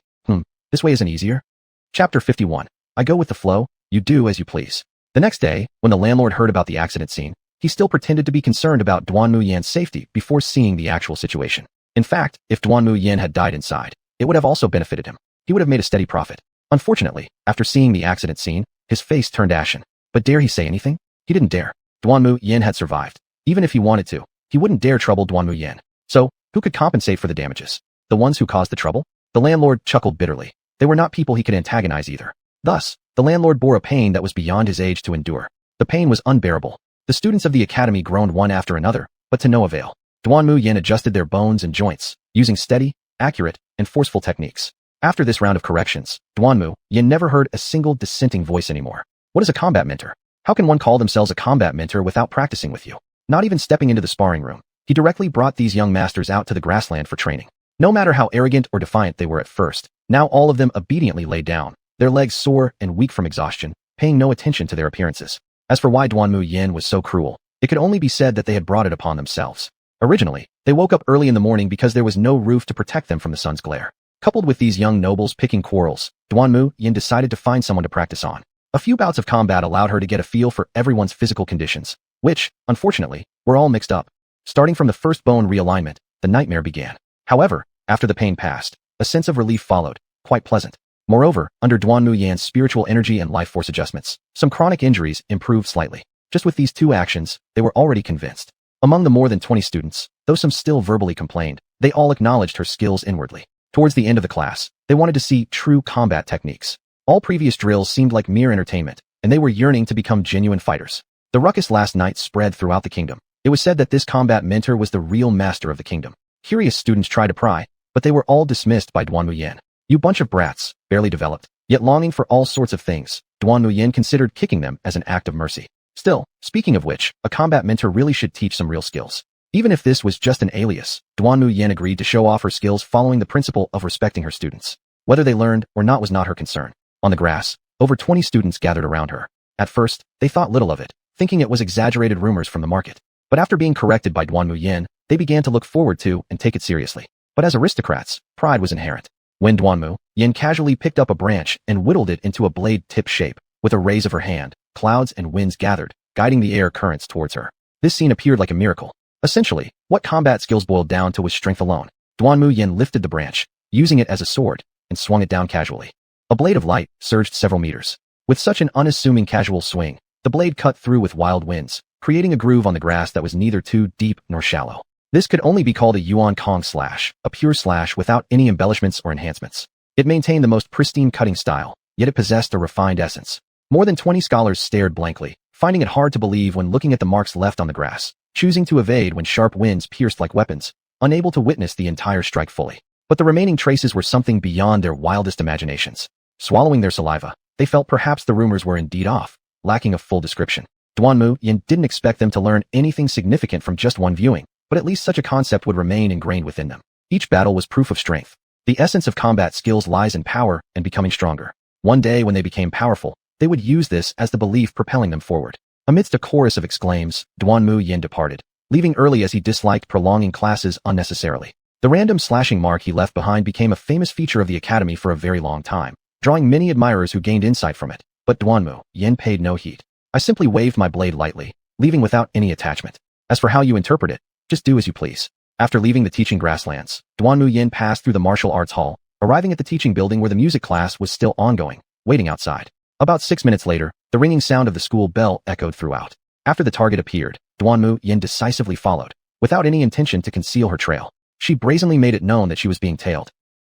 This way isn't easier? Chapter 51. I go with the flow, you do as you please. The next day, when the landlord heard about the accident scene, he still pretended to be concerned about Duanmu Yan's safety before seeing the actual situation. In fact, if Duanmu Yan had died inside, it would have also benefited him. He would have made a steady profit. Unfortunately, after seeing the accident scene, his face turned ashen. But dare he say anything? He didn't dare. Duanmu Yan had survived. Even if he wanted to, he wouldn't dare trouble Duanmu Yan. So, who could compensate for the damages? The ones who caused the trouble? The landlord chuckled bitterly. They were not people he could antagonize either. Thus, the landlord bore a pain that was beyond his age to endure. The pain was unbearable. The students of the academy groaned one after another, but to no avail. Duanmu Yan adjusted their bones and joints, using steady, accurate, and forceful techniques. After this round of corrections, Duanmu Yan never heard a single dissenting voice anymore. What is a combat mentor? How can one call themselves a combat mentor without practicing with you? Not even stepping into the sparring room. He directly brought these young masters out to the grassland for training. No matter how arrogant or defiant they were at first, now all of them obediently lay down, their legs sore and weak from exhaustion, paying no attention to their appearances. As for why Duanmu Yan was so cruel, it could only be said that they had brought it upon themselves. Originally, they woke up early in the morning because there was no roof to protect them from the sun's glare. Coupled with these young nobles picking quarrels, Duanmu Yan decided to find someone to practice on. A few bouts of combat allowed her to get a feel for everyone's physical conditions, which, unfortunately, were all mixed up. Starting from the first bone realignment, the nightmare began. However, after the pain passed, a sense of relief followed, quite pleasant. Moreover, under Duanmu Yan's spiritual energy and life force adjustments, some chronic injuries improved slightly. Just with these 2 actions, they were already convinced. Among the more than 20 students, though some still verbally complained, they all acknowledged her skills inwardly. Towards the end of the class, they wanted to see true combat techniques. All previous drills seemed like mere entertainment, and they were yearning to become genuine fighters. The ruckus last night spread throughout the kingdom. It was said that this combat mentor was the real master of the kingdom. Curious students tried to pry, but they were all dismissed by Duanmu Yan. You bunch of brats, barely developed, yet longing for all sorts of things. Duanmu Yan considered kicking them as an act of mercy. Still, speaking of which, a combat mentor really should teach some real skills. Even if this was just an alias, Duanmu Yan agreed to show off her skills following the principle of respecting her students. Whether they learned or not was not her concern. On the grass, over 20 students gathered around her. At first, they thought little of it, thinking it was exaggerated rumors from the market. But after being corrected by Duanmu Yan, they began to look forward to and take it seriously. But as aristocrats, pride was inherent. When Duanmu Yan casually picked up a branch and whittled it into a blade-tip shape, with a raise of her hand, clouds and winds gathered, guiding the air currents towards her. This scene appeared like a miracle. Essentially, what combat skills boiled down to was strength alone. Duanmu Yan lifted the branch, using it as a sword, and swung it down casually. A blade of light surged several meters. With such an unassuming casual swing, the blade cut through with wild winds, creating a groove on the grass that was neither too deep nor shallow. This could only be called a Yuan Kong slash, a pure slash without any embellishments or enhancements. It maintained the most pristine cutting style, yet it possessed a refined essence. More than 20 scholars stared blankly, finding it hard to believe when looking at the marks left on the grass, choosing to evade when sharp winds pierced like weapons, unable to witness the entire strike fully. But the remaining traces were something beyond their wildest imaginations. Swallowing their saliva, they felt perhaps the rumors were indeed off, lacking a full description. Duanmu Yan didn't expect them to learn anything significant from just one viewing, but at least such a concept would remain ingrained within them. Each battle was proof of strength. The essence of combat skills lies in power and becoming stronger. One day when they became powerful, they would use this as the belief propelling them forward. Amidst a chorus of exclaims, Duanmu Yan departed, leaving early as he disliked prolonging classes unnecessarily. The random slashing mark he left behind became a famous feature of the academy for a very long time, drawing many admirers who gained insight from it. But Duanmu Yan paid no heed. I simply waved my blade lightly, leaving without any attachment. As for how you interpret it, just do as you please. After leaving the teaching grasslands, Duanmu Yan passed through the martial arts hall, arriving at the teaching building where the music class was still ongoing, waiting outside. About 6 minutes later, the ringing sound of the school bell echoed throughout. After the target appeared, Duanmu Yan decisively followed, without any intention to conceal her trail. she brazenly made it known that she was being tailed.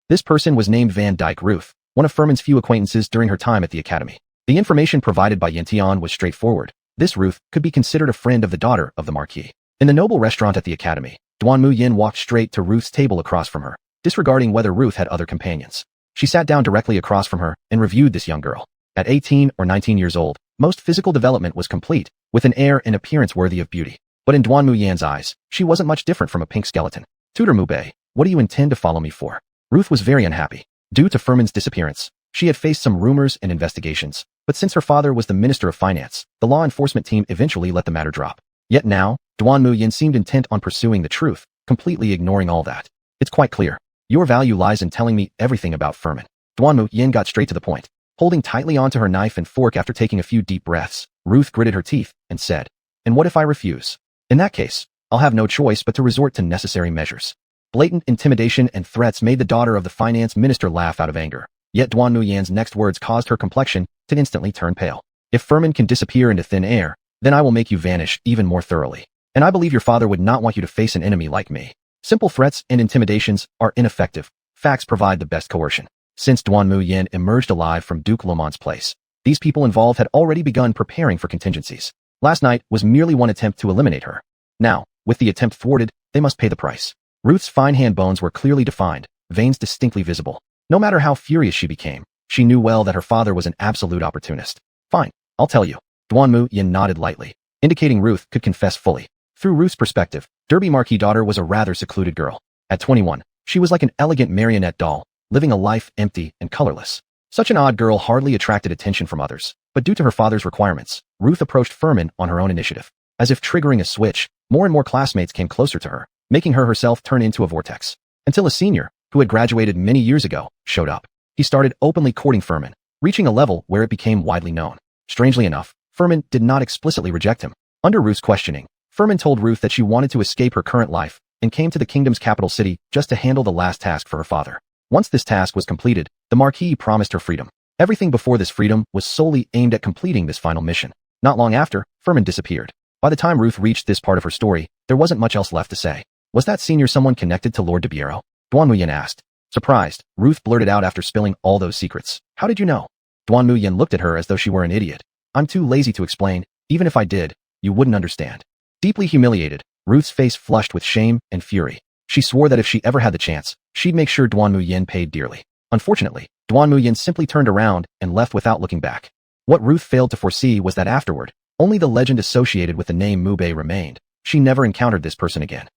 This person was named Van Dyke Ruth, one of Furman's few acquaintances during her time at the academy. The information provided by Yantian was straightforward. This Ruth could be considered a friend of the daughter of the Marquis. In the noble restaurant at the academy, Duanmu Yan walked straight to Ruth's table across from her, disregarding whether Ruth had other companions. She sat down directly across from her and reviewed this young girl. At 18 or 19 years old, most physical development was complete, with an air and appearance worthy of beauty. But in Duanmu Yan's eyes, she wasn't much different from a pink skeleton. Tutor Mubei, what do you intend to follow me for? Ruth was very unhappy. Due to Furman's disappearance, she had faced some rumors and investigations, but since her father was the Minister of Finance, the law enforcement team eventually let the matter drop. Yet now, Duanmu Yan seemed intent on pursuing the truth, completely ignoring all that. It's quite clear. Your value lies in telling me everything about Furman. Duanmu Yan got straight to the point. Holding tightly onto her knife and fork after taking a few deep breaths, Ruth gritted her teeth and said, "And what if I refuse? In that case, I'll have no choice but to resort to necessary measures." Blatant intimidation and threats made the daughter of the finance minister laugh out of anger. Yet Duanmu Yan's next words caused her complexion to instantly turn pale. "If Furman can disappear into thin air, then I will make you vanish even more thoroughly. And I believe your father would not want you to face an enemy like me. Simple threats and intimidations are ineffective. Facts provide the best coercion." Since Duanmu Yan emerged alive from Duke Lomont's place, these people involved had already begun preparing for contingencies. Last night was merely one attempt to eliminate her. Now, with the attempt thwarted, they must pay the price. Ruth's fine hand bones were clearly defined, veins distinctly visible. No matter how furious she became, she knew well that her father was an absolute opportunist. "Fine, I'll tell you." Duanmu Yan nodded lightly, indicating Ruth could confess fully. Through Ruth's perspective, Derby Marquis' daughter was a rather secluded girl. At 21, she was like an elegant marionette doll, living a life empty and colorless. Such an odd girl hardly attracted attention from others, but due to her father's requirements, Ruth approached Furman on her own initiative. As if triggering a switch, more and more classmates came closer to her, making her herself turn into a vortex. Until a senior, who had graduated many years ago, showed up. He started openly courting Furman, reaching a level where it became widely known. Strangely enough, Furman did not explicitly reject him. Under Ruth's questioning, Furman told Ruth that she wanted to escape her current life and came to the kingdom's capital city just to handle the last task for her father. Once this task was completed, the Marquis promised her freedom. Everything before this freedom was solely aimed at completing this final mission. Not long after, Furman disappeared. By the time Ruth reached this part of her story, there wasn't much else left to say. "Was that senior someone connected to Lord de Biero?" Duanmu Yan asked. Surprised, Ruth blurted out after spilling all those secrets. "How did you know?" Duanmu Yan looked at her as though she were an idiot. "I'm too lazy to explain. Even if I did, you wouldn't understand." Deeply humiliated, Ruth's face flushed with shame and fury. She swore that if she ever had the chance, she'd make sure Duanmu Yan paid dearly. Unfortunately, Duanmu Yan simply turned around and left without looking back. What Ruth failed to foresee was that afterward, only the legend associated with the name Mubei remained. She never encountered this person again.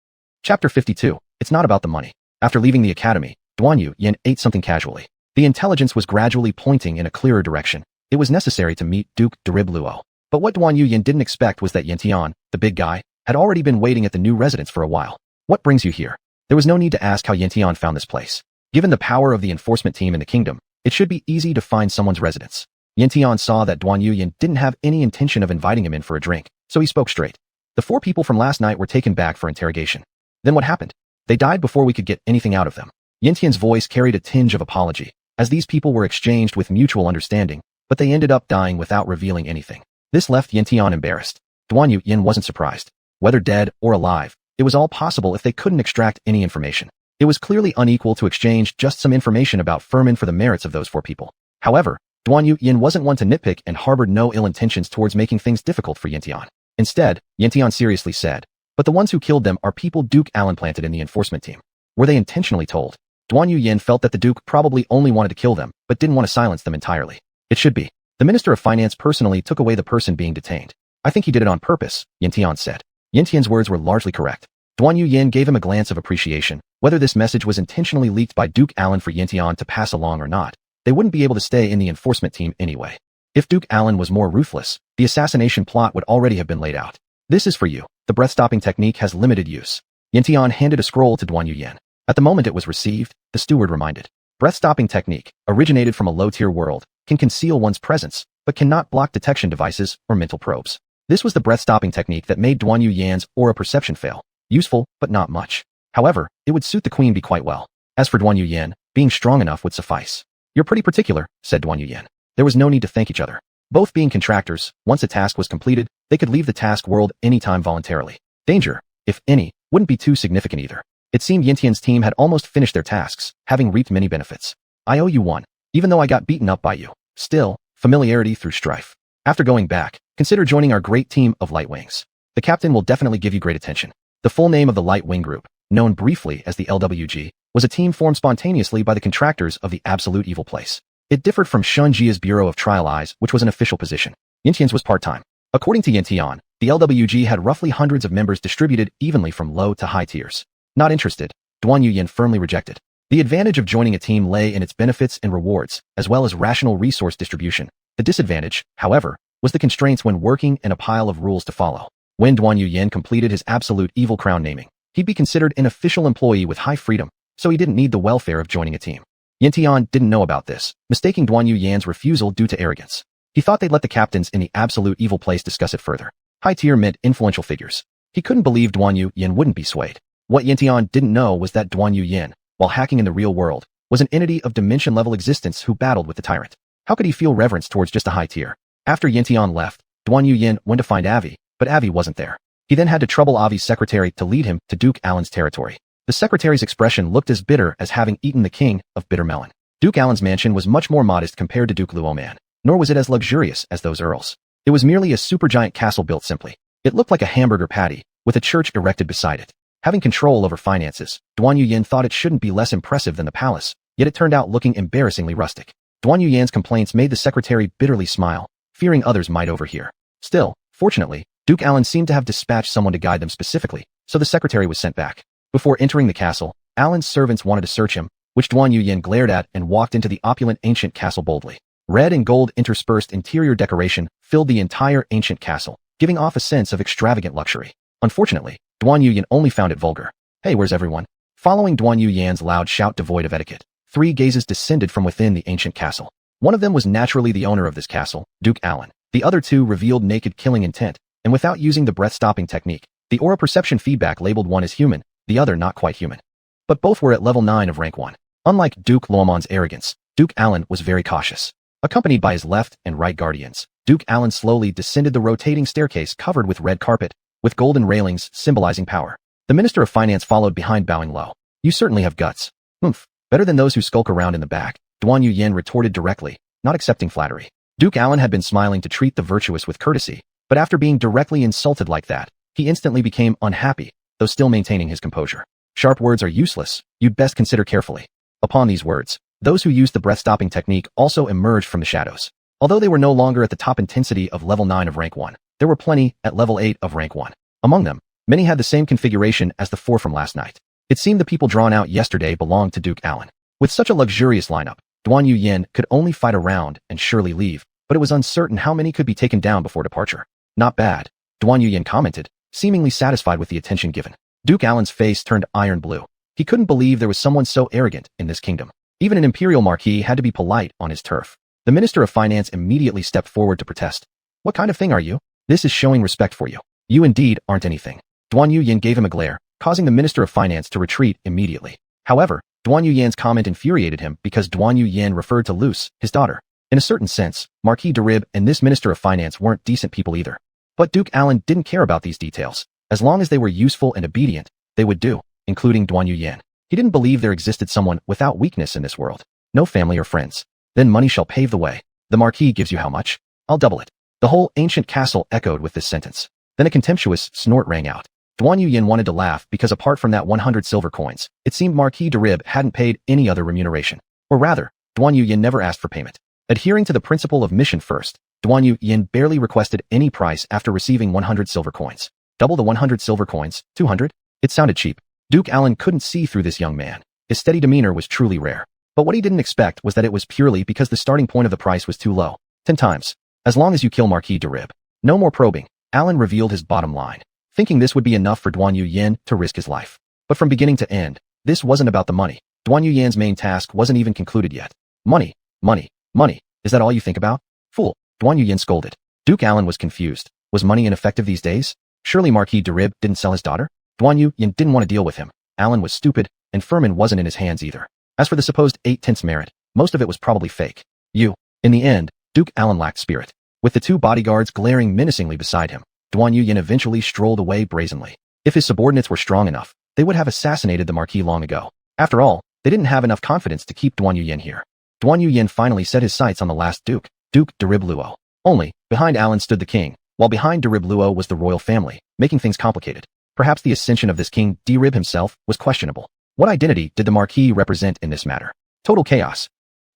Chapter 52. It's not about the money. After leaving the academy, Duanmu Yan ate something casually. The intelligence was gradually pointing in a clearer direction. It was necessary to meet Duke de Ribluo. But what Duanmu Yan didn't expect was that Yantian, the big guy, had already been waiting at the new residence for a while. "What brings you here?" There was no need to ask how Yantian found this place. Given the power of the enforcement team in the kingdom, it should be easy to find someone's residence. Yantian saw that Duanmu Yan didn't have any intention of inviting him in for a drink, so he spoke straight. "The 4 people from last night were taken back for interrogation." "Then what happened?" "They died before we could get anything out of them." Yantian's voice carried a tinge of apology, as these people were exchanged with mutual understanding, but they ended up dying without revealing anything. This left Yantian embarrassed. Duanmu Yan wasn't surprised. Whether dead or alive, it was all possible if they couldn't extract any information. It was clearly unequal to exchange just some information about Furman for the merits of those 4 people. However, Duanmu Yan wasn't one to nitpick and harbored no ill intentions towards making things difficult for Yantian. Instead, Yantian seriously said, "But the ones who killed them are people Duke Allen planted in the enforcement team. Were they intentionally told?" Duanmu Yan felt that the Duke probably only wanted to kill them, but didn't want to silence them entirely. "It should be. The Minister of Finance personally took away the person being detained. I think he did it on purpose," Yantian said. Yantian's words were largely correct. Duanmu Yan gave him a glance of appreciation. Whether this message was intentionally leaked by Duke Allen for Yantian to pass along or not, they wouldn't be able to stay in the enforcement team anyway. If Duke Allen was more ruthless, the assassination plot would already have been laid out. "This is for you. The breath-stopping technique has limited use." Yantian handed a scroll to Duanmu Yan. At the moment it was received, the steward reminded. Breath-stopping technique, originated from a low-tier world, can conceal one's presence, but cannot block detection devices or mental probes. This was the breath-stopping technique that made Duanmu Yan's aura perception fail. Useful, but not much. However, it would suit the queen bee quite well. As for Duanmu Yan, being strong enough would suffice. "You're pretty particular," said Duanmu Yan. There was no need to thank each other. Both being contractors, once a task was completed, they could leave the task world anytime voluntarily. Danger, if any, wouldn't be too significant either. It seemed Yintian's team had almost finished their tasks, having reaped many benefits. I owe you one, even though I got beaten up by you. Still, familiarity through strife. After going back, consider joining our great team of Light Wings. The captain will definitely give you great attention. The full name of the Light Wing Group, known briefly as the LWG, was a team formed spontaneously by the contractors of the Absolute Evil Place. It differed from Shunjia's Bureau of Trial Eyes, which was an official position. Yintian's was part-time. According to Yintian, the LWG had roughly hundreds of members distributed evenly from low to high tiers. Not interested, Duanmu Yan firmly rejected. The advantage of joining a team lay in its benefits and rewards, as well as rational resource distribution. The disadvantage, however, was the constraints when working and a pile of rules to follow. When Duanmu Yan completed his absolute evil crown naming, he'd be considered an official employee with high freedom, so he didn't need the welfare of joining a team. Yintian didn't know about this, mistaking Duanmu Yan's refusal due to arrogance. He thought they'd let the captains in the Absolute Evil Place discuss it further. High tier meant influential figures. He couldn't believe Duanmu Yan wouldn't be swayed. What Yintian didn't know was that Duanmu Yan, while hacking in the real world, was an entity of dimension-level existence who battled with the tyrant. How could he feel reverence towards just a high tier? After Yintian left, Duanmu Yan went to find Avi, but Avi wasn't there. He then had to trouble Avi's secretary to lead him to Duke Alan's territory. The secretary's expression looked as bitter as having eaten the king of bitter melon. Duke Alan's mansion was much more modest compared to Duke Luoman, nor was it as luxurious as those earls. It was merely a supergiant castle built simply. It looked like a hamburger patty, with a church erected beside it. Having control over finances, Duanmu Yan thought it shouldn't be less impressive than the palace, yet it turned out looking embarrassingly rustic. Duanmu Yan's complaints made the secretary bitterly smile, fearing others might overhear. Still, fortunately, Duke Alan seemed to have dispatched someone to guide them specifically, so the secretary was sent back. Before entering the castle, Alan's servants wanted to search him, which Duanmu Yan glared at and walked into the opulent ancient castle boldly. Red and gold interspersed interior decoration filled the entire ancient castle, giving off a sense of extravagant luxury. Unfortunately, Duanmu Yan only found it vulgar. Hey, where's everyone? Following Duanmu Yan's loud shout devoid of etiquette, 3 gazes descended from within the ancient castle. One of them was naturally the owner of this castle, Duke Alan. The other 2 revealed naked killing intent, and without using the breath-stopping technique, the aura perception feedback labeled one as human, the other not quite human. But both were at level 9 of rank 1. Unlike Duke Luoman's arrogance, Duke Alan was very cautious. Accompanied by his left and right guardians, Duke Alan slowly descended the rotating staircase covered with red carpet, with golden railings symbolizing power. The Minister of Finance followed behind, bowing low. You certainly have guts. Oomph. Better than those who skulk around in the back, Duanmu Yan retorted directly, not accepting flattery. Duke Alan had been smiling to treat the virtuous with courtesy, but after being directly insulted like that, he instantly became unhappy, though still maintaining his composure. Sharp words are useless, you'd best consider carefully. Upon these words, those who used the breath-stopping technique also emerged from the shadows. Although they were no longer at the top intensity of level 9 of rank 1, there were plenty at level 8 of rank 1. Among them, many had the same configuration as the 4 from last night. It seemed the people drawn out yesterday belonged to Duke Alan. With such a luxurious lineup, Duanmu Yan could only fight a round and surely leave, but it was uncertain how many could be taken down before departure. Not bad, Duanmu Yan commented, seemingly satisfied with the attention given. Duke Alan's face turned iron blue. He couldn't believe there was someone so arrogant in this kingdom. Even an imperial marquis had to be polite on his turf. The Minister of Finance immediately stepped forward to protest. What kind of thing are you? This is showing respect for you. You indeed aren't anything. Duanmu Yan gave him a glare, causing the Minister of Finance to retreat immediately. However, Duanmu Yan's comment infuriated him because Duanmu Yan referred to Luce, his daughter. In a certain sense, Marquis de Rib and this Minister of Finance weren't decent people either. But Duke Alan didn't care about these details. As long as they were useful and obedient, they would do, including Duanmu Yan. He didn't believe there existed someone without weakness in this world. No family or friends. Then money shall pave the way. The Marquis gives you how much? I'll double it. The whole ancient castle echoed with this sentence. Then a contemptuous snort rang out. Duanmu Yan wanted to laugh because apart from that 100 silver coins, it seemed Marquis de Rib hadn't paid any other remuneration. Or rather, Duanmu Yan never asked for payment. Adhering to the principle of mission first, Duanmu Yan barely requested any price after receiving 100 silver coins. Double the 100 silver coins, 200? It sounded cheap. Duke Alan couldn't see through this young man. His steady demeanor was truly rare. But what he didn't expect was that it was purely because the starting point of the price was too low. 10 times. As long as you kill Marquis de Rib. No more probing. Alan revealed his bottom line, thinking this would be enough for Duanmu Yan to risk his life. But from beginning to end, this wasn't about the money. Duanmu Yan's main task wasn't even concluded yet. Money, money, money. Is that all you think about? Fool, Duanmu Yan scolded. Duke Alan was confused. Was money ineffective these days? Surely Marquis de Rib didn't sell his daughter? Duanmu Yan didn't want to deal with him. Alan was stupid, and Furman wasn't in his hands either. As for the supposed 8/10 merit, most of it was probably fake. In the end, Duke Alan lacked spirit. With the 2 bodyguards glaring menacingly beside him, Duanmu Yan eventually strolled away brazenly. If his subordinates were strong enough, they would have assassinated the Marquis long ago. After all, they didn't have enough confidence to keep Duanmu Yan here. Duanmu Yan finally set his sights on the last Duke, Duke Derib Luo. Only, behind Alan stood the king, while behind Derib Luo was the royal family, making things complicated. Perhaps the ascension of this king, Derib himself, was questionable. What identity did the Marquis represent in this matter? Total chaos.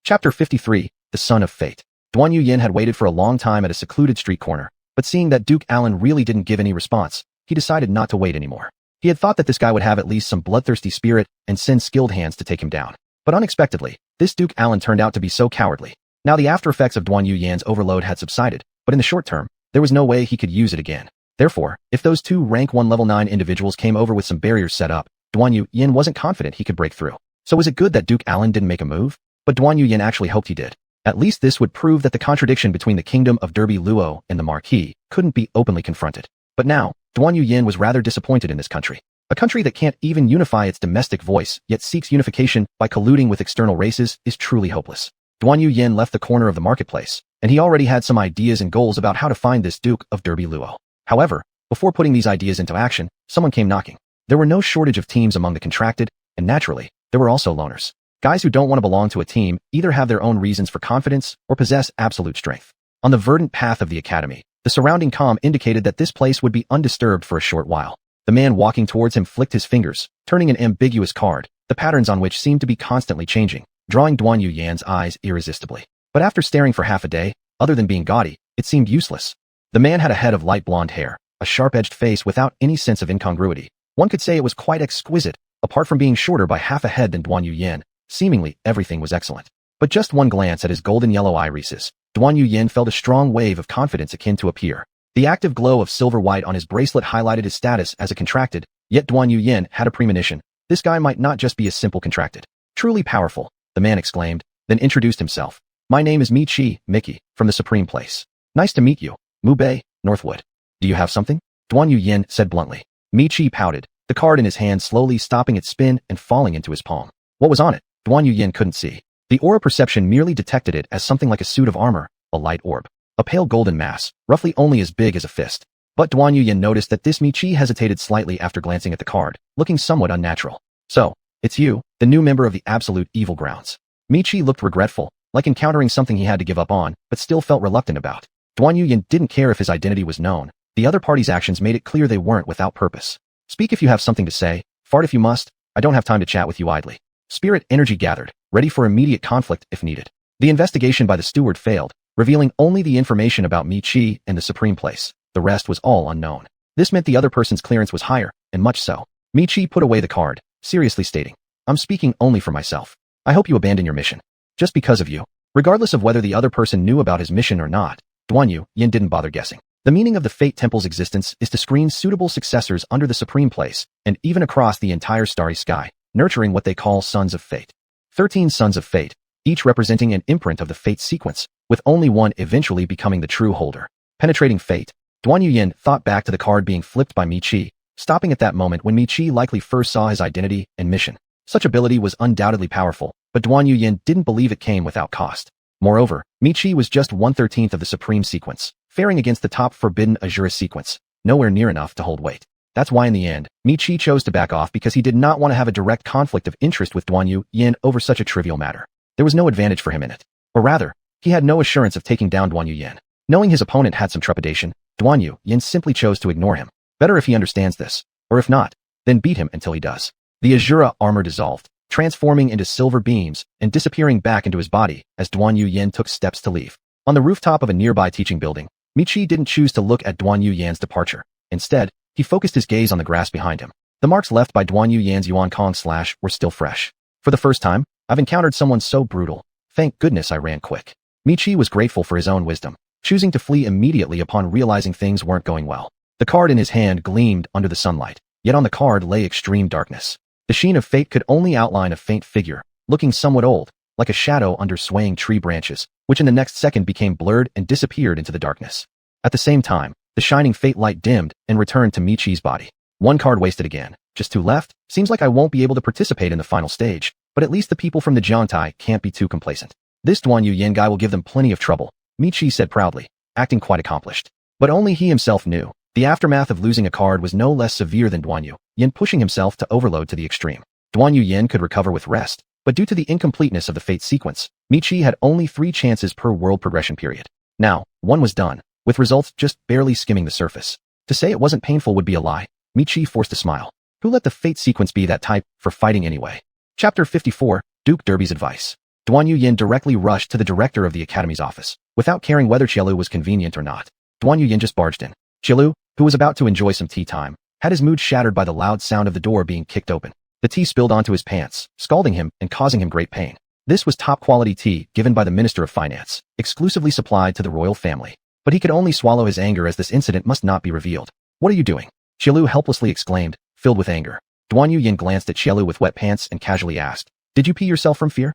Chapter 53, The Son of Fate. Duanmu Yan had waited for a long time at a secluded street corner, but seeing that Duke Alan really didn't give any response, he decided not to wait anymore. He had thought that this guy would have at least some bloodthirsty spirit and send skilled hands to take him down. But unexpectedly, this Duke Alan turned out to be so cowardly. Now the after effects of Duanmu Yan's overload had subsided, but in the short term, there was no way he could use it again. Therefore, if those two rank 1 level 9 individuals came over with some barriers set up, Duanmu Yan wasn't confident he could break through. So was it good that Duke Alan didn't make a move? But Duanmu Yan actually hoped he did. At least this would prove that the contradiction between the kingdom of Derby Luo and the Marquis couldn't be openly confronted. But now, Duanmu Yan was rather disappointed in this country. A country that can't even unify its domestic voice, yet seeks unification by colluding with external races, is truly hopeless. Duanmu Yan left the corner of the marketplace, and he already had some ideas and goals about how to find this Duke of Derby Luo. However, before putting these ideas into action, someone came knocking. There were no shortage of teams among the contracted, and naturally, there were also loners. Guys who don't want to belong to a team either have their own reasons for confidence or possess absolute strength. On the verdant path of the academy, the surrounding calm indicated that this place would be undisturbed for a short while. The man walking towards him flicked his fingers, turning an ambiguous card, the patterns on which seemed to be constantly changing, drawing Duanmu Yan's eyes irresistibly. But after staring for half a day, other than being gaudy, it seemed useless. The man had a head of light blonde hair, a sharp-edged face without any sense of incongruity. One could say it was quite exquisite, apart from being shorter by half a head than Duanmu Yan. Seemingly, everything was excellent. But just one glance at his golden yellow irises, Duanmu Yan felt a strong wave of confidence akin to a peer. The active glow of silver white on his bracelet highlighted his status as a contracted, yet Duanmu Yan had a premonition. This guy might not just be a simple contracted. Truly powerful, the man exclaimed, then introduced himself. My name is Mi-Chi, Mickey, from the Supreme Place. Nice to meet you, Mu-Bei, Northwood. Do you have something? Duanmu Yan said bluntly. Mi-Chi pouted, the card in his hand slowly stopping its spin and falling into his palm. What was on it? Duanmu Yan couldn't see. The aura perception merely detected it as something like a suit of armor, a light orb. A pale golden mass, roughly only as big as a fist. But Duanmu Yan noticed that this Mi-Chi hesitated slightly after glancing at the card, looking somewhat unnatural. So, it's you, the new member of the Absolute Evil Grounds. Mi-Chi looked regretful, like encountering something he had to give up on, but still felt reluctant about. Duanmu Yan didn't care if his identity was known. The other party's actions made it clear they weren't without purpose. Speak if you have something to say, fart if you must, I don't have time to chat with you idly. Spirit energy gathered, ready for immediate conflict if needed. The investigation by the steward failed, revealing only the information about Mi-Chi and the Supreme Place. The rest was all unknown. This meant the other person's clearance was higher, and much so. Mi-Chi put away the card, seriously stating, I'm speaking only for myself. I hope you abandon your mission. Just because of you. Regardless of whether the other person knew about his mission or not, Duanmu Yan didn't bother guessing. The meaning of the Fate Temple's existence is to screen suitable successors under the Supreme Place, and even across the entire starry sky, nurturing what they call Sons of Fate. 13 Sons of Fate, each representing an imprint of the Fate sequence, with only one eventually becoming the true holder. Penetrating Fate. Duanmu Yan thought back to the card being flipped by Mi-Chi, stopping at that moment when Mi-Chi likely first saw his identity and mission. Such ability was undoubtedly powerful, but Duanmu Yan didn't believe it came without cost. Moreover, Mi-Chi was just 1/13 of the Supreme sequence, faring against the top forbidden Asura sequence, nowhere near enough to hold weight. That's why in the end, Mi-Chi chose to back off because he did not want to have a direct conflict of interest with Duanmu Yan over such a trivial matter. There was no advantage for him in it. Or rather, he had no assurance of taking down Duanmu Yan. Knowing his opponent had some trepidation, Duanmu Yan simply chose to ignore him. Better if he understands this, or if not, then beat him until he does. The Asura armor dissolved, transforming into silver beams and disappearing back into his body as Duanmu Yan took steps to leave. On the rooftop of a nearby teaching building, Mi-Chi didn't choose to look at Duanmu Yan's departure. Instead, he focused his gaze on the grass behind him. The marks left by Duanmu Yan's Yuan Kong slash were still fresh. For the first time, I've encountered someone so brutal. Thank goodness I ran quick. Mi-Chi was grateful for his own wisdom, choosing to flee immediately upon realizing things weren't going well. The card in his hand gleamed under the sunlight, yet on the card lay extreme darkness. The sheen of fate could only outline a faint figure, looking somewhat old, like a shadow under swaying tree branches, which in the next second became blurred and disappeared into the darkness. At the same time, the shining fate light dimmed and returned to Mi-Chi's body. One card wasted again. Just two left? Seems like I won't be able to participate in the final stage, but at least the people from the Jiangtai can't be too complacent. This Duanmu Yan guy will give them plenty of trouble, Mi-Chi said proudly, acting quite accomplished. But only he himself knew, The aftermath of losing a card was no less severe than Duanmu Yan pushing himself to overload to the extreme. Duanmu Yan could recover with rest, but due to the incompleteness of the fate sequence, Michi had only 3 chances per world progression period. Now, one was done, with results just barely skimming the surface. To say it wasn't painful would be a lie. Michi forced a smile. Who let the fate sequence be that type for fighting anyway? Chapter 54, Duke Derby's Advice. Duanmu Yan directly rushed to the director of the academy's office, without caring whether Qielu was convenient or not. Duanmu Yan just barged in. Qielu, who was about to enjoy some tea time, had his mood shattered by the loud sound of the door being kicked open. The tea spilled onto his pants, scalding him and causing him great pain. This was top-quality tea given by the Minister of Finance, exclusively supplied to the royal family. But he could only swallow his anger as this incident must not be revealed. What are you doing? Qielu helplessly exclaimed, filled with anger. Duanmu Yan glanced at Qielu with wet pants and casually asked, "Did you pee yourself from fear?"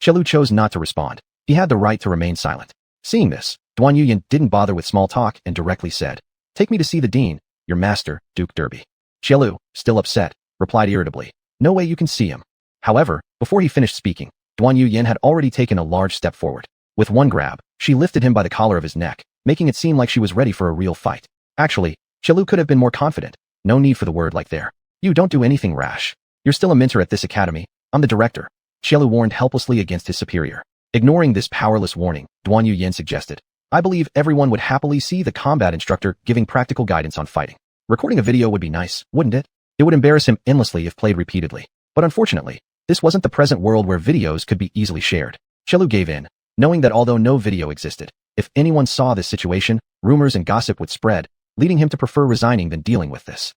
Qielu chose not to respond. He had the right to remain silent. Seeing this, Duanmu Yan didn't bother with small talk and directly said, "Take me to see the dean, your master, Duke Derby." Qielu, still upset, replied irritably, "No way you can see him." However, before he finished speaking, Duanmu Yan had already taken a large step forward. With one grab, she lifted him by the collar of his neck, making it seem like she was ready for a real fight. Actually, Qielu could have been more confident. No need for the word like there. "You don't do anything rash. You're still a mentor at this academy. I'm the director." Qielu warned helplessly against his superior. Ignoring this powerless warning, Duanmu Yan suggested, "I believe everyone would happily see the combat instructor giving practical guidance on fighting. Recording a video would be nice, wouldn't it? It would embarrass him endlessly if played repeatedly. But unfortunately, this wasn't the present world where videos could be easily shared." Qielu gave in, knowing that although no video existed, if anyone saw this situation, rumors and gossip would spread, leading him to prefer resigning than dealing with this.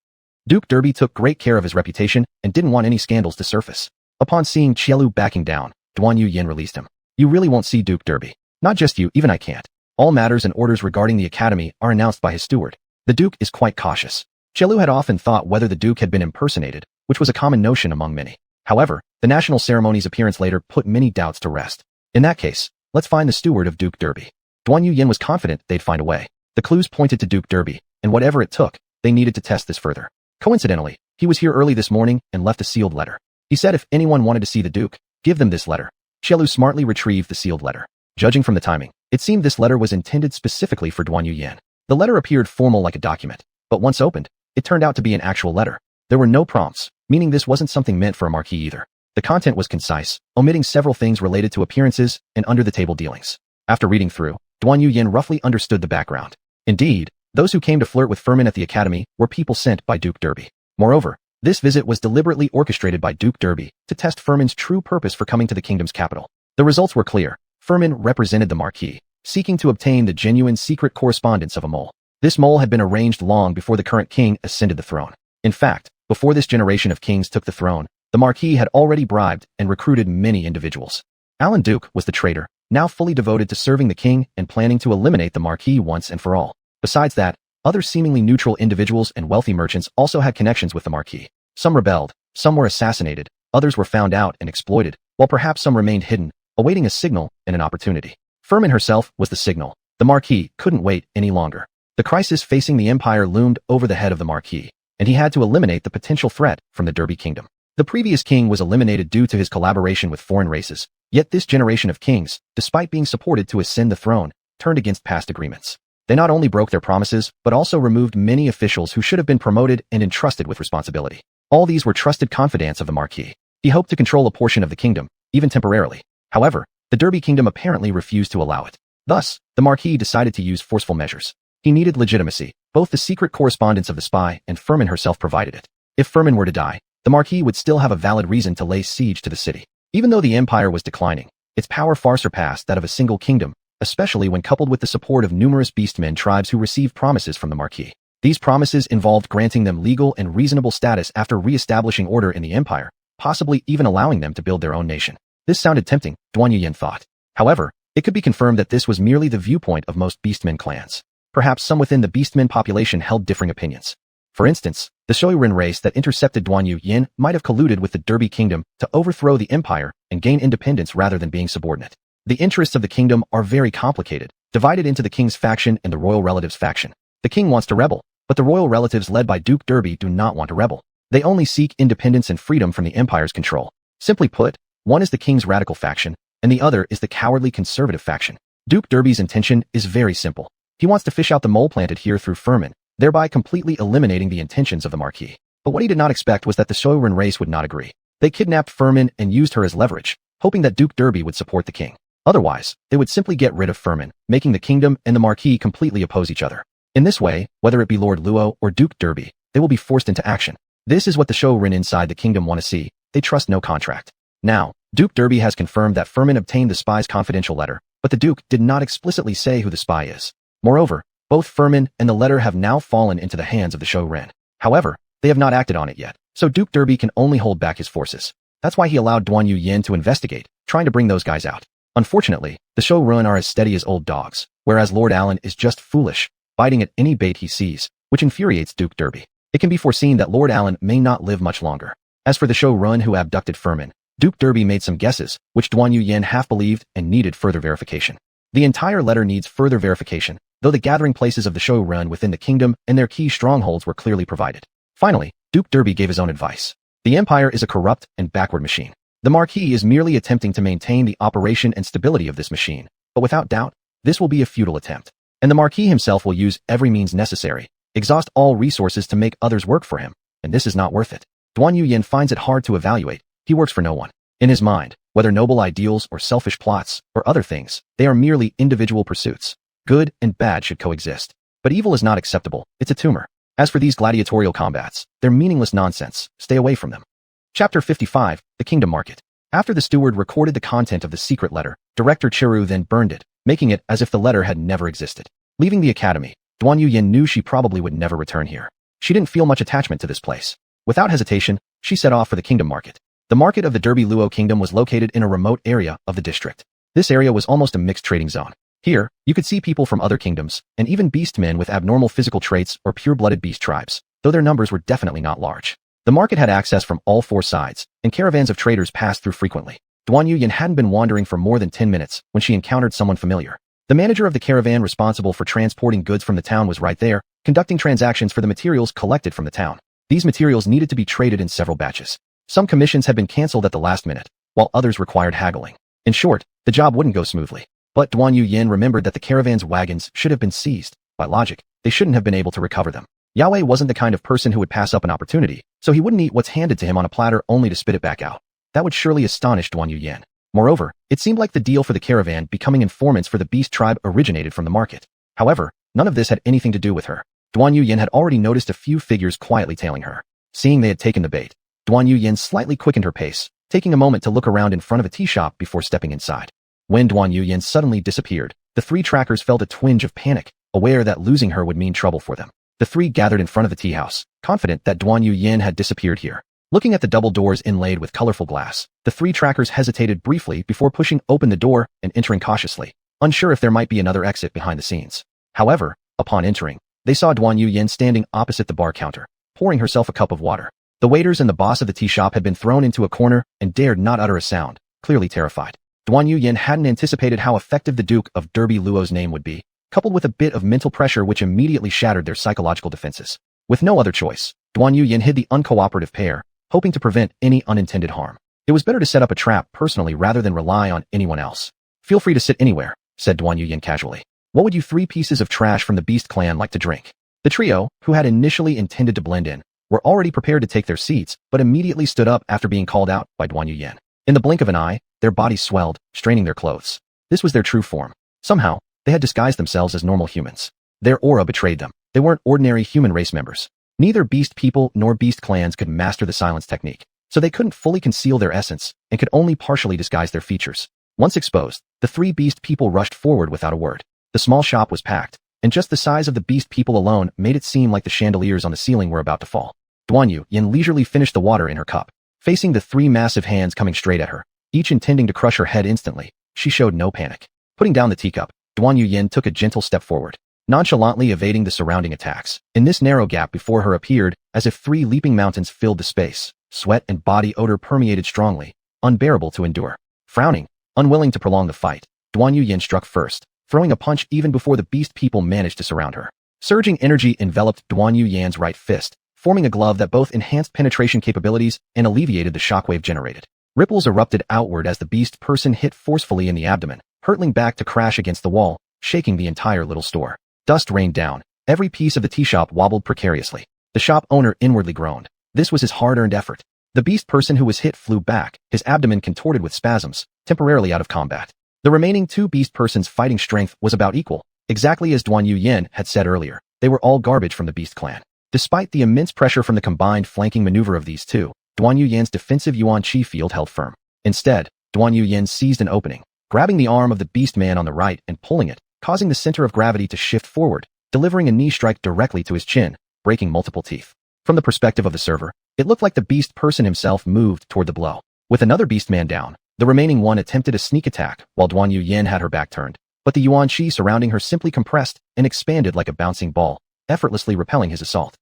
Duke Derby took great care of his reputation and didn't want any scandals to surface. Upon seeing Qielu backing down, Duanmu Yan released him. "You really won't see Duke Derby. Not just you, even I can't. All matters and orders regarding the academy are announced by his steward. The Duke is quite cautious." Qielu had often thought whether the Duke had been impersonated, which was a common notion among many. However, the national ceremony's appearance later put many doubts to rest. In that case, let's find the steward of Duke Derby. Duanmu Yan was confident they'd find a way. The clues pointed to Duke Derby, and whatever it took, they needed to test this further. Coincidentally, he was here early this morning and left a sealed letter. He said if anyone wanted to see the Duke, give them this letter. Qielu smartly retrieved the sealed letter. Judging from the timing, it seemed this letter was intended specifically for Duanmu Yan. The letter appeared formal like a document, but once opened, it turned out to be an actual letter. There were no prompts, meaning this wasn't something meant for a marquee either. The content was concise, omitting several things related to appearances and under-the-table dealings. After reading through, Duanmu Yan roughly understood the background. Indeed, those who came to flirt with Furman at the academy were people sent by Duke Derby. Moreover, this visit was deliberately orchestrated by Duke Derby to test Furman's true purpose for coming to the kingdom's capital. The results were clear. Furman represented the marquis, seeking to obtain the genuine secret correspondence of a mole. This mole had been arranged long before the current king ascended the throne. In fact, before this generation of kings took the throne, the marquis had already bribed and recruited many individuals. Alan Duke was the traitor, now fully devoted to serving the king and planning to eliminate the marquis once and for all. Besides that, other seemingly neutral individuals and wealthy merchants also had connections with the marquis. Some rebelled, some were assassinated, others were found out and exploited, while perhaps some remained hidden, awaiting a signal and an opportunity. Furman herself was the signal. The marquis couldn't wait any longer. The crisis facing the empire loomed over the head of the marquis, and he had to eliminate the potential threat from the Derby kingdom. The previous king was eliminated due to his collaboration with foreign races, yet this generation of kings, despite being supported to ascend the throne, turned against past agreements. They not only broke their promises, but also removed many officials who should have been promoted and entrusted with responsibility. All these were trusted confidants of the marquis. He hoped to control a portion of the kingdom, even temporarily. However, the Derby kingdom apparently refused to allow it. Thus, the marquis decided to use forceful measures. He needed legitimacy. Both the secret correspondence of the spy and Furman herself provided it. If Furman were to die, the marquis would still have a valid reason to lay siege to the city. Even though the empire was declining, its power far surpassed that of a single kingdom, especially when coupled with the support of numerous beastmen tribes who received promises from the marquis. These promises involved granting them legal and reasonable status after re-establishing order in the empire, possibly even allowing them to build their own nation. This sounded tempting, Duanmu Yan thought. However, it could be confirmed that this was merely the viewpoint of most beastmen clans. Perhaps some within the beastmen population held differing opinions. For instance, the Shoiren race that intercepted Duanmu Yan might have colluded with the Derby kingdom to overthrow the empire and gain independence rather than being subordinate. The interests of the kingdom are very complicated, divided into the king's faction and the royal relatives faction. The king wants to rebel, but the royal relatives led by Duke Derby do not want to rebel. They only seek independence and freedom from the empire's control. Simply put, one is the king's radical faction, and the other is the cowardly conservative faction. Duke Derby's intention is very simple. He wants to fish out the mole planted here through Furman, thereby completely eliminating the intentions of the Marquis. But what he did not expect was that the Sovereign race would not agree. They kidnapped Furman and used her as leverage, hoping that Duke Derby would support the king. Otherwise, they would simply get rid of Furman, making the kingdom and the Marquis completely oppose each other. In this way, whether it be Lord Luo or Duke Derby, they will be forced into action. This is what the Sovereign inside the kingdom want to see. They trust no contract. Now, Duke Derby has confirmed that Furman obtained the spy's confidential letter, but the Duke did not explicitly say who the spy is. Moreover, both Furman and the letter have now fallen into the hands of the Sovereign. However, they have not acted on it yet, so Duke Derby can only hold back his forces. That's why he allowed Duanmu Yan to investigate, trying to bring those guys out. Unfortunately, the Sovereign are as steady as old dogs, whereas Lord Alan is just foolish, biting at any bait he sees, which infuriates Duke Derby. It can be foreseen that Lord Alan may not live much longer. As for the Sovereign who abducted Furman, Duke Derby made some guesses, which Duanmu Yan half believed and needed further verification. The entire letter needs further verification, though the gathering places of the Sovereign within the kingdom and their key strongholds were clearly provided. Finally, Duke Derby gave his own advice. The Empire is a corrupt and backward machine. The Marquis is merely attempting to maintain the operation and stability of this machine, but without doubt, this will be a futile attempt. And the Marquis himself will use every means necessary, exhaust all resources to make others work for him, and this is not worth it. Duanmu Yan finds it hard to evaluate. He works for no one. In his mind, whether noble ideals or selfish plots or other things, they are merely individual pursuits. Good and bad should coexist. But evil is not acceptable. It's a tumor. As for these gladiatorial combats, they're meaningless nonsense. Stay away from them. Chapter 55, The Kingdom Market. After the steward recorded the content of the secret letter, Director Chiru then burned it, making it as if the letter had never existed. Leaving the academy, Duanmu Yan knew she probably would never return here. She didn't feel much attachment to this place. Without hesitation, she set off for the Kingdom Market. The market of the Derby Luo Kingdom was located in a remote area of the district. This area was almost a mixed trading zone. Here, you could see people from other kingdoms, and even beastmen with abnormal physical traits or pure-blooded beast tribes, though their numbers were definitely not large. The market had access from all four sides, and caravans of traders passed through frequently. Duanmu Yan hadn't been wandering for more than 10 minutes when she encountered someone familiar. The manager of the caravan responsible for transporting goods from the town was right there, conducting transactions for the materials collected from the town. These materials needed to be traded in several batches. Some commissions had been cancelled at the last minute, while others required haggling. In short, the job wouldn't go smoothly. But Duanmu Yan remembered that the caravan's wagons should have been seized. By logic, they shouldn't have been able to recover them. Yahweh wasn't the kind of person who would pass up an opportunity, so he wouldn't eat what's handed to him on a platter only to spit it back out. That would surely astonish Duanmu Yan. Moreover, it seemed like the deal for the caravan becoming informants for the beast tribe originated from the market. However, none of this had anything to do with her. Duanmu Yan had already noticed a few figures quietly tailing her. Seeing they had taken the bait, Duanmu Yan slightly quickened her pace, taking a moment to look around in front of a tea shop before stepping inside. When Duanmu Yan suddenly disappeared, the three trackers felt a twinge of panic, aware that losing her would mean trouble for them. The three gathered in front of the tea house, confident that Duanmu Yan had disappeared here. Looking at the double doors inlaid with colorful glass, the three trackers hesitated briefly before pushing open the door and entering cautiously, unsure if there might be another exit behind the scenes. However, upon entering, they saw Duanmu Yan standing opposite the bar counter, pouring herself a cup of water. The waiters and the boss of the tea shop had been thrown into a corner and dared not utter a sound, clearly terrified. Duanmu Yan hadn't anticipated how effective the Duke of Derby Luo's name would be, coupled with a bit of mental pressure which immediately shattered their psychological defenses. With no other choice, Duanmu Yan hid the uncooperative pair, hoping to prevent any unintended harm. It was better to set up a trap personally rather than rely on anyone else. Feel free to sit anywhere, said Duanmu Yan casually. What would you three pieces of trash from the Beast clan like to drink? The trio, who had initially intended to blend in, were already prepared to take their seats, but immediately stood up after being called out by Duanmu Yan. In the blink of an eye, their bodies swelled, straining their clothes. This was their true form. Somehow, they had disguised themselves as normal humans. Their aura betrayed them. They weren't ordinary human race members. Neither beast people nor beast clans could master the silence technique, so they couldn't fully conceal their essence and could only partially disguise their features. Once exposed, the three beast people rushed forward without a word. The small shop was packed, and just the size of the beast people alone made it seem like the chandeliers on the ceiling were about to fall. Duanmu Yan leisurely finished the water in her cup, facing the three massive hands coming straight at her, each intending to crush her head instantly. She showed no panic. Putting down the teacup, Duanmu Yan took a gentle step forward, nonchalantly evading the surrounding attacks. In this narrow gap before her appeared as if three leaping mountains filled the space. Sweat and body odor permeated strongly, unbearable to endure. Frowning, unwilling to prolong the fight, Duanmu Yan struck first, throwing a punch even before the beast people managed to surround her. Surging energy enveloped Duanmu Yan's right fist, forming a glove that both enhanced penetration capabilities and alleviated the shockwave generated. Ripples erupted outward as the beast person hit forcefully in the abdomen, hurtling back to crash against the wall, shaking the entire little store. Dust rained down, Every piece of the tea shop wobbled precariously. The shop owner inwardly groaned. This was his hard-earned effort. The beast person who was hit flew back, his abdomen contorted with spasms, temporarily out of combat. The remaining two beast persons' fighting strength was about equal, exactly as Duanmu Yan had said earlier. They were all garbage from the beast clan. Despite the immense pressure from the combined flanking maneuver of these two, Duanmu Yan's defensive Yuan Qi field held firm. Instead, Duanmu Yan seized an opening, grabbing the arm of the beast man on the right and pulling it, causing the center of gravity to shift forward, delivering a knee strike directly to his chin, breaking multiple teeth. From the perspective of the server, it looked like the beast person himself moved toward the blow. With another beast man down, the remaining one attempted a sneak attack while Duanmu Yan had her back turned, but the Yuan Qi surrounding her simply compressed and expanded like a bouncing ball, effortlessly repelling his assault.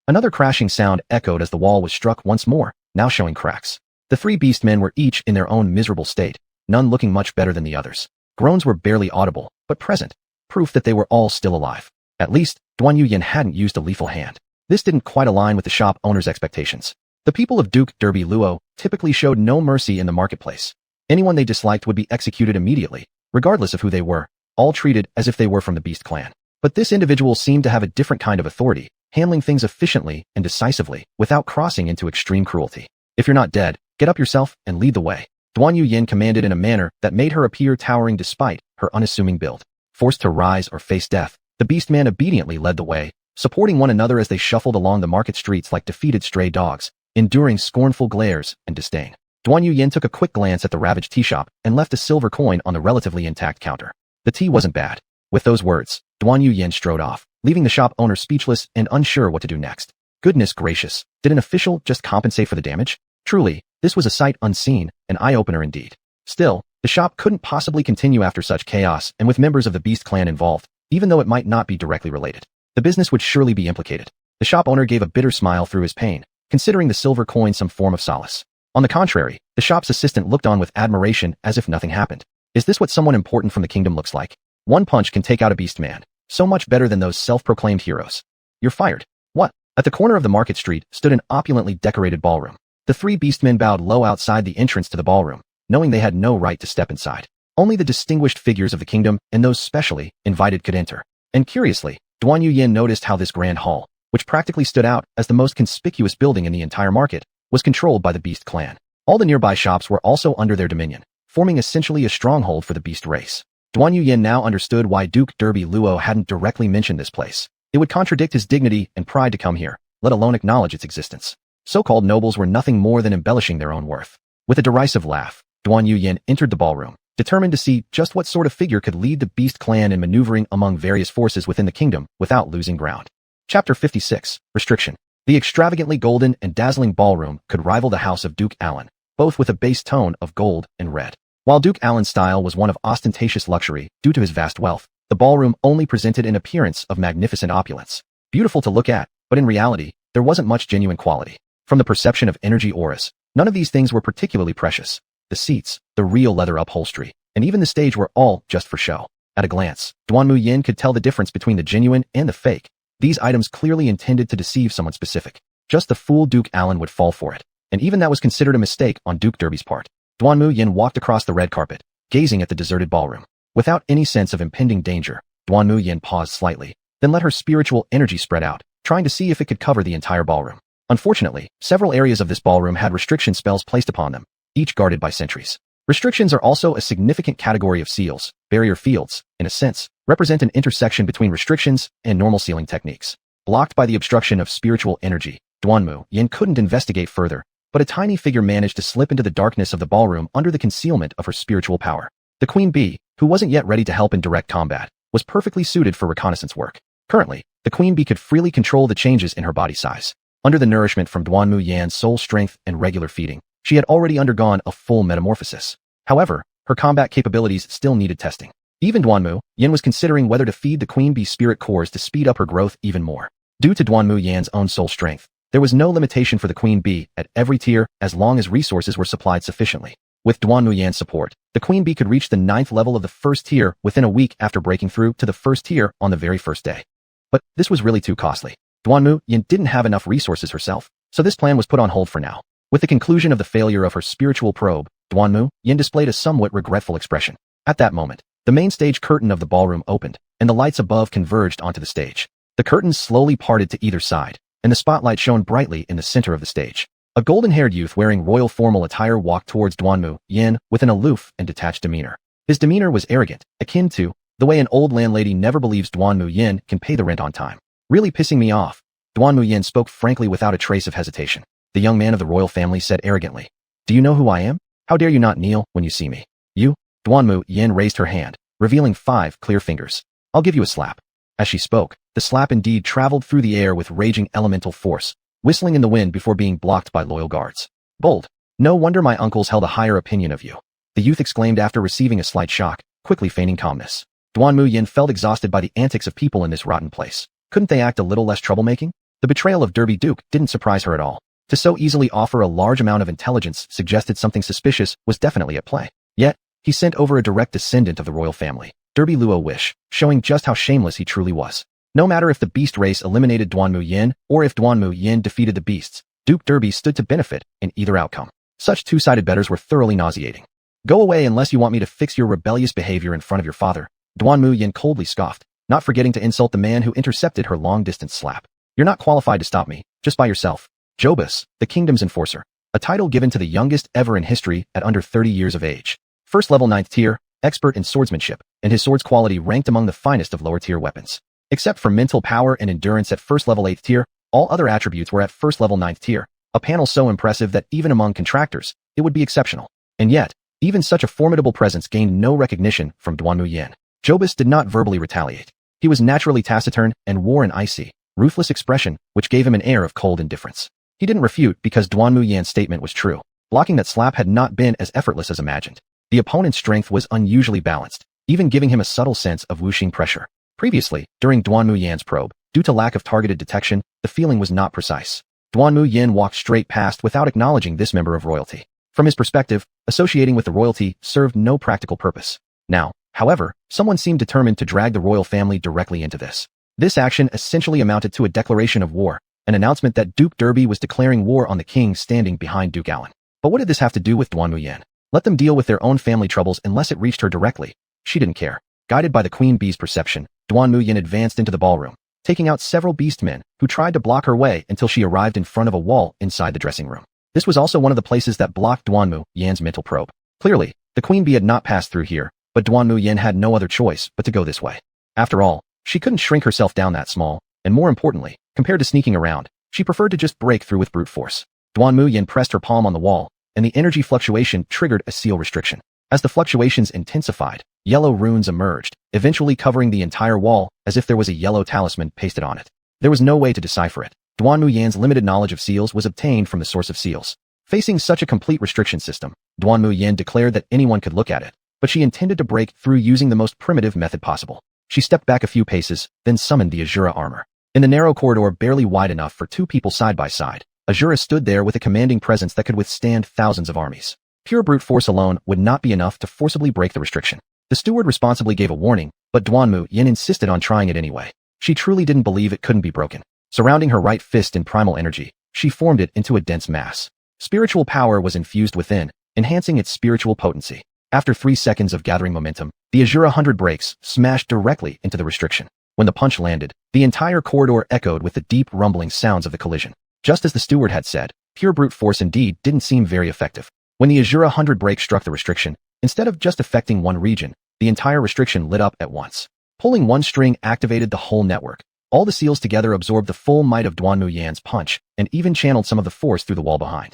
Another crashing sound echoed as the wall was struck once more, now showing cracks. The three beastmen were each in their own miserable state, none looking much better than the others. Groans were barely audible, but present, proof that they were all still alive. At least, Duanmu Yan hadn't used a lethal hand. This didn't quite align with the shop owner's expectations. The people of Duke Derby Luo typically showed no mercy in the marketplace. Anyone they disliked would be executed immediately, regardless of who they were, all treated as if they were from the Beast clan. But this individual seemed to have a different kind of authority, handling things efficiently and decisively, without crossing into extreme cruelty. If you're not dead, get up yourself and lead the way. Duanmu Yan commanded in a manner that made her appear towering despite her unassuming build. Forced to rise or face death, the beastman obediently led the way, supporting one another as they shuffled along the market streets like defeated stray dogs, enduring scornful glares and disdain. Duanmu Yan took a quick glance at the ravaged tea shop and left a silver coin on the relatively intact counter. The tea wasn't bad. With those words, Duanmu Yan strode off, leaving the shop owner speechless and unsure what to do next. Goodness gracious, did an official just compensate for the damage? Truly, this was a sight unseen, an eye-opener indeed. Still, the shop couldn't possibly continue after such chaos and with members of the Beast clan involved, even though it might not be directly related. The business would surely be implicated. The shop owner gave a bitter smile through his pain, considering the silver coin some form of solace. On the contrary, the shop's assistant looked on with admiration as if nothing happened. Is this what someone important from the kingdom looks like? One punch can take out a beast man. So much better than those self-proclaimed heroes. You're fired. What? At the corner of the market street stood an opulently decorated ballroom. The three beastmen bowed low outside the entrance to the ballroom, knowing they had no right to step inside. Only the distinguished figures of the kingdom and those specially invited could enter. And curiously, Duanmu Yan noticed how this grand hall, which practically stood out as the most conspicuous building in the entire market, was controlled by the Beast clan. All the nearby shops were also under their dominion, forming essentially a stronghold for the Beast race. Duanmu Yan now understood why Duke Derby Luo hadn't directly mentioned this place. It would contradict his dignity and pride to come here, let alone acknowledge its existence. So-called nobles were nothing more than embellishing their own worth. With a derisive laugh, Duanmu Yan entered the ballroom, determined to see just what sort of figure could lead the Beast clan in maneuvering among various forces within the kingdom without losing ground. Chapter 56, Restriction. The extravagantly golden and dazzling ballroom could rival the house of Duke Alan, both with a base tone of gold and red. While Duke Alan's style was one of ostentatious luxury due to his vast wealth, the ballroom only presented an appearance of magnificent opulence. Beautiful to look at, but in reality, there wasn't much genuine quality. From the perception of energy auras, none of these things were particularly precious. The seats, the real leather upholstery, and even the stage were all just for show. At a glance, Duanmu Yan could tell the difference between the genuine and the fake. These items clearly intended to deceive someone specific. Just the fool Duke Alan would fall for it. And even that was considered a mistake on Duke Derby's part. Duanmu Yan walked across the red carpet, gazing at the deserted ballroom. Without any sense of impending danger, Duanmu Yan paused slightly, then let her spiritual energy spread out, trying to see if it could cover the entire ballroom. Unfortunately, several areas of this ballroom had restriction spells placed upon them, each guarded by sentries. Restrictions are also a significant category of seals. Barrier fields, in a sense, represent an intersection between restrictions and normal sealing techniques. Blocked by the obstruction of spiritual energy, Duanmu Yan couldn't investigate further, but a tiny figure managed to slip into the darkness of the ballroom under the concealment of her spiritual power. The Queen Bee, who wasn't yet ready to help in direct combat, was perfectly suited for reconnaissance work. Currently, the Queen Bee could freely control the changes in her body size. Under the nourishment from Duanmu Yan's soul strength and regular feeding, she had already undergone a full metamorphosis. However, her combat capabilities still needed testing. Even Duanmu Yan was considering whether to feed the Queen Bee spirit cores to speed up her growth even more. Due to Duanmu Yan's own soul strength, there was no limitation for the Queen Bee at every tier as long as resources were supplied sufficiently. With Duanmu Yan's support, the Queen Bee could reach the 9th level of the first tier within a week after breaking through to the first tier on the very first day. But this was really too costly. Duanmu Yan didn't have enough resources herself, so this plan was put on hold for now. With the conclusion of the failure of her spiritual probe, Duanmu Yan displayed a somewhat regretful expression. At that moment, the main stage curtain of the ballroom opened, and the lights above converged onto the stage. The curtains slowly parted to either side, and the spotlight shone brightly in the center of the stage. A golden-haired youth wearing royal formal attire walked towards Duanmu Yan with an aloof and detached demeanor. His demeanor was arrogant, akin to the way an old landlady never believes Duanmu Yan can pay the rent on time. Really pissing me off. Duanmu Yan spoke frankly without a trace of hesitation. The young man of the royal family said arrogantly, "Do you know who I am? How dare you not kneel when you see me? You?" Duanmu Yan raised her hand, revealing 5 clear fingers. "I'll give you a slap." As she spoke, the slap indeed traveled through the air with raging elemental force, whistling in the wind before being blocked by loyal guards. "Bold. No wonder my uncles held a higher opinion of you," the youth exclaimed after receiving a slight shock, quickly feigning calmness. Duanmu Yan felt exhausted by the antics of people in this rotten place. Couldn't they act a little less troublemaking? The betrayal of Derby Duke didn't surprise her at all. To so easily offer a large amount of intelligence suggested something suspicious was definitely at play. Yet, he sent over a direct descendant of the royal family, Derby Luo Wish, showing just how shameless he truly was. No matter if the beast race eliminated Duanmu Yan or if Duanmu Yan defeated the beasts, Duke Derby stood to benefit in either outcome. Such two-sided betters were thoroughly nauseating. "Go away unless you want me to fix your rebellious behavior in front of your father," Duanmu Yan coldly scoffed, not forgetting to insult the man who intercepted her long-distance slap. "You're not qualified to stop me, just by yourself." Jobus, the kingdom's enforcer, a title given to the youngest ever in history at under 30 years of age. First level 9th tier, expert in swordsmanship, and his sword's quality ranked among the finest of lower tier weapons. Except for mental power and endurance at first level 8th tier, all other attributes were at first level 9th tier, a panel so impressive that even among contractors, it would be exceptional. And yet, even such a formidable presence gained no recognition from Duanmu Yan. Jobus did not verbally retaliate. He was naturally taciturn and wore an icy, ruthless expression which gave him an air of cold indifference. He didn't refute because Duanmu Yan's statement was true. Blocking that slap had not been as effortless as imagined. The opponent's strength was unusually balanced, even giving him a subtle sense of whooshing pressure. Previously, during Duanmu Yan's probe, due to lack of targeted detection, the feeling was not precise. Duanmu Yan walked straight past without acknowledging this member of royalty. From his perspective, associating with the royalty served no practical purpose. Now, however, someone seemed determined to drag the royal family directly into this. This action essentially amounted to a declaration of war, an announcement that Duke Derby was declaring war on the king standing behind Duke Alan. But what did this have to do with Duanmu Yan? Let them deal with their own family troubles unless it reached her directly. She didn't care. Guided by the queen bee's perception, Duanmu Yan advanced into the ballroom, taking out several beastmen who tried to block her way until she arrived in front of a wall inside the dressing room. This was also one of the places that blocked Duanmu Yan's mental probe. Clearly, the queen bee had not passed through here, but Duanmu Yan had no other choice but to go this way. After all, she couldn't shrink herself down that small, and more importantly, compared to sneaking around, she preferred to just break through with brute force. Duanmu Yan pressed her palm on the wall, and the energy fluctuation triggered a seal restriction. As the fluctuations intensified, yellow runes emerged, eventually covering the entire wall as if there was a yellow talisman pasted on it. There was no way to decipher it. Duanmu Yan's limited knowledge of seals was obtained from the source of seals. Facing such a complete restriction system, Duanmu Yan declared that anyone could look at it, but she intended to break through using the most primitive method possible. She stepped back a few paces, then summoned the Asura armor. In the narrow corridor barely wide enough for 2 people side by side, Asura stood there with a commanding presence that could withstand thousands of armies. Pure brute force alone would not be enough to forcibly break the restriction. The steward responsibly gave a warning, but Duanmu Yan insisted on trying it anyway. She truly didn't believe it couldn't be broken. Surrounding her right fist in primal energy, she formed it into a dense mass. Spiritual power was infused within, enhancing its spiritual potency. After 3 seconds of gathering momentum, the Asura 100 breaks smashed directly into the restriction. When the punch landed, the entire corridor echoed with the deep rumbling sounds of the collision. Just as the steward had said, pure brute force indeed didn't seem very effective. When the Asura 100 break struck the restriction, instead of just affecting one region, the entire restriction lit up at once. Pulling one string activated the whole network. All the seals together absorbed the full might of Duanmu Yan's punch, and even channeled some of the force through the wall behind.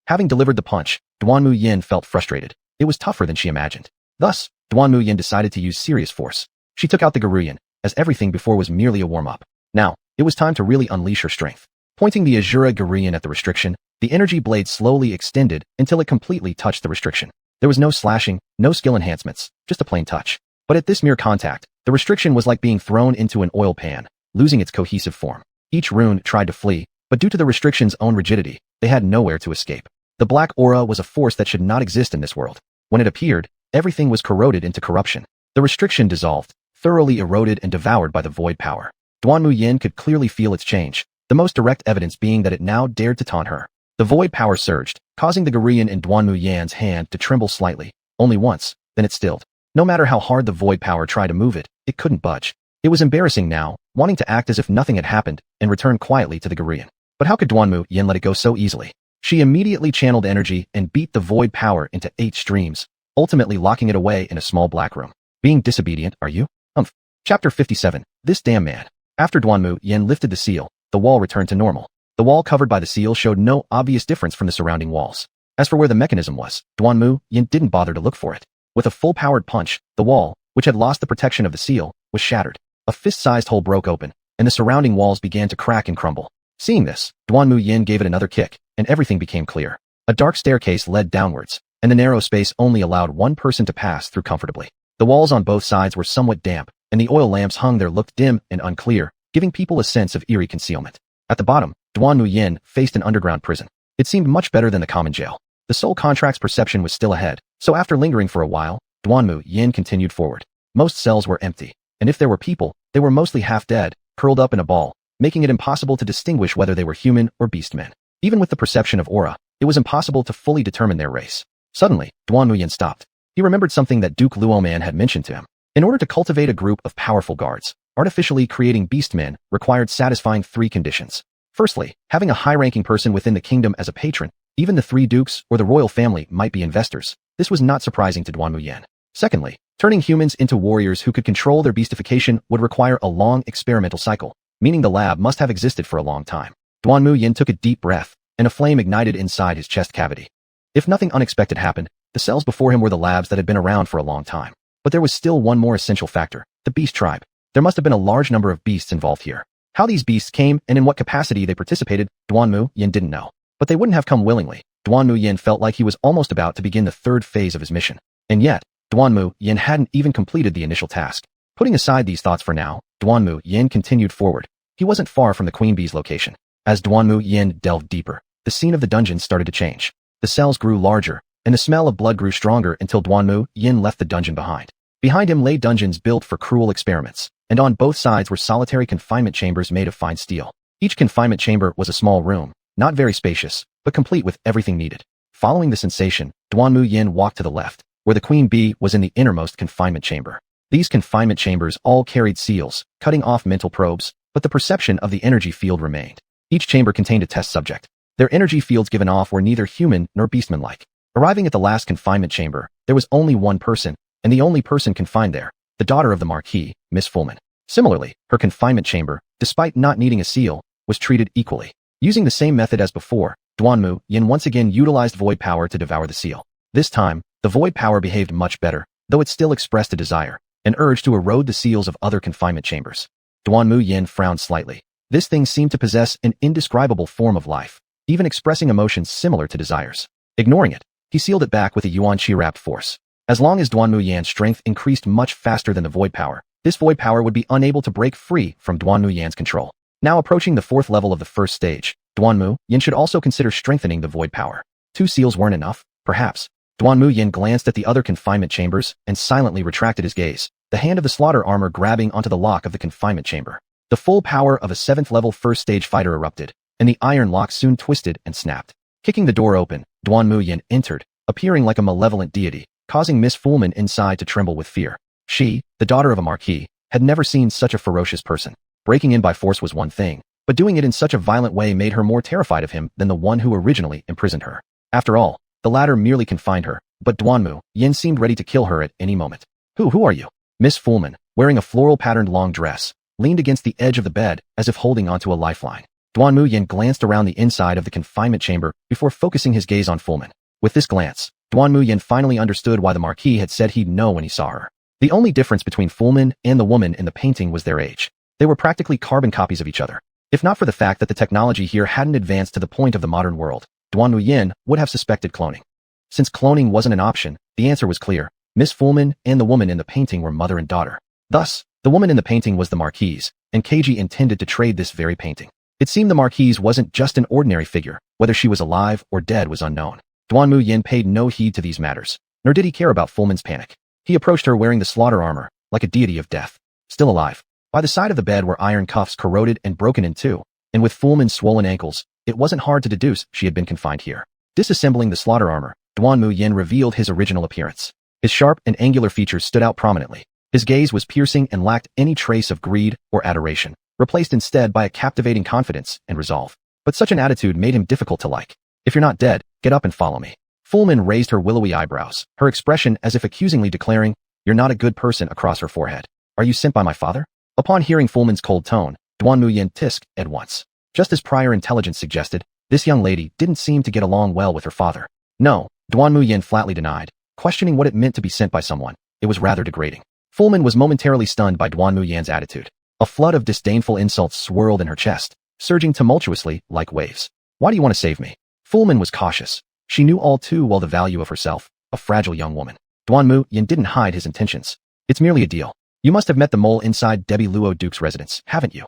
Having delivered the punch, Duanmu Yan felt frustrated. It was tougher than she imagined. Thus, Duanmu Yan decided to use serious force. She took out the Garuyan, as everything before was merely a warm-up. Now, it was time to really unleash her strength. Pointing the Asura Garuyan at the restriction, the energy blade slowly extended until it completely touched the restriction. There was no slashing, no skill enhancements, just a plain touch. But at this mere contact, the restriction was like being thrown into an oil pan, losing its cohesive form. Each rune tried to flee, but due to the restriction's own rigidity, they had nowhere to escape. The black aura was a force that should not exist in this world. When it appeared, everything was corroded into corruption. The restriction dissolved, thoroughly eroded and devoured by the void power. Duanmu Yan could clearly feel its change, the most direct evidence being that it now dared to taunt her. The void power surged, causing the Garuyan in Duanmu Yan's hand to tremble slightly, only once, then it stilled. No matter how hard the void power tried to move it, it couldn't budge. It was embarrassing now, wanting to act as if nothing had happened and return quietly to the Gurian. But how could Duanmu Yan let it go so easily? She immediately channeled energy and beat the void power into 8 streams, ultimately locking it away in a small black room. Being disobedient, are you? Chapter 57. This damn man. After Duanmu Yan lifted the seal, the wall returned to normal. The wall covered by the seal showed no obvious difference from the surrounding walls. As for where the mechanism was, Duanmu Yan didn't bother to look for it. With a full-powered punch, the wall, which had lost the protection of the seal, was shattered. A fist-sized hole broke open, and the surrounding walls began to crack and crumble. Seeing this, Duanmu Yan gave it another kick, and everything became clear. A dark staircase led downwards, and the narrow space only allowed one person to pass through comfortably. The walls on both sides were somewhat damp, and the oil lamps hung there looked dim and unclear, giving people a sense of eerie concealment. At the bottom, Duanmu Yan faced an underground prison. It seemed much better than the common jail. The soul contract's perception was still ahead, so after lingering for a while, Duanmu Yan continued forward. Most cells were empty, and if there were people, they were mostly half-dead, curled up in a ball, making it impossible to distinguish whether they were human or beastmen. Even with the perception of aura, it was impossible to fully determine their race. Suddenly, Duanmu Yan stopped. He remembered something that Duke Luoman had mentioned to him. In order to cultivate a group of powerful guards, artificially creating beastmen required satisfying 3 conditions. Firstly, having a high-ranking person within the kingdom as a patron. Even the 3 dukes or the royal family might be investors. This was not surprising to Duanmu Yan. Secondly, turning humans into warriors who could control their beastification would require a long experimental cycle, meaning the lab must have existed for a long time. Duanmu Yan took a deep breath, and a flame ignited inside his chest cavity. If nothing unexpected happened, the cells before him were the labs that had been around for a long time. But there was still one more essential factor, the beast tribe. There must have been a large number of beasts involved here. How these beasts came and in what capacity they participated, Duanmu Yan didn't know. But they wouldn't have come willingly. Duanmu Yan felt like he was almost about to begin the 3rd phase of his mission. And yet, Duanmu Yan hadn't even completed the initial task. Putting aside these thoughts for now, Duanmu Yan continued forward. He wasn't far from the Queen Bee's location. As Duanmu Yan delved deeper, the scene of the dungeon started to change. The cells grew larger, and the smell of blood grew stronger until Duanmu Yan left the dungeon behind. Behind him lay dungeons built for cruel experiments, and on both sides were solitary confinement chambers made of fine steel. Each confinement chamber was a small room, not very spacious, but complete with everything needed. Following the sensation, Duanmu Yan walked to the left, where the Queen Bee was in the innermost confinement chamber. These confinement chambers all carried seals, cutting off mental probes, but the perception of the energy field remained. Each chamber contained a test subject. Their energy fields given off were neither human nor beastman-like. Arriving at the last confinement chamber, there was only one person, and the only person confined there, the daughter of the Marquis, Miss Fullman. Similarly, her confinement chamber, despite not needing a seal, was treated equally. Using the same method as before, Duanmu Yan once again utilized void power to devour the seal. This time, the void power behaved much better, though it still expressed a desire, an urge to erode the seals of other confinement chambers. Duanmu Yan frowned slightly. This thing seemed to possess an indescribable form of life, even expressing emotions similar to desires. Ignoring it, he sealed it back with a yuan qi-wrapped force. As long as Duanmu Yan's strength increased much faster than the void power, this void power would be unable to break free from Duanmu Yan's control. Now approaching the 4th level of the first stage, Duanmu Yan should also consider strengthening the void power. 2 seals weren't enough, perhaps. Duanmu Yan glanced at the other confinement chambers and silently retracted his gaze, the hand of the slaughter armor grabbing onto the lock of the confinement chamber. The full power of a 7th level first stage fighter erupted, and the iron lock soon twisted and snapped. Kicking the door open, Duanmu Yan entered, appearing like a malevolent deity, causing Miss Fullman inside to tremble with fear. She, the daughter of a marquis, had never seen such a ferocious person. Breaking in by force was one thing, but doing it in such a violent way made her more terrified of him than the one who originally imprisoned her. After all, the latter merely confined her, but Duanmu Yan seemed ready to kill her at any moment. Who are you? Miss Fullman, wearing a floral-patterned long dress, leaned against the edge of the bed as if holding onto a lifeline. Duanmu Yan glanced around the inside of the confinement chamber before focusing his gaze on Fullman. With this glance, Duanmu Yan finally understood why the Marquis had said he'd know when he saw her. The only difference between Fullman and the woman in the painting was their age. They were practically carbon copies of each other. If not for the fact that the technology here hadn't advanced to the point of the modern world, Duanmu Yan would have suspected cloning. Since cloning wasn't an option, the answer was clear. Miss Fullman and the woman in the painting were mother and daughter. Thus, the woman in the painting was the Marquise, and Keiji intended to trade this very painting. It seemed the Marquise wasn't just an ordinary figure. Whether she was alive or dead was unknown. Duanmu Yan paid no heed to these matters, nor did he care about Fullman's panic. He approached her wearing the slaughter armor, like a deity of death. Still alive. By the side of the bed were iron cuffs corroded and broken in two, and with Fullman's swollen ankles, it wasn't hard to deduce she had been confined here. Disassembling the slaughter armor, Duanmu Yan revealed his original appearance. His sharp and angular features stood out prominently, His gaze was piercing and lacked any trace of greed or adoration, replaced instead by a captivating confidence and resolve. But such an attitude made him difficult to like. If you're not dead, get up and follow me. Fullman raised her willowy eyebrows, her expression as if accusingly declaring, "You're not a good person," across her forehead. "Are you sent by my father?" Upon hearing Fullman's cold tone, Duanmu Yan tisked at once. Just as prior intelligence suggested, this young lady didn't seem to get along well with her father. No, Duanmu Yan flatly denied, questioning what it meant to be sent by someone. It was rather degrading. Fullman was momentarily stunned by Duanmu Yan's attitude. A flood of disdainful insults swirled in her chest, surging tumultuously like waves. "Why do you want to save me?" Fullman was cautious. She knew all too well the value of herself, a fragile young woman. Duanmu Yan didn't hide his intentions. "It's merely a deal. You must have met the mole inside Debbie Luo Duke's residence, haven't you?"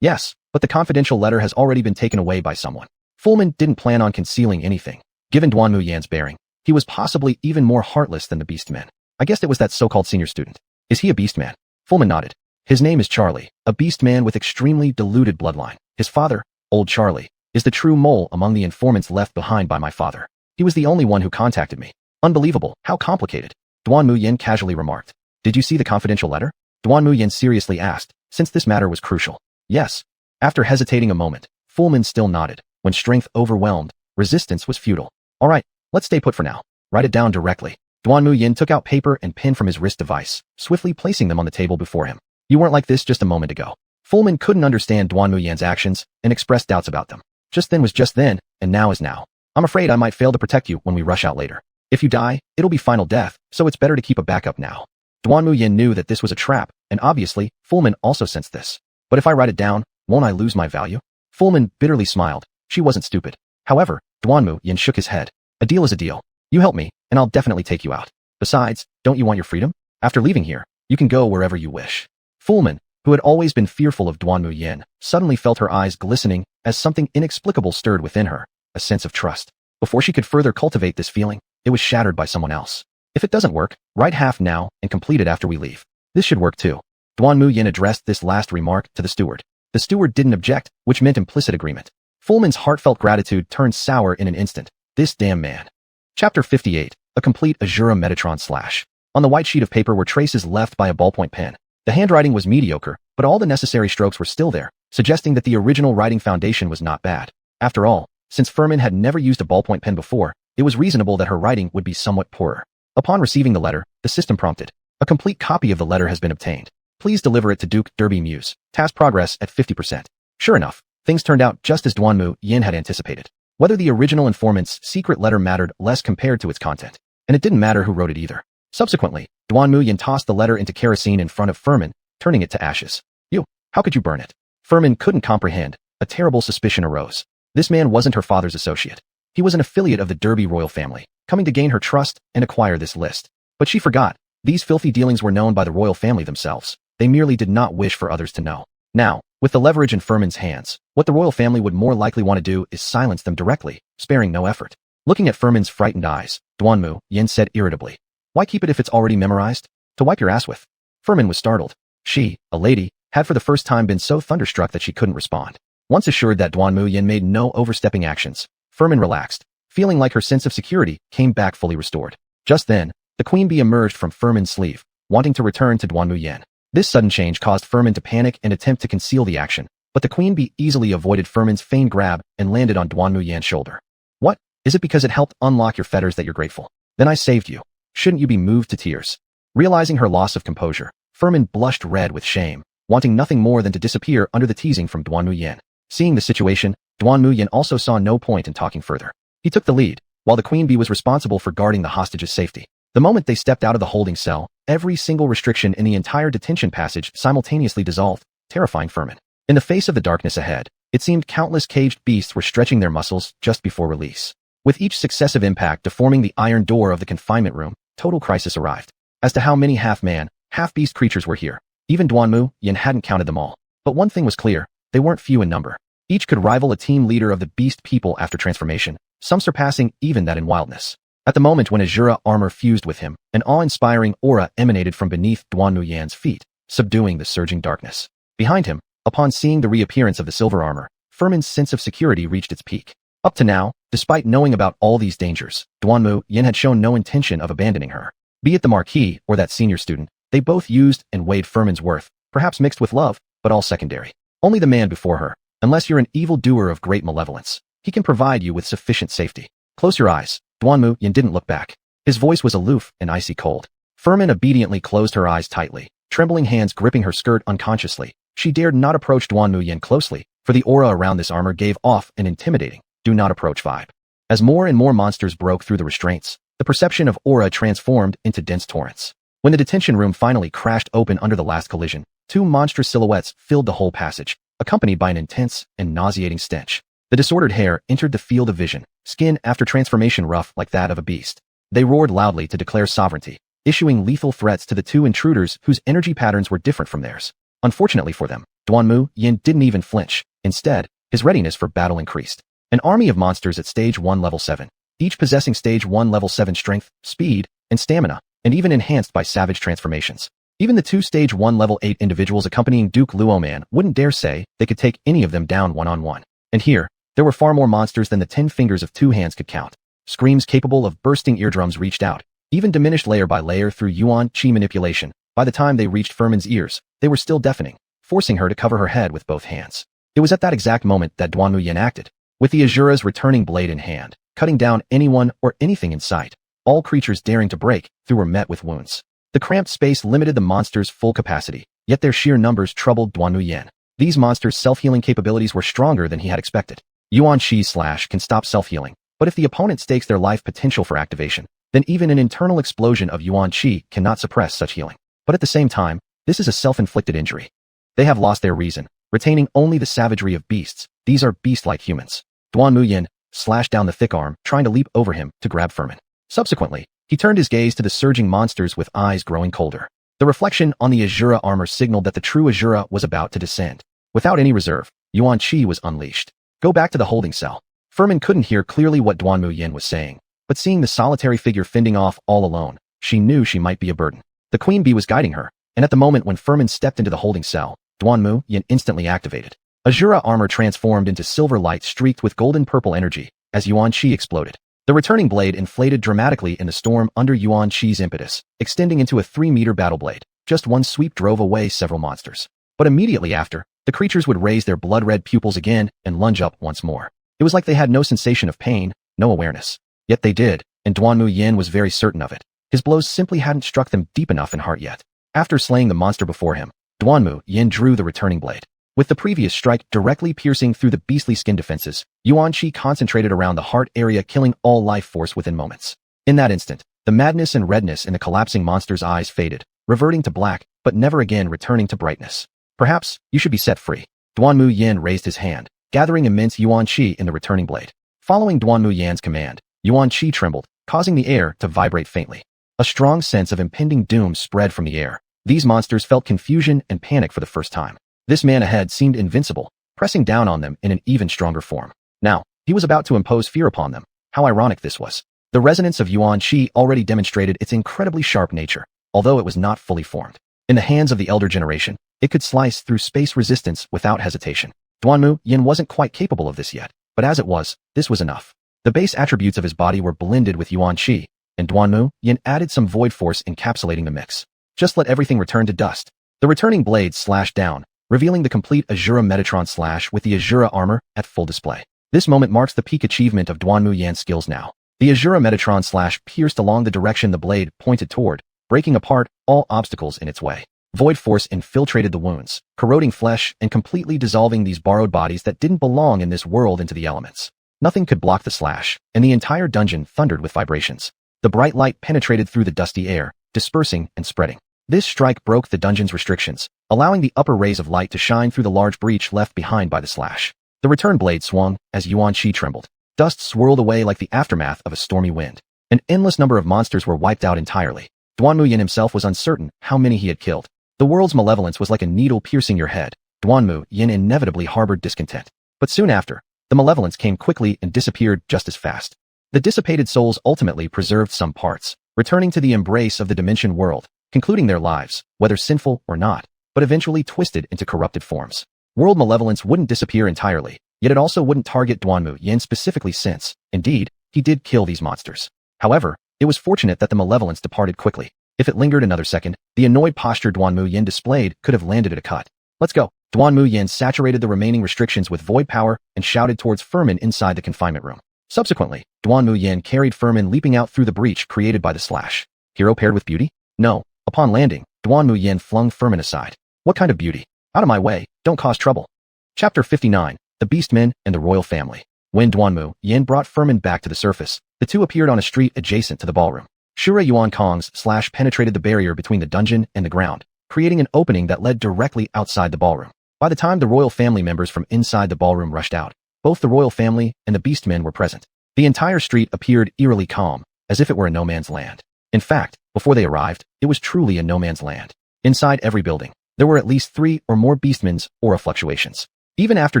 "Yes, but the confidential letter has already been taken away by someone." Fullman didn't plan on concealing anything. Given Duanmu Yan's bearing, he was possibly even more heartless than the Beastman. "I guessed it was that so-called senior student. Is he a Beastman?" Fullman nodded. "His name is Charlie, a Beastman with extremely diluted bloodline. His father, old Charlie, is the true mole among the informants left behind by my father. He was the only one who contacted me." "Unbelievable, how complicated," Duanmu Yan casually remarked. "Did you see the confidential letter?" Duanmu Yan seriously asked, since this matter was crucial. "Yes." After hesitating a moment, Fullman still nodded. When strength overwhelmed, resistance was futile. "All right, let's stay put for now. Write it down directly." Duanmu Yan took out paper and pen from his wrist device, swiftly placing them on the table before him. "You weren't like this just a moment ago." Fullman couldn't understand Duanmu Yan's actions and expressed doubts about them. Just then was just then, and now is now. "I'm afraid I might fail to protect you when we rush out later. If you die, it'll be final death, so it's better to keep a backup now." Duanmu Yan knew that this was a trap, and obviously, Fullman also sensed this. "But if I write it down, won't I lose my value?" Fullman bitterly smiled. She wasn't stupid. However, Duanmu Yan shook his head. "A deal is a deal. You help me, and I'll definitely take you out. Besides, don't you want your freedom? After leaving here, you can go wherever you wish." Fullman, who had always been fearful of Duanmu Yan, suddenly felt her eyes glistening as something inexplicable stirred within her, a sense of trust. Before she could further cultivate this feeling, it was shattered by someone else. "If it doesn't work, write half now and complete it after we leave. This should work too." Duanmu Yan addressed this last remark to the steward. The steward didn't object, which meant implicit agreement. Fullman's heartfelt gratitude turned sour in an instant. This damn man. Chapter 58, a complete Asura Metatron slash. On the white sheet of paper were traces left by a ballpoint pen. The handwriting was mediocre, but all the necessary strokes were still there, suggesting that the original writing foundation was not bad. After all, since Furman had never used a ballpoint pen before, it was reasonable that her writing would be somewhat poorer. Upon receiving the letter, the system prompted. "A complete copy of the letter has been obtained. Please deliver it to Duke Derby Muse. Task progress at 50%. Sure enough, things turned out just as Duanmu Yan had anticipated. Whether the original informant's secret letter mattered less compared to its content, and it didn't matter who wrote it either. Subsequently, Duanmu Yan tossed the letter into kerosene in front of Furman, turning it to ashes. "You, how could you burn it?" Furman couldn't comprehend. A terrible suspicion arose. This man wasn't her father's associate. He was an affiliate of the Derby royal family, coming to gain her trust and acquire this list. But she forgot, these filthy dealings were known by the royal family themselves. They merely did not wish for others to know. Now, with the leverage in Furman's hands, what the royal family would more likely want to do is silence them directly, sparing no effort. Looking at Furman's frightened eyes, Duanmu Yan said irritably, "Why keep it if it's already memorized? To wipe your ass with." Furman was startled. She, a lady, had for the first time been so thunderstruck that she couldn't respond. Once assured that Duanmu Yan made no overstepping actions, Furman relaxed, feeling like her sense of security came back fully restored. Just then, the queen bee emerged from Furman's sleeve, wanting to return to Duanmu Yan. This sudden change caused Furman to panic and attempt to conceal the action, but the queen bee easily avoided Furman's feigned grab and landed on Duanmu Yan's shoulder. "What? Is it because it helped unlock your fetters that you're grateful? Then I saved you. Shouldn't you be moved to tears?" Realizing her loss of composure, Furman blushed red with shame, wanting nothing more than to disappear under the teasing from Duanmu Yan. Seeing the situation, Duanmu Yan also saw no point in talking further. He took the lead, while the queen bee was responsible for guarding the hostage's safety. The moment they stepped out of the holding cell, every single restriction in the entire detention passage simultaneously dissolved, terrifying Furman. In the face of the darkness ahead, it seemed countless caged beasts were stretching their muscles just before release. With each successive impact deforming the iron door of the confinement room, total crisis arrived. As to how many half-man, half-beast creatures were here, even Duanmu Yan hadn't counted them all. But one thing was clear, they weren't few in number. Each could rival a team leader of the beast people after transformation, some surpassing even that in wildness. At the moment when Asura armor fused with him, an awe-inspiring aura emanated from beneath Duanmu Yan's feet, subduing the surging darkness. Behind him, upon seeing the reappearance of the silver armor, Furman's sense of security reached its peak. Up to now, despite knowing about all these dangers, Duanmu Yan had shown no intention of abandoning her. Be it the Marquis or that senior student, They both used and weighed Furman's worth, perhaps mixed with love, but all secondary. Only the man before her, unless you're an evil doer of great malevolence. He can provide you with sufficient safety. Close your eyes. Duanmu Yan didn't look back. His voice was aloof and icy cold. Furman obediently closed her eyes tightly, trembling hands gripping her skirt unconsciously. She dared not approach Duanmu Yan closely, for the aura around this armor gave off an intimidating, do not approach vibe. As more and more monsters broke through the restraints, the perception of aura transformed into dense torrents. When the detention room finally crashed open under the last collision, two monstrous silhouettes filled the whole passage, accompanied by an intense and nauseating stench. The disordered hair entered the field of vision, skin after transformation rough like that of a beast. They roared loudly to declare sovereignty, issuing lethal threats to the two intruders whose energy patterns were different from theirs. Unfortunately for them, Duanmu Yan didn't even flinch. Instead, his readiness for battle increased. An army of monsters at Stage 1 Level 7, each possessing Stage 1 Level 7 strength, speed, and stamina, and even enhanced by savage transformations. Even the two Stage 1 Level 8 individuals accompanying Duke Luoman wouldn't dare say they could take any of them down one-on-one. And here, there were far more monsters than the 10 fingers of two hands could count. Screams capable of bursting eardrums reached out, even diminished layer by layer through Yuan Qi manipulation. By the time they reached Furman's ears, they were still deafening, forcing her to cover her head with both hands. It was at that exact moment that Duanmu Yan acted, with the Asura's returning blade in hand, cutting down anyone or anything in sight. All creatures daring to break through were met with wounds. The cramped space limited the monsters' full capacity, yet their sheer numbers troubled Duanmu Yan. These monsters' self-healing capabilities were stronger than he had expected. Yuan Qi's slash can stop self-healing, but if the opponent stakes their life potential for activation, then even an internal explosion of Yuan Qi cannot suppress such healing. But at the same time, this is a self-inflicted injury. They have lost their reason, retaining only the savagery of beasts. These are beast-like humans. Duanmu Yan slashed down the thick arm, trying to leap over him to grab Furman. Subsequently, he turned his gaze to the surging monsters with eyes growing colder. The reflection on the Asura armor signaled that the true Asura was about to descend. Without any reserve, Yuan Qi was unleashed. Go back to the holding cell. Furman couldn't hear clearly what Duanmu Yan was saying, but seeing the solitary figure fending off all alone, she knew she might be a burden. The queen bee was guiding her, and at the moment when Furman stepped into the holding cell, Duanmu Yan instantly activated. Asura armor transformed into silver light streaked with golden-purple energy as Yuan Qi exploded. The returning blade inflated dramatically in the storm under Yuan Qi's impetus, extending into a 3-meter battle blade. Just one sweep drove away several monsters. But immediately after, the creatures would raise their blood-red pupils again and lunge up once more. It was like they had no sensation of pain, no awareness. Yet they did, and Duanmu Yan was very certain of it. His blows simply hadn't struck them deep enough in heart yet. After slaying the monster before him, Duanmu Yan drew the returning blade. With the previous strike directly piercing through the beastly skin defenses, Yuan Qi concentrated around the heart area, killing all life force within moments. In that instant, the madness and redness in the collapsing monster's eyes faded, reverting to black, but never again returning to brightness. Perhaps you should be set free. Duanmu Yan raised his hand, gathering immense Yuan Qi in the returning blade. Following Duanmu Yan's command, Yuan Qi trembled, causing the air to vibrate faintly. A strong sense of impending doom spread from the air. These monsters felt confusion and panic for the first time. This man ahead seemed invincible, pressing down on them in an even stronger form. Now, he was about to impose fear upon them. How ironic this was. The resonance of Yuan Qi already demonstrated its incredibly sharp nature, although it was not fully formed. In the hands of the elder generation, it could slice through space resistance without hesitation. Duanmu Yan wasn't quite capable of this yet, but as it was, this was enough. The base attributes of his body were blended with Yuan Qi, and Duanmu Yan added some void force encapsulating the mix. Just let everything return to dust. The returning blade slashed down, revealing the complete Asura Metatron slash with the Asura armor at full display. This moment marks the peak achievement of Duanmu Yan's skills now. The Asura Metatron slash pierced along the direction the blade pointed toward, breaking apart all obstacles in its way. Void force infiltrated the wounds, corroding flesh and completely dissolving these borrowed bodies that didn't belong in this world into the elements. Nothing could block the slash, and the entire dungeon thundered with vibrations. The bright light penetrated through the dusty air, dispersing and spreading. This strike broke the dungeon's restrictions, allowing the upper rays of light to shine through the large breach left behind by the slash. The return blade swung as Yuan Qi trembled. Dust swirled away like the aftermath of a stormy wind. An endless number of monsters were wiped out entirely. Duanmu Yan himself was uncertain how many he had killed. The world's malevolence was like a needle piercing your head. Duanmu Yan inevitably harbored discontent. But soon after, the malevolence came quickly and disappeared just as fast. The dissipated souls ultimately preserved some parts, returning to the embrace of the dimension world, concluding their lives, whether sinful or not, but eventually twisted into corrupted forms. World malevolence wouldn't disappear entirely, yet it also wouldn't target Duanmu Yan specifically since, indeed, he did kill these monsters. However, it was fortunate that the malevolence departed quickly. If it lingered another second, the annoyed posture Duanmu Yan displayed could have landed it a cut. Let's go. Duanmu Yan saturated the remaining restrictions with void power and shouted towards Furman inside the confinement room. Subsequently, Duanmu Yan carried Furman leaping out through the breach created by the slash. Hero paired with beauty? No. Upon landing, Duanmu Yan flung Furman aside. What kind of beauty? Out of my way, don't cause trouble. Chapter 59, The Beastmen and the Royal Family. When Duanmu Yan brought Furman back to the surface, the two appeared on a street adjacent to the ballroom. Shura Yuan Kong's slash penetrated the barrier between the dungeon and the ground, creating an opening that led directly outside the ballroom. By the time the royal family members from inside the ballroom rushed out, both the royal family and the beastmen were present. The entire street appeared eerily calm, as if it were a no-man's land. In fact, before they arrived, it was truly a no-man's land. Inside every building, there were at least 3 or more beastmen's aura fluctuations. Even after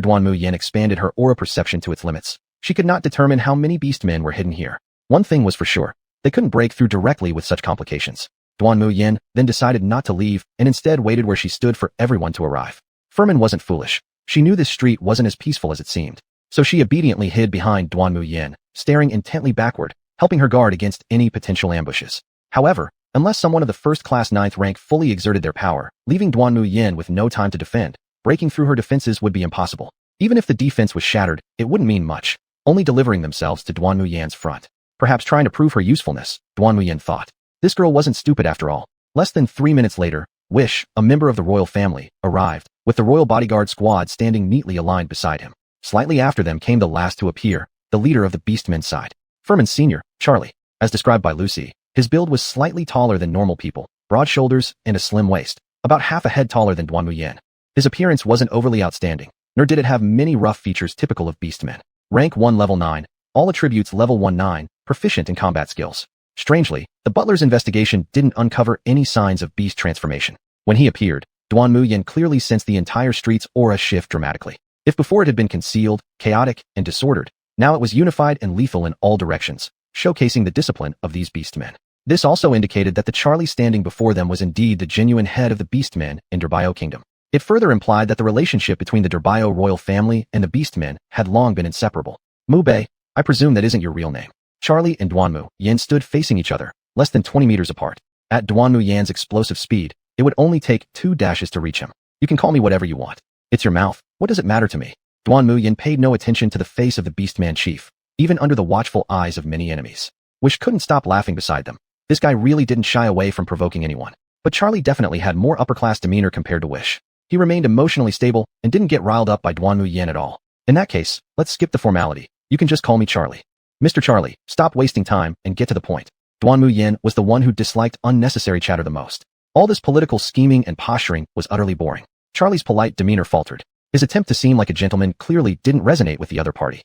Duanmu Yan expanded her aura perception to its limits, she could not determine how many beastmen were hidden here. One thing was for sure, they couldn't break through directly with such complications. Duanmu Yan then decided not to leave and instead waited where she stood for everyone to arrive. Furman wasn't foolish. She knew this street wasn't as peaceful as it seemed. So she obediently hid behind Duanmu Yan, staring intently backward, helping her guard against any potential ambushes. However, unless someone of the first-class 9th rank fully exerted their power, leaving Duanmu Yan with no time to defend, breaking through her defenses would be impossible. Even if the defense was shattered, it wouldn't mean much, only delivering themselves to Duanmu Yan's front. Perhaps trying to prove her usefulness, Duanmu Yan thought. This girl wasn't stupid after all. Less than 3 minutes later, Wish, a member of the royal family, arrived, with the royal bodyguard squad standing neatly aligned beside him. Slightly after them came the last to appear, the leader of the Beastmen side. Furman Sr., Charlie. As described by Lucy, his build was slightly taller than normal people, broad shoulders and a slim waist, about half a head taller than Duanmu Yan. His appearance wasn't overly outstanding, nor did it have many rough features typical of Beastmen. Rank 1 level 9, all attributes level 1-9, proficient in combat skills. Strangely, the butler's investigation didn't uncover any signs of beast transformation. When he appeared, Duanmu Yan clearly sensed the entire street's aura shift dramatically. If before it had been concealed, chaotic, and disordered, now it was unified and lethal in all directions, showcasing the discipline of these beastmen. This also indicated that the Charlie standing before them was indeed the genuine head of the beastmen in Durbio Kingdom. It further implied that the relationship between the Durbio royal family and the beastmen had long been inseparable. Mu Bei, I presume that isn't your real name. Charlie and Duanmu Yan stood facing each other, less than 20 meters apart. At Duanmu Yan's explosive speed, it would only take 2 dashes to reach him. You can call me whatever you want. It's your mouth. What does it matter to me? Duanmu Yan paid no attention to the face of the Beastman chief, even under the watchful eyes of many enemies. Wish couldn't stop laughing beside them. This guy really didn't shy away from provoking anyone. But Charlie definitely had more upper-class demeanor compared to Wish. He remained emotionally stable and didn't get riled up by Duanmu Yan at all. In that case, let's skip the formality. You can just call me Charlie. Mr. Charlie, stop wasting time and get to the point. Duanmu Yan was the one who disliked unnecessary chatter the most. All this political scheming and posturing was utterly boring. Charlie's polite demeanor faltered. His attempt to seem like a gentleman clearly didn't resonate with the other party.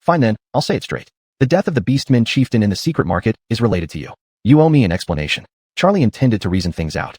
Fine then, I'll say it straight. The death of the Beastman chieftain in the secret market is related to you. You owe me an explanation. Charlie intended to reason things out.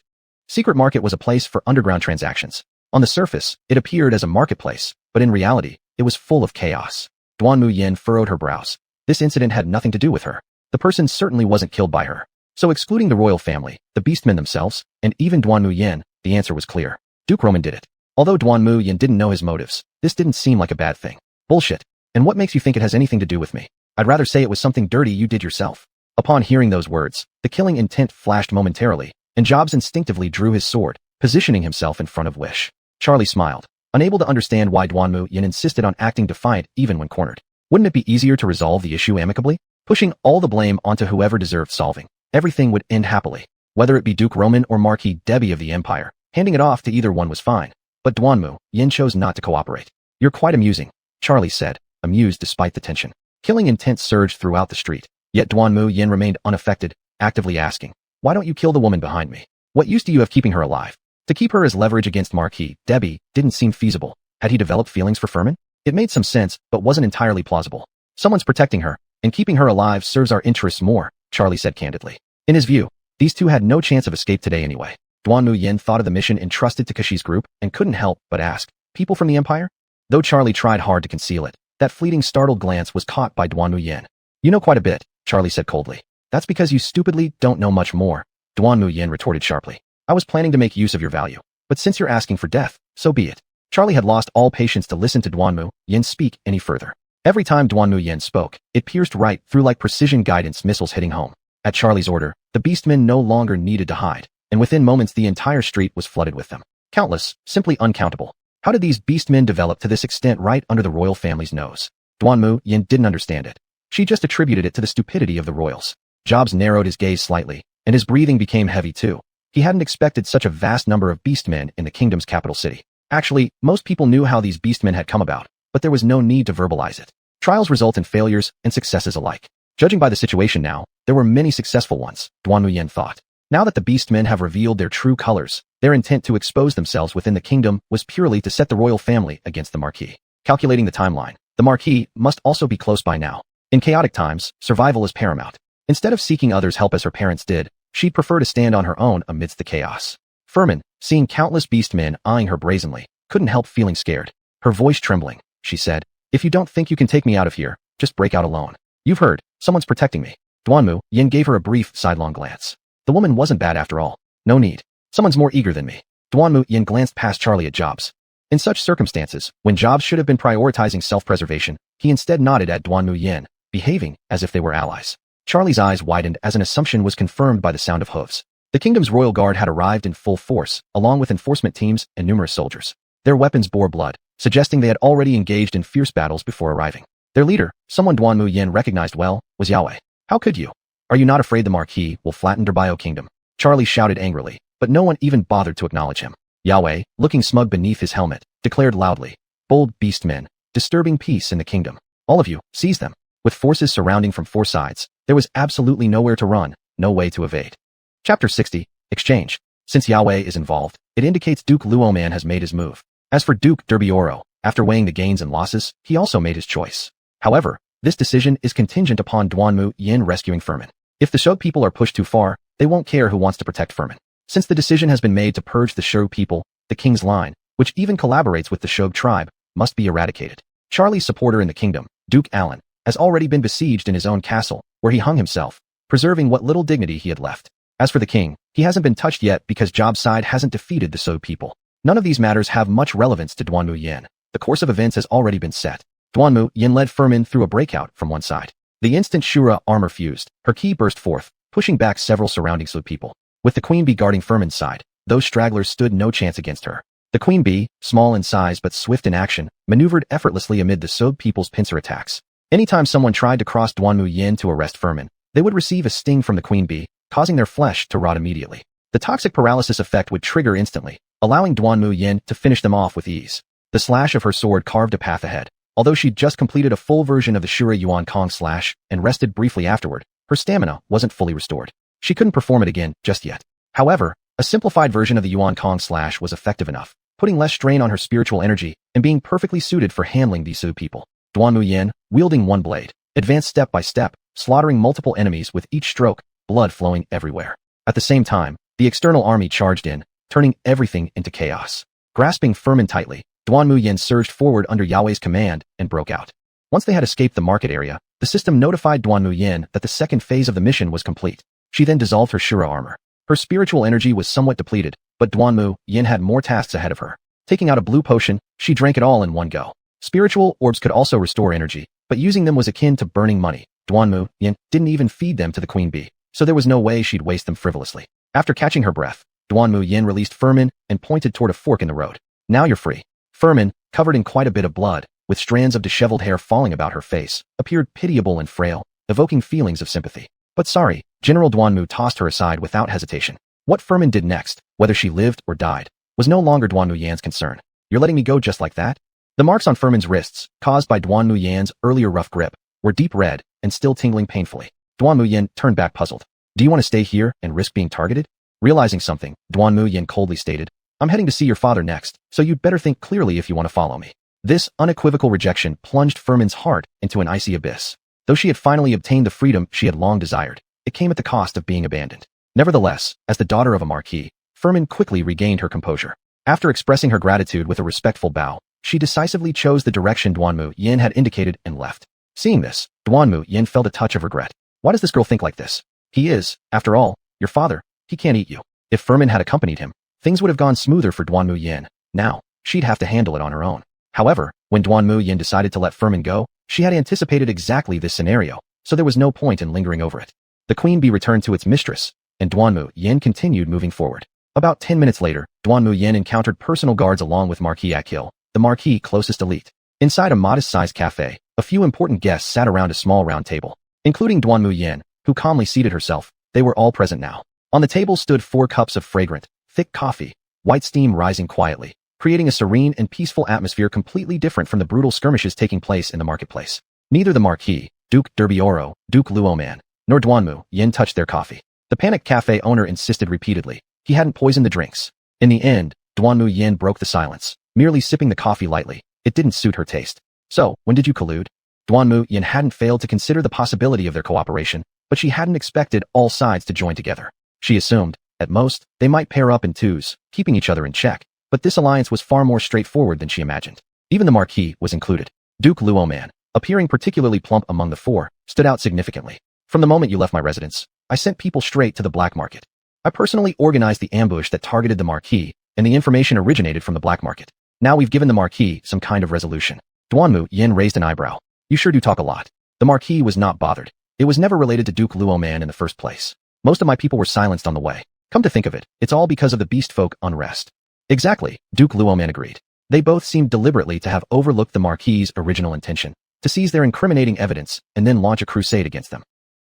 Secret market was a place for underground transactions. On the surface, it appeared as a marketplace, but in reality, it was full of chaos. Duanmu Yan furrowed her brows. This incident had nothing to do with her. The person certainly wasn't killed by her. So excluding the royal family, the beastmen themselves, and even Duanmu Yan, the answer was clear. Duke Roman did it. Although Duanmu Yan didn't know his motives, this didn't seem like a bad thing. Bullshit. And what makes you think it has anything to do with me? I'd rather say it was something dirty you did yourself. Upon hearing those words, the killing intent flashed momentarily, and Jobs instinctively drew his sword, positioning himself in front of Wish. Charlie smiled, unable to understand why Duanmu Yan insisted on acting defiant even when cornered. Wouldn't it be easier to resolve the issue amicably? Pushing all the blame onto whoever deserved solving. Everything would end happily. Whether it be Duke Roman or Marquis Debbie of the Empire, handing it off to either one was fine. But Duanmu Yan chose not to cooperate. You're quite amusing, Charlie said, amused despite the tension. Killing intent surged throughout the street, yet Duanmu Yan remained unaffected, actively asking, why don't you kill the woman behind me? What use do you have keeping her alive? To keep her as leverage against Marquis Debbie didn't seem feasible. Had he developed feelings for Furman? It made some sense, but wasn't entirely plausible. Someone's protecting her, and keeping her alive serves our interests more, Charlie said candidly. In his view, these two had no chance of escape today anyway. Duanmu Yan thought of the mission entrusted to Kashi's group and couldn't help but ask, people from the Empire? Though Charlie tried hard to conceal it, that fleeting startled glance was caught by Duanmu Yan. You know quite a bit, Charlie said coldly. That's because you stupidly don't know much more, Duanmu Yan retorted sharply. I was planning to make use of your value, but since you're asking for death, so be it. Charlie had lost all patience to listen to Duanmu Yan speak any further. Every time Duanmu Yan spoke, it pierced right through like precision guidance missiles hitting home. At Charlie's order, the beastmen no longer needed to hide, and within moments the entire street was flooded with them. Countless, simply uncountable. How did these beastmen develop to this extent right under the royal family's nose? Duanmu Yan didn't understand it. She just attributed it to the stupidity of the royals. Jobs narrowed his gaze slightly, and his breathing became heavy too. He hadn't expected such a vast number of beastmen in the kingdom's capital city. Actually, most people knew how these beastmen had come about, but there was no need to verbalize it. Trials result in failures and successes alike. Judging by the situation now, there were many successful ones, Duanmu Yan thought. Now that the beastmen have revealed their true colors, their intent to expose themselves within the kingdom was purely to set the royal family against the Marquis. Calculating the timeline, the Marquis must also be close by now. In chaotic times, survival is paramount. Instead of seeking others' help as her parents did, she'd prefer to stand on her own amidst the chaos. Furman, seeing countless beastmen eyeing her brazenly, couldn't help feeling scared. Her voice trembling, she said, "If you don't think you can take me out of here, just break out alone. You've heard, someone's protecting me." Duanmu Yan gave her a brief, sidelong glance. The woman wasn't bad after all. No need. Someone's more eager than me. Duanmu Yan glanced past Charlie at Jobs. In such circumstances, when Jobs should have been prioritizing self-preservation, he instead nodded at Duanmu Yan, behaving as if they were allies. Charlie's eyes widened as an assumption was confirmed by the sound of hooves. The kingdom's royal guard had arrived in full force, along with enforcement teams and numerous soldiers. Their weapons bore blood, suggesting they had already engaged in fierce battles before arriving. Their leader, someone Duanmu Yan recognized well, was Yahweh. "How could you? Are you not afraid the Marquis will flatten Durbio Kingdom?" Charlie shouted angrily, but no one even bothered to acknowledge him. Yahweh, looking smug beneath his helmet, declared loudly, "Bold beastmen, disturbing peace in the kingdom. All of you, seize them." With forces surrounding from four sides, there was absolutely nowhere to run, no way to evade. Chapter 60, Exchange. Since Yahweh is involved, it indicates Duke Luoman has made his move. As for Duke Durbioro, after weighing the gains and losses, he also made his choice. However, this decision is contingent upon Duanmu Yan rescuing Furman. If the Shog people are pushed too far, they won't care who wants to protect Furman. Since the decision has been made to purge the Shog people, the king's line, which even collaborates with the Shog tribe, must be eradicated. Charlie's supporter in the kingdom, Duke Allen, has already been besieged in his own castle, where he hung himself, preserving what little dignity he had left. As for the king, he hasn't been touched yet because Job's side hasn't defeated the Shog people. None of these matters have much relevance to Duanmu Yan. The course of events has already been set. Duanmu Yan led Furman through a breakout from one side. The instant Shura armor fused, her ki burst forth, pushing back several surrounding Shog people. With the queen bee guarding Furman's side, those stragglers stood no chance against her. The queen bee, small in size but swift in action, maneuvered effortlessly amid the Shog people's pincer attacks. Anytime someone tried to cross Duanmu Yan to arrest Furman, they would receive a sting from the queen bee, causing their flesh to rot immediately. The toxic paralysis effect would trigger instantly, allowing Duanmu Yan to finish them off with ease. The slash of her sword carved a path ahead. Although she'd just completed a full version of the Shura Yuan Kong slash and rested briefly afterward, her stamina wasn't fully restored. She couldn't perform it again just yet. However, a simplified version of the Yuan Kong slash was effective enough, putting less strain on her spiritual energy and being perfectly suited for handling these Shog people. Duanmu Yan, wielding one blade, advanced step by step, slaughtering multiple enemies with each stroke, blood flowing everywhere. At the same time, the external army charged in, turning everything into chaos. Grasping Furman tightly, Duanmu Yan surged forward under Yahweh's command and broke out. Once they had escaped the market area, the system notified Duanmu Yan that the second phase of the mission was complete. She then dissolved her Shura armor. Her spiritual energy was somewhat depleted, but Duanmu Yan had more tasks ahead of her. Taking out a blue potion, she drank it all in one go. Spiritual orbs could also restore energy, but using them was akin to burning money. Duanmu Yan didn't even feed them to the queen bee, so there was no way she'd waste them frivolously. After catching her breath, Duanmu Yan released Furman and pointed toward a fork in the road. "Now you're free." Furman, covered in quite a bit of blood, with strands of disheveled hair falling about her face, appeared pitiable and frail, evoking feelings of sympathy. "But sorry," General Duanmu tossed her aside without hesitation. What Furman did next, whether she lived or died, was no longer Duanmu Yan's concern. "You're letting me go just like that?" The marks on Furman's wrists, caused by Duanmu Yan's earlier rough grip, were deep red and still tingling painfully. Duanmu Yan turned back puzzled. "Do you want to stay here and risk being targeted?" Realizing something, Duanmu Yan coldly stated, "I'm heading to see your father next, so you'd better think clearly if you want to follow me." This unequivocal rejection plunged Furman's heart into an icy abyss. Though she had finally obtained the freedom she had long desired, it came at the cost of being abandoned. Nevertheless, as the daughter of a marquis, Furman quickly regained her composure. After expressing her gratitude with a respectful bow, she decisively chose the direction Duanmu Yan had indicated and left. Seeing this, Duanmu Yan felt a touch of regret. Why does this girl think like this? He is, after all, your father. He can't eat you. If Furman had accompanied him, things would have gone smoother for Duanmu Yan. Now, she'd have to handle it on her own. However, when Duanmu Yan decided to let Furman go, she had anticipated exactly this scenario, so there was no point in lingering over it. the queen be returned to its mistress, and Duanmu Yan continued moving forward. About 10 minutes later, Duanmu Yan encountered personal guards along with Marquis Akil, the Marquis' closest elite. Inside a modest-sized cafe, a few important guests sat around a small round table, including Duanmu Yan, who calmly seated herself. They were all present now. On the table stood 4 cups of fragrant, thick coffee, white steam rising quietly, creating a serene and peaceful atmosphere completely different from the brutal skirmishes taking place in the marketplace. Neither the Marquis, Duke Derbioro, Duke Luoman, nor Duanmu Yan touched their coffee. The panicked cafe owner insisted repeatedly. He hadn't poisoned the drinks. In the end, Duanmu Yan broke the silence, merely sipping the coffee lightly. It didn't suit her taste. So, when did you collude? Duanmu Yan hadn't failed to consider the possibility of their cooperation, but she hadn't expected all sides to join together. She assumed, at most, they might pair up in twos, keeping each other in check, but this alliance was far more straightforward than she imagined. Even the Marquis was included. Duke Luoman, appearing particularly plump among the 4, stood out significantly. From the moment you left my residence, I sent people straight to the black market. I personally organized the ambush that targeted the Marquis, and the information originated from the black market. Now we've given the Marquis some kind of resolution. Duanmu Yan raised an eyebrow. You sure do talk a lot. The Marquis was not bothered. It was never related to Duke Luoman in the first place. Most of my people were silenced on the way. Come to think of it, it's all because of the beast folk unrest. Exactly, Duke Luoman agreed. They both seemed deliberately to have overlooked the Marquis' original intention, to seize their incriminating evidence and then launch a crusade against them.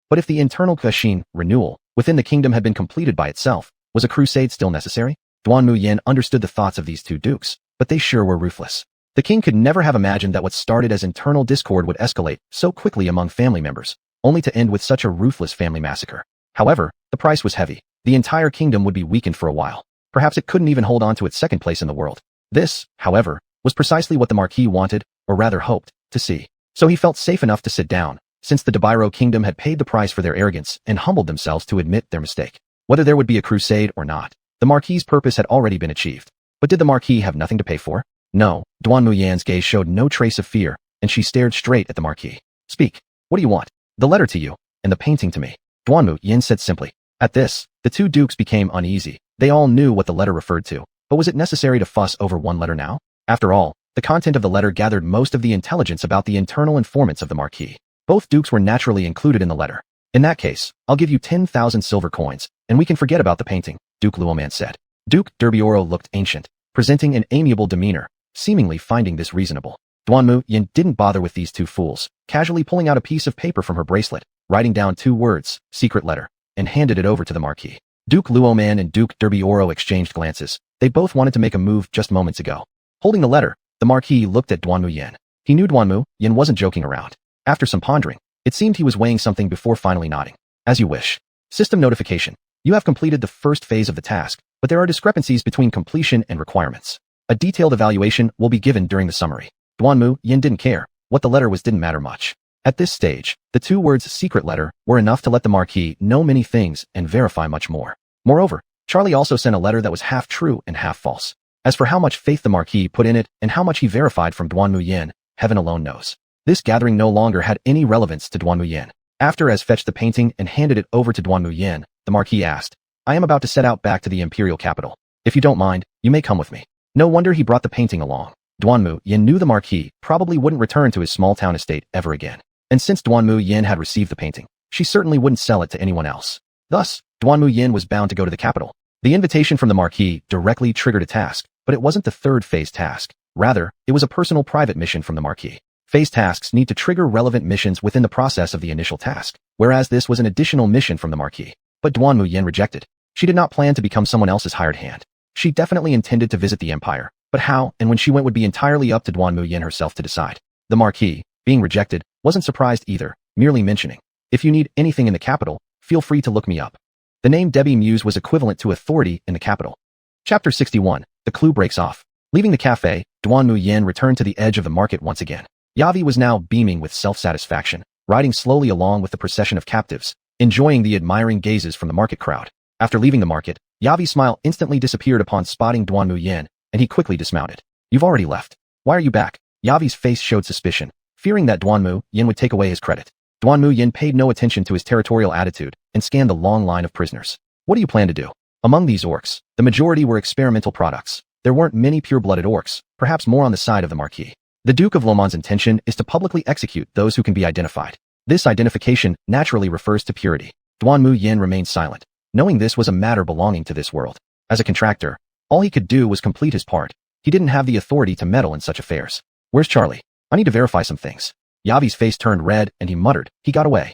But if the internal Kashin renewal within the kingdom had been completed by itself, was a crusade still necessary? Duanmu Yan understood the thoughts of these 2 dukes, but they sure were ruthless. The king could never have imagined that what started as internal discord would escalate so quickly among family members, only to end with such a ruthless family massacre. However, the price was heavy. The entire kingdom would be weakened for a while. Perhaps it couldn't even hold on to its second place in the world. This, however, was precisely what the Marquis wanted, or rather hoped, to see. So he felt safe enough to sit down, since the Debairo kingdom had paid the price for their arrogance and humbled themselves to admit their mistake. Whether there would be a crusade or not, the Marquis' purpose had already been achieved. But did the Marquis have nothing to pay for? No, Duanmu Yan's gaze showed no trace of fear, and she stared straight at the Marquis. Speak. What do you want? The letter to you, and the painting to me. Duanmu Yan said simply. At this, the 2 dukes became uneasy. They all knew what the letter referred to, but was it necessary to fuss over one letter now? After all, the content of the letter gathered most of the intelligence about the internal informants of the Marquis. Both dukes were naturally included in the letter. In that case, I'll give you 10,000 silver coins, and we can forget about the painting, Duke Luoman said. Duke Derbioro looked ancient, presenting an amiable demeanor, seemingly finding this reasonable. Duanmu Yan didn't bother with these 2 fools, casually pulling out a piece of paper from her bracelet, writing down 2 words, secret letter, and handed it over to the Marquis. Duke Luoman and Duke Derbioro exchanged glances. They both wanted to make a move just moments ago. Holding the letter, the Marquis looked at Duanmu Yan. He knew Duanmu Yan wasn't joking around. After some pondering, it seemed he was weighing something before finally nodding. As you wish. System notification. You have completed the first phase of the task, but there are discrepancies between completion and requirements. A detailed evaluation will be given during the summary. Duanmu Yan didn't care. What the letter was didn't matter much. At this stage, the 2 words secret letter were enough to let the Marquis know many things and verify much more. Moreover, Charlie also sent a letter that was half true and half false. As for how much faith the Marquis put in it and how much he verified from Duanmu Yan, heaven alone knows. This gathering no longer had any relevance to Duanmu Yan. After as fetched the painting and handed it over to Duanmu Yan, the Marquis asked, I am about to set out back to the imperial capital. If you don't mind, you may come with me. No wonder he brought the painting along. Duanmu Yan knew the Marquis probably wouldn't return to his small town estate ever again. And since Duanmu Yan had received the painting, she certainly wouldn't sell it to anyone else. Thus, Duanmu Yan was bound to go to the capital. The invitation from the Marquis directly triggered a task, but it wasn't the 3rd phase task. Rather, it was a personal private mission from the Marquis. Phase tasks need to trigger relevant missions within the process of the initial task, whereas this was an additional mission from the Marquis. But Duanmu Yan rejected. She did not plan to become someone else's hired hand. She definitely intended to visit the Empire, but how and when she went would be entirely up to Duanmu Yan herself to decide. The Marquis, being rejected, wasn't surprised either, merely mentioning, if you need anything in the capital, feel free to look me up. The name Debbie Muse was equivalent to authority in the capital. Chapter 61, The Clue Breaks Off. Leaving the cafe, Duanmu Yan returned to the edge of the market once again. Yavi was now beaming with self-satisfaction, riding slowly along with the procession of captives, enjoying the admiring gazes from the market crowd. After leaving the market, Yavi's smile instantly disappeared upon spotting Duanmu Yan, and he quickly dismounted. You've already left. Why are you back? Yavi's face showed suspicion, fearing that Duanmu Yan would take away his credit. Duanmu Yan paid no attention to his territorial attitude and scanned the long line of prisoners. What do you plan to do? Among these orcs, the majority were experimental products. There weren't many pure-blooded orcs, perhaps more on the side of the Marquis. The Duke of Lomon's intention is to publicly execute those who can be identified. This identification naturally refers to purity. Duanmu Yan remained silent, knowing this was a matter belonging to this world. As a contractor, all he could do was complete his part. He didn't have the authority to meddle in such affairs. Where's Charlie? I need to verify some things. Yavi's face turned red and he muttered, he got away.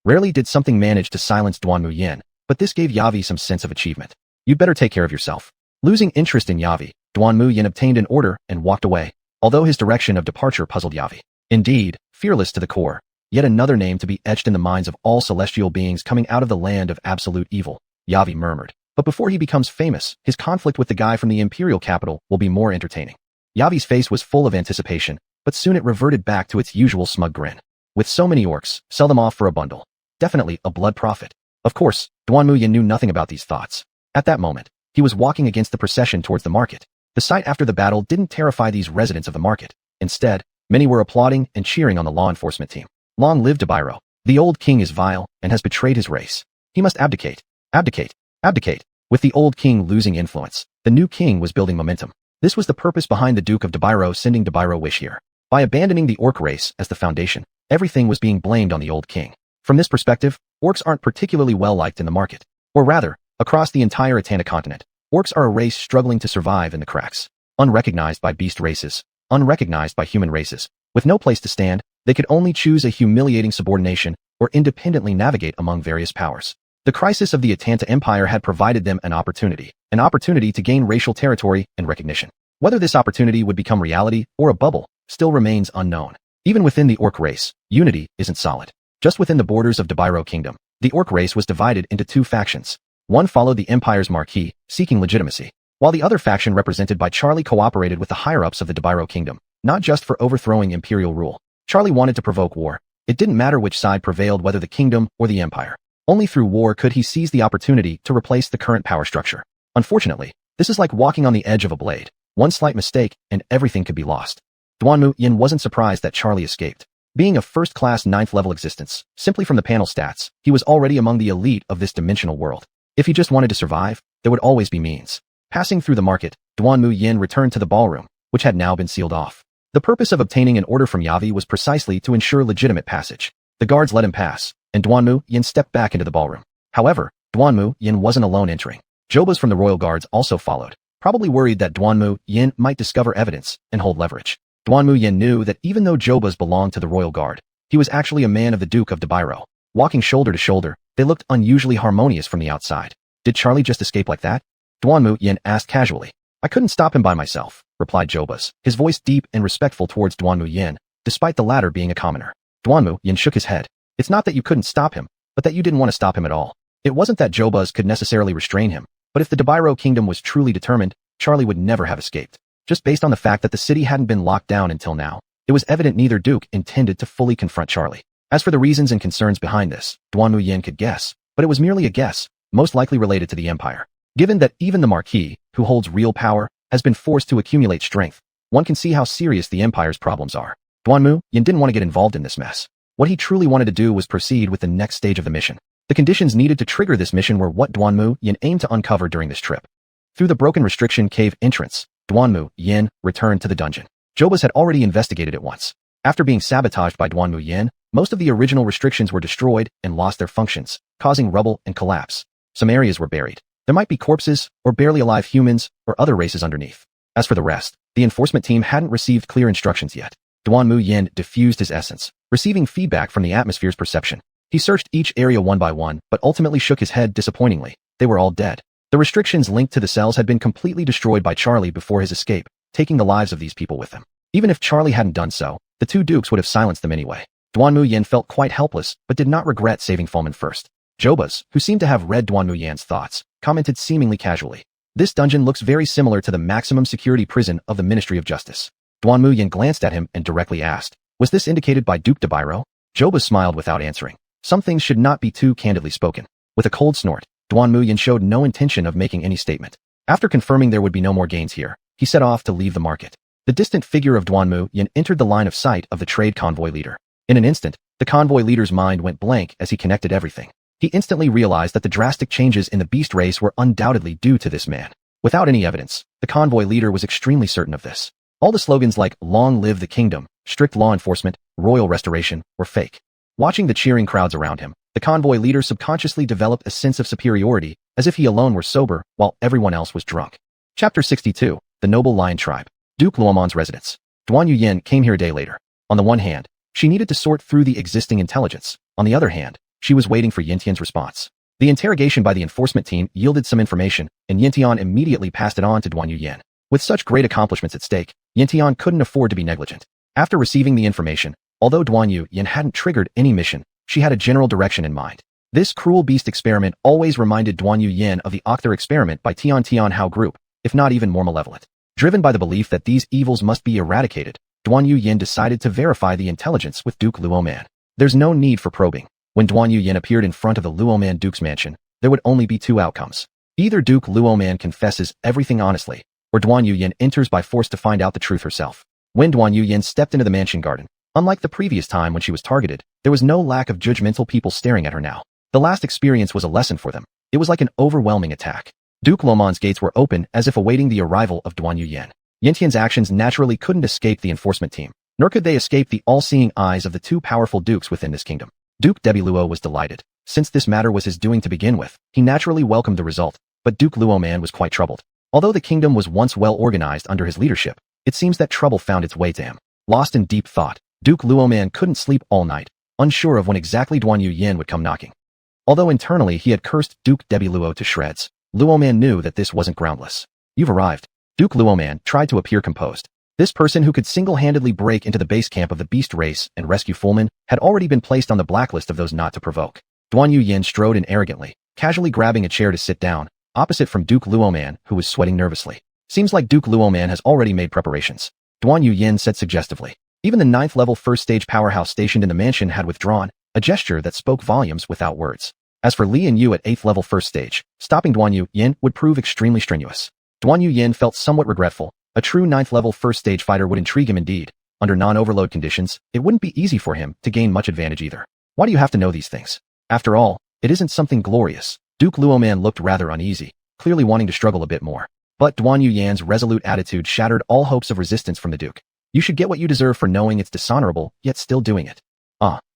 Rarely did something manage to silence Duanmu Yan, but this gave Yavi some sense of achievement. You'd better take care of yourself. Losing interest in Yavi, Duanmu Yan obtained an order and walked away, although his direction of departure puzzled Yavi. Indeed, fearless to the core, yet another name to be etched in the minds of all celestial beings coming out of the land of absolute evil, Yavi murmured. But before he becomes famous, his conflict with the guy from the imperial capital will be more entertaining. Yavi's face was full of anticipation, but soon it reverted back to its usual smug grin. With so many orcs, sell them off for a bundle. Definitely a blood profit. Of course, Duanmu Yan knew nothing about these thoughts. At that moment, he was walking against the procession towards the market. The sight after the battle didn't terrify these residents of the market. Instead, many were applauding and cheering on the law enforcement team. Long live Dubairo. The old king is vile and has betrayed his race. He must abdicate. Abdicate. Abdicate. With the old king losing influence, the new king was building momentum. This was the purpose behind the Duke of Dubairo sending Dubairo Wish here. By abandoning the orc race as the foundation, everything was being blamed on the old king. From this perspective, orcs aren't particularly well liked in the market. Or rather, across the entire Atanta continent, orcs are a race struggling to survive in the cracks. Unrecognized by beast races, unrecognized by human races. With no place to stand, they could only choose a humiliating subordination or independently navigate among various powers. The crisis of the Atanta Empire had provided them an opportunity to gain racial territory and recognition. Whether this opportunity would become reality or a bubble still remains unknown. Even within the orc race, unity isn't solid. Just within the borders of Dubairo Kingdom, the orc race was divided into two factions. One followed the Empire's marquis, seeking legitimacy, while the other faction represented by Charlie cooperated with the higher-ups of the Dubairo Kingdom, not just for overthrowing imperial rule. Charlie wanted to provoke war. It didn't matter which side prevailed, whether the kingdom or the empire. Only through war could he seize the opportunity to replace the current power structure. Unfortunately, this is like walking on the edge of a blade. One slight mistake and everything could be lost. Duanmu Yan wasn't surprised that Charlie escaped. Being a first-class 9th-level existence, simply from the panel stats, he was already among the elite of this dimensional world. If he just wanted to survive, there would always be means. Passing through the market, Duanmu Yan returned to the ballroom, which had now been sealed off. The purpose of obtaining an order from Yavi was precisely to ensure legitimate passage. The guards let him pass, and Duanmu Yan stepped back into the ballroom. However, Duanmu Yan wasn't alone entering. Jobas from the royal guards also followed, probably worried that Duanmu Yan might discover evidence and hold leverage. Duanmu Yan knew that even though Jobas belonged to the royal guard, he was actually a man of the Duke of Dubairo. Walking shoulder to shoulder, they looked unusually harmonious from the outside. Did Charlie just escape like that? Duanmu Yan asked casually. I couldn't stop him by myself, replied Jobas, his voice deep and respectful towards Duanmu Yan, despite the latter being a commoner. Duanmu Yan shook his head. It's not that you couldn't stop him, but that you didn't want to stop him at all. It wasn't that Jobas could necessarily restrain him, but if the Dubairo kingdom was truly determined, Charlie would never have escaped. Just based on the fact that the city hadn't been locked down until now, it was evident neither Duke intended to fully confront Charlie. As for the reasons and concerns behind this, Duanmu Yan could guess, but it was merely a guess, most likely related to the Empire. Given that even the Marquis, who holds real power, has been forced to accumulate strength, one can see how serious the Empire's problems are. Duanmu Yan didn't want to get involved in this mess. What he truly wanted to do was proceed with the next stage of the mission. The conditions needed to trigger this mission were what Duanmu Yan aimed to uncover during this trip. Through the broken restriction cave entrance, Duanmu Yan returned to the dungeon. Jobas had already investigated it once. After being sabotaged by Duanmu Yan, most of the original restrictions were destroyed and lost their functions, causing rubble and collapse. Some areas were buried. There might be corpses, or barely alive humans, or other races underneath. As for the rest, the enforcement team hadn't received clear instructions yet. Duanmu Yan diffused his essence, receiving feedback from the atmosphere's perception. He searched each area one by one, but ultimately shook his head disappointingly. They were all dead. The restrictions linked to the cells had been completely destroyed by Charlie before his escape, taking the lives of these people with him. Even if Charlie hadn't done so, the two dukes would have silenced them anyway. Duanmu Yan felt quite helpless, but did not regret saving Fulman first. Jobas, who seemed to have read Duanmu Yan's thoughts, commented seemingly casually. This dungeon looks very similar to the maximum security prison of the Ministry of Justice. Duanmu Yan glanced at him and directly asked, was this indicated by Duke Dubairo? Jobas smiled without answering. Some things should not be too candidly spoken. With a cold snort, Duanmu Yan showed no intention of making any statement. After confirming there would be no more gains here, he set off to leave the market. The distant figure of Duanmu Yan entered the line of sight of the trade convoy leader. In an instant, the convoy leader's mind went blank as he connected everything. He instantly realized that the drastic changes in the beast race were undoubtedly due to this man. Without any evidence, the convoy leader was extremely certain of this. All the slogans like "Long live the kingdom," "Strict law enforcement," "Royal restoration," were fake. Watching the cheering crowds around him, the The convoy leader subconsciously developed a sense of superiority, as if he alone were sober while everyone else was drunk. Chapter 62. The Noble Lion Tribe. Duke Luomon's residence. Duanmu Yan came here a day later. On the one hand, she needed to sort through the existing intelligence. On the other hand, she was waiting for Yintian's response. The interrogation by the enforcement team yielded some information, and Yintian immediately passed it on to Duanmu Yan. With such great accomplishments at stake, Yintian couldn't afford to be negligent. After receiving the information, although Duanmu Yan hadn't triggered any mission, she had a general direction in mind. This cruel beast experiment always reminded Duanmu Yan of the Octar experiment by Tian Hao group, if not even more malevolent. Driven by the belief that these evils must be eradicated, Duanmu Yan decided to verify the intelligence with Duke Luoman. There's no need for probing. When Duanmu Yan appeared in front of the Luoman Duke's mansion, there would only be two outcomes. Either Duke Luoman confesses everything honestly, or Duanmu Yan enters by force to find out the truth herself. When Duanmu Yan stepped into the mansion garden, unlike the previous time when she was targeted, there was no lack of judgmental people staring at her now. The last experience was a lesson for them. It was like an overwhelming attack. Duke Luoman's gates were open as if awaiting the arrival of Duanmu Yan. Yintian's actions naturally couldn't escape the enforcement team, nor could they escape the all-seeing eyes of the two powerful dukes within this kingdom. Duke Debiluo was delighted. Since this matter was his doing to begin with, he naturally welcomed the result, but Duke Luoman was quite troubled. Although the kingdom was once well organized under his leadership, it seems that trouble found its way to him. Lost in deep thought, Duke Luoman couldn't sleep all night, unsure of when exactly Duanmu Yan would come knocking. Although internally he had cursed Duke Debiluo to shreds, Luoman knew that this wasn't groundless. You've arrived. Duke Luoman tried to appear composed. This person who could single-handedly break into the base camp of the beast race and rescue Fulman had already been placed on the blacklist of those not to provoke. Duanmu Yan strode in arrogantly, casually grabbing a chair to sit down, opposite from Duke Luoman, who was sweating nervously. Seems like Duke Luoman has already made preparations. Duanmu Yan said suggestively. Even the 9th level first-stage powerhouse stationed in the mansion had withdrawn, a gesture that spoke volumes without words. As for Li and Yu at 8th level first stage, stopping Duanmu Yan would prove extremely strenuous. Duanmu Yan felt somewhat regretful. A true 9th level first stage fighter would intrigue him indeed. Under non-overload conditions, it wouldn't be easy for him to gain much advantage either. Why do you have to know these things? After all, it isn't something glorious. Duke Luoman looked rather uneasy, clearly wanting to struggle a bit more. But Duanmu Yan's resolute attitude shattered all hopes of resistance from the Duke. You should get what you deserve for knowing it's dishonorable, yet still doing it.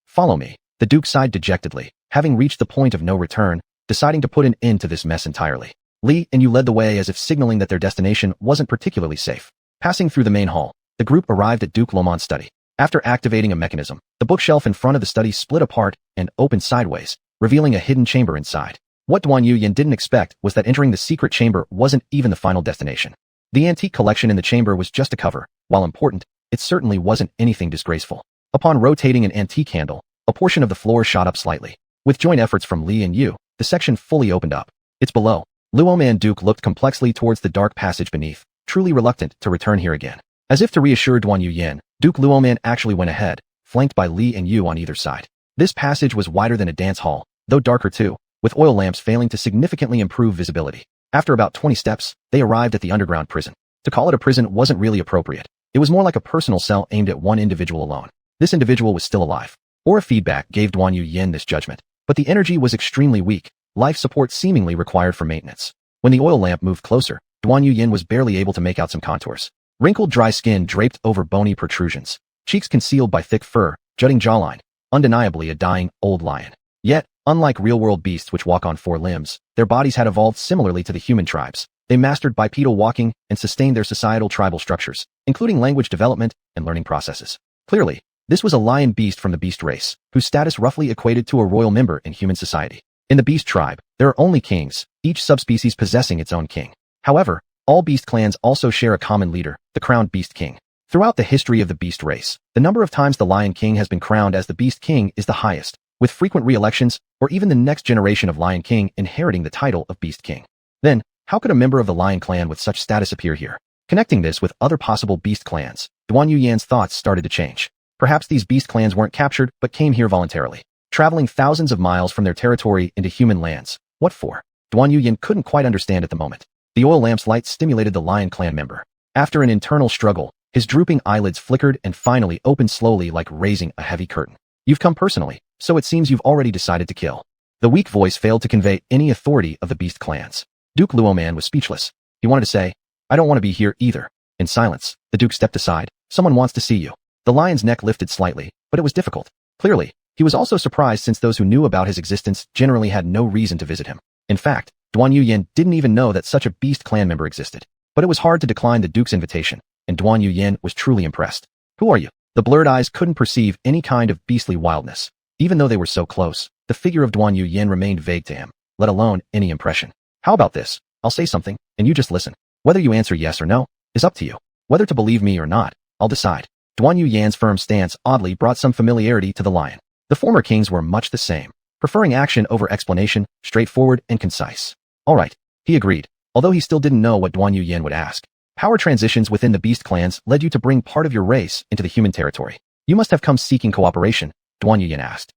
Follow me. The Duke sighed dejectedly, having reached the point of no return, deciding to put an end to this mess entirely. Li and Yu led the way as if signaling that their destination wasn't particularly safe. Passing through the main hall, the group arrived at Duke Luoman's study. After activating a mechanism, the bookshelf in front of the study split apart and opened sideways, revealing a hidden chamber inside. What Duanmu Yan didn't expect was that entering the secret chamber wasn't even the final destination. The antique collection in the chamber was just a cover. While important, it certainly wasn't anything disgraceful. Upon rotating an antique handle, a portion of the floor shot up slightly. With joint efforts from Li and Yu, the section fully opened up. It's below. Luoman Duke looked complexly towards the dark passage beneath, truly reluctant to return here again. As if to reassure Duanmu Yan, Duke Luoman actually went ahead, flanked by Li and Yu on either side. This passage was wider than a dance hall, though darker too, with oil lamps failing to significantly improve visibility. After about 20 steps, they arrived at the underground prison. To call it a prison wasn't really appropriate. It was more like a personal cell aimed at one individual alone. This individual was still alive. Aura feedback gave Duanmu Yan this judgment, but the energy was extremely weak. Life support seemingly required for maintenance. When the oil lamp moved closer, Duanmu Yan was barely able to make out some contours. Wrinkled dry skin draped over bony protrusions, cheeks concealed by thick fur, jutting jawline, undeniably a dying, old lion. Yet, unlike real-world beasts which walk on 4 limbs, their bodies had evolved similarly to the human tribes. They mastered bipedal walking and sustained their societal tribal structures, including language development and learning processes. Clearly, this was a lion beast from the beast race, whose status roughly equated to a royal member in human society. In the beast tribe, there are only kings, each subspecies possessing its own king. However, all beast clans also share a common leader, the crowned beast king. Throughout the history of the beast race, the number of times the lion king has been crowned as the beast king is the highest, with frequent re-elections or even the next generation of lion king inheriting the title of beast king. Then, how could a member of the lion clan with such status appear here? Connecting this with other possible beast clans, Duanmu Yan's thoughts started to change. Perhaps these beast clans weren't captured but came here voluntarily, traveling thousands of miles from their territory into human lands. What for? Duanmu Yan couldn't quite understand at the moment. The oil lamp's light stimulated the lion clan member. After an internal struggle, his drooping eyelids flickered and finally opened slowly like raising a heavy curtain. You've come personally, so it seems you've already decided to kill. The weak voice failed to convey any authority of the beast clans. Duke Luoman was speechless. He wanted to say, I don't want to be here either. In silence, the Duke stepped aside. Someone wants to see you. The lion's neck lifted slightly, but it was difficult. Clearly, He was also surprised since those who knew about his existence generally had no reason to visit him. In fact, Duanmu Yan didn't even know that such a beast clan member existed. But it was hard to decline the Duke's invitation, and Duanmu Yan was truly impressed. Who are you? The blurred eyes couldn't perceive any kind of beastly wildness. Even though they were so close, the figure of Duanmu Yan remained vague to him, let alone any impression. How about this? I'll say something, and you just listen. Whether you answer yes or no is up to you. Whether to believe me or not, I'll decide. Duanmu Yan's firm stance oddly brought some familiarity to the lion. The former kings were much the same, preferring action over explanation, straightforward and concise. All right, he agreed, although he still didn't know what Duanmu Yan would ask. Power transitions within the beast clans led you to bring part of your race into the human territory. You must have come seeking cooperation, Duanmu Yan asked.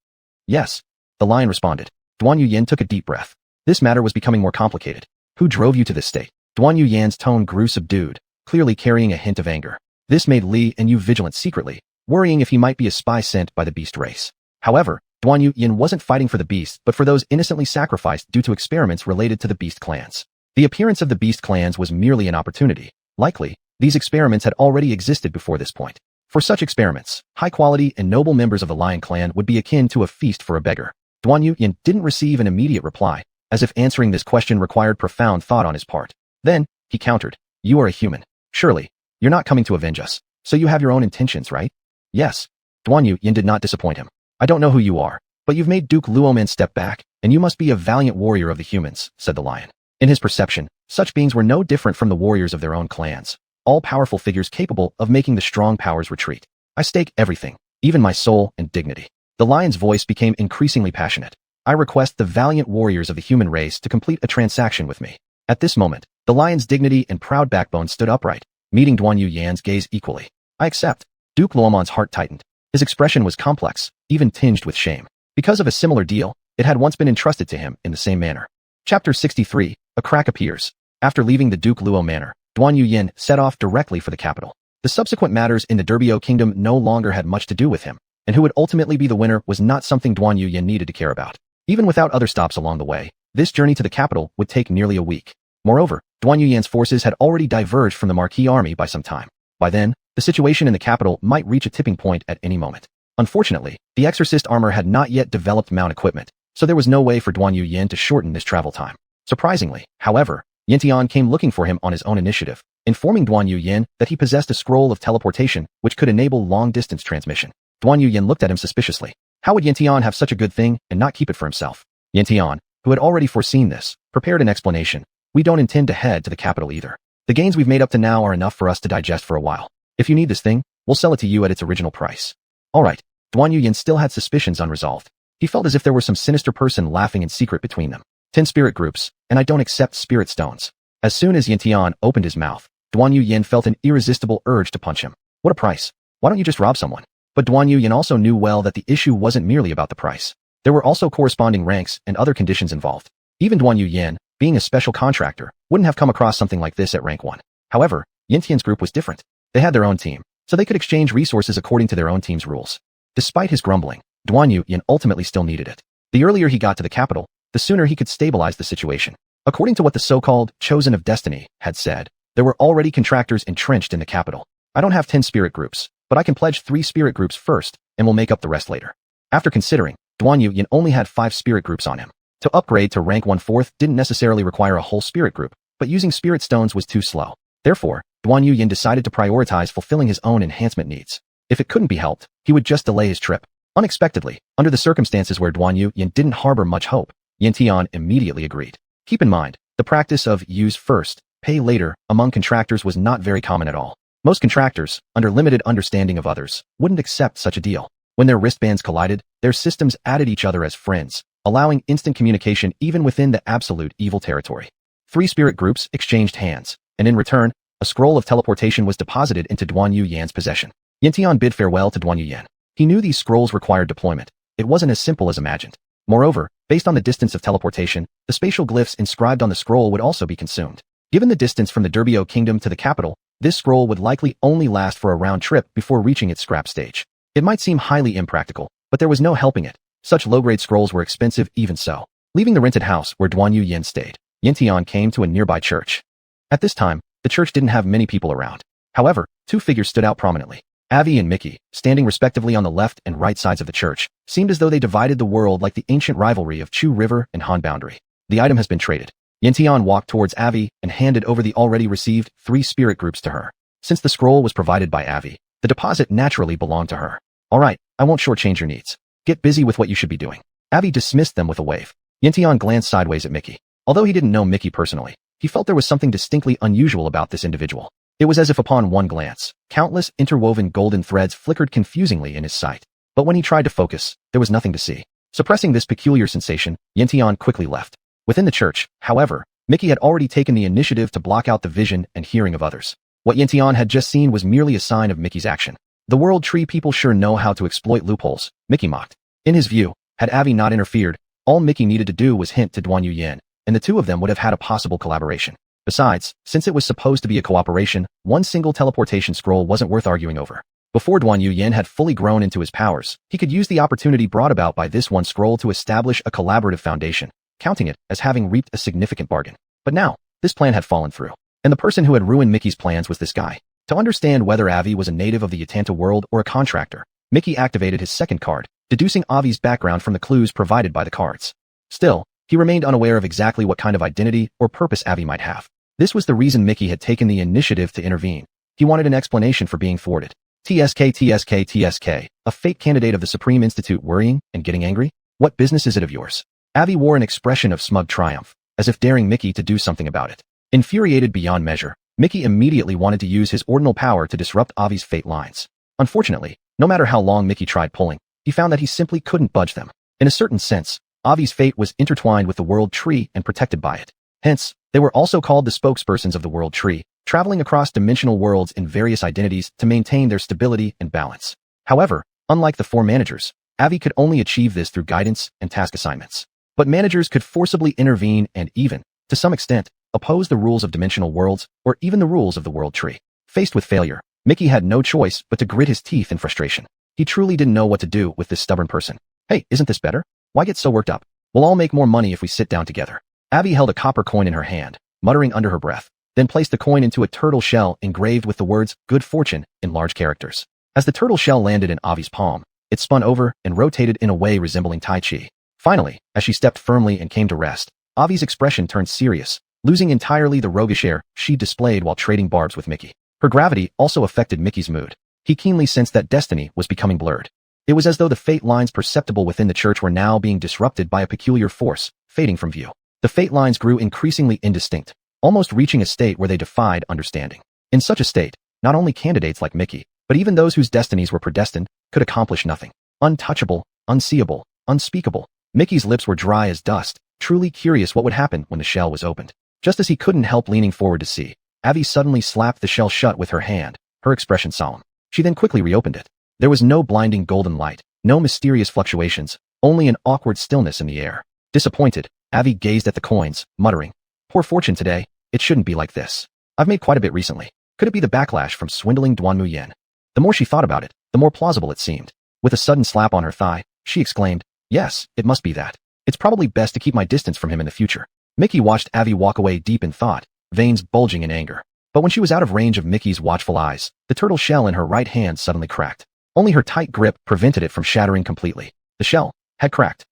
Yes, the lion responded. Duanmu Yan took a deep breath. This matter was becoming more complicated. Who drove you to this state? Duanmu Yan's tone grew subdued, clearly carrying a hint of anger. This made Li and you vigilant secretly, worrying if he might be a spy sent by the beast race. However, Duanmu Yan wasn't fighting for the beast but for those innocently sacrificed due to experiments related to the beast clans. The appearance of the beast clans was merely an opportunity. Likely, these experiments had already existed before this point. For such experiments, high-quality and noble members of the Lion clan would be akin to a feast for a beggar. Duanmu Yan didn't receive an immediate reply, as if answering this question required profound thought on his part. Then, he countered, you are a human. Surely, you're not coming to avenge us, so you have your own intentions, right? Yes. Duanmu Yan did not disappoint him. I don't know who you are, but you've made Duke Luoman step back, and you must be a valiant warrior of the humans, said the lion. In his perception, such beings were no different from the warriors of their own clans, all-powerful figures capable of making the strong powers retreat. I stake everything, even my soul and dignity. The lion's voice became increasingly passionate. I request the valiant warriors of the human race to complete a transaction with me. At this moment, the lion's dignity and proud backbone stood upright, meeting Duanmu Yan's gaze equally. I accept. Duke Luoman's heart tightened. His expression was complex, even tinged with shame. Because of a similar deal, it had once been entrusted to him in the same manner. Chapter 63, A Crack Appears. After leaving the Duke Luo manor, Duanmu Yan set off directly for the capital. The subsequent matters in the Durbio kingdom no longer had much to do with him, and who would ultimately be the winner was not something Duanmu Yan needed to care about. Even without other stops along the way, this journey to the capital would take nearly a week. Moreover, Duanmu Yan's forces had already diverged from the Marquis army by some time. By then, the situation in the capital might reach a tipping point at any moment. Unfortunately, the exorcist armor had not yet developed mount equipment, so there was no way for Duanmu Yan to shorten this travel time. Surprisingly, however, Yantian came looking for him on his own initiative, informing Duanmu Yan that he possessed a scroll of teleportation which could enable long-distance transmission. Duanmu Yan looked at him suspiciously. How would Yantian have such a good thing and not keep it for himself? Yantian, who had already foreseen this, prepared an explanation. We don't intend to head to the capital either. The gains we've made up to now are enough for us to digest for a while. If you need this thing, we'll sell it to you at its original price. All right. Duanmu Yan still had suspicions unresolved. He felt as if there were some sinister person laughing in secret between them. 10 spirit groups, and I don't accept spirit stones. As soon as Yantian opened his mouth, Duanmu Yan felt an irresistible urge to punch him. What a price. Why don't you just rob someone? But Duanmu Yan also knew well that the issue wasn't merely about the price. There were also corresponding ranks and other conditions involved. Even Duanmu Yan, being a special contractor, wouldn't have come across something like this at rank 1. However, Yantian's group was different. They had their own team, so they could exchange resources according to their own team's rules. Despite his grumbling, Duanmu Yan ultimately still needed it. The earlier he got to the capital, the sooner he could stabilize the situation. According to what the so-called Chosen of Destiny had said, there were already contractors entrenched in the capital. I don't have 10 spirit groups, but I can pledge 3 spirit groups first, and will make up the rest later. After considering, Duanmu Yan only had 5 spirit groups on him. To upgrade to rank 1/4 didn't necessarily require a whole spirit group, but using spirit stones was too slow. Therefore, Duanmu Yan decided to prioritize fulfilling his own enhancement needs. If it couldn't be helped, he would just delay his trip. Unexpectedly, under the circumstances where Duanmu Yan didn't harbor much hope, Yantian immediately agreed. Keep in mind, the practice of use first, pay later among contractors was not very common at all. Most contractors, under limited understanding of others, wouldn't accept such a deal. When their wristbands collided, their systems added each other as friends, allowing instant communication even within the absolute evil territory. 3 spirit groups exchanged hands, and in return, a scroll of teleportation was deposited into Duanmu Yan's possession. Yantian bid farewell to Duanmu Yan. He knew these scrolls required deployment. It wasn't as simple as imagined. Moreover, based on the distance of teleportation, the spatial glyphs inscribed on the scroll would also be consumed. Given the distance from the Durbio kingdom to the capital, this scroll would likely only last for a round trip before reaching its scrap stage. It might seem highly impractical, but there was no helping it. Such low-grade scrolls were expensive even so. Leaving the rented house where Duanmu Yan stayed, Yantian came to a nearby church. At this time, the church didn't have many people around. However, 2 figures stood out prominently. Avi and Mickey, standing respectively on the left and right sides of the church, seemed as though they divided the world like the ancient rivalry of Chu River and Han Boundary. The item has been traded. Yantian walked towards Avi and handed over the already received 3 spirit groups to her. Since the scroll was provided by Avi, the deposit naturally belonged to her. All right, I won't shortchange your needs. Get busy with what you should be doing. Avi dismissed them with a wave. Yantian glanced sideways at Mickey. Although he didn't know Mickey personally, he felt there was something distinctly unusual about this individual. It was as if upon one glance, countless interwoven golden threads flickered confusingly in his sight. But when he tried to focus, there was nothing to see. Suppressing this peculiar sensation, Yantian quickly left. Within the church, however, Mickey had already taken the initiative to block out the vision and hearing of others. What Yantian had just seen was merely a sign of Mickey's action. The World Tree people sure know how to exploit loopholes, Mickey mocked. In his view, had Avi not interfered, all Mickey needed to do was hint to Duanmu Yan, and the two of them would have had a possible collaboration. Besides, since it was supposed to be a cooperation, one single teleportation scroll wasn't worth arguing over. Before Duanmu Yan had fully grown into his powers, he could use the opportunity brought about by this one scroll to establish a collaborative foundation, counting it as having reaped a significant bargain. But now, this plan had fallen through. And the person who had ruined Mickey's plans was this guy. To understand whether Avi was a native of the Yatanta world or a contractor, Mickey activated his second card, deducing Avi's background from the clues provided by the cards. Still, he remained unaware of exactly what kind of identity or purpose Avi might have. This was the reason Mickey had taken the initiative to intervene. He wanted an explanation for being thwarted. TSK, a fake candidate of the Supreme Institute worrying and getting angry? What business is it of yours? Avi wore an expression of smug triumph, as if daring Mickey to do something about it. Infuriated beyond measure, Mickey immediately wanted to use his ordinal power to disrupt Avi's fate lines. Unfortunately, no matter how long Mickey tried pulling, he found that he simply couldn't budge them. In a certain sense, Avi's fate was intertwined with the World Tree and protected by it. Hence, they were also called the spokespersons of the World Tree, traveling across dimensional worlds in various identities to maintain their stability and balance. However, unlike the 4 managers, Avi could only achieve this through guidance and task assignments. But managers could forcibly intervene and even, to some extent, oppose the rules of dimensional worlds or even the rules of the World Tree. Faced with failure, Mickey had no choice but to grit his teeth in frustration. He truly didn't know what to do with this stubborn person. Hey, isn't this better? Why get so worked up? We'll all make more money if we sit down together. Avi held a copper coin in her hand, muttering under her breath, then placed the coin into a turtle shell engraved with the words, "Good Fortune," in large characters. As the turtle shell landed in Avi's palm, it spun over and rotated in a way resembling Tai Chi. Finally, as she stepped firmly and came to rest, Avi's expression turned serious, losing entirely the roguish air she displayed while trading barbs with Mickey. Her gravity also affected Mickey's mood. He keenly sensed that destiny was becoming blurred. It was as though the fate lines perceptible within the church were now being disrupted by a peculiar force, fading from view. The fate lines grew increasingly indistinct, almost reaching a state where they defied understanding. In such a state, not only candidates like Mickey, but even those whose destinies were predestined, could accomplish nothing. Untouchable, unseeable, unspeakable. Mickey's lips were dry as dust, truly curious what would happen when the shell was opened. Just as he couldn't help leaning forward to see, Avi suddenly slapped the shell shut with her hand, her expression solemn. She then quickly reopened it. There was no blinding golden light, no mysterious fluctuations, only an awkward stillness in the air. Disappointed, Avi gazed at the coins, muttering, "Poor fortune today, it shouldn't be like this. I've made quite a bit recently. Could it be the backlash from swindling Duanmu Yan?" The more she thought about it, the more plausible it seemed. With a sudden slap on her thigh, she exclaimed, "Yes, it must be that. It's probably best to keep my distance from him in the future." Mickey watched Avi walk away deep in thought, veins bulging in anger. But when she was out of range of Mickey's watchful eyes, the turtle shell in her right hand suddenly cracked. Only her tight grip prevented it from shattering completely. The shell had cracked.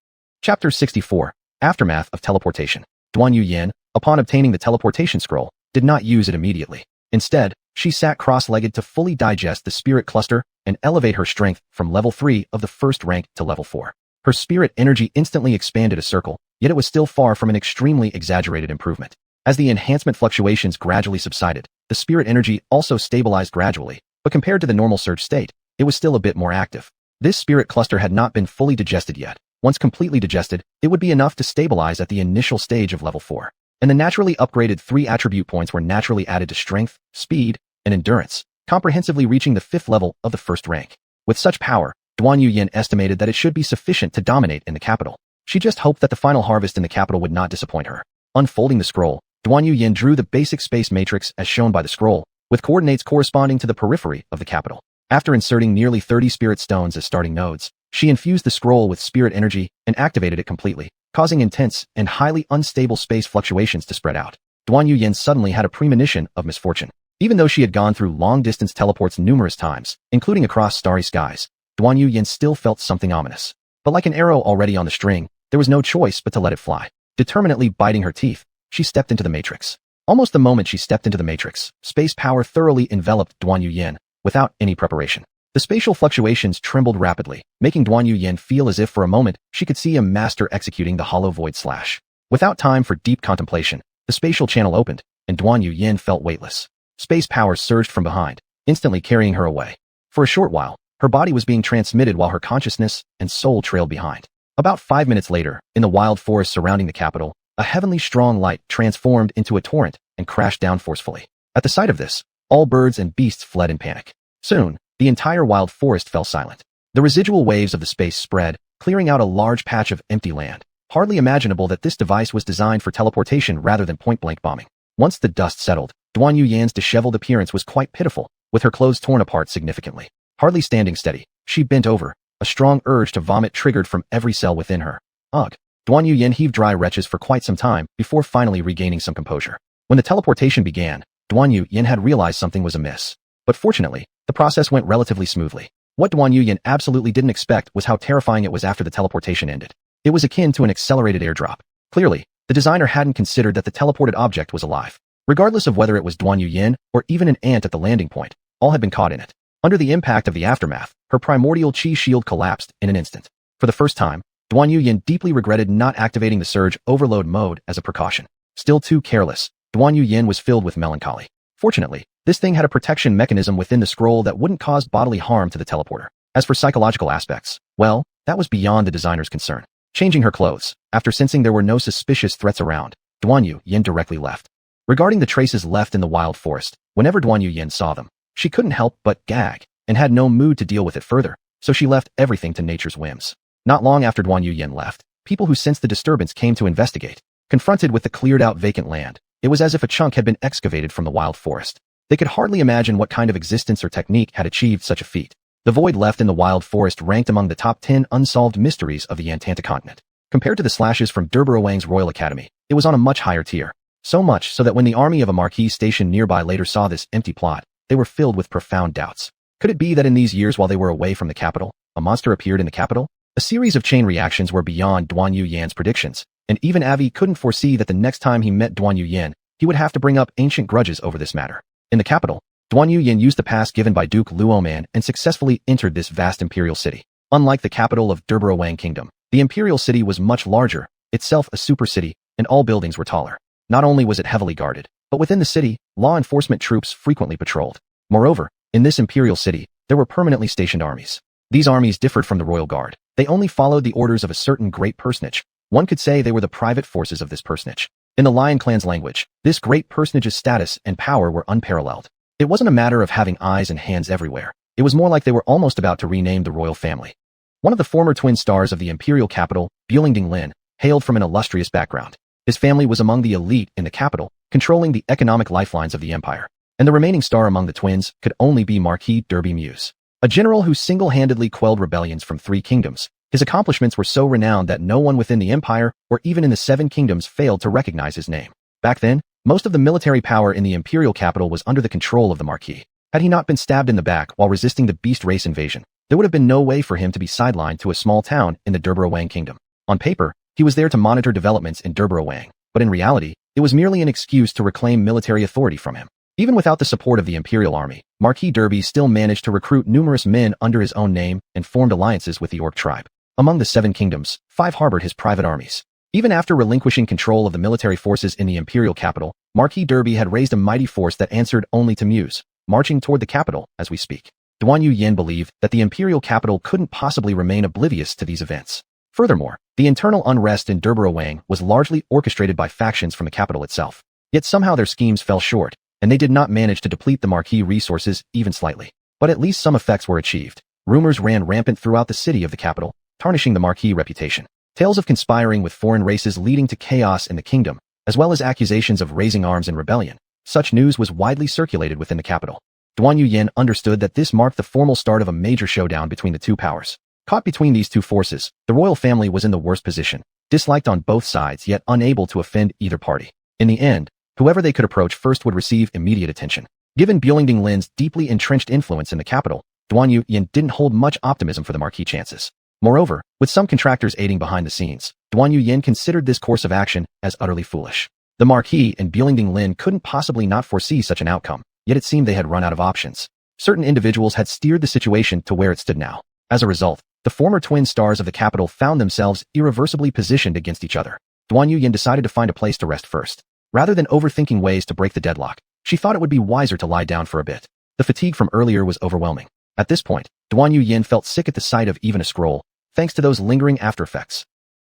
Chapter 64. Aftermath of Teleportation. Duanmu Yan, upon obtaining the teleportation scroll, did not use it immediately. Instead, she sat cross-legged to fully digest the spirit cluster and elevate her strength from level 3 of the first rank to level 4. Her spirit energy instantly expanded a circle, yet it was still far from an extremely exaggerated improvement. As the enhancement fluctuations gradually subsided, the spirit energy also stabilized gradually, but compared to the normal surge state, it was still a bit more active. This spirit cluster had not been fully digested yet. Once completely digested, it would be enough to stabilize at the initial stage of level 4. And the naturally upgraded 3 attribute points were naturally added to strength, speed, and endurance, comprehensively reaching the 5th level of the first rank. With such power, Duanmu Yan estimated that it should be sufficient to dominate in the capital. She just hoped that the final harvest in the capital would not disappoint her. Unfolding the scroll, Duanmu Yan drew the basic space matrix as shown by the scroll, with coordinates corresponding to the periphery of the capital. After inserting nearly 30 spirit stones as starting nodes, she infused the scroll with spirit energy and activated it completely, causing intense and highly unstable space fluctuations to spread out. Duanmu Yan suddenly had a premonition of misfortune. Even though she had gone through long-distance teleports numerous times, including across starry skies, Duanmu Yan still felt something ominous. But like an arrow already on the string, there was no choice but to let it fly. Determinately biting her teeth, she stepped into the matrix. Almost the moment she stepped into the matrix, space power thoroughly enveloped Duanmu Yan, without any preparation. The spatial fluctuations trembled rapidly, making Duanmu Yan feel as if for a moment she could see a master executing the hollow void slash. Without time for deep contemplation, the spatial channel opened, and Duanmu Yan felt weightless. Space power surged from behind, instantly carrying her away. For a short while, her body was being transmitted while her consciousness and soul trailed behind. About 5 minutes later, in the wild forest surrounding the capital, a heavenly strong light transformed into a torrent and crashed down forcefully. At the sight of this, all birds and beasts fled in panic. Soon, the entire wild forest fell silent. The residual waves of the space spread, clearing out a large patch of empty land. Hardly imaginable that this device was designed for teleportation rather than point-blank bombing. Once the dust settled, Duanmu Yan's disheveled appearance was quite pitiful, with her clothes torn apart significantly. Hardly standing steady, she bent over, a strong urge to vomit triggered from every cell within her. Ugh. Duanmu Yan heaved dry retches for quite some time before finally regaining some composure. When the teleportation began, Duanmu Yan had realized something was amiss. But fortunately, the process went relatively smoothly. What Duanmu Yan absolutely didn't expect was how terrifying it was after the teleportation ended. It was akin to an accelerated airdrop. Clearly, the designer hadn't considered that the teleported object was alive. Regardless of whether it was Duanmu Yan or even an ant at the landing point, all had been caught in it. Under the impact of the aftermath, her primordial chi shield collapsed in an instant. For the first time, Duanmu Yan deeply regretted not activating the surge overload mode as a precaution. Still too careless, Duanmu Yan was filled with melancholy. Fortunately, this thing had a protection mechanism within the scroll that wouldn't cause bodily harm to the teleporter. As for psychological aspects, well, that was beyond the designer's concern. Changing her clothes, after sensing there were no suspicious threats around, Duanmu Yan directly left. Regarding the traces left in the wild forest, whenever Duanmu Yan saw them, she couldn't help but gag, and had no mood to deal with it further, so she left everything to nature's whims. Not long after Duanmu Yan left, people who sensed the disturbance came to investigate. Confronted with the cleared-out vacant land, it was as if a chunk had been excavated from the wild forest. They could hardly imagine what kind of existence or technique had achieved such a feat. The void left in the wild forest ranked among the top 10 unsolved mysteries of the Antanta continent. Compared to the slashes from Duanmu's Royal Academy, it was on a much higher tier. So much so that when the army of a marquis stationed nearby later saw this empty plot, they were filled with profound doubts. Could it be that in these years while they were away from the capital, a monster appeared in the capital? A series of chain reactions were beyond Duanmu Yan's predictions, and even Avi couldn't foresee that the next time he met Duanmu Yan, he would have to bring up ancient grudges over this matter. In the capital, Duanmu Yan used the pass given by Duke Luoman and successfully entered this vast imperial city. Unlike the capital of Duanmu Kingdom, the imperial city was much larger, itself a super city, and all buildings were taller. Not only was it heavily guarded, but within the city, law enforcement troops frequently patrolled. Moreover, in this imperial city, there were permanently stationed armies. These armies differed from the royal guard. They only followed the orders of a certain great personage. One could say they were the private forces of this personage. In the Lion Clan's language, this great personage's status and power were unparalleled. It wasn't a matter of having eyes and hands everywhere. It was more like they were almost about to rename the royal family. One of the former twin stars of the imperial capital, Bulingding Lin, hailed from an illustrious background. His family was among the elite in the capital, controlling the economic lifelines of the empire. And the remaining star among the twins could only be Marquis Derby Muse, a general who single-handedly quelled rebellions from 3 kingdoms. His accomplishments were so renowned that no one within the empire, or even in the 7 kingdoms, failed to recognize his name. Back then, most of the military power in the imperial capital was under the control of the Marquis. Had he not been stabbed in the back while resisting the beast race invasion, there would have been no way for him to be sidelined to a small town in the Duanmu kingdom. On paper, he was there to monitor developments in Duanmu, but in reality, it was merely an excuse to reclaim military authority from him. Even without the support of the imperial army, Marquis Derby still managed to recruit numerous men under his own name and formed alliances with the Orc tribe. Among the 7 kingdoms, 5 harbored his private armies. Even after relinquishing control of the military forces in the imperial capital, Marquis Derby had raised a mighty force that answered only to Muse, marching toward the capital as we speak. Duanmu Yan believed that the imperial capital couldn't possibly remain oblivious to these events. Furthermore, the internal unrest in Duanmu was largely orchestrated by factions from the capital itself. Yet somehow their schemes fell short, and they did not manage to deplete the Marquis resources even slightly. But at least some effects were achieved. Rumors ran rampant throughout the city of the capital, tarnishing the Marquis reputation. Tales of conspiring with foreign races leading to chaos in the kingdom, as well as accusations of raising arms in rebellion. Such news was widely circulated within the capital. Duanmu Yan understood that this marked the formal start of a major showdown between the 2 powers. Caught between these 2 forces, the royal family was in the worst position, disliked on both sides yet unable to offend either party. In the end, whoever they could approach first would receive immediate attention. Given Bulingding Lin's deeply entrenched influence in the capital, Duanmu Yan didn't hold much optimism for the marquis chances. Moreover, with some contractors aiding behind the scenes, Duanmu Yan considered this course of action as utterly foolish. The marquis and Bulingding Lin couldn't possibly not foresee such an outcome, yet it seemed they had run out of options. Certain individuals had steered the situation to where it stood now. As a result, the former twin stars of the capital found themselves irreversibly positioned against each other. Duanmu Yan decided to find a place to rest first. Rather than overthinking ways to break the deadlock, she thought it would be wiser to lie down for a bit. The fatigue from earlier was overwhelming. At this point, Duanmu Yan felt sick at the sight of even a scroll, thanks to those lingering after effects.